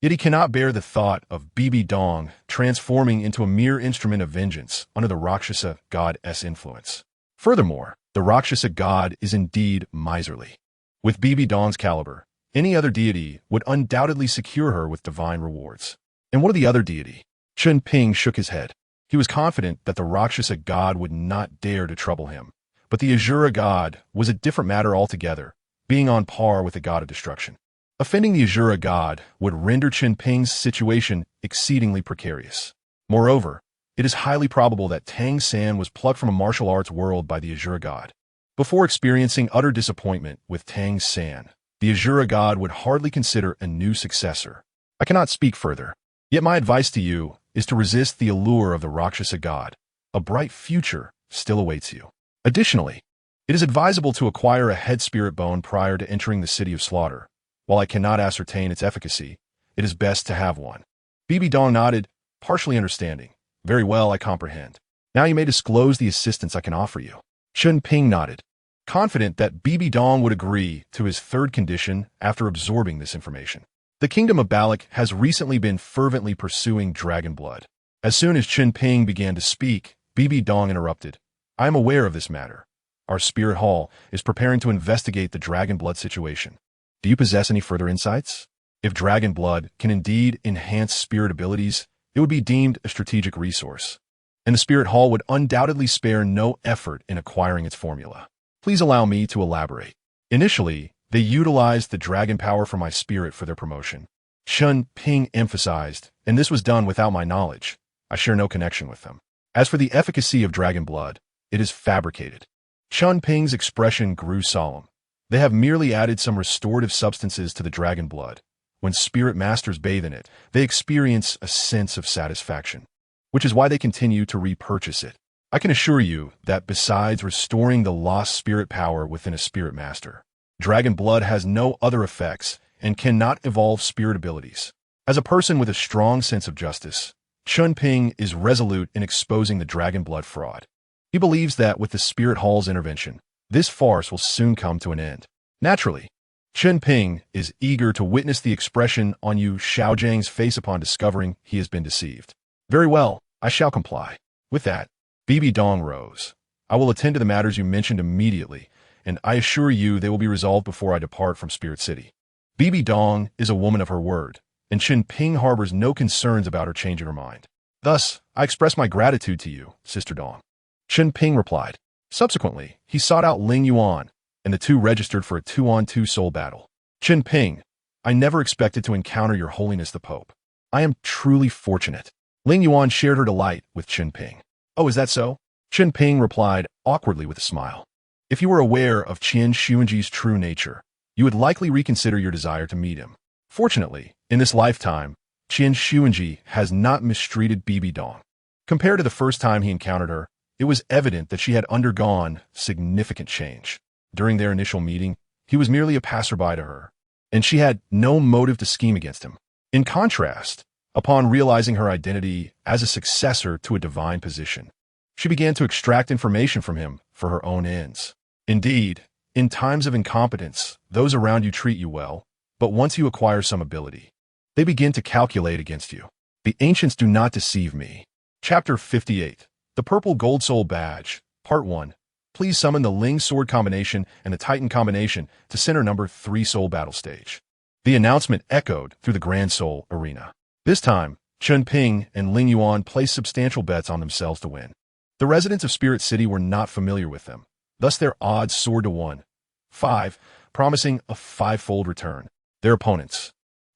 Yet he cannot bear the thought of Bibi Dong transforming into a mere instrument of vengeance under the Rakshasa god's influence. Furthermore, the Rakshasa god is indeed miserly. With Bibi Dong's caliber, any other deity would undoubtedly secure her with divine rewards. And what of the other deity? Chen Ping shook his head. He was confident that the Rakshasa god would not dare to trouble him. But the Asura god was a different matter altogether, being on par with the god of destruction. Offending the Asura god would render Chen Ping's situation exceedingly precarious. Moreover, it is highly probable that Tang San was plucked from a martial arts world by the Asura god. Before experiencing utter disappointment with Tang San, the Asura god would hardly consider a new successor. I cannot speak further. Yet my advice to you is to resist the allure of the Rakshasa god. A bright future still awaits you. Additionally, It is advisable to acquire a head spirit bone prior to entering the city of slaughter. While I cannot ascertain its efficacy, it is best to have one. Bibi Dong nodded, partially understanding. Very well, I comprehend. Now you may disclose the assistance I can offer you. Chen Ping nodded, confident that Bibi Dong would agree to his third condition after absorbing this information. The kingdom of Balak has recently been fervently pursuing dragon blood. As soon as Chen Ping began to speak, Bibi Dong interrupted. I am aware of this matter. Our spirit hall is preparing to investigate the dragon blood situation. Do you possess any further insights? If dragon blood can indeed enhance spirit abilities, it would be deemed a strategic resource, and the spirit hall would undoubtedly spare no effort in acquiring its formula. Please allow me to elaborate. Initially, they utilized the dragon power from my spirit for their promotion. Chen Ping emphasized, and this was done without my knowledge. I share no connection with them. As for the efficacy of dragon blood, it is fabricated. Chen Ping's expression grew solemn. They have merely added some restorative substances to the dragon blood. When spirit masters bathe in it, they experience a sense of satisfaction, which is why they continue to repurchase it. I can assure you that besides restoring the lost spirit power within a spirit master, dragon blood has no other effects and cannot evolve spirit abilities. As a person with a strong sense of justice, Chen Ping is resolute in exposing the dragon blood fraud. He believes that with the spirit hall's intervention, this farce will soon come to an end. Naturally, Chen Ping is eager to witness the expression on Yu Xiaojiang's face upon discovering he has been deceived. Very well, I shall comply. With that, Bibi Dong rose. I will attend to the matters you mentioned immediately, and I assure you they will be resolved before I depart from Spirit City. Bibi Dong is a woman of her word, and Chen Ping harbors no concerns about her changing her mind. Thus, I express my gratitude to you, Sister Dong. Chen Ping replied. Subsequently, he sought out Ling Yuan, and the two registered for a 2-on-2 soul battle. Chen Ping, I never expected to encounter your holiness the Pope. I am truly fortunate. Ling Yuan shared her delight with Chen Ping. Oh, is that so? Chen Ping replied awkwardly with a smile. If you were aware of Qian Xuanji's true nature, you would likely reconsider your desire to meet him. Fortunately, in this lifetime, Qian Xuanji has not mistreated Bibi Dong. Compared to the first time he encountered her, it was evident that she had undergone significant change. During their initial meeting, he was merely a passerby to her, and she had no motive to scheme against him. In contrast, upon realizing her identity as a successor to a divine position, she began to extract information from him for her own ends. Indeed, in times of incompetence, those around you treat you well, but once you acquire some ability, they begin to calculate against you. The ancients do not deceive me. Chapter 58. The Purple Gold Soul Badge, Part 1. Please summon the Ling Sword combination and the Titan combination to center number 3 Soul Battle Stage. The announcement echoed through the Grand Soul Arena. This time, Chen Ping and Ling Yuan placed substantial bets on themselves to win. The residents of Spirit City were not familiar with them, thus their odds soared to 1-5, promising a 5-fold return. Their opponents,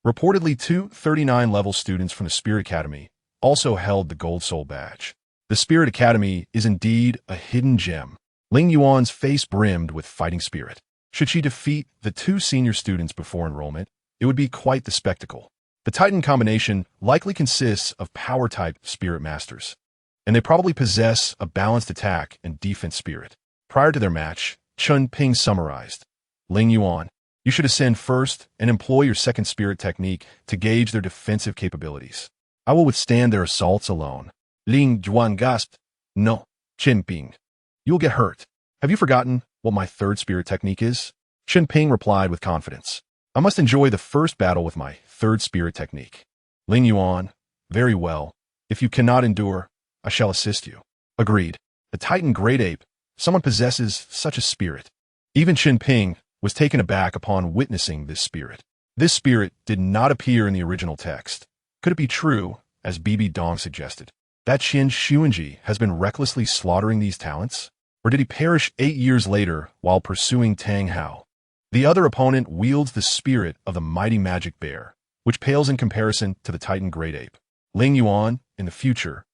reportedly 2 39-level students from the Spirit Academy, also held the Gold Soul Badge. The Spirit Academy is indeed a hidden gem. Ling Yuan's face brimmed with fighting spirit. Should she defeat the 2 senior students before enrollment, it would be quite the spectacle. The Titan combination likely consists of power-type spirit masters, and they probably possess a balanced attack and defense spirit. Prior to their match, Chen Ping summarized. Ling Yuan, you should ascend first and employ your second spirit technique to gauge their defensive capabilities. I will withstand their assaults alone. Ling Yuan gasped. No, Chen Ping. You will get hurt. Have you forgotten what my third spirit technique is? Chen Ping replied with confidence. I must enjoy the first battle with my third spirit technique. Ling Yuan, very well. If you cannot endure, I shall assist you. Agreed. The Titan Great Ape, someone possesses such a spirit. Even Chen Ping was taken aback upon witnessing this spirit. This spirit did not appear in the original text. Could it be true, as Bibi Dong suggested, that Qian Xuanji has been recklessly slaughtering these talents? Or did he perish 8 years later while pursuing Tang Hao? The other opponent wields the spirit of the mighty magic bear, which pales in comparison to the Titan Great Ape. Ling Yuan, in the future,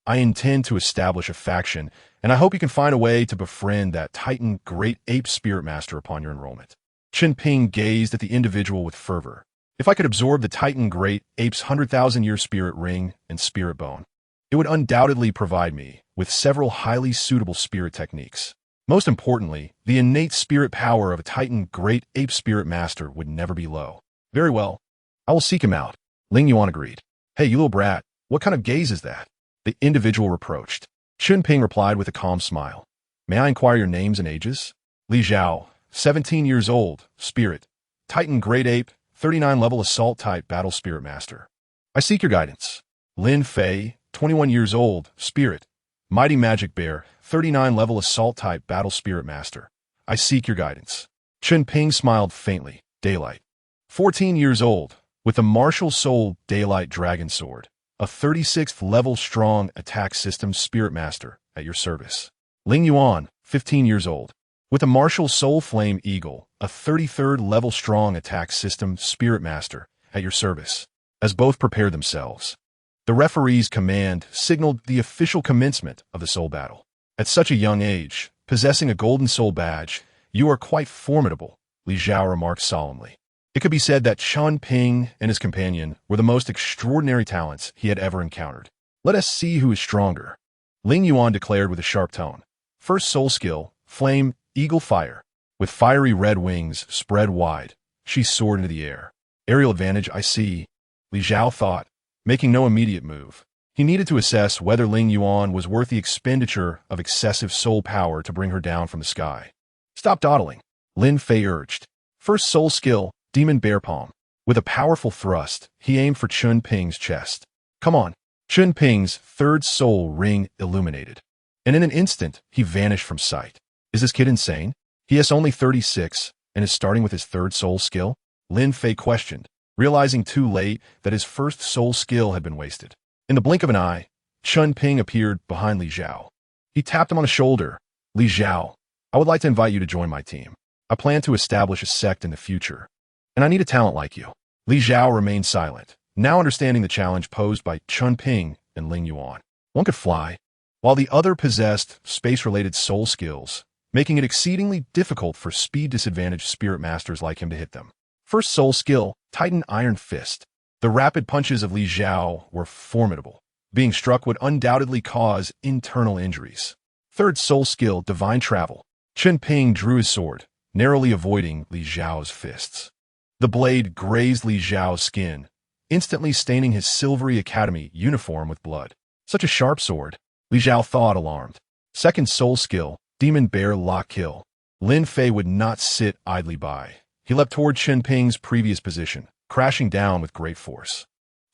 I intend to establish a faction, and I hope you can find a way to befriend that Titan Great Ape Spirit Master upon your enrollment. Chen Ping gazed at the individual with fervor. If I could absorb the Titan Great Ape's 100,000-year spirit ring and spirit bone, it would undoubtedly provide me with several highly suitable spirit techniques. Most importantly, the innate spirit power of a Titan Great Ape Spirit Master would never be low. Very well. I will seek him out. Ling Yuan agreed. Hey, you little brat, what kind of gaze is that? The individual reproached. Chen Ping replied with a calm smile. May I inquire your names and ages? Li Zhao, 17 years old, Spirit. Titan Great Ape, 39 level Assault type Battle Spirit Master. I seek your guidance. Lin Fei, 21 years old, Spirit. Mighty Magic Bear, 39 level Assault type Battle Spirit Master. I seek your guidance. Chen Ping smiled faintly. Daylight. 14 years old, with the Martial Soul Daylight Dragon Sword. A 36th level strong attack system Spirit Master at your service. Ling Yuan, 15 years old. With a Martial Soul Flame Eagle, a 33rd level strong attack system Spirit Master at your service. As both prepared themselves, the referee's command signaled the official commencement of the soul battle. At such a young age, possessing a golden soul badge, you are quite formidable, Li Zhao remarked solemnly. It could be said that Chen Ping and his companion were the most extraordinary talents he had ever encountered. Let us see who is stronger, Ling Yuan declared with a sharp tone. First soul skill, Flame Eagle Fire. With fiery red wings spread wide, she soared into the air. Aerial advantage, I see, Li Zhao thought, making no immediate move. He needed to assess whether Ling Yuan was worth the expenditure of excessive soul power to bring her down from the sky. Stop dawdling, Lin Fei urged. First soul skill, Demon Bear Palm. With a powerful thrust, he aimed for Chen Ping's chest. Come on. Chen Ping's third soul ring illuminated, and in an instant, he vanished from sight. Is this kid insane? He is only 36 and is starting with his third soul skill? Lin Fei questioned, realizing too late that his first soul skill had been wasted. In the blink of an eye, Chen Ping appeared behind Li Zhao. He tapped him on the shoulder. Li Zhao, I would like to invite you to join my team. I plan to establish a sect in the future, and I need a talent like you. Li Zhao remained silent, now understanding the challenge posed by Chen Ping and Ling Yuan. One could fly, while the other possessed space-related soul skills, making it exceedingly difficult for speed-disadvantaged spirit masters like him to hit them. First soul skill, Titan Iron Fist. The rapid punches of Li Zhao were formidable. Being struck would undoubtedly cause internal injuries. Third soul skill, Divine Travel. Chen Ping drew his sword, narrowly avoiding Li Zhao's fists. The blade grazed Li Zhao's skin, instantly staining his silvery academy uniform with blood. Such a sharp sword, Li Zhao thought, alarmed. Second soul skill, Demon Bear Lock Kill. Lin Fei would not sit idly by. He leapt toward Chen Ping's previous position, crashing down with great force.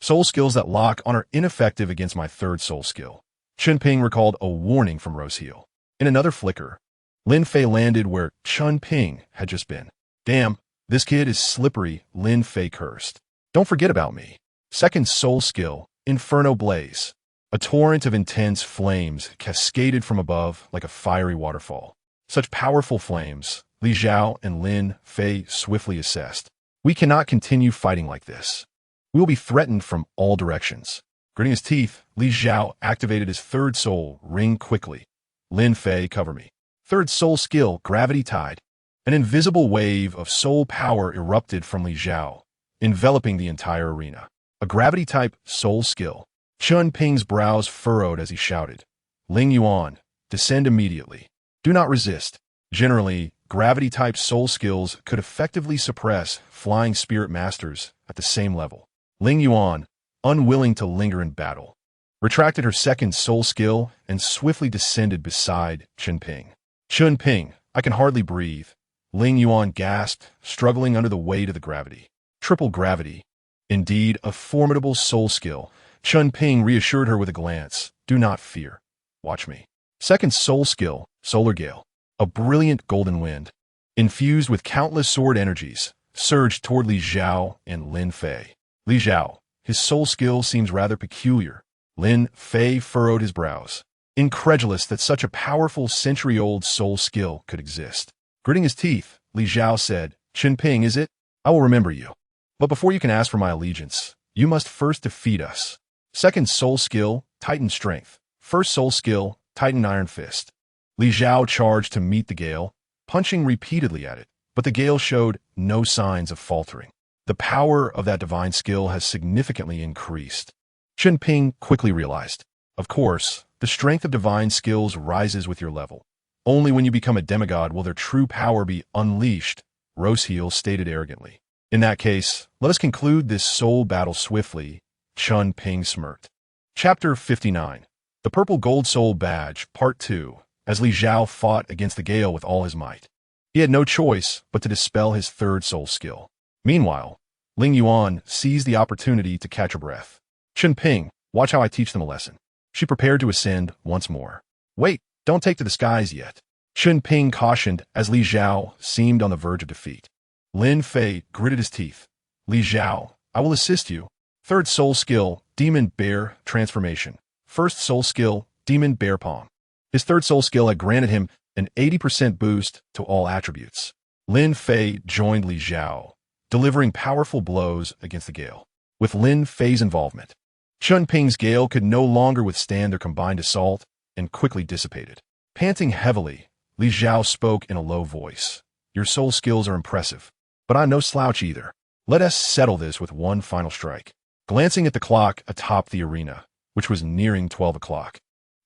Soul skills that lock on are ineffective against my third soul skill. Chen Ping recalled a warning from Roseheel. In another flicker, Lin Fei landed where Chen Ping had just been. Damn, this kid is slippery, Lin Fei cursed. Don't forget about me. Second soul skill, Inferno Blaze. A torrent of intense flames cascaded from above like a fiery waterfall. Such powerful flames, Li Zhao and Lin Fei swiftly assessed. We cannot continue fighting like this. We will be threatened from all directions. Gritting his teeth, Li Zhao activated his third soul ring quickly. Lin Fei, cover me. Third soul skill, Gravity Tide. An invisible wave of soul power erupted from Li Zhao, enveloping the entire arena. A gravity-type soul skill. Chen Ping's brows furrowed as he shouted, Ling Yuan, descend immediately. Do not resist. Generally, gravity-type soul skills could effectively suppress flying spirit masters at the same level. Ling Yuan, unwilling to linger in battle, retracted her second soul skill and swiftly descended beside Chen Ping. Chen Ping, I can hardly breathe. Ling Yuan gasped, struggling under the weight of the gravity. Triple gravity. Indeed, a formidable soul skill. Chen Ping reassured her with a glance. Do not fear. Watch me. Second soul skill, Solar Gale. A brilliant golden wind, infused with countless sword energies, surged toward Li Zhao and Lin Fei. Li Zhao, his soul skill seems rather peculiar. Lin Fei furrowed his brows, incredulous that such a powerful century-old soul skill could exist. Gritting his teeth, Li Zhao said, Chen Ping, is it? I will remember you. But before you can ask for my allegiance, you must first defeat us. Second soul skill, Titan Strength. First soul skill, Titan Iron Fist. Li Zhao charged to meet the gale, punching repeatedly at it, but the gale showed no signs of faltering. The power of that divine skill has significantly increased. Chen Ping quickly realized. Of course, the strength of divine skills rises with your level. Only when you become a demigod will their true power be unleashed, Roseheel stated arrogantly. In that case, let us conclude this soul battle swiftly, Chen Ping smirked. Chapter 59. The Purple Gold Soul Badge, Part 2, as Li Zhao fought against the gale with all his might. He had no choice but to dispel his third soul skill. Meanwhile, Ling Yuan seized the opportunity to catch her breath. Chen Ping, watch how I teach them a lesson. She prepared to ascend once more. Wait, don't take to the skies yet. Chen Ping cautioned as Li Zhao seemed on the verge of defeat. Lin Fei gritted his teeth. Li Zhao, I will assist you. Third soul skill, Demon Bear Transformation. First soul skill, Demon Bear Palm. His third soul skill had granted him an 80% boost to all attributes. Lin Fei joined Li Zhao, delivering powerful blows against the gale. With Lin Fei's involvement, Chen Ping's gale could no longer withstand their combined assault and quickly dissipated. Panting heavily, Li Zhao spoke in a low voice. Your soul skills are impressive, but I'm no slouch either. Let us settle this with one final strike. Glancing at the clock atop the arena, which was nearing 12 o'clock,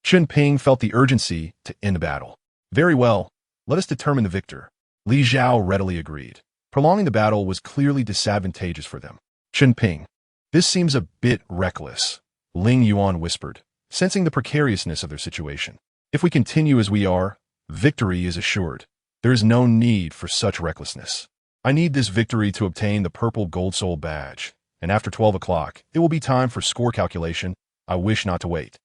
Chen Ping felt the urgency to end the battle. Very well, let us determine the victor. Li Zhao readily agreed. Prolonging the battle was clearly disadvantageous for them. Chen Ping, this seems a bit reckless, Ling Yuan whispered, sensing the precariousness of their situation. If we continue as we are, victory is assured. There is no need for such recklessness. I need this victory to obtain the Purple Gold Soul Badge, and after 12 o'clock, it will be time for score calculation. I wish not to wait.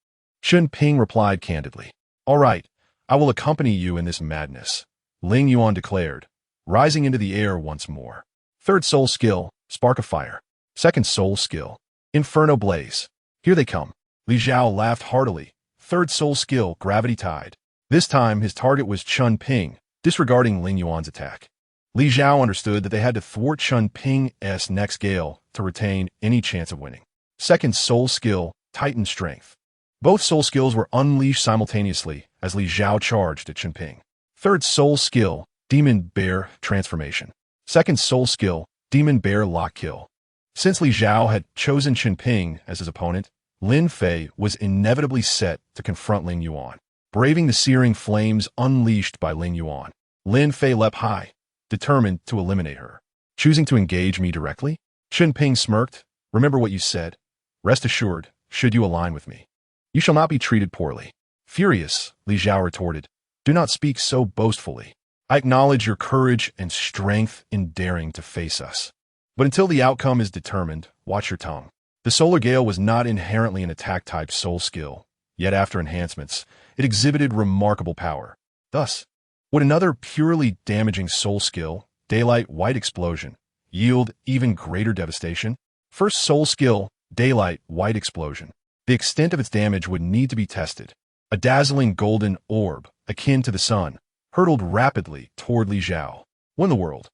Chen Ping replied candidly. All right, I will accompany you in this madness, Ling Yuan declared, rising into the air once more. Third soul skill, Spark of Fire. Second soul skill, Inferno Blaze. Here they come. Li Zhao laughed heartily. Third soul skill, Gravity Tide. This time, his target was Chen Ping, disregarding Ling Yuan's attack. Li Zhao understood that they had to thwart Chen Ping's next gale to retain any chance of winning. Second soul skill, Titan Strength. Both soul skills were unleashed simultaneously as Li Zhao charged at Chen Ping. Third soul skill, Demon Bear Transformation. Second soul skill, Demon Bear Lock Kill. Since Li Zhao had chosen Chen Ping as his opponent, Lin Fei was inevitably set to confront Ling Yuan. Braving the searing flames unleashed by Ling Yuan, Lin Fei leapt high, determined to eliminate her. Choosing to engage me directly? Chen Ping smirked. Remember what you said. Rest assured, should you align with me, you shall not be treated poorly. Furious, Li Zhao retorted. Do not speak so boastfully. I acknowledge your courage and strength in daring to face us. But until the outcome is determined, watch your tongue. The Solar Gale was not inherently an attack-type soul skill, yet after enhancements, it exhibited remarkable power. Thus, would another purely damaging soul skill, Daylight White Explosion, yield even greater devastation? First soul skill, Daylight White Explosion. The extent of its damage would need to be tested. A dazzling golden orb, akin to the sun, hurtled rapidly toward Li Zhao. What in the world?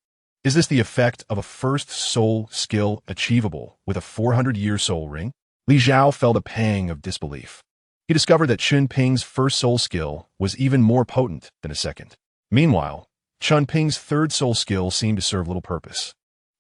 Is this the effect of a first soul skill achievable with a 400-year soul ring? Li Zhao felt a pang of disbelief. He discovered that Chen Ping's first soul skill was even more potent than a second. Meanwhile, Chen Ping's third soul skill seemed to serve little purpose,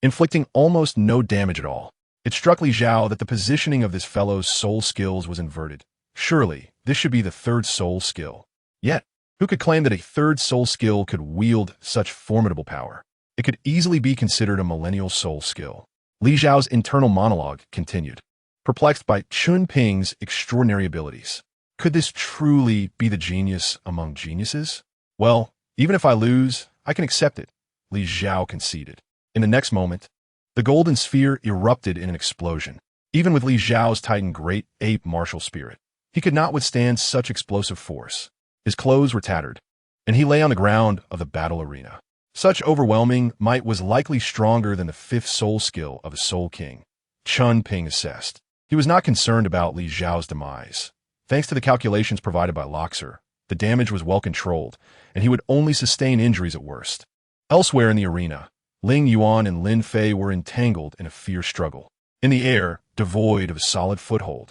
inflicting almost no damage at all. It struck Li Zhao that the positioning of this fellow's soul skills was inverted. Surely, this should be the third soul skill. Yet, who could claim that a third soul skill could wield such formidable power? It could easily be considered a millennial soul skill. Li Zhao's internal monologue continued, perplexed by Chen Ping's extraordinary abilities. Could this truly be the genius among geniuses? Well, even if I lose, I can accept it, Li Zhao conceded. In the next moment, the golden sphere erupted in an explosion. Even with Li Zhao's Titan Great Ape martial spirit, he could not withstand such explosive force. His clothes were tattered, and he lay on the ground of the battle arena. Such overwhelming might was likely stronger than the fifth soul skill of a Soul King, Chen Ping assessed. He was not concerned about Li Zhao's demise. Thanks to the calculations provided by Loxer, the damage was well controlled, and he would only sustain injuries at worst. Elsewhere in the arena, Ling Yuan and Lin Fei were entangled in a fierce struggle. In the air, devoid of a solid foothold,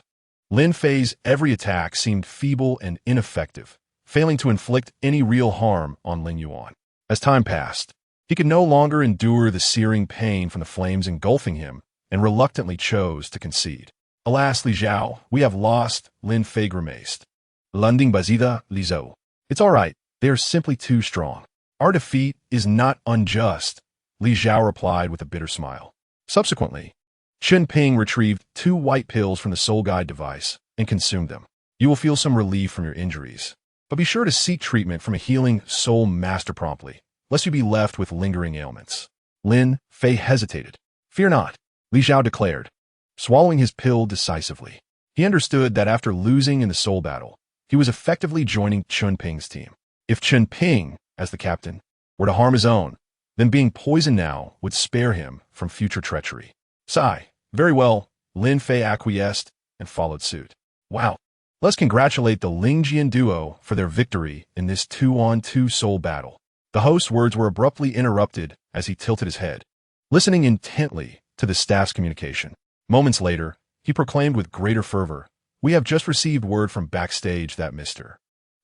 Lin Fei's every attack seemed feeble and ineffective, failing to inflict any real harm on Ling Yuan. As time passed, he could no longer endure the searing pain from the flames engulfing him and reluctantly chose to concede. Alas, Li Zhao, we have lost, Lin Fei grimaced. Lunding Bazida, Li Zhou. It's all right, They are simply too strong. Our defeat is not unjust, Li Zhao replied with a bitter smile. Subsequently, Chen Ping retrieved 2 white pills from the soul guide device and consumed them. You will feel some relief from your injuries, but be sure to seek treatment from a healing soul master promptly, lest you be left with lingering ailments. Lin Fei hesitated. Fear not, Li Zhao declared, swallowing his pill decisively. He understood that after losing in the soul battle, he was effectively joining Chen Ping's team. If Chen Ping, as the captain, were to harm his own, then being poisoned now would spare him from future treachery. Sigh. Very well, Lin Fei acquiesced and followed suit. Wow. Let's congratulate the Lingjian duo for their victory in this 2-on-2 soul battle. The host's words were abruptly interrupted as he tilted his head, listening intently to the staff's communication. Moments later, he proclaimed with greater fervor, "We have just received word from backstage that Mr.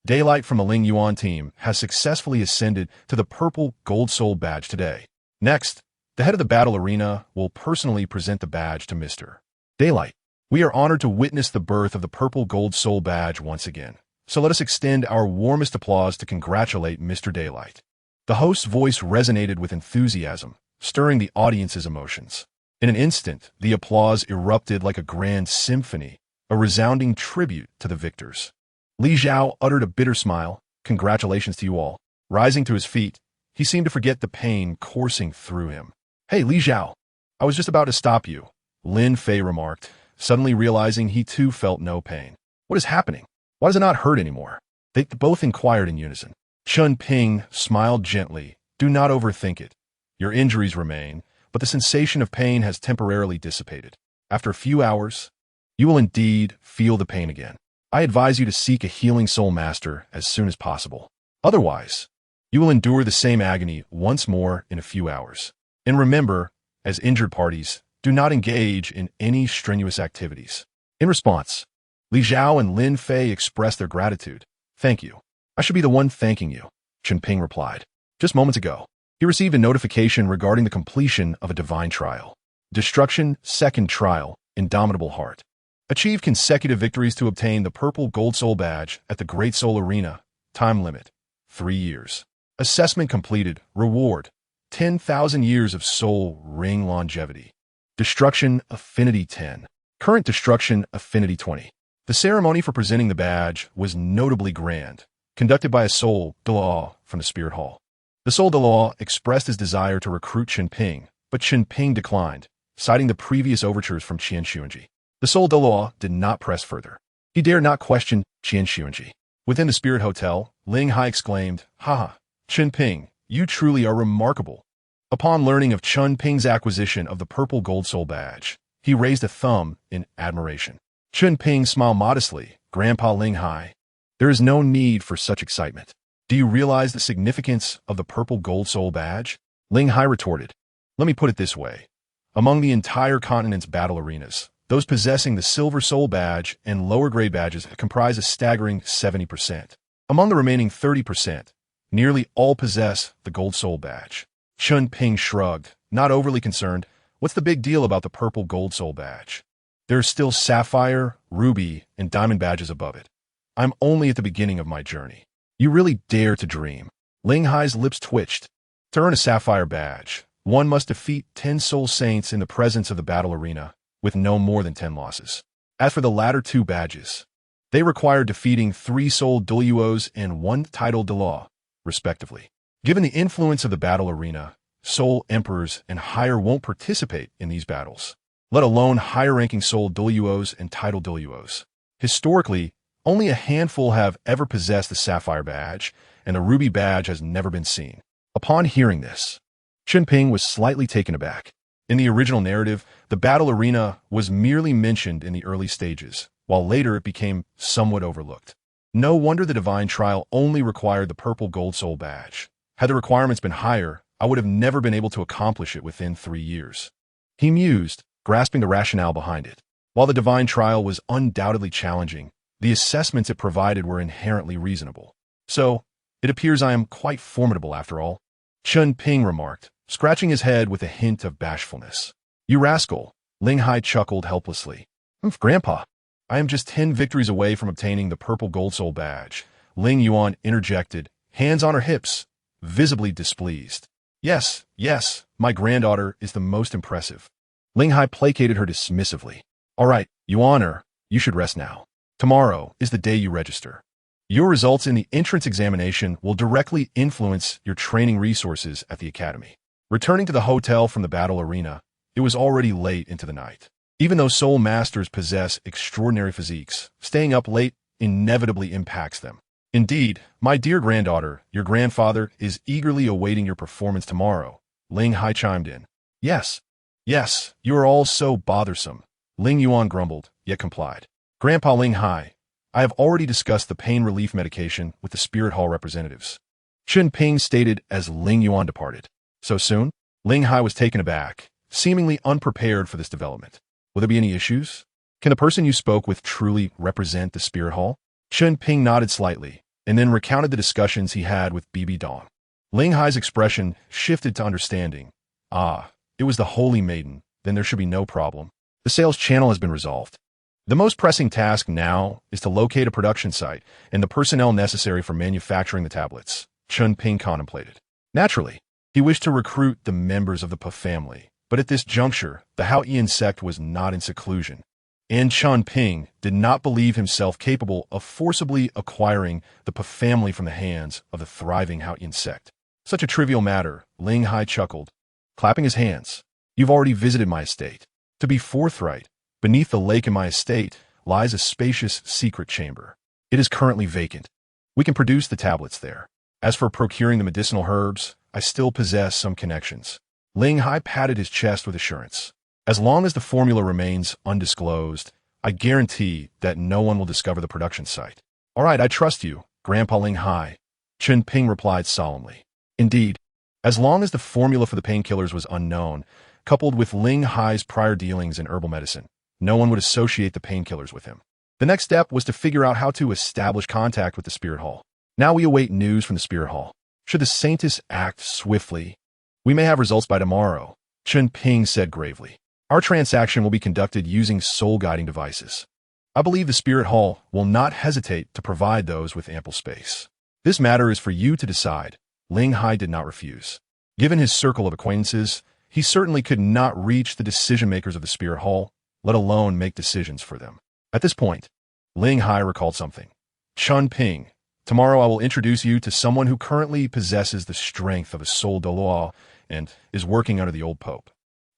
Daylight from the Ling Yuan team has successfully ascended to the purple gold soul badge today. Next, the head of the battle arena will personally present the badge to Mr. Daylight. We are honored to witness the birth of the purple gold soul badge once again. So let us extend our warmest applause to congratulate Mr. Daylight." The host's voice resonated with enthusiasm, stirring the audience's emotions. In an instant, the applause erupted like a grand symphony, a resounding tribute to the victors. Li Zhao uttered a bitter smile. Congratulations to you all. Rising to his feet, he seemed to forget the pain coursing through him. Hey, Li Zhao, I was just about to stop you, Lin Fei remarked, suddenly realizing he too felt no pain. What is happening? Why does it not hurt anymore? They both inquired in unison. Chen Ping smiled gently. Do not overthink it. Your injuries remain, but the sensation of pain has temporarily dissipated. After a few hours, you will indeed feel the pain again. I advise you to seek a healing soul master as soon as possible. Otherwise, you will endure the same agony once more in a few hours. And remember, as injured parties, do not engage in any strenuous activities. In response, Li Zhao and Lin Fei expressed their gratitude. Thank you. I should be the one thanking you, Chen Ping replied. Just moments ago, he received a notification regarding the completion of a divine trial. Destruction, second trial, Indomitable Heart. Achieve consecutive victories to obtain the purple gold soul badge at the Great Soul Arena. Time limit, 3 years. Assessment completed. Reward, 10,000 years of soul ring longevity. Destruction Affinity 10. Current Destruction Affinity 20. The ceremony for presenting the badge was notably grand, conducted by a soul Douluo from the Spirit Hall. The soul Douluo expressed his desire to recruit Chen Ping, but Chen Ping declined, citing the previous overtures from Qian Xuanji. The soul Douluo did not press further. He dared not question Qian Xuanji. Within the Spirit Hotel, Ling Hai exclaimed, "Haha, Chen Ping, you truly are remarkable." Upon learning of Chen Ping's acquisition of the purple gold soul badge, he raised a thumb in admiration. Chen Ping smiled modestly. Grandpa Ling Hai, there is no need for such excitement. Do you realize the significance of the purple gold soul badge? Ling Hai retorted. Let me put it this way. Among the entire continent's battle arenas, those possessing the silver soul badge and lower grade badges comprise a staggering 70%. Among the remaining 30%, nearly all possess the gold soul badge. Chen Ping shrugged, not overly concerned. What's the big deal about the purple gold soul badge? There are still sapphire, ruby, and diamond badges above it. I'm only at the beginning of my journey. You really dare to dream. Ling Hai's lips twitched. To earn a sapphire badge, one must defeat 10 soul saints in the presence of the battle arena, with no more than 10 losses. As for the latter 2 badges, they require defeating 3 soul Douluos and 1 title Douluo, respectively. Given the influence of the battle arena, soul emperors and higher won't participate in these battles, let alone higher-ranking soul Douluos and title Douluos. Historically, only a handful have ever possessed the sapphire badge, and the ruby badge has never been seen. Upon hearing this, Chen Ping was slightly taken aback. In the original narrative, the battle arena was merely mentioned in the early stages, while later it became somewhat overlooked. No wonder the divine trial only required the purple gold soul badge. Had the requirements been higher, I would have never been able to accomplish it within 3 years. He mused, grasping the rationale behind it. While the divine trial was undoubtedly challenging, the assessments it provided were inherently reasonable. So, it appears I am quite formidable after all, Chen Ping remarked, scratching his head with a hint of bashfulness. You rascal, Ling Hai chuckled helplessly. Grandpa, I am just 10 victories away from obtaining the purple gold soul badge, Ling Yuan interjected, hands on her hips, visibly displeased. Yes, yes, my granddaughter is the most impressive. Ling Hai placated her dismissively. All right, you honor, you should rest now. Tomorrow is the day you register. Your results in the entrance examination will directly influence your training resources at the academy. Returning to the hotel from the battle arena, it was already late into the night. Even though soul masters possess extraordinary physiques, staying up late inevitably impacts them. Indeed, my dear granddaughter, your grandfather is eagerly awaiting your performance tomorrow, Ling Hai chimed in. Yes, yes, you are all so bothersome, Ling Yuan grumbled, yet complied. Grandpa Ling Hai, I have already discussed the pain relief medication with the Spirit Hall representatives. Chen Ping stated as Ling Yuan departed. So soon? Ling Hai was taken aback, seemingly unprepared for this development. Will there be any issues? Can the person you spoke with truly represent the Spirit Hall? Chen Ping nodded slightly, and then recounted the discussions he had with Bibi Dong. Ling Hai's expression shifted to understanding. Ah, it was the Holy Maiden, then there should be no problem. The sales channel has been resolved. The most pressing task now is to locate a production site and the personnel necessary for manufacturing the tablets, Chen Ping contemplated. Naturally, he wished to recruit the members of the Pa family, but at this juncture, the Haotian sect was not in seclusion, and Chen Ping did not believe himself capable of forcibly acquiring the Pa family from the hands of the thriving Haotian sect. Such a trivial matter, Ling Hai chuckled, clapping his hands. You've already visited my estate. To be forthright, beneath the lake in my estate lies a spacious secret chamber. It is currently vacant. We can produce the tablets there. As for procuring the medicinal herbs, I still possess some connections. Ling Hai patted his chest with assurance. As long as the formula remains undisclosed, I guarantee that no one will discover the production site. All right, I trust you, Grandpa Ling Hai, Chen Ping replied solemnly. Indeed, as long as the formula for the painkillers was unknown, coupled with Ling Hai's prior dealings in herbal medicine, no one would associate the painkillers with him. The next step was to figure out how to establish contact with the Spirit Hall. Now we await news from the Spirit Hall. Should the Saintess act swiftly, we may have results by tomorrow, Chen Ping said gravely. Our transaction will be conducted using soul-guiding devices. I believe the Spirit Hall will not hesitate to provide those with ample space. This matter is for you to decide. Ling Hai did not refuse. Given his circle of acquaintances, he certainly could not reach the decision-makers of the Spirit Hall, let alone make decisions for them. At this point, Ling Hai recalled something. Chen Ping, tomorrow I will introduce you to someone who currently possesses the strength of a soul Douluo and is working under the old pope.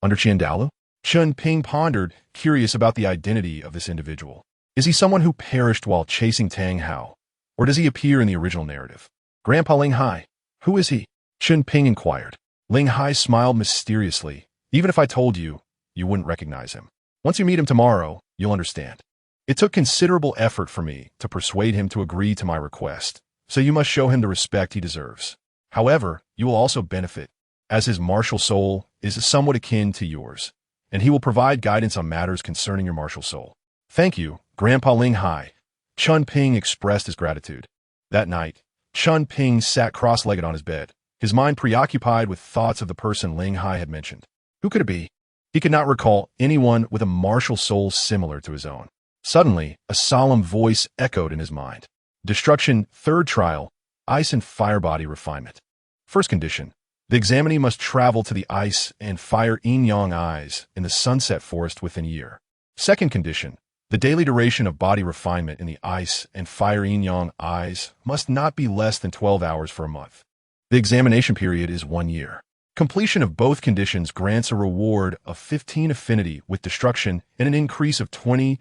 Under Douluo? Chen Ping pondered, curious about the identity of this individual. Is he someone who perished while chasing Tang Hao, or does he appear in the original narrative? Grandpa Ling Hai, who is he? Chen Ping inquired. Ling Hai smiled mysteriously. Even if I told you, you wouldn't recognize him. Once you meet him tomorrow, you'll understand. It took considerable effort for me to persuade him to agree to my request, so you must show him the respect he deserves. However, you will also benefit, as his martial soul is somewhat akin to yours, and he will provide guidance on matters concerning your martial soul. Thank you, Grandpa Ling Hai. Chen Ping expressed his gratitude. That night, Chen Ping sat cross-legged on his bed, his mind preoccupied with thoughts of the person Ling Hai had mentioned. Who could it be? He could not recall anyone with a martial soul similar to his own. Suddenly, a solemn voice echoed in his mind. Destruction, third trial, ice and fire body refinement. First condition, the examinee must travel to the ice and fire yin-yang eyes in the sunset forest within a year. Second condition, the daily duration of body refinement in the ice and fire yin-yang eyes must not be less than 12 hours for a month. The examination period is 1 year. Completion of both conditions grants a reward of 15 affinity with destruction and an increase of 20,000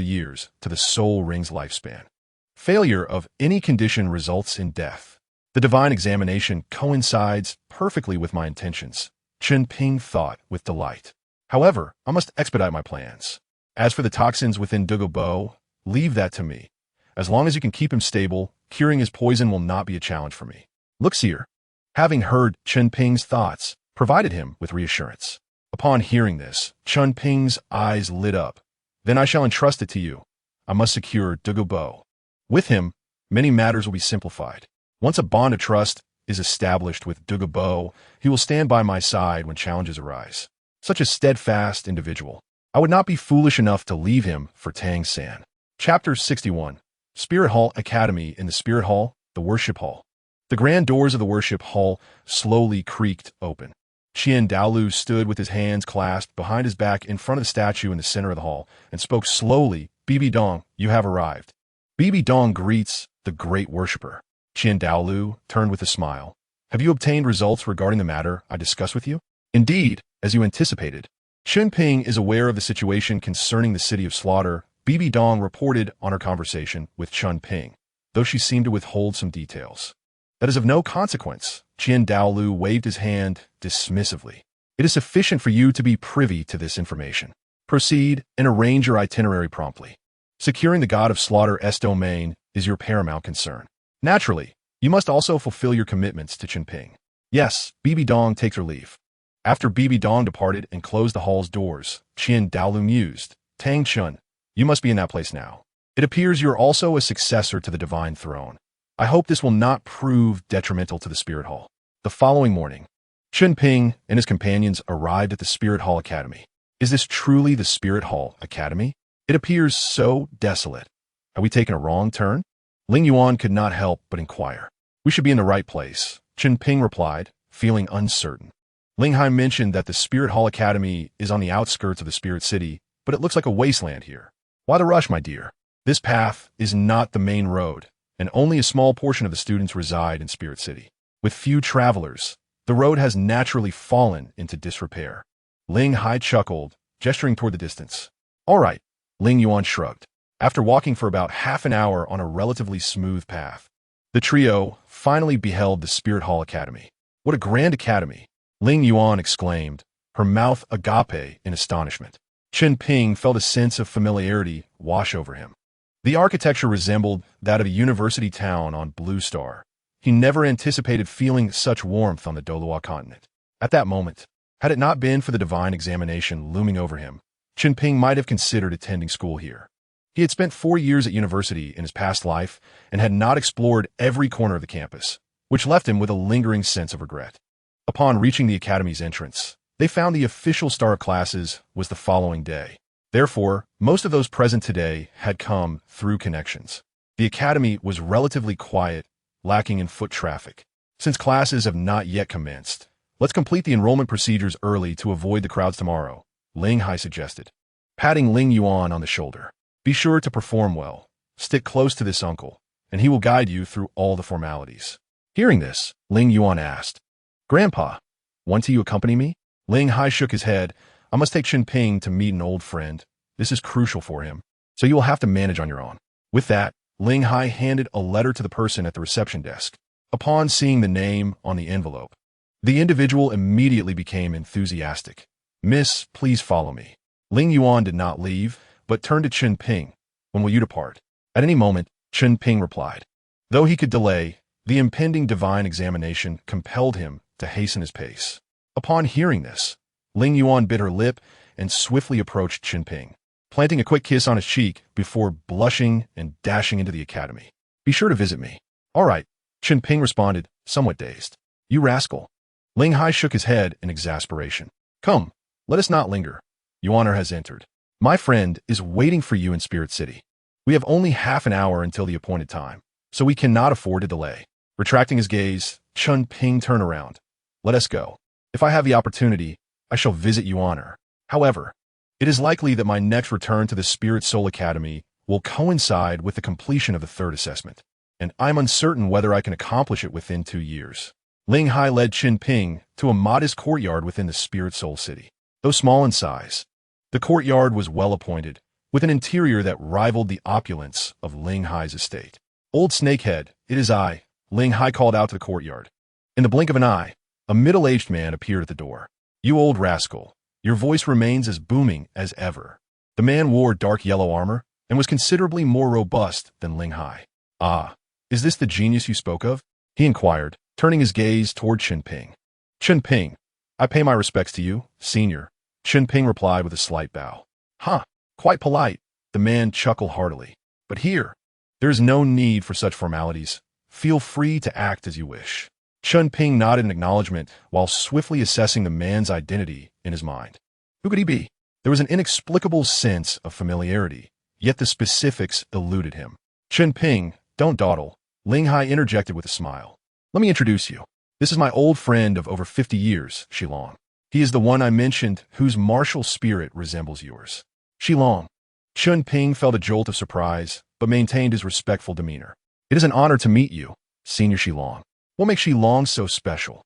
years to the soul ring's lifespan. Failure of any condition results in death. The divine examination coincides perfectly with my intentions, Chen Ping thought with delight. However, I must expedite my plans. As for the toxins within Douluo, leave that to me. As long as you can keep him stable, curing his poison will not be a challenge for me. Look, Seer. Having heard Chen Ping's thoughts, provided him with reassurance. Upon hearing this, Chen Ping's eyes lit up. Then I shall entrust it to you. I must secure Douluo. With him, many matters will be simplified. Once a bond of trust is established with Douluo, he will stand by my side when challenges arise. Such a steadfast individual. I would not be foolish enough to leave him for Tang San. Chapter 61. Spirit Hall Academy. In the Spirit Hall, the worship hall. The grand doors of the worship hall slowly creaked open. Douluo stood with his hands clasped behind his back in front of the statue in the center of the hall and spoke slowly. Bibi Dong, you have arrived. Bibi Dong greets the great worshipper. Douluo turned with a smile. Have you obtained results regarding the matter I discussed with you? Indeed, as you anticipated. Chen Ping is aware of the situation concerning the city of slaughter. Bibi Dong reported on her conversation with Chen Ping, though she seemed to withhold some details. That is of no consequence. Douluo waved his hand dismissively. It is sufficient for you to be privy to this information. Proceed and arrange your itinerary promptly. Securing the god of slaughter's domain is your paramount concern. Naturally, you must also fulfill your commitments to Chen Ping. Yes, Bibi Dong takes her leave. After Bibi Dong departed and closed the hall's doors, Douluo mused, Tang Chun, you must be in that place now. It appears you're also a successor to the divine throne. I hope this will not prove detrimental to the Spirit Hall. The following morning, Chen Ping and his companions arrived at the Spirit Hall Academy. Is this truly the Spirit Hall Academy? It appears so desolate. Have we taken a wrong turn? Ling Yuan could not help but inquire. We should be in the right place, Chen Ping replied, feeling uncertain. Ling Hai mentioned that the Spirit Hall Academy is on the outskirts of the Spirit City, but it looks like a wasteland here. Why the rush, my dear? This path is not the main road, and only a small portion of the students reside in Spirit City. With few travelers, the road has naturally fallen into disrepair. Ling Hai chuckled, gesturing toward the distance. All right, Ling Yuan shrugged. After walking for about half an hour on a relatively smooth path, the trio finally beheld the Spirit Hall Academy. What a grand academy! Ling Yuan exclaimed, her mouth agape in astonishment. Chen Ping felt a sense of familiarity wash over him. The architecture resembled that of a university town on Blue Star. He never anticipated feeling such warmth on the Douluo continent. At that moment, had it not been for the divine examination looming over him, Chen Ping might have considered attending school here. He had spent 4 years at university in his past life and had not explored every corner of the campus, which left him with a lingering sense of regret. Upon reaching the academy's entrance, they found the official start of classes was the following day. Therefore, most of those present today had come through connections. The academy was relatively quiet, lacking in foot traffic. Since classes have not yet commenced, let's complete the enrollment procedures early to avoid the crowds tomorrow, Ling Hai suggested, patting Ling Yuan on the shoulder. Be sure to perform well, stick close to this uncle, and he will guide you through all the formalities. Hearing this, Ling Yuan asked, Grandpa, want you accompany me? Ling Hai shook his head. I must take Chen Ping to meet an old friend. This is crucial for him, so you will have to manage on your own. With that, Ling Hai handed a letter to the person at the reception desk. Upon seeing the name on the envelope, the individual immediately became enthusiastic. Miss, please follow me. Ling Yuan did not leave, but turned to Chen Ping. When will you depart? At any moment, Chen Ping replied. Though he could delay, the impending divine examination compelled him to hasten his pace. Upon hearing this, Ling Yuan bit her lip and swiftly approached Chen Ping, planting a quick kiss on his cheek before blushing and dashing into the academy. Be sure to visit me. All right, Chen Ping responded, somewhat dazed. You rascal. Ling Hai shook his head in exasperation. Come, let us not linger. Yuaner has entered. My friend is waiting for you in Spirit City. We have only half an hour until the appointed time, so we cannot afford to delay. Retracting his gaze, Chen Ping turned around. Let us go. If I have the opportunity, I shall visit Yuaner. However, it is likely that my next return to the Spirit Soul Academy will coincide with the completion of the third assessment, and I'm uncertain whether I can accomplish it within 2 years. Ling Hai led Chen Ping to a modest courtyard within the Spirit Soul City. Though small in size, the courtyard was well appointed, with an interior that rivaled the opulence of Ling Hai's estate. Old Snakehead, it is I, Ling Hai called out to the courtyard. In the blink of an eye, a middle-aged man appeared at the door. You old rascal, your voice remains as booming as ever. The man wore dark yellow armor and was considerably more robust than Ling Hai. Ah, is this the genius you spoke of? He inquired, turning his gaze toward Chen Ping. Chen Ping, I pay my respects to you, senior. Chen Ping replied with a slight bow. Huh, quite polite. The man chuckled heartily. But here, there is no need for such formalities. Feel free to act as you wish. Chen Ping nodded in acknowledgement while swiftly assessing the man's identity in his mind. Who could he be? There was an inexplicable sense of familiarity, yet the specifics eluded him. Chen Ping, don't dawdle. Ling Hai interjected with a smile. Let me introduce you. This is my old friend of over 50 years, Shilong. He is the one I mentioned whose martial spirit resembles yours. Shilong. Chen Ping felt a jolt of surprise, but maintained his respectful demeanor. It is an honor to meet you, Senior Shilong. What makes Shilong so special?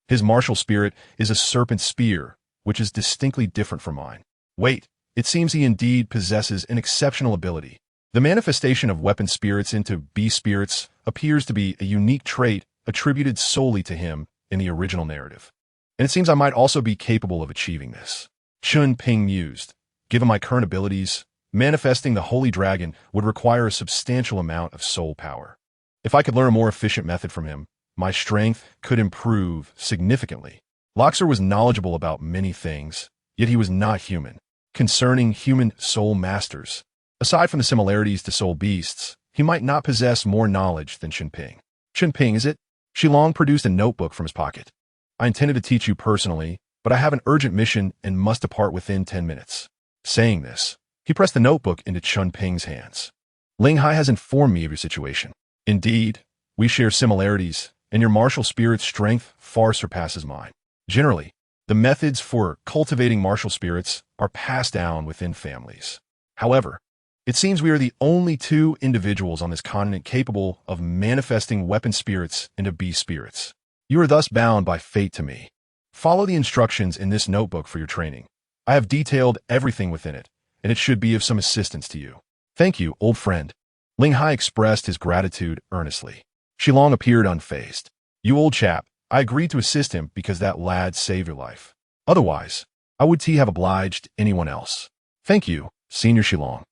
His martial spirit is a serpent spear, which is distinctly different from mine. Wait, it seems he indeed possesses an exceptional ability. The manifestation of weapon spirits into beast spirits appears to be a unique trait attributed solely to him in the original narrative. And it seems I might also be capable of achieving this. Chen Ping mused. Given my current abilities, manifesting the Holy Dragon would require a substantial amount of soul power. If I could learn a more efficient method from him, my strength could improve significantly. Loxer was knowledgeable about many things, yet he was not human. Concerning human soul masters, aside from the similarities to soul beasts, he might not possess more knowledge than Chen Ping. Chen Ping, is it? Shilong produced a notebook from his pocket. I intended to teach you personally, but I have an urgent mission and must depart within 10 minutes. Saying this, he pressed the notebook into Chen Ping's hands. Ling Hai has informed me of your situation. Indeed, we share similarities, and your martial spirit's strength far surpasses mine. Generally, the methods for cultivating martial spirits are passed down within families. However, it seems we are the only two individuals on this continent capable of manifesting weapon spirits into beast spirits. You are thus bound by fate to me. Follow the instructions in this notebook for your training. I have detailed everything within it, and it should be of some assistance to you. Thank you, old friend. Ling Hai expressed his gratitude earnestly. Shilong appeared unfazed. You old chap, I agreed to assist him because that lad saved your life. Otherwise, I would have obliged anyone else. Thank you, Senior Shilong.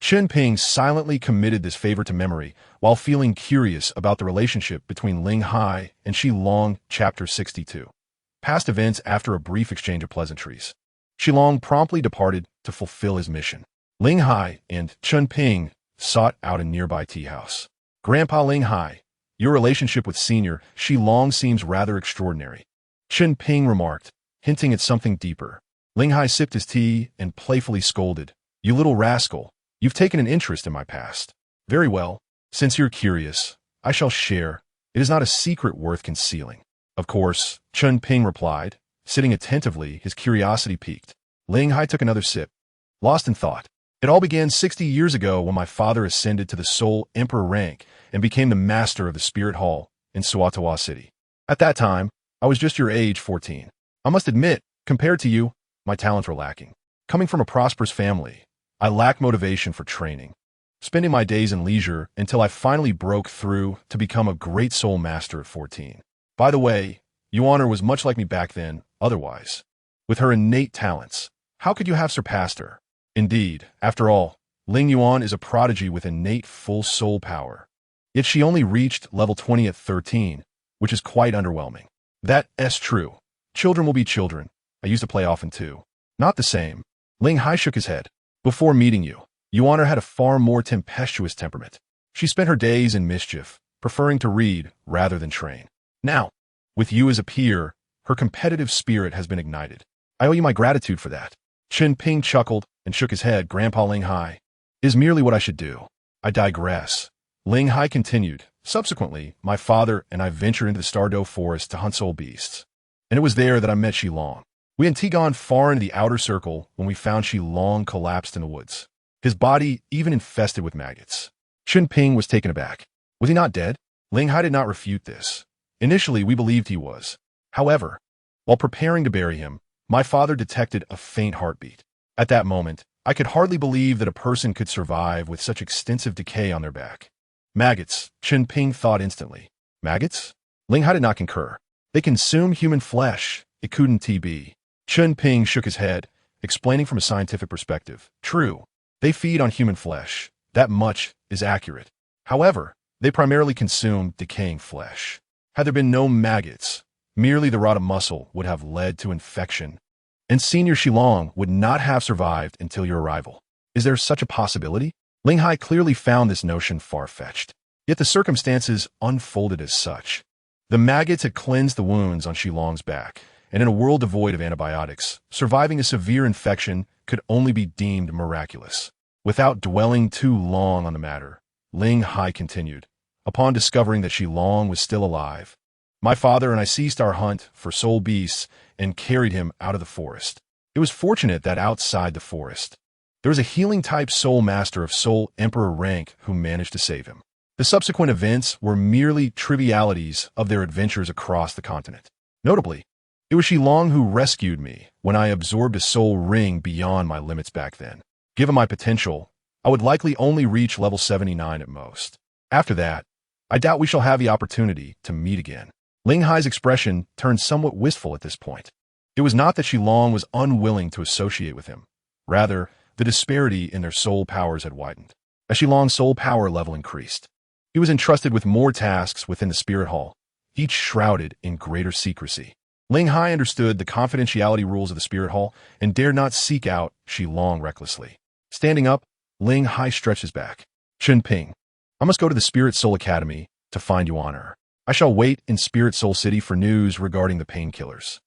Chen Ping silently committed this favor to memory while feeling curious about the relationship between Ling Hai and Shilong. Chapter 62. Past events after a brief exchange of pleasantries. Shilong promptly departed to fulfill his mission. Ling Hai and Chen Ping sought out a nearby tea house. Grandpa Ling Hai, your relationship with Senior Shilong seems rather extraordinary. Chen Ping remarked, hinting at something deeper. Ling Hai sipped his tea and playfully scolded. You little rascal, you've taken an interest in my past. Very well, since you're curious, I shall share. It is not a secret worth concealing. Of course, Chen Ping replied, sitting attentively, his curiosity piqued. Ling Hai took another sip, lost in thought. It all began 60 years ago when my father ascended to the Soul Emperor rank and became the master of the Spirit Hall in Swatowa City. At that time, I was just your age, 14. I must admit, compared to you, my talents were lacking. Coming from a prosperous family, I lacked motivation for training, spending my days in leisure until I finally broke through to become a great soul master at 14. By the way, Yuan was much like me back then, otherwise. With her innate talents, how could you have surpassed her? Indeed, after all, Ling Yuan is a prodigy with innate full soul power. Yet she only reached level 20 at 13, which is quite underwhelming. That's true. Children will be children. I used to play often too. Not the same. Ling Hai shook his head. Before meeting you, Yuan had a far more tempestuous temperament. She spent her days in mischief, preferring to read rather than train. Now, with you as a peer, her competitive spirit has been ignited. I owe you my gratitude for that. Chen Ping chuckled and shook his head. Grandpa Ling Hai is merely what I should do. I digress. Ling Hai continued. Subsequently, my father and I ventured into the Star Dou Forest to hunt soul beasts. And it was there that I met Shilong. We had gone far into the outer circle when we found Shilong collapsed in the woods, his body even infested with maggots. Chen Ping was taken aback. Was he not dead? Ling Hai did not refute this. Initially, we believed he was. However, while preparing to bury him, my father detected a faint heartbeat. At that moment, I could hardly believe that a person could survive with such extensive decay on their back. Maggots, Chen Ping thought instantly. Maggots? Ling Hai did not concur. They consume human flesh. It couldn't be. Chen Ping shook his head, explaining from a scientific perspective. True, they feed on human flesh. That much is accurate. However, they primarily consume decaying flesh. Had there been no maggots, merely the rot of muscle would have led to infection, and Senior Shilong would not have survived until your arrival. Is there such a possibility? Ling Hai clearly found this notion far-fetched, yet the circumstances unfolded as such. The maggots had cleansed the wounds on Shilong's back, and in a world devoid of antibiotics, surviving a severe infection could only be deemed miraculous. Without dwelling too long on the matter, Ling Hai continued, upon discovering that Shilong was still alive. My father and I ceased our hunt for soul beasts and carried him out of the forest. It was fortunate that outside the forest, there was a healing-type soul master of soul emperor rank who managed to save him. The subsequent events were merely trivialities of their adventures across the continent. Notably, it was Shilong who rescued me when I absorbed a soul ring beyond my limits back then. Given my potential, I would likely only reach level 79 at most. After that, I doubt we shall have the opportunity to meet again. Ling Hai's expression turned somewhat wistful at this point. It was not that Shilong was unwilling to associate with him. Rather, the disparity in their soul powers had widened. As Shilong's soul power level increased, he was entrusted with more tasks within the Spirit Hall, each shrouded in greater secrecy. Ling Hai understood the confidentiality rules of the Spirit Hall and dared not seek out Shilong recklessly. Standing up, Ling Hai stretched his back. Chen Ping, I must go to the Spirit Soul Academy to find you honor. I shall wait in Spirit Soul City for news regarding the painkillers.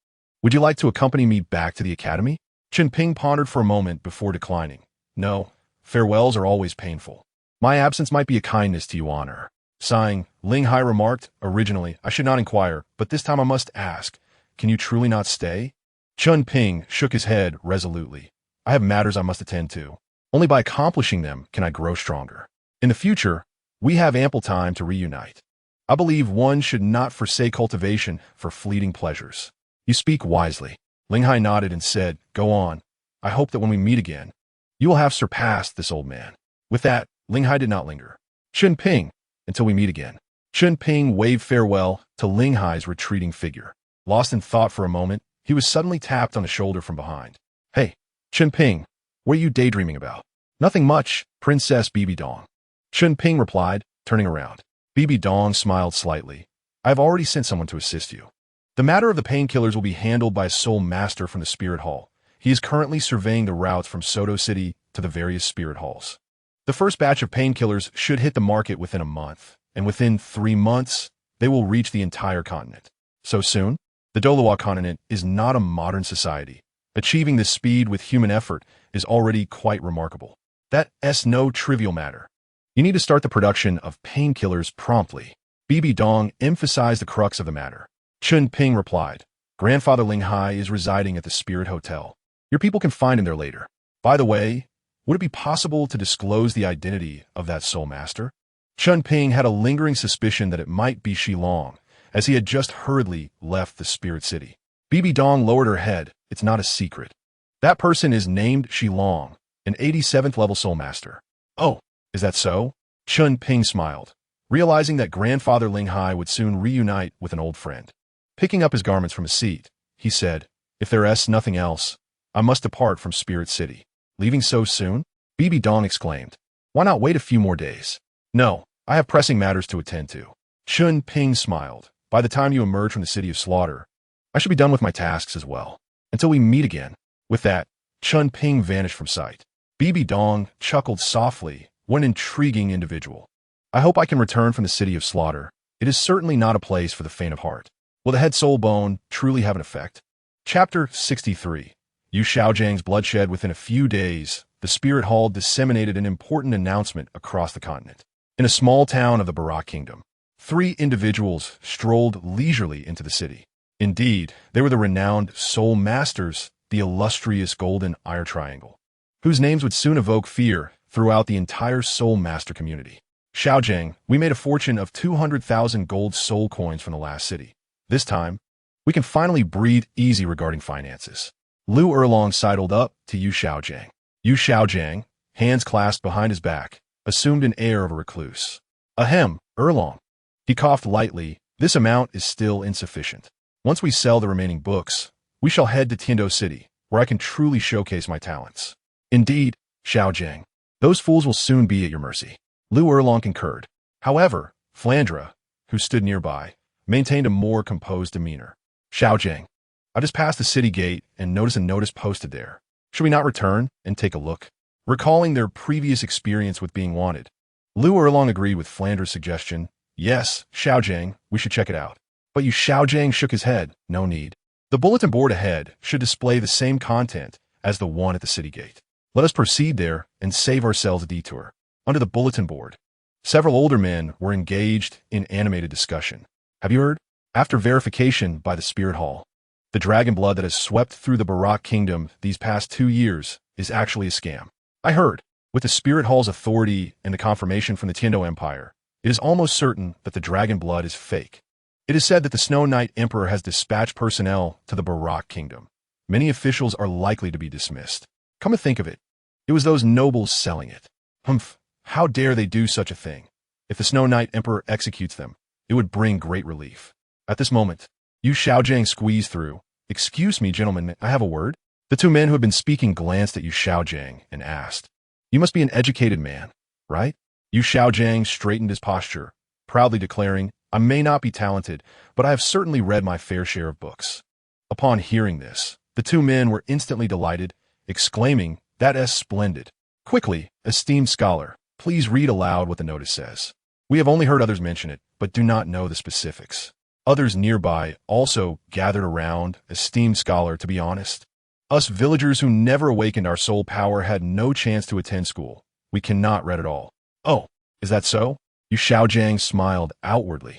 Would you like to accompany me back to the academy? Chen Ping pondered for a moment before declining. No, farewells are always painful. My absence might be a kindness to you, honor. Sighing, Ling Hai remarked, originally, I should not inquire, but this time I must ask, can you truly not stay? Chen Ping shook his head resolutely. I have matters I must attend to. Only by accomplishing them can I grow stronger. In the future, we have ample time to reunite. I believe one should not forsake cultivation for fleeting pleasures. You speak wisely. Ling Hai nodded and said, go on. I hope that when we meet again, you will have surpassed this old man. With that, Ling Hai did not linger. Chen Ping, until we meet again. Chen Ping waved farewell to Ling Hai's retreating figure. Lost in thought for a moment, he was suddenly tapped on the shoulder from behind. Hey, Chen Ping, what are you daydreaming about? Nothing much, Princess Bibi Dong. Chen Ping replied, turning around. Bibi Dong smiled slightly. I have already sent someone to assist you. The matter of the painkillers will be handled by a soul master from the Spirit Hall. He is currently surveying the routes from Soto City to the various Spirit Halls. The first batch of painkillers should hit the market within a month, and within 3 months, they will reach the entire continent. So soon? The Douluo continent is not a modern society. Achieving this speed with human effort is already quite remarkable. That's no trivial matter. You need to start the production of painkillers promptly. Bibi Dong emphasized the crux of the matter. Chen Ping replied, Grandfather Ling Hai is residing at the Spirit Hotel. Your people can find him there later. By the way, would it be possible to disclose the identity of that soul master? Chen Ping had a lingering suspicion that it might be Shilong, as he had just hurriedly left the Spirit City. Bibi Dong lowered her head. It's not a secret. That person is named Shilong, an 87th level soul master. Oh, is that so? Chen Ping smiled, realizing that Grandfather Ling Hai would soon reunite with an old friend. Picking up his garments from his seat, he said, if there is nothing else, I must depart from Spirit City. Leaving so soon? Bibi Dong exclaimed. Why not wait a few more days? No, I have pressing matters to attend to. Chen Ping smiled. By the time you emerge from the city of slaughter, I should be done with my tasks as well. Until we meet again. With that, Chen Ping vanished from sight. Bibi Dong chuckled softly. What an intriguing individual. I hope I can return from the city of slaughter. It is certainly not a place for the faint of heart. Will the head soul bone truly have an effect? Chapter 63. Yu Xiaojiang's bloodshed. Within a few days, the Spirit Hall disseminated an important announcement across the continent. In a small town of the Barak Kingdom, 3 individuals strolled leisurely into the city. Indeed, they were the renowned soul masters, the illustrious Golden Ire Triangle, whose names would soon evoke fear throughout the entire soul master community. Xiaojiang, we made a fortune of 200,000 gold soul coins from the last city. This time, we can finally breathe easy regarding finances. Lu Erlong sidled up to Yu Xiaojiang. Yu Xiaojiang, hands clasped behind his back, assumed an air of a recluse. Ahem, Erlong. He coughed lightly. This amount is still insufficient. Once we sell the remaining books, we shall head to Tiando City, where I can truly showcase my talents. Indeed, Xiaojiang. Those fools will soon be at your mercy. Lu Erlong concurred. However, Flandra, who stood nearby, maintained a more composed demeanor. Xiaojiang, I just passed the city gate and noticed a notice posted there. Should we not return and take a look? Recalling their previous experience with being wanted, Lu Erlong agreed with Flandra's suggestion. Yes, Xiaojiang, we should check it out. But Yu Xiaojiang shook his head. No need. The bulletin board ahead should display the same content as the one at the city gate. Let us proceed there and save ourselves a detour. Under the bulletin board, Several older men were engaged in animated discussion. Have you heard? After verification by the Spirit Hall, the dragon blood that has swept through the Barak kingdom these past 2 years is actually a scam. I heard. With the Spirit Hall's authority and the confirmation from the Tiando Empire, it is almost certain that the dragon blood is fake. It is said that the Snow Knight Emperor has dispatched personnel to the Barak kingdom. Many officials are likely to be dismissed. Come to think of it, it was those nobles selling it. Humph, how dare they do such a thing? If the Snow Knight Emperor executes them, it would bring great relief. At this moment, Yu Xiaojiang squeezed through. Excuse me, gentlemen, I have a word. The two men who had been speaking glanced at Yu Xiaojiang and asked, You must be an educated man, right? Yu Xiaojiang straightened his posture, proudly declaring, I may not be talented, but I have certainly read my fair share of books. Upon hearing this, the two men were instantly delighted, exclaiming, That is splendid. Quickly, esteemed scholar, please read aloud what the notice says. We have only heard others mention it, but do not know the specifics. Others nearby also gathered around, esteemed scholar, to be honest. Us villagers who never awakened our soul power had no chance to attend school. We cannot read at all. Oh, is that so? Yu Xiaojiang smiled outwardly.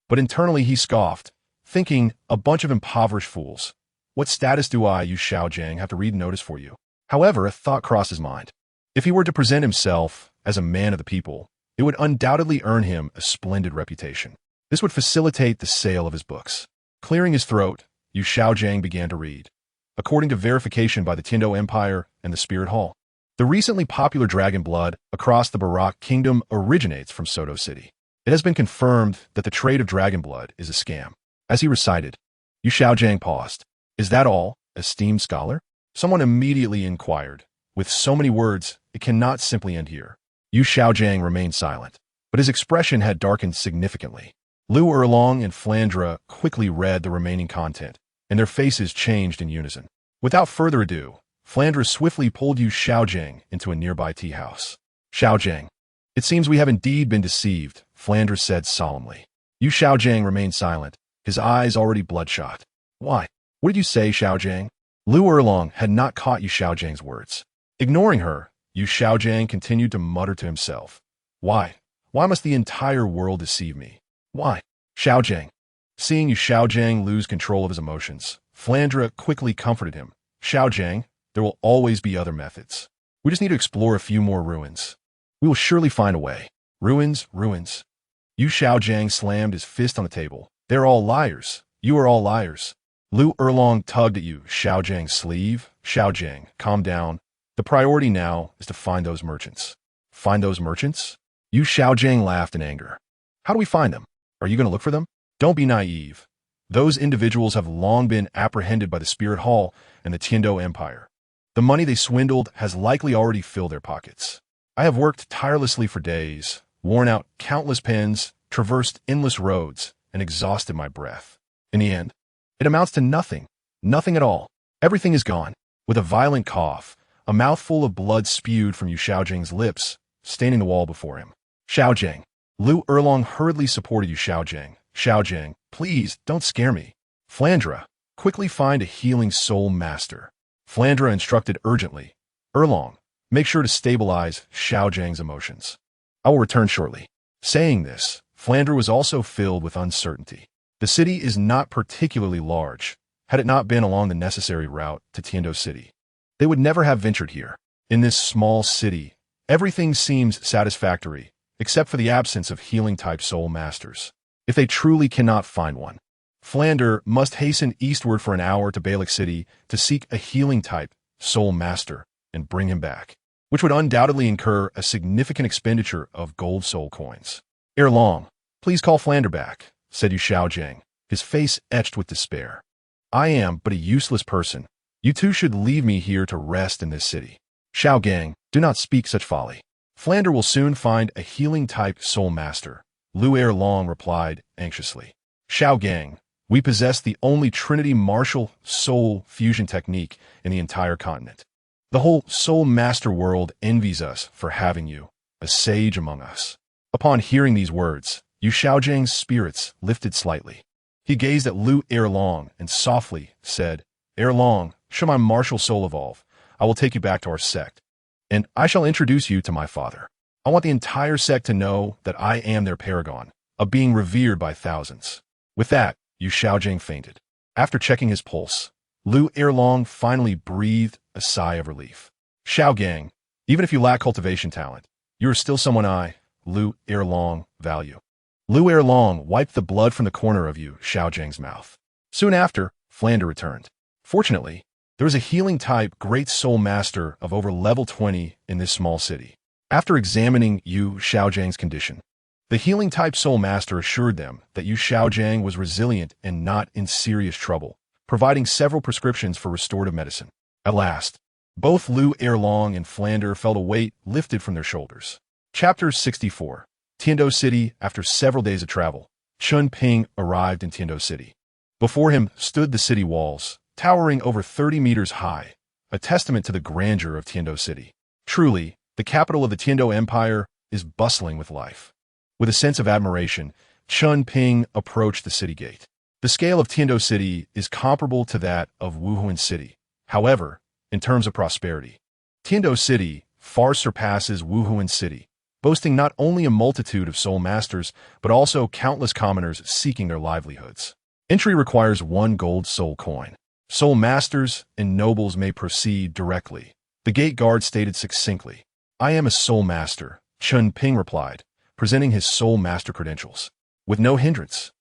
But internally he scoffed, thinking, a bunch of impoverished fools. What status do I, Yu Xiaojiang, have to read notice for you? However, a thought crossed his mind. If he were to present himself as a man of the people, it would undoubtedly earn him a splendid reputation. This would facilitate the sale of his books. Clearing his throat, Yu Xiaojiang began to read. According to verification by the Tiando Empire and the Spirit Hall, the recently popular dragon blood across the Barak kingdom originates from Soto City. It has been confirmed that the trade of dragon blood is a scam. As he recited, Yu Xiaojiang paused. Is that all, esteemed scholar? Someone immediately inquired. With so many words, it cannot simply end here. Yu Xiaojiang remained silent, but his expression had darkened significantly. Liu Erlong and Flandra quickly read the remaining content, and their faces changed in unison. Without further ado, Flandra swiftly pulled Yu Xiaojiang into a nearby tea house. Xiaojiang, it seems we have indeed been deceived, Flandra said solemnly. Yu Xiaojiang remained silent, his eyes already bloodshot. Why? What did you say, Xiaojiang? Liu Erlong had not caught Yu Xiaojiang's words. Ignoring her, Yu Xiaojiang continued to mutter to himself. Why? Why must the entire world deceive me? Why? Xiaojiang. Seeing Yu Xiaojiang lose control of his emotions, Flandra quickly comforted him. Xiaojiang, there will always be other methods. We just need to explore a few more ruins. We will surely find a way. Ruins, ruins. Yu Xiaojiang slammed his fist on the table. They're all liars. You are all liars. Liu Erlong tugged at Yu Xiaojiang's sleeve. Xiaojiang, calm down. The priority now is to find those merchants. Find those merchants? Yu Xiaojiang laughed in anger. How do we find them? Are you going to look for them? Don't be naive. Those individuals have long been apprehended by the Spirit Hall and the Tiando Empire. The money they swindled has likely already filled their pockets. I have worked tirelessly for days, worn out countless pens, traversed endless roads, and exhausted my breath. In the end, it amounts to nothing. Nothing at all. Everything is gone. With a violent cough, a mouthful of blood spewed from Yu Xiaojiang's lips, staining the wall before him. Xiaojiang. Liu Erlong hurriedly supported Yu Xiaojiang. Xiaojiang, please, don't scare me. Flandra, quickly find a healing soul master. Flandra instructed urgently. Erlong, make sure to stabilize Xiaojiang's emotions. I will return shortly. Saying this, Flandra was also filled with uncertainty. The city is not particularly large. Had it not been along the necessary route to Tiando City, they would never have ventured here. In this small city, everything seems satisfactory, except for the absence of healing-type soul masters. If they truly cannot find one, Flandre must hasten eastward for an hour to Balik City to seek a healing-type soul master and bring him back, which would undoubtedly incur a significant expenditure of gold soul coins. Ere long, please call Flandre back, said Yu Xiaojiang, his face etched with despair. I am but a useless person. You two should leave me here to rest in this city. Xiaogang, do not speak such folly. Flandre will soon find a healing-type soul master, Liu Erlong replied anxiously. Xiaogang, we possess the only Trinity martial soul fusion technique in the entire continent. The whole soul master world envies us for having you, a sage among us. Upon hearing these words, Yu Xiaojiang's spirits lifted slightly. He gazed at Liu Erlong and softly said, Erlong, should my martial soul evolve, I will take you back to our sect, and I shall introduce you to my father. I want the entire sect to know that I am their paragon, a being revered by thousands. With that, Yu Xiaojing fainted. After checking his pulse, Lu Erlong finally breathed a sigh of relief. Xiaogang, even if you lack cultivation talent, you are still someone I, Lu Erlong, value. Lu Erlong wiped the blood from the corner of Yu Xiaojing's mouth. Soon after, Flander returned. Fortunately, there was a healing-type Great Soul Master of over level 20 in this small city. After examining Yu Xiaojing's condition, the healing-type Soul Master assured them that Yu Xiaojing was resilient and not in serious trouble, providing several prescriptions for restorative medicine. At last, both Lu Erlong and Flander felt a weight lifted from their shoulders. Chapter 64. Tiandou City. After several days of travel, Chen Ping arrived in Tiandou City. Before him stood the city walls, towering over 30 meters high, a testament to the grandeur of Tiandou City. Truly, the capital of the Tiandou Empire is bustling with life. With a sense of admiration, Chen Ping approached the city gate. The scale of Tiandou City is comparable to that of Wuhuan City. However, in terms of prosperity, Tiandou City far surpasses Wuhuan City, boasting not only a multitude of soul masters, but also countless commoners seeking their livelihoods. Entry requires 1 gold soul coin. Soul masters and nobles may proceed directly. The gate guard stated succinctly. I am a soul master, Chen Ping replied, presenting his soul master credentials. With no hindrance,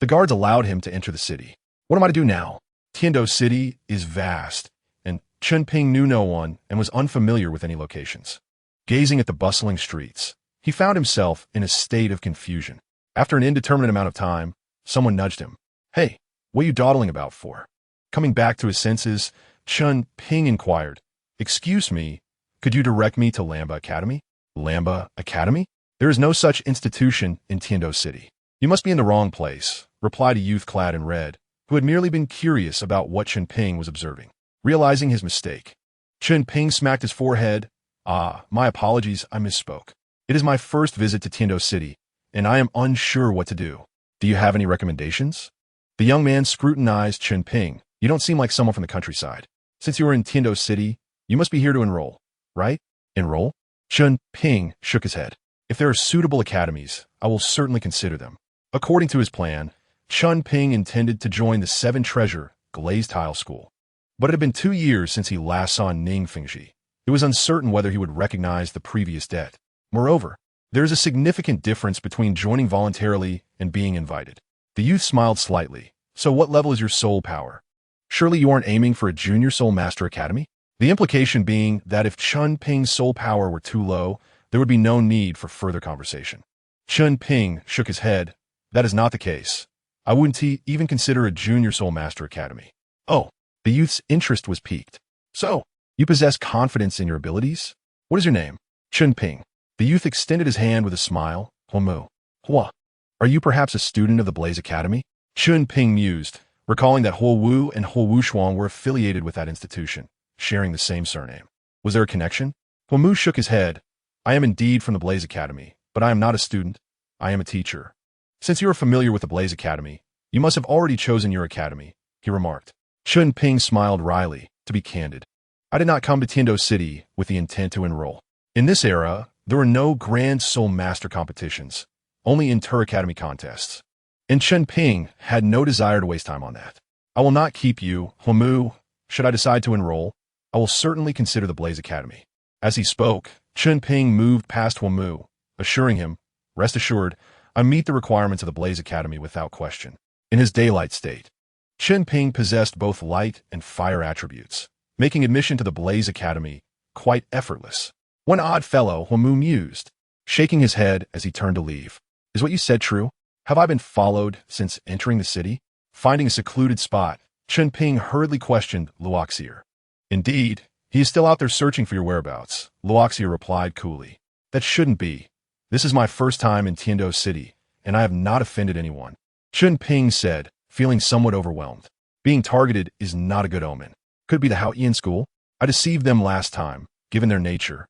the guards allowed him to enter the city. What am I to do now? Tiandou City is vast, and Chen Ping knew no one and was unfamiliar with any locations. Gazing at the bustling streets, he found himself in a state of confusion. After an indeterminate amount of time, someone nudged him. Hey, what are you dawdling about for? Coming back to his senses, Chen Ping inquired, Excuse me, could you direct me to Lamba Academy? Lamba Academy? There is no such institution in Tiandou City. You must be in the wrong place, replied a youth clad in red, who had merely been curious about what Chen Ping was observing. Realizing his mistake, Chen Ping smacked his forehead. My apologies, I misspoke. It is my first visit to Tiandou City, and I am unsure what to do. Do you have any recommendations? The young man scrutinized Chen Ping. You don't seem like someone from the countryside. Since you are in Tiandou City, you must be here to enroll, right? Enroll? Chen Ping shook his head. If there are suitable academies, I will certainly consider them. According to his plan, Chen Ping intended to join the 7 Treasure Glazed Tile School. But it had been 2 years since he last saw Ning Fingji. It was uncertain whether he would recognize the previous debt. Moreover, there is a significant difference between joining voluntarily and being invited. The youth smiled slightly. So what level is your soul power? Surely you aren't aiming for a junior soul master academy? The implication being that if Chen Ping's soul power were too low, there would be no need for further conversation. Chen Ping shook his head. That is not the case. I wouldn't even consider a junior soul master academy. Oh, the youth's interest was piqued. So, you possess confidence in your abilities? What is your name? Chen Ping. The youth extended his hand with a smile. Huomu. Hua. Are you perhaps a student of the Blaze Academy? Chen Ping mused, recalling that Huo Wu and Huo Wushuang were affiliated with that institution, sharing the same surname. Was there a connection? Huomu shook his head. I am indeed from the Blaze Academy, but I am not a student. I am a teacher. Since you are familiar with the Blaze Academy, you must have already chosen your academy, he remarked. Chen Ping smiled wryly. To be candid, I did not come to Tiandou City with the intent to enroll. In this era, there were no Grand Soul Master competitions, only inter-academy contests. And Chen Ping had no desire to waste time on that. I will not keep you, Huomu. Should I decide to enroll, I will certainly consider the Blaze Academy. As he spoke, Chen Ping moved past Huomu, assuring him, rest assured, I meet the requirements of the Blaze Academy without question. In his daylight state, Chen Ping possessed both light and fire attributes, making admission to the Blaze Academy quite effortless. One odd fellow, Huomu mused, shaking his head as he turned to leave. Is what you said true? Have I been followed since entering the city? Finding a secluded spot, Chen Ping hurriedly questioned Luoxier. Indeed, he is still out there searching for your whereabouts, Luoxier replied coolly. That shouldn't be. This is my first time in Tiandou City, and I have not offended anyone. Chen Ping said, feeling somewhat overwhelmed. Being targeted is not a good omen. Could be the Haoyan school. I deceived them last time, given their nature.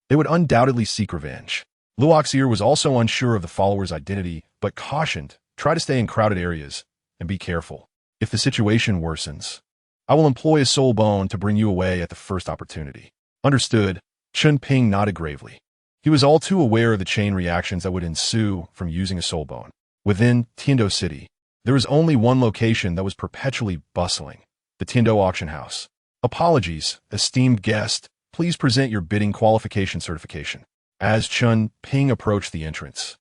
They would undoubtedly seek revenge. Luoxier was also unsure of the follower's identity, but cautioned, try to stay in crowded areas, and be careful. If the situation worsens, I will employ a soul bone to bring you away at the first opportunity. Understood, Chen Ping nodded gravely. He was all too aware of the chain reactions that would ensue from using a soul bone. Within Tiando City, there was only one location that was perpetually bustling, the Tiando Auction House. Apologies, esteemed guest, please present your bidding qualification certification. As Chen Ping approached the entrance,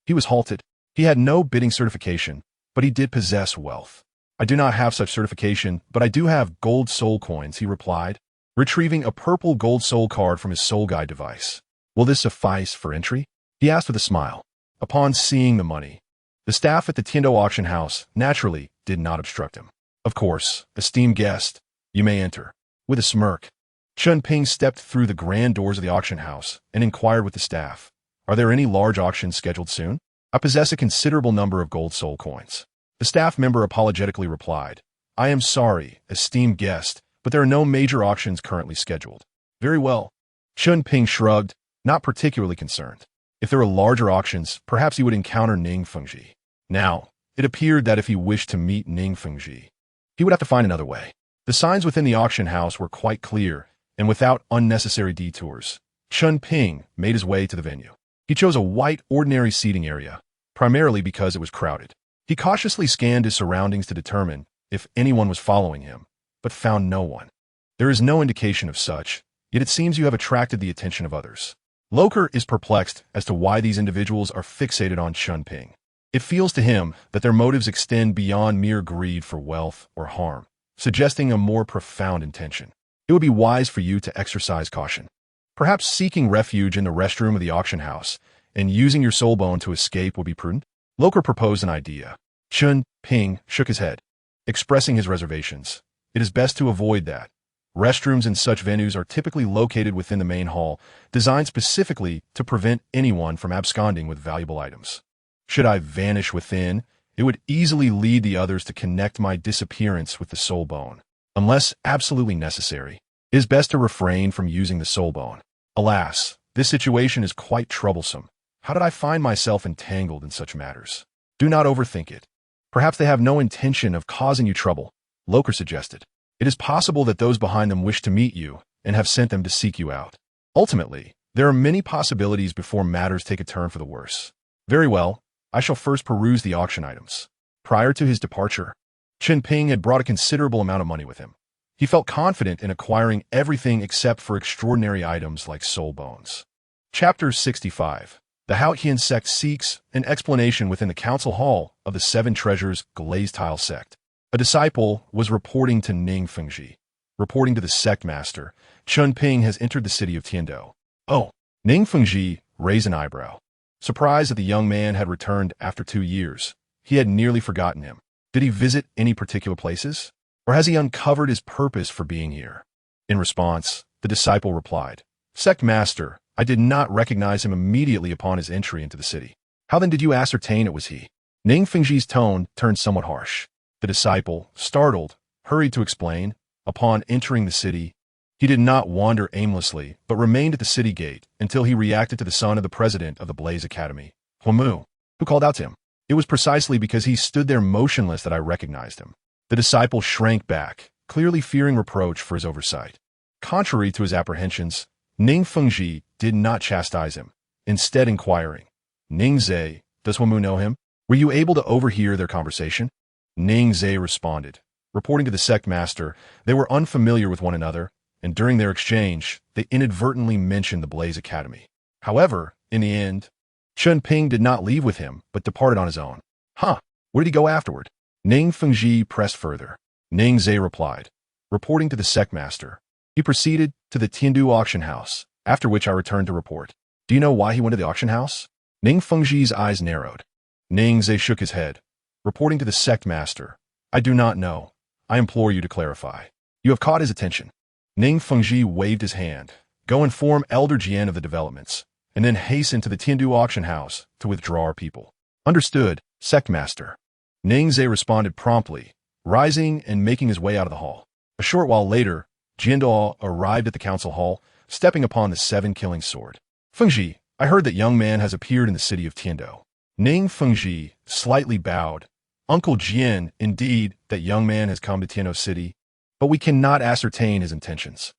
he was halted. He had no bidding certification, but he did possess wealth. I do not have such certification, but I do have gold soul coins, he replied, retrieving a purple gold soul card from his soul guide device. Will this suffice for entry? He asked with a smile. Upon seeing the money, the staff at the Tiando Auction House naturally did not obstruct him. Of course, esteemed guest, you may enter. With a smirk, Chen Ping stepped through the grand doors of the auction house and inquired with the staff, are there any large auctions scheduled soon? I possess a considerable number of gold soul coins. The staff member apologetically replied, I am sorry, esteemed guest, but there are no major auctions currently scheduled. Very well. Chen Ping shrugged, not particularly concerned. If there were larger auctions, perhaps he would encounter Ning Fengji. Now, it appeared that if he wished to meet Ning Fengji, he would have to find another way. The signs within the auction house were quite clear, and without unnecessary detours, Chen Ping made his way to the venue. He chose a white, ordinary seating area, primarily because it was crowded. He cautiously scanned his surroundings to determine if anyone was following him, but found no one. There is no indication of such, yet it seems you have attracted the attention of others. Loker is perplexed as to why these individuals are fixated on Chen Ping. It feels to him that their motives extend beyond mere greed for wealth or harm, suggesting a more profound intention. It would be wise for you to exercise caution. Perhaps seeking refuge in the restroom of the auction house and using your soul bone to escape would be prudent. Loker proposed an idea. Chen Ping shook his head, expressing his reservations. It is best to avoid that. Restrooms in such venues are typically located within the main hall, designed specifically to prevent anyone from absconding with valuable items. Should I vanish within, it would easily lead the others to connect my disappearance with the soul bone. Unless absolutely necessary, it is best to refrain from using the soul bone. Alas, this situation is quite troublesome. How did I find myself entangled in such matters? Do not overthink it. Perhaps they have no intention of causing you trouble, Loker suggested. It is possible that those behind them wish to meet you and have sent them to seek you out. Ultimately, there are many possibilities before matters take a turn for the worse. Very well, I shall first peruse the auction items. Prior to his departure, Chen Ping had brought a considerable amount of money with him. He felt confident in acquiring everything except for extraordinary items like soul bones. Chapter 65. The Haotian sect seeks an explanation within the council hall of the Seven Treasures Glazed Tile sect. A disciple was reporting to Ning Fengji. Reporting to the sect master, Chen Ping has entered the city of Tiando. Oh, Ning Fengji raised an eyebrow. Surprised that the young man had returned after 2 years, he had nearly forgotten him. Did he visit any particular places? Or has he uncovered his purpose for being here? In response, the disciple replied, Sect master, I did not recognize him immediately upon his entry into the city. How then did you ascertain it was he? Ning Fengji's tone turned somewhat harsh. The disciple, startled, hurried to explain. Upon entering the city, he did not wander aimlessly, but remained at the city gate until he reacted to the son of the president of the Blaze Academy, Huamu, who called out to him. It was precisely because he stood there motionless that I recognized him. The disciple shrank back, clearly fearing reproach for his oversight. Contrary to his apprehensions, Ning Fengji did not chastise him, instead inquiring, Ning Zhe, does Huamu know him? Were you able to overhear their conversation? Ning Zhe responded. Reporting to the sect master, they were unfamiliar with one another, and during their exchange, they inadvertently mentioned the Blaze Academy. However, in the end, Chen Ping did not leave with him, but departed on his own. Huh, where did he go afterward? Ning Fengji pressed further. Ning Zhe replied. Reporting to the sect master, he proceeded to the Tiandu auction house, after which I returned to report. Do you know why he went to the auction house? Ning Fengji's eyes narrowed. Ning Zhe shook his head. Reporting to the sect master, I do not know. I implore you to clarify. You have caught his attention. Ning Fengji waved his hand. Go inform Elder Jian of the developments, and then hasten to the Tiandu auction house to withdraw our people. Understood, sect master. Ning Zhe responded promptly, rising and making his way out of the hall. A short while later, Jiandao arrived at the council hall, stepping upon the 7-killing sword. Fengji, I heard that young man has appeared in the city of Tiando. Ning Fengji slightly bowed. Uncle Jian, indeed, that young man has come to Tiando City, but we cannot ascertain his intentions.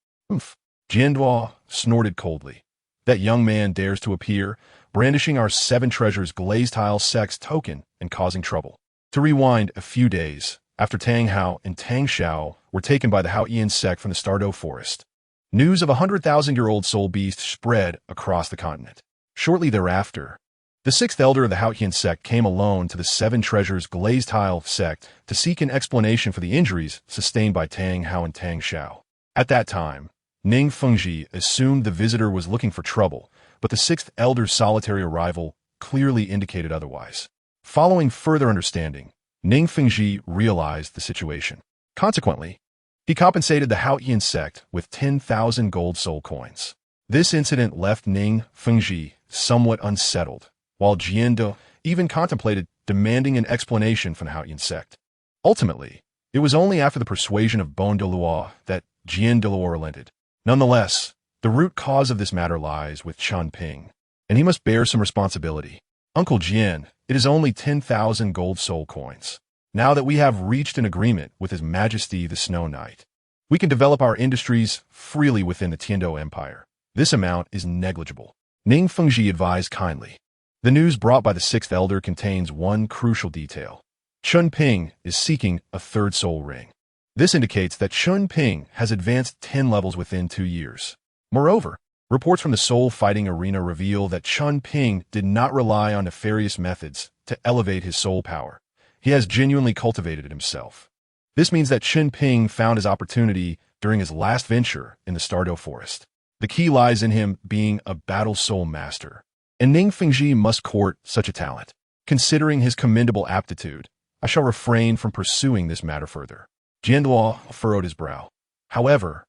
Jiandao snorted coldly. That young man dares to appear, brandishing our 7 treasures glazed tile sex token and causing trouble. To rewind a few days, after Tang Hao and Tang Xiao were taken by the Haotian sect from the Star Dou Forest, news of a 100,000-year-old soul beast spread across the continent. Shortly thereafter, the 6th elder of the Haotian sect came alone to the 7 treasures glazed tile sect to seek an explanation for the injuries sustained by Tang Hao and Tang Xiao. At that time, Ning Fengji assumed the visitor was looking for trouble, but the 6th elder's solitary arrival clearly indicated otherwise. Following further understanding, Ning Fengji realized the situation. Consequently, he compensated the Haotian sect with 10,000 gold soul coins. This incident left Ning Fengji somewhat unsettled, while Jiando even contemplated demanding an explanation from the Haotian sect. Ultimately, it was only after the persuasion of Douluo that Jiando relented. Nonetheless, the root cause of this matter lies with Chen Ping, and he must bear some responsibility. Uncle Jian, it is only 10,000 gold soul coins. Now that we have reached an agreement with His Majesty the Snow Knight, we can develop our industries freely within the Tiando Empire. This amount is negligible. Ning Fengji advised kindly. The news brought by the 6th elder contains one crucial detail. Chen Ping is seeking a 3rd soul ring. This indicates that Chen Ping has advanced 10 levels within 2 years. Moreover, reports from the soul fighting arena reveal that Chen Ping did not rely on nefarious methods to elevate his soul power. He has genuinely cultivated it himself. This means that Chen Ping found his opportunity during his last venture in the Star Dou Forest. The key lies in him being a battle soul master, and Ning Fengji must court such a talent. Considering his commendable aptitude, I shall refrain from pursuing this matter further. Jianduo furrowed his brow. However,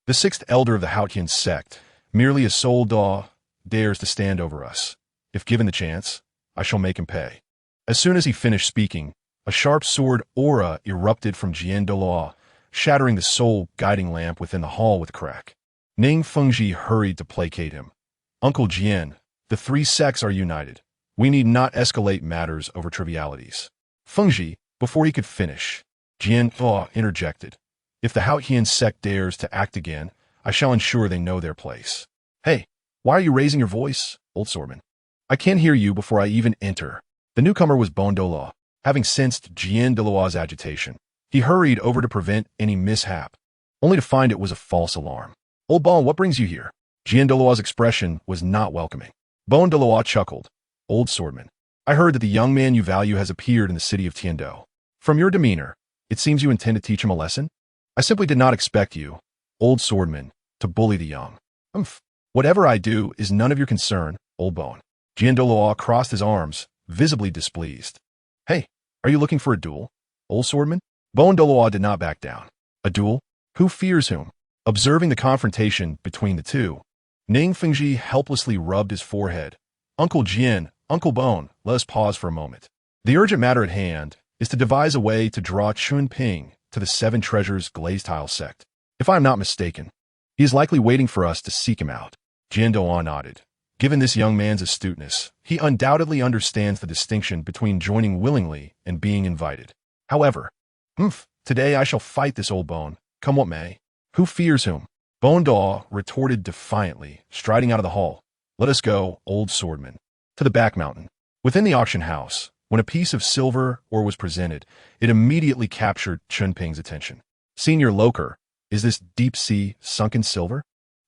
the 6th elder of the Haotian sect, merely a soul Dou, dares to stand over us. If given the chance, I shall make him pay. As soon as he finished speaking, a sharp sword aura erupted from Jianduo, shattering the soul guiding lamp within the hall with a crack. Ning Fengji hurried to placate him. Uncle Jian, the 3 sects are united. We need not escalate matters over trivialities. Fengji, before he could finish, Jianduo interjected. If the Haotian sect dares to act again, I shall ensure they know their place. Hey, why are you raising your voice, old swordman? I can't hear you before I even enter. The newcomer was Douluo. Having sensed Jianduo's agitation, he hurried over to prevent any mishap, only to find it was a false alarm. Old Bon, what brings you here? Jianduo's expression was not welcoming. Douluo chuckled. Old swordman, I heard that the young man you value has appeared in the city of Tiando. From your demeanor, it seems you intend to teach him a lesson? I simply did not expect you, old swordman, to bully the young. Whatever I do is none of your concern, old Bon. Jianduo crossed his arms, visibly displeased. Hey, are you looking for a duel, old swordman? Douluo did not back down. A duel? Who fears whom? Observing the confrontation between the two, Ning Fengji helplessly rubbed his forehead. Uncle Jian, Uncle Bon, let us pause for a moment. The urgent matter at hand is to devise a way to draw Chen Ping to the 7 treasures glazed tile sect. If I am not mistaken, he is likely waiting for us to seek him out. Jianduo nodded. Given this young man's astuteness, he undoubtedly understands the distinction between joining willingly and being invited. However, today I shall fight this old Bon, come what may. Who fears whom? Douluo retorted defiantly, striding out of the hall. Let us go, old swordman. To the back mountain. Within the auction house, when a piece of silver ore was presented, it immediately captured Chen Ping's attention. Senior Loker, is this deep-sea sunken silver?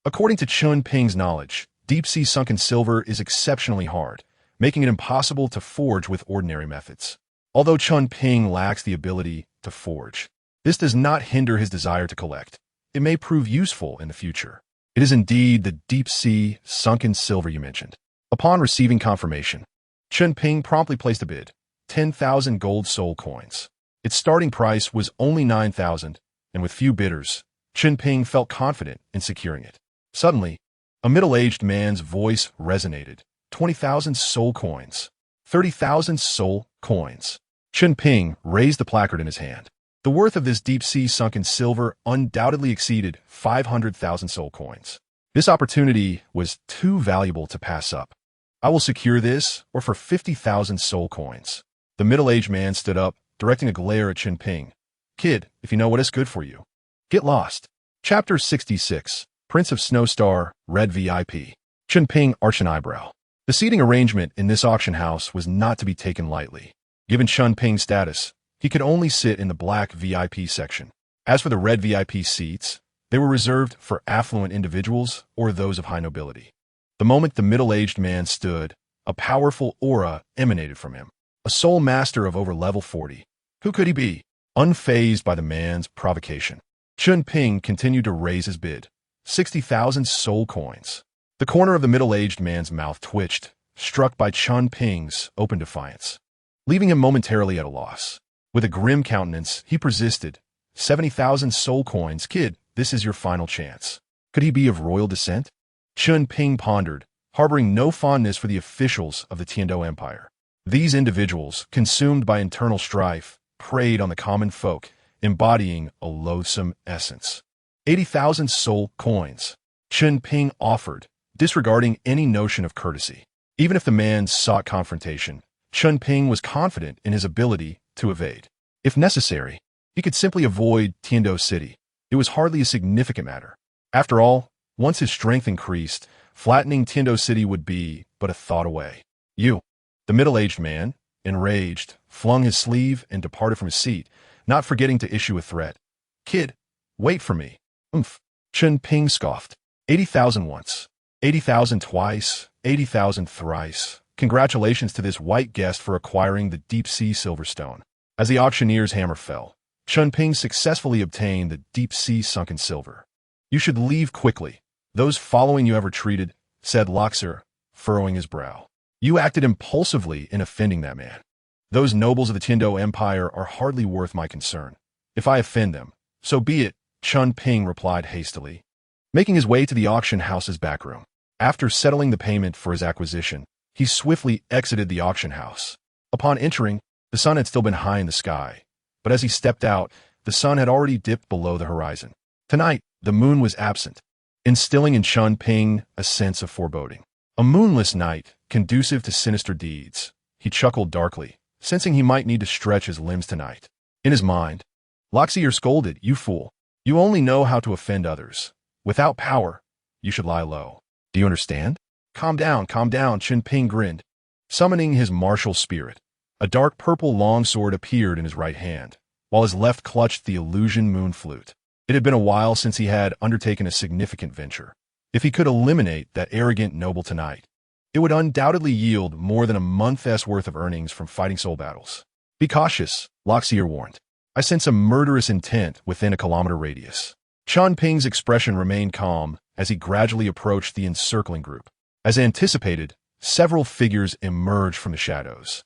According to Chen Ping's knowledge, deep-sea sunken silver is exceptionally hard, making it impossible to forge with ordinary methods. Although Chen Ping lacks the ability to forge, this does not hinder his desire to collect. It may prove useful in the future. It is indeed the deep-sea sunken silver you mentioned. Upon receiving confirmation, Chen Ping promptly placed a bid, 10,000 gold soul coins. Its starting price was only 9,000, and with few bidders, Chen Ping felt confident in securing it. Suddenly, a middle-aged man's voice resonated. 20,000 soul coins. 30,000 soul coins. Chen Ping raised the placard in his hand. The worth of this deep-sea sunken silver undoubtedly exceeded 500,000 soul coins. This opportunity was too valuable to pass up. I will secure this, or for 50,000 soul coins. The middle-aged man stood up, directing a glare at Chen Ping. Kid, if you know what is good for you, get lost. Chapter 66, Prince of Snowstar, Red VIP. Chen Ping arched an eyebrow. The seating arrangement in this auction house was not to be taken lightly. Given Chen Ping's status, he could only sit in the black VIP section. As for the red VIP seats, they were reserved for affluent individuals or those of high nobility. The moment the middle-aged man stood, a powerful aura emanated from him. A soul master of over level 40. Who could he be? Unfazed by the man's provocation, Chen Ping continued to raise his bid. 60,000 soul coins. The corner of the middle-aged man's mouth twitched, struck by Chen Ping's open defiance, leaving him momentarily at a loss. With a grim countenance, he persisted. 70,000 soul coins, kid, this is your final chance. Could he be of royal descent? Chen Ping pondered, harboring no fondness for the officials of the Tiandou Empire. These individuals, consumed by internal strife, preyed on the common folk, embodying a loathsome essence. 80,000 soul coins, Chen Ping offered, disregarding any notion of courtesy. Even if the man sought confrontation, Chen Ping was confident in his ability to evade. If necessary, he could simply avoid Tiandou City. It was hardly a significant matter. After all, once his strength increased, flattening Tiandou City would be but a thought away. You, the middle-aged man, enraged, flung his sleeve and departed from his seat, not forgetting to issue a threat. Kid, wait for me. Chen Ping scoffed. 80,000 once, 80,000 twice, 80,000 thrice. Congratulations to this white guest for acquiring the deep-sea silverstone. As the auctioneer's hammer fell, Chen Ping successfully obtained the deep-sea sunken silver. You should leave quickly. Those following you have retreated, said Luxor, furrowing his brow. You acted impulsively in offending that man. Those nobles of the Tiandou Empire are hardly worth my concern. If I offend them, so be it, Chen Ping replied hastily, making his way to the auction house's back room. After settling the payment for his acquisition, he swiftly exited the auction house. Upon entering, the sun had still been high in the sky, but as he stepped out, the sun had already dipped below the horizon. Tonight, the moon was absent, instilling in Chen Ping a sense of foreboding. A moonless night, conducive to sinister deeds. He chuckled darkly, sensing he might need to stretch his limbs tonight. In his mind, Luxor scolded, you fool. You only know how to offend others. Without power, you should lie low. Do you understand? Calm down, Chen Ping grinned, summoning his martial spirit. A dark purple longsword appeared in his right hand, while his left clutched the illusion moon flute. It had been a while since he had undertaken a significant venture. If he could eliminate that arrogant noble tonight, it would undoubtedly yield more than a month's worth of earnings from fighting soul battles. Be cautious, Luxor warned. I sense a murderous intent within a kilometer radius. Chen Ping's expression remained calm as he gradually approached the encircling group. As anticipated, several figures emerged from the shadows,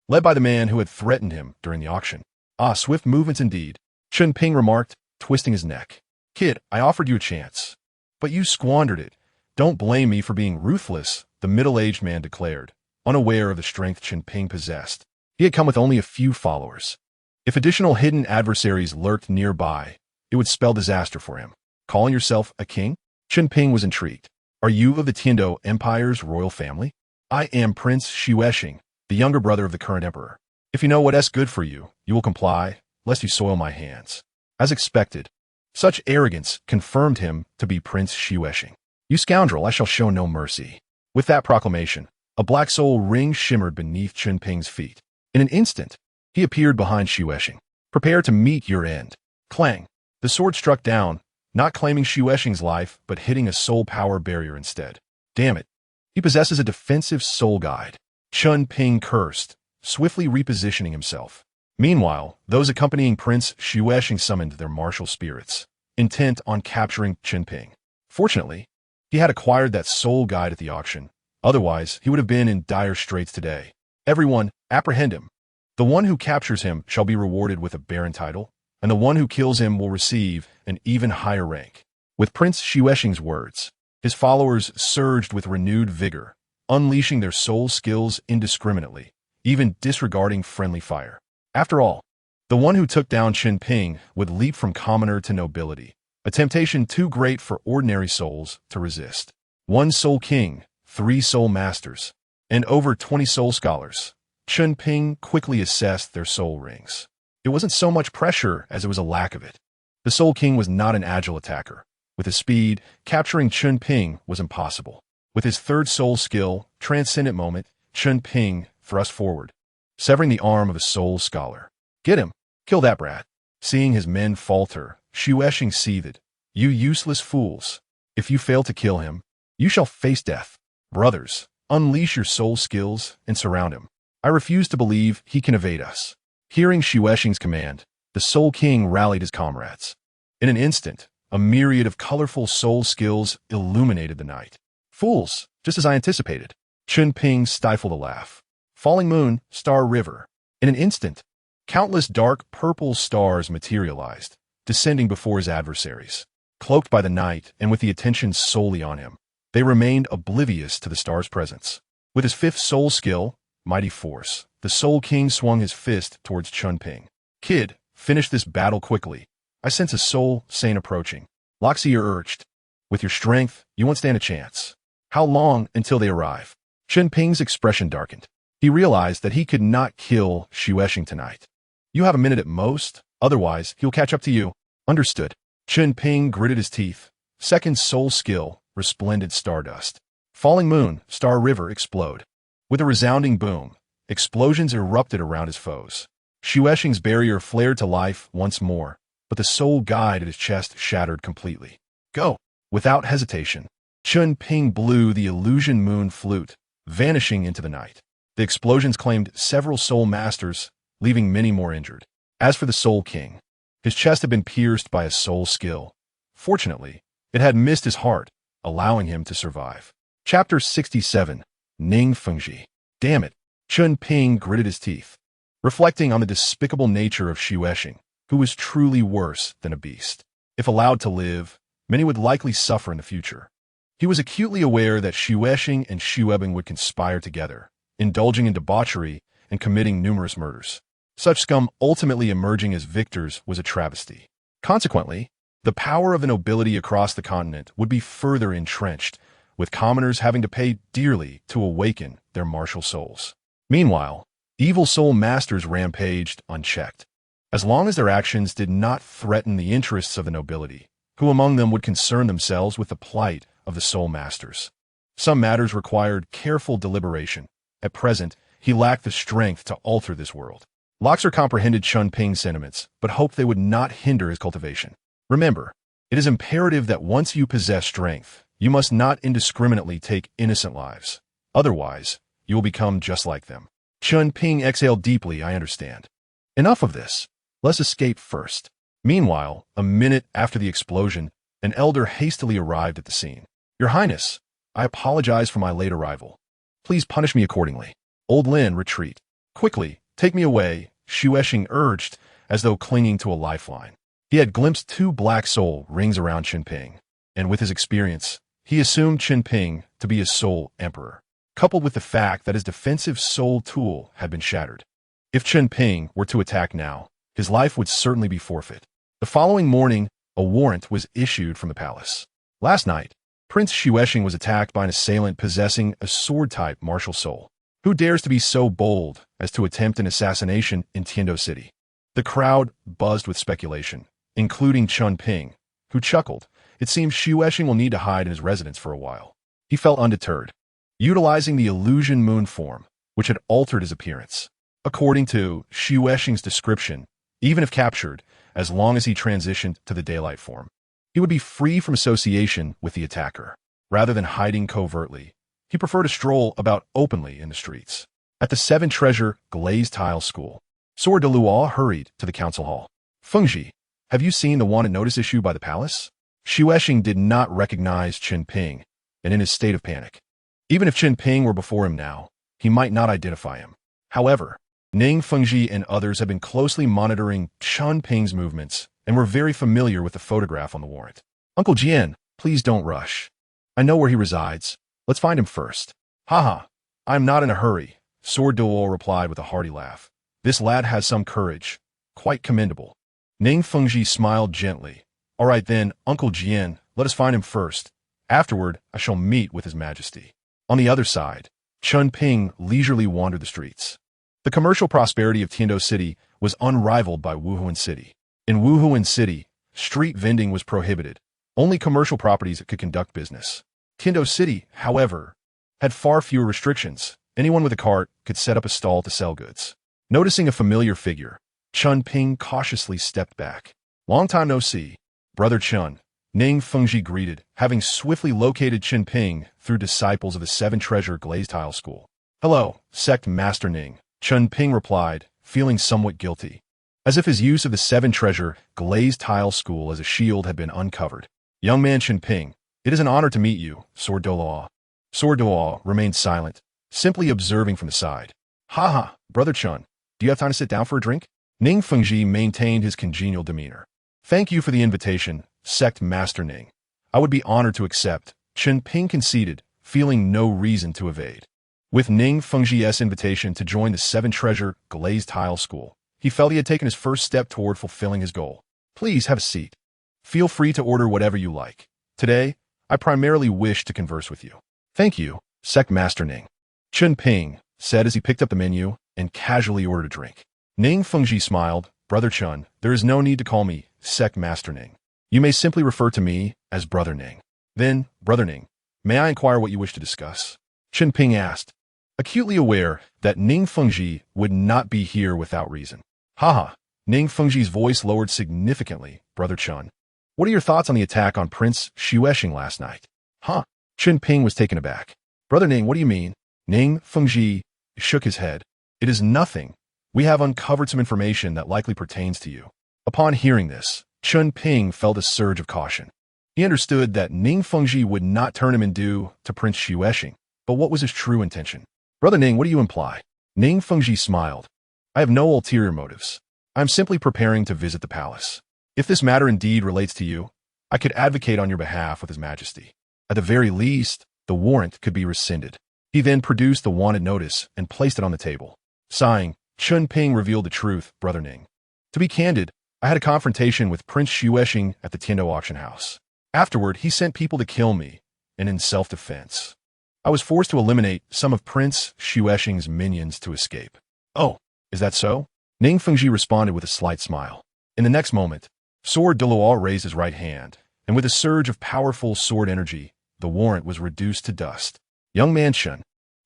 led by the man who had threatened him during the auction. Ah, swift movements indeed, Chen Ping remarked, twisting his neck. Kid, I offered you a chance, but you squandered it. Don't blame me for being ruthless, the middle-aged man declared, unaware of the strength Chen Ping possessed. He had come with only a few followers. If additional hidden adversaries lurked nearby, it would spell disaster for him. Calling yourself a king? Chen Ping was intrigued. Are you of the Tiandou Empire's royal family? I am Prince Xuexing, the younger brother of the current emperor. If you know what's good for you, you will comply, lest you soil my hands. As expected, such arrogance confirmed him to be Prince Xuexing. You scoundrel, I shall show no mercy. With that proclamation, a black soul ring shimmered beneath Chen Ping's feet. In an instant, he appeared behind Xuexing. Prepare to meet your end. Clang. The sword struck down, not claiming Xuexing's life, but hitting a soul power barrier instead. Damn it. He possesses a defensive soul guide. Chen Ping cursed, swiftly repositioning himself. Meanwhile, those accompanying Prince Xuexing summoned their martial spirits, intent on capturing Chen Ping. Fortunately, he had acquired that soul guide at the auction. Otherwise, he would have been in dire straits today. Everyone, apprehend him. The one who captures him shall be rewarded with a baron title, and the one who kills him will receive an even higher rank. With Prince Xuexing's words, his followers surged with renewed vigor, unleashing their soul skills indiscriminately, even disregarding friendly fire. After all, the one who took down Chen Ping would leap from commoner to nobility, a temptation too great for ordinary souls to resist. 1 soul king, 3 soul masters, and over 20 soul scholars. Chen Ping quickly assessed their soul rings. It wasn't so much pressure as it was a lack of it. The Soul King was not an agile attacker. With his speed, capturing Chen Ping was impossible. With his third soul skill, Transcendent Moment, Chen Ping thrust forward, severing the arm of a soul scholar. Get him! Kill that brat! Seeing his men falter, Xuesheng seethed. You useless fools! If you fail to kill him, you shall face death. Brothers, unleash your soul skills and surround him. I refuse to believe he can evade us. Hearing Xuesheng's command, the Soul King rallied his comrades. In an instant, a myriad of colorful soul skills illuminated the night. Fools, just as I anticipated. Chen Ping stifled a laugh. Falling moon, star river. In an instant, countless dark purple stars materialized, descending before his adversaries. Cloaked by the night and with the attention solely on him, they remained oblivious to the star's presence. With his fifth soul skill, Mighty Force, the Soul King swung his fist towards Chen Ping. Kid, finish this battle quickly. I sense a soul saint approaching. Loxier urged. With your strength, you won't stand a chance. How long until they arrive? Chen Ping's expression darkened. He realized that he could not kill Xuesheng tonight. You have a minute at most, otherwise he'll catch up to you. Understood. Chen Ping gritted his teeth. Second soul skill, resplendent stardust. Falling moon, star river explode. With a resounding boom, explosions erupted around his foes. Xuesheng's barrier flared to life once more, but the soul guide at his chest shattered completely. Go! Without hesitation, Chen Ping blew the illusion moon flute, vanishing into the night. The explosions claimed several soul masters, leaving many more injured. As for the Soul King, his chest had been pierced by a soul skill. Fortunately, it had missed his heart, allowing him to survive. Chapter 67. Ning Fengji. Damn it. Chen Ping gritted his teeth, reflecting on the despicable nature of Xuesheng, who was truly worse than a beast. If allowed to live, many would likely suffer in the future. He was acutely aware that Xuesheng and Xuebing would conspire together, indulging in debauchery and committing numerous murders. Such scum ultimately emerging as victors was a travesty. Consequently, the power of the nobility across the continent would be further entrenched, with commoners having to pay dearly to awaken their martial souls. Meanwhile, evil soul masters rampaged unchecked. As long as their actions did not threaten the interests of the nobility, who among them would concern themselves with the plight of the soul masters? Some matters required careful deliberation. At present, he lacked the strength to alter this world. Loxer comprehended Chen Ping's sentiments, but hoped they would not hinder his cultivation. Remember, it is imperative that once you possess strength, you must not indiscriminately take innocent lives. Otherwise, you will become just like them. Chen Ping exhaled deeply. I understand. Enough of this. Let's escape first. Meanwhile, a minute after the explosion, an elder hastily arrived at the scene. Your Highness, I apologize for my late arrival. Please punish me accordingly. Old Lin, retreat. Quickly, take me away, Xuesheng urged, as though clinging to a lifeline. He had glimpsed 2 black soul rings around Chen Ping, and with his experience, he assumed Chen Ping to be his soul emperor, coupled with the fact that his defensive soul tool had been shattered. If Chen Ping were to attack now, his life would certainly be forfeit. The following morning, a warrant was issued from the palace. Last night, Prince Xuesheng was attacked by an assailant possessing a sword-type martial soul. Who dares to be so bold as to attempt an assassination in Tiando City? The crowd buzzed with speculation, including Chen Ping, who chuckled. It seems Xuesheng will need to hide in his residence for a while. He felt undeterred, utilizing the illusion moon form, which had altered his appearance. According to Xuesheng's description, even if captured, as long as he transitioned to the daylight form, he would be free from association with the attacker. Rather than hiding covertly, he preferred to stroll about openly in the streets. At the 7-treasure glazed tile school, Sor Douluo hurried to the council hall. Fengji, have you seen the wanted notice issued by the palace? Xuesheng did not recognize Chen Ping, and in his state of panic. Even if Chen Ping were before him now, he might not identify him. However, Ning Fengji and others had been closely monitoring Chen Ping's movements and were very familiar with the photograph on the warrant. Uncle Jian, please don't rush. I know where he resides. Let's find him first. Haha, I'm not in a hurry, Sor Douluo replied with a hearty laugh. This lad has some courage. Quite commendable. Ning Fengji smiled gently. All right then, Uncle Jian, let us find him first. Afterward, I shall meet with His Majesty. On the other side, Chen Ping leisurely wandered the streets. The commercial prosperity of Tiando City was unrivaled by Wuhuan City. In Wuhuan City, street vending was prohibited. Only commercial properties could conduct business. Tiando City, however, had far fewer restrictions. Anyone with a cart could set up a stall to sell goods. Noticing a familiar figure, Chen Ping cautiously stepped back. Long time no see, Brother Chen, Ning Fengji greeted, having swiftly located Chen Ping through disciples of the Seven Treasure Glazed Tile School. Hello, Sect Master Ning, Chen Ping replied, feeling somewhat guilty, as if his use of the Seven Treasure Glazed Tile School as a shield had been uncovered. Young man Chen Ping, it is an honor to meet you, Sor Douluo. Sor Douluo remained silent, simply observing from the side. Ha, Brother Chen, do you have time to sit down for a drink? Ning Fengji maintained his congenial demeanor. Thank you for the invitation, Sect Master Ning. I would be honored to accept, Chen Ping conceded, feeling no reason to evade. With Ning Fengji's invitation to join the Seven Treasure Glazed Tile School, he felt he had taken his first step toward fulfilling his goal. Please have a seat. Feel free to order whatever you like. Today, I primarily wish to converse with you. Thank you, Sect Master Ning. Chen Ping said as he picked up the menu and casually ordered a drink. Ning Fengji smiled. Brother Chen, there is no need to call me Sect Master Ning. You may simply refer to me as Brother Ning. Then, Brother Ning, may I inquire what you wish to discuss? Chen Ping asked, acutely aware that Ning Fengji would not be here without reason. Haha, Ning Fengji's voice lowered significantly. Brother Chen, what are your thoughts on the attack on Prince Xuexing last night? Huh? Chen Ping was taken aback. Brother Ning, what do you mean? Ning Fengji shook his head. It is nothing. We have uncovered some information that likely pertains to you. Upon hearing this, Chen Ping felt a surge of caution. He understood that Ning Fengji would not turn him in due to Prince Xuexing, but what was his true intention? Brother Ning, what do you imply? Ning Fengji smiled. I have no ulterior motives. I am simply preparing to visit the palace. If this matter indeed relates to you, I could advocate on your behalf with His Majesty. At the very least, the warrant could be rescinded. He then produced the wanted notice and placed it on the table. Sighing, Chen Ping revealed the truth, Brother Ning. To be candid, I had a confrontation with Prince Xuexing at the Tiando auction house. Afterward, he sent people to kill me, and in self-defense, I was forced to eliminate some of Prince Xuexing's minions to escape. Oh, is that so? Ning Fengji responded with a slight smile. In the next moment, Sor Douluo raised his right hand, and with a surge of powerful sword energy, the warrant was reduced to dust. Young man Chen,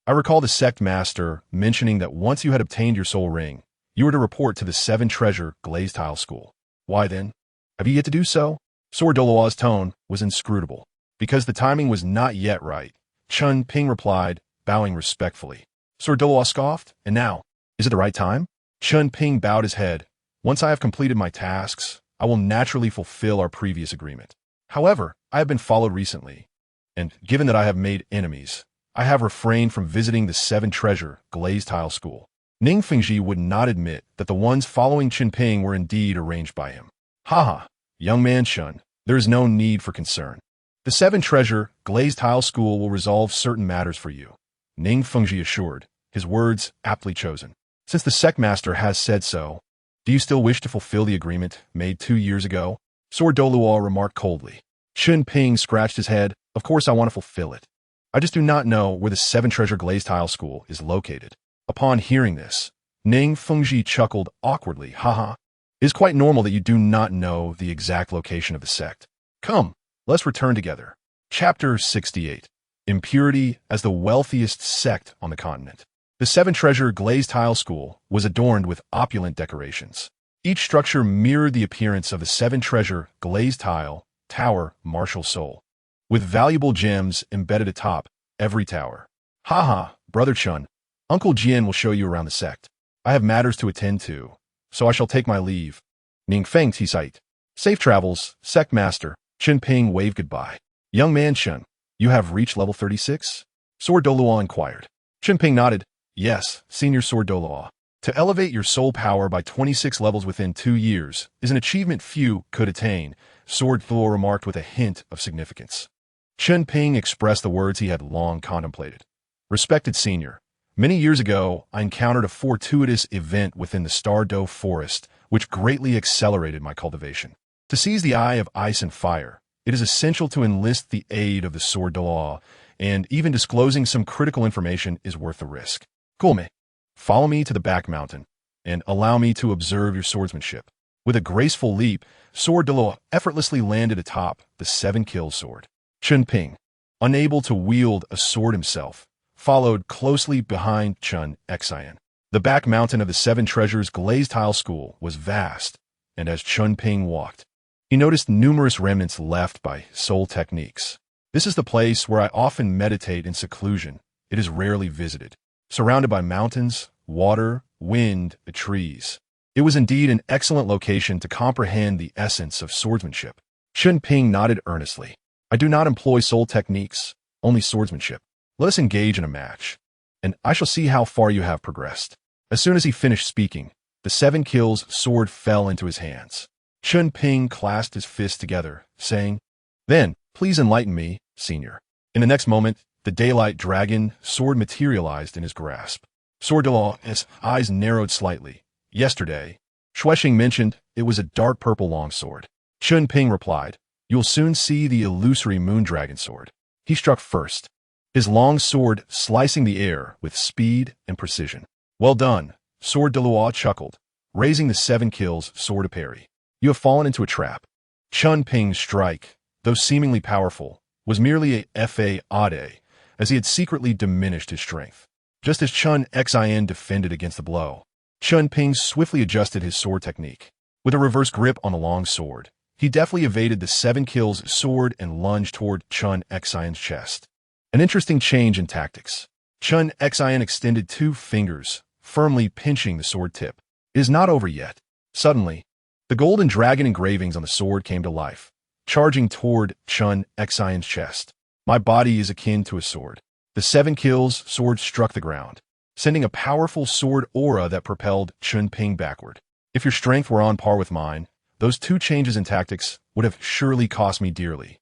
I recall the sect master mentioning that once you had obtained your soul ring, you were to report to the Seven Treasure Glazed Tile School. Why then? Have you yet to do so? Sor Douluo's tone was inscrutable. Because the timing was not yet right, Chen Ping replied, bowing respectfully. Sor Douluo scoffed, and now, is it the right time? Chen Ping bowed his head. Once I have completed my tasks, I will naturally fulfill our previous agreement. However, I have been followed recently, and given that I have made enemies, I have refrained from visiting the Seven Treasure Glazed Tile School. Ning Fengji would not admit that the ones following Chen Ping were indeed arranged by him. Haha, young man Chen, there is no need for concern. The Seven Treasure Glazed Tile School will resolve certain matters for you, Ning Fengji assured, his words aptly chosen. Since the sect master has said so, do you still wish to fulfill the agreement made 2 years ago? Sor Douluo remarked coldly. Chen Ping scratched his head. Of course I want to fulfill it. I just do not know where the Seven Treasure Glazed Tile School is located. Upon hearing this, Ning Fengji chuckled awkwardly. Haha. It is quite normal that you do not know the exact location of the sect. Come, let's return together. Chapter 68. Impurity as the wealthiest sect on the continent. The Seven Treasure Glazed Tile School was adorned with opulent decorations. Each structure mirrored the appearance of the Seven Treasure Glazed Tile Tower Martial Soul, with valuable gems embedded atop every tower. Haha, Brother Chen, Uncle Jian will show you around the sect. I have matters to attend to, so I shall take my leave. Ning Feng Tisait. Safe travels, sect master. Chen Ping waved goodbye. Young man Chen, you have reached level 36? Sor Douluo inquired. Chen Ping nodded. Yes, Senior Sor Douluo. To elevate your soul power by 26 levels within 2 years is an achievement few could attain, Sor Douluo remarked with a hint of significance. Chen Ping expressed the words he had long contemplated. Respected Senior, many years ago, I encountered a fortuitous event within the Star Dou Forest, which greatly accelerated my cultivation. To seize the eye of ice and fire, it is essential to enlist the aid of the Sor Douluo, and even disclosing some critical information is worth the risk. Gulme, follow me to the back mountain, and allow me to observe your swordsmanship. With a graceful leap, Sor Douluo effortlessly landed atop the 7-kill sword. Chen Ping, unable to wield a sword himself, followed closely behind Chen Ping. The back mountain of the Seven Treasures glazed tile school was vast, and as Chen Ping walked, he noticed numerous remnants left by soul techniques. This is the place where I often meditate in seclusion. It is rarely visited, surrounded by mountains, water, wind, and trees. It was indeed an excellent location to comprehend the essence of swordsmanship. Chen Ping nodded earnestly. I do not employ soul techniques, only swordsmanship. Let us engage in a match, and I shall see how far you have progressed. As soon as he finished speaking, the 7 kills sword fell into his hands. Chen Ping clasped his fists together, saying, "Then, please enlighten me, senior." In the next moment, the daylight dragon sword materialized in his grasp. Sword Douluo, his eyes narrowed slightly. Yesterday, Shueshing mentioned it was a dark purple longsword. Chen Ping replied, "You'll soon see the illusory moon dragon sword." He struck first, his long sword slicing the air with speed and precision. "Well done," Sword Douluo chuckled, raising the 7 kills sword to parry. "You have fallen into a trap." Chen Ping's strike, though seemingly powerful, was merely a fade, as he had secretly diminished his strength. Just as Chen Ping defended against the blow, Chen Ping swiftly adjusted his sword technique. With a reverse grip on the long sword, he deftly evaded the 7 kills sword and lunged toward Chen Ping's chest. An interesting change in tactics. Chen Ping extended 2 fingers, firmly pinching the sword tip. It is not over yet. Suddenly, the golden dragon engravings on the sword came to life, charging toward Chen Ping's chest. My body is akin to a sword. The 7 kills sword struck the ground, sending a powerful sword aura that propelled Chen Ping backward. If your strength were on par with mine, those 2 changes in tactics would have surely cost me dearly.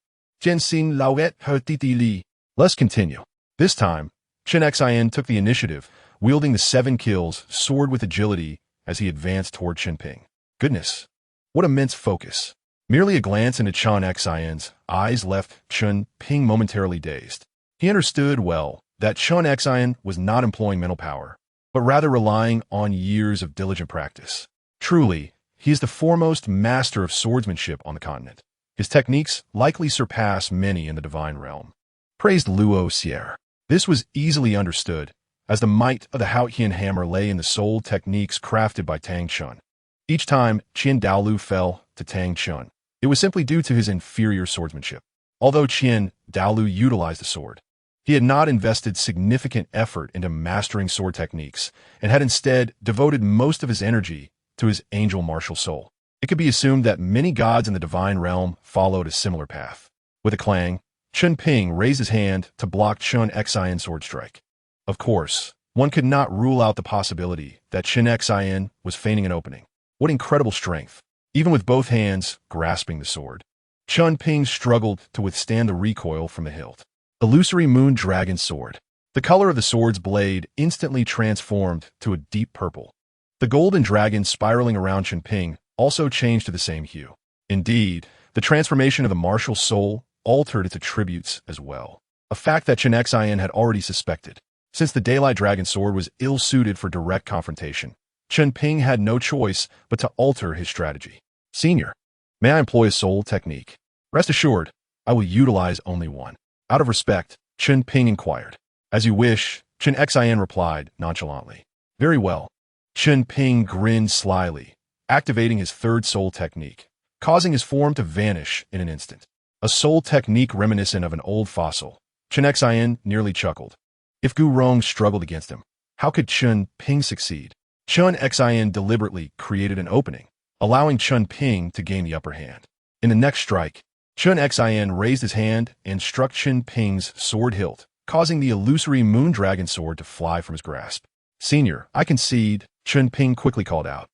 Let's continue. This time, Chen Ping took the initiative, wielding the 7 kills sword with agility as he advanced toward Chen Ping. Goodness, what immense focus. Merely a glance into Chen Ping's eyes left Chen Ping momentarily dazed. He understood well that Chen Ping was not employing mental power, but rather relying on years of diligent practice. Truly, he is the foremost master of swordsmanship on the continent. His techniques likely surpass many in the divine realm. Praised Luo Sierra. This was easily understood, as the might of the Haotian hammer lay in the soul techniques crafted by Tang Chun. Each time Qian Douluo fell to Tang Chun, it was simply due to his inferior swordsmanship. Although Qian Douluo utilized the sword, he had not invested significant effort into mastering sword techniques and had instead devoted most of his energy to his angel martial soul. It could be assumed that many gods in the divine realm followed a similar path. With a clang, Chen Ping raised his hand to block Chen Ping's sword strike. Of course, one could not rule out the possibility that Chen Ping was feigning an opening. What incredible strength, even with both hands grasping the sword. Chen Ping struggled to withstand the recoil from the hilt. Illusory moon dragon sword. The color of the sword's blade instantly transformed to a deep purple. The golden dragon spiraling around Chen Ping also changed to the same hue. Indeed, the transformation of the martial soul altered its attributes as well, a fact that Chen Ping had already suspected. Since the daylight dragon sword was ill-suited for direct confrontation, Chen Ping had no choice but to alter his strategy. "Senior, may I employ a soul technique?" "Rest assured, I will utilize only one." Out of respect, Chen Ping inquired. "As you wish," Chen Ping replied nonchalantly. "Very well." Chen Ping grinned slyly, activating his 3rd soul technique, causing his form to vanish in an instant. A soul technique reminiscent of an old fossil. Chen Ping nearly chuckled. If Gu Rong struggled against him, how could Chen Ping succeed? Chen Ping deliberately created an opening, allowing Chen Ping to gain the upper hand. In the next strike, Chen Ping raised his hand and struck Chen Ping's sword hilt, causing the illusory moon dragon sword to fly from his grasp. "Senior, I concede," Chen Ping quickly called out.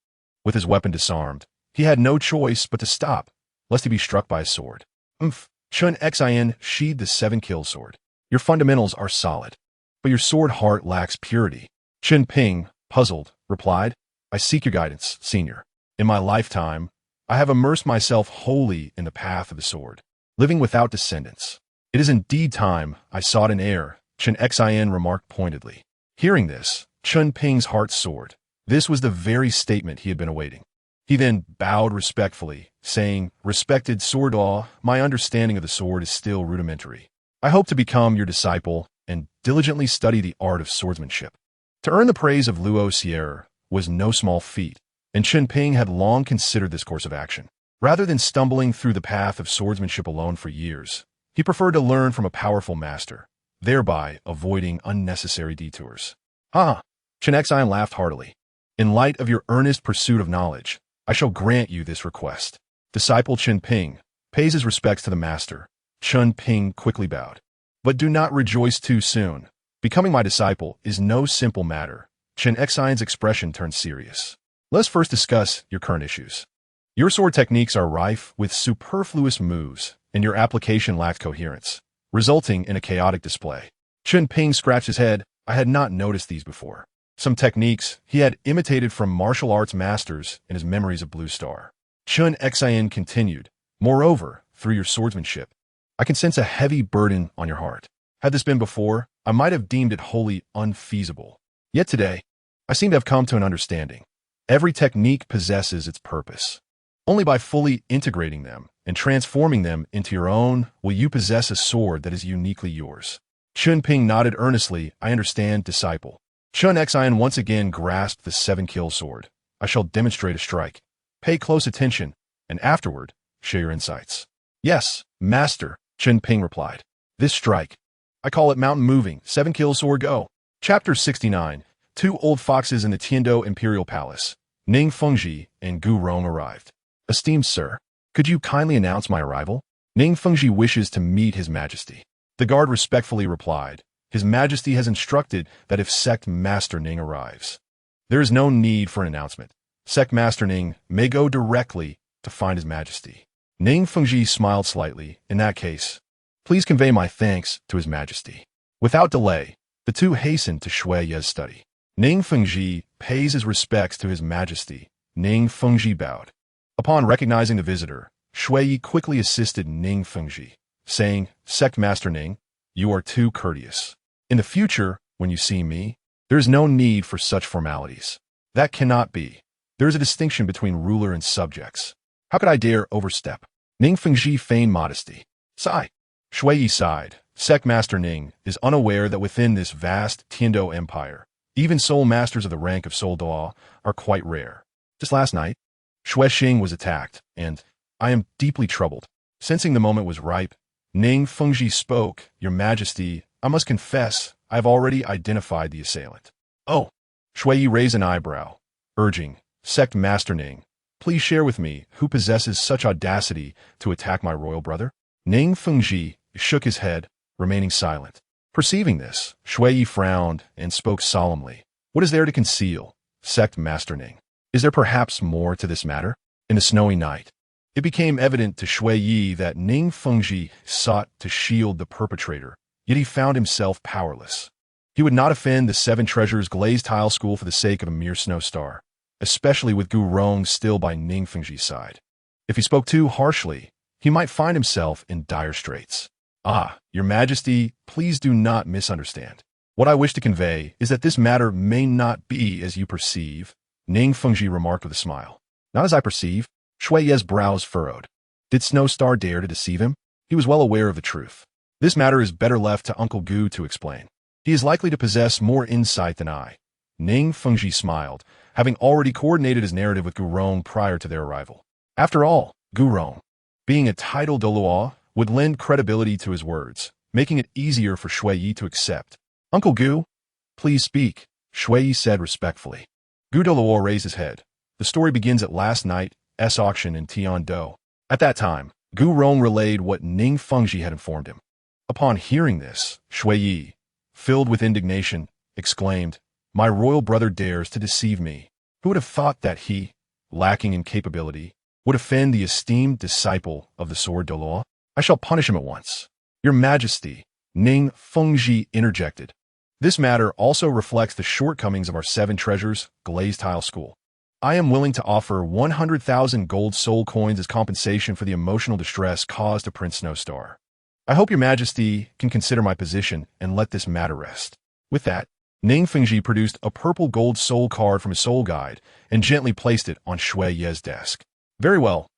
With his weapon disarmed, he had no choice but to stop, lest he be struck by a sword. Chen Ping sheathed the 7-kill sword. "Your fundamentals are solid, but your sword heart lacks purity." Chen Ping, puzzled, replied, "I seek your guidance, senior. In my lifetime, I have immersed myself wholly in the path of the sword, living without descendants. It is indeed time I sought an heir," Chen Ping remarked pointedly. Hearing this, Chen Ping's heart soared. This was the very statement he had been awaiting. He then bowed respectfully, saying, "Respected Sword Dou, my understanding of the sword is still rudimentary. I hope to become your disciple and diligently study the art of swordsmanship. To earn the praise of Luo Sierra was no small feat, and Chen Ping had long considered this course of action. Rather than stumbling through the path of swordsmanship alone for years, he preferred to learn from a powerful master, thereby avoiding unnecessary detours. Ah, Chen Xian laughed heartily. In light of your earnest pursuit of knowledge, I shall grant you this request. Disciple Chen Ping pays his respects to the master. Chen Ping quickly bowed. But do not rejoice too soon. Becoming my disciple is no simple matter. Chen Xian's expression turned serious. Let's first discuss your current issues. Your sword techniques are rife with superfluous moves, and your application lacks coherence, resulting in a chaotic display. Chen Ping scratched his head. I had not noticed these before. Some techniques he had imitated from martial arts masters in his memories of Blue Star. Chen Xian continued, moreover, through your swordsmanship, I can sense a heavy burden on your heart. Had this been before, I might have deemed it wholly unfeasible. Yet today, I seem to have come to an understanding. Every technique possesses its purpose. Only by fully integrating them and transforming them into your own will you possess a sword that is uniquely yours. Chen Ping nodded earnestly. I understand, disciple. Chen Xian once again grasped the 7-kill sword. I shall demonstrate a strike. Pay close attention, and afterward, share your insights. Yes, master, Chen Ping replied. This strike, I call it mountain moving. 7-kill sword go. Chapter 69. 2 old foxes in the Tiando Imperial Palace. Ning Fengji and Gu Rong arrived. Esteemed sir, could you kindly announce my arrival? Ning Fengji wishes to meet His Majesty. The guard respectfully replied, His Majesty has instructed that if Sect Master Ning arrives, there is no need for an announcement. Sect Master Ning may go directly to find His Majesty. Ning Fengji smiled slightly. In that case, please convey my thanks to His Majesty. Without delay, the two hastened to Shui Ye's study. Ning Fengji pays his respects to His Majesty. Ning Fengji bowed. Upon recognizing the visitor, Shui Yi quickly assisted Ning Fengji, saying, Sect Master Ning, you are too courteous. In the future, when you see me, there is no need for such formalities. That cannot be. There is a distinction between ruler and subjects. How could I dare overstep? Ning Fengji feigned modesty. Sigh. Shui Yi sighed. Sect Master Ning is unaware that within this vast Tiando Empire, even soul masters of the rank of Soul Dou are quite rare. Just last night, Shui Xing was attacked, and I am deeply troubled. Sensing the moment was ripe, Ning Fengji spoke. Your Majesty, I must confess, I have already identified the assailant. Oh, Shui Yi raised an eyebrow, urging, Sect Master Ning, please share with me who possesses such audacity to attack my royal brother? Ning Fengji shook his head, remaining silent. Perceiving this, Shui Yi frowned and spoke solemnly. What is there to conceal, Sect Master Ning? Is there perhaps more to this matter? In the snowy night, it became evident to Shui Yi that Ning Fengji sought to shield the perpetrator, yet he found himself powerless. He would not offend the 7 Treasures glazed tile school for the sake of a mere snow star, especially with Gu Rong still by Ning Fengji's side. If he spoke too harshly, he might find himself in dire straits. Ah, Your Majesty, please do not misunderstand. What I wish to convey is that this matter may not be as you perceive, Ning Fengji remarked with a smile. Not as I perceive. Shui Ye's brows furrowed. Did Snow Star dare to deceive him? He was well aware of the truth. This matter is better left to Uncle Gu to explain. He is likely to possess more insight than I. Ning Fengji smiled, having already coordinated his narrative with Gu Rong prior to their arrival. After all, Gu Rong, being a titled Douluo, would lend credibility to his words, making it easier for Shui Yi to accept. Uncle Gu, please speak, Shui Yi said respectfully. Gu Douluo raised his head. The story begins at last night's auction in Tiando. At that time, Gu Rong relayed what Ning Fengji had informed him. Upon hearing this, Shui Yi, filled with indignation, exclaimed, My royal brother dares to deceive me. Who would have thought that he, lacking in capability, would offend the esteemed disciple of the sword Douluo? I shall punish him at once. Your Majesty, Ning Fengji interjected. This matter also reflects the shortcomings of our 7 Treasures glazed tile school. I am willing to offer 100,000 gold soul coins as compensation for the emotional distress caused to Prince Snowstar. I hope Your Majesty can consider my position and let this matter rest. With that, Ning Fengji produced a purple gold soul card from his soul guide and gently placed it on Shui Ye's desk. Very well,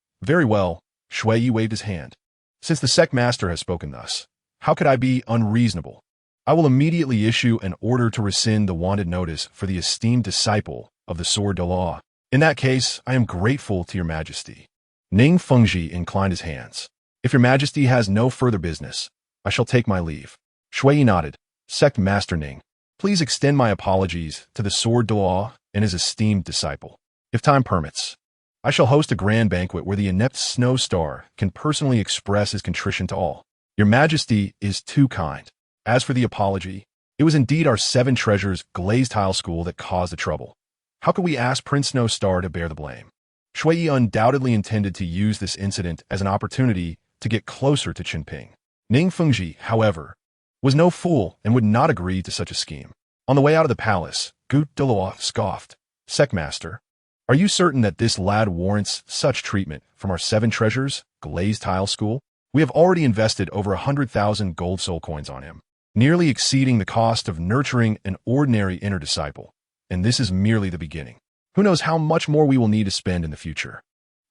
Shui Yi waved his hand. Since the sect master has spoken thus, How could I be unreasonable? I will immediately issue an order to rescind the wanted notice for the esteemed disciple of the Sword Douluo. In that case, I am grateful to your majesty. Ning Fengji inclined his hands. If your majesty has no further business, I shall take my leave. Shui nodded. Sect Master Ning, please extend my apologies to the Sword Douluo and his esteemed disciple. If time permits, I shall host a grand banquet where the inept Snow Star can personally express his contrition to all. Your majesty is too kind. As for the apology, it was indeed our 7 treasures glazed tile school that caused the trouble. How could we ask Prince Snow Star to bear the blame? Shui undoubtedly intended to use this incident as an opportunity to get closer to Chen Ping. Ning Fengji, however, was no fool and would not agree to such a scheme. On the way out of the palace, Douluo scoffed. Sectmaster, are you certain that this lad warrants such treatment from our 7 treasures glazed tile school? We have already invested over 100,000 gold soul coins on him, nearly exceeding the cost of nurturing an ordinary inner disciple, and this is merely the beginning. Who knows how much more we will need to spend in the future?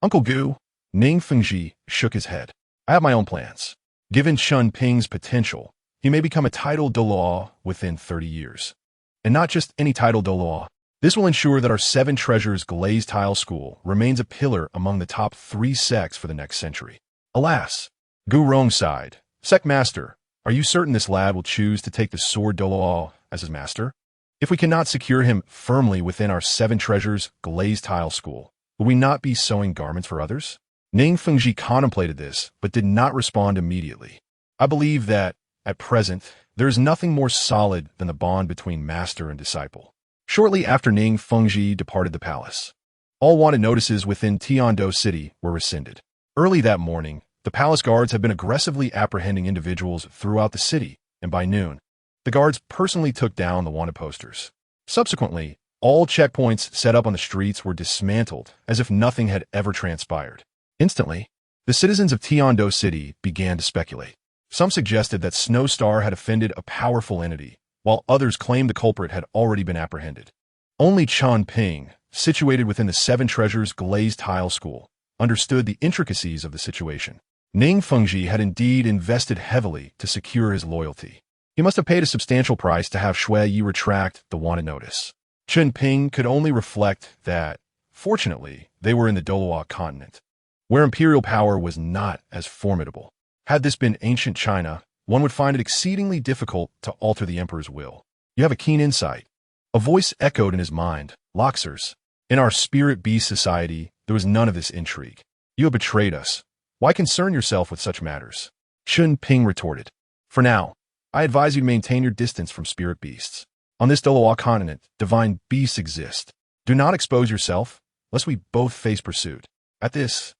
Uncle Gu, Ning Fengji shook his head. I have my own plans. Given Chen Ping's potential, he may become a titled Douluo within 30 years. And not just any titled Douluo. This will ensure that our 7 treasures glazed tile school remains a pillar among the top 3 sects for the next century. Alas, Gu Rong sighed. Sectmaster, are you certain this lad will choose to take the Sword Douluo as his master? If we cannot secure him firmly within our 7 treasures glazed tile school, will we not be sewing garments for others? Ning Fengji contemplated this, but did not respond immediately. I believe that, at present, there is nothing more solid than the bond between master and disciple. Shortly after Ning Fengji departed the palace, all wanted notices within Tiandou City were rescinded. Early that morning, the palace guards had been aggressively apprehending individuals throughout the city, and by noon, the guards personally took down the wanted posters. Subsequently, all checkpoints set up on the streets were dismantled as if nothing had ever transpired. Instantly, the citizens of Tiandou City began to speculate. Some suggested that Snow Star had offended a powerful entity, while others claimed the culprit had already been apprehended. Only Chen Ping, situated within the 7 treasures glazed tile school, understood the intricacies of the situation. Ning Fengji had indeed invested heavily to secure his loyalty. He must have paid a substantial price to have Shui Yi retract the wanted notice. Chen Ping could only reflect that, fortunately, they were in the Douluo continent, where imperial power was not as formidable. Had this been ancient China, one would find it exceedingly difficult to alter the emperor's will. You have a keen insight. A voice echoed in his mind. Loxers, in our spirit beast society, there was none of this intrigue. You have betrayed us. Why concern yourself with such matters? Chen Ping retorted. For now, I advise you to maintain your distance from spirit beasts. On this Douluo continent, divine beasts exist. Do not expose yourself, lest we both face pursuit. At this,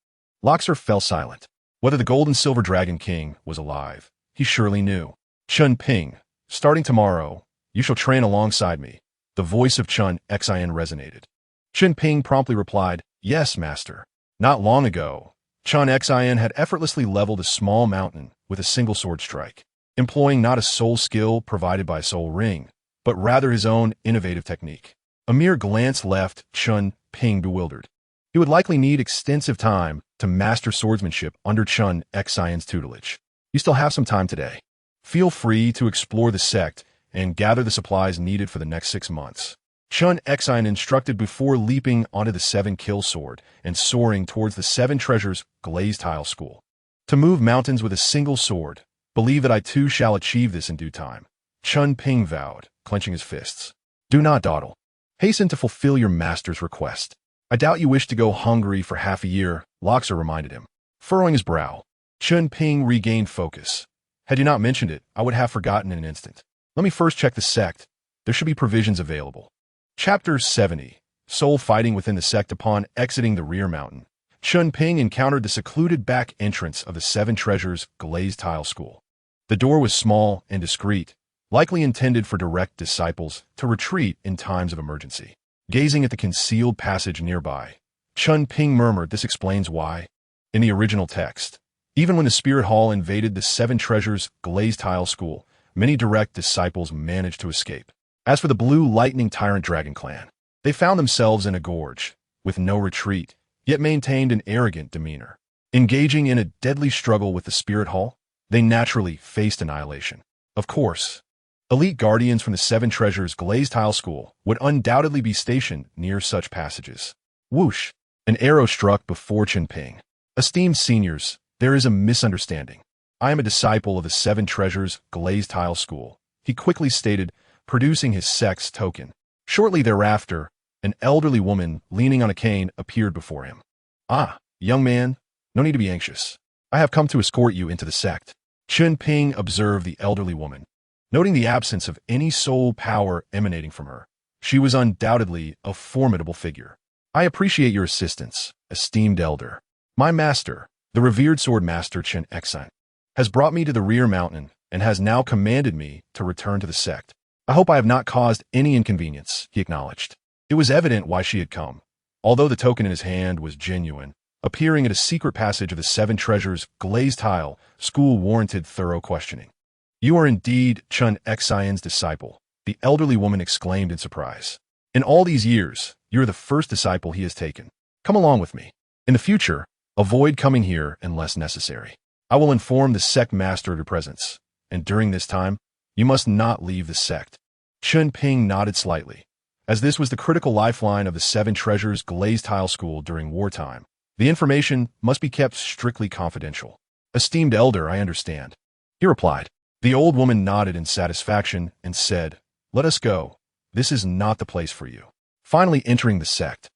Loxer fell silent. Whether the Gold and Silver Dragon King was alive, he surely knew. Chen Ping, starting tomorrow, you shall train alongside me. The voice of Chen Xin resonated. Chen Ping promptly replied, Yes, master. Not long ago, Chen Xin had effortlessly leveled a small mountain with a single sword strike, employing not a soul skill provided by a soul ring, but rather his own innovative technique. A mere glance left Chen Ping bewildered. He would likely need extensive time to master swordsmanship under Chen Xion's tutelage. You still have some time today. Feel free to explore the sect and gather the supplies needed for the next 6 months. Chen Xion instructed before leaping onto the 7-kill sword and soaring towards the 7 treasures glazed tile school. To move mountains with a single sword, believe that I too shall achieve this in due time. Chen Ping vowed, clenching his fists. Do not dawdle. Hasten to fulfill your master's request. I doubt you wish to go hungry for half a year, Loxer reminded him. Furrowing his brow, Chen Ping regained focus. Had you not mentioned it, I would have forgotten in an instant. Let me first check the sect. There should be provisions available. Chapter 70. Soul fighting within the sect. Upon exiting the rear mountain, Chen Ping encountered the secluded back entrance of the 7 treasures glazed tile school. The door was small and discreet, likely intended for direct disciples to retreat in times of emergency. Gazing at the concealed passage nearby, Chen Ping murmured, This explains why, in the original text, even when the Spirit Hall invaded the 7 treasures glazed tile school, many direct disciples managed to escape. As for the Blue Lightning Tyrant Dragon clan, they found themselves in a gorge, with no retreat, yet maintained an arrogant demeanor. Engaging in a deadly struggle with the Spirit Hall, they naturally faced annihilation. Of course, elite guardians from the Seven Treasures Glazed Tile School would undoubtedly be stationed near such passages. Whoosh! An arrow struck before Chen Ping. Esteemed seniors, there is a misunderstanding. I am a disciple of the Seven Treasures Glazed Tile School, he quickly stated, producing his sex token. Shortly thereafter, an elderly woman leaning on a cane appeared before him. Ah, young man, no need to be anxious. I have come to escort you into the sect. Chen Ping observed the elderly woman. Noting the absence of any soul power emanating from her, she was undoubtedly a formidable figure. I appreciate your assistance, esteemed elder. My master, the revered sword master Chen San, has brought me to the rear mountain and has now commanded me to return to the sect. I hope I have not caused any inconvenience, he acknowledged. It was evident why she had come. Although the token in his hand was genuine, appearing at a secret passage of the Seven Treasures Glazed Tile School warranted thorough questioning. You are indeed Chen Xian's disciple, the elderly woman exclaimed in surprise. In all these years, you are the first disciple he has taken. Come along with me. In the future, avoid coming here unless necessary. I will inform the sect master of your presence, and during this time, you must not leave the sect. Chen Ping nodded slightly. As this was the critical lifeline of the Seven Treasures Glazed Tile School during wartime, the information must be kept strictly confidential. Esteemed elder, I understand. He replied. The old woman nodded in satisfaction and said, Let us go. This is not the place for you. Finally entering the sect,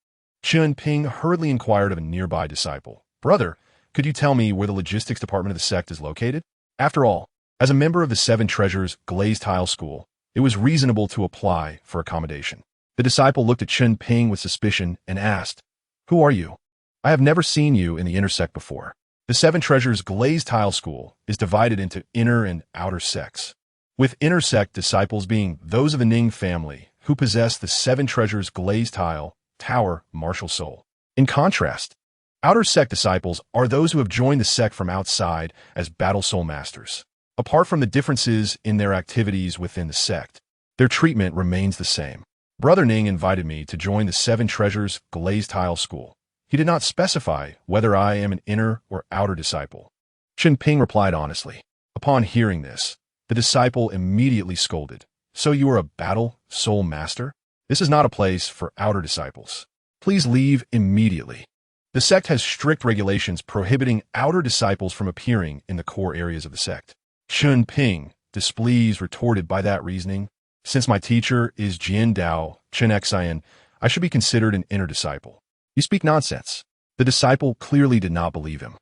Chen Ping hurriedly inquired of a nearby disciple. Brother, could you tell me where the logistics department of the sect is located? After all, as a member of the Seven Treasures Glazed Tile School, it was reasonable to apply for accommodation. The disciple looked at Chen Ping with suspicion and asked, Who are you? I have never seen you in the inner sect before. The Seven Treasures Glazed Tile School is divided into inner and outer sects, with inner sect disciples being those of the Ning family who possess the Seven Treasures Glazed Tile Tower martial soul. In contrast, outer sect disciples are those who have joined the sect from outside as battle soul masters. Apart from the differences in their activities within the sect, their treatment remains the same. Brother Ning invited me to join the Seven Treasures Glazed Tile School. He did not specify whether I am an inner or outer disciple. Chen Ping replied honestly. Upon hearing this, the disciple immediately scolded. So you are a battle soul master? This is not a place for outer disciples. Please leave immediately. The sect has strict regulations prohibiting outer disciples from appearing in the core areas of the sect. Chen Ping, displeased, retorted by that reasoning. Since my teacher is Jian Dao, Chen Xian, I should be considered an inner disciple. You speak nonsense. The disciple clearly did not believe him.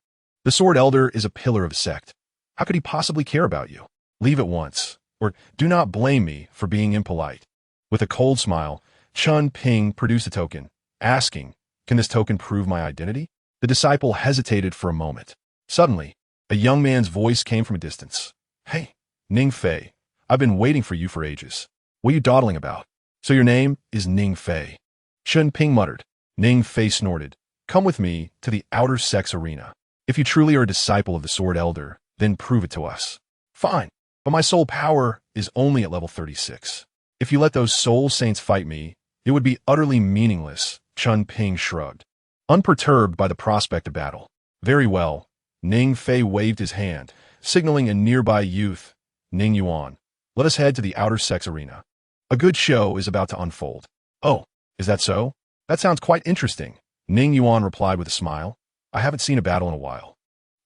The sword elder is a pillar of the sect. How could he possibly care about you? Leave at once, or do not blame me for being impolite. With a cold smile, Chen Ping produced a token, asking, Can this token prove my identity? The disciple hesitated for a moment. Suddenly, a young man's voice came from a distance. Hey, Ning Fei, I've been waiting for you for ages. What are you dawdling about? So your name is Ning Fei. Chen Ping muttered. Ning Fei snorted. Come with me to the outer sects arena. If you truly are a disciple of the Sword Elder, then prove it to us. Fine, but my soul power is only at level 36. If you let those soul saints fight me, it would be utterly meaningless, Chen Ping shrugged, unperturbed by the prospect of battle. Very well. Ning Fei waved his hand, signaling a nearby youth. Ning Yuan, let us head to the outer sects arena. A good show is about to unfold. Oh, is that so? That sounds quite interesting, Ning Yuan replied with a smile. I haven't seen a battle in a while.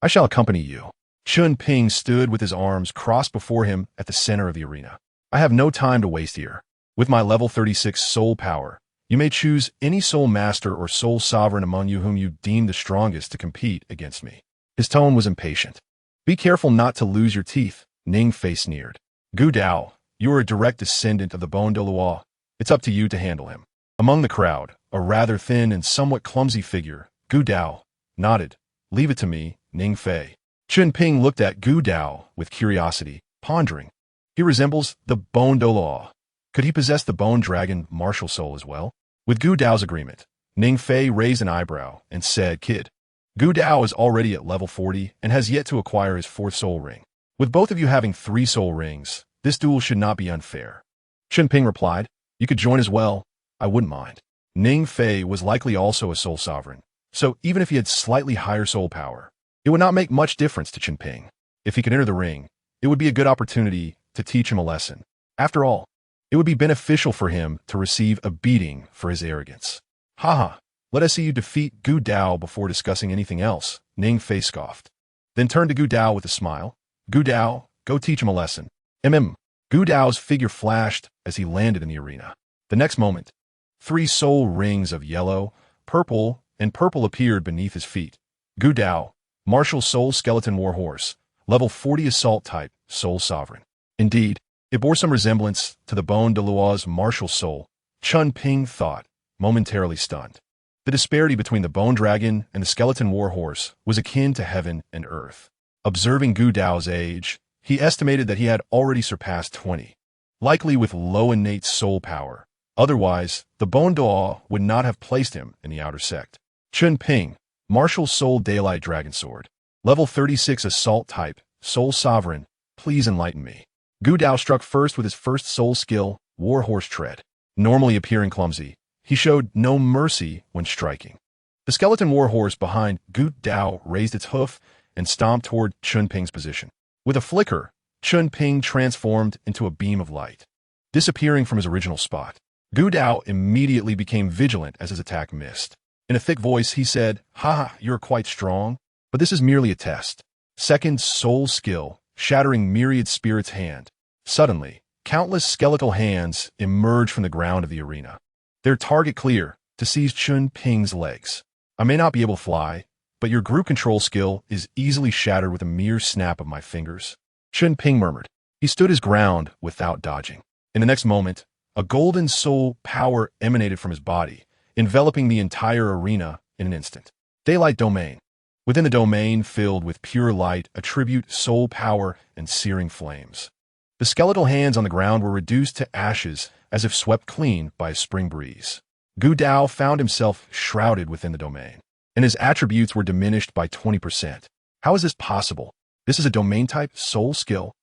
I shall accompany you. Chen Ping stood with his arms crossed before him at the center of the arena. I have no time to waste here. With my level 36 soul power, you may choose any soul master or soul sovereign among you whom you deem the strongest to compete against me. His tone was impatient. Be careful not to lose your teeth, Ning Fei sneered. Gu Dao, you are a direct descendant of the Bon Douluo. It's up to you to handle him. Among the crowd, a rather thin and somewhat clumsy figure, Gu Dao, nodded. Leave it to me, Ning Fei. Chen Ping looked at Gu Dao with curiosity, pondering. He resembles the Bon Douluo. Could he possess the Bone Dragon martial soul as well? With Gu Dao's agreement, Ning Fei raised an eyebrow and said, Kid, Gu Dao is already at level 40 and has yet to acquire his 4th soul ring. With both of you having 3 soul rings, this duel should not be unfair. Chen Ping replied, You could join as well. I wouldn't mind. Ning Fei was likely also a soul sovereign, so even if he had slightly higher soul power, it would not make much difference to Chen Ping. If he could enter the ring, it would be a good opportunity to teach him a lesson. After all, it would be beneficial for him to receive a beating for his arrogance. Haha, let us see you defeat Gu Dao before discussing anything else, Ning face scoffed. Then turned to Gu Dao with a smile. Gu Dao, go teach him a lesson. Gu Dao's figure flashed as he landed in the arena. The next moment, 3 soul rings of yellow, purple, and purple appeared beneath his feet. Gu Dao, martial soul skeleton warhorse, level 40 assault type, soul sovereign. Indeed, it bore some resemblance to the Douluo's martial soul, Chen Ping thought, momentarily stunned. The disparity between the bone dragon and the skeleton warhorse was akin to heaven and earth. Observing Gu Dao's age, he estimated that he had already surpassed 20, likely with low innate soul power. Otherwise, the Douluo would not have placed him in the outer sect. Chen Ping, martial soul daylight dragon sword, level 36 assault type, soul sovereign, please enlighten me. Gu Dao struck first with his first soul skill, warhorse tread. Normally appearing clumsy, he showed no mercy when striking. The skeleton warhorse behind Gu Dao raised its hoof and stomped toward Chen Ping's position. With a flicker, Chen Ping transformed into a beam of light, disappearing from his original spot. Gu Dao immediately became vigilant as his attack missed. In a thick voice, he said, "Haha, you're quite strong, but this is merely a test." Second soul skill, shattering myriad spirits' hand. Suddenly, countless skeletal hands emerged from the ground of the arena. Their target clear, to seize Chen Ping's legs. I may not be able to fly, but your group control skill is easily shattered with a mere snap of my fingers. Chen Ping murmured. He stood his ground without dodging. In the next moment, a golden soul power emanated from his body, enveloping the entire arena in an instant. Daylight domain. Within the domain filled with pure light, attribute soul power and searing flames. The skeletal hands on the ground were reduced to ashes as if swept clean by a spring breeze. Gu Dao found himself shrouded within the domain, and his attributes were diminished by 20%. How is this possible? This is a domain-type soul skill?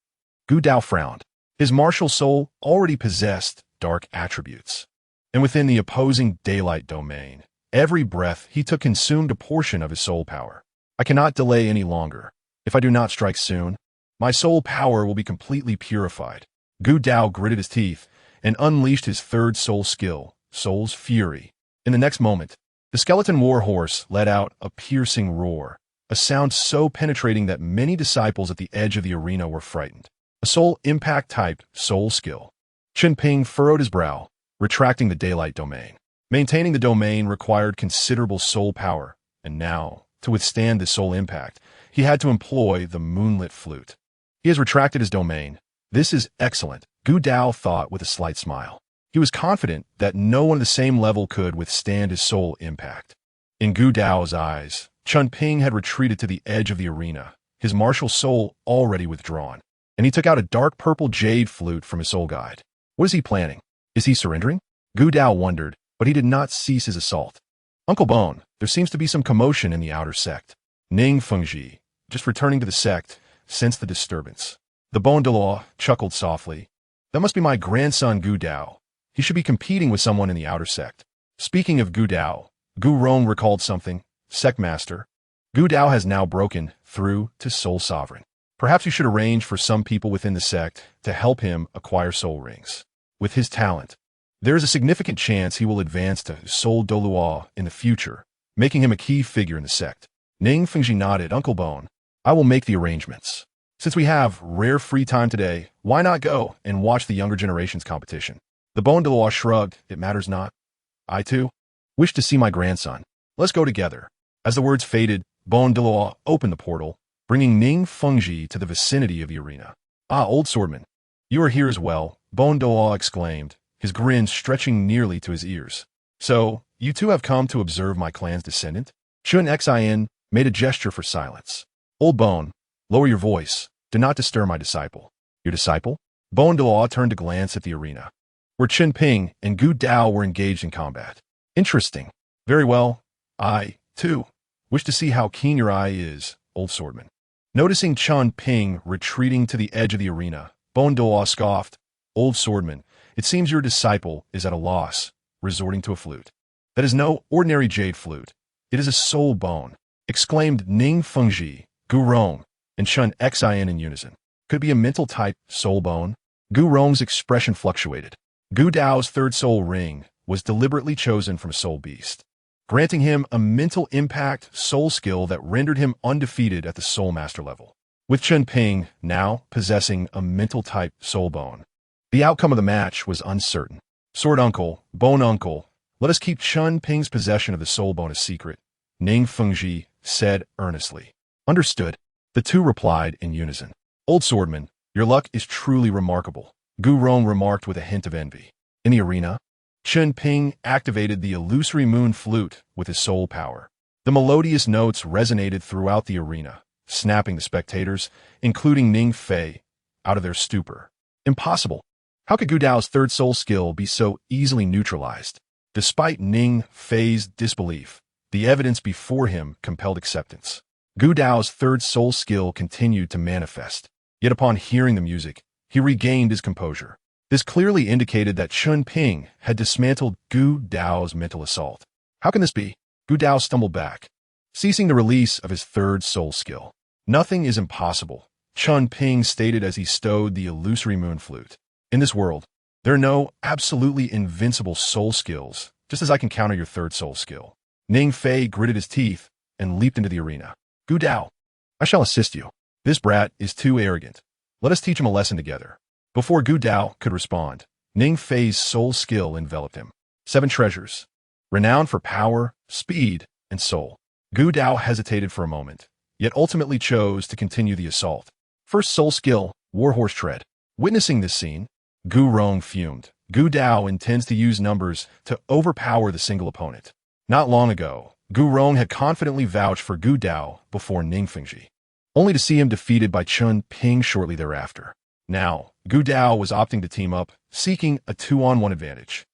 Gu Dao frowned. His martial soul already possessed dark attributes. And within the opposing daylight domain, every breath he took consumed a portion of his soul power. I cannot delay any longer. If I do not strike soon, my soul power will be completely purified. Gu Dao gritted his teeth and unleashed his third soul skill, Soul's Fury. In the next moment, the skeleton warhorse let out a piercing roar, a sound so penetrating that many disciples at the edge of the arena were frightened. A soul impact type soul skill. Chen Ping furrowed his brow, retracting the daylight domain. Maintaining the domain required considerable soul power, and now, to withstand this soul impact, he had to employ the moonlit flute. He has retracted his domain. This is excellent, Gu Dao thought with a slight smile. He was confident that no one at the same level could withstand his soul impact. In Gu Dao's eyes, Chen Ping had retreated to the edge of the arena, his martial soul already withdrawn, and he took out a dark purple jade flute from his soul guide. What is he planning? Is he surrendering? Gu Dao wondered, but he did not cease his assault. Uncle Bone, there seems to be some commotion in the outer sect. Ning Fengji, just returning to the sect, sensed the disturbance. The Douluo chuckled softly. That must be my grandson Gu Dao. He should be competing with someone in the outer sect. Speaking of Gu Dao, Gu Rong recalled something. Sect Master, Gu Dao has now broken through to Soul Sovereign. Perhaps you should arrange for some people within the sect to help him acquire soul rings. With his talent, there is a significant chance he will advance to Soul Douluo in the future, making him a key figure in the sect. Ning Fengji nodded. Uncle Bone, I will make the arrangements. Since we have rare free time today, why not go and watch the younger generation's competition? The Douluo shrugged. It matters not. I, too, wish to see my grandson. Let's go together. As the words faded, Douluo opened the portal, bringing Ning Fengji to the vicinity of the arena. Ah, old swordman, you are here as well, Douluo exclaimed, his grin stretching nearly to his ears. So, you two have come to observe my clan's descendant? Chun Xin made a gesture for silence. Old Bone, lower your voice. Do not disturb my disciple. Your disciple? Douluo turned to glance at the arena, where Chen Ping and Gu Dao were engaged in combat. Interesting. Very well. I, too, wish to see how keen your eye is, old swordman. Noticing Chen Ping retreating to the edge of the arena, Douluo scoffed. Old swordman, it seems your disciple is at a loss, resorting to a flute. That is no ordinary jade flute. It is a soul bone, exclaimed Ning Fengji. Gu Rong, and Chen Xin in unison. Could it be a mental type soul bone? Gu Rong's expression fluctuated. Gu Dao's third soul ring was deliberately chosen from a soul beast, granting him a mental impact soul skill that rendered him undefeated at the soul master level. With Chen Ping now possessing a mental type soul bone, the outcome of the match was uncertain. Sword uncle, bone uncle, let us keep Chen Ping's possession of the soul bone a secret, Ning Fengji said earnestly. Understood. The two replied in unison. Old swordman, your luck is truly remarkable, Gu Rong remarked with a hint of envy. In the arena, Chen Ping activated the illusory moon flute with his soul power. The melodious notes resonated throughout the arena, snapping the spectators, including Ning Fei, out of their stupor. Impossible. How could Gu Dao's third soul skill be so easily neutralized? Despite Ning Fei's disbelief, the evidence before him compelled acceptance. Gu Dao's third soul skill continued to manifest. Yet upon hearing the music, he regained his composure. This clearly indicated that Chen Ping had dismantled Gu Dao's mental assault. How can this be? Gu Dao stumbled back, ceasing the release of his third soul skill. Nothing is impossible, Chen Ping stated as he stowed the illusory moon flute. In this world, there are no absolutely invincible soul skills, just as I can counter your third soul skill. Ning Fei gritted his teeth and leaped into the arena. Gu Dao, I shall assist you. This brat is too arrogant. Let us teach him a lesson together. Before Gu Dao could respond, Ning Fei's soul skill enveloped him. 7 treasures, renowned for power, speed, and soul. Gu Dao hesitated for a moment, yet ultimately chose to continue the assault. First soul skill, Warhorse Tread. Witnessing this scene, Gu Rong fumed. Gu Dao intends to use numbers to overpower the single opponent. Not long ago, Gu Rong had confidently vouched for Gu Dao before Ning Fengji, only to see him defeated by Chen Ping shortly thereafter. Now, Gu Dao was opting to team up, seeking a 2-on-1 advantage.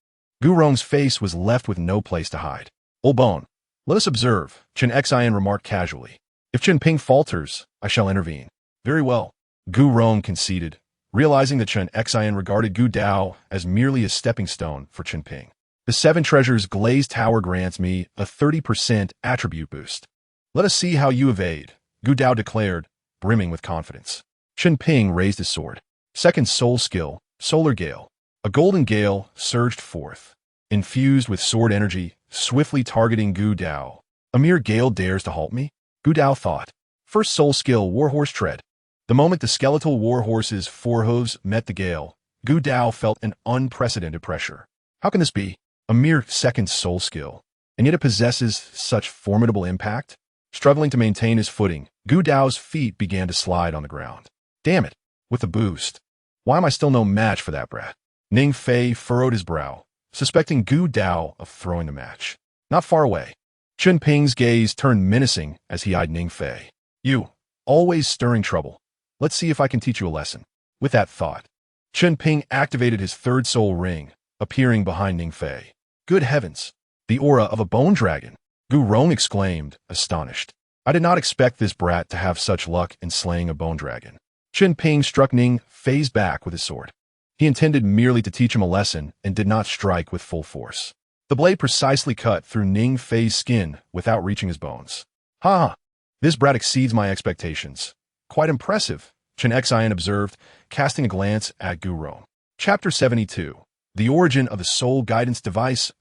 Gu Rong's face was left with no place to hide. Old bone, let us observe, Chen Xin remarked casually. If Chen Ping falters, I shall intervene. Very well, Gu Rong conceded, realizing that Chen Xin regarded Gu Dao as merely a stepping stone for Chen Ping. The 7 treasures glazed tower grants me a 30% attribute boost. Let us see how you evade, Gu Dao declared, brimming with confidence. Chen Ping raised his sword. Second soul skill, Solar Gale. A golden gale surged forth, infused with sword energy, swiftly targeting Gu Dao. A mere gale dares to halt me? Gu Dao thought. First soul skill, Warhorse Tread. The moment the skeletal warhorse's forehooves met the gale, Gu Dao felt an unprecedented pressure. How can this be? A mere second soul skill, and yet it possesses such formidable impact? Struggling to maintain his footing, Gu Dao's feet began to slide on the ground. Damn it, with the boost. Why am I still no match for that brat? Ning Fei furrowed his brow, suspecting Gu Dao of throwing the match. Not far away, Chen Ping's gaze turned menacing as he eyed Ning Fei. You, always stirring trouble. Let's see if I can teach you a lesson. With that thought, Chen Ping activated his third soul ring, appearing behind Ning Fei. Good heavens, the aura of a bone dragon, Gu Rong exclaimed, astonished. I did not expect this brat to have such luck in slaying a bone dragon. Chen Ping struck Ning Fei's back with his sword. He intended merely to teach him a lesson and did not strike with full force. The blade precisely cut through Ning Fei's skin without reaching his bones. Ha! This brat exceeds my expectations. Quite impressive, Chen Xin observed, casting a glance at Gu Rong. Chapter 72. The origin of the soul guidance device.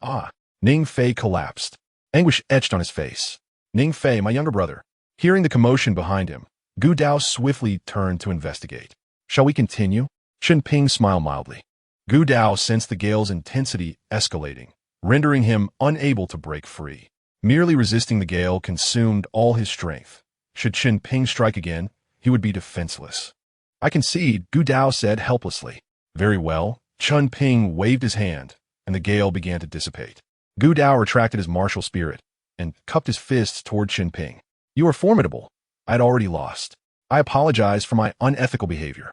Ning Fei collapsed. Anguish etched on his face. Ning Fei, my younger brother. Hearing the commotion behind him, Gu Dao swiftly turned to investigate. Shall we continue? Chen Ping smiled mildly. Gu Dao sensed the gale's intensity escalating, rendering him unable to break free. Merely resisting the gale consumed all his strength. Should Chen Ping strike again, he would be defenseless. I concede, Gu Dao said helplessly. Very well. Chen Ping waved his hand, and the gale began to dissipate. Gu Dao retracted his martial spirit and cupped his fists toward Chen Ping. You are formidable. I had already lost. I apologize for my unethical behavior.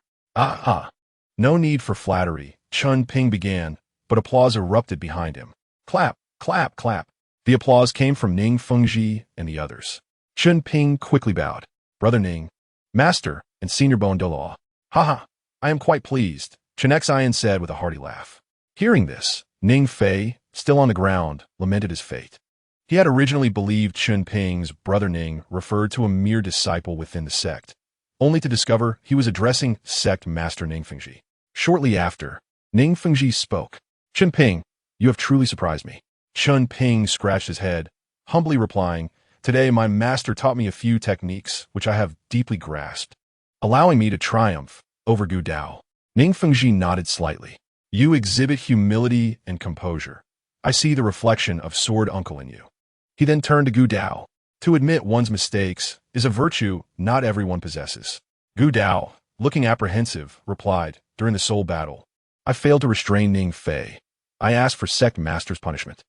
No need for flattery, Chen Ping began, but applause erupted behind him. Clap, clap, clap. The applause came from Ning Fengji and the others. Chen Ping quickly bowed. Brother Ning, Master, and Senior Bone Douluo. I am quite pleased, Chen Xin said with a hearty laugh. Hearing this, Ning Fei, still on the ground, lamented his fate. He had originally believed Chen Ping's brother Ning referred to a mere disciple within the sect, only to discover he was addressing sect master Ning Fengji. Shortly after, Ning Fengji spoke. Chen Ping, you have truly surprised me. Chen Ping scratched his head, humbly replying, today my master taught me a few techniques which I have deeply grasped, allowing me to triumph over Gu Dao. Ning Fengji nodded slightly. You exhibit humility and composure. I see the reflection of Sword Uncle in you. He then turned to Gu Dao. To admit one's mistakes is a virtue not everyone possesses. Gu Dao, looking apprehensive, replied, during the soul battle, I failed to restrain Ning Fei. I asked for sect master's punishment.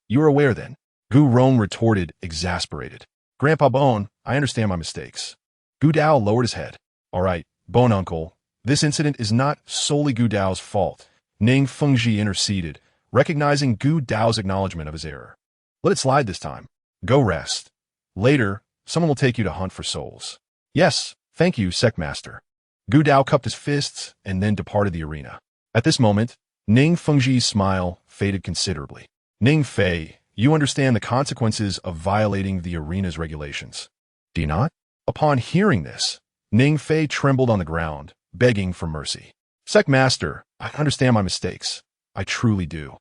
You are aware then? Gu Rong retorted, exasperated. Grandpa Bone, I understand my mistakes. Gu Dao lowered his head. All right, Bone Uncle, this incident is not solely Gu Dao's fault. Ning Fengji interceded, recognizing Gu Dao's acknowledgement of his error. Let it slide this time. Go rest. Later, someone will take you to hunt for souls. Yes, thank you, sect master. Gu Dao cupped his fists and then departed the arena. At this moment, Ning Fengji's smile faded considerably. Ning Fei, you understand the consequences of violating the arena's regulations. Do you not? Upon hearing this, Ning Fei trembled on the ground, begging for mercy. Sect master, I understand my mistakes. I truly do.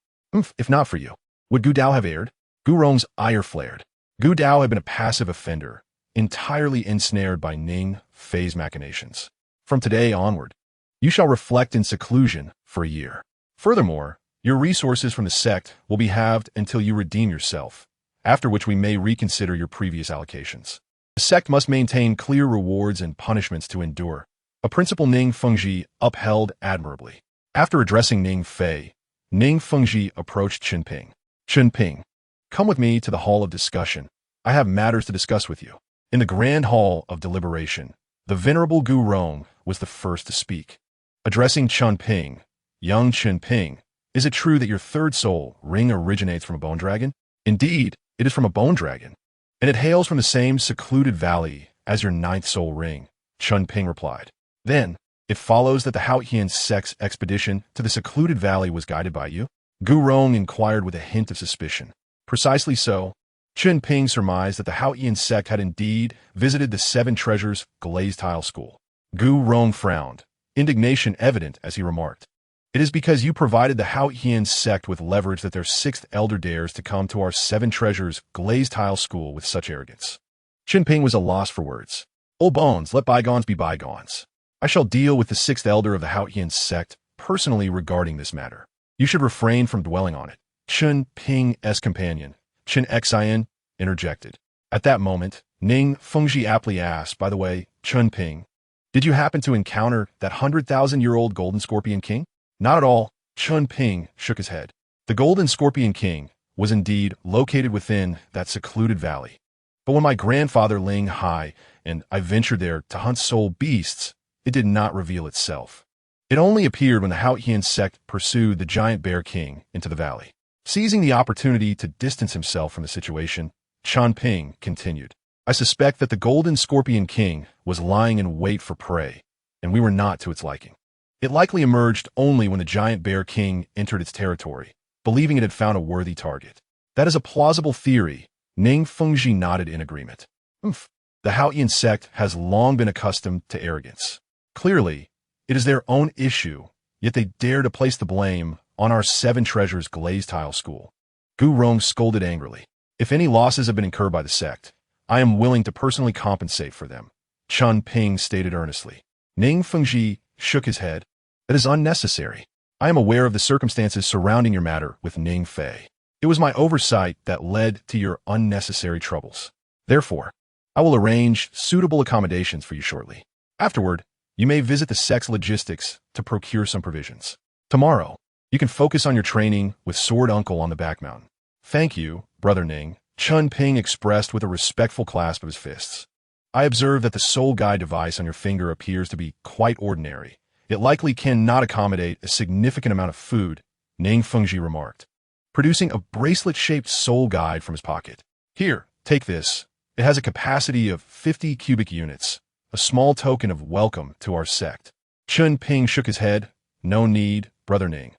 If not for you, would Gu Dao have erred? Gu Rong's ire flared. Gu Dao had been a passive offender, entirely ensnared by Ning Fei's machinations. From today onward, you shall reflect in seclusion for a year. Furthermore, your resources from the sect will be halved until you redeem yourself, after which we may reconsider your previous allocations. The sect must maintain clear rewards and punishments to endure, a principle Ning Fengji upheld admirably. After addressing Ning Fei, Ning Fengji approached Chen Ping. Chen Ping, come with me to the hall of discussion. I have matters to discuss with you. In the grand hall of deliberation, the venerable Gu Rong was the first to speak. Addressing Chen Ping, young Chen Ping, is it true that your third soul ring originates from a bone dragon? Indeed, it is from a bone dragon, and it hails from the same secluded valley as your ninth soul ring, Chen Ping replied. Then, it follows that the Haotian sect's expedition to the secluded valley was guided by you? Gu Rong inquired with a hint of suspicion. Precisely so. Chen Ping surmised that the Haotian sect had indeed visited the Seven Treasures glazed tile school. Gu Rong frowned, indignation evident as he remarked, it is because you provided the Haotian sect with leverage that their sixth elder dares to come to our Seven Treasures glazed tile school with such arrogance. Chen Ping was a loss for words. Old bones, let bygones be bygones. I shall deal with the sixth elder of the Haotian sect personally regarding this matter. You should refrain from dwelling on it. Chen Ping's companion, Chen Xian, interjected. At that moment, Ning Fengji aptly asked, by the way, Chen Ping, did you happen to encounter that 100,000-year-old golden scorpion king? Not at all. Chen Ping shook his head. The golden scorpion king was indeed located within that secluded valley. But when my grandfather Ling Hai and I ventured there to hunt soul beasts, it did not reveal itself. It only appeared when the Haotian sect pursued the giant bear king into the valley. Seizing the opportunity to distance himself from the situation, Chen Ping continued, I suspect that the golden scorpion king was lying in wait for prey, and we were not to its liking. It likely emerged only when the giant bear king entered its territory, believing it had found a worthy target. That is a plausible theory. Ning Fengji nodded in agreement. The Haotian sect has long been accustomed to arrogance. Clearly, it is their own issue, yet they dare to place the blame on our Seven Treasures glazed tile school. Gu Rong scolded angrily. If any losses have been incurred by the sect, I am willing to personally compensate for them, Chen Ping stated earnestly. Ning Fengji shook his head. That is unnecessary. I am aware of the circumstances surrounding your matter with Ning Fei. It was my oversight that led to your unnecessary troubles. Therefore, I will arrange suitable accommodations for you shortly. Afterward, you may visit the sect's logistics to procure some provisions. Tomorrow, you can focus on your training with Sword Uncle on the back mountain. Thank you, Brother Ning, Chen Ping expressed with a respectful clasp of his fists. I observe that the soul guide device on your finger appears to be quite ordinary. It likely cannot accommodate a significant amount of food, Ning Fengji remarked, producing a bracelet-shaped soul guide from his pocket. Here, take this. It has a capacity of 50 cubic units, a small token of welcome to our sect. Chen Ping shook his head. No need, Brother Ning.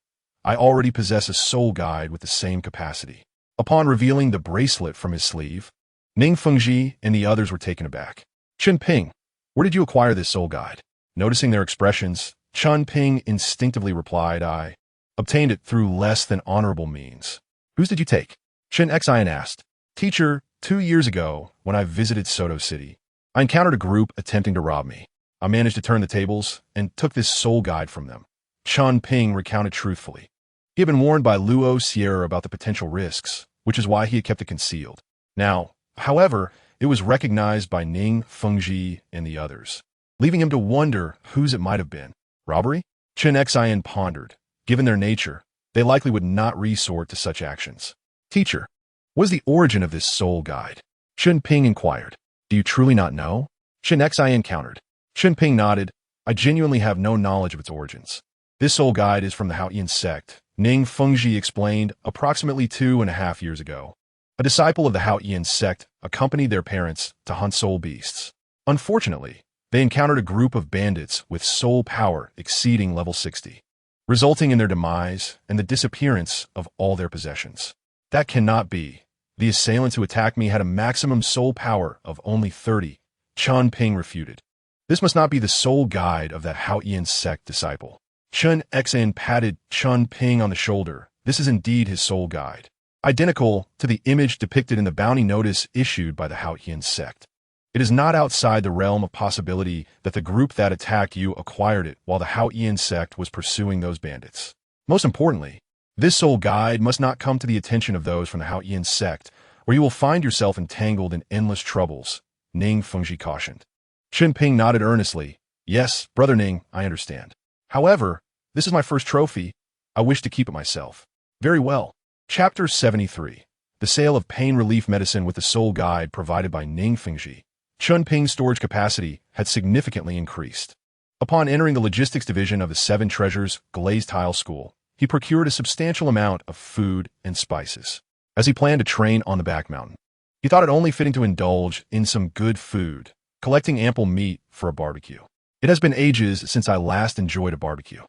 I already possess a soul guide with the same capacity. Upon revealing the bracelet from his sleeve, Ning Fengji and the others were taken aback. Chen Ping, Where did you acquire this soul guide? Noticing their expressions, Chen Ping instinctively replied, I obtained it through less than honorable means. Whose did you take? Chen Xian asked. Teacher, 2 years ago, when I visited Soto City, I encountered a group attempting to rob me. I managed to turn the tables and took this soul guide from them. Chen Ping recounted truthfully. He had been warned by Luo Sierra about the potential risks, which is why he had kept it concealed. Now, however, it was recognized by Ning, Fengji, and the others, leaving him to wonder whose it might have been. Robbery? Chen Xian pondered. Given their nature, they likely would not resort to such actions. Teacher, what is the origin of this soul guide? Chen Ping inquired. Do you truly not know? Chen Xian countered. Chen Ping nodded. I genuinely have no knowledge of its origins. This soul guide is from the Haoyan sect, Ning Fengji explained, approximately 2.5 years ago. A disciple of the Haoyan sect accompanied their parents to hunt soul beasts. Unfortunately, they encountered a group of bandits with soul power exceeding level 60, resulting in their demise and the disappearance of all their possessions. That cannot be. The assailants who attacked me had a maximum soul power of only 30, Chen Ping refuted. This must not be the soul guide of that Haoyan sect disciple. Chen Xian patted Chen Ping on the shoulder. This is indeed his soul guide, identical to the image depicted in the bounty notice issued by the Haoyan sect. It is not outside the realm of possibility that the group that attacked you acquired it while the Haoyan sect was pursuing those bandits. Most importantly, this soul guide must not come to the attention of those from the Haoyan sect, or you will find yourself entangled in endless troubles, Ning Fengji cautioned. Chen Ping nodded earnestly. Yes, Brother Ning, I understand. However, this is my first trophy. I wish to keep it myself. Very well. Chapter 73. The sale of pain relief medicine with the soul guide provided by Ning Fengji. Chen Ping's storage capacity had significantly increased. Upon entering the logistics division of the Seven Treasures Glazed Tile School, he procured a substantial amount of food and spices. As he planned to train on the back mountain, he thought it only fitting to indulge in some good food, collecting ample meat for a barbecue. It has been ages since I last enjoyed a barbecue.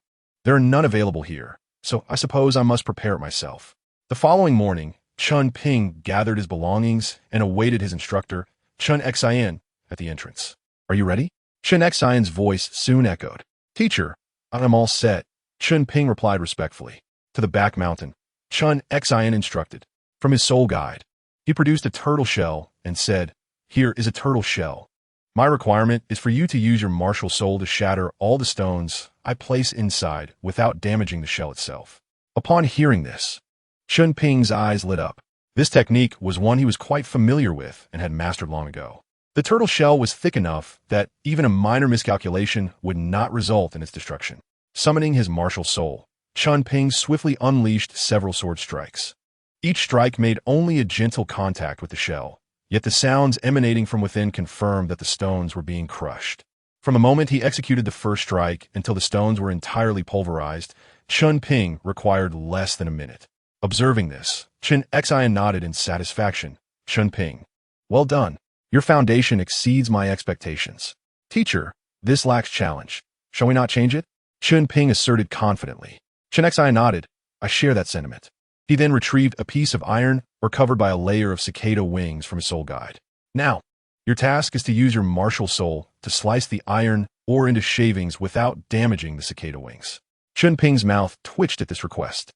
There are none available here, so I suppose I must prepare it myself. The following morning, Chen Ping gathered his belongings and awaited his instructor, Chen Xian, at the entrance. Are you ready? Chen Xian's voice soon echoed. Teacher, I am all set, Chen Ping replied respectfully. To the back mountain, Chen Xian instructed. From his soul guide, he produced a turtle shell and said, Here is a turtle shell. My requirement is for you to use your martial soul to shatter all the stones I place inside without damaging the shell itself. Upon hearing this, Chen Ping's eyes lit up. This technique was one he was quite familiar with and had mastered long ago. The turtle shell was thick enough that even a minor miscalculation would not result in its destruction. Summoning his martial soul, Chen Ping swiftly unleashed several sword strikes. Each strike made only a gentle contact with the shell, yet the sounds emanating from within confirmed that the stones were being crushed. From the moment he executed the first strike until the stones were entirely pulverized, Chen Ping required less than a minute. Observing this, Chen Xian nodded in satisfaction. Chen Ping, well done. Your foundation exceeds my expectations. Teacher, this lacks challenge. Shall we not change it? Chen Ping asserted confidently. Chen Xian nodded. I share that sentiment. He then retrieved a piece of iron or covered by a layer of cicada wings from his soul guide. Now, your task is to use your martial soul to slice the iron ore into shavings without damaging the cicada wings. Chen Ping's mouth twitched at this request.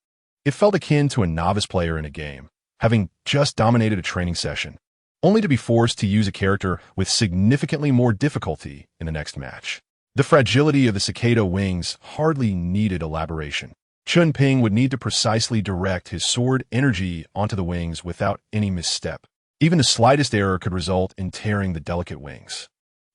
It felt akin to a novice player in a game, having just dominated a training session, only to be forced to use a character with significantly more difficulty in the next match. The fragility of the cicada wings hardly needed elaboration. Chen Ping would need to precisely direct his sword energy onto the wings without any misstep. Even the slightest error could result in tearing the delicate wings.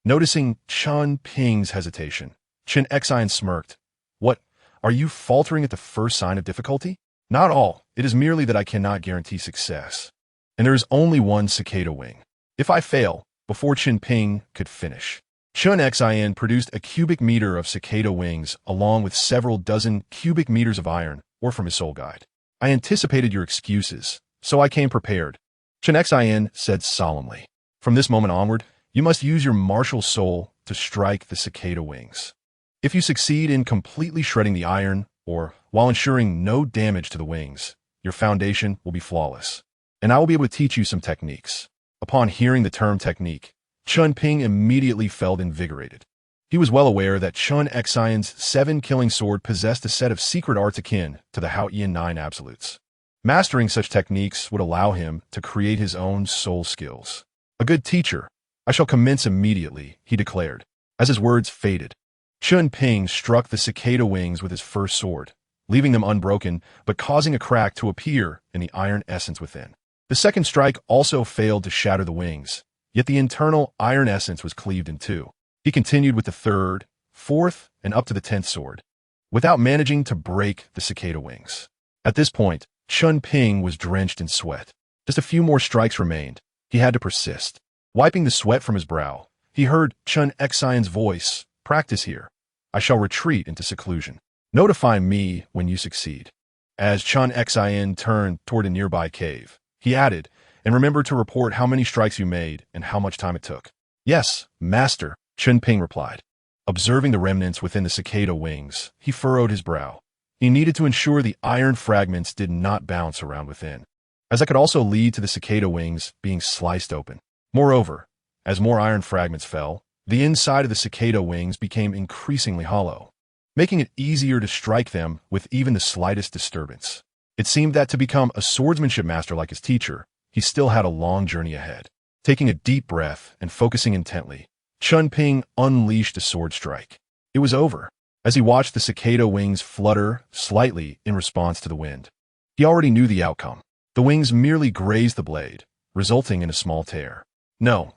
Noticing Chen Ping's hesitation, Chen Xian smirked. What, are you faltering at the first sign of difficulty? Not all. It is merely that I cannot guarantee success. And there is only one cicada wing. If I fail, before Chen Ping could finish, Chen Xian produced a cubic meter of cicada wings along with several dozen cubic meters of iron, or from his soul guide. I anticipated your excuses, so I came prepared, Chen Xian said solemnly. From this moment onward, you must use your martial soul to strike the cicada wings. If you succeed in completely shredding the iron, or while ensuring no damage to the wings, your foundation will be flawless, and I will be able to teach you some techniques. Upon hearing the term technique, Chen Ping immediately felt invigorated. He was well aware that Chen Xian's 7-killing sword possessed a set of secret arts akin to the Hao Yin 9 absolutes. Mastering such techniques would allow him to create his own soul skills. A good teacher. I shall commence immediately, he declared. As his words faded, Chen Ping struck the cicada wings with his first sword, leaving them unbroken but causing a crack to appear in the iron essence within. The second strike also failed to shatter the wings, yet the internal iron essence was cleaved in two. He continued with the third, fourth, and up to the 10th sword, without managing to break the cicada wings. At this point, Chen Ping was drenched in sweat. Just a few more strikes remained. He had to persist. Wiping the sweat from his brow, he heard Chen Xian's voice, "Practice here. I shall retreat into seclusion. Notify me when you succeed." As Chen Xian turned toward a nearby cave, he added, "And remember to report how many strikes you made and how much time it took." "Yes, master," Chen Ping replied. Observing the remnants within the cicada wings, he furrowed his brow. He needed to ensure the iron fragments did not bounce around within, as that could also lead to the cicada wings being sliced open. Moreover, as more iron fragments fell, the inside of the cicada wings became increasingly hollow, making it easier to strike them with even the slightest disturbance. It seemed that to become a swordsmanship master like his teacher, he still had a long journey ahead. Taking a deep breath and focusing intently, Chen Ping unleashed a sword strike. It was over, as he watched the cicada wings flutter slightly in response to the wind. He already knew the outcome. The wings merely grazed the blade, resulting in a small tear. No,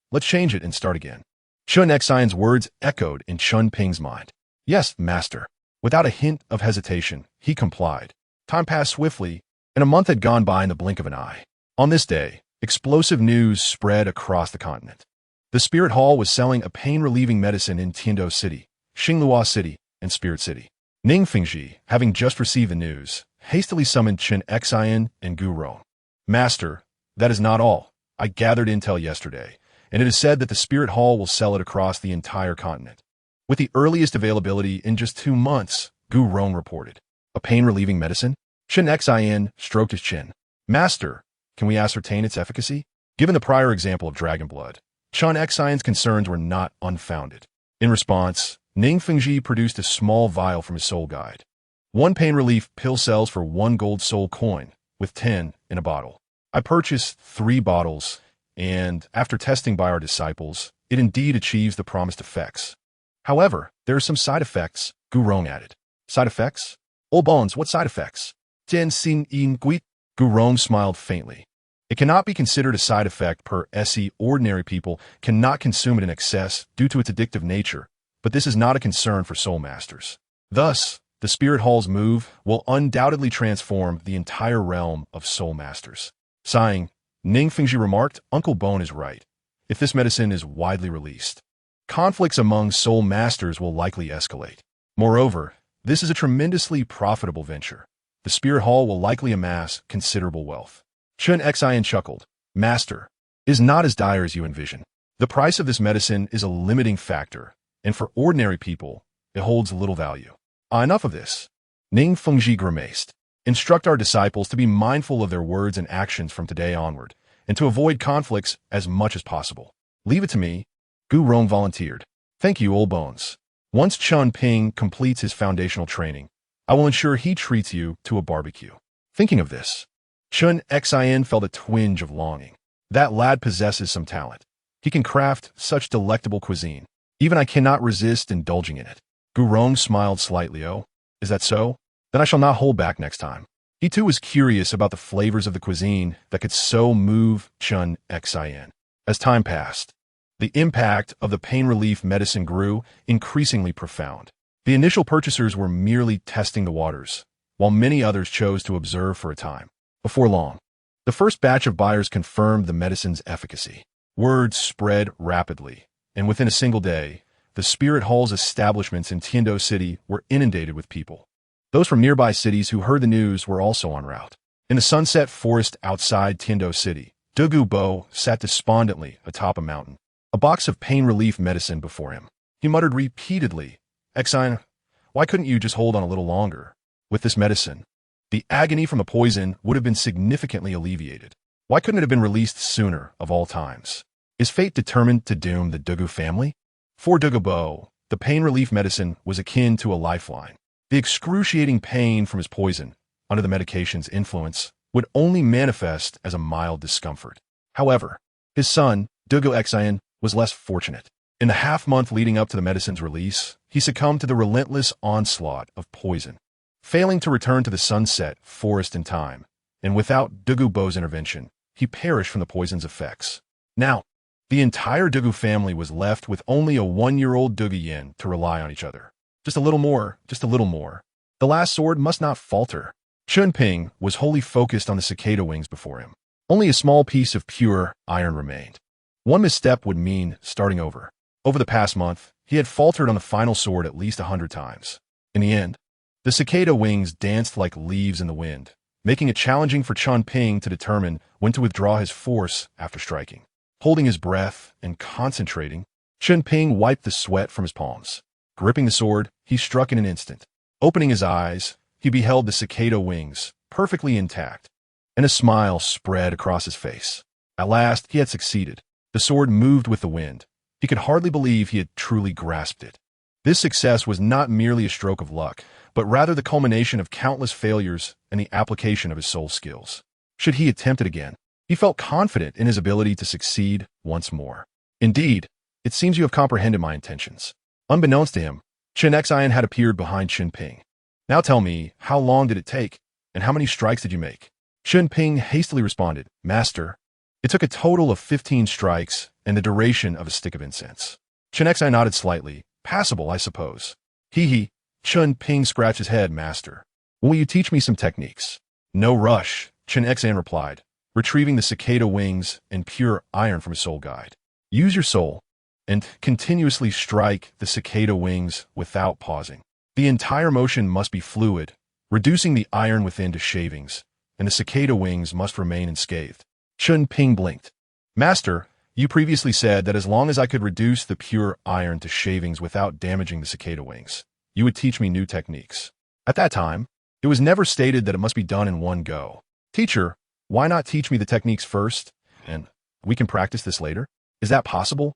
let's change it and start again. Chen Xian's words echoed in Chen Ping's mind. Yes, master. Without a hint of hesitation, he complied. Time passed swiftly, and a month had gone by in the blink of an eye. On this day, explosive news spread across the continent. The Spirit Hall was selling a pain-relieving medicine in Tiandou City, Xinglua City, and Spirit City. Ning Fengji, having just received the news, hastily summoned Chen Xian and Gu Rong. Master, that is not all. I gathered intel yesterday, and it is said that the Spirit Hall will sell it across the entire continent. With the earliest availability in just 2 months, Gu Rong reported. A pain-relieving medicine? Chen Xian stroked his chin. Master, can we ascertain its efficacy? Given the prior example of dragon blood, Chen Xian's concerns were not unfounded. In response, Ning Fengji produced a small vial from his soul guide. 1 pain relief pill sells for 1 gold soul coin, with 10 in a bottle. I purchased 3 bottles, and after testing by our disciples, it indeed achieves the promised effects. However, there are some side effects, Gu Rong added. Side effects? Old bones, what side effects? Jian Xin Yin Gui? Gu Rong smiled faintly. It cannot be considered a side effect per se. Ordinary people cannot consume it in excess due to its addictive nature, but this is not a concern for soul masters. Thus, the Spirit Hall's move will undoubtedly transform the entire realm of soul masters. Sighing, Ning Fengji remarked, Uncle Bone is right. If this medicine is widely released, conflicts among soul masters will likely escalate. Moreover, this is a tremendously profitable venture. The Spirit Hall will likely amass considerable wealth. Chen Xian chuckled. Master, it is not as dire as you envision. The price of this medicine is a limiting factor, and for ordinary people, it holds little value. Enough of this. Ning Fengji grimaced. Instruct our disciples to be mindful of their words and actions from today onward, and to avoid conflicts as much as possible. Leave it to me. Gu Rong volunteered. Thank you, old bones. Once Chen Ping completes his foundational training, I will ensure he treats you to a barbecue. Thinking of this, Chen Xian felt a twinge of longing. That lad possesses some talent. He can craft such delectable cuisine. Even I cannot resist indulging in it. Gu Rong smiled slightly. Oh, is that so? Then I shall not hold back next time. He too was curious about the flavors of the cuisine that could so move Chen Xian. As time passed, the impact of the pain relief medicine grew increasingly profound. The initial purchasers were merely testing the waters, while many others chose to observe for a time. Before long, the first batch of buyers confirmed the medicine's efficacy. Word spread rapidly, and within a single day, the Spirit Hall's establishments in Tiandou City were inundated with people. Those from nearby cities who heard the news were also en route. In the sunset forest outside Tiandou City, Dugu Bo sat despondently atop a mountain, a box of pain relief medicine before him. He muttered repeatedly, Xian, why couldn't you just hold on a little longer? With this medicine, the agony from the poison would have been significantly alleviated. Why couldn't it have been released sooner, of all times? Is fate determined to doom the Douluo family? For Douluo, the pain relief medicine was akin to a lifeline. The excruciating pain from his poison, under the medication's influence, would only manifest as a mild discomfort. However, his son, Douluo Xian, was less fortunate. In the half-month leading up to the medicine's release, he succumbed to the relentless onslaught of poison. Failing to return to the Sunset Forest in time, and without Douluo's intervention, he perished from the poison's effects. Now, the entire Douluo family was left with only a 1-year-old Douluo to rely on each other. Just a little more, just a little more. The last sword must not falter. Chen Ping was wholly focused on the cicada wings before him. Only a small piece of pure iron remained. One misstep would mean starting over. Over the past month, he had faltered on the final sword at least 100 times. In the end, the cicada wings danced like leaves in the wind, making it challenging for Chen Ping to determine when to withdraw his force after striking. Holding his breath and concentrating, Chen Ping wiped the sweat from his palms. Gripping the sword, he struck in an instant. Opening his eyes, he beheld the cicada wings, perfectly intact, and a smile spread across his face. At last, he had succeeded. The sword moved with the wind. He could hardly believe he had truly grasped it. This success was not merely a stroke of luck, but rather the culmination of countless failures and the application of his soul skills. Should he attempt it again, he felt confident in his ability to succeed once more. Indeed, it seems you have comprehended my intentions. Unbeknownst to him, Chen Xian had appeared behind Chen Ping. Now tell me, how long did it take, and how many strikes did you make? Chen Ping hastily responded, Master, it took a total of 15 strikes and the duration of a stick of incense. Chen Xian nodded slightly. Passable, I suppose. Hee. Chen Ping scratched his head, Master. Will you teach me some techniques? No rush, Chen Xian replied, retrieving the cicada wings and pure iron from his soul guide. Use your soul and continuously strike the cicada wings without pausing. The entire motion must be fluid, reducing the iron within to shavings, and the cicada wings must remain unscathed. Chen Ping blinked. Master, you previously said that as long as I could reduce the pure iron to shavings without damaging the cicada wings, you would teach me new techniques. At that time, it was never stated that it must be done in one go. Teacher, why not teach me the techniques first, and we can practice this later? Is that possible?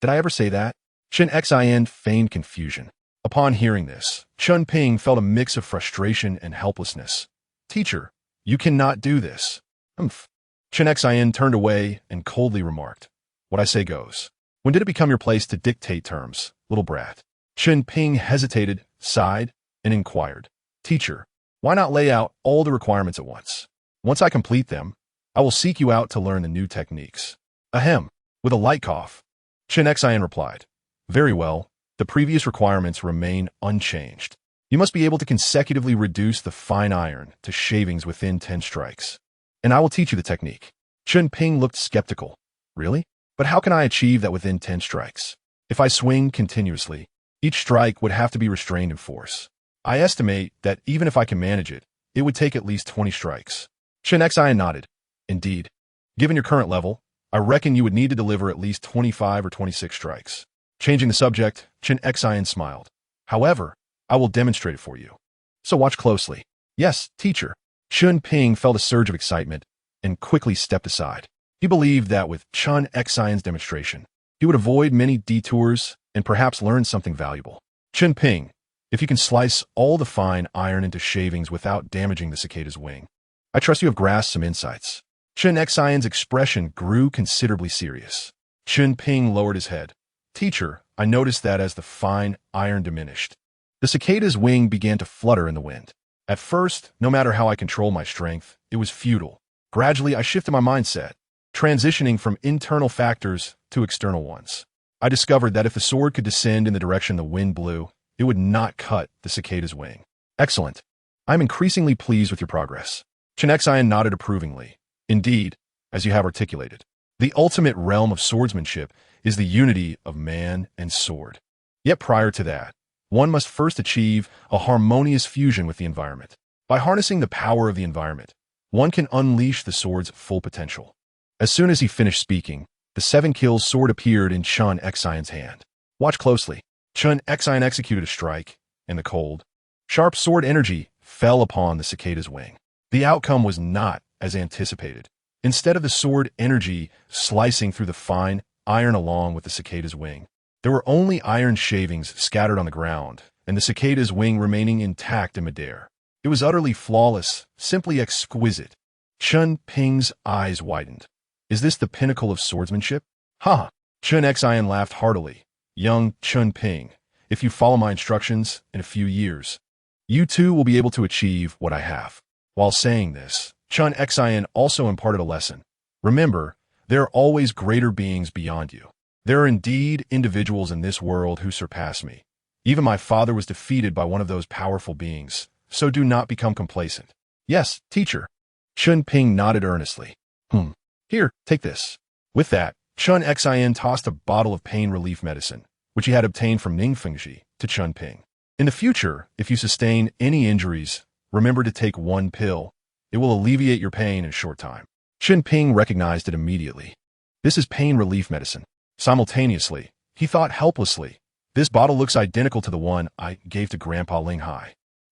Did I ever say that? Chen Xian feigned confusion. Upon hearing this, Chen Ping felt a mix of frustration and helplessness. Teacher, you cannot do this. Humph. Chen Xian turned away and coldly remarked, What I say goes. When did it become your place to dictate terms, little brat? Chen Ping hesitated, sighed, and inquired, Teacher, why not lay out all the requirements at once? Once I complete them, I will seek you out to learn the new techniques. Ahem, with a light cough. Chen Xian replied, Very well, the previous requirements remain unchanged. You must be able to consecutively reduce the fine iron to shavings within 10 strikes. And I will teach you the technique. Chen Ping looked skeptical. Really? But how can I achieve that within 10 strikes? If I swing continuously, each strike would have to be restrained in force. I estimate that even if I can manage it, it would take at least 20 strikes. Chen Xian nodded. Indeed. Given your current level, I reckon you would need to deliver at least 25 or 26 strikes. Changing the subject, Chen Xian smiled. However, I will demonstrate it for you. So watch closely. Yes, teacher. Chen Ping felt a surge of excitement and quickly stepped aside. He believed that with Chen Xian's demonstration, he would avoid many detours and perhaps learn something valuable. Chen Ping, if you can slice all the fine iron into shavings without damaging the cicada's wing, I trust you have grasped some insights. Chen Xian's expression grew considerably serious. Chen Ping lowered his head. Teacher, I noticed that as the fine iron diminished, the cicada's wing began to flutter in the wind. At first, no matter how I controlled my strength, it was futile. Gradually, I shifted my mindset, transitioning from internal factors to external ones. I discovered that if the sword could descend in the direction the wind blew, it would not cut the cicada's wing. Excellent. I'm increasingly pleased with your progress. Chen Xian nodded approvingly. Indeed, as you have articulated, the ultimate realm of swordsmanship is the unity of man and sword. Yet prior to that, one must first achieve a harmonious fusion with the environment. By harnessing the power of the environment, one can unleash the sword's full potential. As soon as he finished speaking, the 7-kills sword appeared in Chen Xian's hand. Watch closely. Chen Xian executed a strike, and the cold, sharp sword energy fell upon the cicada's wing. The outcome was not as anticipated. Instead of the sword energy slicing through the fine iron along with the cicada's wing. There were only iron shavings scattered on the ground, and the cicada's wing remaining intact in midair. It was utterly flawless, simply exquisite. Chen Ping's eyes widened. Is this the pinnacle of swordsmanship? Ha! Chen Xian laughed heartily. Young Chen Ping, if you follow my instructions, in a few years, you too will be able to achieve what I have. While saying this, Chen Xian also imparted a lesson. Remember, there are always greater beings beyond you. There are indeed individuals in this world who surpass me. Even my father was defeated by one of those powerful beings, so do not become complacent. Yes, teacher. Chen Ping nodded earnestly. Here, take this. With that, Chen Xian tossed a bottle of pain relief medicine, which he had obtained from Ningfengji, to Chen Ping. In the future, if you sustain any injuries, remember to take one pill. It will alleviate your pain in a short time. Chen Ping recognized it immediately. This is pain relief medicine. Simultaneously, he thought helplessly, this bottle looks identical to the one I gave to Grandpa Linghai.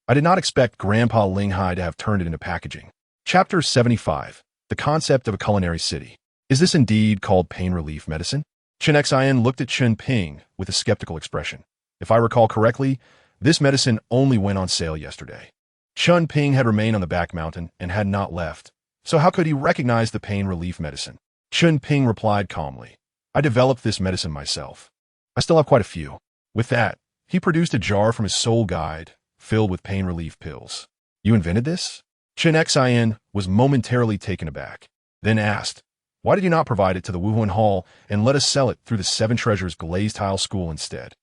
I did not expect Grandpa Linghai to have turned it into packaging. Chapter 75. The Concept of a Culinary City. Is this indeed called pain relief medicine? Chen Xian looked at Chen Ping with a skeptical expression. If I recall correctly, this medicine only went on sale yesterday. Chen Ping had remained on the back mountain and had not left, so how could he recognize the pain relief medicine? Chen Ping replied calmly. I developed this medicine myself. I still have quite a few. With that, he produced a jar from his soul guide, filled with pain relief pills. You invented this? Chen Xian was momentarily taken aback, then asked, why did you not provide it to the Wuhuan Hall and let us sell it through the Seven Treasures Glazed Tile School instead?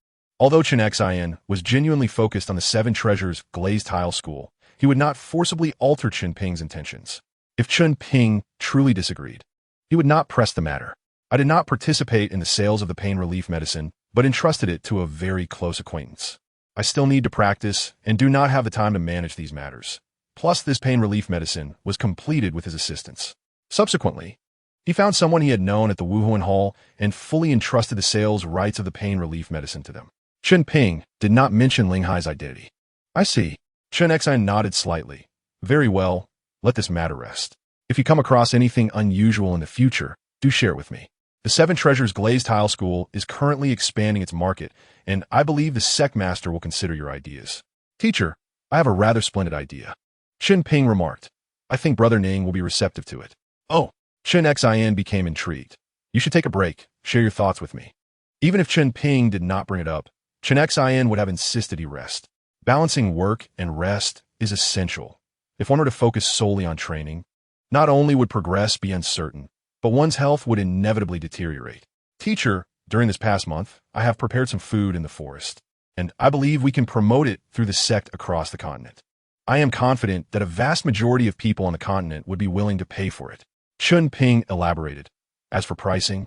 Although Chen Xian was genuinely focused on the Seven Treasures Glazed Tile School, he would not forcibly alter Chen Ping's intentions. If Chen Ping truly disagreed, he would not press the matter. I did not participate in the sales of the pain relief medicine, but entrusted it to a very close acquaintance. I still need to practice and do not have the time to manage these matters. Plus, this pain relief medicine was completed with his assistance. Subsequently, he found someone he had known at the Wuhuan Hall and fully entrusted the sales rights of the pain relief medicine to them. Chen Ping did not mention Linghai's identity. I see. Chen Xian nodded slightly. Very well, let this matter rest. If you come across anything unusual in the future, do share it with me. The Seven Treasures Glazed Tile School is currently expanding its market, and I believe the Sect Master will consider your ideas. Teacher, I have a rather splendid idea. Chen Ping remarked. I think Brother Ning will be receptive to it. Oh, Chen Xian became intrigued. You should take a break, share your thoughts with me. Even if Chen Ping did not bring it up, Chen Xian would have insisted he rest. Balancing work and rest is essential. If one were to focus solely on training, not only would progress be uncertain, but one's health would inevitably deteriorate. Teacher, during this past month, I have prepared some food in the forest, and I believe we can promote it through the sect across the continent. I am confident that a vast majority of people on the continent would be willing to pay for it. Chen Ping elaborated. As for pricing,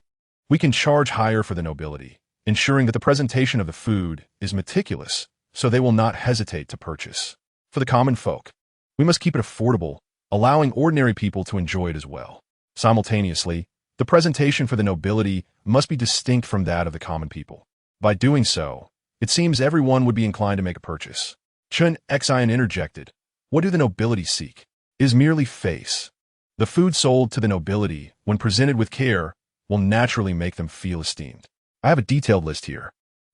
we can charge higher for the nobility, ensuring that the presentation of the food is meticulous, so they will not hesitate to purchase. For the common folk, we must keep it affordable, allowing ordinary people to enjoy it as well. Simultaneously, the presentation for the nobility must be distinct from that of the common people. By doing so, it seems everyone would be inclined to make a purchase. Chen Xian interjected. What do the nobility seek? It is merely face. The food sold to the nobility, when presented with care, will naturally make them feel esteemed. I have a detailed list here.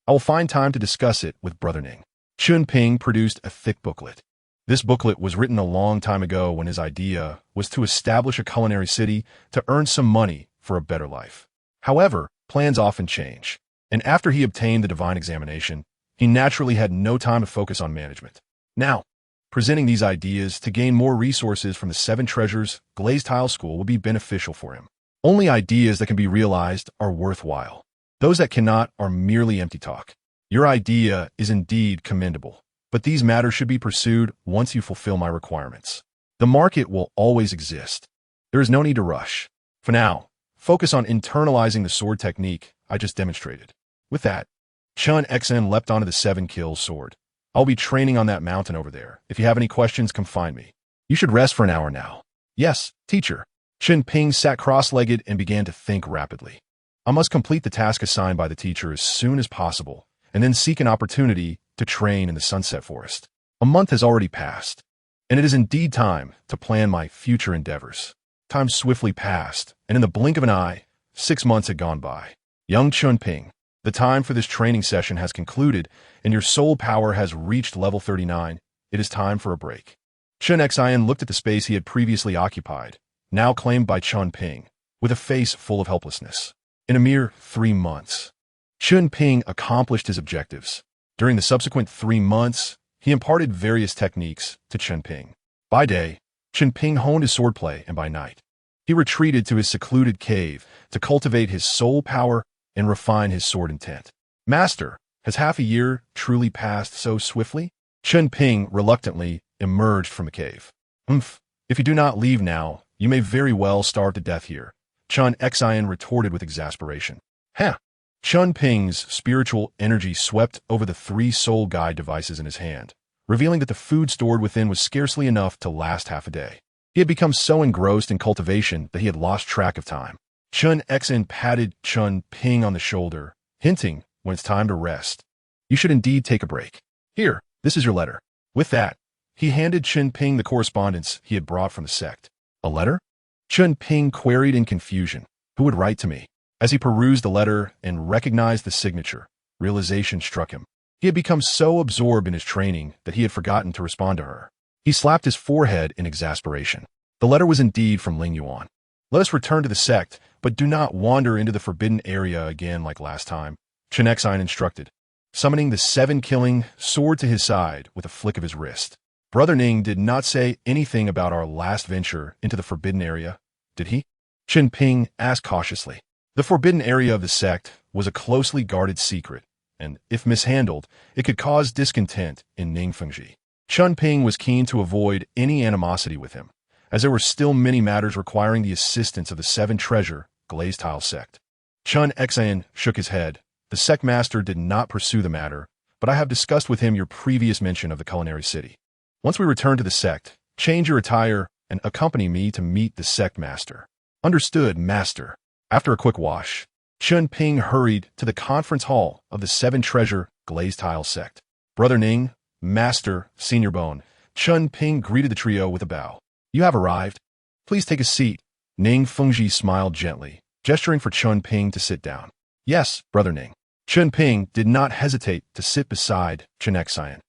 I will find time to discuss it with Brother Ning. Chen Ping produced a thick booklet. This booklet was written a long time ago when his idea was to establish a culinary city to earn some money for a better life. However, plans often change, and after he obtained the divine examination, he naturally had no time to focus on management. Now, presenting these ideas to gain more resources from the Seven Treasures Glazed Tile School would be beneficial for him. Only ideas that can be realized are worthwhile. Those that cannot are merely empty talk. Your idea is indeed commendable, but these matters should be pursued once you fulfill my requirements. The market will always exist. There is no need to rush. For now, focus on internalizing the sword technique I just demonstrated. With that, Chen Xian leapt onto the 7-kill sword. I'll be training on that mountain over there. If you have any questions, come find me. You should rest for an hour now. Yes, teacher. Chen Ping sat cross-legged and began to think rapidly. I must complete the task assigned by the teacher as soon as possible, and then seek an opportunity to train in the Sunset Forest. A month has already passed, and it is indeed time to plan my future endeavors. Time swiftly passed, and in the blink of an eye, 6 months had gone by. Young Chen Ping, the time for this training session has concluded, and your soul power has reached level 39. It is time for a break. Chen Xian looked at the space he had previously occupied, now claimed by Chen Ping, with a face full of helplessness. In a mere 3 months, Chen Ping accomplished his objectives. During the subsequent 3 months, he imparted various techniques to Chen Ping. By day, Chen Ping honed his swordplay, and by night, he retreated to his secluded cave to cultivate his soul power and refine his sword intent. Master, has half a year truly passed so swiftly? Chen Ping reluctantly emerged from the cave. If you do not leave now, you may very well starve to death here, Chen Xian retorted with exasperation. Chen Ping's spiritual energy swept over the 3 soul guide devices in his hand, revealing that the food stored within was scarcely enough to last half a day. He had become so engrossed in cultivation that he had lost track of time. Chen Xian patted Chen Ping on the shoulder, hinting when it's time to rest. You should indeed take a break. Here, this is your letter. With that, he handed Chen Ping the correspondence he had brought from the sect. A letter? Chen Ping queried in confusion. Who would write to me? As he perused the letter and recognized the signature, realization struck him. He had become so absorbed in his training that he had forgotten to respond to her. He slapped his forehead in exasperation. The letter was indeed from Ling Yuan. Let us return to the sect, but do not wander into the forbidden area again like last time, Chen Xian instructed, summoning the 7-killing sword to his side with a flick of his wrist. Brother Ning did not say anything about our last venture into the forbidden area, did he? Chen Ping asked cautiously. The forbidden area of the sect was a closely guarded secret, and if mishandled, it could cause discontent in Ningfengji. Chen Ping was keen to avoid any animosity with him, as there were still many matters requiring the assistance of the 7 treasure glazed tile sect. Chen Xian shook his head. The sect master did not pursue the matter, but I have discussed with him your previous mention of the culinary city. Once we return to the sect, change your attire and accompany me to meet the sect master. Understood, master. After a quick wash, Chen Ping hurried to the conference hall of the 7 treasure glazed tile sect. Brother Ning, Master, Senior Bone, Chen Ping greeted the trio with a bow. You have arrived. Please take a seat. Ning Fengji smiled gently, gesturing for Chen Ping to sit down. Yes, Brother Ning. Chen Ping did not hesitate to sit beside Chen Xian.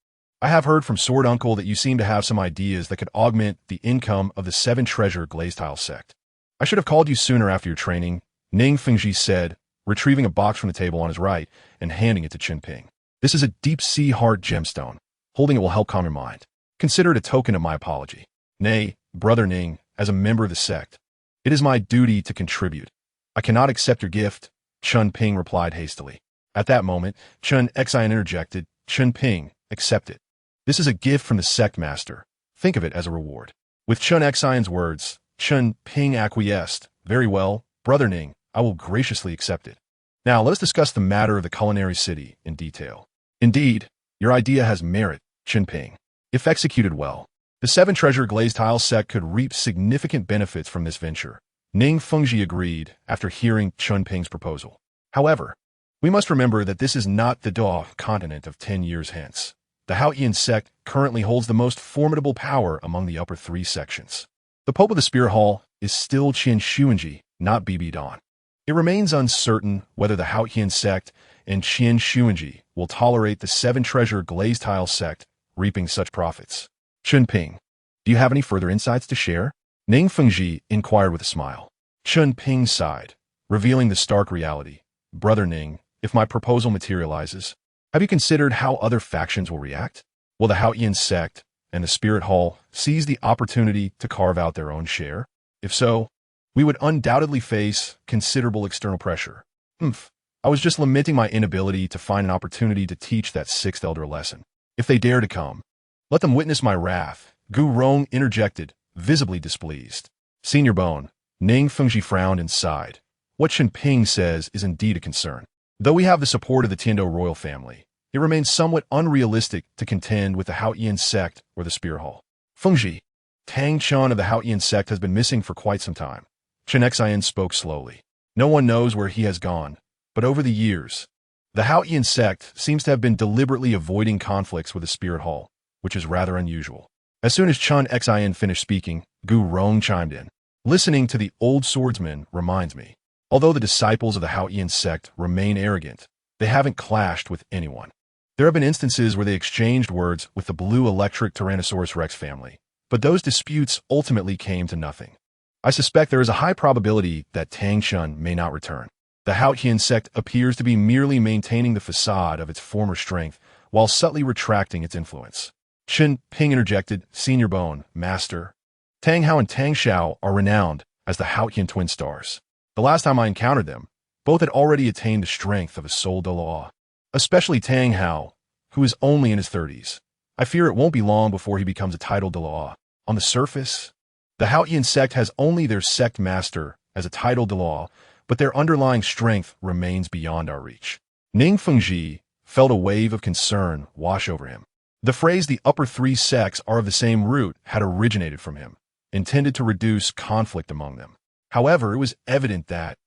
I have heard from Sword Uncle that you seem to have some ideas that could augment the income of the 7 treasure glazed tile sect. I should have called you sooner after your training, Ning Fengji said, retrieving a box from the table on his right and handing it to Chen Ping. This is a deep-sea heart gemstone. Holding it will help calm your mind. Consider it a token of my apology. Nay, Brother Ning, as a member of the sect, it is my duty to contribute. I cannot accept your gift, Chen Ping replied hastily. At that moment, Chen Xian interjected, Chen Ping, accept it. This is a gift from the sect master. Think of it as a reward. With Chen Xian's words, Chen Ping acquiesced. Very well, Brother Ning, I will graciously accept it. Now let us discuss the matter of the culinary city in detail. Indeed, your idea has merit, Chen Ping. If executed well, the 7 treasure glazed tile sect could reap significant benefits from this venture. Ning Fengji agreed after hearing Chen Ping's proposal. However, we must remember that this is not the Dou continent of 10 years hence. The Haotian sect currently holds the most formidable power among the upper 3 sections. The Pope of the Spear Hall is still Qian Xuanji, not Bibi Don. It remains uncertain whether the Haotian sect and Qian Xuanji will tolerate the 7 treasure glazed tile sect reaping such profits. Chen Ping, do you have any further insights to share? Ning Fengji inquired with a smile. Chen Ping sighed, revealing the stark reality. Brother Ning, if my proposal materializes, have you considered how other factions will react? Will the Haotian sect and the Spirit Hall seize the opportunity to carve out their own share? If so, we would undoubtedly face considerable external pressure. I was just lamenting my inability to find an opportunity to teach that 6th elder lesson. If they dare to come, let them witness my wrath, Gu Rong interjected, visibly displeased. Senior Bone, Ning Fengji frowned and sighed. What Chen Ping says is indeed a concern. Though we have the support of the Tiando royal family, it remains somewhat unrealistic to contend with the Haotian sect or the Spear Hall. Fengji, Tang Chan of the Haotian sect has been missing for quite some time. Chen Xian spoke slowly. No one knows where he has gone, but over the years, the Haotian sect seems to have been deliberately avoiding conflicts with the Spirit Hall, which is rather unusual. As soon as Chen Xian finished speaking, Gu Rong chimed in. Listening to the old swordsman reminds me. Although the disciples of the Haotian sect remain arrogant, they haven't clashed with anyone. There have been instances where they exchanged words with the blue electric Tyrannosaurus rex family, but those disputes ultimately came to nothing. I suspect there is a high probability that Tang Shun may not return. The Haotian sect appears to be merely maintaining the facade of its former strength while subtly retracting its influence. Chen Ping interjected, Senior Bone, Master. Tang Hao and Tang Xiao are renowned as the Haotian twin stars. The last time I encountered them, both had already attained the strength of a soul Douluo. Especially Tang Hao, who is only in his 30s. I fear it won't be long before he becomes a titled Douluo. On the surface, the Haotian sect has only their sect master as a titled Douluo, but their underlying strength remains beyond our reach. Ning Fengji felt a wave of concern wash over him. The phrase the upper three sects are of the same root had originated from him, intended to reduce conflict among them. However, it was evident that,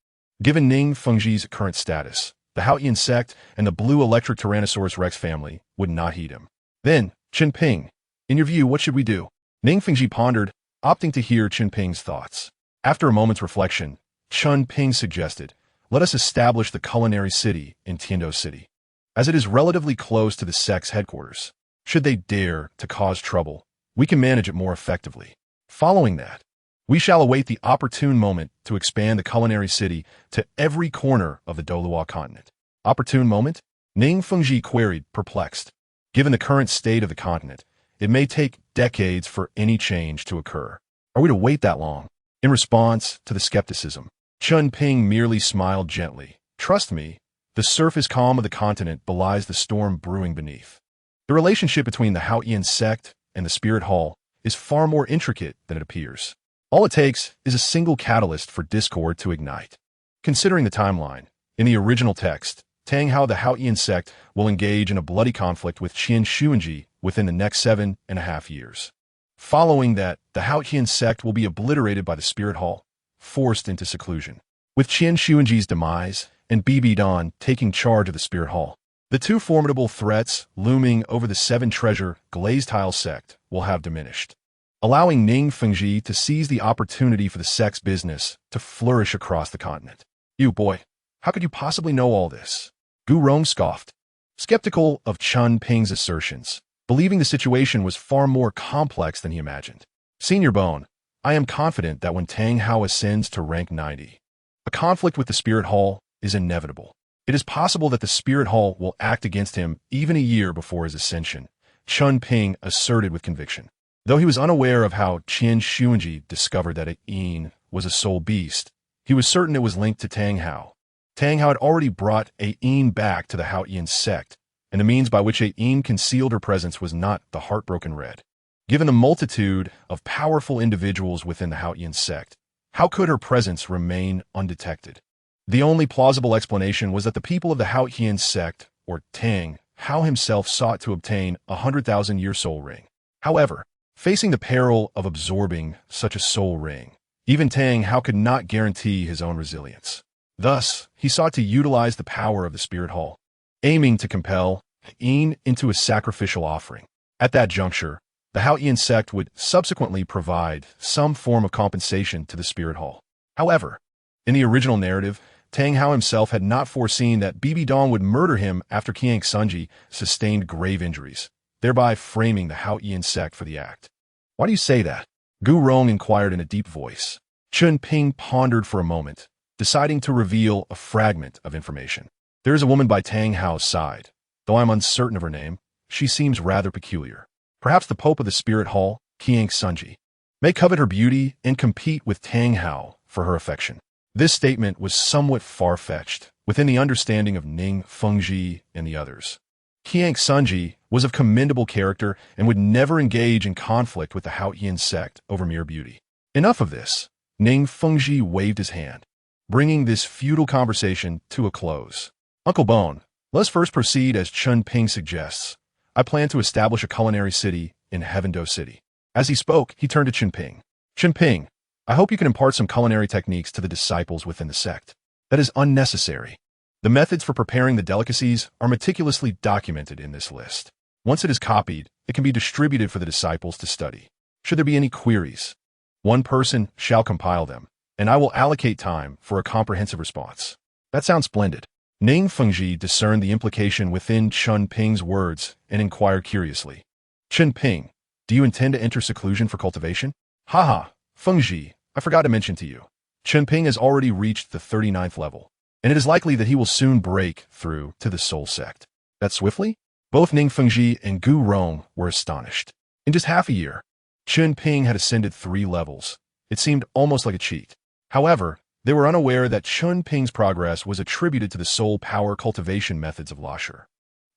given Ning Fengji's current status, the Haotian sect and the blue electric Tyrannosaurus rex family would not heed him. Then, Chen Ping, in your view, what should we do? Ning Fengji pondered, opting to hear Chen Ping's thoughts. After a moment's reflection, Chen Ping suggested, let us establish the culinary city in Tiando City, as it is relatively close to the sect's headquarters. Should they dare to cause trouble, we can manage it more effectively. Following that, we shall await the opportune moment to expand the culinary city to every corner of the Douluo continent. Opportune moment? Ning Fengji queried, perplexed. Given the current state of the continent, it may take decades for any change to occur. Are we to wait that long? In response to the skepticism, Chen Ping merely smiled gently. Trust me, the surface calm of the continent belies the storm brewing beneath. The relationship between the Haotian sect and the Spirit Hall is far more intricate than it appears. All it takes is a single catalyst for discord to ignite. Considering the timeline, in the original text, Tang Hao the Haotian sect will engage in a bloody conflict with Qian Xuanji within the next 7.5 years. Following that, the Haotian sect will be obliterated by the Spirit Hall, forced into seclusion. With Qian Xuanji's demise and Bibi Dan taking charge of the Spirit Hall, the two formidable threats looming over the seven-treasure glazed tile sect will have diminished, allowing Ning Fengji to seize the opportunity for the sect's business to flourish across the continent. You boy, how could you possibly know all this? Gu Rong scoffed, skeptical of Chen Ping's assertions, believing the situation was far more complex than he imagined. Senior Bone, I am confident that when Tang Hao ascends to rank 90, a conflict with the Spirit Hall is inevitable. It is possible that the Spirit Hall will act against him even a year before his ascension, Chen Ping asserted with conviction. Though he was unaware of how Qian Xuanji discovered that Ein was a soul beast, he was certain it was linked to Tang Hao. Tang Hao had already brought Ein back to the Haotian sect, and the means by which Ein concealed her presence was not the Heartbroken Red. Given the multitude of powerful individuals within the Haotian sect, how could her presence remain undetected? The only plausible explanation was that the people of the Haotian sect, or Tang Hao himself, sought to obtain a 100,000-year soul ring. However, facing the peril of absorbing such a soul ring, even Tang Hao could not guarantee his own resilience. Thus, he sought to utilize the power of the Spirit Hall, aiming to compel Ein into a sacrificial offering. At that juncture, the Haotian sect would subsequently provide some form of compensation to the Spirit Hall. However, in the original narrative, Tang Hao himself had not foreseen that Bibi Dong would murder him after Qian Xuanji sustained grave injuries, thereby framing the Haotian sect for the act. Why do you say that? Gu Rong inquired in a deep voice. Chen Ping pondered for a moment, deciding to reveal a fragment of information. There is a woman by Tang Hao's side. Though I am uncertain of her name, she seems rather peculiar. Perhaps the Pope of the Spirit Hall, Qian Xuanji, may covet her beauty and compete with Tang Hao for her affection. This statement was somewhat far-fetched, within the understanding of Ning Fengji and the others. Qian Xuanji was of commendable character and would never engage in conflict with the Haotian sect over mere beauty. Enough of this. Ning Fengji waved his hand, bringing this futile conversation to a close. Uncle Bone, let's first proceed as Chen Ping suggests. I plan to establish a culinary city in Heavendo City. As he spoke, he turned to Chen Ping. Chen Ping, I hope you can impart some culinary techniques to the disciples within the sect. That is unnecessary. The methods for preparing the delicacies are meticulously documented in this list. Once it is copied, it can be distributed for the disciples to study. Should there be any queries, one person shall compile them, and I will allocate time for a comprehensive response. That sounds splendid. Ning Fengji discerned the implication within Chen Ping's words and inquired curiously. Chen Ping, do you intend to enter seclusion for cultivation? Haha, Fengji, I forgot to mention to you. Chen Ping has already reached the 39th level, and it is likely that he will soon break through to the soul sect. That swiftly? Both Ning Fengji and Gu Rong were astonished. In just half a year, Chen Ping had ascended 3 levels. It seemed almost like a cheat. However, they were unaware that Chen Ping's progress was attributed to the soul power cultivation methods of Lasher.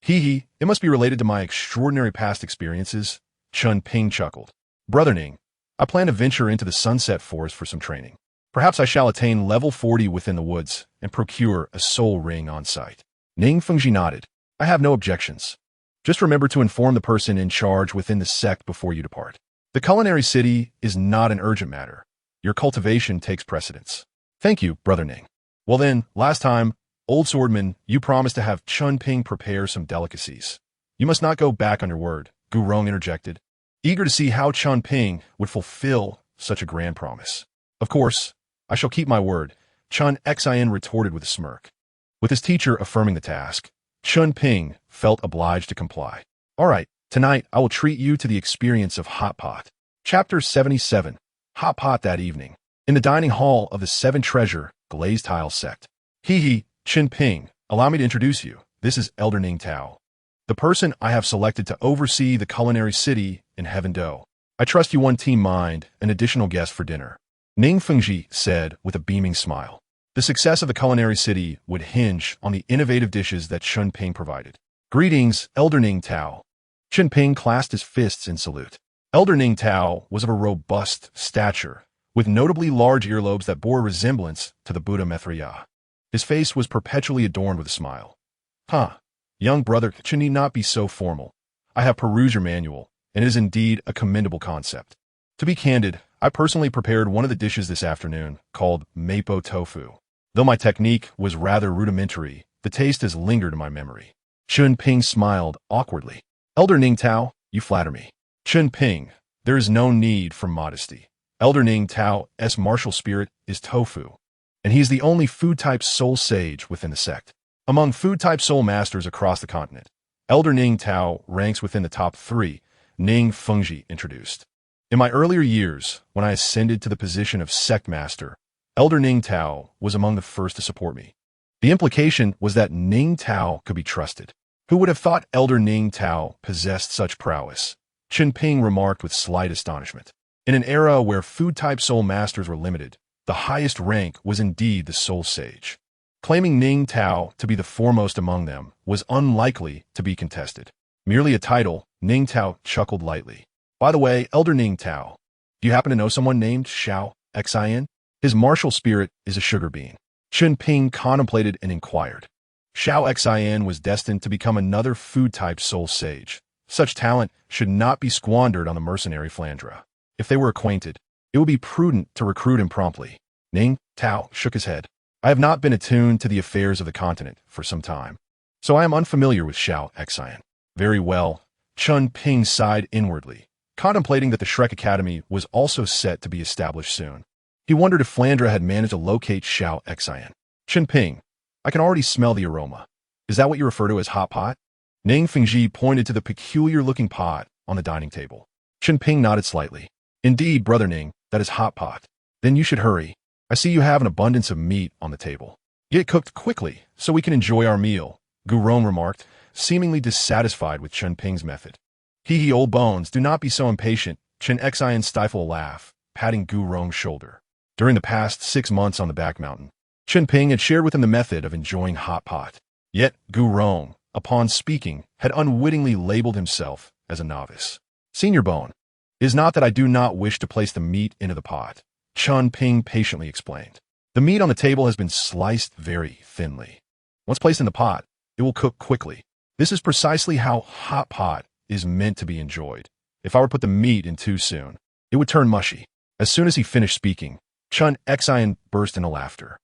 Hee, it must be related to my extraordinary past experiences, Chen Ping chuckled. Brother Ning, I plan to venture into the Sunset Forest for some training. Perhaps I shall attain level 40 within the woods and procure a soul ring on site. Ning Fengji nodded. I have no objections. Just remember to inform the person in charge within the sect before you depart. The culinary city is not an urgent matter. Your cultivation takes precedence. Thank you, Brother Ning. Well then, last time, old swordman, you promised to have Chen Ping prepare some delicacies. You must not go back on your word, Gu Rong interjected, eager to see how Chen Ping would fulfill such a grand promise. Of course, I shall keep my word, Chen Xin retorted with a smirk. With his teacher affirming the task, Chen Ping felt obliged to comply. All right, tonight I will treat you to the experience of Hot Pot. Chapter 77, Hot Pot that evening. In the dining hall of the 7 Treasure Glazed Tile Sect. Hee, Chen Ping, allow me to introduce you. This is Elder Ning Tao, the person I have selected to oversee the culinary city in Heaven Dou. I trust you one team mind, an additional guest for dinner. Ning Fengji said with a beaming smile. The success of the culinary city would hinge on the innovative dishes that Chen Ping provided. Greetings, Elder Ning Tao. Chen Ping clasped his fists in salute. Elder Ning Tao was of a robust stature, with notably large earlobes that bore a resemblance to the Buddha Maitreya. His face was perpetually adorned with a smile. Young brother, you need not be so formal. I have perused your manual, and it is indeed a commendable concept. To be candid, I personally prepared one of the dishes this afternoon, called mapo tofu. Though my technique was rather rudimentary, the taste has lingered in my memory. Chen Ping smiled awkwardly. Elder Ning Tao, you flatter me. Chen Ping, there is no need for modesty. Elder Ning Tao's martial spirit is tofu, and he is the only food-type soul sage within the sect. Among food-type soul masters across the continent, Elder Ning Tao ranks within the top 3, Ning Fengji introduced. In my earlier years, when I ascended to the position of sect master, Elder Ning Tao was among the first to support me. The implication was that Ning Tao could be trusted. Who would have thought Elder Ning Tao possessed such prowess? Chen Ping remarked with slight astonishment. In an era where food-type soul masters were limited, the highest rank was indeed the soul sage. Claiming Ning Tao to be the foremost among them was unlikely to be contested. Merely a title, Ning Tao chuckled lightly. By the way, Elder Ning Tao, do you happen to know someone named Xiao Xin? His martial spirit is a sugar bean. Chen Ping contemplated and inquired. Xiao Xin was destined to become another food-type soul sage. Such talent should not be squandered on the mercenary Flandra. If they were acquainted, it would be prudent to recruit him promptly. Ning Tao shook his head. I have not been attuned to the affairs of the continent for some time, so I am unfamiliar with Xiao Xin. Very well, Chen Ping sighed inwardly, contemplating that the Shrek Academy was also set to be established soon. He wondered if Flandra had managed to locate Xiao Xin. Chen Ping, I can already smell the aroma. Is that what you refer to as hot pot? Ning Fengji pointed to the peculiar-looking pot on the dining table. Chen Ping nodded slightly. Indeed, Brother Ning, that is hot pot. Then you should hurry. I see you have an abundance of meat on the table. Get it cooked quickly, so we can enjoy our meal, Gu Rong remarked, seemingly dissatisfied with Chen Ping's method. Hee, old bones, do not be so impatient, Chen Xin stifled a laugh, patting Gu Rong's shoulder. During the past 6 months on the back mountain, Chen Ping had shared with him the method of enjoying hot pot. Yet Gu Rong, upon speaking, had unwittingly labeled himself as a novice. Senior Bone, it is not that I do not wish to place the meat into the pot, Chen Ping patiently explained. The meat on the table has been sliced very thinly. Once placed in the pot, it will cook quickly. This is precisely how hot pot is meant to be enjoyed. If I were to put the meat in too soon, it would turn mushy. As soon as he finished speaking, Chen Xin burst into laughter.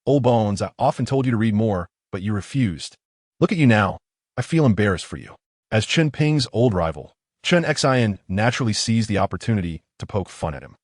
Old bones, I often told you to read more, but you refused. Look at you now. I feel embarrassed for you. As Chen Ping's old rival, Chen Xin naturally seized the opportunity to poke fun at him.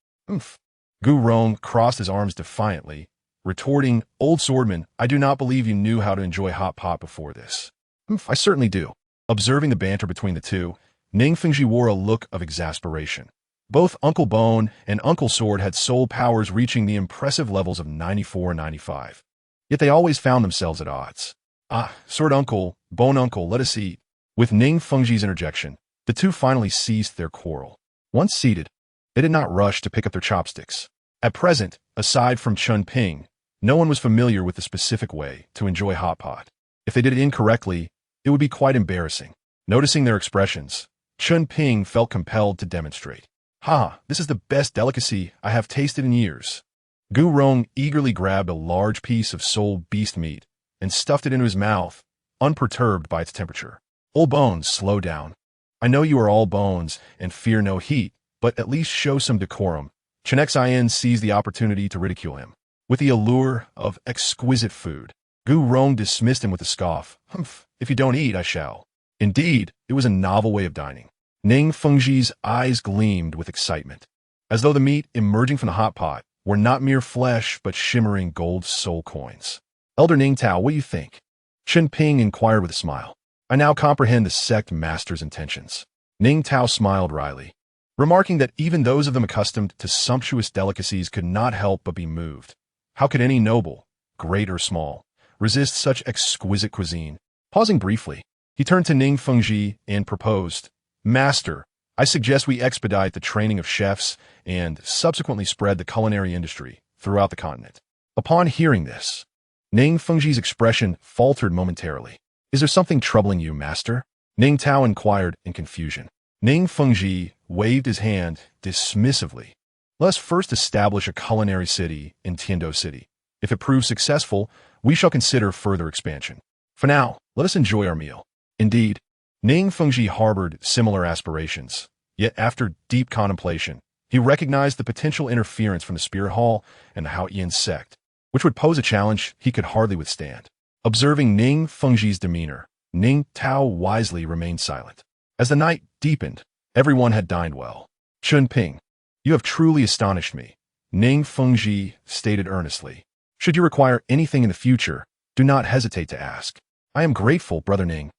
Gu Rong crossed his arms defiantly, retorting, "Old swordman, I do not believe you knew how to enjoy hot pot before this." "Humph, I certainly do." Observing the banter between the two, Ning Fengji wore a look of exasperation. Both Uncle Bone and Uncle Sword had soul powers reaching the impressive levels of 94 and 95. Yet they always found themselves at odds. "Ah, Sword Uncle, Bone Uncle, let us eat." With Ning Fengji's interjection, the two finally ceased their quarrel. Once seated, they did not rush to pick up their chopsticks. At present, aside from Chen Ping, no one was familiar with the specific way to enjoy hot pot. If they did it incorrectly, it would be quite embarrassing. Noticing their expressions, Chen Ping felt compelled to demonstrate. "Ha, this is the best delicacy I have tasted in years." Gu Rong eagerly grabbed a large piece of soul beast meat and stuffed it into his mouth, unperturbed by its temperature. "Old Bones, slow down. I know you are all bones and fear no heat, but at least show some decorum." Chen Xin seized the opportunity to ridicule him. With the allure of exquisite food, Gu Rong dismissed him with a scoff. "Humph, if you don't eat, I shall." Indeed, it was a novel way of dining. Ning Fengji's eyes gleamed with excitement, as though the meat emerging from the hot pot were not mere flesh but shimmering gold soul coins. "Elder Ning Tao, what do you think?" Chen Ping inquired with a smile. "I now comprehend the sect master's intentions." Ning Tao smiled wryly, remarking that even those of them accustomed to sumptuous delicacies could not help but be moved. How could any noble, great or small, resist such exquisite cuisine? Pausing briefly, he turned to Ning Fengji and proposed, "Master, I suggest we expedite the training of chefs and subsequently spread the culinary industry throughout the continent." Upon hearing this, Ning Fengji's expression faltered momentarily. "Is there something troubling you, master?" Ning Tao inquired in confusion. Ning Fengji waved his hand dismissively. "Let us first establish a culinary city in Tiando City. If it proves successful, we shall consider further expansion. For now, let us enjoy our meal." Indeed, Ning Fengji harbored similar aspirations, yet after deep contemplation, he recognized the potential interference from the Spirit Hall and the Haoyan sect, which would pose a challenge he could hardly withstand. Observing Ning Fengji's demeanor, Ning Tao wisely remained silent. As the night deepened, everyone had dined well. "Chen Ping, you have truly astonished me," Ning Fengji stated earnestly. "Should you require anything in the future, do not hesitate to ask." "I am grateful, Brother Ning."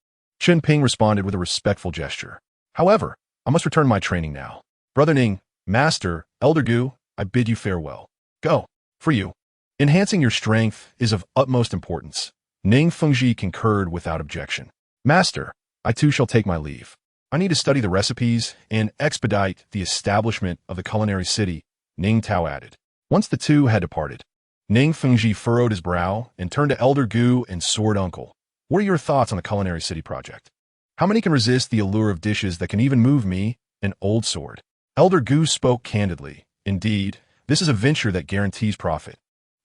Chen Ping responded with a respectful gesture. "However, I must return to my training now. Brother Ning, Master, Elder Gu, I bid you farewell. Go. For you. Enhancing your strength is of utmost importance." Ning Fengji concurred without objection. "Master, I too shall take my leave. I need to study the recipes and expedite the establishment of the culinary city," Ning Tao added. Once the two had departed, Ning Fengji furrowed his brow and turned to Elder Gu and Sword Uncle. "What are your thoughts on the culinary city project? How many can resist the allure of dishes that can even move me, an old sword?" Elder Gu spoke candidly. "Indeed, this is a venture that guarantees profit."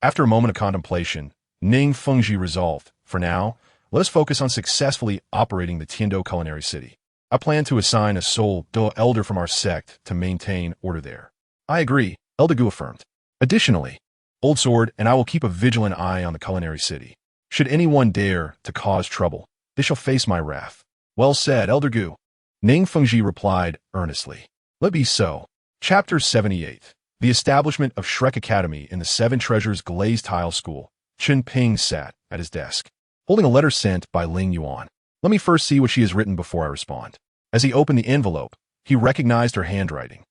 After a moment of contemplation, Ning Fengji resolved, "For now, let us focus on successfully operating the Tiando culinary city. I plan to assign a Soul Dou elder from our sect to maintain order there." "I agree," Elder Gu affirmed. "Additionally, Old Sword and I will keep a vigilant eye on the culinary city. Should anyone dare to cause trouble, they shall face my wrath." "Well said, Elder Gu," Ning Fengji replied earnestly. "Let be so." Chapter 78. The establishment of Shrek Academy in the Seven Treasures Glazed Tile School. Chen Ping sat at his desk, holding a letter sent by Ling Yuan. "Let me first see what she has written before I respond." As he opened the envelope, he recognized her handwriting.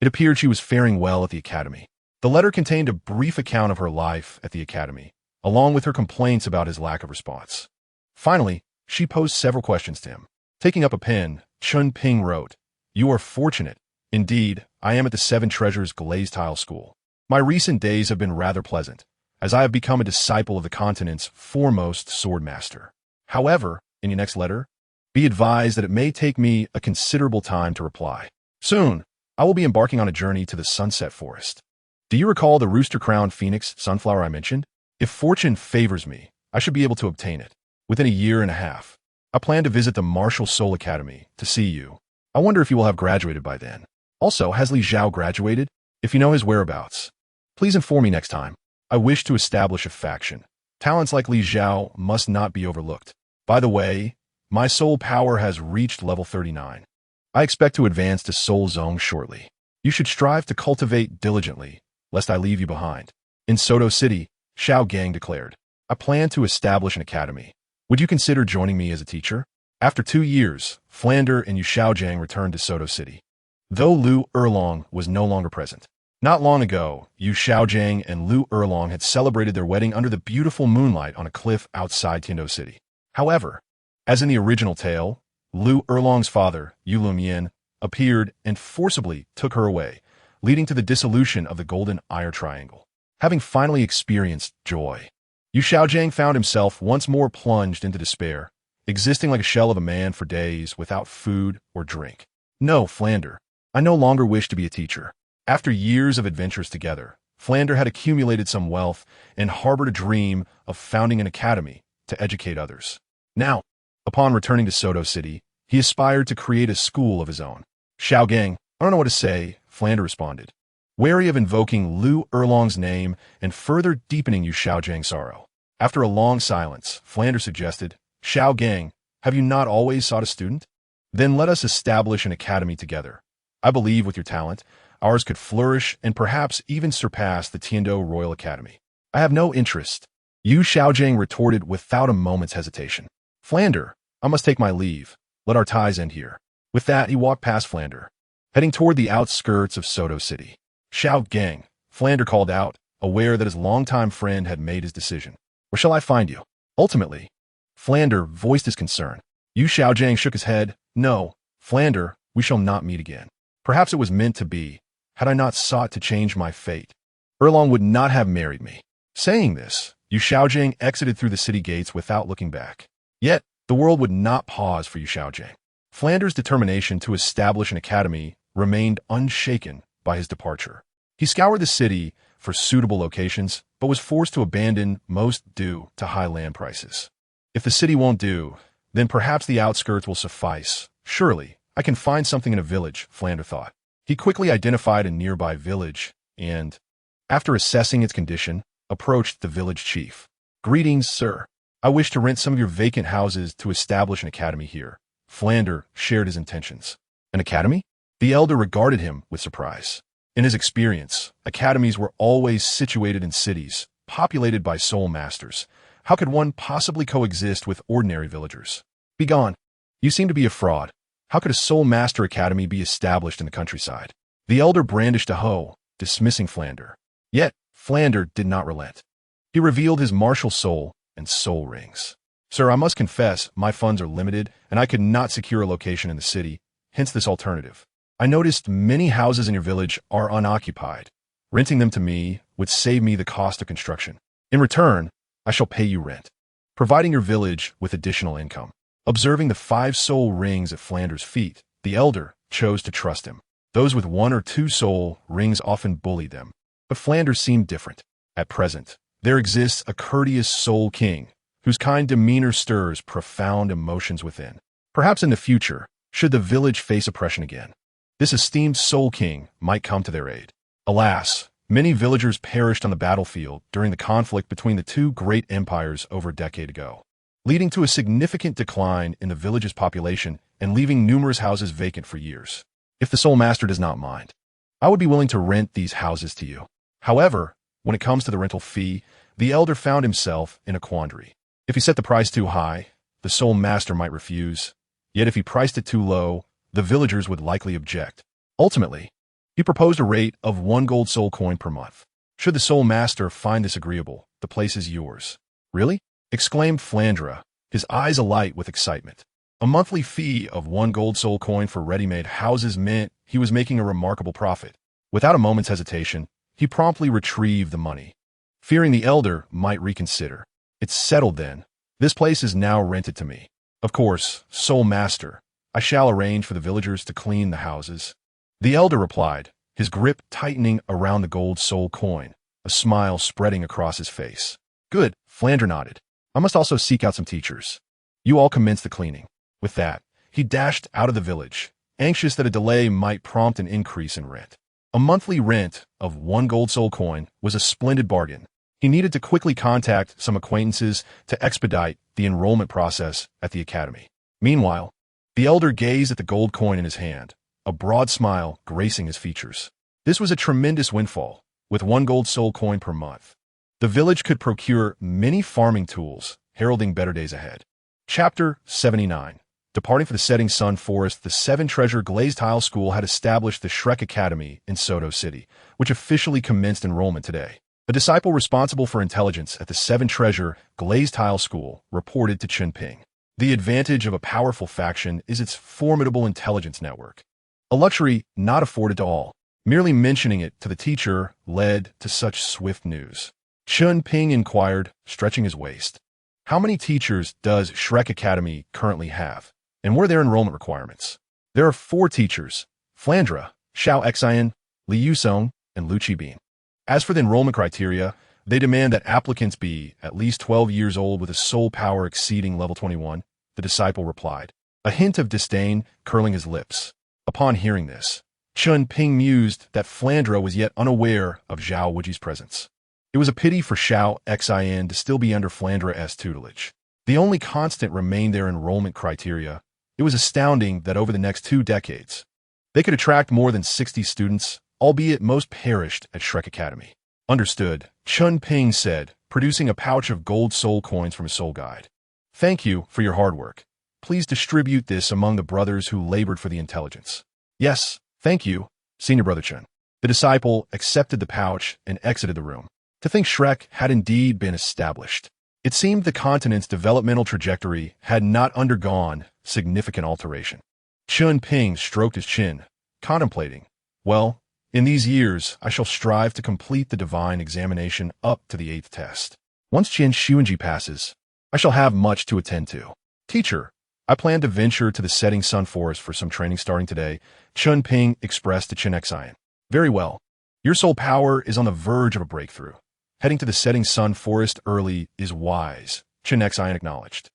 It appeared she was faring well at the academy. The letter contained a brief account of her life at the academy, along with her complaints about his lack of response. Finally, she posed several questions to him. Taking up a pen, Chen Ping wrote, "You are fortunate. Indeed, I am at the Seven Treasures Glazed Tile School. My recent days have been rather pleasant, as I have become a disciple of the continent's foremost sword master. However, in your next letter, be advised that it may take me a considerable time to reply. Soon, I will be embarking on a journey to the Sunset Forest. Do you recall the rooster-crowned phoenix sunflower I mentioned? If fortune favors me, I should be able to obtain it within a year and a half. I plan to visit the Martial Soul Academy to see you. I wonder if you will have graduated by then. Also, has Li Zhao graduated? If you know his whereabouts, please inform me next time. I wish to establish a faction. Talents like Li Zhao must not be overlooked. By the way, my soul power has reached level 39. I expect to advance to Soul Zone shortly. You should strive to cultivate diligently lest I leave you behind. In Soto City, Xiao Gang declared, I plan to establish an academy. Would you consider joining me as a teacher? After 2 years, Flander and Yu Xiaojiang returned to Soto City. Though Lu Erlong was no longer present. Not long ago, Yu Xiaojiang and Lu Erlong had celebrated their wedding under the beautiful moonlight on a cliff outside Tiando City. However, as in the original tale, Lu Erlong's father, Yu Lumian, appeared and forcibly took her away, leading to the dissolution of the Golden Ire Triangle. Having finally experienced joy, Yu Xiaojiang found himself once more plunged into despair, existing like a shell of a man for days without food or drink. No, Flander, I no longer wish to be a teacher. After years of adventures together, Flander had accumulated some wealth and harbored a dream of founding an academy to educate others. Now, upon returning to Soto City, he aspired to create a school of his own. Xiao Gang, I don't know what to say, Flander responded, wary of invoking Lu Erlong's name and further deepening Yu Xiaojiang's sorrow. After a long silence, Flander suggested, Xiao Gang, have you not always sought a student? Then let us establish an academy together. I believe with your talent, ours could flourish and perhaps even surpass the Tiando Royal Academy. I have no interest. Yu Xiaojiang retorted without a moment's hesitation. Flander, I must take my leave. Let our ties end here. With that, he walked past Flander, heading toward the outskirts of Soto City. Xiao Gang, Flander called out, aware that his longtime friend had made his decision. Where shall I find you? Ultimately, Flander voiced his concern. Yu Xiaojiang shook his head. No, Flander, we shall not meet again. Perhaps it was meant to be, had I not sought to change my fate. Erlong would not have married me. Saying this, Yu Xiaojiang exited through the city gates without looking back. Yet, the world would not pause for Yu Xiaojiang. Flander's determination to establish an academy remained unshaken by his departure. He scoured the city for suitable locations, but was forced to abandon most due to high land prices. If the city won't do, then perhaps the outskirts will suffice. Surely, I can find something in a village, Flander thought. He quickly identified a nearby village and, after assessing its condition, approached the village chief. Greetings, sir. I wish to rent some of your vacant houses to establish an academy here. Flander shared his intentions. An academy? The elder regarded him with surprise. In his experience, academies were always situated in cities, populated by soul masters. How could one possibly coexist with ordinary villagers? Begone. You seem to be a fraud. How could a soul master academy be established in the countryside? The elder brandished a hoe, dismissing Flander. Yet, Flander did not relent. He revealed his martial soul and soul rings. Sir, I must confess, my funds are limited, and I could not secure a location in the city, hence this alternative. I noticed many houses in your village are unoccupied. Renting them to me would save me the cost of construction. In return, I shall pay you rent, providing your village with additional income. Observing the 5 soul rings at Flander's feet, the elder chose to trust him. Those with 1 or 2 soul rings often bullied them. But Flander seemed different. At present, there exists a courteous soul king, whose kind demeanor stirs profound emotions within. Perhaps in the future, should the village face oppression again, this esteemed soul king might come to their aid. Alas, many villagers perished on the battlefield during the conflict between the 2 great empires over a decade ago, leading to a significant decline in the village's population and leaving numerous houses vacant for years. If the soul master does not mind, I would be willing to rent these houses to you. However, when it comes to the rental fee, the elder found himself in a quandary. If he set the price too high, the soul master might refuse. Yet if he priced it too low, the villagers would likely object. Ultimately, he proposed a rate of 1 gold soul coin per month. Should the soul master find this agreeable, the place is yours. Really? Exclaimed Flandra, his eyes alight with excitement. A monthly fee of 1 gold soul coin for ready-made houses meant he was making a remarkable profit. Without a moment's hesitation, he promptly retrieved the money, fearing the elder might reconsider. It's settled then. This place is now rented to me. Of course, soul master, I shall arrange for the villagers to clean the houses. The elder replied, his grip tightening around the gold soul coin, a smile spreading across his face. Good, Flandre nodded. I must also seek out some teachers. You all commence the cleaning. With that, he dashed out of the village, anxious that a delay might prompt an increase in rent. A monthly rent of 1 gold soul coin was a splendid bargain. He needed to quickly contact some acquaintances to expedite the enrollment process at the academy. Meanwhile, the elder gazed at the gold coin in his hand, a broad smile gracing his features. This was a tremendous windfall, with 1 gold soul coin per month. The village could procure many farming tools, heralding better days ahead. Chapter 79. Departing for the setting sun forest, the 7-treasure glazed tile school had established the Shrek Academy in Soto City, which officially commenced enrollment today. A disciple responsible for intelligence at the 7-treasure glazed tile school reported to Chen Ping. The advantage of a powerful faction is its formidable intelligence network, a luxury not afforded to all. Merely mentioning it to the teacher led to such swift news. Chen Ping inquired, stretching his waist. How many teachers does Shrek Academy currently have? And what are their enrollment requirements? There are 4 teachers: Flandra, Xiao Xian, Li Yusong, and Lu Qibin. As for the enrollment criteria, they demand that applicants be at least 12 years old with a soul power exceeding level 21, the disciple replied, a hint of disdain curling his lips. Upon hearing this, Chen Ping mused that Flandra was yet unaware of Zhao Wuji's presence. It was a pity for Xiao Xian to still be under Flandra's tutelage. The only constant remained their enrollment criteria. It was astounding that over the next 2 decades, they could attract more than 60 students, albeit most perished at Shrek Academy. Understood, Chen Ping said, producing a pouch of gold soul coins from his soul guide. Thank you for your hard work. Please distribute this among the brothers who labored for the intelligence. Yes, thank you, Senior Brother Chen. The disciple accepted the pouch and exited the room. To think Shrek had indeed been established. It seemed the continent's developmental trajectory had not undergone significant alteration. Chen Ping stroked his chin, contemplating, well, in these years, I shall strive to complete the divine examination up to the 8th test. Once Chen Xuanji passes, I shall have much to attend to. Teacher, I plan to venture to the setting sun forest for some training starting today, Chen Ping expressed to Chen Xian. Very well. Your soul power is on the verge of a breakthrough. Heading to the setting sun forest early is wise, Chen Xian acknowledged.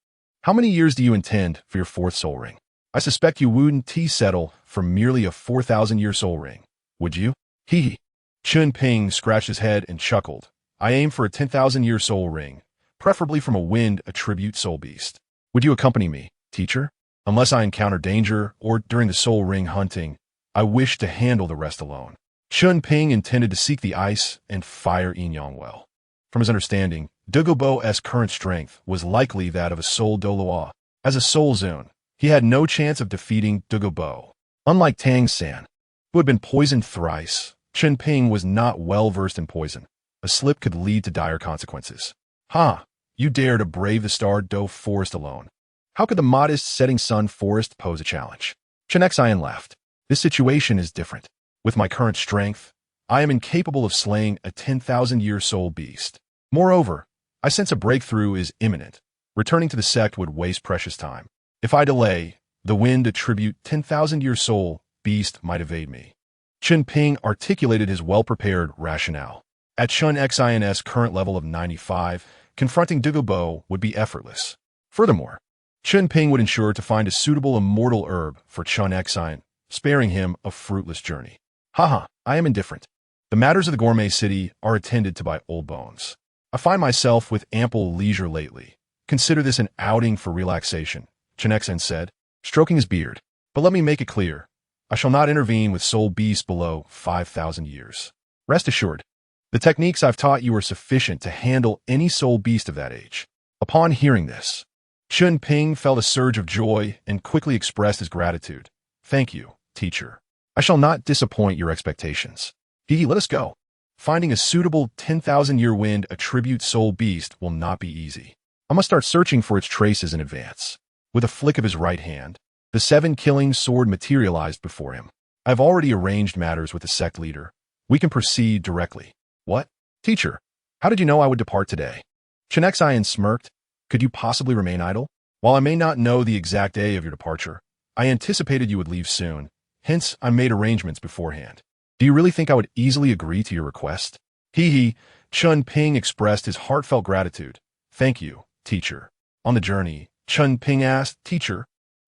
How many years do you intend for your 4th soul ring? I suspect you wouldn't settle for merely a 4,000-year soul ring, would you? Hee. Chen Ping scratched his head and chuckled. I aim for a 10,000-year soul ring, preferably from a wind attribute soul beast. Would you accompany me, teacher? Unless I encounter danger or during the soul ring hunting, I wish to handle the rest alone. Chen Ping intended to seek the ice and fire Yin Yang well. From his understanding, Douluo's current strength was likely that of a soul Douluo. As a soul zone, he had no chance of defeating Douluo. Unlike Tang San, who had been poisoned thrice, Chen Ping was not well versed in poison. A slip could lead to dire consequences. Ha! You dare to brave the Star Dou Forest alone. How could the modest setting sun forest pose a challenge? Chen Xian laughed. This situation is different. With my current strength, I am incapable of slaying a 10,000-year soul beast. Moreover, I sense a breakthrough is imminent. Returning to the sect would waste precious time. If I delay, the wind attribute 10,000-year soul beast might evade me. Chen Ping articulated his well-prepared rationale. At Chen Xian's current level of 95, confronting Douluo would be effortless. Furthermore, Chen Ping would ensure to find a suitable immortal herb for Chen Xian, sparing him a fruitless journey. Haha, I am indifferent. The matters of the gourmet city are attended to by old bones. I find myself with ample leisure lately. Consider this an outing for relaxation, Chen Xian said, stroking his beard. But let me make it clear. I shall not intervene with soul beasts below 5,000 years. Rest assured, the techniques I've taught you are sufficient to handle any soul beast of that age. Upon hearing this, Chen Ping felt a surge of joy and quickly expressed his gratitude. Thank you, teacher. I shall not disappoint your expectations. Let us go. Finding a suitable 10,000-year wind attribute soul beast will not be easy. I must start searching for its traces in advance. With a flick of his right hand, the 7-killing sword materialized before him. I have already arranged matters with the sect leader. We can proceed directly. What? Teacher, how did you know I would depart today? Chen Xian smirked. Could you possibly remain idle? While I may not know the exact day of your departure, I anticipated you would leave soon. Hence, I made arrangements beforehand. Do you really think I would easily agree to your request? Chen Ping expressed his heartfelt gratitude. Thank you, teacher. On the journey, Chen Ping asked, Teacher,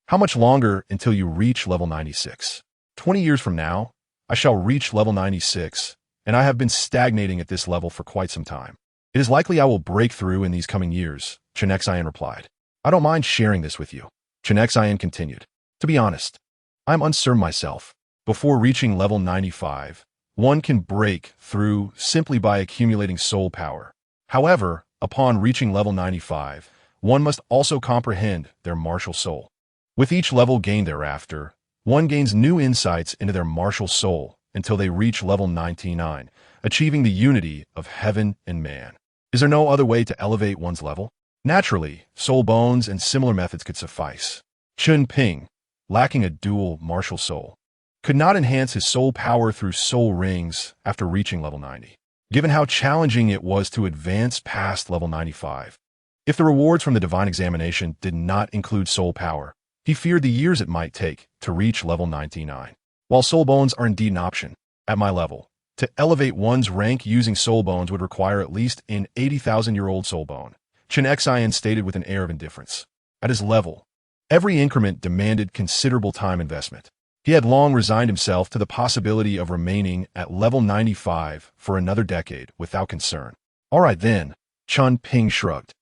how much longer until you reach level 96? 20 years from now, I shall reach level 96, and I have been stagnating at this level for quite some time. It is likely I will break through in these coming years, Chen Xian replied. I don't mind sharing this with you. Chen Xian continued. To be honest, I'm uncertain myself. Before reaching level 95, one can break through simply by accumulating soul power. However, upon reaching level 95, one must also comprehend their martial soul. With each level gained thereafter, one gains new insights into their martial soul until they reach level 99, achieving the unity of heaven and man. Is there no other way to elevate one's level? Naturally, soul bones and similar methods could suffice. Chen Ping, lacking a dual martial soul, could not enhance his soul power through soul rings after reaching level 90, given how challenging it was to advance past level 95. If the rewards from the divine examination did not include soul power, he feared the years it might take to reach level 99. While soul bones are indeed an option, at my level, to elevate one's rank using soul bones would require at least an 80,000-year-old soul bone, Chen Ping stated with an air of indifference. At his level, every increment demanded considerable time investment. He had long resigned himself to the possibility of remaining at level 95 for another decade without concern. All right then, Chen Ping shrugged.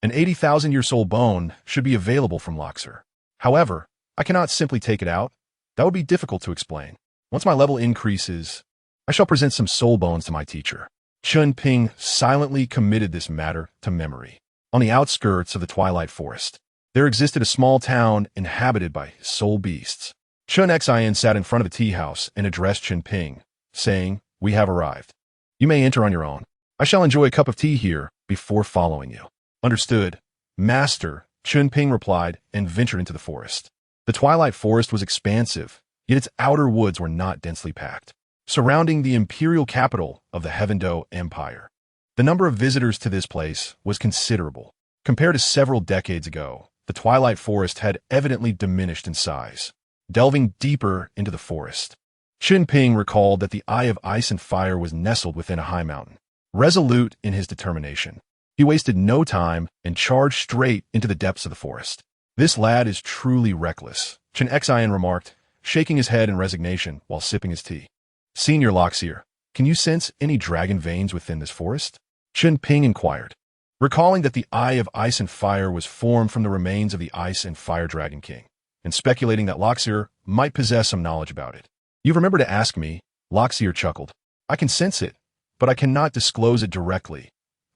An 80,000-year soul bone should be available from Luxor. However, I cannot simply take it out. That would be difficult to explain. Once my level increases, I shall present some soul bones to my teacher. Chen Ping silently committed this matter to memory. On the outskirts of the Twilight Forest, there existed a small town inhabited by soul beasts. Chen Ping sat in front of a tea house and addressed Chen Ping, saying, "We have arrived. You may enter on your own. I shall enjoy a cup of tea here before following you." "Understood, Master," Chen Ping replied and ventured into the forest. The Twilight Forest was expansive, yet its outer woods were not densely packed, surrounding the imperial capital of the Heaven Dou Empire. The number of visitors to this place was considerable. Compared to several decades ago, the Twilight Forest had evidently diminished in size. Delving deeper into the forest, Chen Ping recalled that the Eye of Ice and Fire was nestled within a high mountain. Resolute in his determination, he wasted no time and charged straight into the depths of the forest. "This lad is truly reckless," Chen Ping remarked, shaking his head in resignation while sipping his tea. "Senior Loxier, can you sense any dragon veins within this forest?" Chen Ping inquired, recalling that the Eye of Ice and Fire was formed from the remains of the Ice and Fire Dragon King, and speculating that Loxier might possess some knowledge about it. "You remember to ask me," Loxier chuckled. "I can sense it, but I cannot disclose it directly.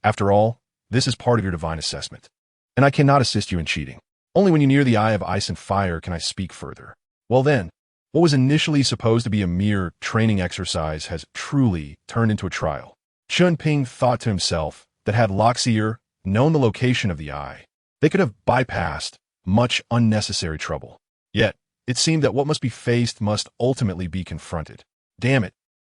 After all, this is part of your divine assessment, and I cannot assist you in cheating. Only when you near the Eye of Ice and Fire can I speak further." Well then, what was initially supposed to be a mere training exercise has truly turned into a trial. Chen Ping thought to himself that had Loxier known the location of the eye, they could have bypassed much unnecessary trouble. Yet, it seemed that what must be faced must ultimately be confronted. Damn it,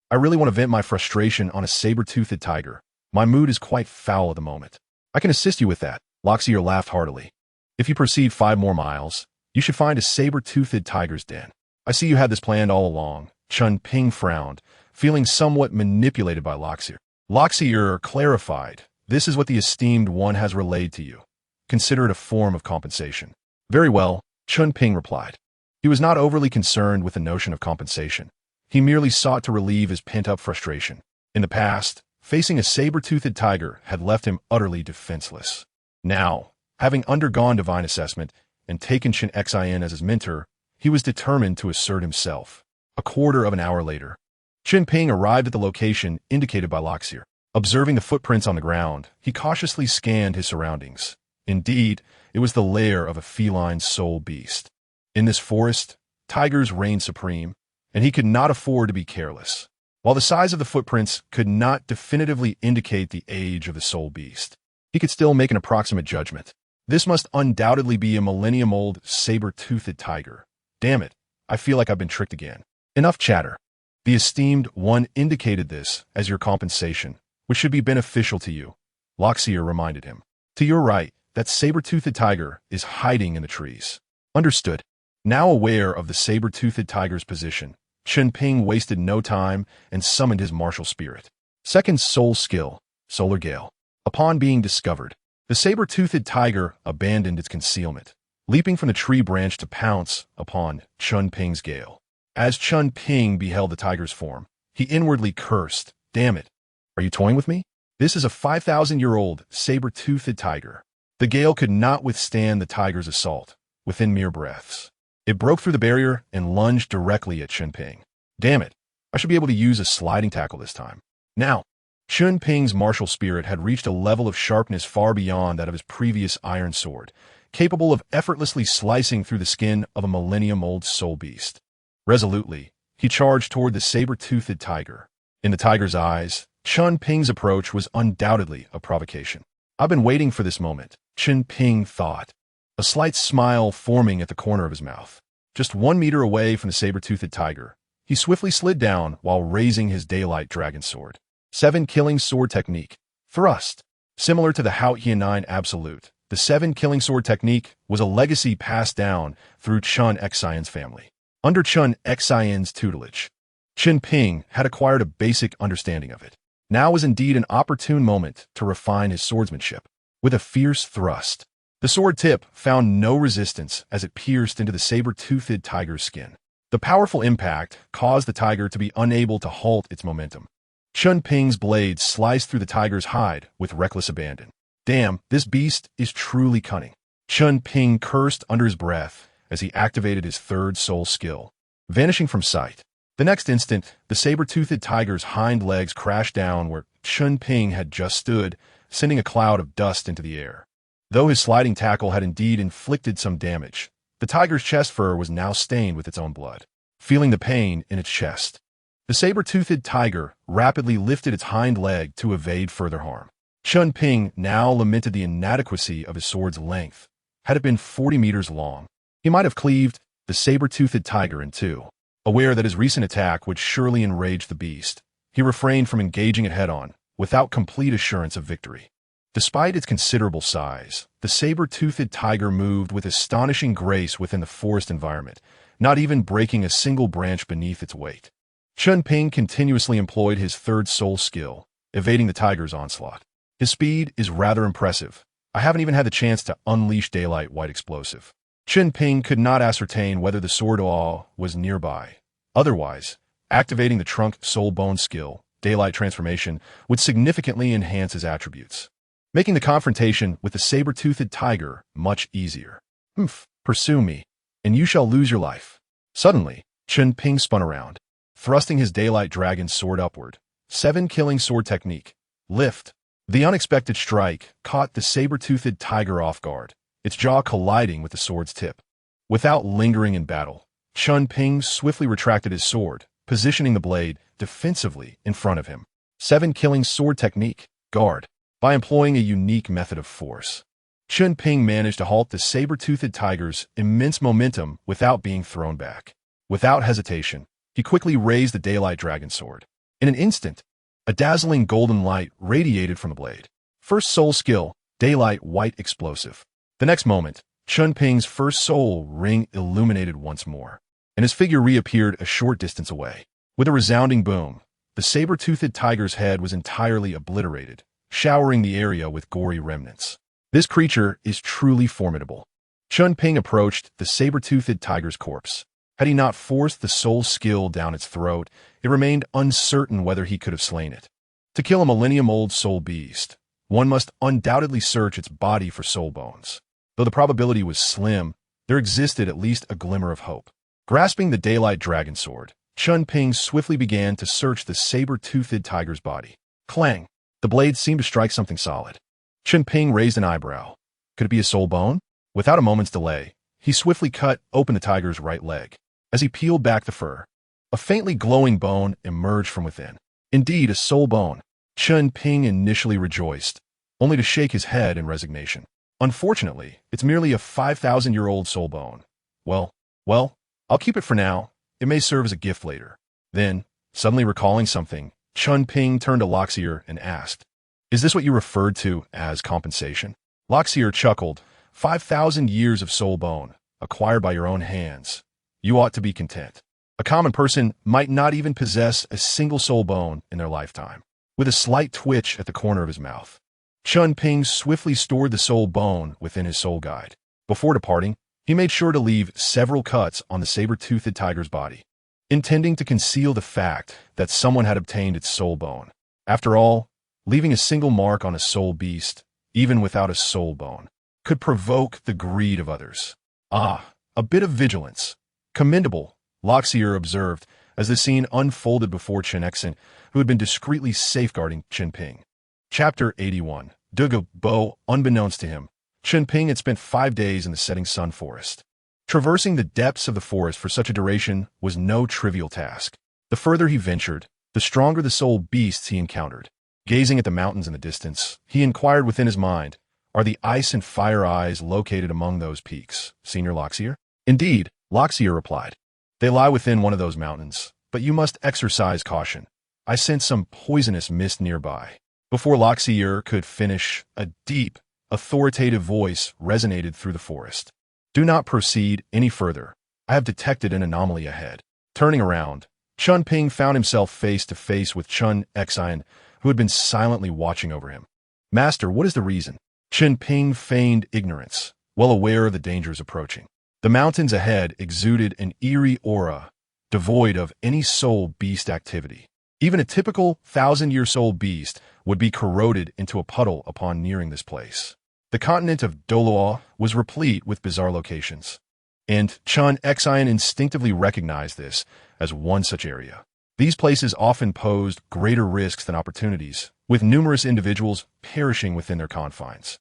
I really want to vent my frustration on a saber-toothed tiger. My mood is quite foul at the moment. "I can assist you with that," Loxier laughed heartily. "If you proceed 5 more miles, you should find a saber-toothed tiger's den." "I see you had this planned all along," Chen Ping frowned, feeling somewhat manipulated by Loxier. Loxier clarified, "This is what the esteemed one has relayed to you. Consider it a form of compensation." "Very well," Chen Ping replied. He was not overly concerned with the notion of compensation. He merely sought to relieve his pent-up frustration. In the past, facing a saber-toothed tiger had left him utterly defenseless. Now, having undergone divine assessment and taken Chen Ping as his mentor, he was determined to assert himself. A quarter of an hour later, Chen Ping arrived at the location indicated by Loxier. Observing the footprints on the ground, he cautiously scanned his surroundings. Indeed, it was the lair of a feline soul beast. In this forest, tigers reigned supreme, and he could not afford to be careless. While the size of the footprints could not definitively indicate the age of the soul beast, he could still make an approximate judgment. This must undoubtedly be a millennium-old saber-toothed tiger. Damn it, I feel like I've been tricked again. Enough chatter. The esteemed one indicated this as your compensation, which should be beneficial to you, Loxier reminded him. To your right, that saber-toothed tiger is hiding in the trees. Understood. Now aware of the saber-toothed tiger's position, Chen Ping wasted no time and summoned his martial spirit. Second soul skill, Solar Gale. Upon being discovered, the saber-toothed tiger abandoned its concealment, leaping from the tree branch to pounce upon Chen Ping's gale. As Chen Ping beheld the tiger's form, he inwardly cursed, "Damn it! Are you toying with me? This is a 5,000-year-old saber-toothed tiger." The gale could not withstand the tiger's assault. Within mere breaths, it broke through the barrier and lunged directly at Chen Ping. "Damn it! I should be able to use a sliding tackle this time. Now, Chen Ping's martial spirit had reached a level of sharpness far beyond that of his previous iron sword, capable of effortlessly slicing through the skin of a millennium-old soul beast. Resolutely, he charged toward the saber-toothed tiger. In the tiger's eyes, Chen Ping's approach was undoubtedly a provocation. I've been waiting for this moment, Chen Ping thought, a slight smile forming at the corner of his mouth. Just 1 meter away from the saber-toothed tiger, he swiftly slid down while raising his daylight dragon sword. 7 killing sword technique. Thrust. Similar to the Hao Hian Absolute, the 7 killing sword technique was a legacy passed down through Chen Xian's family. Under Chen Xian's tutelage, Chen Ping had acquired a basic understanding of it. Now was indeed an opportune moment to refine his swordsmanship. With a fierce thrust, the sword tip found no resistance as it pierced into the saber-toothed tiger's skin. The powerful impact caused the tiger to be unable to halt its momentum. Chen Ping's blade sliced through the tiger's hide with reckless abandon. Damn, this beast is truly cunning. Chen Ping cursed under his breath as he activated his third soul skill, vanishing from sight. The next instant, the saber-toothed tiger's hind legs crashed down where Chen Ping had just stood, sending a cloud of dust into the air. Though his sliding tackle had indeed inflicted some damage, the tiger's chest fur was now stained with its own blood. Feeling the pain in its chest, the saber-toothed tiger rapidly lifted its hind leg to evade further harm. Chen Ping now lamented the inadequacy of his sword's length. Had it been 40 meters long, he might have cleaved the saber-toothed tiger in two. Aware that his recent attack would surely enrage the beast, he refrained from engaging it head-on, without complete assurance of victory. Despite its considerable size, the saber-toothed tiger moved with astonishing grace within the forest environment, not even breaking a single branch beneath its weight. Chen Ping continuously employed his third soul skill, evading the tiger's onslaught. His speed is rather impressive. I haven't even had the chance to unleash Daylight White Explosive. Chen Ping could not ascertain whether the Star Dou was nearby. Otherwise, activating the Trunk Soul Bone skill, Daylight Transformation, would significantly enhance his attributes, making the confrontation with the saber-toothed tiger much easier. Pursue me, and you shall lose your life. Suddenly, Chen Ping spun around, thrusting his Daylight Dragon sword upward. 7 killing sword technique. Lift. The unexpected strike caught the saber-toothed tiger off guard, its jaw colliding with the sword's tip. Without lingering in battle, Chen Ping swiftly retracted his sword, positioning the blade defensively in front of him. 7 killing sword technique. Guard. By employing a unique method of force, Chen Ping managed to halt the saber-toothed tiger's immense momentum without being thrown back. Without hesitation, he quickly raised the Daylight Dragon sword. In an instant, a dazzling golden light radiated from the blade. First soul skill, Daylight White Explosive. The next moment, Chen Ping's first soul ring illuminated once more, and his figure reappeared a short distance away. With a resounding boom, the saber-toothed tiger's head was entirely obliterated, showering the area with gory remnants. This creature is truly formidable. Chen Ping approached the saber-toothed tiger's corpse. Had he not forced the soul skill down its throat, it remained uncertain whether he could have slain it. To kill a millennium-old soul beast, one must undoubtedly search its body for soul bones. Though the probability was slim, there existed at least a glimmer of hope. Grasping the Daylight Dragon sword, Chen Ping swiftly began to search the saber-toothed tiger's body. Clang! The blade seemed to strike something solid. Chen Ping raised an eyebrow. Could it be a soul bone? Without a moment's delay, he swiftly cut open the tiger's right leg. As he peeled back the fur, a faintly glowing bone emerged from within. Indeed, a soul bone. Chen Ping initially rejoiced, only to shake his head in resignation. Unfortunately, it's merely a 5,000-year-old soul bone. Well, I'll keep it for now. It may serve as a gift later. Then, suddenly recalling something, Chen Ping turned to Loxier and asked, "Is this what you referred to as compensation?" Loxier chuckled. 5,000 years of soul bone, acquired by your own hands. You ought to be content. A common person might not even possess a single soul bone in their lifetime. With a slight twitch at the corner of his mouth, Chen Ping swiftly stored the soul bone within his soul guide. Before departing, he made sure to leave several cuts on the saber-toothed tiger's body, intending to conceal the fact that someone had obtained its soul bone. After all, leaving a single mark on a soul beast, even without a soul bone, could provoke the greed of others. A bit of vigilance. Commendable, Loxier observed, as the scene unfolded before Chen Exen, who had been discreetly safeguarding Chen Ping. Chapter 81. Douluo. Unbeknownst to him, Chen Ping had spent 5 days in the setting sun forest. Traversing the depths of the forest for such a duration was no trivial task. The further he ventured, the stronger the soul beasts he encountered. Gazing at the mountains in the distance, he inquired within his mind, "Are the ice and fire eyes located among those peaks, Senior Loxier?" "Indeed," Loxier replied. "They lie within one of those mountains, but you must exercise caution. I sense some poisonous mist nearby." Before Loxier could finish, a deep, authoritative voice resonated through the forest. "Do not proceed any further. I have detected an anomaly ahead." Turning around, Chen Ping found himself face to face with Chen Exen, who had been silently watching over him. "Master, what is the reason?" Chen Ping feigned ignorance, well aware of the dangers approaching. The mountains ahead exuded an eerie aura, devoid of any soul beast activity. Even a typical 1,000-year soul beast would be corroded into a puddle upon nearing this place. The continent of Douluo was replete with bizarre locations, and Chen Exen instinctively recognized this as one such area. These places often posed greater risks than opportunities, with numerous individuals perishing within their confines.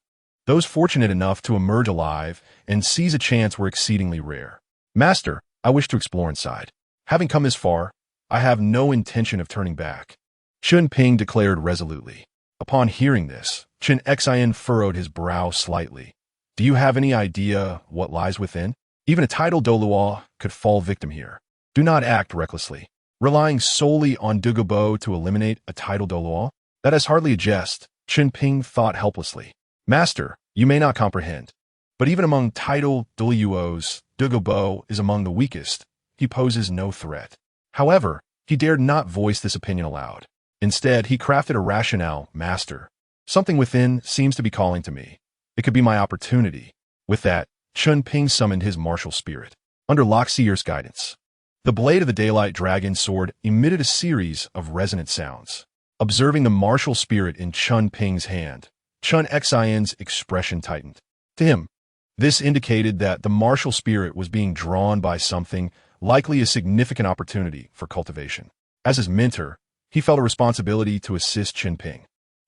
Those fortunate enough to emerge alive and seize a chance were exceedingly rare. "Master, I wish to explore inside. Having come this far, I have no intention of turning back," Chen Ping declared resolutely. Upon hearing this, Chen Exen furrowed his brow slightly. "Do you have any idea what lies within? Even a tidal Douluo could fall victim here. Do not act recklessly. Relying solely on Douluo to eliminate a tidal Douluo? That is hardly a jest," Chen Ping thought helplessly. "Master, you may not comprehend, but even among tidal Douluos, Douluo is among the weakest. He poses no threat." However, he dared not voice this opinion aloud. Instead, he crafted a rationale. "Master, something within seems to be calling to me. It could be my opportunity." With that, Chen Ping summoned his martial spirit. Under Loxier's guidance, the blade of the daylight dragon sword emitted a series of resonant sounds. Observing the martial spirit in Chen Ping's hand, Chen Exen's expression tightened. To him, this indicated that the martial spirit was being drawn by something, likely a significant opportunity for cultivation. As his mentor, he felt a responsibility to assist Chen Ping.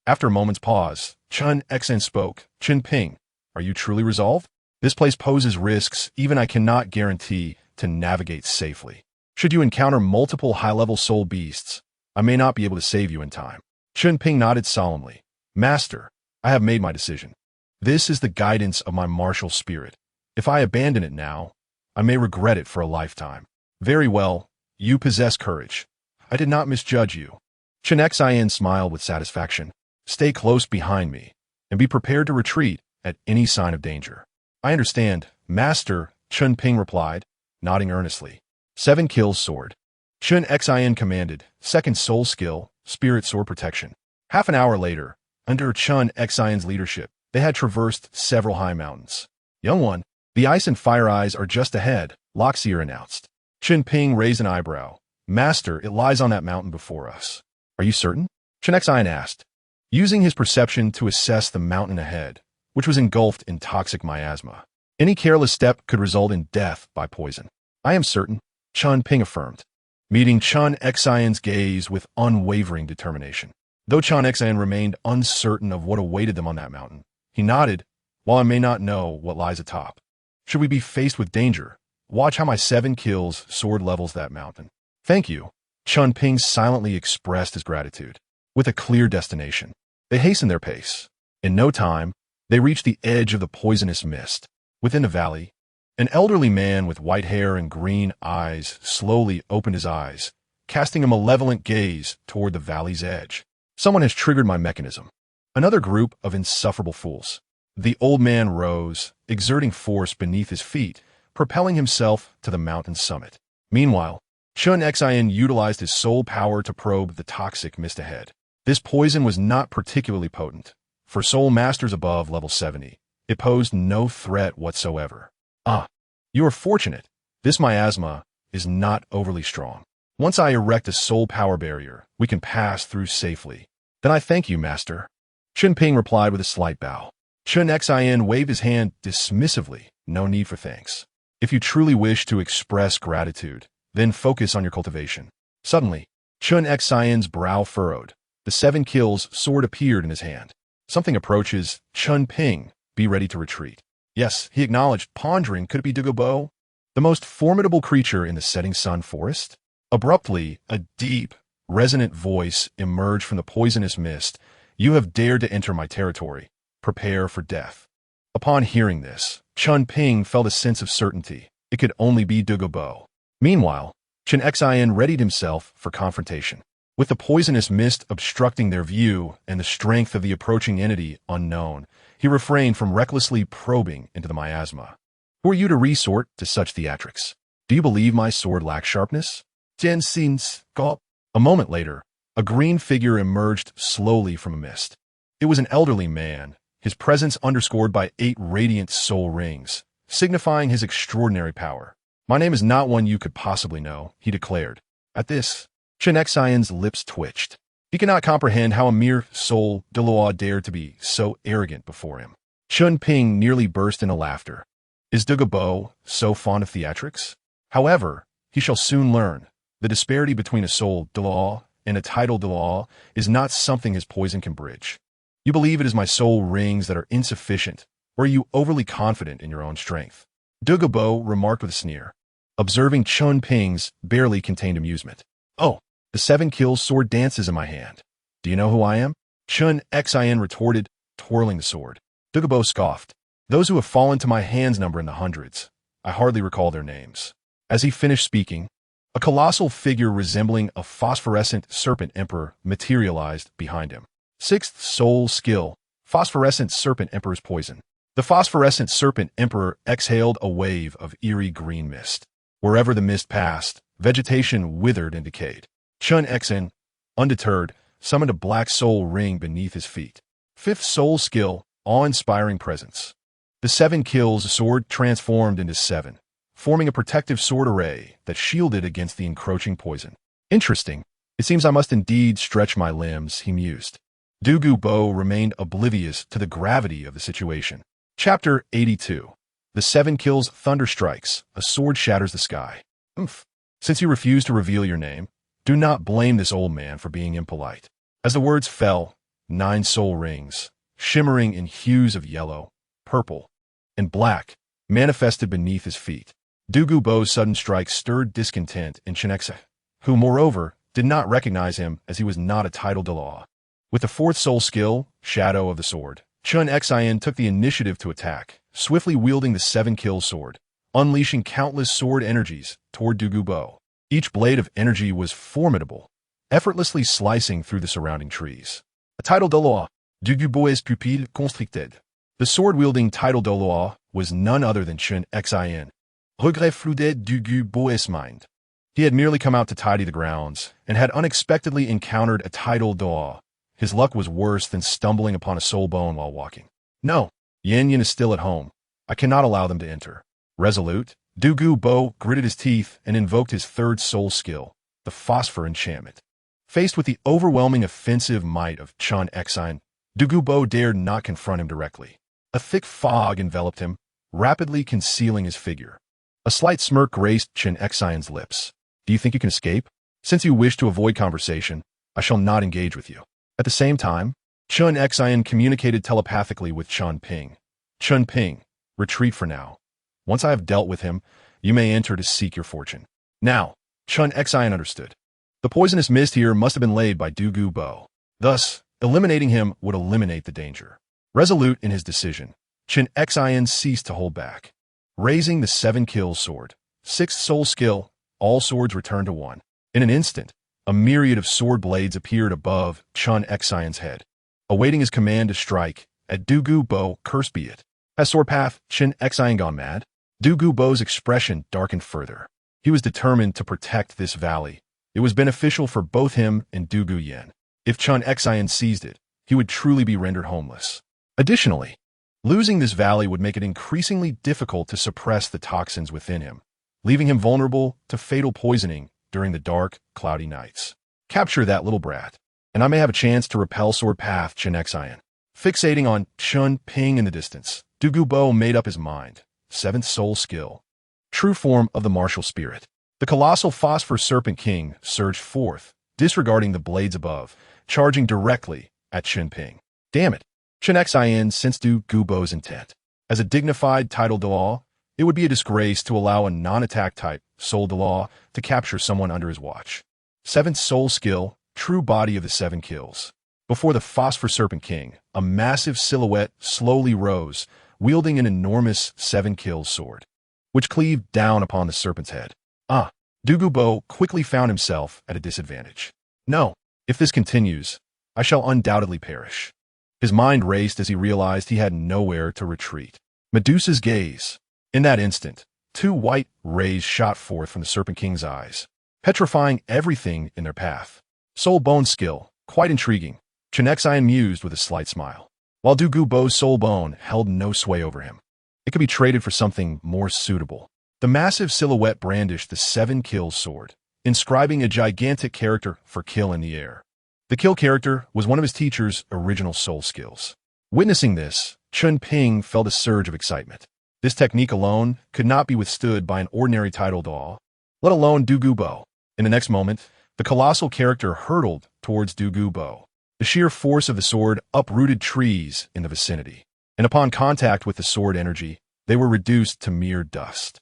After a moment's pause, Chen Exen spoke. "Chen Ping, are you truly resolved? This place poses risks even I cannot guarantee to navigate safely. Should you encounter multiple high-level soul beasts, I may not be able to save you in time." Chen Ping nodded solemnly. "Master, I have made my decision. This is the guidance of my martial spirit. If I abandon it now, I may regret it for a lifetime." "Very well, you possess courage. I did not misjudge you." Chen Exen smiled with satisfaction. "Stay close behind me, and be prepared to retreat at any sign of danger." "I understand, Master," Chen Ping replied, nodding earnestly. 7 kills sword. Chen Exen commanded, second soul skill, spirit sword protection. Half an hour later, under Chen Exen's leadership, they had traversed several high mountains. "Young one, the ice and fire eyes are just ahead," Loxier announced. Chen Ping raised an eyebrow. "Master, it lies on that mountain before us." "Are you certain?" Chen Exen asked, using his perception to assess the mountain ahead, which was engulfed in toxic miasma. Any careless step could result in death by poison. "I am certain," Chen Ping affirmed, meeting Chen Exen's gaze with unwavering determination. Though Chen Exen remained uncertain of what awaited them on that mountain, he nodded. "While I may not know what lies atop, should we be faced with danger, watch how my 7 kills sword levels that mountain." "Thank you." Chen Ping silently expressed his gratitude. With a clear destination, they hastened their pace. In no time, they reached the edge of the poisonous mist. Within the valley, an elderly man with white hair and green eyes slowly opened his eyes, casting a malevolent gaze toward the valley's edge. "Someone has triggered my mechanism." Another group of insufferable fools. The old man rose, exerting force beneath his feet, propelling himself to the mountain's summit. Meanwhile, Chen Exen utilized his soul power to probe the toxic mist ahead. This poison was not particularly potent. For soul masters above level 70, it posed no threat whatsoever. "Ah, you are fortunate. This miasma is not overly strong. Once I erect a soul power barrier, we can pass through safely." "Then I thank you, Master," Chen Ping replied with a slight bow. Chen Exen waved his hand dismissively. "No need for thanks. If you truly wish to express gratitude, then focus on your cultivation. Suddenly, Chen Xian's brow furrowed. The 7 kills sword appeared in his hand. Something approaches. Chen Ping, be ready to retreat. Yes, he acknowledged, pondering, could it be Douluo, the most formidable creature in the setting sun forest? Abruptly, a deep, resonant voice emerged from the poisonous mist. You have dared to enter my territory. Prepare for death. Upon hearing this, Chen Ping felt a sense of certainty. It could only be Douluo. Meanwhile, Chen Xian readied himself for confrontation. With the poisonous mist obstructing their view and the strength of the approaching entity unknown, he refrained from recklessly probing into the miasma. Who are you to resort to such theatrics? Do you believe my sword lacks sharpness? Jen Xin's gulp. A moment later, a green figure emerged slowly from a mist. It was an elderly man, his presence underscored by 8 radiant soul rings, signifying his extraordinary power. My name is not one you could possibly know, he declared. At this, Chen Xian's lips twitched. He could not comprehend how a mere soul Douluo dared to be so arrogant before him. Chen Ping nearly burst into laughter. Is Douluo so fond of theatrics? However, he shall soon learn. The disparity between a soul Douluo and a title Douluo is not something his poison can bridge. You believe it is my soul rings that are insufficient, or are you overly confident in your own strength? Douluo remarked with a sneer. Observing Chen Ping's barely contained amusement. Oh, the 7 kills sword dances in my hand. Do you know who I am? Chen Xian retorted, twirling the sword. Douluo scoffed. Those who have fallen to my hands number in the hundreds. I hardly recall their names. As he finished speaking, a colossal figure resembling a phosphorescent serpent emperor materialized behind him. 6th soul skill, phosphorescent serpent emperor's poison. The phosphorescent serpent emperor exhaled a wave of eerie green mist. Wherever the mist passed, vegetation withered and decayed. Chen Xian, undeterred, summoned a black soul ring beneath his feet. 5th soul skill, awe-inspiring presence. The 7 kills sword transformed into 7, forming a protective sword array that shielded against the encroaching poison. Interesting. It seems I must indeed stretch my limbs, he mused. Douluo remained oblivious to the gravity of the situation. Chapter 82. The 7 kills thunder strikes. A sword shatters the sky. Since you refuse to reveal your name, do not blame this old man for being impolite. As the words fell, 9 soul rings, shimmering in hues of yellow, purple, and black, manifested beneath his feet. Douluo's sudden strike stirred discontent in Chen Xian, who, moreover, did not recognize him as he was not a title Douluo. With the 4th soul skill, Shadow of the Sword, Chen Xian took the initiative to attack, swiftly wielding the 7-kill sword, unleashing countless sword energies toward Douluo. Each blade of energy was formidable, effortlessly slicing through the surrounding trees. A title Douluo, Douluo's pupille constricted. The sword-wielding title Douluo was none other than Chen Xian. Regret flooded Douluo's mind. He had merely come out to tidy the grounds, and had unexpectedly encountered a title Douluo. His luck was worse than stumbling upon a soul bone while walking. No, Yan is still at home. I cannot allow them to enter. Resolute, Douluo gritted his teeth and invoked his 3rd soul skill, the Phosphor Enchantment. Faced with the overwhelming offensive might of Chen Xian, Douluo dared not confront him directly. A thick fog enveloped him, rapidly concealing his figure. A slight smirk graced Chen Xian's lips. Do you think you can escape? Since you wish to avoid conversation, I shall not engage with you. At the same time, Chen Xian communicated telepathically with Chen Ping. Chen Ping, retreat for now. Once I have dealt with him, you may enter to seek your fortune. Now, Chen Xian understood. The poisonous mist here must have been laid by Douluo. Thus, eliminating him would eliminate the danger. Resolute in his decision, Chen Xian ceased to hold back. Raising the 7-kill sword, 6th soul skill, all swords returned to 1. In an instant, a myriad of sword blades appeared above Chen Xian's head, awaiting his command to strike. At Douluo, cursed be it. Has sword path Chen Xian gone mad? Douluo's expression darkened further. He was determined to protect this valley. It was beneficial for both him and Douluo. If Chen Xian seized it, he would truly be rendered homeless. Additionally, losing this valley would make it increasingly difficult to suppress the toxins within him, leaving him vulnerable to fatal poisoning during the dark, cloudy nights. Capture that little brat, and I may have a chance to repel sword path Chen Xian. Fixating on Chen Ping in the distance, Douluo made up his mind. 7th soul skill. True form of the martial spirit. The colossal Phosphor Serpent King surged forth, disregarding the blades above, charging directly at Chen Ping. Damn it! Chen Xin sensed Du Gubo's intent. As a dignified title Douluo, it would be a disgrace to allow a non-attack type, Soul Douluo, to capture someone under his watch. 7th Soul Skill, True Body of the 7 Kills. Before the Phosphor Serpent King, a massive silhouette slowly rose, wielding an enormous 7 Kills sword, which cleaved down upon the serpent's head. Du Gubo quickly found himself at a disadvantage. No, if this continues, I shall undoubtedly perish. His mind raced as he realized he had nowhere to retreat. Medusa's gaze. In that instant, 2 white rays shot forth from the Serpent King's eyes, petrifying everything in their path. Soul Bone skill, quite intriguing. Chen Xin mused with a slight smile. While Du Gubo's Soul Bone held no sway over him, it could be traded for something more suitable. The massive silhouette brandished the 7 Kills sword, inscribing a gigantic character for kill in the air. The kill character was one of his teacher's original soul skills. Witnessing this, Chen Ping felt a surge of excitement. This technique alone could not be withstood by an ordinary title Douluo, let alone Du Gubo. In the next moment, the colossal character hurtled towards Du Gubo. The sheer force of the sword uprooted trees in the vicinity, and upon contact with the sword energy, they were reduced to mere dust.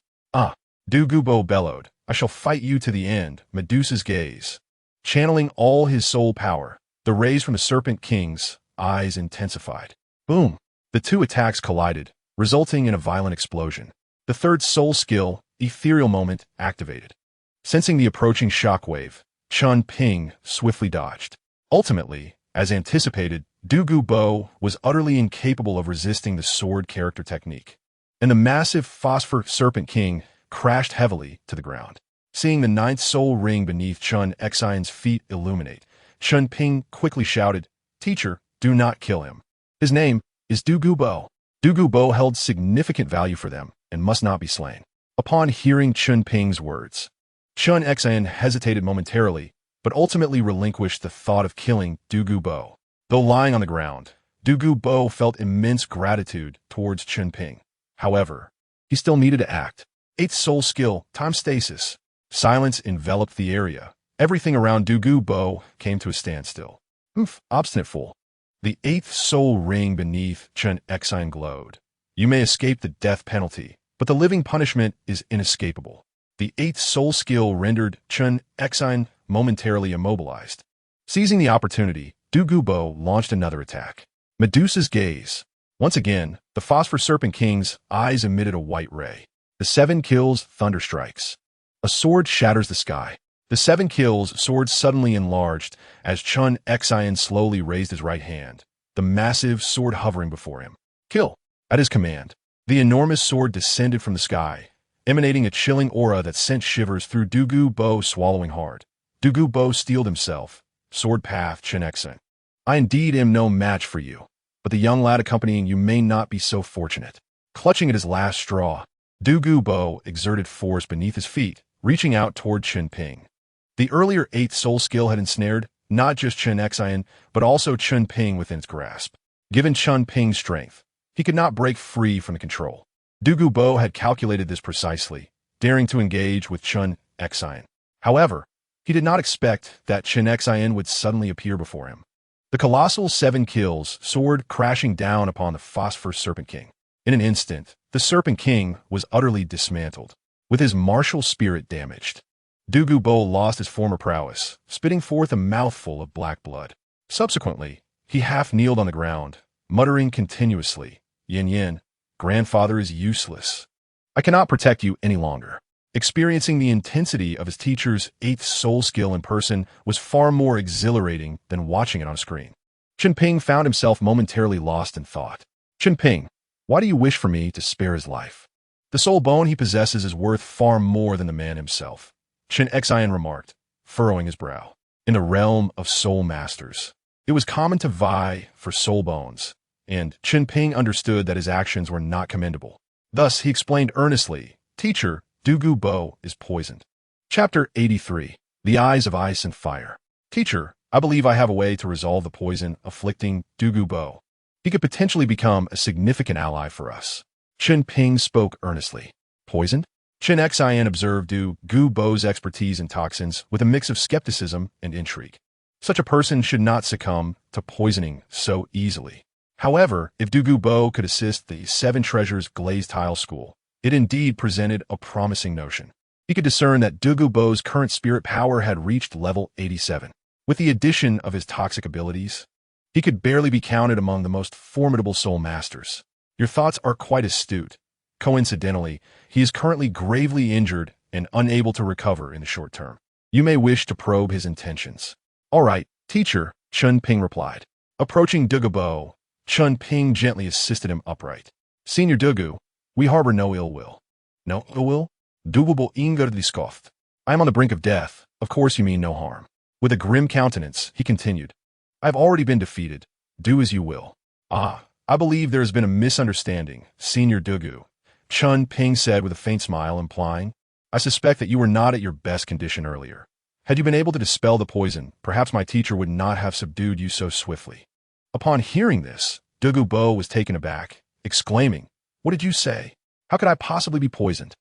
Du Gubo bellowed, I shall fight you to the end, Medusa's gaze. Channeling all his soul power, the rays from the Serpent King's eyes intensified. Boom! The 2 attacks collided, resulting in a violent explosion. The 3rd soul skill, Ethereal Moment, activated. Sensing the approaching shockwave, Chen Ping swiftly dodged. Ultimately, as anticipated, Du Gubo was utterly incapable of resisting the sword character technique, and the massive Phosphor Serpent King crashed heavily to the ground. Seeing the 9th soul ring beneath Chen Xin's feet illuminate, Chen Ping quickly shouted, Teacher, do not kill him. His name is Du Gubo. Du Gubo held significant value for them and must not be slain. Upon hearing Chen Ping's words, Chen Xin hesitated momentarily, but ultimately relinquished the thought of killing Du Gubo. Though lying on the ground, Du Gubo felt immense gratitude towards Chen Ping. However, he still needed to act. 8th soul skill, Time Stasis. Silence enveloped the area. Everything around Du Gubo came to a standstill. Obstinate fool. The 8th soul ring beneath Chen Xin glowed. You may escape the death penalty, but the living punishment is inescapable. The 8th soul skill rendered Chen Xin momentarily immobilized. Seizing the opportunity, Du Gubo launched another attack. Medusa's gaze. Once again, the Phosphor Serpent King's eyes emitted a white ray. The 7 Kills Thunderstrikes. A sword shatters the sky. The 7 Kills sword suddenly enlarged as Chen Xin slowly raised his right hand, the massive sword hovering before him. Kill! At his command, the enormous sword descended from the sky, emanating a chilling aura that sent shivers through Du Gubo. Swallowing hard, Du Gubo steeled himself. Sword path Chen Xin. I indeed am no match for you, but the young lad accompanying you may not be so fortunate. Clutching at his last straw, Du Gubo exerted force beneath his feet, reaching out toward Chen Ping. The earlier 8th soul skill had ensnared not just Chen Xin, but also Chen Ping within its grasp. Given Chen Ping's strength, he could not break free from the control. Du Gubo had calculated this precisely, daring to engage with Chen Xin. However, he did not expect that Chen Xin would suddenly appear before him. The colossal 7 Kills sword crashing down upon the Phosphor Serpent King. In an instant, the Serpent King was utterly dismantled, with his martial spirit damaged. Du Gubo lost his former prowess, spitting forth a mouthful of black blood. Subsequently, he half-kneeled on the ground, muttering continuously, Yin Yin, grandfather is useless. I cannot protect you any longer. Experiencing the intensity of his teacher's 8th soul skill in person was far more exhilarating than watching it on a screen. Chen Ping found himself momentarily lost in thought. Chen Ping, why do you wish for me to spare his life? The soul bone he possesses is worth far more than the man himself, Chen Xin remarked, furrowing his brow. In the realm of soul masters, it was common to vie for soul bones, and Chen Ping understood that his actions were not commendable. Thus, he explained earnestly, Teacher, Du Gubo is poisoned. Chapter 83. The Eyes of Ice and Fire. Teacher, I believe I have a way to resolve the poison afflicting Du Gubo. He could potentially become a significant ally for us. Chen Ping spoke earnestly. Poisoned? Chen Xian observed Dou Bo's expertise in toxins with a mix of skepticism and intrigue. Such a person should not succumb to poisoning so easily. However, if Dou Bo could assist the Seven Treasures Glazed Tile School, it indeed presented a promising notion. He could discern that Dou Bo's current spirit power had reached level 87. With the addition of his toxic abilities, he could barely be counted among the most formidable soul masters. Your thoughts are quite astute. Coincidentally, he is currently gravely injured and unable to recover in the short term. You may wish to probe his intentions. All right, teacher, Chen Ping replied. Approaching Dou Bo, Chen Ping gently assisted him upright. Senior Dou, we harbor no ill will. No ill will? Dou Bo ingar diskoft. I am on the brink of death. Of course you mean no harm. With a grim countenance, he continued. I have already been defeated. Do as you will. Ah, I believe there has been a misunderstanding, Senior Dou. Chen Ping said with a faint smile, implying, I suspect that you were not at your best condition earlier. Had you been able to dispel the poison, perhaps my teacher would not have subdued you so swiftly. Upon hearing this, Dou Bo was taken aback, exclaiming, What did you say? How could I possibly be poisoned?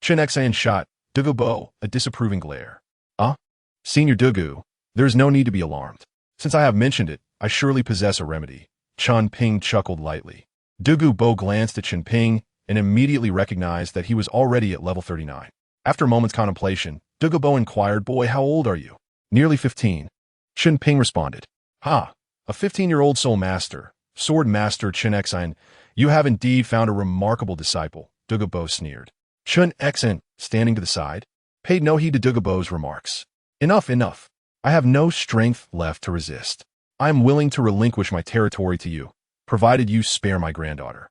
Chen Xian shot Dou Bo a disapproving glare. Senior Dou, there is no need to be alarmed. Since I have mentioned it, I surely possess a remedy. Chen Ping chuckled lightly. Dou Bo glanced at Chen Ping and immediately recognized that he was already at level 39. After a moment's contemplation, Dou Bo inquired, Boy, how old are you? Nearly 15. Chen Ping responded. A 15-year-old soul master, sword master Chen Xian, you have indeed found a remarkable disciple, Dou Bo sneered. Chen Xian, standing to the side, paid no heed to Dou Bo's remarks. Enough. I have no strength left to resist. I am willing to relinquish my territory to you, provided you spare my granddaughter.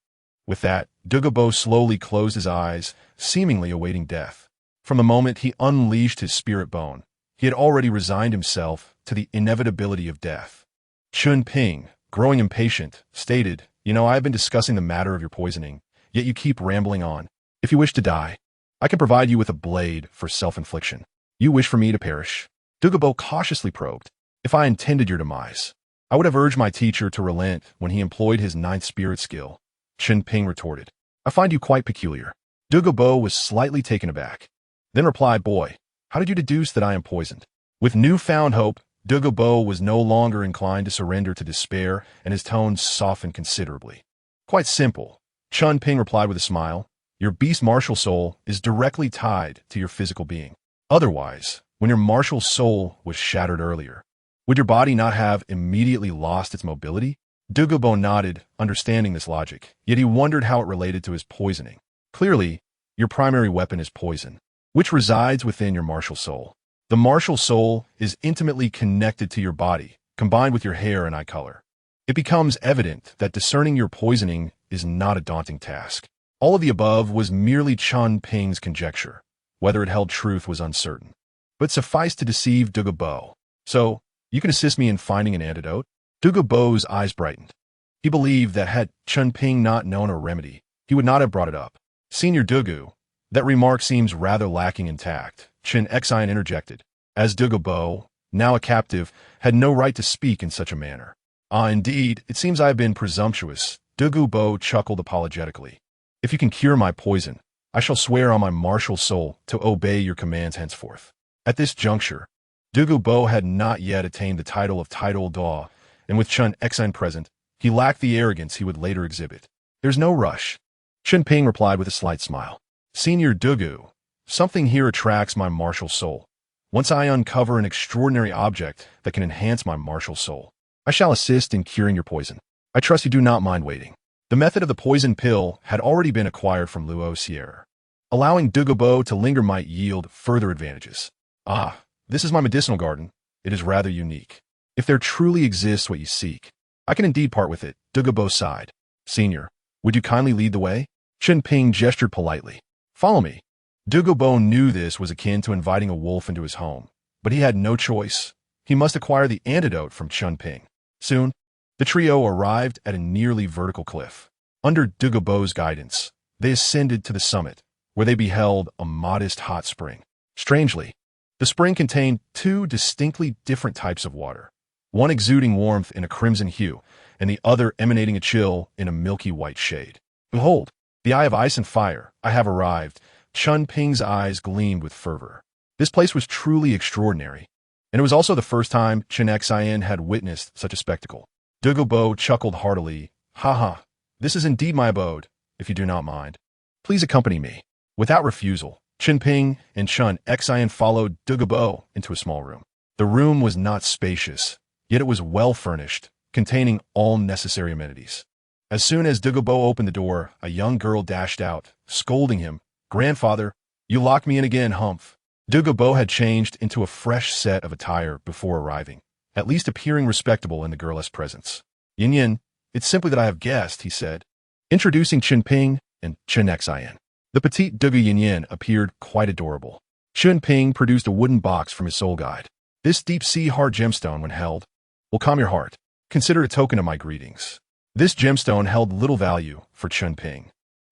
With that, Dou Bo slowly closed his eyes, seemingly awaiting death. From the moment he unleashed his spirit bone, he had already resigned himself to the inevitability of death. Chen Ping, growing impatient, stated, I have been discussing the matter of your poisoning, yet you keep rambling on. If you wish to die, I can provide you with a blade for self-infliction. You wish for me to perish? Dou Bo cautiously probed. If I intended your demise, I would have urged my teacher to relent when he employed his ninth spirit skill. Chen Ping retorted. I find you quite peculiar. Dou Bo was slightly taken aback, then replied, Boy, how did you deduce that I am poisoned? With newfound hope, Dou Bo was no longer inclined to surrender to despair, and his tone softened considerably. Quite simple, Chen Ping replied with a smile. Your beast martial soul is directly tied to your physical being. Otherwise, when your martial soul was shattered earlier, would your body not have immediately lost its mobility? Dou Bo nodded, understanding this logic, yet he wondered how it related to his poisoning. Clearly, your primary weapon is poison, which resides within your martial soul. The martial soul is intimately connected to your body, combined with your hair and eye color. It becomes evident that discerning your poisoning is not a daunting task. All of the above was merely Chen Ping's conjecture. Whether it held truth was uncertain, but sufficed to deceive Dou Bo. So, you can assist me in finding an antidote? Dou Bo's eyes brightened. He believed that had Chen Ping not known a remedy, he would not have brought it up. Senior Dou, that remark seems rather lacking in tact, Chen Xian interjected, as Dou Bo, now a captive, had no right to speak in such a manner. Indeed, it seems I have been presumptuous, Dou Bo chuckled apologetically. If you can cure my poison, I shall swear on my martial soul to obey your commands henceforth. At this juncture, Dou Bo had not yet attained the title of Title Dou, and with Chen Xian present, he lacked the arrogance he would later exhibit. There's no rush. Chen Ping replied with a slight smile. Senior Dou, something here attracts my martial soul. Once I uncover an extraordinary object that can enhance my martial soul, I shall assist in curing your poison. I trust you do not mind waiting. The method of the poison pill had already been acquired from Luo Sierra. Allowing Dou Bo to linger might yield further advantages. This is my medicinal garden. It is rather unique. If there truly exists what you seek, I can indeed part with it, Dou Bo sighed. Senior, would you kindly lead the way? Chen Ping gestured politely. Follow me. Dou Bo knew this was akin to inviting a wolf into his home, but he had no choice. He must acquire the antidote from Chen Ping. Soon, the trio arrived at a nearly vertical cliff. Under Dou Bo's guidance, they ascended to the summit, where they beheld a modest hot spring. Strangely, the spring contained two distinctly different types of water, one exuding warmth in a crimson hue, and the other emanating a chill in a milky white shade. Behold, the eye of ice and fire, I have arrived, Chen Ping's eyes gleamed with fervor. This place was truly extraordinary, and it was also the first time Chen Xian had witnessed such a spectacle. Douluo chuckled heartily. "Haha, this is indeed my abode, if you do not mind. Please accompany me." Without refusal, Chen Ping and Chen Xian followed Douluo into a small room. The room was not spacious, yet it was well furnished, containing all necessary amenities. As soon as Douluo opened the door, a young girl dashed out, scolding him. "Grandfather, you locked me in again, humph." Douluo had changed into a fresh set of attire before arriving, at least appearing respectable in the girl's presence. "Yin, it's simply that I have guessed," he said, introducing Chen Ping and Chen Xian. The petite Douluo Yin appeared quite adorable. Chen Ping produced a wooden box from his soul guide. "This deep-sea heart gemstone, when held, will calm your heart. Consider it a token of my greetings." This gemstone held little value for Chen Ping.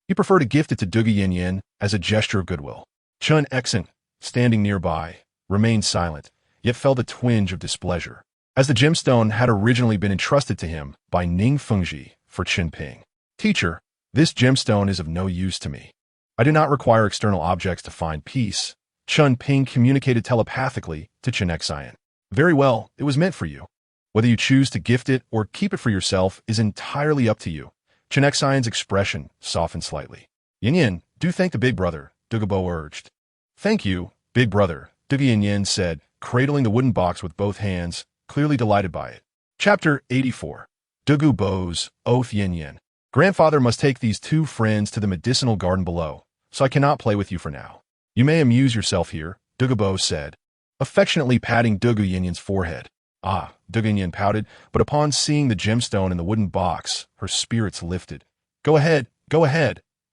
He preferred to gift it to Douluo Yin as a gesture of goodwill. Chen Ascent, standing nearby, remained silent, yet felt a twinge of displeasure, as the gemstone had originally been entrusted to him by Ning Fengji for Chen Ping. "Teacher, this gemstone is of no use to me. I do not require external objects to find peace." Chen Ping communicated telepathically to Chen Xian. "Very well, it was meant for you. Whether you choose to gift it or keep it for yourself is entirely up to you." Chen Xian's expression softened slightly. "Yin, do thank the big brother," Douluo urged. "Thank you, big brother," Douluo Yin said, cradling the wooden box with both hands, clearly delighted by it. Chapter 84. Douluo's Oath. Yin. "Grandfather must take these two friends to the medicinal garden below, so I cannot play with you for now. You may amuse yourself here," Douluo said, affectionately patting Douluo Yin's forehead. "Ah," Douluo Yin pouted, but upon seeing the gemstone in the wooden box, her spirits lifted. Go ahead,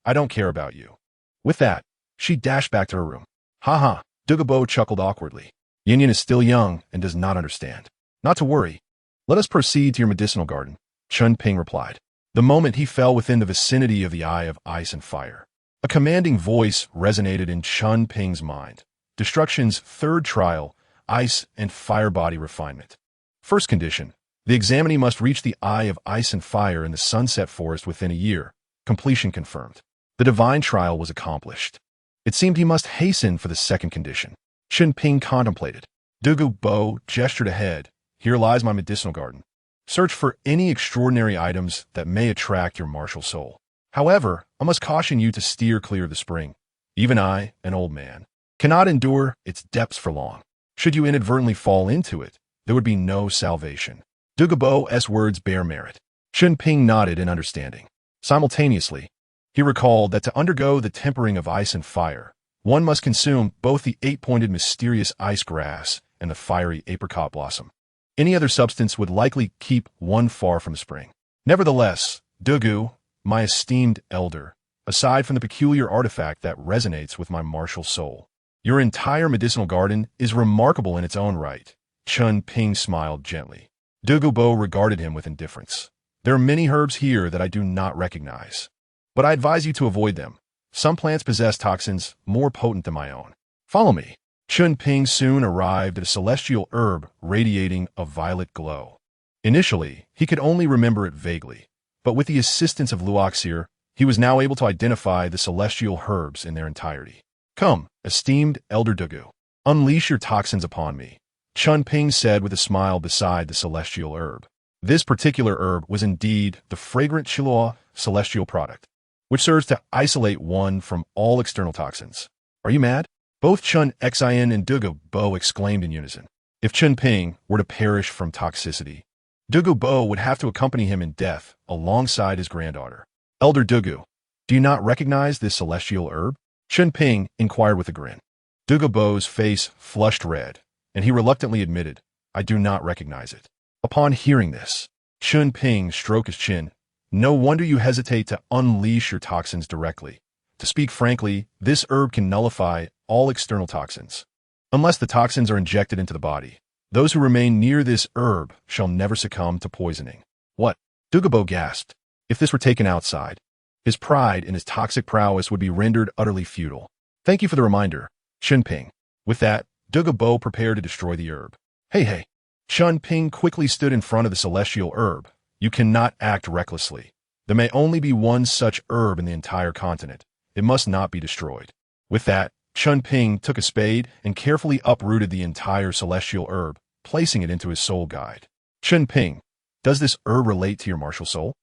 I don't care about you." With that, she dashed back to her room. "Haha," Douluo chuckled awkwardly. "Yin is still young and does not understand." "Not to worry. Let us proceed to your medicinal garden," Chen Ping replied. The moment he fell within the vicinity of the Eye of Ice and Fire, a commanding voice resonated in Chen Ping's mind. Destruction's third trial, Ice and Fire body refinement. First condition, the examinee must reach the Eye of Ice and Fire in the Sunset Forest within a year. Completion confirmed. The divine trial was accomplished. It seemed he must hasten for the second condition. Chen Ping contemplated. Douluo gestured ahead. "Here lies my medicinal garden. Search for any extraordinary items that may attract your martial soul. However, I must caution you to steer clear of the spring. Even I, an old man, cannot endure its depths for long. Should you inadvertently fall into it, there would be no salvation." Douluo's words bear merit. Chen Ping nodded in understanding. Simultaneously, he recalled that to undergo the tempering of ice and fire, one must consume both the 8-pointed mysterious ice grass and the fiery apricot blossom. Any other substance would likely keep one far from spring. Nevertheless, Douluo, my esteemed elder, aside from the peculiar artifact that resonates with my martial soul, your entire medicinal garden is remarkable in its own right. Chen Ping smiled gently. Douluo regarded him with indifference. "There are many herbs here that I do not recognize, but I advise you to avoid them. Some plants possess toxins more potent than my own. Follow me." Chen Ping soon arrived at a celestial herb radiating a violet glow. Initially, he could only remember it vaguely, but with the assistance of Luoxir, he was now able to identify the celestial herbs in their entirety. "Come, esteemed Elder Douluo, unleash your toxins upon me," Chen Ping said with a smile beside the celestial herb. This particular herb was indeed the fragrant Chilua celestial product, which serves to isolate one from all external toxins. "Are you mad?" Both Chen Xian and Douluo exclaimed in unison. If Chen Ping were to perish from toxicity, Douluo would have to accompany him in death alongside his granddaughter. "Elder Douluo, do you not recognize this celestial herb?" Chen Ping inquired with a grin. Douluo's face flushed red, and he reluctantly admitted, "I do not recognize it." Upon hearing this, Chen Ping stroked his chin. "No wonder you hesitate to unleash your toxins directly. To speak frankly, this herb can nullify all external toxins. Unless the toxins are injected into the body, those who remain near this herb shall never succumb to poisoning." "What?" Douluo gasped. If this were taken outside, his pride in his toxic prowess would be rendered utterly futile. "Thank you for the reminder, Chen Ping." With that, Douluo prepared to destroy the herb. Hey. Chen Ping quickly stood in front of the celestial herb. "You cannot act recklessly. There may only be one such herb in the entire continent. It must not be destroyed." With that, Chen Ping took a spade and carefully uprooted the entire celestial herb, placing it into his soul guide. Chen Ping, does this herb relate to your martial soul?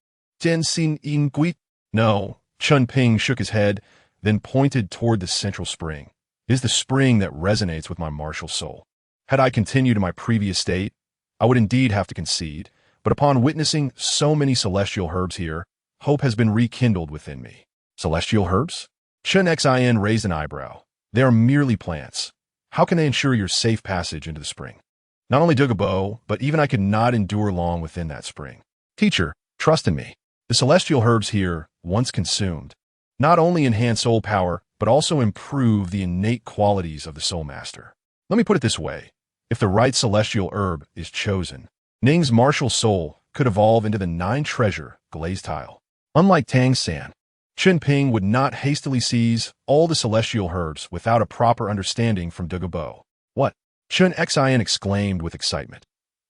Jian Xin Yin Gui? No. Chen Ping shook his head, then pointed toward the central spring. It is the spring that resonates with my martial soul. Had I continued in my previous state, I would indeed have to concede, but upon witnessing so many celestial herbs here, hope has been rekindled within me. Celestial herbs? Chen Xin raised an eyebrow. They are merely plants. How can they ensure your safe passage into the spring? Not only Douluo, but even I could not endure long within that spring. Teacher, trust in me. The celestial herbs here, once consumed, not only enhance soul power, but also improve the innate qualities of the soul master. Let me put it this way. If the right celestial herb is chosen, Ning's martial soul could evolve into the 9-treasure glazed tile. Unlike Tang San, Chen Ping would not hastily seize all the celestial herbs without a proper understanding from Douluo. What? Chen Xin exclaimed with excitement.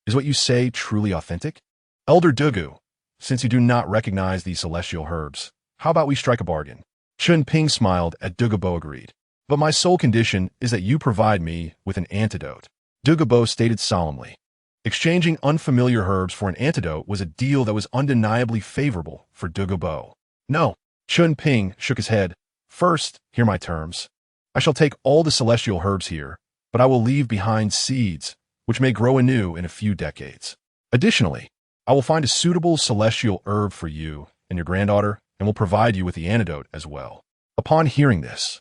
Is what you say truly authentic? Elder Douluo, since you do not recognize these celestial herbs, how about we strike a bargain? Chen Ping smiled at Douluo agreed. But my sole condition is that you provide me with an antidote. Douluo stated solemnly. Exchanging unfamiliar herbs for an antidote was a deal that was undeniably favorable for Douluo. No. Chen Ping shook his head. First, hear my terms. I shall take all the celestial herbs here, but I will leave behind seeds, which may grow anew in a few decades. Additionally, I will find a suitable celestial herb for you and your granddaughter, and will provide you with the antidote as well. Upon hearing this,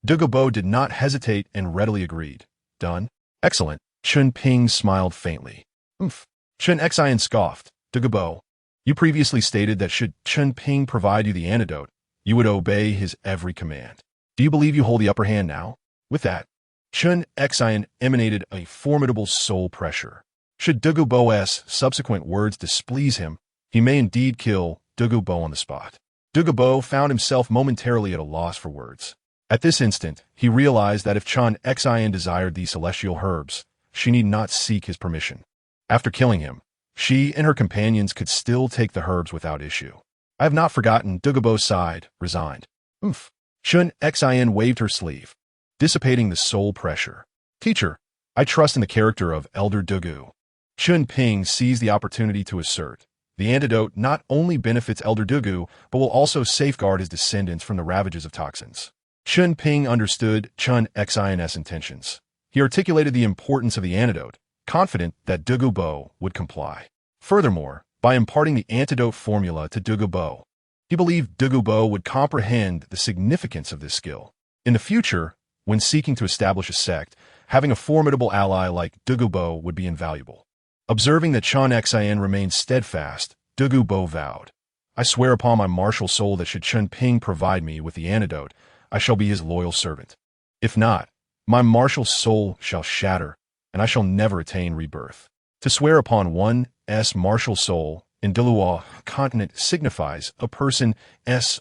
Douluo did not hesitate and readily agreed. Done? Excellent. Chen Ping smiled faintly. Oomph. Chen Xin scoffed. Douluo, you previously stated that should Chen Ping provide you the antidote, you would obey his every command. Do you believe you hold the upper hand now? With that, Chen Xin emanated a formidable soul pressure. Should Douluo's subsequent words displease him, he may indeed kill Douluo on the spot. Douluo found himself momentarily at a loss for words. At this instant, he realized that if Chen Xin desired these celestial herbs, she need not seek his permission. After killing him, she and her companions could still take the herbs without issue. I have not forgotten. Douluo sighed, resigned. Oomph. Chen Xin waved her sleeve, dissipating the soul pressure. Teacher, I trust in the character of Elder Douluo. Chen Ping seized the opportunity to assert. The antidote not only benefits Elder Douluo, but will also safeguard his descendants from the ravages of toxins. Chen Ping understood Chen Xin's intentions. He articulated the importance of the antidote, confident that Douluo would comply. Furthermore, by imparting the antidote formula to Douluo, he believed Douluo would comprehend the significance of this skill. In the future, when seeking to establish a sect, having a formidable ally like Douluo would be invaluable. Observing that Chen Xin remained steadfast, Douluo vowed, I swear upon my martial soul that should Chen Ping provide me with the antidote, I shall be his loyal servant. If not, my martial soul shall shatter, and I shall never attain rebirth. To swear upon one's martial soul in Douluo continent signifies a person's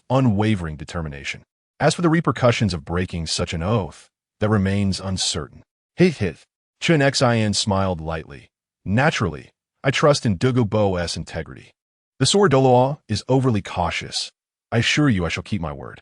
unwavering determination. As for the repercussions of breaking such an oath, that remains uncertain. Hit. Chen Xin smiled lightly. Naturally, I trust in Douluo's integrity. The sword Douluo is overly cautious. I assure you I shall keep my word.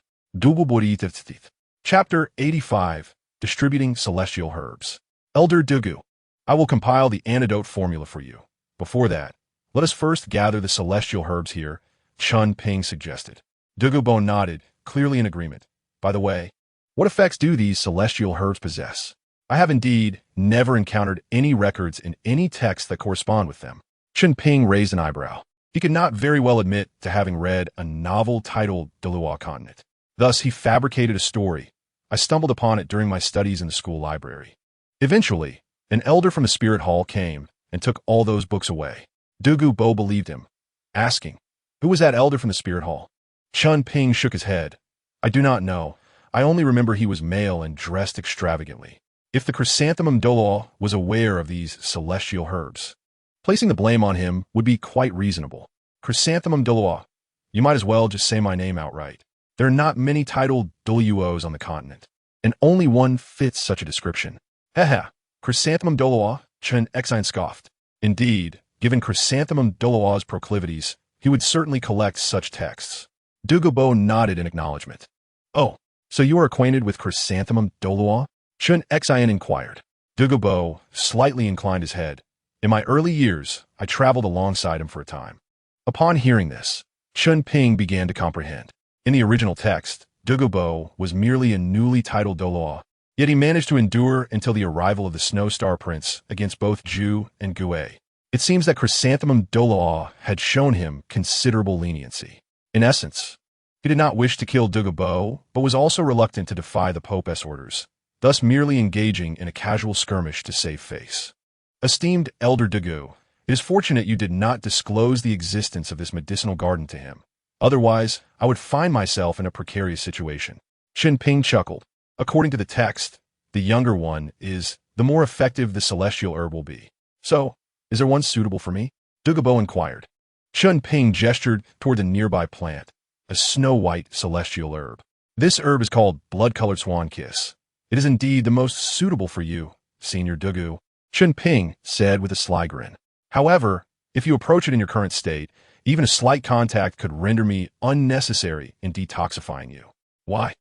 Chapter 85, Distributing Celestial Herbs. Elder Douluo, I will compile the antidote formula for you. Before that, let us first gather the celestial herbs here, Chen Ping suggested. Douluo nodded, clearly in agreement. By the way, what effects do these celestial herbs possess? I have indeed never encountered any records in any text that correspond with them. Chen Ping raised an eyebrow. He could not very well admit to having read a novel titled Douluo Continent. Thus, he fabricated a story. I stumbled upon it during my studies in the school library. Eventually, an elder from the spirit hall came and took all those books away. Douluo believed him, asking, who was that elder from the spirit hall? Chen Ping shook his head. I do not know. I only remember he was male and dressed extravagantly. If the chrysanthemum Douluo was aware of these celestial herbs, placing the blame on him would be quite reasonable. Chrysanthemum Douluo, you might as well just say my name outright. There are not many titled Douluos on the continent, and only one fits such a description. Haha, Chrysanthemum Douluo, Chen Xin scoffed. Indeed, given Chrysanthemum Douluo's proclivities, he would certainly collect such texts. Douluo nodded in acknowledgement. Oh, So you are acquainted with chrysanthemum Douluo? Chen Xin inquired. Douluo slightly inclined his head. In my early years, I traveled alongside him for a time. Upon hearing this, Chen Ping began to comprehend. In the original text, Douluo was merely a newly titled Douluo, yet he managed to endure until the arrival of the Snow Star Prince against both Zhu and Gue. It seems that Chrysanthemum Douluo had shown him considerable leniency. In essence, he did not wish to kill Douluo, but was also reluctant to defy the Pope's orders, thus merely engaging in a casual skirmish to save face. Esteemed Elder Douluo, it is fortunate you did not disclose the existence of this medicinal garden to him. Otherwise, I would find myself in a precarious situation. Chen Ping chuckled. According to the text, the younger one is, the more effective the celestial herb will be. So, is there one suitable for me? Douluo inquired. Chen Ping gestured toward a nearby plant, a snow-white celestial herb. This herb is called blood-colored swan kiss. It is indeed the most suitable for you, Senior Douluo, Chen Ping said with a sly grin. However, if you approach it in your current state, even a slight contact could render me unnecessary in detoxifying you. Why?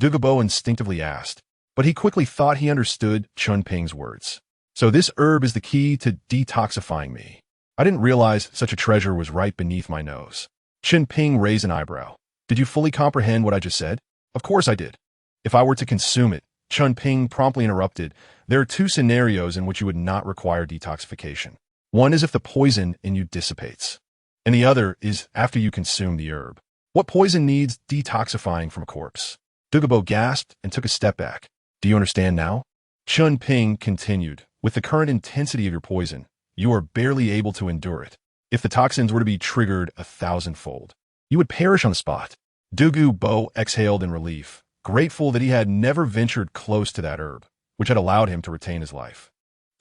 Douluo instinctively asked, but he quickly thought he understood Chen Ping's words. So this herb is the key to detoxifying me. I didn't realize such a treasure was right beneath my nose. Chen Ping raised an eyebrow. Did you fully comprehend what I just said? Of course I did. If I were to consume it, Chen Ping promptly interrupted, there are two scenarios in which you would not require detoxification. One is if the poison in you dissipates, and the other is after you consume the herb. What poison needs detoxifying from a corpse? Douluo gasped and took a step back. Do you understand now? Chen Ping continued, with the current intensity of your poison, you are barely able to endure it. If the toxins were to be triggered 1,000-fold, you would perish on the spot. Douluo exhaled in relief, grateful that he had never ventured close to that herb, which had allowed him to retain his life.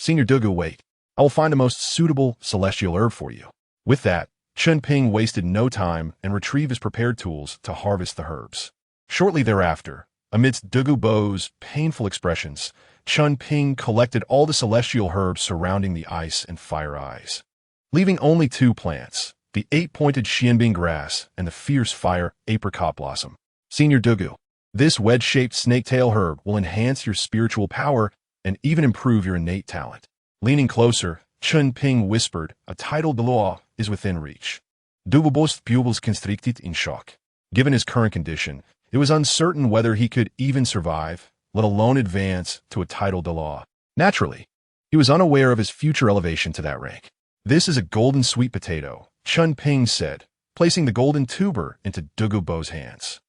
Senior Douluo, wait. I will find the most suitable celestial herb for you. With that, Chen Ping wasted no time and retrieved his prepared tools to harvest the herbs. Shortly thereafter, amidst Douluo's painful expressions, Chen Ping collected all the celestial herbs surrounding the ice and fire eyes, leaving only two plants, the 8-pointed xianbing grass and the fierce fire apricot blossom. Senior Douluo, this wedge-shaped snake-tail herb will enhance your spiritual power and even improve your innate talent. Leaning closer, Chen Ping whispered, a titled Douluo is within reach. Douluo's pupils constricted in shock. Given his current condition, it was uncertain whether he could even survive, let alone advance to a titled Douluo. Naturally, he was unaware of his future elevation to that rank. This is a golden sweet potato, Chen Ping said, placing the golden tuber into Douluo's hands.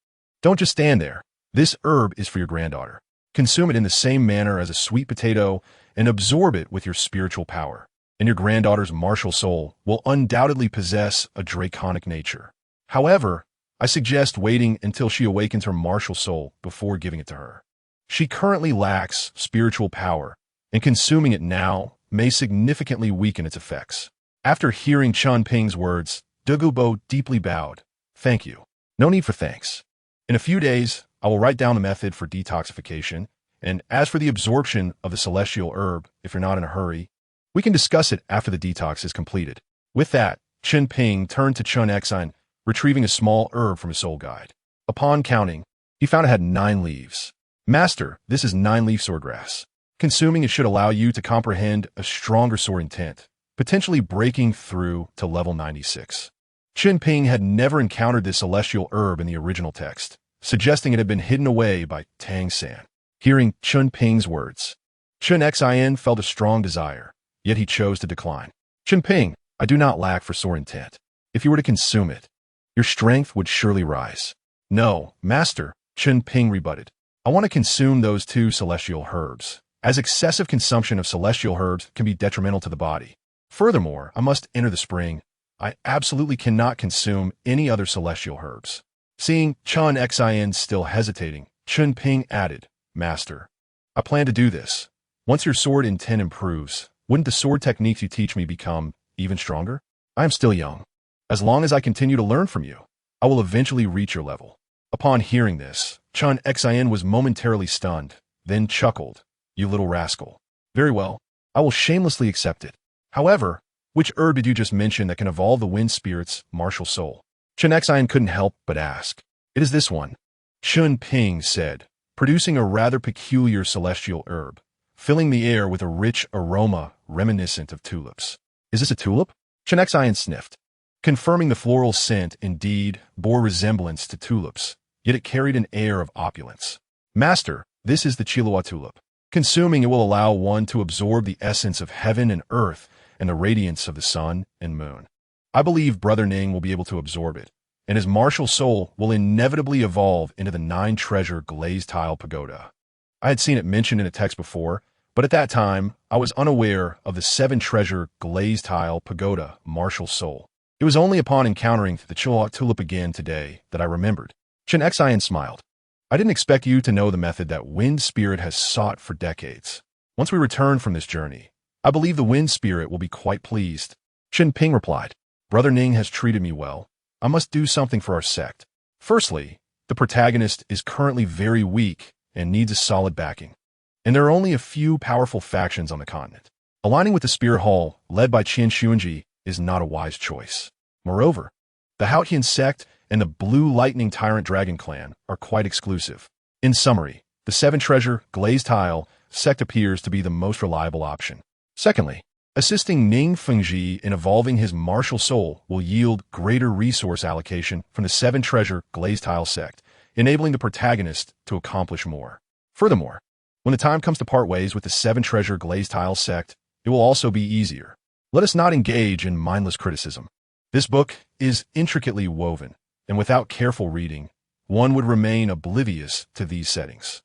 Don't just stand there. This herb is for your granddaughter. Consume it in the same manner as a sweet potato and absorb it with your spiritual power, and your granddaughter's martial soul will undoubtedly possess a draconic nature. However, I suggest waiting until she awakens her martial soul before giving it to her. She currently lacks spiritual power, and consuming it now may significantly weaken its effects. After hearing Chen Ping's words, Douluo deeply bowed. Thank you. No need for thanks. In a few days, I will write down a method for detoxification, and as for the absorption of the celestial herb, if you're not in a hurry, we can discuss it after the detox is completed. With that, Chen Ping turned to Chen Xin, retrieving a small herb from his soul guide. Upon counting, he found it had 9 leaves. Master, this is 9-leaf swordgrass. Consuming it should allow you to comprehend a stronger sword intent, potentially breaking through to level 96. Chen Ping had never encountered this celestial herb in the original text, suggesting it had been hidden away by Tang San. Hearing Chen Ping's words, Chen Xin felt a strong desire, yet he chose to decline. Chen Ping, I do not lack for sword intent. If you were to consume it, your strength would surely rise. No, Master, Chen Ping rebutted. I want to consume those 2 celestial herbs, as excessive consumption of celestial herbs can be detrimental to the body. Furthermore, I must enter the spring. I absolutely cannot consume any other celestial herbs. Seeing Chen Xin still hesitating, Chen Ping added, Master, I plan to do this. Once your sword intent improves, wouldn't the sword techniques you teach me become even stronger? I am still young. As long as I continue to learn from you, I will eventually reach your level. Upon hearing this, Chen Xin was momentarily stunned, then chuckled. You little rascal. Very well, I will shamelessly accept it. However, which herb did you just mention that can evolve the wind spirit's martial soul? Chen Xin couldn't help but ask. It is this one. Chen Ping said, producing a rather peculiar celestial herb, filling the air with a rich aroma reminiscent of tulips. Is this a tulip? Chen Xian sniffed, confirming the floral scent indeed bore resemblance to tulips, yet it carried an air of opulence. Master, this is the Chihuahua tulip. Consuming it will allow one to absorb the essence of heaven and earth and the radiance of the sun and moon. I believe Brother Ning will be able to absorb it, and his martial soul will inevitably evolve into the 9-treasure glazed tile pagoda. I had seen it mentioned in a text before, but at that time, I was unaware of the 7-treasure glazed tile pagoda martial soul. It was only upon encountering the Chihuahua tulip again today that I remembered. Chen Xian smiled. I didn't expect you to know the method that Wind Spirit has sought for decades. Once we return from this journey, I believe the Wind Spirit will be quite pleased. Chen Ping replied, Brother Ning has treated me well. I must do something for our sect. Firstly, the protagonist is currently very weak and needs a solid backing. And there are only a few powerful factions on the continent. Aligning with the Spear Hall, led by Qian Xuanji, is not a wise choice. Moreover, the Haotian sect and the Blue Lightning Tyrant Dragon Clan are quite exclusive. In summary, the 7-treasure glazed tile sect appears to be the most reliable option. Secondly, assisting Ning Fengji in evolving his martial soul will yield greater resource allocation from the 7-treasure glazed tile sect, enabling the protagonist to accomplish more. Furthermore, when the time comes to part ways with the 7-treasure glazed tile sect, it will also be easier. Let us not engage in mindless criticism. This book is intricately woven, and without careful reading, one would remain oblivious to these settings.